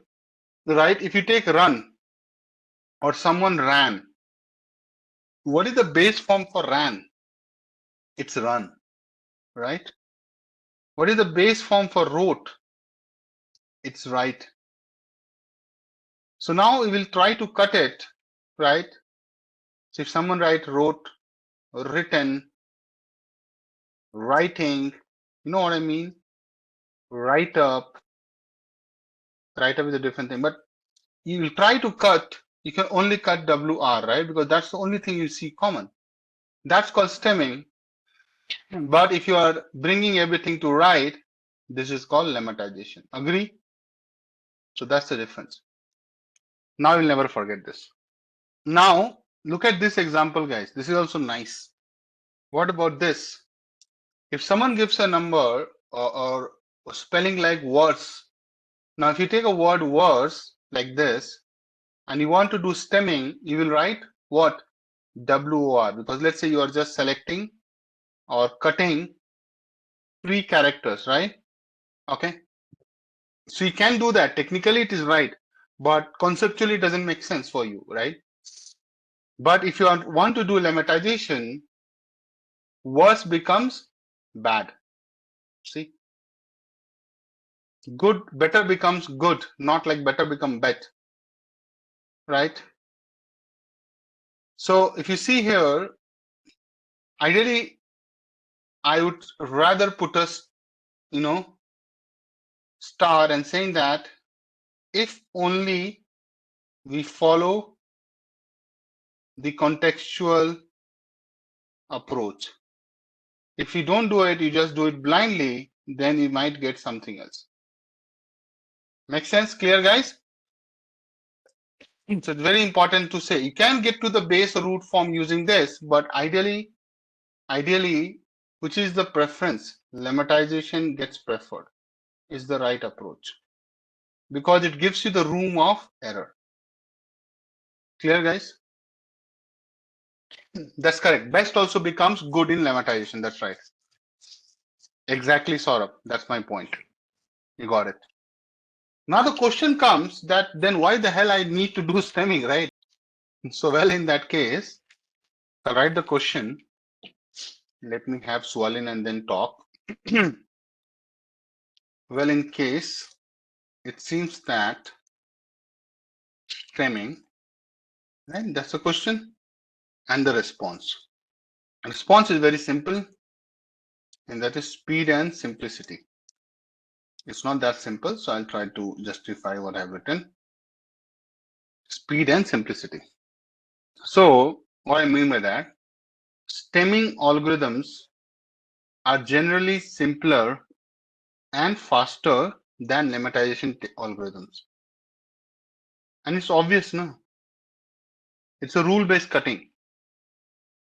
Right, if you take run or someone ran, what is the base form for ran? It's run, right? What is the base form for wrote? It's write. So now we will try to cut it, right? So if someone wrote, written, writing, you know what I mean? Write up is a different thing, but you will try to cut, you can only cut WR, right? Because that's the only thing you see common. That's called stemming. But if you are bringing everything to write, this is called lemmatization. Agree? So that's the difference. Now you'll never forget this. Now look at this example, guys. This is also nice. What about this? If someone gives a number or spelling like worse, now if you take a word worse like this and you want to do stemming, you will write what? WOR, because let's say you are just selecting or cutting 3 characters, right? Okay. So you can do that. Technically it is right, but conceptually it doesn't make sense for you, right? But if you want to do lemmatization, worse becomes bad. See, good, better becomes good, not like better become bet, right? So if you see here, ideally, I would rather put a, star and saying that if only we follow the contextual approach. If you don't do it, you just do it blindly, then you might get something else. Make sense? Clear, guys? So it's very important to say you can get to the base root form using this, but ideally, which is the preference? Lemmatization gets preferred, is the right approach because it gives you the room of error. Clear, guys? That's correct. Best also becomes good in lemmatization. That's right. Exactly, Saurabh. That's my point. You got it. Now the question comes that then why the hell I need to do stemming, right? So well, in that case, I'll write the question. Let me have swollen and then talk. Well, in case it seems that stemming, right? That's the question and the response. The response is very simple, and that is speed and simplicity. It's not that simple, so I'll try to justify what I've written. Speed and simplicity. So what I mean by that, stemming algorithms are generally simpler and faster than lemmatization algorithms. And it's obvious, no? It's a rule-based cutting.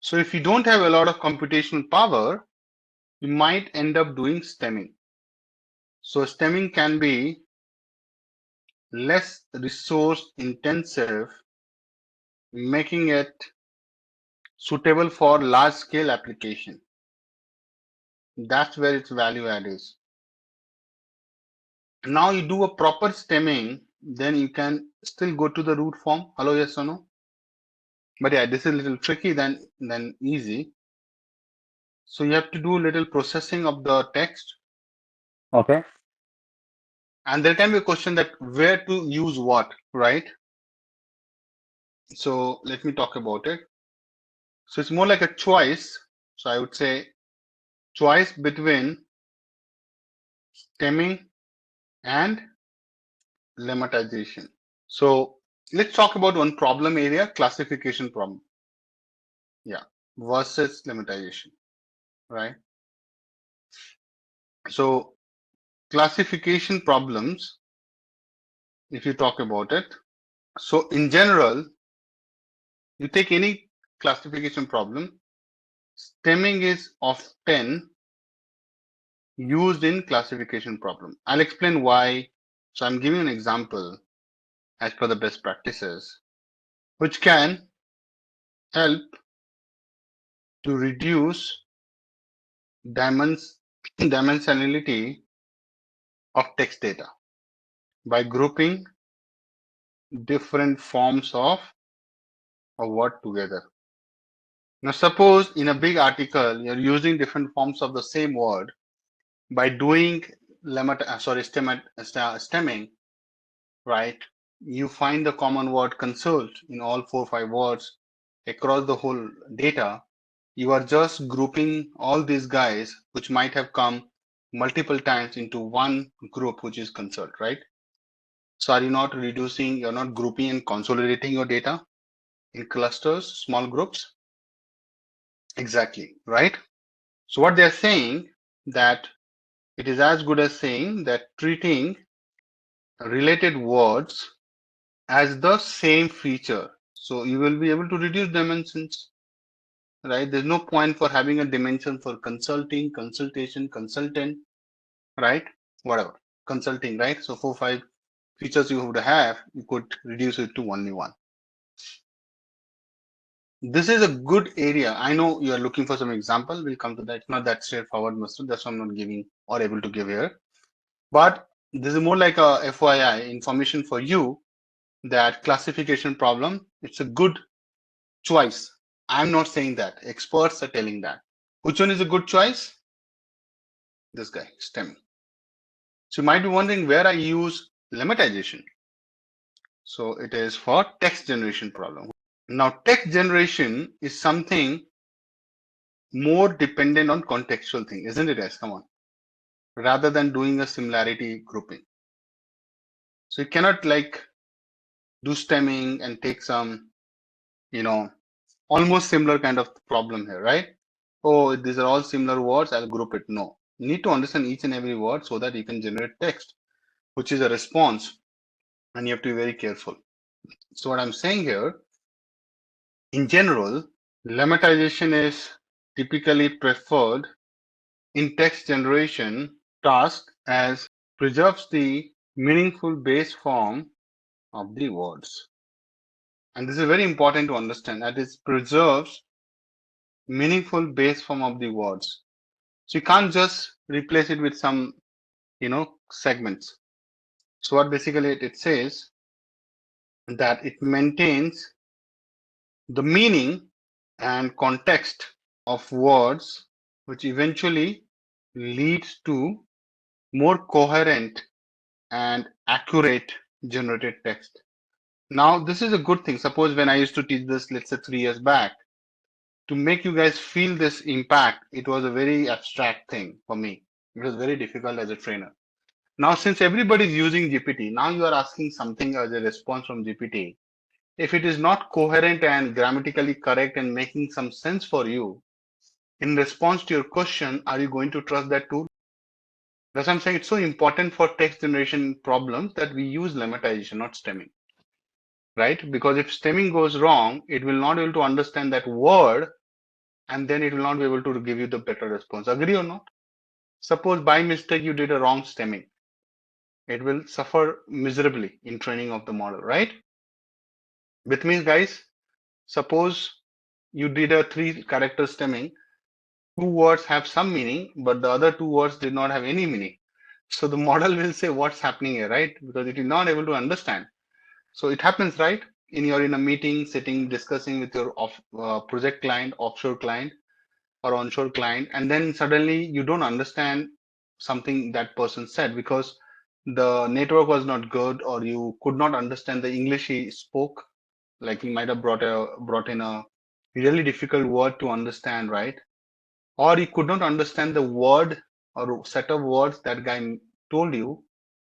So if you don't have a lot of computational power, you might end up doing stemming. So stemming can be less resource intensive, making it suitable for large scale application. That's where its value add is. Now you do a proper stemming, then you can still go to the root form. Hello, yes or no? But yeah, this is a little tricky than easy. So you have to do a little processing of the text. Okay. And there can be a question that where to use what, right? So let me talk about it. So it's more like a choice. So I would say choice between stemming and lemmatization. So let's talk about one problem area, classification problem. Yeah, versus lemmatization, right? So classification problems, if you talk about it. So in general, you take any classification problem, stemming is often used in classification problem. I'll explain why. So I'm giving an example as per the best practices, which can help to reduce dimensionality of text data by grouping different forms of a word together. Now, suppose in a big article, you're using different forms of the same word by doing stemming, right? You find the common word consult in all 4 or 5 words across the whole data. You are just grouping all these guys, which might have come multiple times into one group, which is consult, right? So are you not reducing, you're not grouping and consolidating your data in clusters, small groups? Exactly, right? So what they're saying that it is as good as saying that treating related words as the same feature. So you will be able to reduce dimensions, right? There's no point for having a dimension for consulting, consultation, consultant, right? Whatever, consulting, right? So 4 or 5 features you would have, you could reduce it to only one. This is a good area. I know you are looking for some example. We'll come to that. It's not that straightforward, Mr. That's why I'm not giving or able to give here. But this is more like a FYI information for you that classification problem, it's a good choice. I'm not saying that. Experts are telling that. Which one is a good choice? This guy, STEM. So you might be wondering where I use lemmatization. So it is for text generation problem. Now text generation is something more dependent on contextual thing, isn't it, guys? Come on. Rather than doing a similarity grouping. So you cannot like do stemming and take some, almost similar kind of problem here, right? Oh, these are all similar words, I'll group it. No. You need to understand each and every word so that you can generate text, which is a response, and you have to be very careful. So what I'm saying here, in general, lemmatization is typically preferred in text generation task as preserves the meaningful base form of the words. And this is very important to understand, that it preserves meaningful base form of the words. So you can't just replace it with some, segments. So what basically it says that it maintains the meaning and context of words, which eventually leads to more coherent and accurate generated text. Now, this is a good thing. Suppose when I used to teach this, let's say 3 years back, to make you guys feel this impact, it was a very abstract thing for me. It was very difficult as a trainer. Now, since everybody is using GPT, now you are asking something as a response from GPT. If it is not coherent and grammatically correct and making some sense for you, in response to your question, are you going to trust that tool? That's why I'm saying it's so important for text generation problems that we use lemmatization, not stemming, right? Because if stemming goes wrong, it will not be able to understand that word, and then it will not be able to give you the better response. Agree or not? Suppose by mistake you did a wrong stemming. It will suffer miserably in training of the model, right? Which means, guys, suppose you did a 3-character stemming, 2 words have some meaning, but the other 2 words did not have any meaning. So the model will say what's happening here, right? Because it is not able to understand. So it happens, right? You're in a meeting, sitting, discussing with your project client, offshore client, or onshore client, and then suddenly you don't understand something that person said because the network was not good, or you could not understand the English he spoke. Like he might have brought in a really difficult word to understand, right? Or you could not understand the word or set of words that guy told you,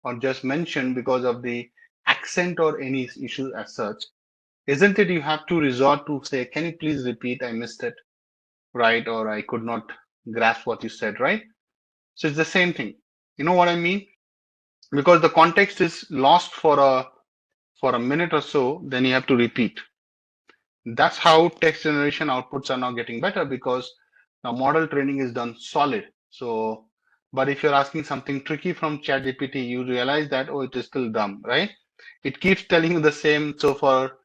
or just mention because of the accent or any issue as such, isn't it you have to resort to say, can you please repeat? I missed it, right? Or I could not grasp what you said, right? So it's the same thing. You know what I mean? Because the context is lost for a minute or so, then you have to repeat. That's how text generation outputs are now getting better because now model training is done solid. So, but if you're asking something tricky from ChatGPT, you realize that, oh, it is still dumb, right? It keeps telling you the same. So for,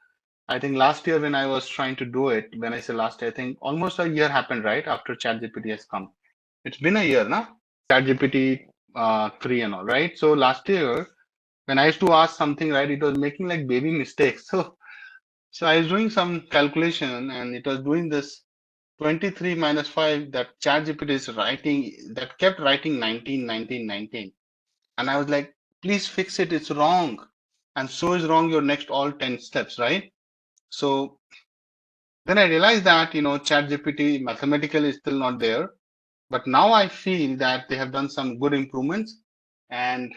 I think last year when I was trying to do it, when I say last year, I think almost a year happened, right? After ChatGPT has come. It's been a year now, ChatGPT 3 and all, right? So last year, when I used to ask something, right, it was making like baby mistakes. So I was doing some calculation and it was doing this 23 minus 5 that ChatGPT is writing, that kept writing 19, 19, 19. And I was like, please fix it, it's wrong. And so is wrong your next all 10 steps, right? So then I realized that, ChatGPT mathematically is still not there. But now I feel that they have done some good improvements. And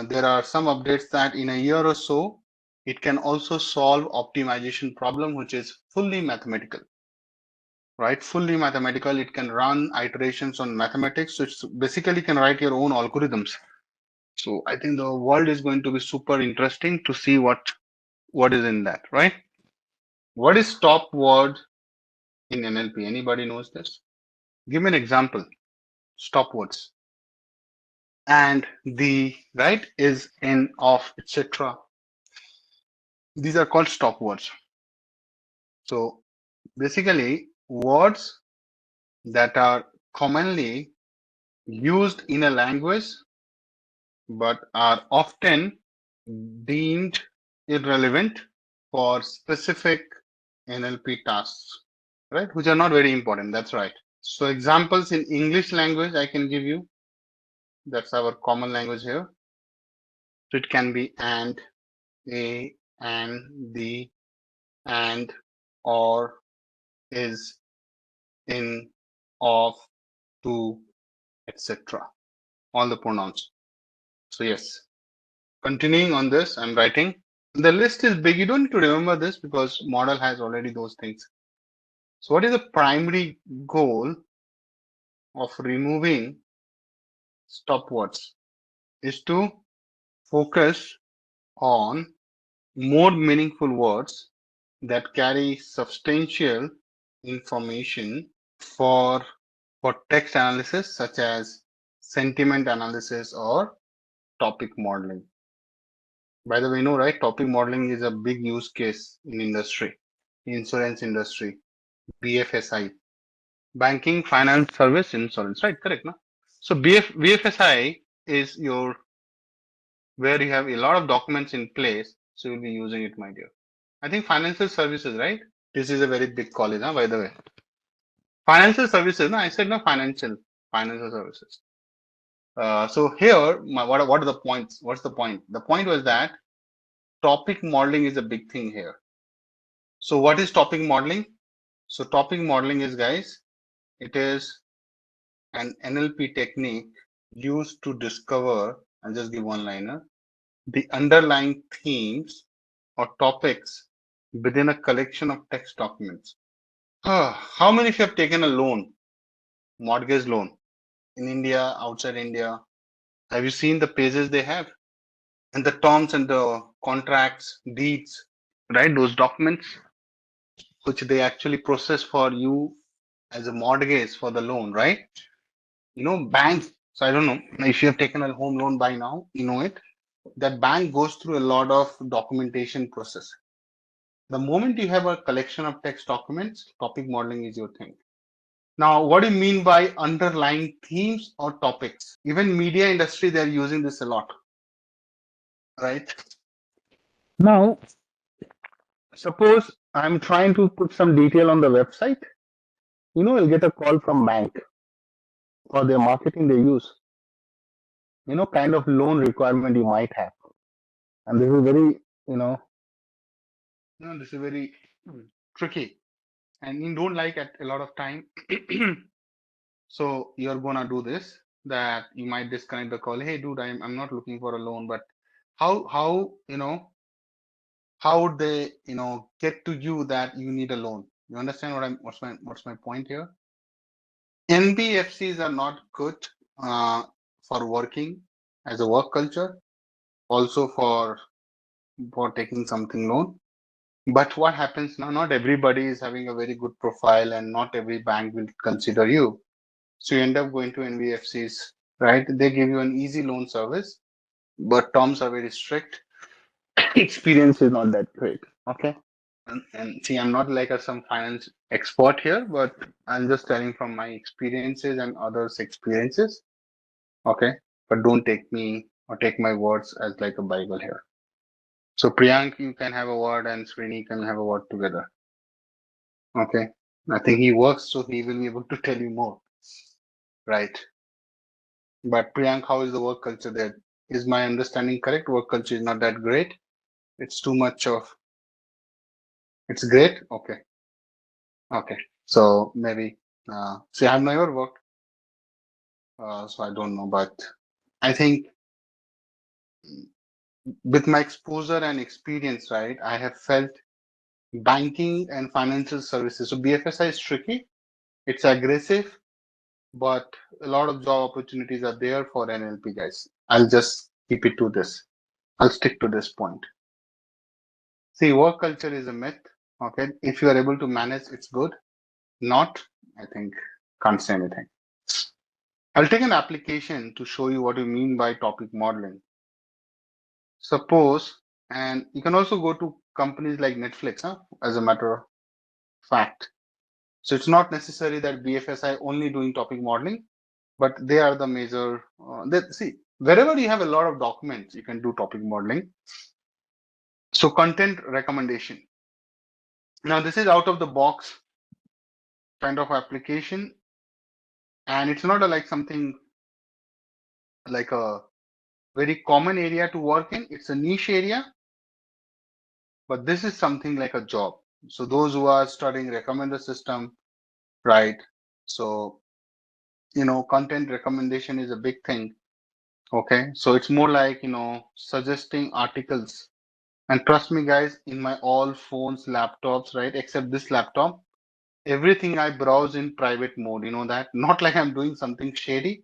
there are some updates that in a year or so, it can also solve optimization problem, which is fully mathematical, right? Fully mathematical. It can run iterations on mathematics. So it's basically can write your own algorithms. So I think the world is going to be super interesting to see what is in that, right? What is stop word in NLP? Anybody knows this? Give me an example. Stop words. And the right is in, of, etc. These are called stop words. So basically words that are commonly used in a language but are often deemed irrelevant for specific NLP tasks, right? Which are not very important. That's right. So examples in English language I can give you. That's our common language here. So it can be and, a, and, the, and, or, is, in, of, to, etc. All the pronouns. So yes, continuing on this, I'm writing. The list is big. You don't need to remember this because model has already those things. So what is the primary goal of removing stop words? Is to focus on more meaningful words that carry substantial information for text analysis such as sentiment analysis or topic modeling. By the way, right? Topic modeling is a big use case in industry, insurance industry, BFSI, banking, finance, service, insurance, right? Correct, no? So BFSI is your where you have a lot of documents in place, so you'll be using it, my dear. I think financial services, right? This is a very big college, huh, by the way. Financial services, no, I said no financial services. So here, what are the points? What's the point? The point was that topic modeling is a big thing here. So what is topic modeling? So topic modeling is, guys, it is an NLP technique used to discover, I'll just give one liner, the underlying themes or topics within a collection of text documents. How many of you have taken a loan, mortgage loan, in India, outside India? Have you seen the pages they have? And the terms and the contracts, deeds, right? Those documents which they actually process for you as a mortgage for the loan, right? Banks. So I don't know if you have taken a home loan by now, you know it. That bank goes through a lot of documentation process. The moment you have a collection of text documents, topic modeling is your thing. Now, what do you mean by underlying themes or topics? Even media industry, they're using this a lot, right? Now, suppose I'm trying to put some detail on the website, you'll get a call from bank for their marketing they use, kind of loan requirement you might have. And this is very, this is very tricky and you don't like at a lot of time. So you're gonna do this. that you might disconnect the call. Hey, dude, I'm not looking for a loan, but how how would they get to you that you need a loan? You understand what's my point here? NBFCs are not good for working as a work culture, also for taking something loan. But what happens now? Not everybody is having a very good profile, and not every bank will consider you. So you end up going to NBFCs, right? They give you an easy loan service, but terms are very strict. Experience is not that great. Okay. And see, I'm not like some finance expert here, but I'm just telling from my experiences and others' experiences. Okay. But don't take me or take my words as like a Bible here. So Priyank, you can have a word, and Srini can have a word together. Okay. I think he works, so he will be able to tell you more. Right. But Priyank, how is the work culture there? Is my understanding correct? Work culture is not that great. It's too much of. It's great. Okay. Okay. So maybe. See, I've never worked, so I don't know. But I think with my exposure and experience, right, I have felt banking and financial services. So BFSI is tricky. It's aggressive, but a lot of job opportunities are there for NLP guys. I'll just keep it to this. I'll stick to this point. See, work culture is a myth. Okay. If you are able to manage, it's good. Not, I think, can't say anything. I'll take an application to show you what you mean by topic modeling. Suppose, and you can also go to companies like Netflix, as a matter of fact. So it's not necessary that BFSI only doing topic modeling, but they are the major. See, wherever you have a lot of documents, you can do topic modeling. So content recommendation. Now this is out of the box kind of application, and it's not like something like a very common area to work in. It's a niche area, but this is something like a job. So those who are studying recommender system, right? So content recommendation is a big thing. Okay, so it's more like suggesting articles. And trust me, guys, in my all phones, laptops, right, except this laptop, everything I browse in private mode. You know that, not like I'm doing something shady.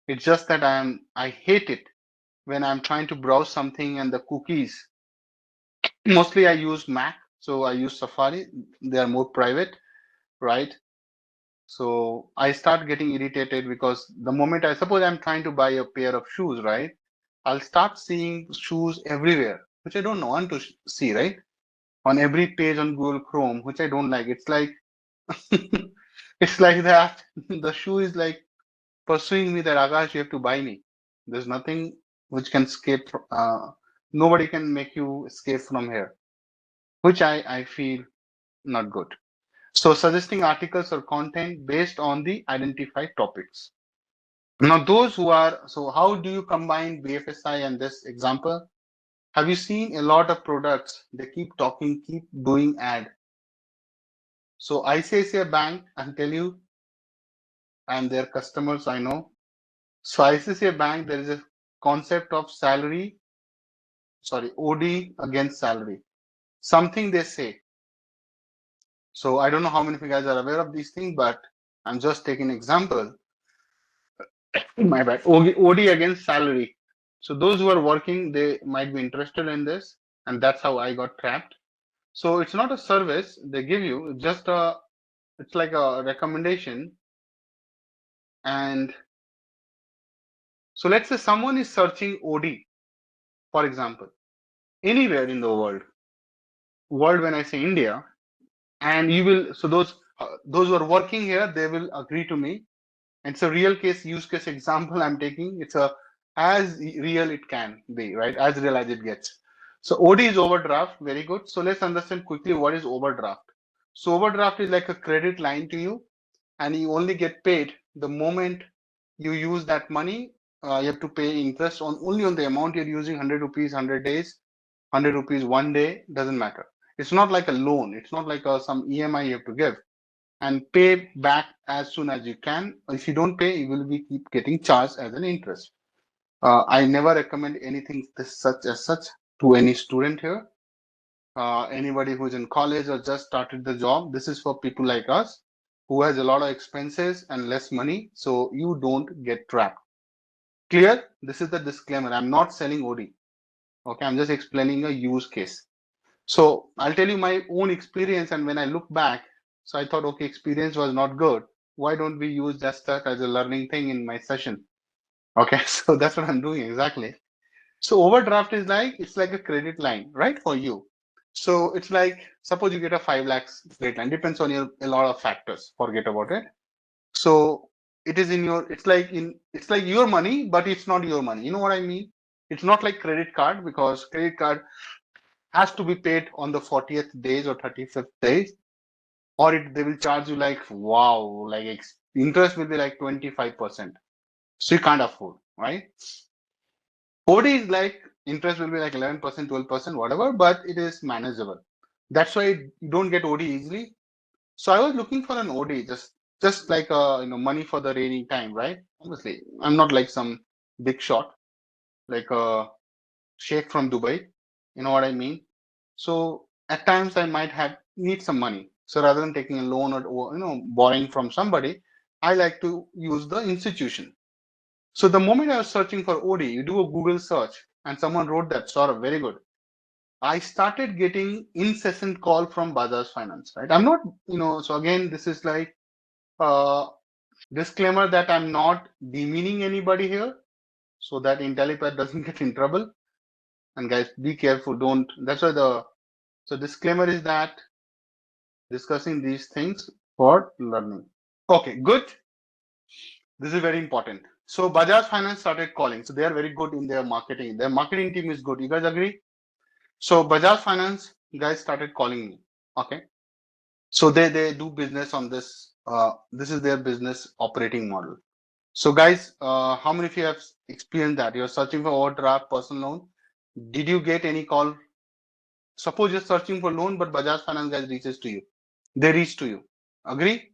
It's just that I hate it when I'm trying to browse something and the cookies. Mostly I use Mac, so I use Safari. They are more private, right? So I start getting irritated because the moment I suppose I'm trying to buy a pair of shoes, right? I'll start seeing shoes everywhere, which I don't want to see, right? On every page on Google Chrome, which I don't like. It's like it's like that. The shoe is like pursuing me that Akash, you have to buy me. There's nothing which can escape. Nobody can make you escape from here, which I feel not good. So suggesting articles or content based on the identified topics. Now those who are, so how do you combine BFSI and this example? Have you seen a lot of products? They keep talking, keep doing ad. So ICICI Bank, I'll tell you, I'm their customers, I know. So ICICI Bank, there is a concept of OD against salary. Something they say. So I don't know how many of you guys are aware of these things, but I'm just taking an example. My bad. OD against salary. So those who are working, they might be interested in this, and that's how I got trapped. So it's not a service they give you, it's like a recommendation. And so let's say someone is searching OD, for example, anywhere in the world when I say India, and you will, so those who are working here, they will agree to me. It's a real case use case example I'm taking. It's a as real it can be, right? As real as it gets. So OD is overdraft, very good. So let's understand quickly what is overdraft. So overdraft is like a credit line to you, and you only get paid the moment you use that money. You have to pay interest on only on the amount you're using. 100 rupees, 100 days, 100 rupees one day, doesn't matter. It's not like a loan. It's not like some EMI you have to give. and pay back as soon as you can. If you don't pay, you will be keep getting charged as an interest. I never recommend anything such as such to any student here. Anybody who's in college or just started the job, this is for people like us who has a lot of expenses and less money, so you don't get trapped. Clear? This is the disclaimer. I'm not selling OD. Okay, I'm just explaining a use case. So I'll tell you my own experience, and when I look back, so I thought, okay, experience was not good. Why don't we use just that as a learning thing in my session? Okay, so that's what I'm doing exactly. So overdraft is like, it's like a credit line, right, for you. So it's like, suppose you get a 5 lakhs credit line, depends on a lot of factors, forget about it. So it is in your, it's like your money, but it's not your money. You know what I mean? It's not like credit card, because credit card has to be paid on the 40th days or 35th days, or they will charge you like, wow, like interest will be like 25%. So you can't afford, right? OD is like, interest will be like 11%, 12%, whatever, but it is manageable. That's why you don't get OD easily. So I was looking for an OD, just like money for the rainy time, right? Obviously, I'm not like some big shot, like a sheikh from Dubai. You know what I mean? So at times I might have need some money. So rather than taking a loan or borrowing from somebody, I like to use the institution. So the moment I was searching for OD, you do a Google search and someone wrote that sort of very good. I started getting incessant call from Bajaj Finance, right? I'm not, so again, this is like disclaimer that I'm not demeaning anybody here, so that Intellipaat doesn't get in trouble. And guys, be careful. Don't. That's why so disclaimer is that discussing these things for learning. Okay, good. This is very important. So Bajaj Finance started calling. So they are very good in their marketing. Their marketing team is good. You guys agree? So Bajaj Finance guys started calling me. Okay. So they do business on this. This is their business operating model. So guys, how many of you have experienced that? You're searching for overdraft, personal loan. Did you get any call? Suppose you're searching for loan, but Bajaj Finance guys reaches to you. They reach to you. Agree?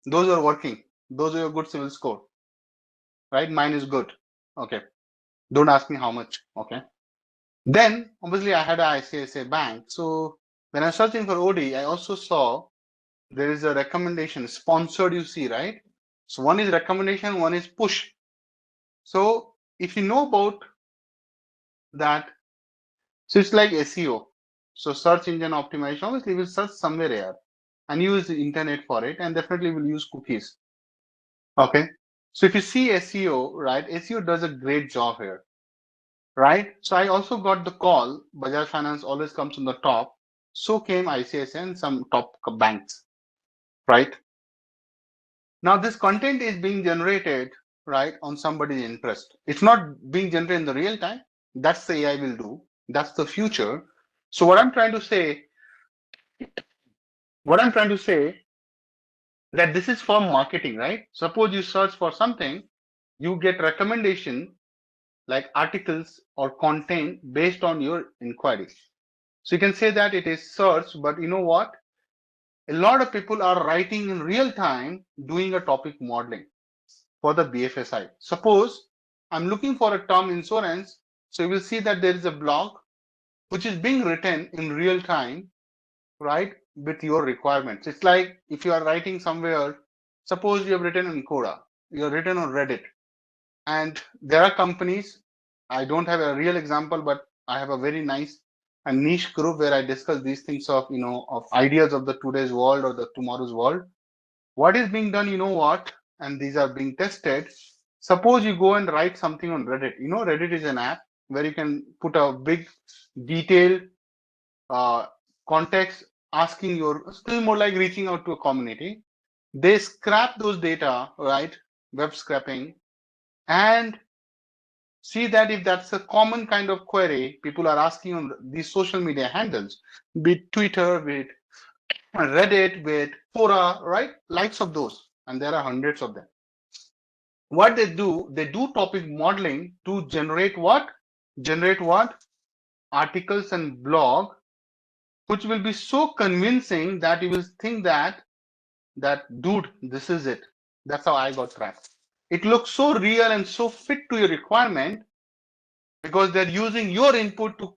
Those are working. Those are a good civil score, right? Mine is good. Okay. Don't ask me how much. Okay. Then obviously I had a ICICI bank. So when I was searching for OD, I also saw there is a recommendation sponsored, you see, right? So one is recommendation, one is push. So if you know about that, so it's like SEO. So search engine optimization, obviously we'll search somewhere here and use the internet for it, and definitely we'll use cookies. Okay. So if you see SEO, right, SEO does a great job here, right? So I also got the call, Bajaj Finance always comes on the top. So came ICICI and some top banks, right? Now this content is being generated, right, on somebody's interest. It's not being generated in the real time. That's the AI will do. That's the future. So what I'm trying to say that this is for marketing, right? Suppose you search for something, you get recommendation like articles or content based on your inquiries. So you can say that it is search, but you know what? A lot of people are writing in real time, doing a topic modeling for the BFSI. Suppose I'm looking for a term insurance, so you will see that there is a blog which is being written in real time, right, with your requirements. It's like if you are writing somewhere, suppose you have written in Coda, you have written on Reddit, and there are companies, I don't have a real example, but I have a very nice and niche group where I discuss these things of, of ideas of the today's world or the tomorrow's world. What is being done, you know what, and these are being tested. Suppose you go and write something on Reddit. Reddit is an app where you can put a big detailed uh, context, asking your, still more like reaching out to a community. They scrap those data, right, web scraping, and see that if that's a common kind of query people are asking on these social media handles, be it Twitter, be it Reddit, be it Quora, right? Likes of those. And there are hundreds of them. What they do topic modeling to generate what? Generate what? Articles and blog, which will be so convincing that you will think that that, dude, this is it. That's how I got trapped. It looks so real and so fit to your requirement because they're using your input to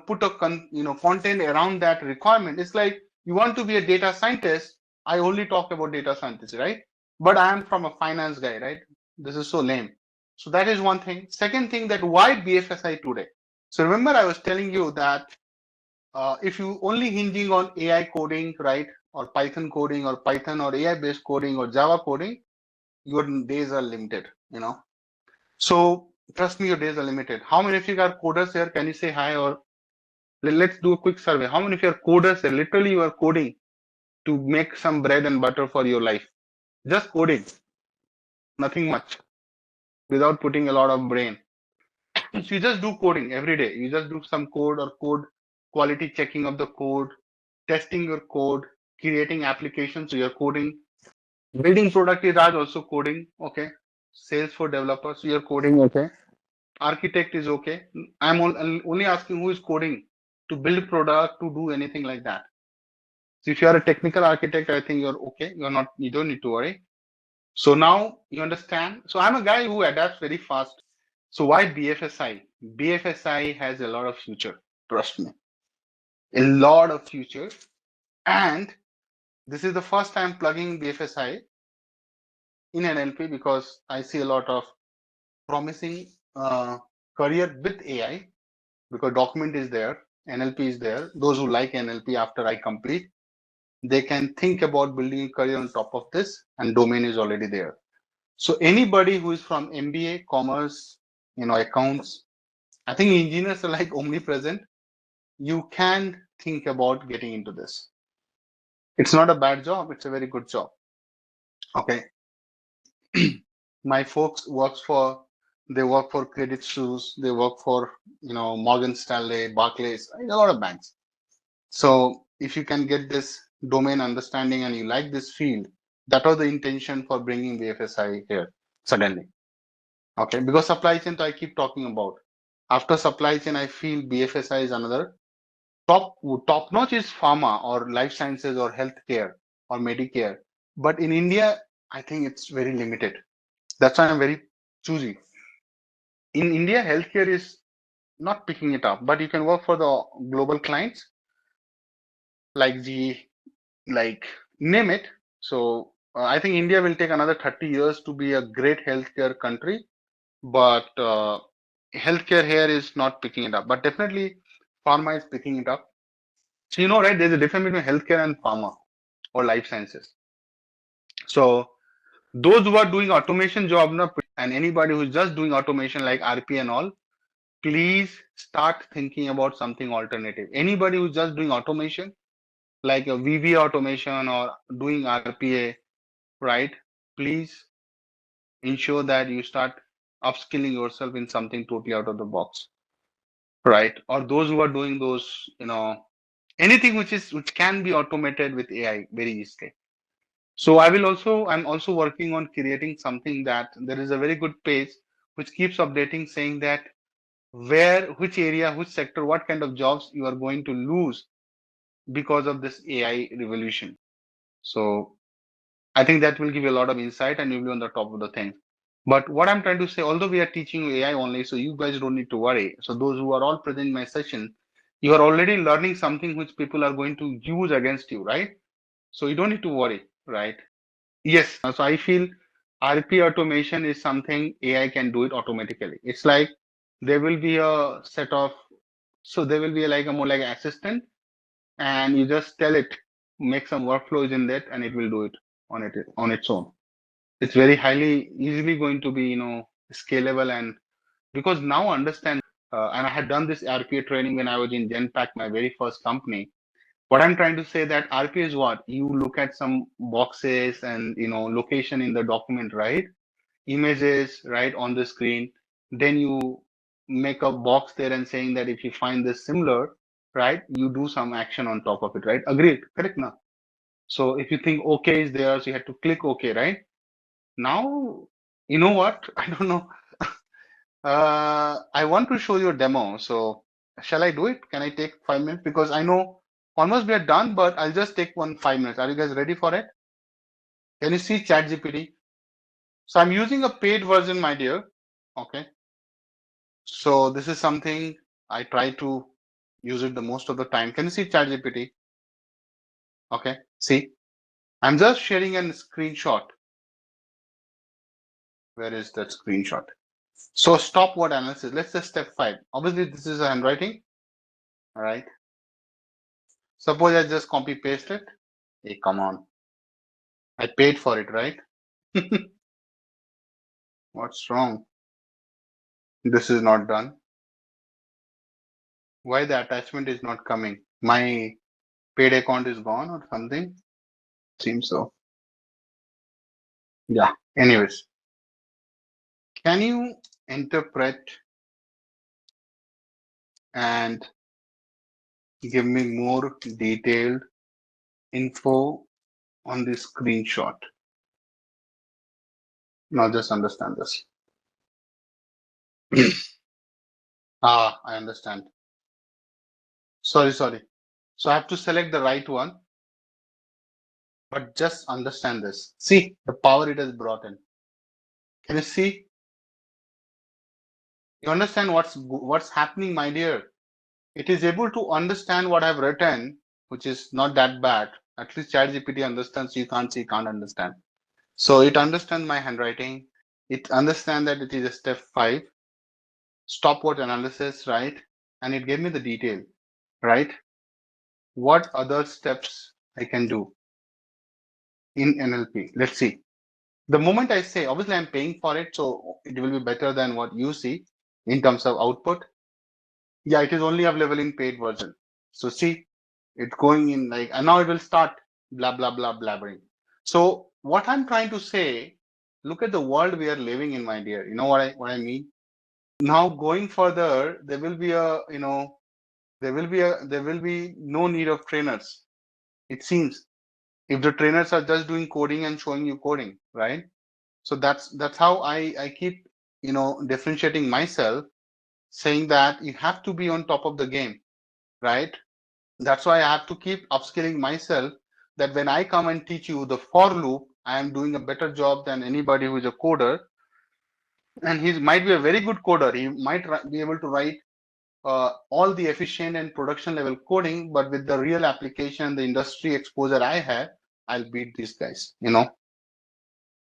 put a content around that requirement. It's like you want to be a data scientist. I only talk about data scientists, right? But I am from a finance guy, right? This is so lame. So that is one thing. Second thing, that why BFSI today? So remember I was telling you that if you only hinging on AI coding, right, or Python coding or Python or AI based coding or Java coding, your days are limited, So trust me, your days are limited. How many of you are coders here? Can you say hi? Or let's do a quick survey. How many of you are coders here? Literally, you are coding to make some bread and butter for your life. Just coding, nothing much, without putting a lot of brain. So you just do coding every day. You just do some code or code quality checking of the code, testing your code, creating applications. So you're coding. Building product is also coding. Okay. Sales for developers. So you're coding. Okay. Architect is okay. I'm only asking who is coding to build product, to do anything like that. So if you are a technical architect, I think you're okay. You don't need to worry. So now you understand. So I'm a guy who adapts very fast. So why BFSI? BFSI has a lot of future. Trust me, a lot of future. And this is the first time plugging BFSI in NLP because I see a lot of promising career with AI because document is there, NLP is there. Those who like NLP after I complete, they can think about building a career on top of this, and domain is already there. So anybody who is from MBA, commerce, accounts, I think engineers are like omnipresent. You can think about getting into this. It's not a bad job. It's a very good job. Okay. My folks they work for Credit Suisse. They work for, Morgan Stanley, Barclays, a lot of banks. So if you can get this domain understanding and you like this field, that was the intention for bringing BFSI here suddenly. Okay, because supply chain, I keep talking about. After supply chain, I feel BFSI is another top notch is pharma or life sciences or healthcare or Medicare. But in India, I think it's very limited. That's why I'm very choosy. In India, healthcare is not picking it up, but you can work for the global clients like name it. So I think India will take another 30 years to be a great healthcare country, but healthcare here is not picking it up. But definitely, pharma is picking it up. So right? There's a difference between healthcare and pharma or life sciences. So those who are doing automation job, and anybody who's just doing automation like RP and all, please start thinking about something alternative. Anybody who's just doing automation, like a VV automation or doing RPA, right? Please ensure that you start upskilling yourself in something totally out of the box, right? Or those who are doing those, anything which can be automated with AI very easily. So I'm also working on creating something that there is a very good page which keeps updating saying that which area, which sector, what kind of jobs you are going to lose because of this AI revolution. So I think that will give you a lot of insight and you'll be on the top of the thing. But what I'm trying to say, although we are teaching you AI only, so you guys don't need to worry. So those who are all present in my session, you are already learning something which people are going to use against you, right? So you don't need to worry, right? Yes. So I feel RP automation is something AI can do it automatically. It's like there will be a set of, so there will be like a more like an assistant and you just tell it, make some workflows in that and it will do it on its own. It's very highly easily going to be, scalable and because now understand, and I had done this RPA training when I was in Genpact, my very first company. What I'm trying to say that RPA is what? You look at some boxes and, location in the document, right? Images, right, on the screen. Then you make a box there and saying that if you find this similar, right, you do some action on top of it, right? Agreed, correct now? So if you think okay is there, so you have to click okay, right? Now, you know what? I don't know. I want to show you a demo. So shall I do it? Can I take 5 minutes? Because I know almost we are done, but I'll just take 5 minutes. Are you guys ready for it? Can you see ChatGPT? So I'm using a paid version, my dear. Okay. So this is something I try to use it the most of the time. Can you see ChatGPT? Okay. See, I'm just sharing a screenshot. Where is that screenshot? So stopword analysis. Let's say step 5. Obviously, this is a handwriting. All right. Suppose I just copy paste it. Hey, come on. I paid for it, right? What's wrong? This is not done. Why the attachment is not coming? My paid account is gone or something? Seems so. Yeah. Anyways, can you interpret and give me more detailed info on this screenshot? Now just understand this. I understand. Sorry. So I have to select the right one, but just understand this. See the power it has brought in. Can you see? You understand what's happening, my dear? It is able to understand what I've written, which is not that bad. At least ChatGPT understands. You can't see, can't understand. So it understands my handwriting. It understands that it is a step 5, stopwatch analysis, right? And it gave me the detail, right? What other steps I can do in NLP? Let's see. The moment I say, obviously I'm paying for it, so it will be better than what you see in terms of output. Yeah, it is only available in paid version. So see, it's going in like, and now it will start blah, blah, blah, blabbering. So what I'm trying to say, look at the world we are living in, my dear. You know what I mean? Now going further, there will be no need of trainers. It seems if the trainers are just doing coding and showing you coding, right? So that's how I keep, differentiating myself, saying that you have to be on top of the game, right? That's why I have to keep upskilling myself, that when I come and teach you the for loop, I am doing a better job than anybody who is a coder. And he might be a very good coder. He might be able to write all the efficient and production level coding, but with the real application, the industry exposure I have, I'll beat these guys.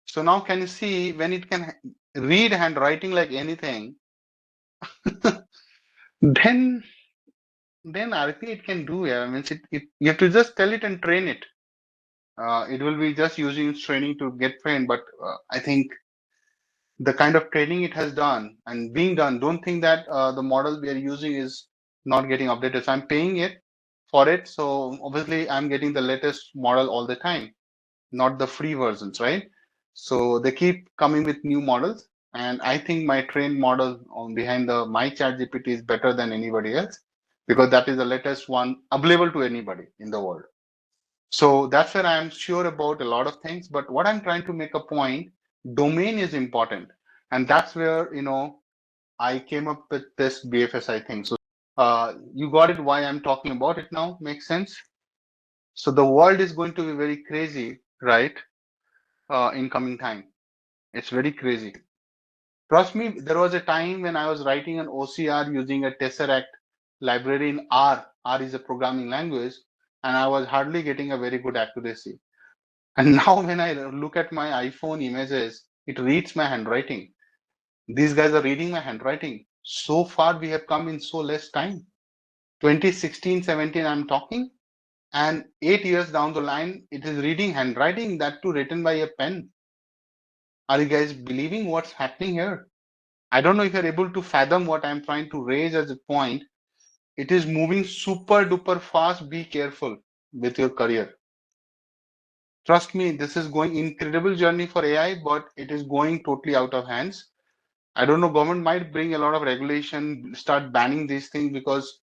So now can you see when it can read handwriting like anything, then RP it can do. Yeah, I mean, you have to just tell it and train it. It will be just using its training to get trained, but I think the kind of training it has done and being done, don't think that the model we are using is not getting updated. So I'm paying it for it. So obviously I'm getting the latest model all the time, not the free versions, right? So they keep coming with new models. And I think my trained model on behind my chat GPT is better than anybody else, because that is the latest one available to anybody in the world. So that's where I'm sure about a lot of things. But what I'm trying to make a point, domain is important. And that's where, I came up with this BFSI thing. So you got it why I'm talking about it now. Makes sense? So the world is going to be very crazy, right? In coming time. It's very crazy. Trust me, there was a time when I was writing an OCR using a Tesseract library in R. R is a programming language, and I was hardly getting a very good accuracy. And now when I look at my iPhone images, it reads my handwriting. These guys are reading my handwriting. So far, we have come in so less time. 2016, 17, I'm talking. And 8 years down the line, it is reading handwriting, that too written by a pen. Are you guys believing what's happening here? I don't know if you're able to fathom what I'm trying to raise as a point. It is moving super duper fast. Be careful with your career. Trust me, this is going incredible journey for AI, but it is going totally out of hands. I don't know, government might bring a lot of regulation, start banning these things, because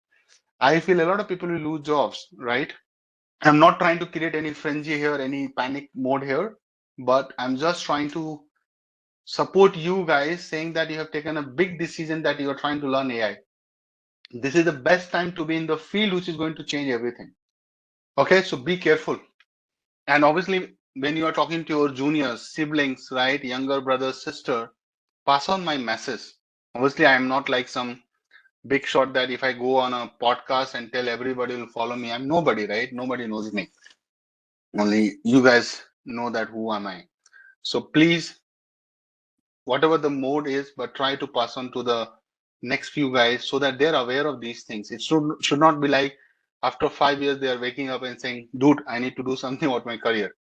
I feel a lot of people will lose jobs, right? I'm not trying to create any frenzy here, any panic mode here, but I'm just trying to support you guys, saying that you have taken a big decision that you are trying to learn AI. This is the best time to be in the field which is going to change everything. Okay, so be careful. And obviously, when you are talking to your juniors, siblings, right, younger brother, sister, pass on my message. Obviously, I am not like some big shot that if I go on a podcast and tell everybody will follow me, I'm nobody, right? Nobody knows me. Only you guys know that who am I. So please, whatever the mode is, but try to pass on to the next few guys so that they're aware of these things. It should not be like after 5 years they are waking up and saying, dude, I need to do something about my career.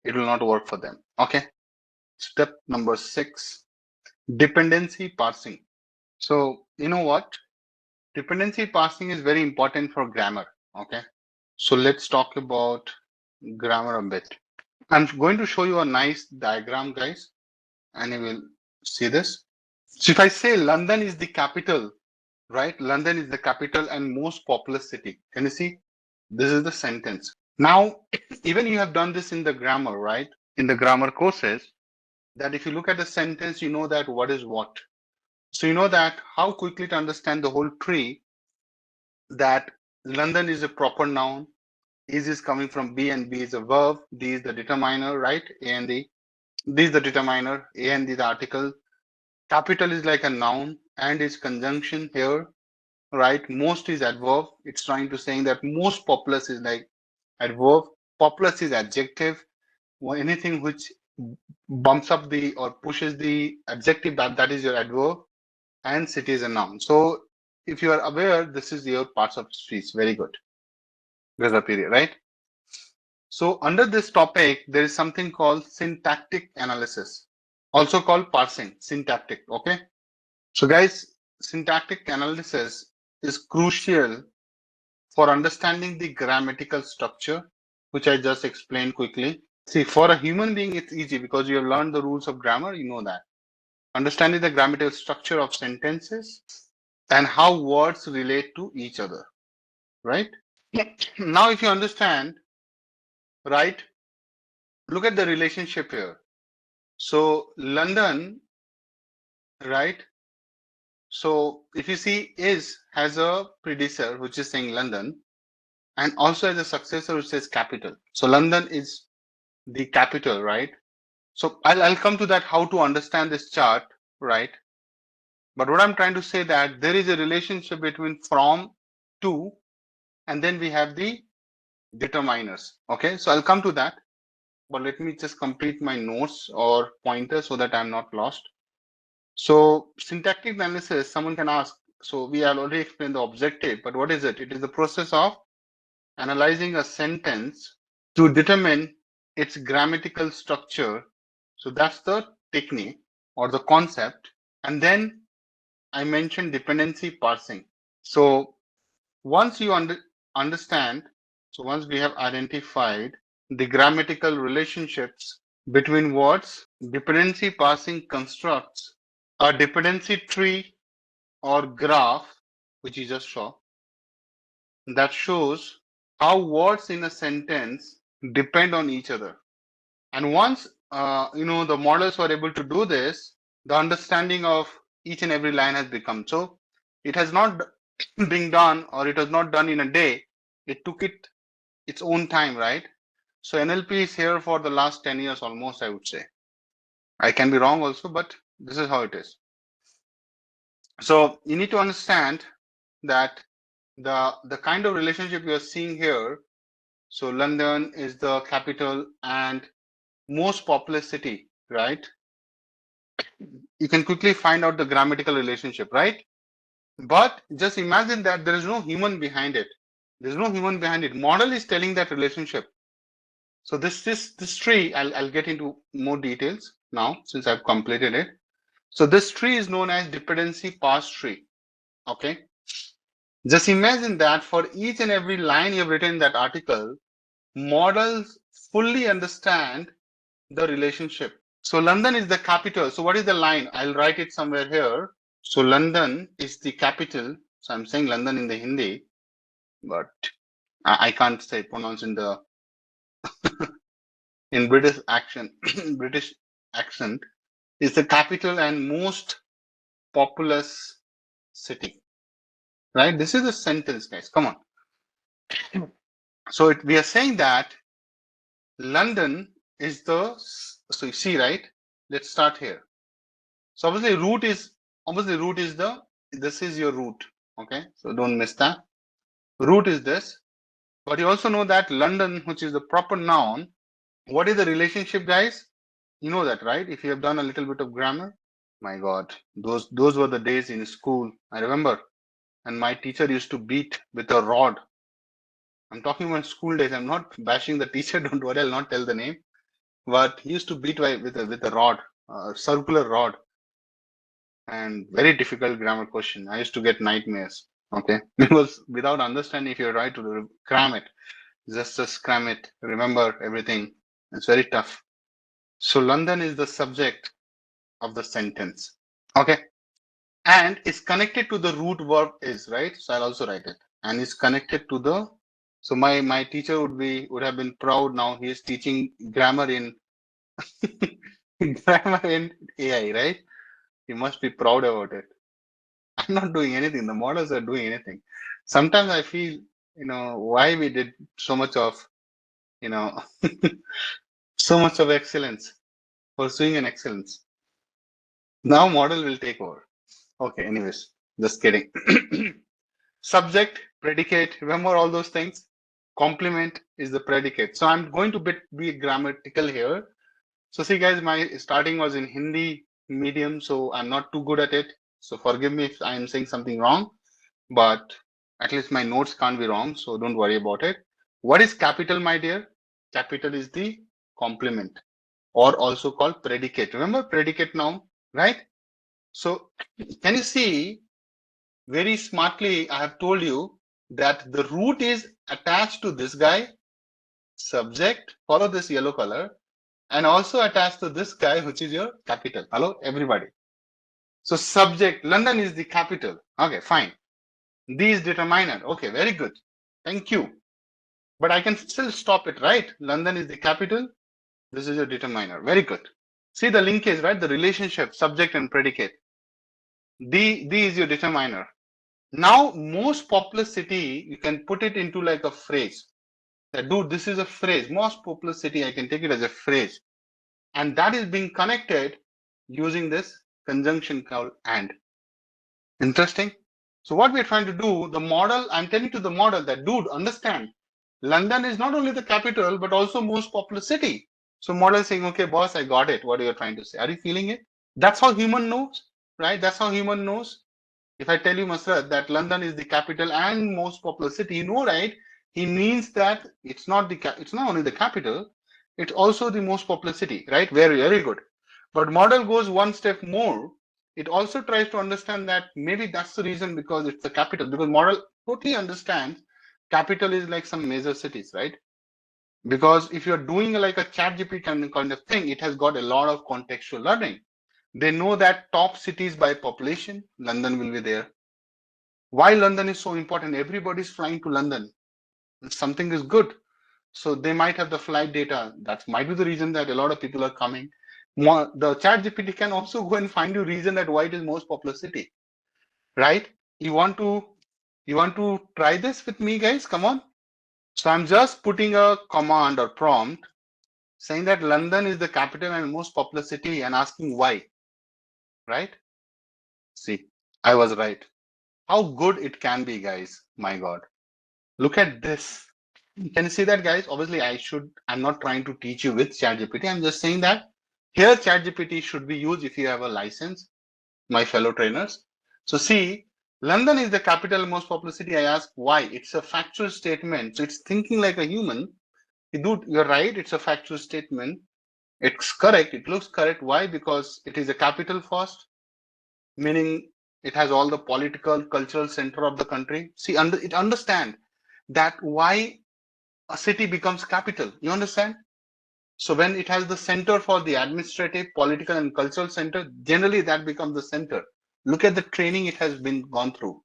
It will not work for them. Okay. Step number 6, dependency parsing. So you know what? Dependency parsing is very important for grammar. Okay. So let's talk about grammar a bit. I'm going to show you a nice diagram, guys, and you will see this. So if I say London is the capital, right? London is the capital and most populous city. Can you see? This is the sentence. Now, even you have done this in the grammar, right? In the grammar courses, that if you look at the sentence, you know that what is what. So you know that how quickly to understand the whole tree, that London is a proper noun, is coming from B and B is a verb, D is the determiner, right? A and D. This is the determiner, A and D the article. Capital is like a noun and is conjunction here, right? Most is adverb. It's trying to saying that most populous is like adverb. Populous is adjective. Or anything which bumps up the or pushes the adjective, that is your adverb, and city is a noun. So if you are aware, this is your parts of speech. Very good. There's a period, right? So under this topic, there is something called syntactic analysis, also called parsing, syntactic. Okay. So guys, syntactic analysis is crucial for understanding the grammatical structure, which I just explained quickly. See, for a human being, it's easy because you have learned the rules of grammar, you know that. Understanding the grammatical structure of sentences and how words relate to each other, right? Now, if you understand, right, look at the relationship here. So, London, right? So, if you see, is has a predecessor, which is saying London, and also has a successor, which says capital. So, London is the capital, right? So, I'll come to that how to understand this chart, right? But what I'm trying to say that there is a relationship between from, to, and then we have the determiners. Okay, so I'll come to that, but let me just complete my notes or pointers so that I'm not lost. So syntactic analysis, someone can ask, so we have already explained the objective, but what is it? It is the process of analyzing a sentence to determine its grammatical structure. So that's the technique or the concept. And then I mentioned dependency parsing. So once you understand, so once we have identified the grammatical relationships between words, dependency parsing constructs a dependency tree or graph, which you just saw, that shows how words in a sentence depend on each other. And once the models were able to do this, the understanding of each and every line has become. So it has not been done, or it was not done in a day. It took its own time, right? So NLP is here for the last 10 years almost, I would say. I can be wrong also, but this is how it is. So you need to understand that the kind of relationship you are seeing here. So London is the capital and most populous city, right? You can quickly find out the grammatical relationship, right? But just imagine that there is no human behind it. There's no human behind it. Model is telling that relationship. So this tree, I'll get into more details now since I've completed it. So this tree is known as dependency parse tree. Okay. Just imagine that for each and every line you've written in that article, models fully understand the relationship. So London is the capital. So what is the line? I'll write it somewhere here. So London is the capital. So I'm saying London in the Hindi, but I can't say pronounce in the in British accent. British accent is the capital and most populous city. Right? This is a sentence, guys. Come on. So we are saying that London is the, so you see, right? Let's start here. So obviously root is this is your root. Okay, so don't miss that. Root is this, but you also know that London, which is the proper noun, what is the relationship, guys? You know that, right? If you have done a little bit of grammar. My God, those were the days in school. I remember, and my teacher used to beat with a rod. I'm talking about school days. I'm not bashing the teacher. Don't worry, I'll not tell the name. But he used to beat with a rod, a circular rod, and very difficult grammar question. I used to get nightmares. Okay, because without understanding, if you're right to cram it, just cram it, remember everything. It's very tough. So London is the subject of the sentence. Okay, and it's connected to the root verb is, right? So I'll also write it, and it's connected to the. So my teacher would have been proud. Now he is teaching grammar in grammar in AI, right? He must be proud about it. I'm not doing anything. The models are doing anything. Sometimes I feel, why we did so much of, you know, so much of excellence, pursuing an excellence. Now model will take over. Okay, anyways, just kidding. Subject, predicate, remember all those things? Complement is the predicate. So I'm going to be grammatical here. So see guys, my starting was in Hindi medium, so I'm not too good at it. So forgive me if I'm saying something wrong, but at least my notes can't be wrong, so don't worry about it. What is capital, my dear? Capital is the complement, or also called predicate. Remember predicate noun, right? So can you see very smartly, I have told you that the root is attached to this guy, subject, follow this yellow color, and also attached to this guy, which is your capital. Hello, everybody. So subject, London is the capital. Okay, fine. D is determiner. Okay, very good. Thank you. But I can still stop it, right? London is the capital. This is your determiner. Very good. See the linkage, right? The relationship, subject and predicate. D is your determiner. Now, most populous city, you can put it into like a phrase. That, dude, this is a phrase. Most populous city, I can take it as a phrase. And that is being connected using this conjunction called and. Interesting. So what we're trying to do, the model, I'm telling to the model that, dude, understand, London is not only the capital, but also most populous city. So model saying, okay, boss, I got it. What are you trying to say? Are you feeling it? That's how human knows, right? That's how human knows. If I tell you, Masrat, that London is the capital and most populous city, you know, right? He means that it's not only the capital, it's also the most populous city, right? Very, very good. But model goes one step more. It also tries to understand that maybe that's the reason because it's the capital. Because model totally understands capital is like some major cities, right? Because if you're doing like a chat GPT kind of thing, it has got a lot of contextual learning. They know that top cities by population, London will be there. Why London is so important? Everybody's flying to London. Something is good. So they might have the flight data. That might be the reason that a lot of people are coming. The chat GPT can also go and find you reason that why it is most popular city, right? You want to try this with me, guys? Come on. So I'm just putting a command or prompt saying that London is the capital and most popular city and asking why, right? See, I was right. How good it can be, guys. My God. Look at this. Can you see that, guys? Obviously, I'm not trying to teach you with ChatGPT. I'm just saying that here ChatGPT should be used if you have a license, my fellow trainers. So see, London is the capital most populous city. I ask why. It's a factual statement. So it's thinking like a human. Dude, you're right. It's a factual statement. It's correct. It looks correct. Why? Because it is a capital first, meaning it has all the political, cultural center of the country. See, it understand that why a city becomes capital. You understand? So when it has the center for the administrative, political, and cultural center, generally that becomes the center. Look at the training it has been gone through.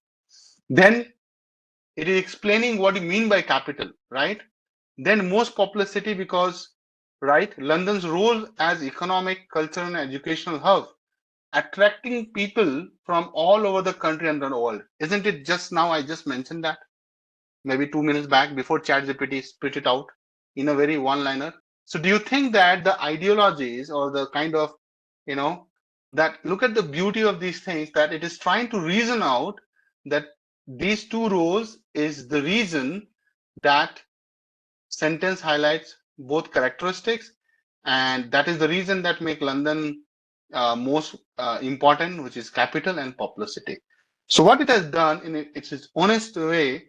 Then it is explaining what you mean by capital, right? Then most populous city because, right, London's role as economic, cultural, and educational hub, attracting people from all over the country and the world. Isn't it just now I just mentioned that? Maybe 2 minutes back before ChatGPT spit it out in a very one-liner. So do you think that the ideologies or the kind of, that look at the beauty of these things, that it is trying to reason out that these two rows is the reason that sentence highlights both characteristics, and that is the reason that make London most important, which is capital and populous city. So what it has done in its honest way,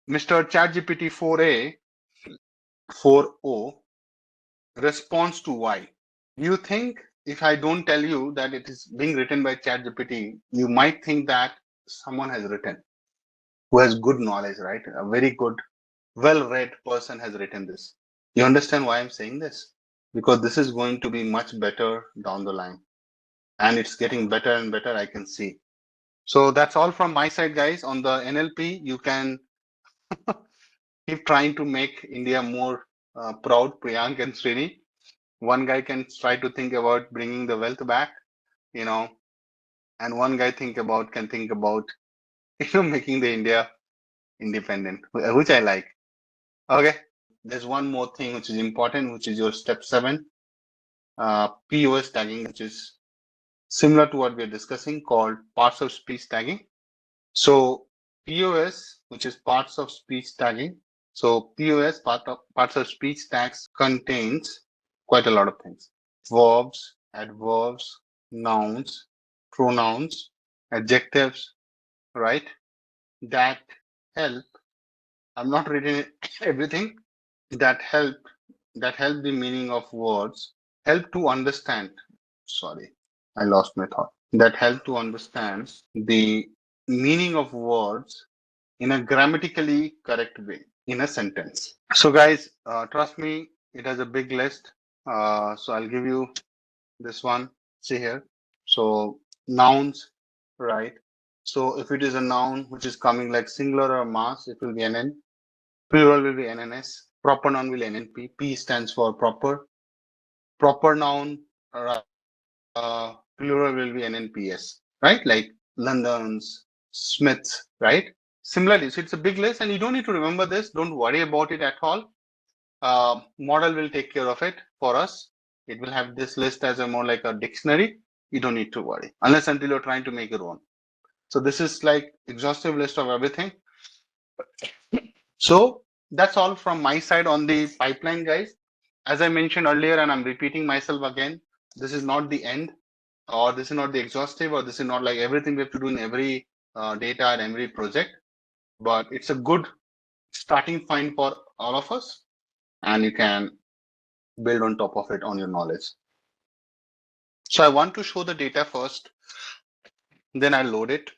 Mr. ChatGPT 4a 4o responds to why. Do you think if I don't tell you that it is being written by ChatGPT, you might think that someone has written who has good knowledge, right? A very good, well-read person has written this. You understand why I'm saying this? Because this is going to be much better down the line. And it's getting better and better, I can see. So that's all from my side, guys. On the NLP, you can keep trying to make India more proud, Priyank and Srini. One guy can try to think about bringing the wealth back, and one guy can think about, making the India independent, which I like. Okay. There's one more thing which is important, which is your step 7, POS tagging, which is similar to what we're discussing, called parts of speech tagging. So POS, which is parts of speech tagging. So POS, parts of speech tags, contains quite a lot of things: verbs, adverbs, nouns, pronouns, adjectives, right? That help. I'm not reading everything. That help the meaning of words, help to understand. Sorry, I lost my thought. That help to understand the meaning of words in a grammatically correct way in a sentence. So guys, trust me, it has a big list. So I'll give you this one. See here. So nouns, right? So if it is a noun which is coming like singular or mass, it will be NN. Plural will be NNS. Proper noun will NNP. P stands for proper. Proper noun, plural will be NNPS, right? Like London's, Smith's, right? Similarly, so it's a big list, and you don't need to remember this. Don't worry about it at all. Model will take care of it for us. It will have this list as a more like a dictionary. You don't need to worry unless until you're trying to make your own. So this is like exhaustive list of everything. So that's all from my side on the pipeline, guys. As I mentioned earlier, and I'm repeating myself again, this is not the end, or this is not the exhaustive, or this is not like everything we have to do in every data and every project, but it's a good starting point for all of us, and you can build on top of it on your knowledge. So I want to show the data first, then I load it,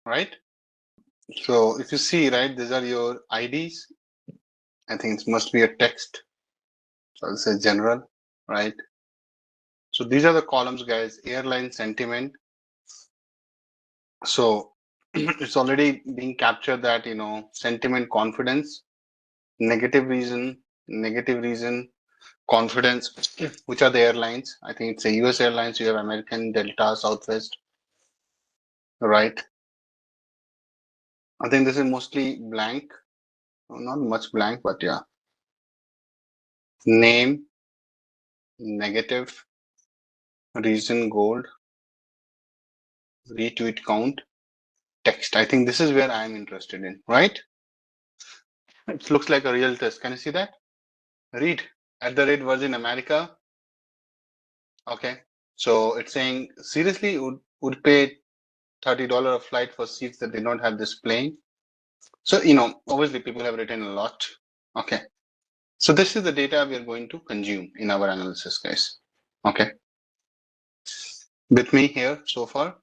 right? So if you see, right, these are your IDs. I think it must be a text. So I'll say general, right? So these are the columns, guys. Airline sentiment. So it's already being captured that, sentiment, confidence, negative reason, confidence, which are the airlines. I think it's a US Airlines, you have American, Delta, Southwest, right? I think this is mostly blank, not much blank, but yeah. Name, negative, reason, gold, retweet count, text. I think this is where I'm interested in, right? It looks like a real test. Can you see that? Read @Virgin America. Okay. So it's saying, seriously, would pay $30 a flight for seats that did not have this plane. So, obviously people have written a lot. Okay. So this is the data we are going to consume in our analysis, guys. Okay. With me here so far.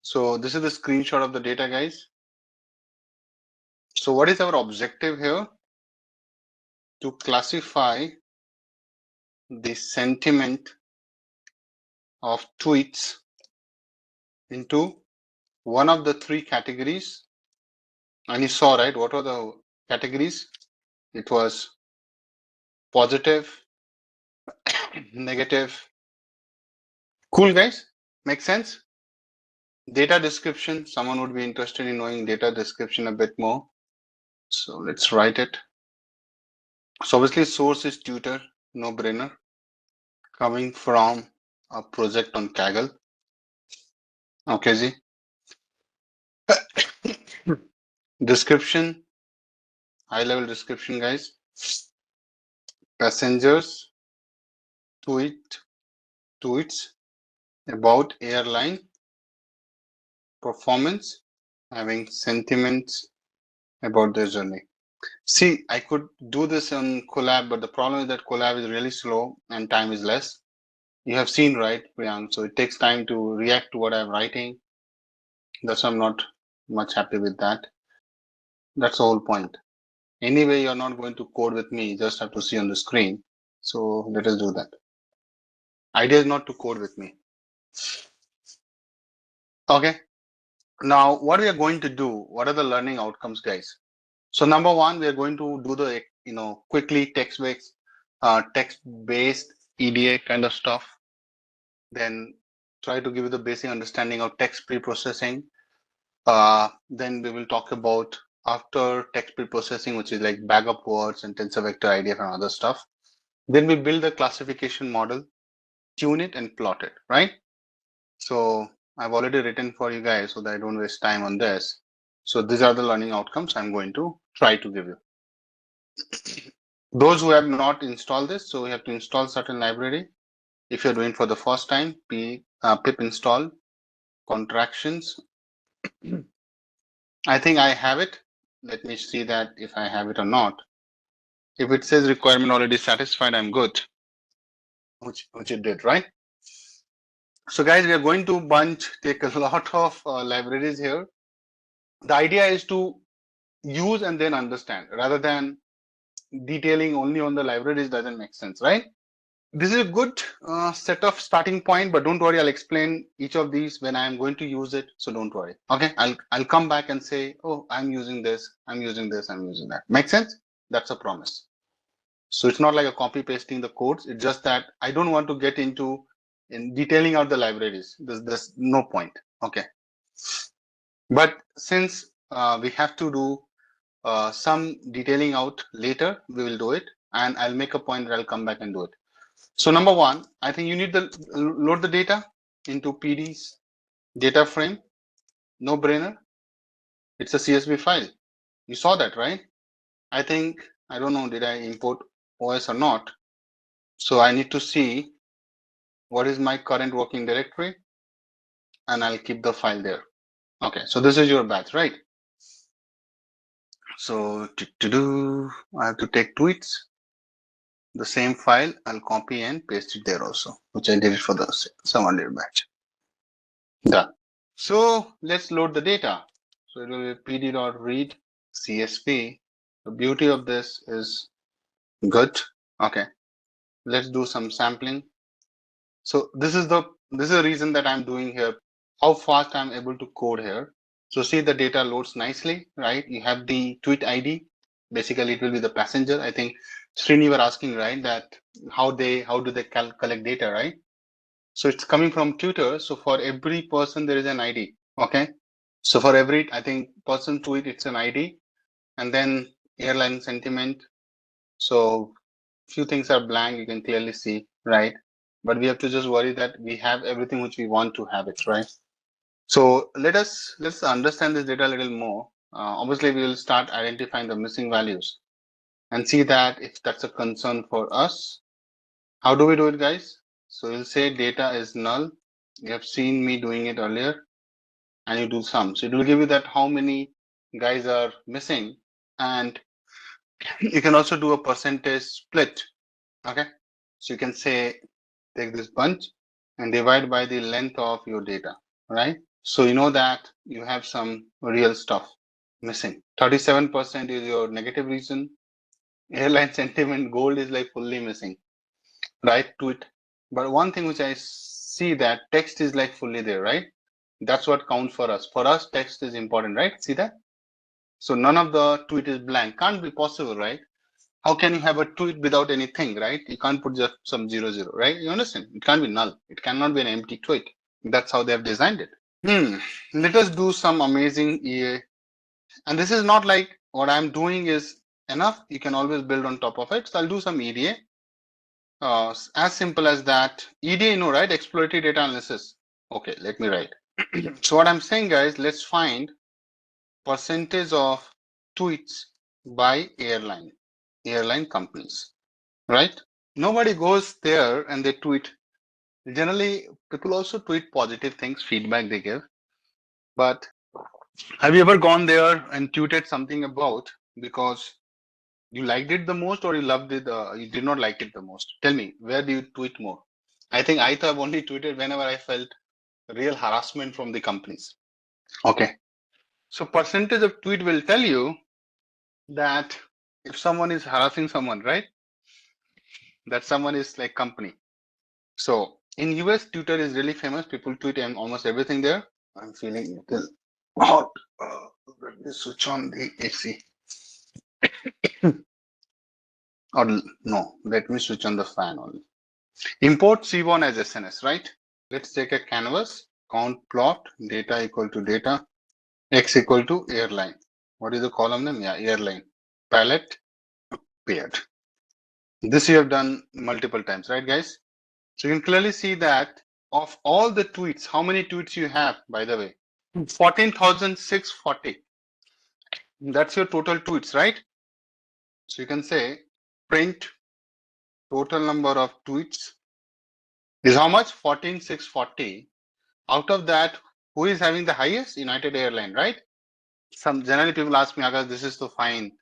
So this is the screenshot of the data, guys. So what is our objective here? To classify the sentiment of tweets into one of the 3 categories. And you saw, right, what were the categories? It was positive, negative. Cool, guys? Make sense? Data description. Someone would be interested in knowing data description a bit more. So let's write it. So obviously source is tutor, no brainer, coming from a project on Kaggle. Okay, Ji. Description, high level description, guys. Passengers tweets about airline performance, having sentiments about their journey. See, I could do this on Collab, but the problem is that Collab is really slow and time is less. You have seen, right, Priyank? So it takes time to react to what I'm writing. That's why I'm not much happy with that. That's the whole point. Anyway, you're not going to code with me, you just have to see on the screen. So let us do that. Idea is not to code with me. Okay. Now, what we are going to do, what are the learning outcomes, guys? So number one, we are going to do the, quickly text-based EDA kind of stuff. Then try to give you the basic understanding of text pre-processing. Then we will talk about after text pre-processing, which is like backup words and tensor vector IDF and other stuff. Then we build the classification model, tune it and plot it, right? So I've already written for you guys so that I don't waste time on this. So these are the learning outcomes I'm going to try to give you. Those who have not installed this, so you have to install certain library. If you're doing for the first time, pip install contractions. I think I have it. Let me see that if I have it or not. If it says requirement already satisfied, I'm good, which it did, right? So guys, we are going to take a lot of libraries here. The idea is to use and then understand rather than detailing only on the libraries doesn't make sense, right? This is a good set of starting point, but don't worry, I'll explain each of these when I'm going to use it. So don't worry. Okay, I'll come back and say, oh, I'm using this, I'm using this, I'm using that. Make sense? That's a promise. So it's not like a copy pasting the codes. It's just that I don't want to get into in detailing out the libraries. There's no point. Okay. But since we have to do some detailing out later, we will do it. And I'll make a point where I'll come back and do it. So number one, I think you need to load the data into PD's data frame. No brainer. It's a CSV file. You saw that, right? I think, I don't know, did I import OS or not? So I need to see what is my current working directory and I'll keep the file there. Okay, so this is your batch, right? So I have to take tweets. The same file, I'll copy and paste it there also, which I did it for the some earlier batch. Done. So let's load the data. So it will be pd.read CSV. The beauty of this is good. Okay, let's do some sampling. So this is the reason that I'm doing here, how fast I'm able to code here. So see the data loads nicely, right? You have the tweet ID. Basically, it will be the passenger. I think Srini, you were asking, right, that how do they collect data, right? So it's coming from tutor. So for every person, there is an ID. Okay. So for every, I think person tweet, it's an ID, and then airline sentiment. So few things are blank. You can clearly see, right? But we have to just worry that we have everything which we want to have it, right? So let's understand this data a little more. Obviously, we will start identifying the missing values and see that if that's a concern for us. How do we do it, guys? So you'll say data is null. You have seen me doing it earlier, and you do sum. So it will give you that how many guys are missing, and you can also do a percentage split. Okay, so you can say take this bunch and divide by the length of your data, right? So you know that you have some real stuff missing. 37% is your negative reason. Airline sentiment gold is like fully missing, right? To it. But one thing which I see that text is like fully there, right? That's what counts for us. For us, text is important, right? See that? So none of the tweet is blank. Can't be possible, right? How can you have a tweet without anything, right? You can't put just some 00, right? You understand? It can't be null. It cannot be an empty tweet. That's how they have designed it. Let us do some amazing EA. And this is not like what I'm doing is enough, you can always build on top of it. So I'll do some EDA. As simple as that. EDA, you know, right? Exploratory data analysis. Okay, let me write. So what I'm saying, guys, let's find percentage of tweets by airline companies, right? Nobody goes there and they tweet. Generally, people also tweet positive things, feedback they give. But have you ever gone there and tweeted something about because you liked it the most or you loved it, you did not like it the most? Tell me, where do you tweet more? I think I have only tweeted whenever I felt real harassment from the companies. Okay. So percentage of tweet will tell you that if someone is harassing someone, right? That someone is like company. So in US, Twitter is really famous. People tweet almost everything there. I'm feeling a little hot. Let me switch on the AC. Or no, let me switch on the fan only. Import C1 as SNS, right? Let's take a canvas, count plot, data equal to data, X equal to airline. What is the column name? Yeah, airline. Palette, paired. This you have done multiple times, right, guys? So you can clearly see that of all the tweets, how many tweets you have, by the way? 14,640. That's your total tweets, right? So you can say print total number of tweets is how much? 14,640. Out of that, who is having the highest? United Airlines, right? Some generally people ask me, Akash, this is so fine.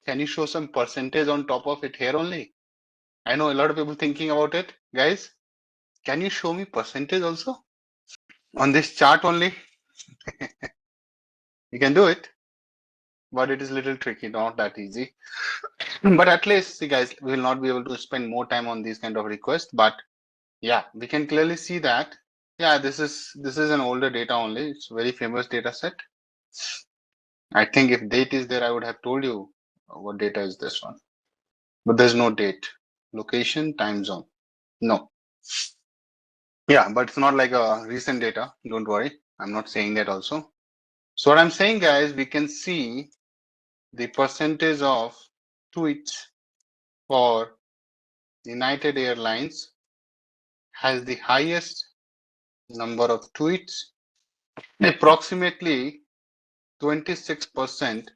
Can you show some percentage on top of it here only? I know a lot of people thinking about it. Guys, can you show me percentage also on this chart only? You can do it, but it is a little tricky, not that easy. But at least, see guys, we will not be able to spend more time on these kind of requests. But yeah, we can clearly see that. Yeah, this is an older data only. It's a very famous data set. I think if date is there, I would have told you what data is this one. But there's no date, location, time zone. No. Yeah, but it's not like a recent data. Don't worry. I'm not saying that also. So what I'm saying, guys, we can see the percentage of tweets for United Airlines has the highest number of tweets, approximately 26%,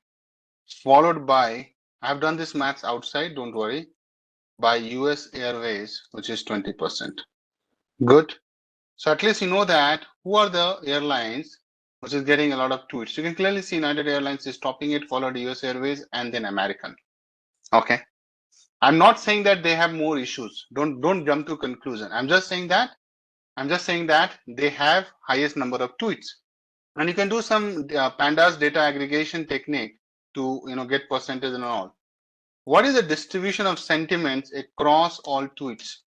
followed by, I've done this maths outside, don't worry, by US Airways, which is 20%. Good. So at least you know that who are the airlines which is getting a lot of tweets. You can clearly see United Airlines is topping it, followed US Airways, and then American. Okay. I'm not saying that they have more issues. Don't jump to conclusion. I'm just saying that they have highest number of tweets. And you can do some pandas data aggregation technique to get percentage and all. What is the distribution of sentiments across all tweets?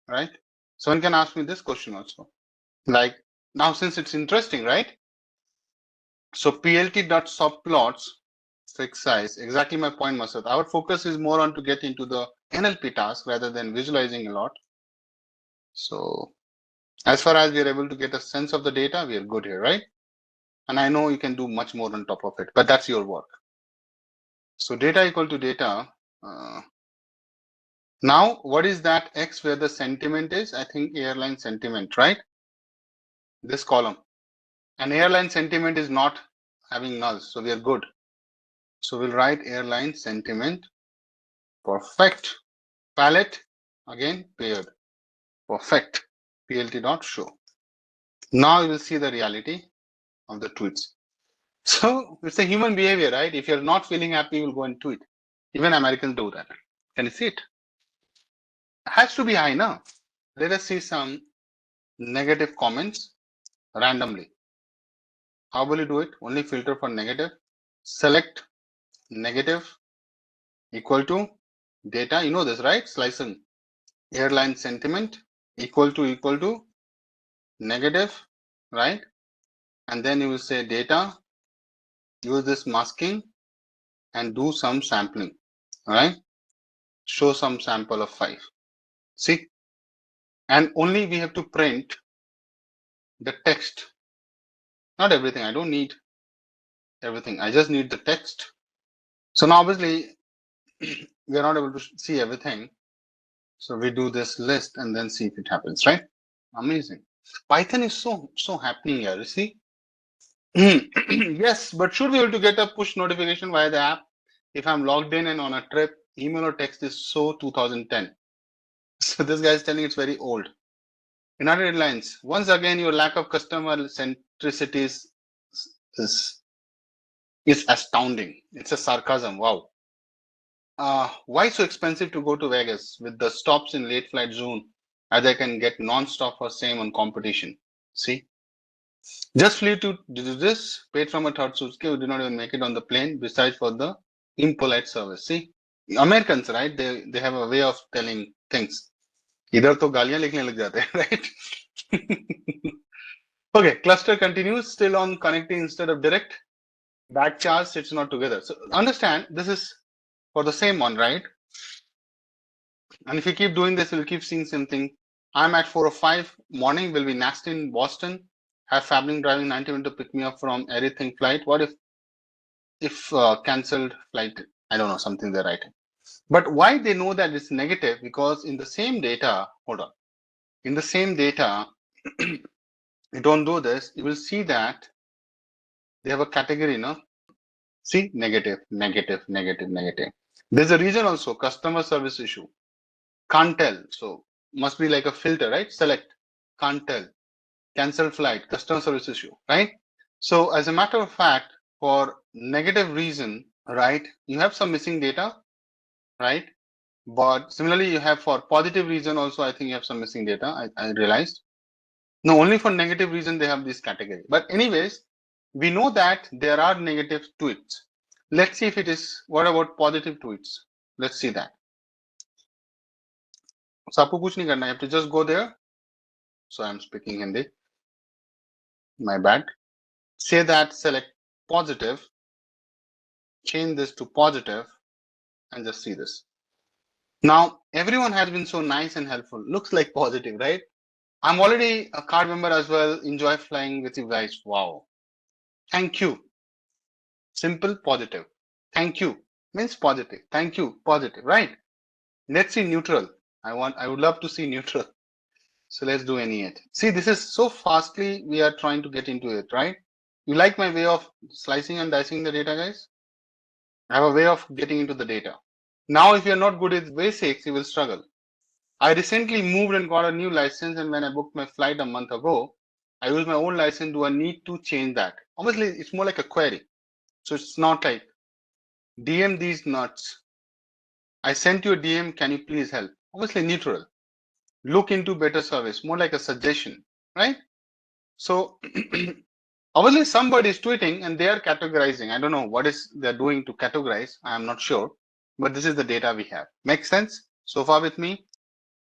Right? Someone can ask me this question also. Like now, since it's interesting, right? So plt.subplots fixed size. Exactly my point, Masud. Our focus is more on to get into the NLP task rather than visualizing a lot. So as far as we are able to get a sense of the data, we are good here, right? And I know you can do much more on top of it, but that's your work. So data equal to data. Now, what is that X where the sentiment is? I think airline sentiment, right? This column. And airline sentiment is not having nulls, so we are good. So we'll write airline sentiment. Perfect. Palette, again, paired. Perfect. plt.show. Now you will see the reality of the tweets. So it's a human behavior, right? If you're not feeling happy, you'll go and tweet. Even Americans do that. Can you see it? It has to be high now. Let us see some negative comments randomly. How will you do it? Only filter for negative. Select negative equal to data. You know this, right? Slicing. Airline sentiment equal to negative, right? And then you will say data, use this masking and do some sampling, right? Show some sample of 5. See? And only we have to print the text. Not everything. I don't need everything. I just need the text. So now obviously we are not able to see everything. So we do this list and then see if it happens, right? Amazing. Python is so happening here. You see? Yes, but should be able to get a push notification via the app if I'm logged in and on a trip. Email or text is so 2010. So this guy is telling it's very old. In other headlines, once again, your lack of customer centricity is astounding. It's a sarcasm. Wow. Why so expensive to go to Vegas with the stops in late flight zone as I can get non-stop for same on competition? See? Just flew to do this, paid from a third suitcase, we did not even make it on the plane, besides for the impolite service. See? Americans, right? They have a way of telling things. इधर तो गालियां लिखने लग जाते हैं, right? Okay, cluster continues, still on connecting instead of direct. Back charge sits not together. So understand, this is for the same one, right? And if you keep doing this, we'll keep seeing something. I'm at 4 or 5 morning, will be nasty in Boston. Have Fabling driving 90 minutes to pick me up from everything flight. What if cancelled flight? I don't know, something they're writing. But why they know that it's negative? Because in the same data, hold on. In the same data, you don't do this, you will see that they have a category, no? See, negative, negative, negative, negative. There's a reason also, customer service issue. Can't tell. So must be like a filter, right? Select, can't tell, cancel flight, customer service issue, right? So as a matter of fact, for negative reason, right, you have some missing data, right? But similarly, you have for positive reason also, I think you have some missing data, I realized. No, only for negative reason they have this category. But anyways, we know that there are negative tweets. Let's see if it is, what about positive tweets? Let's see that. So आपको कुछ नहीं करना, you have to just go there. So I'm speaking Hindi. My bad. Say that, select positive, change this to positive, and just see this. Now, everyone has been so nice and helpful. Looks like positive, right? I'm already a card member as well. Enjoy flying with you guys. Wow. Thank you. Simple, positive. Thank you means positive. Thank you, positive, right? Let's see neutral. I would love to see neutral. So let's do any it. See, this is so fastly we are trying to get into it, right? You like my way of slicing and dicing the data, guys? I have a way of getting into the data. Now, if you're not good at basics, you will struggle. I recently moved and got a new license, and when I booked my flight a month ago, I used my old license. Do I need to change that? Obviously, it's more like a query. So it's not like DM these nuts. I sent you a DM, can you please help? Obviously neutral. Look into better service, more like a suggestion, right? So obviously somebody is tweeting and they are categorizing. I don't know what is they're doing to categorize. I'm not sure, but this is the data we have. Makes sense so far with me?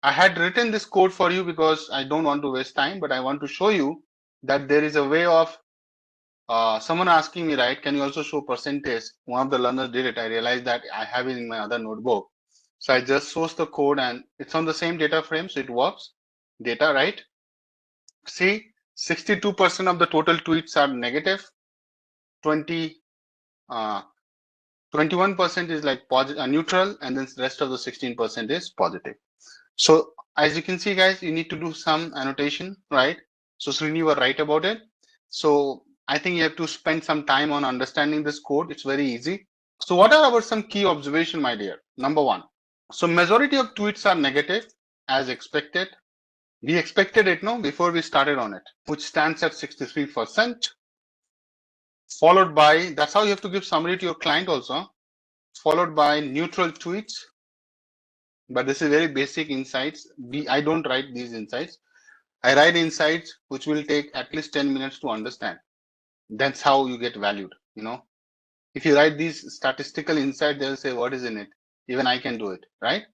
I had written this code for you because I don't want to waste time, but I want to show you that there is a way of someone asking me, right, can you also show percentage? One of the learners did it. I realized that I have it in my other notebook. So I just source the code and it's on the same data frame, so it works. Data, right? See, 62% of the total tweets are negative. 21% is like positive, neutral, and then the rest of the 16% is positive. So as you can see, guys, you need to do some annotation, right? So Srini were right about it. So I think you have to spend some time on understanding this code. It's very easy. So what are our some key observation, my dear? Number one. So majority of tweets are negative as expected. We expected it, no, before we started on it, which stands at 63%. Followed by, that's how you have to give summary to your client also. Followed by neutral tweets. But this is very basic insights. I don't write these insights. I write insights which will take at least 10 minutes to understand. That's how you get valued, you know. If you write these statistical insights, they'll say, what is in it? Even I can do it, right?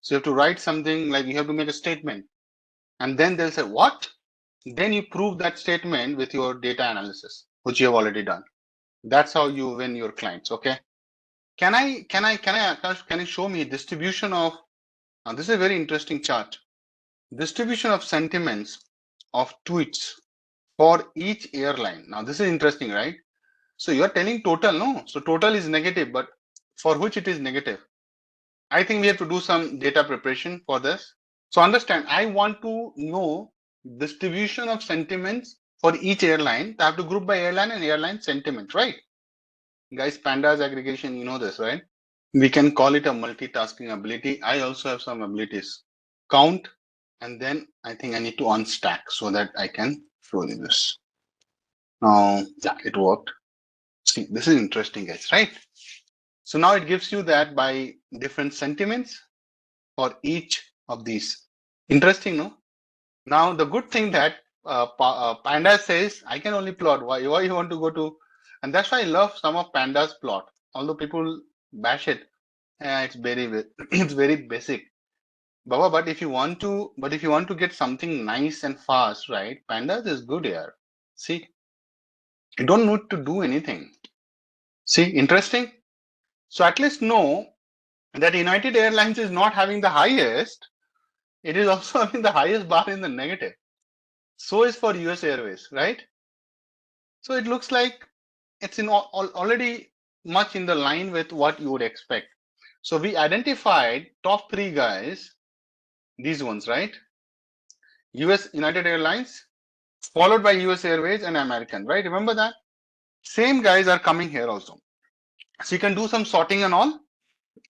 So you have to write something like you have to make a statement. And then they'll say, what? Then you prove that statement with your data analysis, which you have already done. That's how you win your clients, okay? Can you show me distribution of, this is a very interesting chart. Distribution of sentiments of tweets for each airline. Now this is interesting, right? So you're telling total, no? So total is negative, but for which it is negative? I think we have to do some data preparation for this. So understand, I want to know distribution of sentiments for each airline. I have to group by airline and airline sentiment, right? Guys, pandas aggregation, you know this, right? We can call it a multitasking ability. I also have some abilities. Count, and then I think I need to unstack so that I can show you this. Now, yeah, it worked. See, this is interesting, guys, right? So now it gives you that by different sentiments for each of these. Interesting, no? Now, the good thing that Panda says, I can only plot. Why you want to go to? And that's why I love some of Panda's plot. Although people bash it, it's very it's very basic. Baba, but if you want to get something nice and fast, right? Pandas is good here. See, you don't need to do anything. See, interesting. So at least know that United Airlines is not having the highest. It is also having the highest bar in the negative. So is for US Airways, right? So it looks like it's already much in the line with what you would expect. So we identified top 3 guys, these ones, right? US United Airlines, followed by US Airways and American, right? Remember that? Same guys are coming here also. So you can do some sorting and all,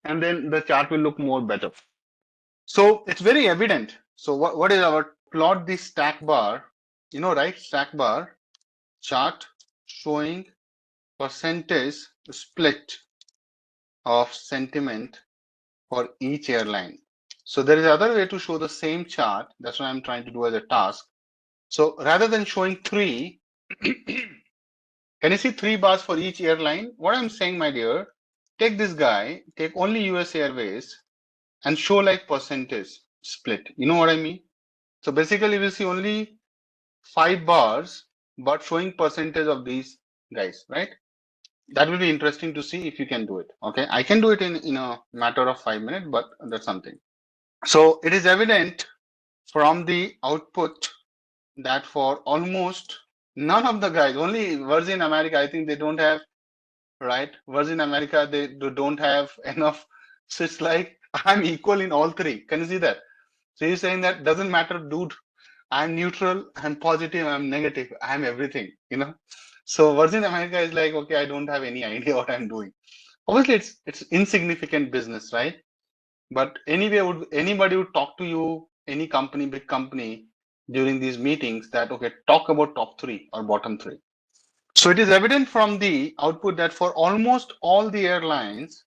and then the chart will look more better. So it's very evident. So what is our plot the stack bar, you know, right? Stack bar chart showing percentage split of sentiment for each airline. So there is other way to show the same chart. That's what I'm trying to do as a task. So rather than showing 3, can you see 3 bars for each airline? What I'm saying, my dear, take this guy, take only US Airways and show like percentage split. You know what I mean? So basically we'll see only 5 bars, but showing percentage of these guys, right? That will be interesting to see if you can do it. Okay, I can do it in a matter of 5 minutes, but that's something. So it is evident from the output that for almost none of the guys, only Virgin America, I think they don't have, right? Virgin America, they don't have enough. So it's like I'm equal in all 3. Can you see that? So you're saying that doesn't matter, dude. I'm neutral, I'm positive, I'm negative, I'm everything, you know. So Virgin America is like, okay, I don't have any idea what I'm doing. Obviously, it's insignificant business, right? But anyway, anybody would talk to you, any company, big company, during these meetings that, okay, talk about top 3 or bottom 3. So it is evident from the output that for almost all the airlines,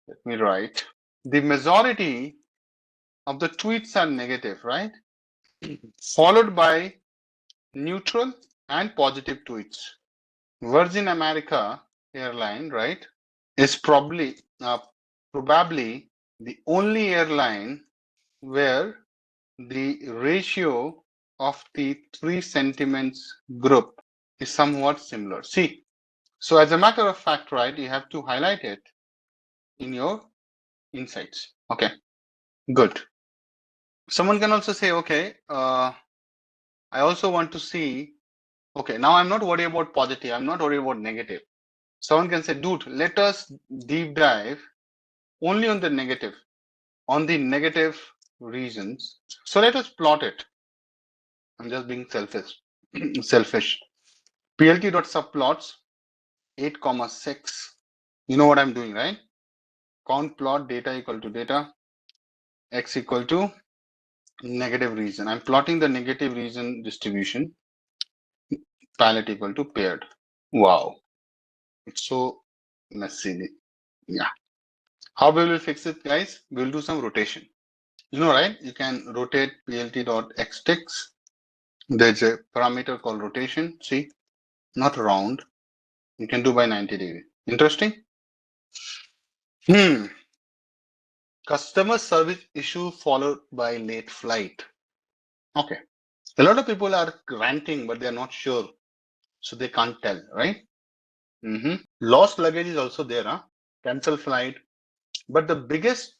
let me write, the majority of the tweets are negative, right? Followed by neutral and positive tweets. Virgin America airline, right, is probably the only airline where the ratio of the 3 sentiments group is somewhat similar. See, so as a matter of fact, right, you have to highlight it in your insights. Okay, good. Someone can also say, okay, I also want to see, okay, now I'm not worried about positive, I'm not worried about negative. Someone can say, dude, let us deep dive only on the negative reasons. So let us plot it. I'm just being selfish. plt.subplots 8,6. You know what I'm doing, right? Count plot data equal to data, x equal to negative reason. I'm plotting the negative reason distribution, palette equal to paired. Wow, it's so messy. Yeah. How we will fix it, guys? We'll do some rotation. You know, right? You can rotate plt.xticks. There's a parameter called rotation. See, not round. You can do by 90 degree. Interesting. Customer service issue followed by late flight. Okay. A lot of people are ranting, but they're not sure. So they can't tell, right? Lost luggage is also there, huh? Cancel flight. But the biggest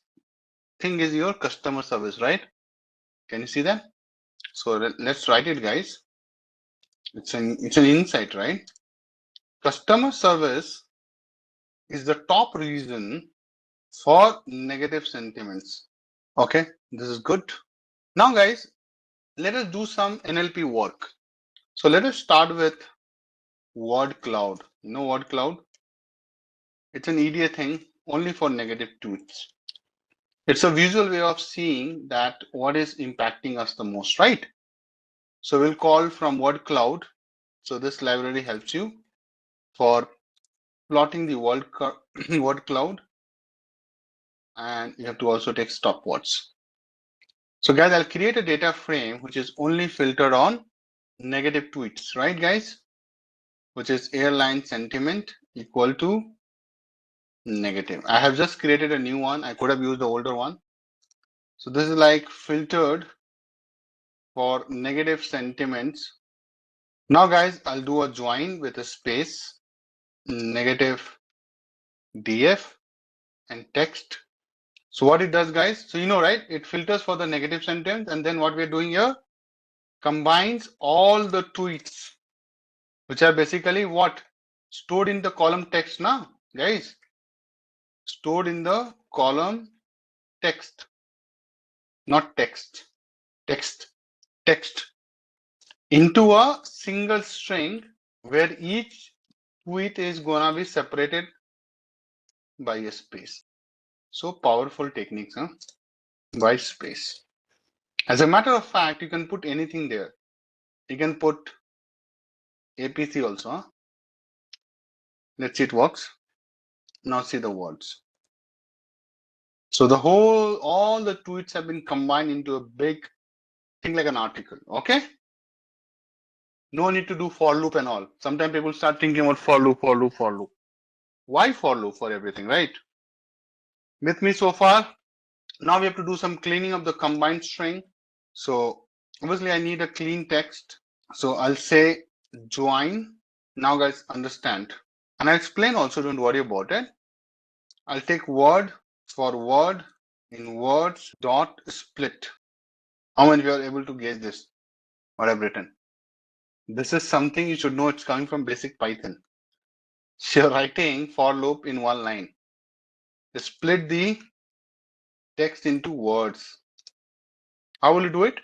thing is your customer service, right? Can you see that? So let's write it, guys. It's an insight, right? Customer service is the top reason for negative sentiments. Okay, this is good. Now guys, let us do some NLP work. So let us start with word cloud. You know word cloud? It's an EDA thing only for negative tweets. It's a visual way of seeing that what is impacting us the most, right? So we'll call from word cloud. So this library helps you for plotting the word cloud, and you have to also take stopwords. So guys, I'll create a data frame which is only filtered on negative tweets, right guys? Which is airline sentiment equal to negative. I have just created a new one. I could have used the older one. So this is like filtered for negative sentiments. Now guys, I'll do a join with a space, negative df and text. So what it does guys, so you know, right? It filters for the negative sentence, and then what we're doing here, combines all the tweets, which are basically what? Stored in the column text now, guys. Stored in the column text, not text, text, into a single string where each tweet is gonna be separated by a space. So powerful techniques, huh? By space. As a matter of fact, you can put anything there. You can put APC also, huh? Let's see it works. Now see the words. So the all the tweets have been combined into a big thing like an article. Okay. No need to do for loop and all. Sometimes people start thinking about for loop, for loop, for loop. Why for loop for everything, right? With me so far? Now we have to do some cleaning of the combined string. So obviously I need a clean text. So I'll say join. Now guys understand. And I'll explain also, don't worry about it. I'll take word for word in words dot split. How many of you are able to gauge this? What I've written? This is something you should know. It's coming from basic Python. So you're writing for loop in one line. Split the text into words. How will you do it?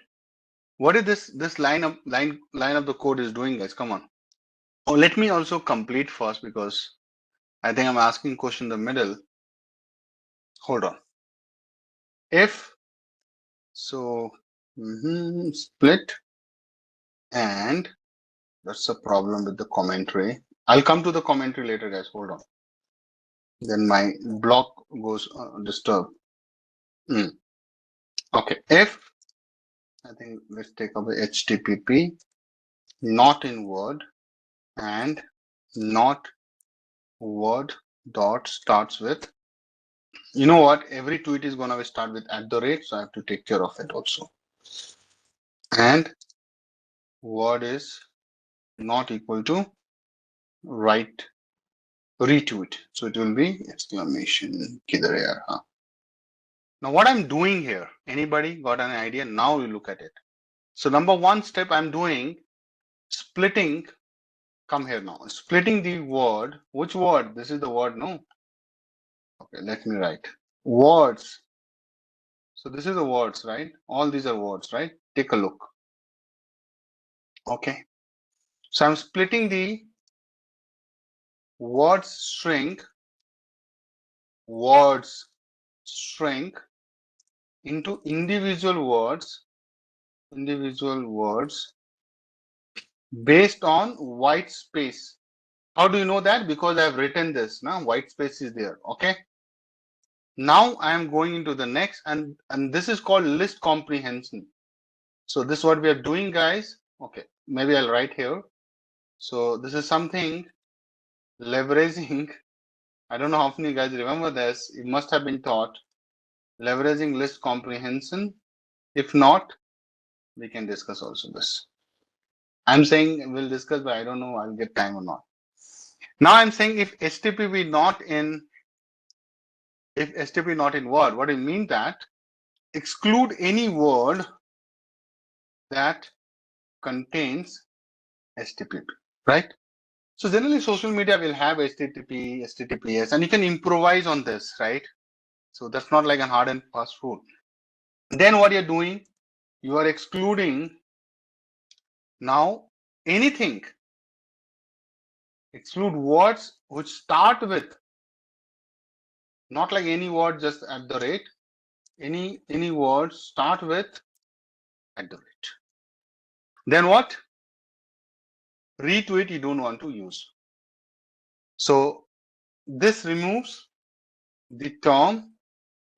What is this line of the code is doing, guys? Come on. Oh, let me also complete first because I think I'm asking question in the middle. Hold on. If so, split, and that's a problem with the commentary. I'll come to the commentary later, guys. Hold on. Then my block goes disturbed. Okay. If I think let's take away HTTP, not in word, and not word dot starts with. You know what? Every tweet is gonna start with @, so I have to take care of it also. And word is not equal to right retweet, so it will be exclamation. Kidhar hai yaar, huh? Now what I'm doing here, anybody got an idea? Now you look at it. So number one step I'm doing, splitting. Come here now. Splitting the word. Which word? This is the word, no? Okay, let me write. Words. So this is the words, right? All these are words, right? Take a look. Okay. So I'm splitting the words string into individual words based on white space. How do you know that? Because I've written this. Now white space is there. Okay. Now I am going into the next, and this is called list comprehension. So this is what we are doing, guys. Okay, maybe I'll write here. So this is something leveraging. I don't know how many guys remember this. It must have been taught. Leveraging list comprehension. If not, we can discuss also this. I'm saying we'll discuss, but I don't know I'll get time or not. Now I'm saying if HTTP not in word, what it means that exclude any word that contains HTTP, right? So generally social media will have HTTP, HTTPS, and you can improvise on this, right? So that's not like a hard and fast rule. Then what you're doing, you are excluding now anything. Exclude words which start with, not like any word just at the rate. Any word start with at the rate. Then what? Retweet you don't want to use. So this removes the term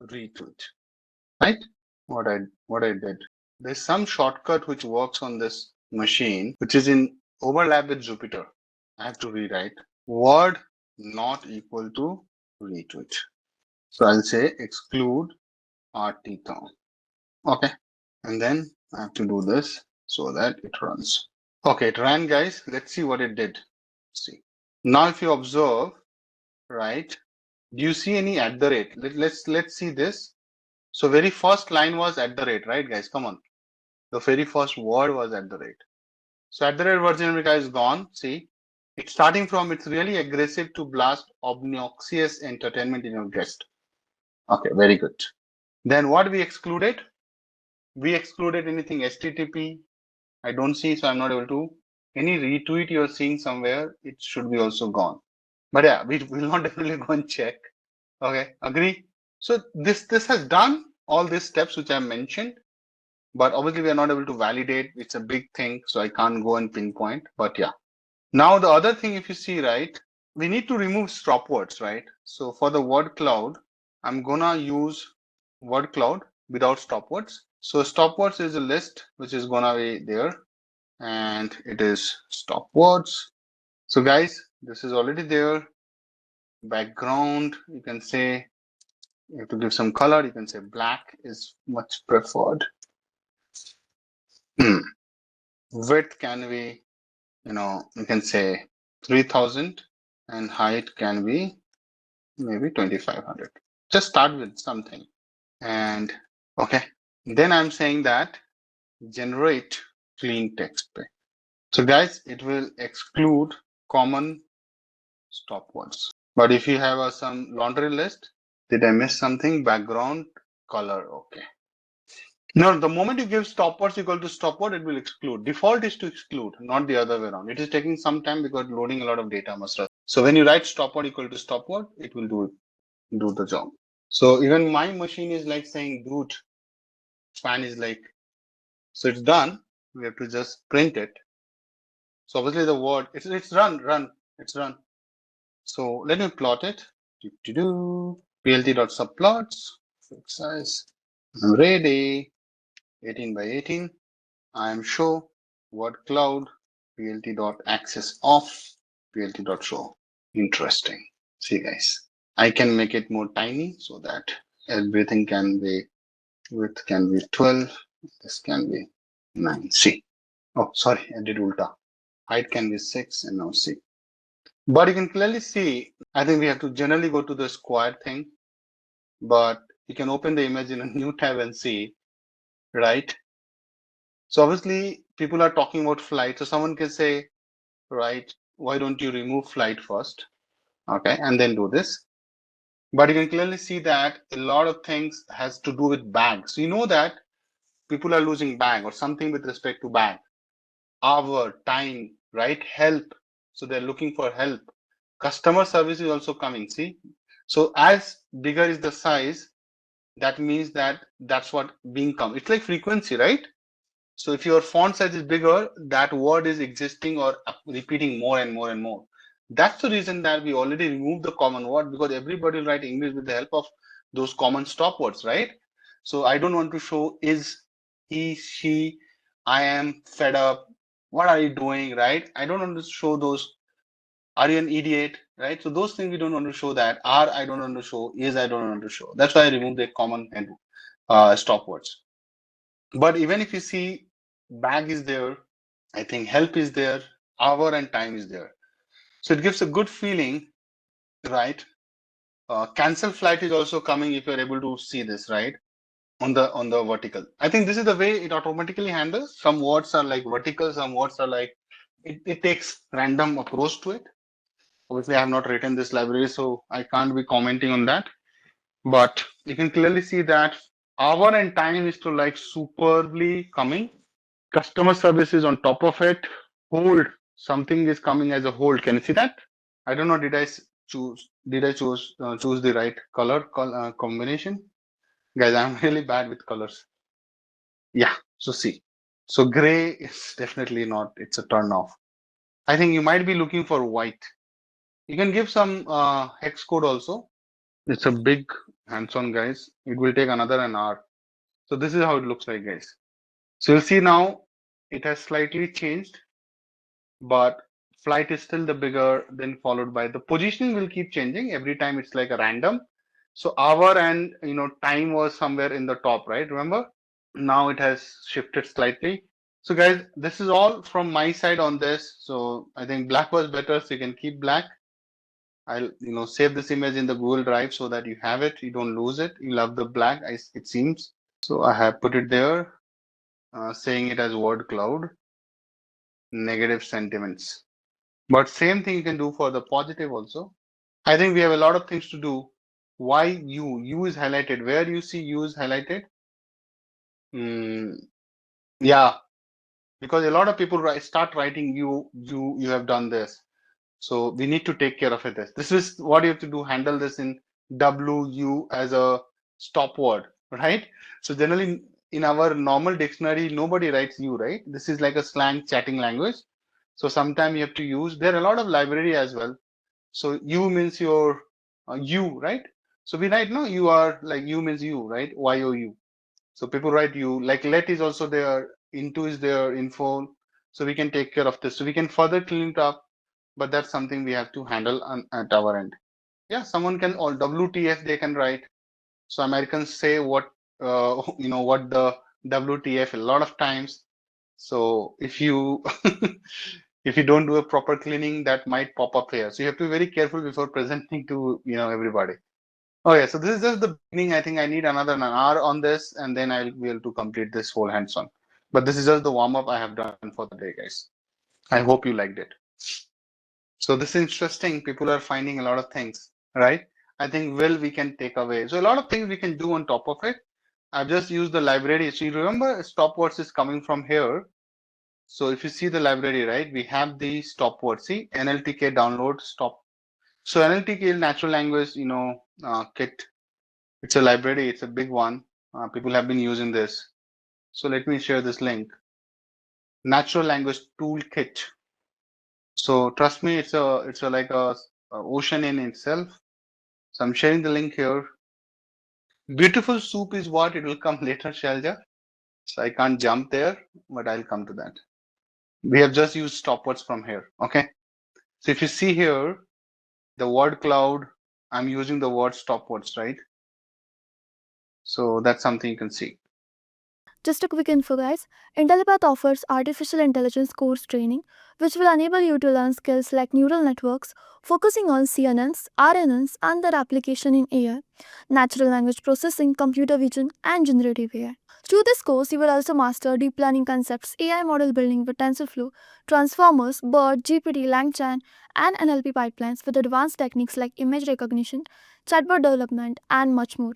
retweet, right? What I did. There's some shortcut which works on this machine, which is in overlap with Jupyter. I have to rewrite word not equal to retweet. So I'll say exclude RT term. Okay. And then I have to do this so that it runs. Okay, it ran, guys. Let's see what it did. See. Now if you observe, right, do you see any at the rate? Let's see this. So very first line was at the rate, right, guys? Come on. The very first word was at the rate. So at the rate version replica is gone. See, it's starting from, it's really aggressive to blast obnoxious entertainment in your guest. Okay, very good. Then what we excluded? We excluded anything HTTP. I don't see, so I'm not able to. Any retweet you're seeing somewhere, it should be also gone. But yeah, we will not definitely go and check. Okay, agree? So this has done all these steps which I mentioned, but obviously we are not able to validate. It's a big thing, so I can't go and pinpoint, but yeah. Now the other thing, if you see, right, we need to remove stop words, right? So for the word cloud, I'm gonna use word cloud without stop words. So stop words is a list which is gonna be there, and it is stop words. So guys, this is already there. Background, you can say, you have to give some color. You can say black is much preferred. Width can be, you can say 3000, and height can be maybe 2500. Just start with something. And okay, then I'm saying that generate clean text. So guys, it will exclude common stop words. But if you have some laundry list, did I miss something? Background color. Okay. No, the moment you give stop words equal to stop word, it will exclude. Default is to exclude, not the other way around. It is taking some time because loading a lot of data must run. So when you write stop word equal to stop word, it will do the job. So even my machine is like saying dude, fan is like, so it's done. We have to just print it. So obviously the word, it's run, it's run. So let me plot it. plt.subplots, fixed size. I'm ready. 18 by 18. I am show word cloud plt.access off plt.show. Interesting. See guys, I can make it more tiny so that everything can be, width can be 12. This can be 9. See. Oh, sorry, I did ulta. Height can be 6 and now see. But you can clearly see, I think we have to generally go to the square thing, but you can open the image in a new tab and see, right? So obviously people are talking about flight. So someone can say, right, why don't you remove flight first? Okay, and then do this. But you can clearly see that a lot of things has to do with bag. So you know that people are losing bag or something with respect to bag. Hour, time, right? Help. So they're looking for help. Customer service is also coming, see? So as bigger is the size, that means that that's what being come. It's like frequency, right? So if your font size is bigger, that word is existing or repeating more and more and more. That's the reason that we already removed the common word, because everybody will write English with the help of those common stop words, right? So I don't want to show is, he, she, I am fed up, what are you doing, right? I don't want to show those, are you an idiot, right? So those things we don't want to show that. Are, I don't want to show. Is, I don't want to show. That's why I removed the common stop words. But even if you see bag is there, I think help is there, hour and time is there. So it gives a good feeling, right? Cancel flight is also coming if you're able to see this, right? On the vertical. I think this is the way it automatically handles. Some words are like vertical, some words are like, it takes random approach to it. Obviously, I have not written this library, so I can't be commenting on that. But you can clearly see that hour and time is to like superbly coming. Customer service is on top of it. Hold, something is coming as a hold. Can you see that? I don't know. Did I choose the right color combination? Guys, I'm really bad with colors. Yeah. So see. So gray is definitely not. It's a turn off. I think you might be looking for white. You can give some hex code also. It's a big hands-on, guys. It will take another an hour. So this is how it looks like, guys. So you'll see now it has slightly changed, but flight is still the bigger, then followed by the positioning will keep changing. Every time it's like a random. So hour and time was somewhere in the top, right? Remember? Now it has shifted slightly. So guys, this is all from my side on this. So I think black was better, so you can keep black. I'll save this image in the Google Drive so that you have it, you don't lose it. You love the black, it seems. So I have put it there, saying it as word cloud, negative sentiments. But same thing you can do for the positive also. I think we have a lot of things to do. Why U is highlighted? Where you see U is highlighted? Yeah, because a lot of people start writing you have done this. So we need to take care of it. This is what you have to do, handle this in WU as a stop word, right? So generally in our normal dictionary, nobody writes you, right? This is like a slang chatting language. So sometimes you have to use, there are a lot of library as well. So you means your you, right? So we write, no, you are like you means you, right? YOU. So people write you, like let is also there, into is there, info. So we can take care of this. So we can further clean it up, but that's something we have to handle at our end. Yeah, someone can, or WTF they can write. So Americans say what, what the WTF a lot of times. So if you if you don't do a proper cleaning, that might pop up here. So you have to be very careful before presenting to everybody. Okay, so this is just the beginning. I think I need another an hour on this, and then I'll be able to complete this whole hands-on. But this is just the warm-up I have done for the day, guys. I hope you liked it. So this is interesting. People are finding a lot of things, right? I think we can take away. So a lot of things we can do on top of it. I've just used the library. So you remember stopwords is coming from here. So if you see the library, right, we have the stopword. See, NLTK download stop. So NLTK natural language, kit. It's a library. It's a big one. People have been using this. So let me share this link. Natural language toolkit. So trust me, it's a like a ocean in itself. So I'm sharing the link here. Beautiful soup is what it will come later, Shalja. So I can't jump there, but I'll come to that. We have just used stopwords from here. Okay. So if you see here, the word cloud, I'm using the word stopwords, right? So that's something you can see. Just a quick info, guys. Intellipaat offers artificial intelligence course training, which will enable you to learn skills like neural networks, focusing on CNNs, RNNs, and their application in AI, natural language processing, computer vision, and generative AI. Through this course, you will also master deep learning concepts, AI model building with TensorFlow, transformers, BERT, GPT, LangChain, and NLP pipelines with advanced techniques like image recognition, chatbot development, and much more,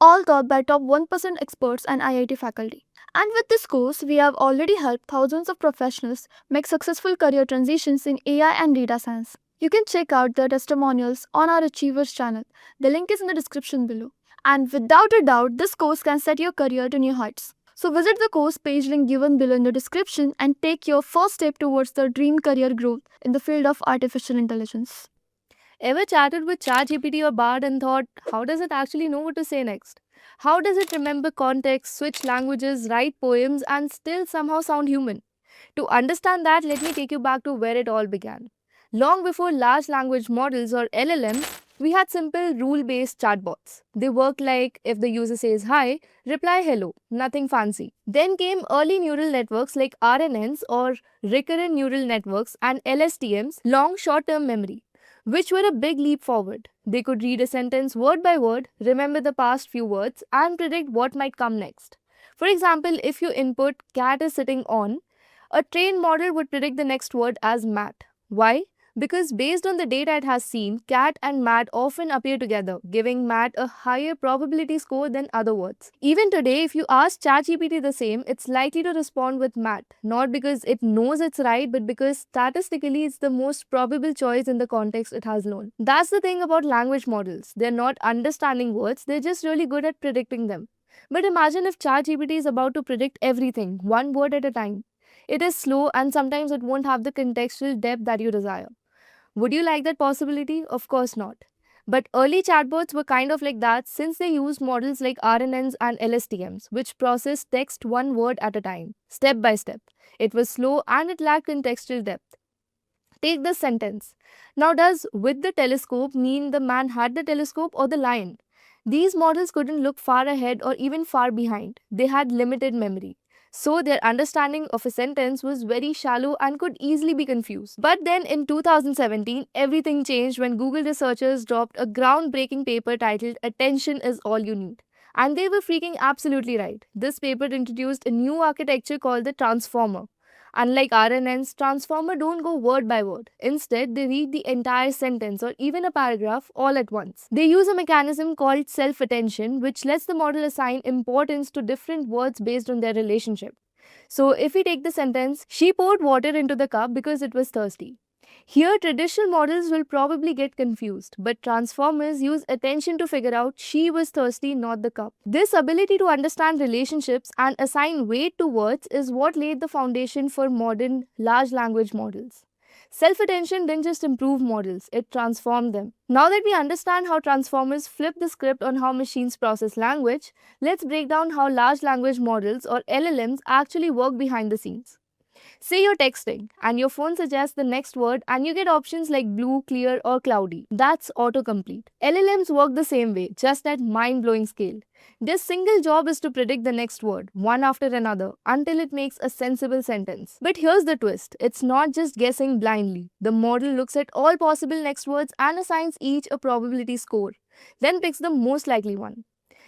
all taught by top 1% experts and IIT faculty. And with this course, we have already helped thousands of professionals make successful career transitions in AI and data science. You can check out the testimonials on our Achievers channel. The link is in the description below. And without a doubt, this course can set your career to new heights. So visit the course page link given below in the description and take your first step towards the dream career growth in the field of artificial intelligence. Ever chatted with ChatGPT or Bard and thought, how does it actually know what to say next? How does it remember context, switch languages, write poems, and still somehow sound human? To understand that, let me take you back to where it all began. Long before large language models or LLMs, we had simple rule based chatbots. They worked like if the user says hi, reply hello, nothing fancy. Then came early neural networks like RNNs or recurrent neural networks and LSTMs, long short term memory, which were a big leap forward. They could read a sentence word by word, remember the past few words, and predict what might come next. For example, if you input cat is sitting on, a trained model would predict the next word as mat. Why? Because based on the data it has seen, cat and mat often appear together, giving mat a higher probability score than other words. Even today, if you ask ChatGPT the same, it's likely to respond with mat, not because it knows it's right, but because statistically it's the most probable choice in the context it has learned. That's the thing about language models. They're not understanding words, they're just really good at predicting them. But imagine if ChatGPT is about to predict everything, one word at a time. It is slow and sometimes it won't have the contextual depth that you desire. Would you like that possibility? Of course not. But early chatbots were kind of like that since they used models like RNNs and LSTMs, which processed text one word at a time, step by step. It was slow and it lacked contextual depth. Take this sentence. Now, does with the telescope mean the man had the telescope or the lion? These models couldn't look far ahead or even far behind. They had limited memory. So, their understanding of a sentence was very shallow and could easily be confused. But then in 2017, everything changed when Google researchers dropped a groundbreaking paper titled Attention is All You Need. And they were freaking absolutely right. This paper introduced a new architecture called the transformer. Unlike RNNs, transformer don't go word by word. Instead, they read the entire sentence or even a paragraph all at once. They use a mechanism called self-attention, which lets the model assign importance to different words based on their relationship. So, if we take the sentence, she poured water into the cup because it was thirsty. Here, traditional models will probably get confused, but transformers use attention to figure out she was thirsty, not the cup. This ability to understand relationships and assign weight to words is what laid the foundation for modern large language models. Self attention didn't just improve models, it transformed them. Now that we understand how transformers flip the script on how machines process language, let's break down how large language models or LLMs actually work behind the scenes. Say you're texting and your phone suggests the next word and you get options like blue, clear, or cloudy. That's autocomplete. LLMs work the same way, just at mind blowing scale. Their single job is to predict the next word, one after another, until it makes a sensible sentence. But here's the twist, it's not just guessing blindly. The model looks at all possible next words and assigns each a probability score, then picks the most likely one.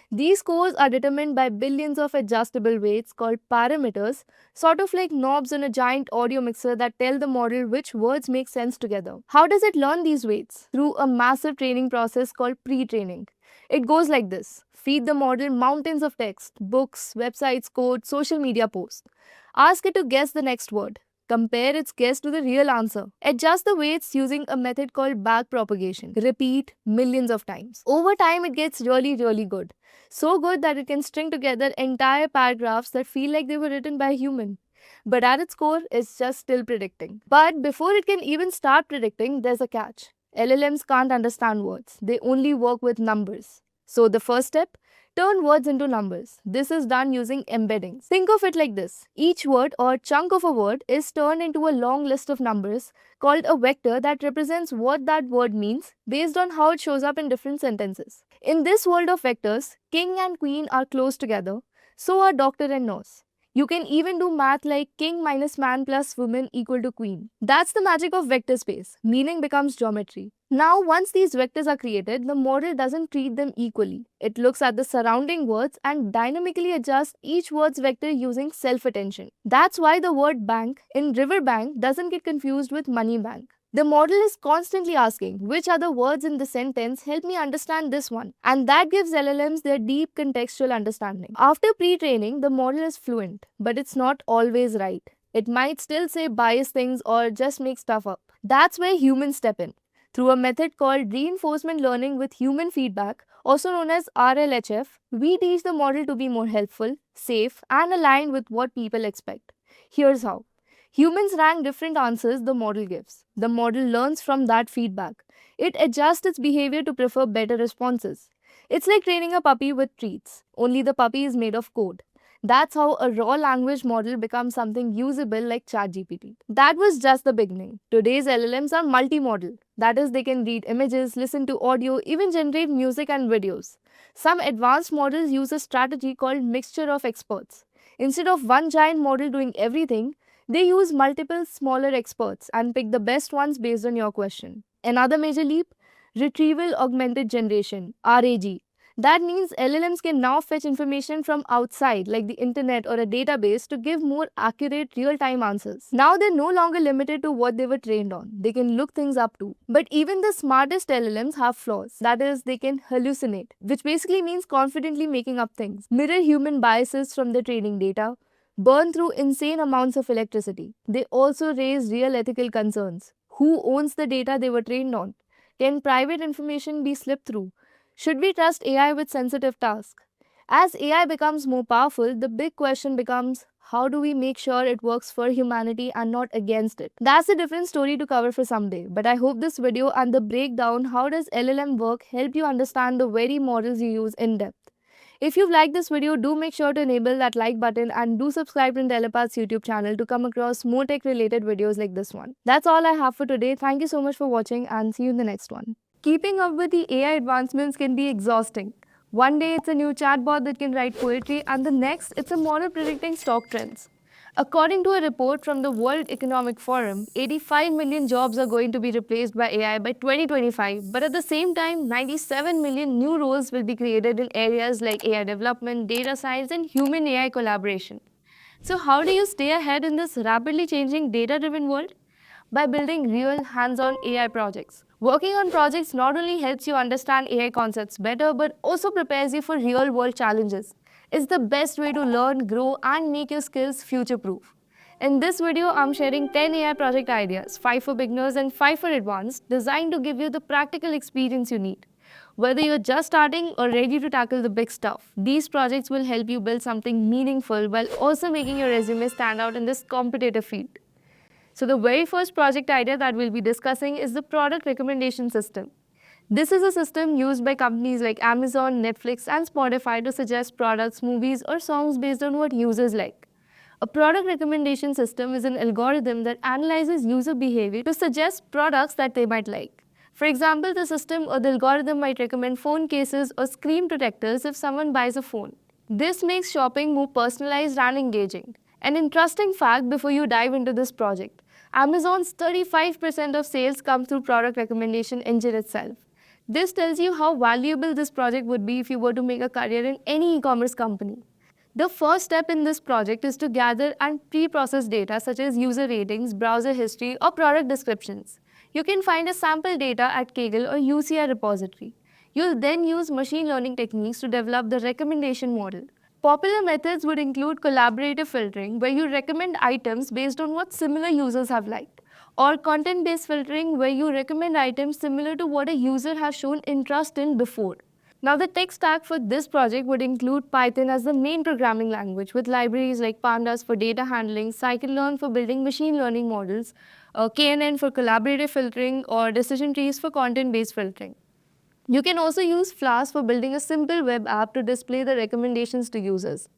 These scores are determined by billions of adjustable weights called parameters, sort of like knobs on a giant audio mixer that tell the model which words make sense together. How does it learn these weights? Through a massive training process called pre-training. It goes like this. Feed the model mountains of text, books, websites, code, social media posts. Ask it to guess the next word. Compare its guess to the real answer. Adjust the weights using a method called backpropagation. Repeat millions of times. Over time, it gets really good. So good that it can string together entire paragraphs that feel like they were written by a human. But at its core, it's just still predicting. But before it can even start predicting, there's a catch. LLMs can't understand words, they only work with numbers. So the first step, turn words into numbers. This is done using embeddings. Think of it like this. Each word or chunk of a word is turned into a long list of numbers called a vector that represents what that word means based on how it shows up in different sentences. In this world of vectors, king and queen are close together, so are doctor and nurse. You can even do math like king minus man plus woman equal to queen. That's the magic of vector space. Meaning becomes geometry. Now, once these vectors are created, the model doesn't treat them equally. It looks at the surrounding words and dynamically adjusts each word's vector using self-attention. That's why the word bank in riverbank doesn't get confused with money bank. The model is constantly asking, which other words in the sentence help me understand this one? And that gives LLMs their deep contextual understanding. After pre-training, the model is fluent, but it's not always right. It might still say biased things or just make stuff up. That's where humans step in. Through a method called reinforcement learning with human feedback, also known as RLHF, we teach the model to be more helpful, safe, and aligned with what people expect. Here's how. Humans rank different answers the model gives. The model learns from that feedback. It adjusts its behavior to prefer better responses. It's like training a puppy with treats, only the puppy is made of code. That's how a raw language model becomes something usable like ChatGPT. That was just the beginning. Today's LLMs are multimodal. That is, they can read images, listen to audio, even generate music and videos. Some advanced models use a strategy called mixture of experts. Instead of one giant model doing everything, they use multiple smaller experts and pick the best ones based on your question. Another major leap, retrieval augmented generation, RAG. That means LLMs can now fetch information from outside, like the internet or a database, to give more accurate, real-time answers. Now they're no longer limited to what they were trained on. They can look things up too. But even the smartest LLMs have flaws. That is, they can hallucinate, which basically means confidently making up things, mirror human biases from the training data, burn through insane amounts of electricity. They also raise real ethical concerns. Who owns the data they were trained on? Can private information be slipped through? Should we trust AI with sensitive tasks? As AI becomes more powerful, the big question becomes, how do we make sure it works for humanity and not against it? That's a different story to cover for someday, but I hope this video and the breakdown how does LLM work helped you understand the very models you use in depth. If you've liked this video, do make sure to enable that like button and do subscribe to Intellipaat's YouTube channel to come across more tech related videos like this one. That's all I have for today. Thank you so much for watching and see you in the next one. Keeping up with the AI advancements can be exhausting. One day it's a new chatbot that can write poetry, and the next it's a model predicting stock trends. According to a report from the World Economic Forum, 85 million jobs are going to be replaced by AI by 2025, but at the same time, 97 million new roles will be created in areas like AI development, data science, and human AI collaboration. So, how do you stay ahead in this rapidly changing data driven world? By building real hands-on AI projects. Working on projects not only helps you understand AI concepts better but also prepares you for real-world challenges. It's the best way to learn, grow, and make your skills future-proof. In this video, I'm sharing 10 AI project ideas, 5 for beginners and 5 for advanced, designed to give you the practical experience you need. Whether you're just starting or ready to tackle the big stuff, these projects will help you build something meaningful while also making your resume stand out in this competitive field. So the very first project idea that we'll be discussing is the product recommendation system. This is a system used by companies like Amazon, Netflix, and Spotify to suggest products, movies, or songs based on what users like. A product recommendation system is an algorithm that analyzes user behavior to suggest products that they might like. For example, the system or the algorithm might recommend phone cases or screen protectors if someone buys a phone. This makes shopping more personalized and engaging. An interesting fact before you dive into this project: Amazon's 35% of sales come through product recommendation engine itself. This tells you how valuable this project would be if you were to make a career in any e-commerce company. The first step in this project is to gather and pre-process data such as user ratings, browser history, or product descriptions. You can find a sample data at Kaggle or UCI repository. You'll then use machine learning techniques to develop the recommendation model. Popular methods would include collaborative filtering, where you recommend items based on what similar users have liked, or content-based filtering, where you recommend items similar to what a user has shown interest in before. Now, the tech stack for this project would include Python as the main programming language, with libraries like Pandas for data handling, scikit-learn for building machine learning models, KNN for collaborative filtering, or decision trees for content-based filtering. You can also use Flask for building a simple web app to display the recommendations to users.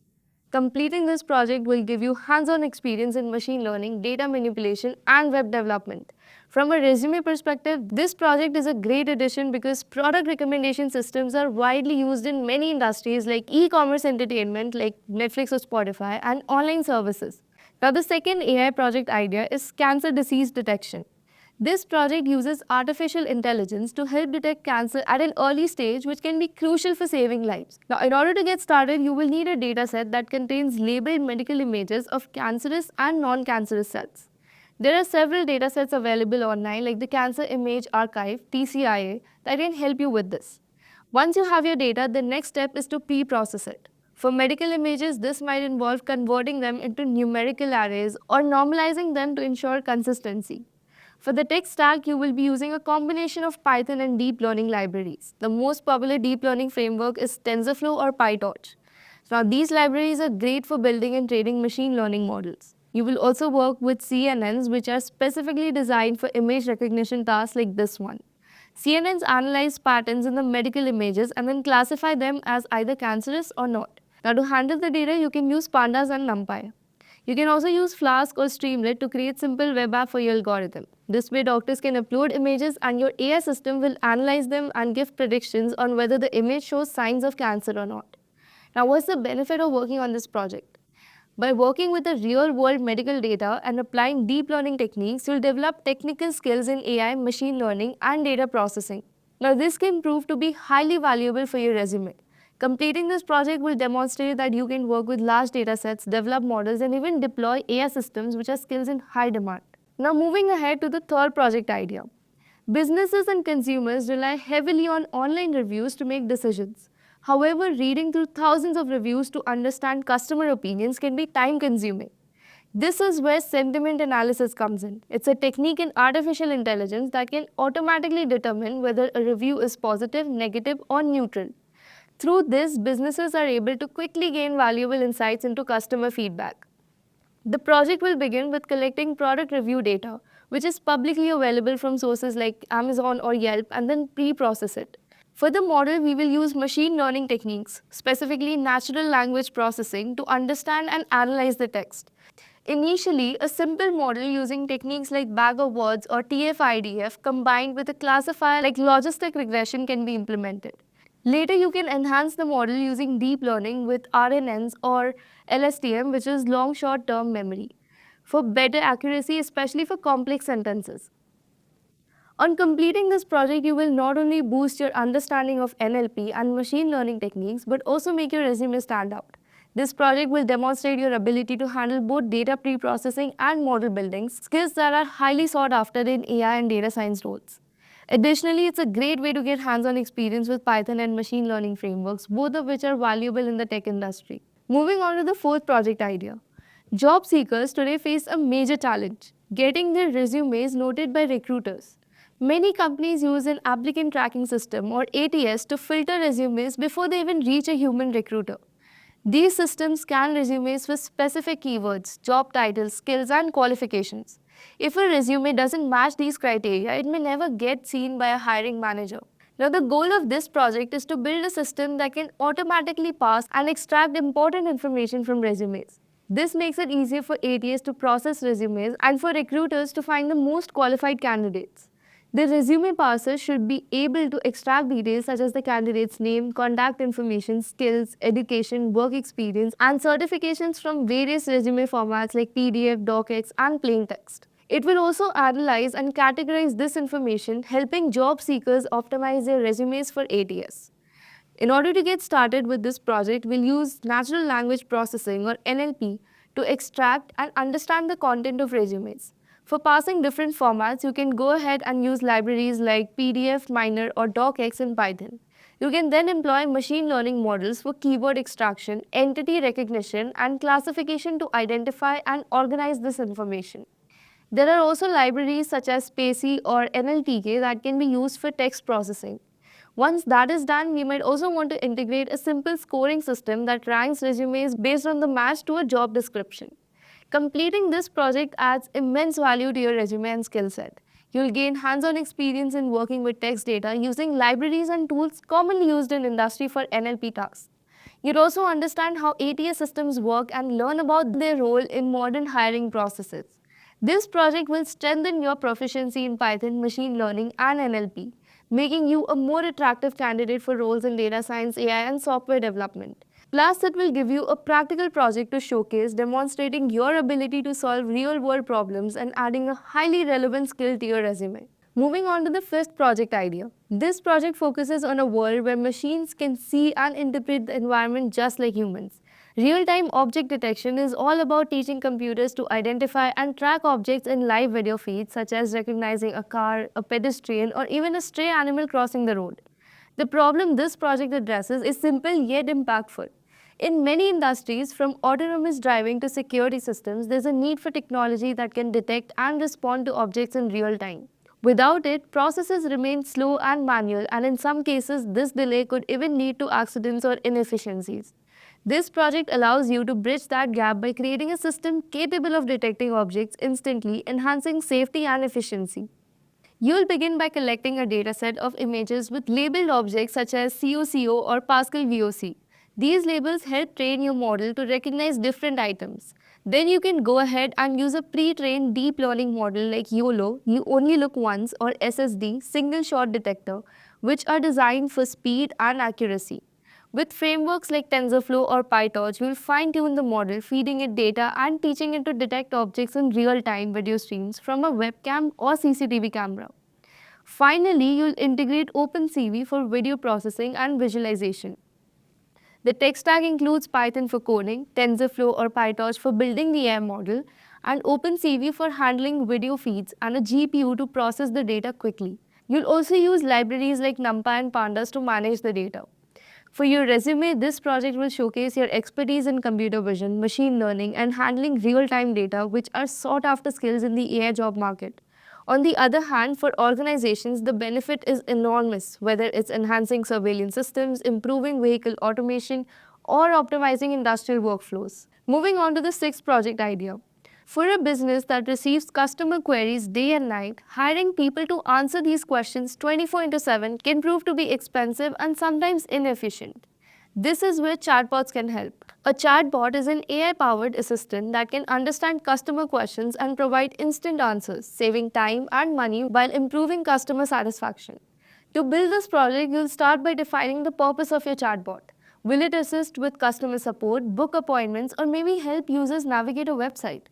Completing this project will give you hands-on experience in machine learning, data manipulation, and web development. From a resume perspective, this project is a great addition because product recommendation systems are widely used in many industries like e-commerce, entertainment like Netflix or Spotify, and online services. Now, the second AI project idea is cancer disease detection. This project uses artificial intelligence to help detect cancer at an early stage, which can be crucial for saving lives. Now, in order to get started, you will need a dataset that contains labeled medical images of cancerous and non-cancerous cells. There are several datasets available online like the Cancer Image Archive, TCIA, that can help you with this. Once you have your data, the next step is to pre-process it. For medical images, this might involve converting them into numerical arrays or normalizing them to ensure consistency. For the tech stack, you will be using a combination of Python and deep learning libraries. The most popular deep learning framework is TensorFlow or PyTorch. Now, these libraries are great for building and training machine learning models. You will also work with CNNs, which are specifically designed for image recognition tasks like this one. CNNs analyze patterns in the medical images and then classify them as either cancerous or not. Now, to handle the data, you can use Pandas and NumPy. You can also use Flask or Streamlit to create simple web app for your algorithm. This way, doctors can upload images and your AI system will analyze them and give predictions on whether the image shows signs of cancer or not. Now, what's the benefit of working on this project? By working with the real-world medical data and applying deep learning techniques, you'll develop technical skills in AI, machine learning, and data processing. Now, this can prove to be highly valuable for your resume. Completing this project will demonstrate that you can work with large data sets, develop models, and even deploy AI systems, which are skills in high demand. Now, moving ahead to the third project idea. Businesses and consumers rely heavily on online reviews to make decisions. However, reading through thousands of reviews to understand customer opinions can be time consuming. This is where sentiment analysis comes in. It's a technique in artificial intelligence that can automatically determine whether a review is positive, negative, or neutral. Through this, businesses are able to quickly gain valuable insights into customer feedback. The project will begin with collecting product review data, which is publicly available from sources like Amazon or Yelp, and then pre-process it. For the model, we will use machine learning techniques, specifically natural language processing, to understand and analyze the text. Initially, a simple model using techniques like bag of words or TF-IDF combined with a classifier like logistic regression can be implemented. Later, you can enhance the model using deep learning with RNNs or LSTM, which is long short term memory, for better accuracy, especially for complex sentences. On completing this project, you will not only boost your understanding of NLP and machine learning techniques, but also make your resume stand out. This project will demonstrate your ability to handle both data pre-processing and model building, skills that are highly sought after in AI and data science roles. Additionally, it's a great way to get hands-on experience with Python and machine learning frameworks, both of which are valuable in the tech industry. Moving on to the fourth project idea. Job seekers today face a major challenge: getting their resumes noted by recruiters. Many companies use an applicant tracking system or ATS to filter resumes before they even reach a human recruiter. These systems scan resumes for specific keywords, job titles, skills, and qualifications. If a resume doesn't match these criteria, it may never get seen by a hiring manager. Now, the goal of this project is to build a system that can automatically parse and extract important information from resumes. This makes it easier for ATS to process resumes and for recruiters to find the most qualified candidates. The resume parser should be able to extract details such as the candidate's name, contact information, skills, education, work experience, and certifications from various resume formats like PDF, docx, and plain text. It will also analyze and categorize this information, helping job seekers optimize their resumes for ATS. In order to get started with this project, we'll use natural language processing or NLP to extract and understand the content of resumes. For parsing different formats, you can go ahead and use libraries like PDF, Miner, or docx in Python. You can then employ machine learning models for keyword extraction, entity recognition, and classification to identify and organize this information. There are also libraries such as Spacey or NLTK that can be used for text processing. Once that is done, we might also want to integrate a simple scoring system that ranks resumes based on the match to a job description. Completing this project adds immense value to your resume and skill set. You'll gain hands-on experience in working with text data using libraries and tools commonly used in industry for NLP tasks. You'd also understand how ATS systems work and learn about their role in modern hiring processes. This project will strengthen your proficiency in Python, machine learning, and NLP, making you a more attractive candidate for roles in data science, AI, and software development. Plus, it will give you a practical project to showcase, demonstrating your ability to solve real-world problems and adding a highly relevant skill to your resume. Moving on to the fifth project idea. This project focuses on a world where machines can see and interpret the environment just like humans. Real-time object detection is all about teaching computers to identify and track objects in live video feeds, such as recognizing a car, a pedestrian, or even a stray animal crossing the road. The problem this project addresses is simple yet impactful. In many industries, from autonomous driving to security systems, there's a need for technology that can detect and respond to objects in real time. Without it, processes remain slow and manual, and in some cases, this delay could even lead to accidents or inefficiencies. This project allows you to bridge that gap by creating a system capable of detecting objects instantly, enhancing safety and efficiency. You'll begin by collecting a dataset of images with labeled objects such as COCO or Pascal VOC. These labels help train your model to recognize different items. Then you can go ahead and use a pre-trained deep learning model like YOLO, you only look once, or SSD, single shot detector, which are designed for speed and accuracy. With frameworks like TensorFlow or PyTorch, you'll fine-tune the model, feeding it data and teaching it to detect objects in real-time video streams from a webcam or CCTV camera. Finally, you'll integrate OpenCV for video processing and visualization. The tech stack includes Python for coding, TensorFlow or PyTorch for building the AI model, and OpenCV for handling video feeds and a GPU to process the data quickly. You'll also use libraries like NumPy and Pandas to manage the data. For your resume, this project will showcase your expertise in computer vision, machine learning, and handling real-time data, which are sought-after skills in the AI job market. On the other hand, for organizations, the benefit is enormous, whether it's enhancing surveillance systems, improving vehicle automation, or optimizing industrial workflows. Moving on to the sixth project idea. For a business that receives customer queries day and night, hiring people to answer these questions 24 into 7 can prove to be expensive and sometimes inefficient. This is where chatbots can help. A chatbot is an AI powered assistant that can understand customer questions and provide instant answers, saving time and money while improving customer satisfaction. To build this project, you'll start by defining the purpose of your chatbot. Will it assist with customer support, book appointments, or maybe help users navigate a website?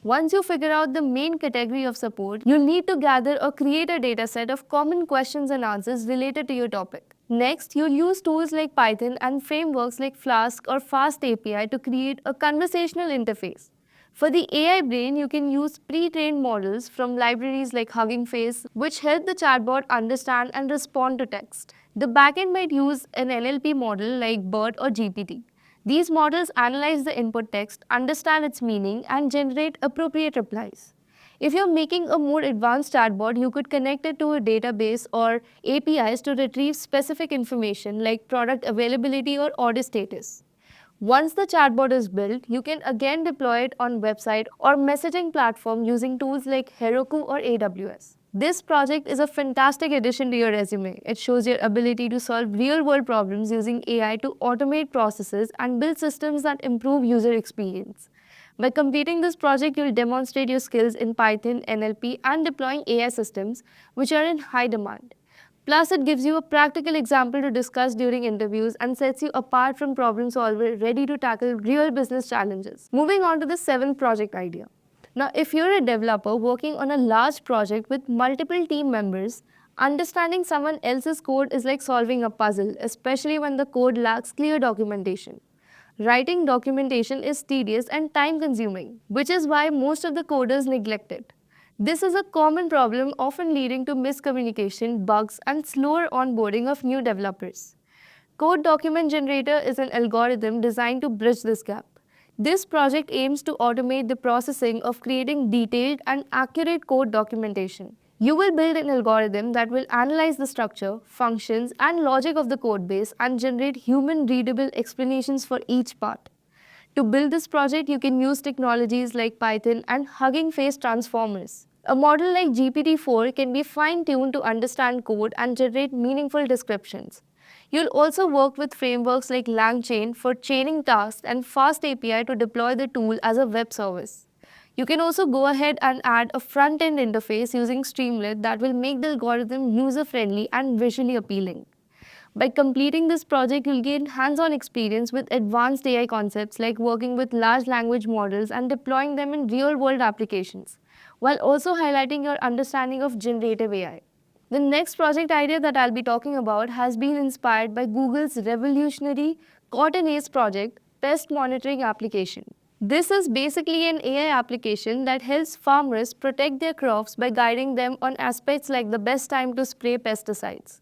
Once you figure out the main category of support, you'll need to gather or create a dataset of common questions and answers related to your topic. Next, you'll use tools like Python and frameworks like Flask or Fast API to create a conversational interface. For the AI brain, you can use pre-trained models from libraries like Hugging Face, which help the chatbot understand and respond to text. The backend might use an NLP model like BERT or GPT. These models analyze the input text, understand its meaning, and generate appropriate replies. If you're making a more advanced chatbot, you could connect it to a database or APIs to retrieve specific information like product availability or order status. Once the chatbot is built, you can again deploy it on website or messaging platform using tools like Heroku or AWS. This project is a fantastic addition to your resume. It shows your ability to solve real-world problems using AI to automate processes and build systems that improve user experience. By completing this project, you'll demonstrate your skills in Python, NLP, and deploying AI systems, which are in high demand. Plus, it gives you a practical example to discuss during interviews and sets you apart from problem solvers ready to tackle real business challenges. Moving on to the seventh project idea. Now, if you're a developer working on a large project with multiple team members, understanding someone else's code is like solving a puzzle, especially when the code lacks clear documentation. Writing documentation is tedious and time consuming, which is why most of the coders neglect it. This is a common problem, often leading to miscommunication, bugs, and slower onboarding of new developers. Code Document Generator is an algorithm designed to bridge this gap. This project aims to automate the processing of creating detailed and accurate code documentation. You will build an algorithm that will analyze the structure, functions, and logic of the code base and generate human-readable explanations for each part. To build this project, you can use technologies like Python and Hugging Face transformers. A model like GPT-4 can be fine-tuned to understand code and generate meaningful descriptions. You'll also work with frameworks like LangChain for chaining tasks and Fast API to deploy the tool as a web service. You can also go ahead and add a front-end interface using Streamlit that will make the algorithm user-friendly and visually appealing. By completing this project, you'll gain hands-on experience with advanced AI concepts like working with large language models and deploying them in real-world applications, while also highlighting your understanding of generative AI. The next project idea that I'll be talking about has been inspired by Google's revolutionary Cotton project, pest monitoring application. This is basically an AI application that helps farmers protect their crops by guiding them on aspects like the best time to spray pesticides.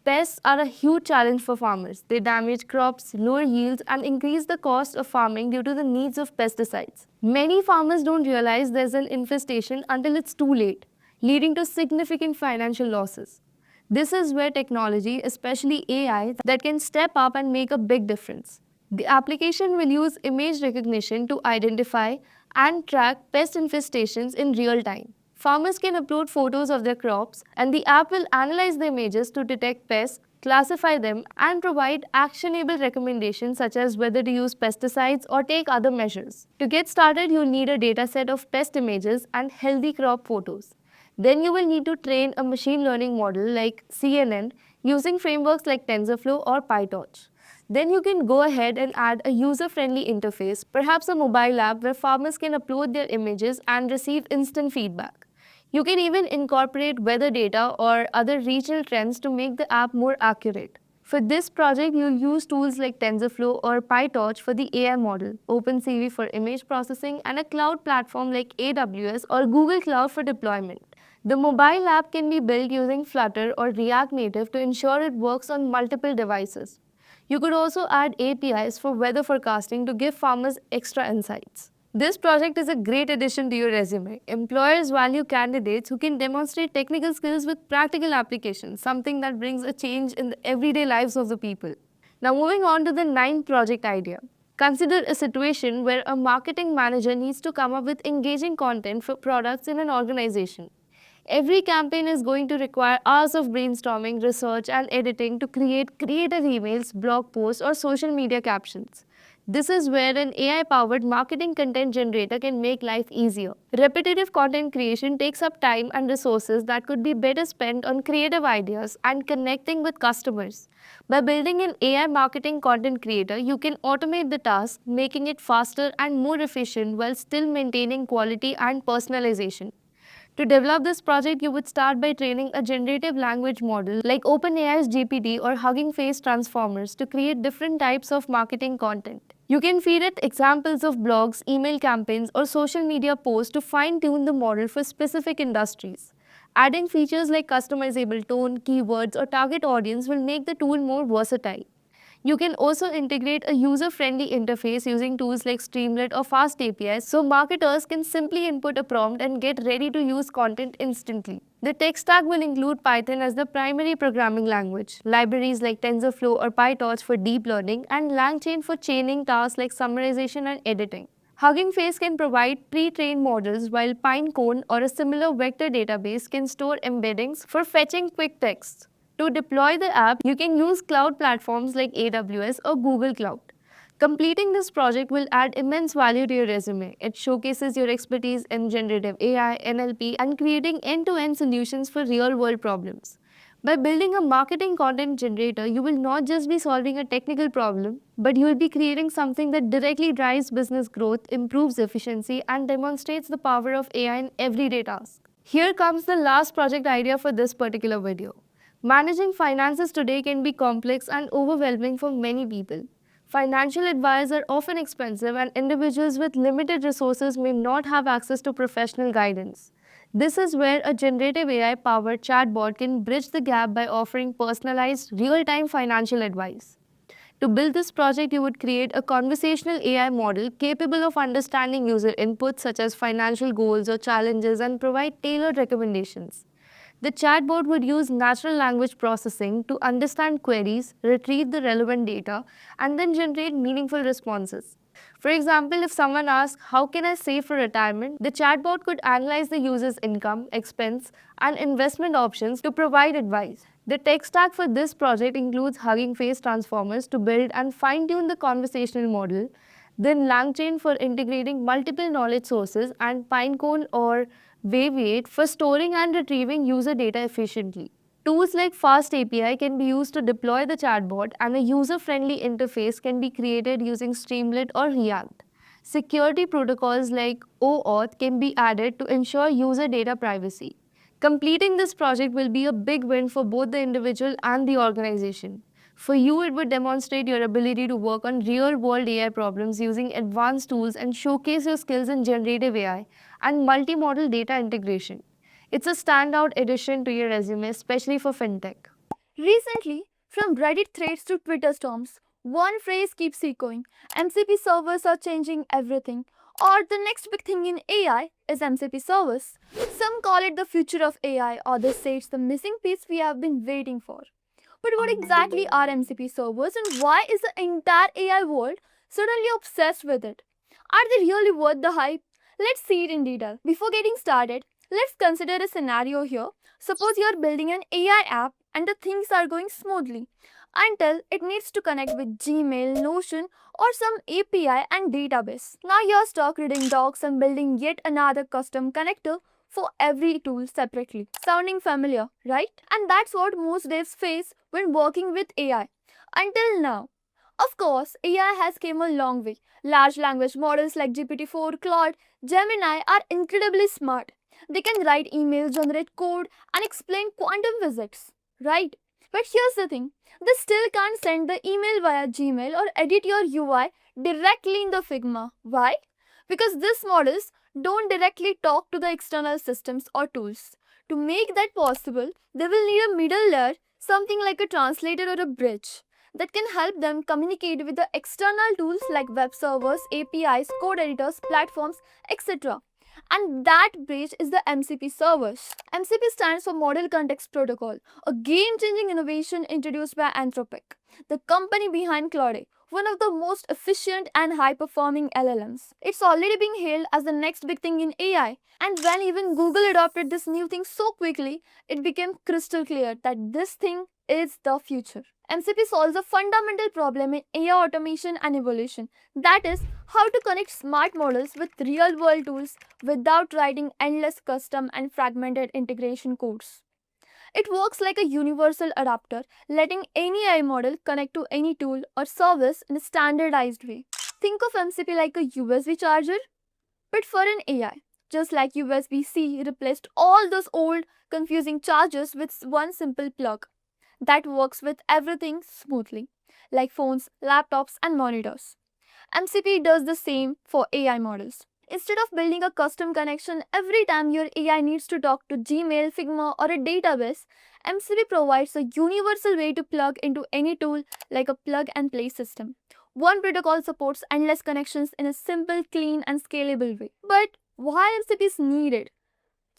Pests are a huge challenge for farmers. They damage crops, lower yields, and increase the cost of farming due to the needs of pesticides. Many farmers don't realize there's an infestation until it's too late, leading to significant financial losses. This is where technology, especially AI, that can step up and make a big difference. The application will use image recognition to identify and track pest infestations in real time. Farmers can upload photos of their crops, and the app will analyze the images to detect pests, classify them, and provide actionable recommendations such as whether to use pesticides or take other measures. To get started, you'll need a dataset of pest images and healthy crop photos. Then you will need to train a machine learning model like CNN using frameworks like TensorFlow or PyTorch. Then you can go ahead and add a user-friendly interface, perhaps a mobile app where farmers can upload their images and receive instant feedback. You can even incorporate weather data or other regional trends to make the app more accurate. For this project, you'll use tools like TensorFlow or PyTorch for the AI model, OpenCV for image processing, and a cloud platform like AWS or Google Cloud for deployment. The mobile app can be built using Flutter or React Native to ensure it works on multiple devices. You could also add APIs for weather forecasting to give farmers extra insights. This project is a great addition to your resume. Employers value candidates who can demonstrate technical skills with practical applications, something that brings a change in the everyday lives of the people. Now, moving on to the ninth project idea. Consider a situation where a marketing manager needs to come up with engaging content for products in an organization. Every campaign is going to require hours of brainstorming, research, and editing to create creative emails, blog posts, or social media captions. This is where an AI powered marketing content generator can make life easier. Repetitive content creation takes up time and resources that could be better spent on creative ideas and connecting with customers. By building an AI marketing content creator, you can automate the task, making it faster and more efficient while still maintaining quality and personalization. To develop this project, you would start by training a generative language model like OpenAI's GPT or Hugging Face transformers to create different types of marketing content. You can feed it examples of blogs, email campaigns, or social media posts to fine tune the model for specific industries. Adding features like customizable tone, keywords, or target audience will make the tool more versatile. You can also integrate a user-friendly interface using tools like Streamlit or Fast APIs so marketers can simply input a prompt and get ready-to-use content instantly. The tech stack will include Python as the primary programming language, libraries like TensorFlow or PyTorch for deep learning, and LangChain for chaining tasks like summarization and editing. Hugging Face can provide pre-trained models, while Pinecone or a similar vector database can store embeddings for fetching quick text. To deploy the app, you can use cloud platforms like AWS or Google Cloud. Completing this project will add immense value to your resume. It showcases your expertise in generative AI, NLP, and creating end-to-end solutions for real-world problems. By building a marketing content generator, you will not just be solving a technical problem, but you will be creating something that directly drives business growth, improves efficiency, and demonstrates the power of AI in everyday tasks. Here comes the last project idea for this particular video. Managing finances today can be complex and overwhelming for many people. Financial advice are often expensive, and individuals with limited resources may not have access to professional guidance. This is where a generative AI powered chatbot can bridge the gap by offering personalized, real time financial advice. To build this project, you would create a conversational AI model capable of understanding user inputs such as financial goals or challenges and provide tailored recommendations. The chatbot would use natural language processing to understand queries, retrieve the relevant data, and then generate meaningful responses. For example, if someone asks, "How can I save for retirement?" the chatbot could analyze the user's income, expense, and investment options to provide advice. The tech stack for this project includes Hugging Face transformers to build and fine tune the conversational model, then LangChain for integrating multiple knowledge sources, and Pinecone or Wave8 for storing and retrieving user data efficiently. Tools like Fast API can be used to deploy the chatbot, and a user-friendly interface can be created using Streamlit or React. Security protocols like OAuth can be added to ensure user data privacy. Completing this project will be a big win for both the individual and the organization. For you, it would demonstrate your ability to work on real-world AI problems using advanced tools and showcase your skills in generative AI and multimodal data integration. It's a standout addition to your resume, especially for fintech. Recently, from Reddit threads to Twitter storms, one phrase keeps echoing: MCP servers are changing everything. Or the next big thing in AI is MCP servers. Some call it the future of AI, others say it's the missing piece we have been waiting for. But what exactly are MCP servers, and why is the entire AI world suddenly obsessed with it? Are they really worth the hype? Let's see it in detail. Before getting started, let's consider a scenario here. Suppose you are building an AI app and the things are going smoothly until it needs to connect with Gmail, Notion, or some API and database. Now you're stuck reading docs and building yet another custom connector for every tool separately. Sounding familiar, right? And that's what most devs face when working with AI. Until now. Of course, AI has come a long way. Large language models like GPT-4, Claude, Gemini are incredibly smart. They can write emails, generate code, and explain quantum physics, right? But here's the thing, they still can't send the email via Gmail or edit your UI directly in the Figma. Why? Because these models don't directly talk to the external systems or tools. To make that possible, they will need a middle layer, something like a translator or a bridge, that can help them communicate with the external tools like web servers, APIs, code editors, platforms, etc. And that bridge is the MCP servers. MCP stands for Model Context Protocol, a game-changing innovation introduced by Anthropic, the company behind Claude, one of the most efficient and high-performing LLMs. It's already being hailed as the next big thing in AI. And when even Google adopted this new thing so quickly, it became crystal clear that this thing is the future. MCP solves a fundamental problem in AI automation and evolution. That is, how to connect smart models with real world tools without writing endless custom and fragmented integration codes. It works like a universal adapter, letting any AI model connect to any tool or service in a standardized way. Think of MCP like a USB charger, but for an AI. Just like USB C replaced all those old, confusing chargers with one simple plug that works with everything smoothly, like phones, laptops, and monitors. MCP does the same for AI models. Instead of building a custom connection every time your AI needs to talk to Gmail, Figma, or a database, MCP provides a universal way to plug into any tool like a plug and play system. One protocol supports endless connections in a simple, clean, and scalable way. But why MCP is needed?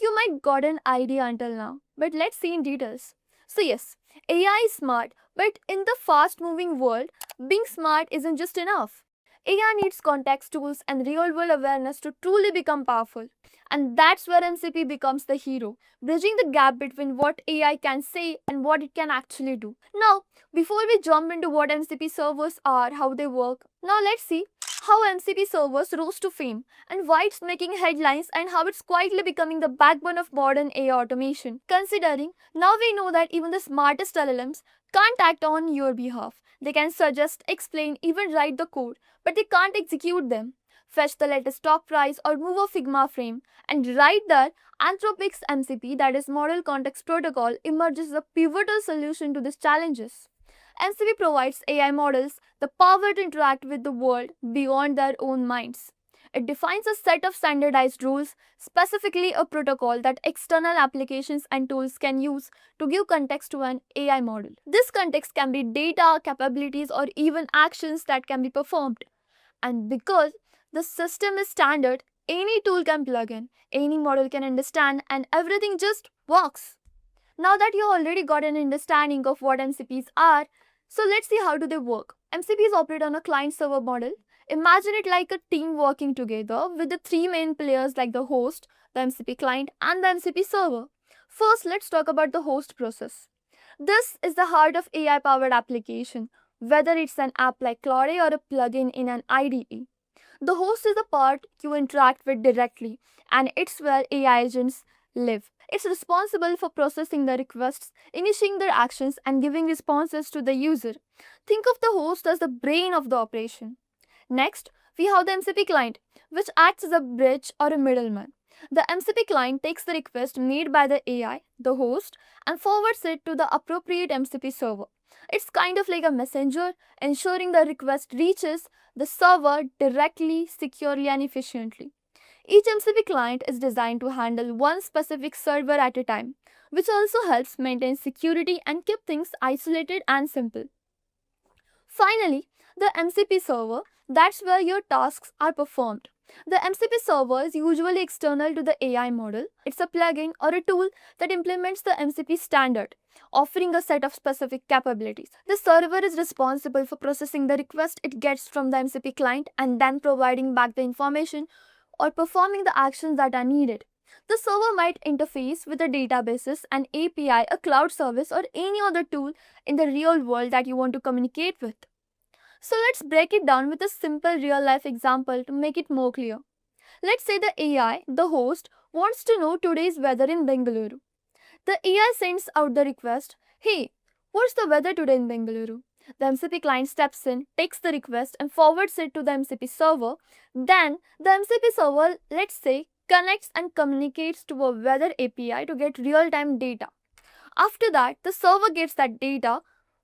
You might got an idea until now, but let's see in details. So yes, AI is smart, but in the fast-moving world, being smart isn't just enough. AI needs context tools and real-world awareness to truly become powerful. And that's where MCP becomes the hero, bridging the gap between what AI can say and what it can actually do. Now, before we jump into what MCP servers are, how they work, now let's see how MCP servers rose to fame and why it's making headlines and how it's quietly becoming the backbone of modern AI automation. Considering now we know that even the smartest LLMs can't act on your behalf. They can suggest, explain, even write the code, but they can't execute them, fetch the latest stock price, or move a Figma frame. And right there, Anthropic's MCP, that is Model Context Protocol, emerges as a pivotal solution to these challenges. MCP provides AI models the power to interact with the world beyond their own minds. It defines a set of standardized rules, specifically a protocol that external applications and tools can use to give context to an AI model. This context can be data, capabilities, or even actions that can be performed. And because the system is standard, any tool can plug in, any model can understand, and everything just works. Now that you already got an understanding of what MCPs are, so let's see how do they work. MCPs operate on a client-server model. Imagine it like a team working together with the three main players like the host, the MCP client, and the MCP server. First, let's talk about the host process. This is the heart of AI-powered application, whether it's an app like Claude or a plugin in an IDE. The host is the part you interact with directly, and it's where AI agents live. It's responsible for processing the requests, initiating their actions, and giving responses to the user. Think of the host as the brain of the operation. Next, we have the MCP client, which acts as a bridge or a middleman. The MCP client takes the request made by the AI, the host, and forwards it to the appropriate MCP server. It's kind of like a messenger, ensuring the request reaches the server directly, securely, and efficiently. Each MCP client is designed to handle one specific server at a time, which also helps maintain security and keep things isolated and simple. Finally, the MCP server, that's where your tasks are performed. The MCP server is usually external to the AI model. It's a plugin or a tool that implements the MCP standard, offering a set of specific capabilities. The server is responsible for processing the request it gets from the MCP client and then providing back the information or performing the actions that are needed. The server might interface with the databases, an API, a cloud service, or any other tool in the real world that you want to communicate with. So let's break it down with a simple real life example to make it more clear. Let's say the AI, the host, wants to know today's weather in Bengaluru. The AI sends out the request, "Hey, what's the weather today in Bengaluru?" The MCP client steps in, takes the request, and forwards it to the MCP server. Then, the MCP server, let's say, connects and communicates to a weather API to get real time data. After that, the server gets that data,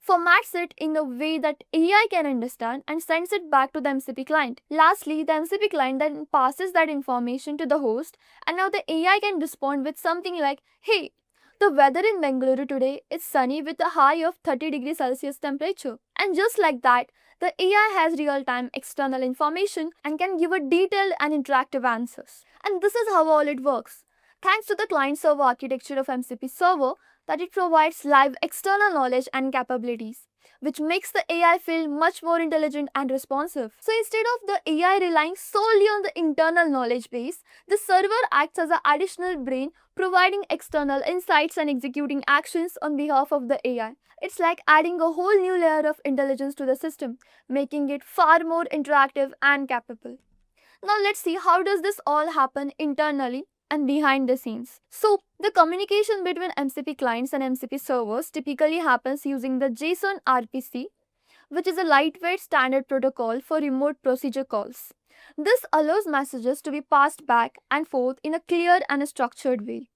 formats it in a way that AI can understand, and sends it back to the MCP client. Lastly, the MCP client then passes that information to the host, and now the AI can respond with something like, "Hey, the weather in Bengaluru today is sunny with a high of 30 degrees Celsius temperature." And just like that, the AI has real time external information and can give a detailed and interactive answers. And this is how all it works. Thanks to the client server architecture of MCP Server, that it provides live external knowledge and capabilities, which makes the AI feel much more intelligent and responsive. So instead of the AI relying solely on the internal knowledge base, the server acts as an additional brain, providing external insights and executing actions on behalf of the AI. It's like adding a whole new layer of intelligence to the system, making it far more interactive and capable. Now let's see how does this all happen internally and behind the scenes. So the communication between MCP clients and MCP servers typically happens using the JSON RPC, which is a lightweight standard protocol for remote procedure calls. This allows messages to be passed back and forth in a clear and a structured way.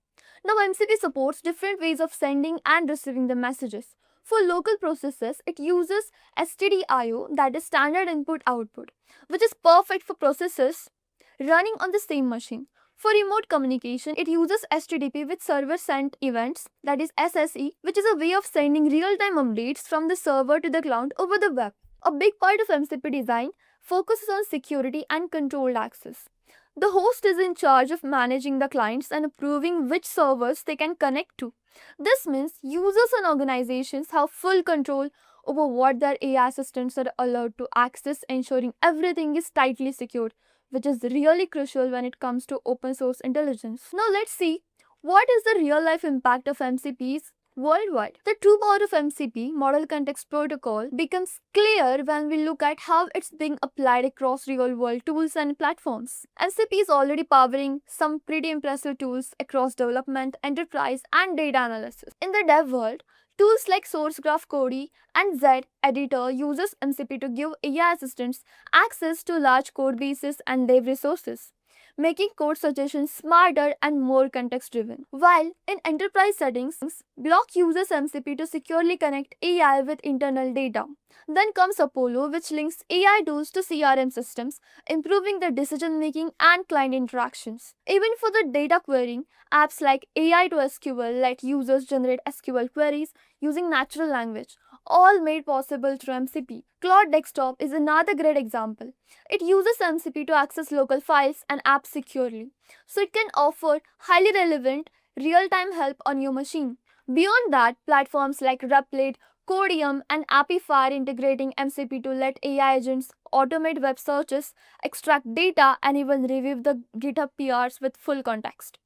Now MCP supports different ways of sending and receiving the messages. For local processes, it uses STDIO, that is standard input output, which is perfect for processes running on the same machine. For remote communication, it uses HTTP with server sent events, that is SSE, which is a way of sending real-time updates from the server to the cloud over the web. A big part of MCP design focuses on security and controlled access. The host is in charge of managing the clients and approving which servers they can connect to. This means users and organizations have full control over what their AI assistants are allowed to access, ensuring everything is tightly secured, which is really crucial when it comes to open source intelligence. Now let's see what is the real life impact of MCPs worldwide. The true power of MCP, Model Context Protocol, becomes clear when we look at how it's being applied across real world tools and platforms. MCP is already powering some pretty impressive tools across development, enterprise, and data analysis. In the dev world, tools like SourceGraph Cody and Z Editor uses MCP to give AI assistants access to large code bases and dev resources, making code suggestions smarter and more context driven. While in enterprise settings, Block uses MCP to securely connect AI with internal data. Then comes Apollo, which links AI tools to CRM systems, improving the decision making and client interactions. Even for the data querying, apps like AI to SQL let users generate SQL queries using natural language, all made possible through MCP. Cloud Desktop is another great example. It uses MCP to access local files and apps securely, so it can offer highly relevant real-time help on your machine. Beyond that, platforms like Replit, Codium, and Appify integrating MCP to let AI agents automate web searches, extract data, and even review the GitHub PRs with full context.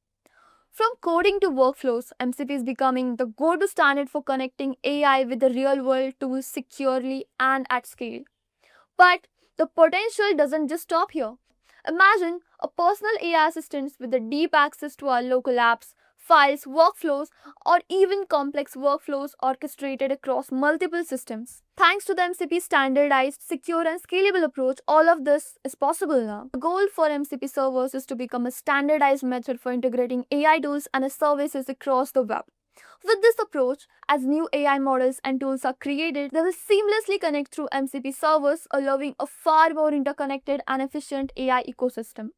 From coding to workflows, MCP is becoming the go-to standard for connecting AI with the real-world tools securely and at scale. But the potential doesn't just stop here. Imagine a personal AI assistant with the deep access to our local apps, files, workflows, or even complex workflows orchestrated across multiple systems. Thanks to the MCP standardized, secure, and scalable approach, all of this is possible now. The goal for MCP servers is to become a standardized method for integrating AI tools and services across the web. With this approach, as new AI models and tools are created, they will seamlessly connect through MCP servers, allowing a far more interconnected and efficient AI ecosystem.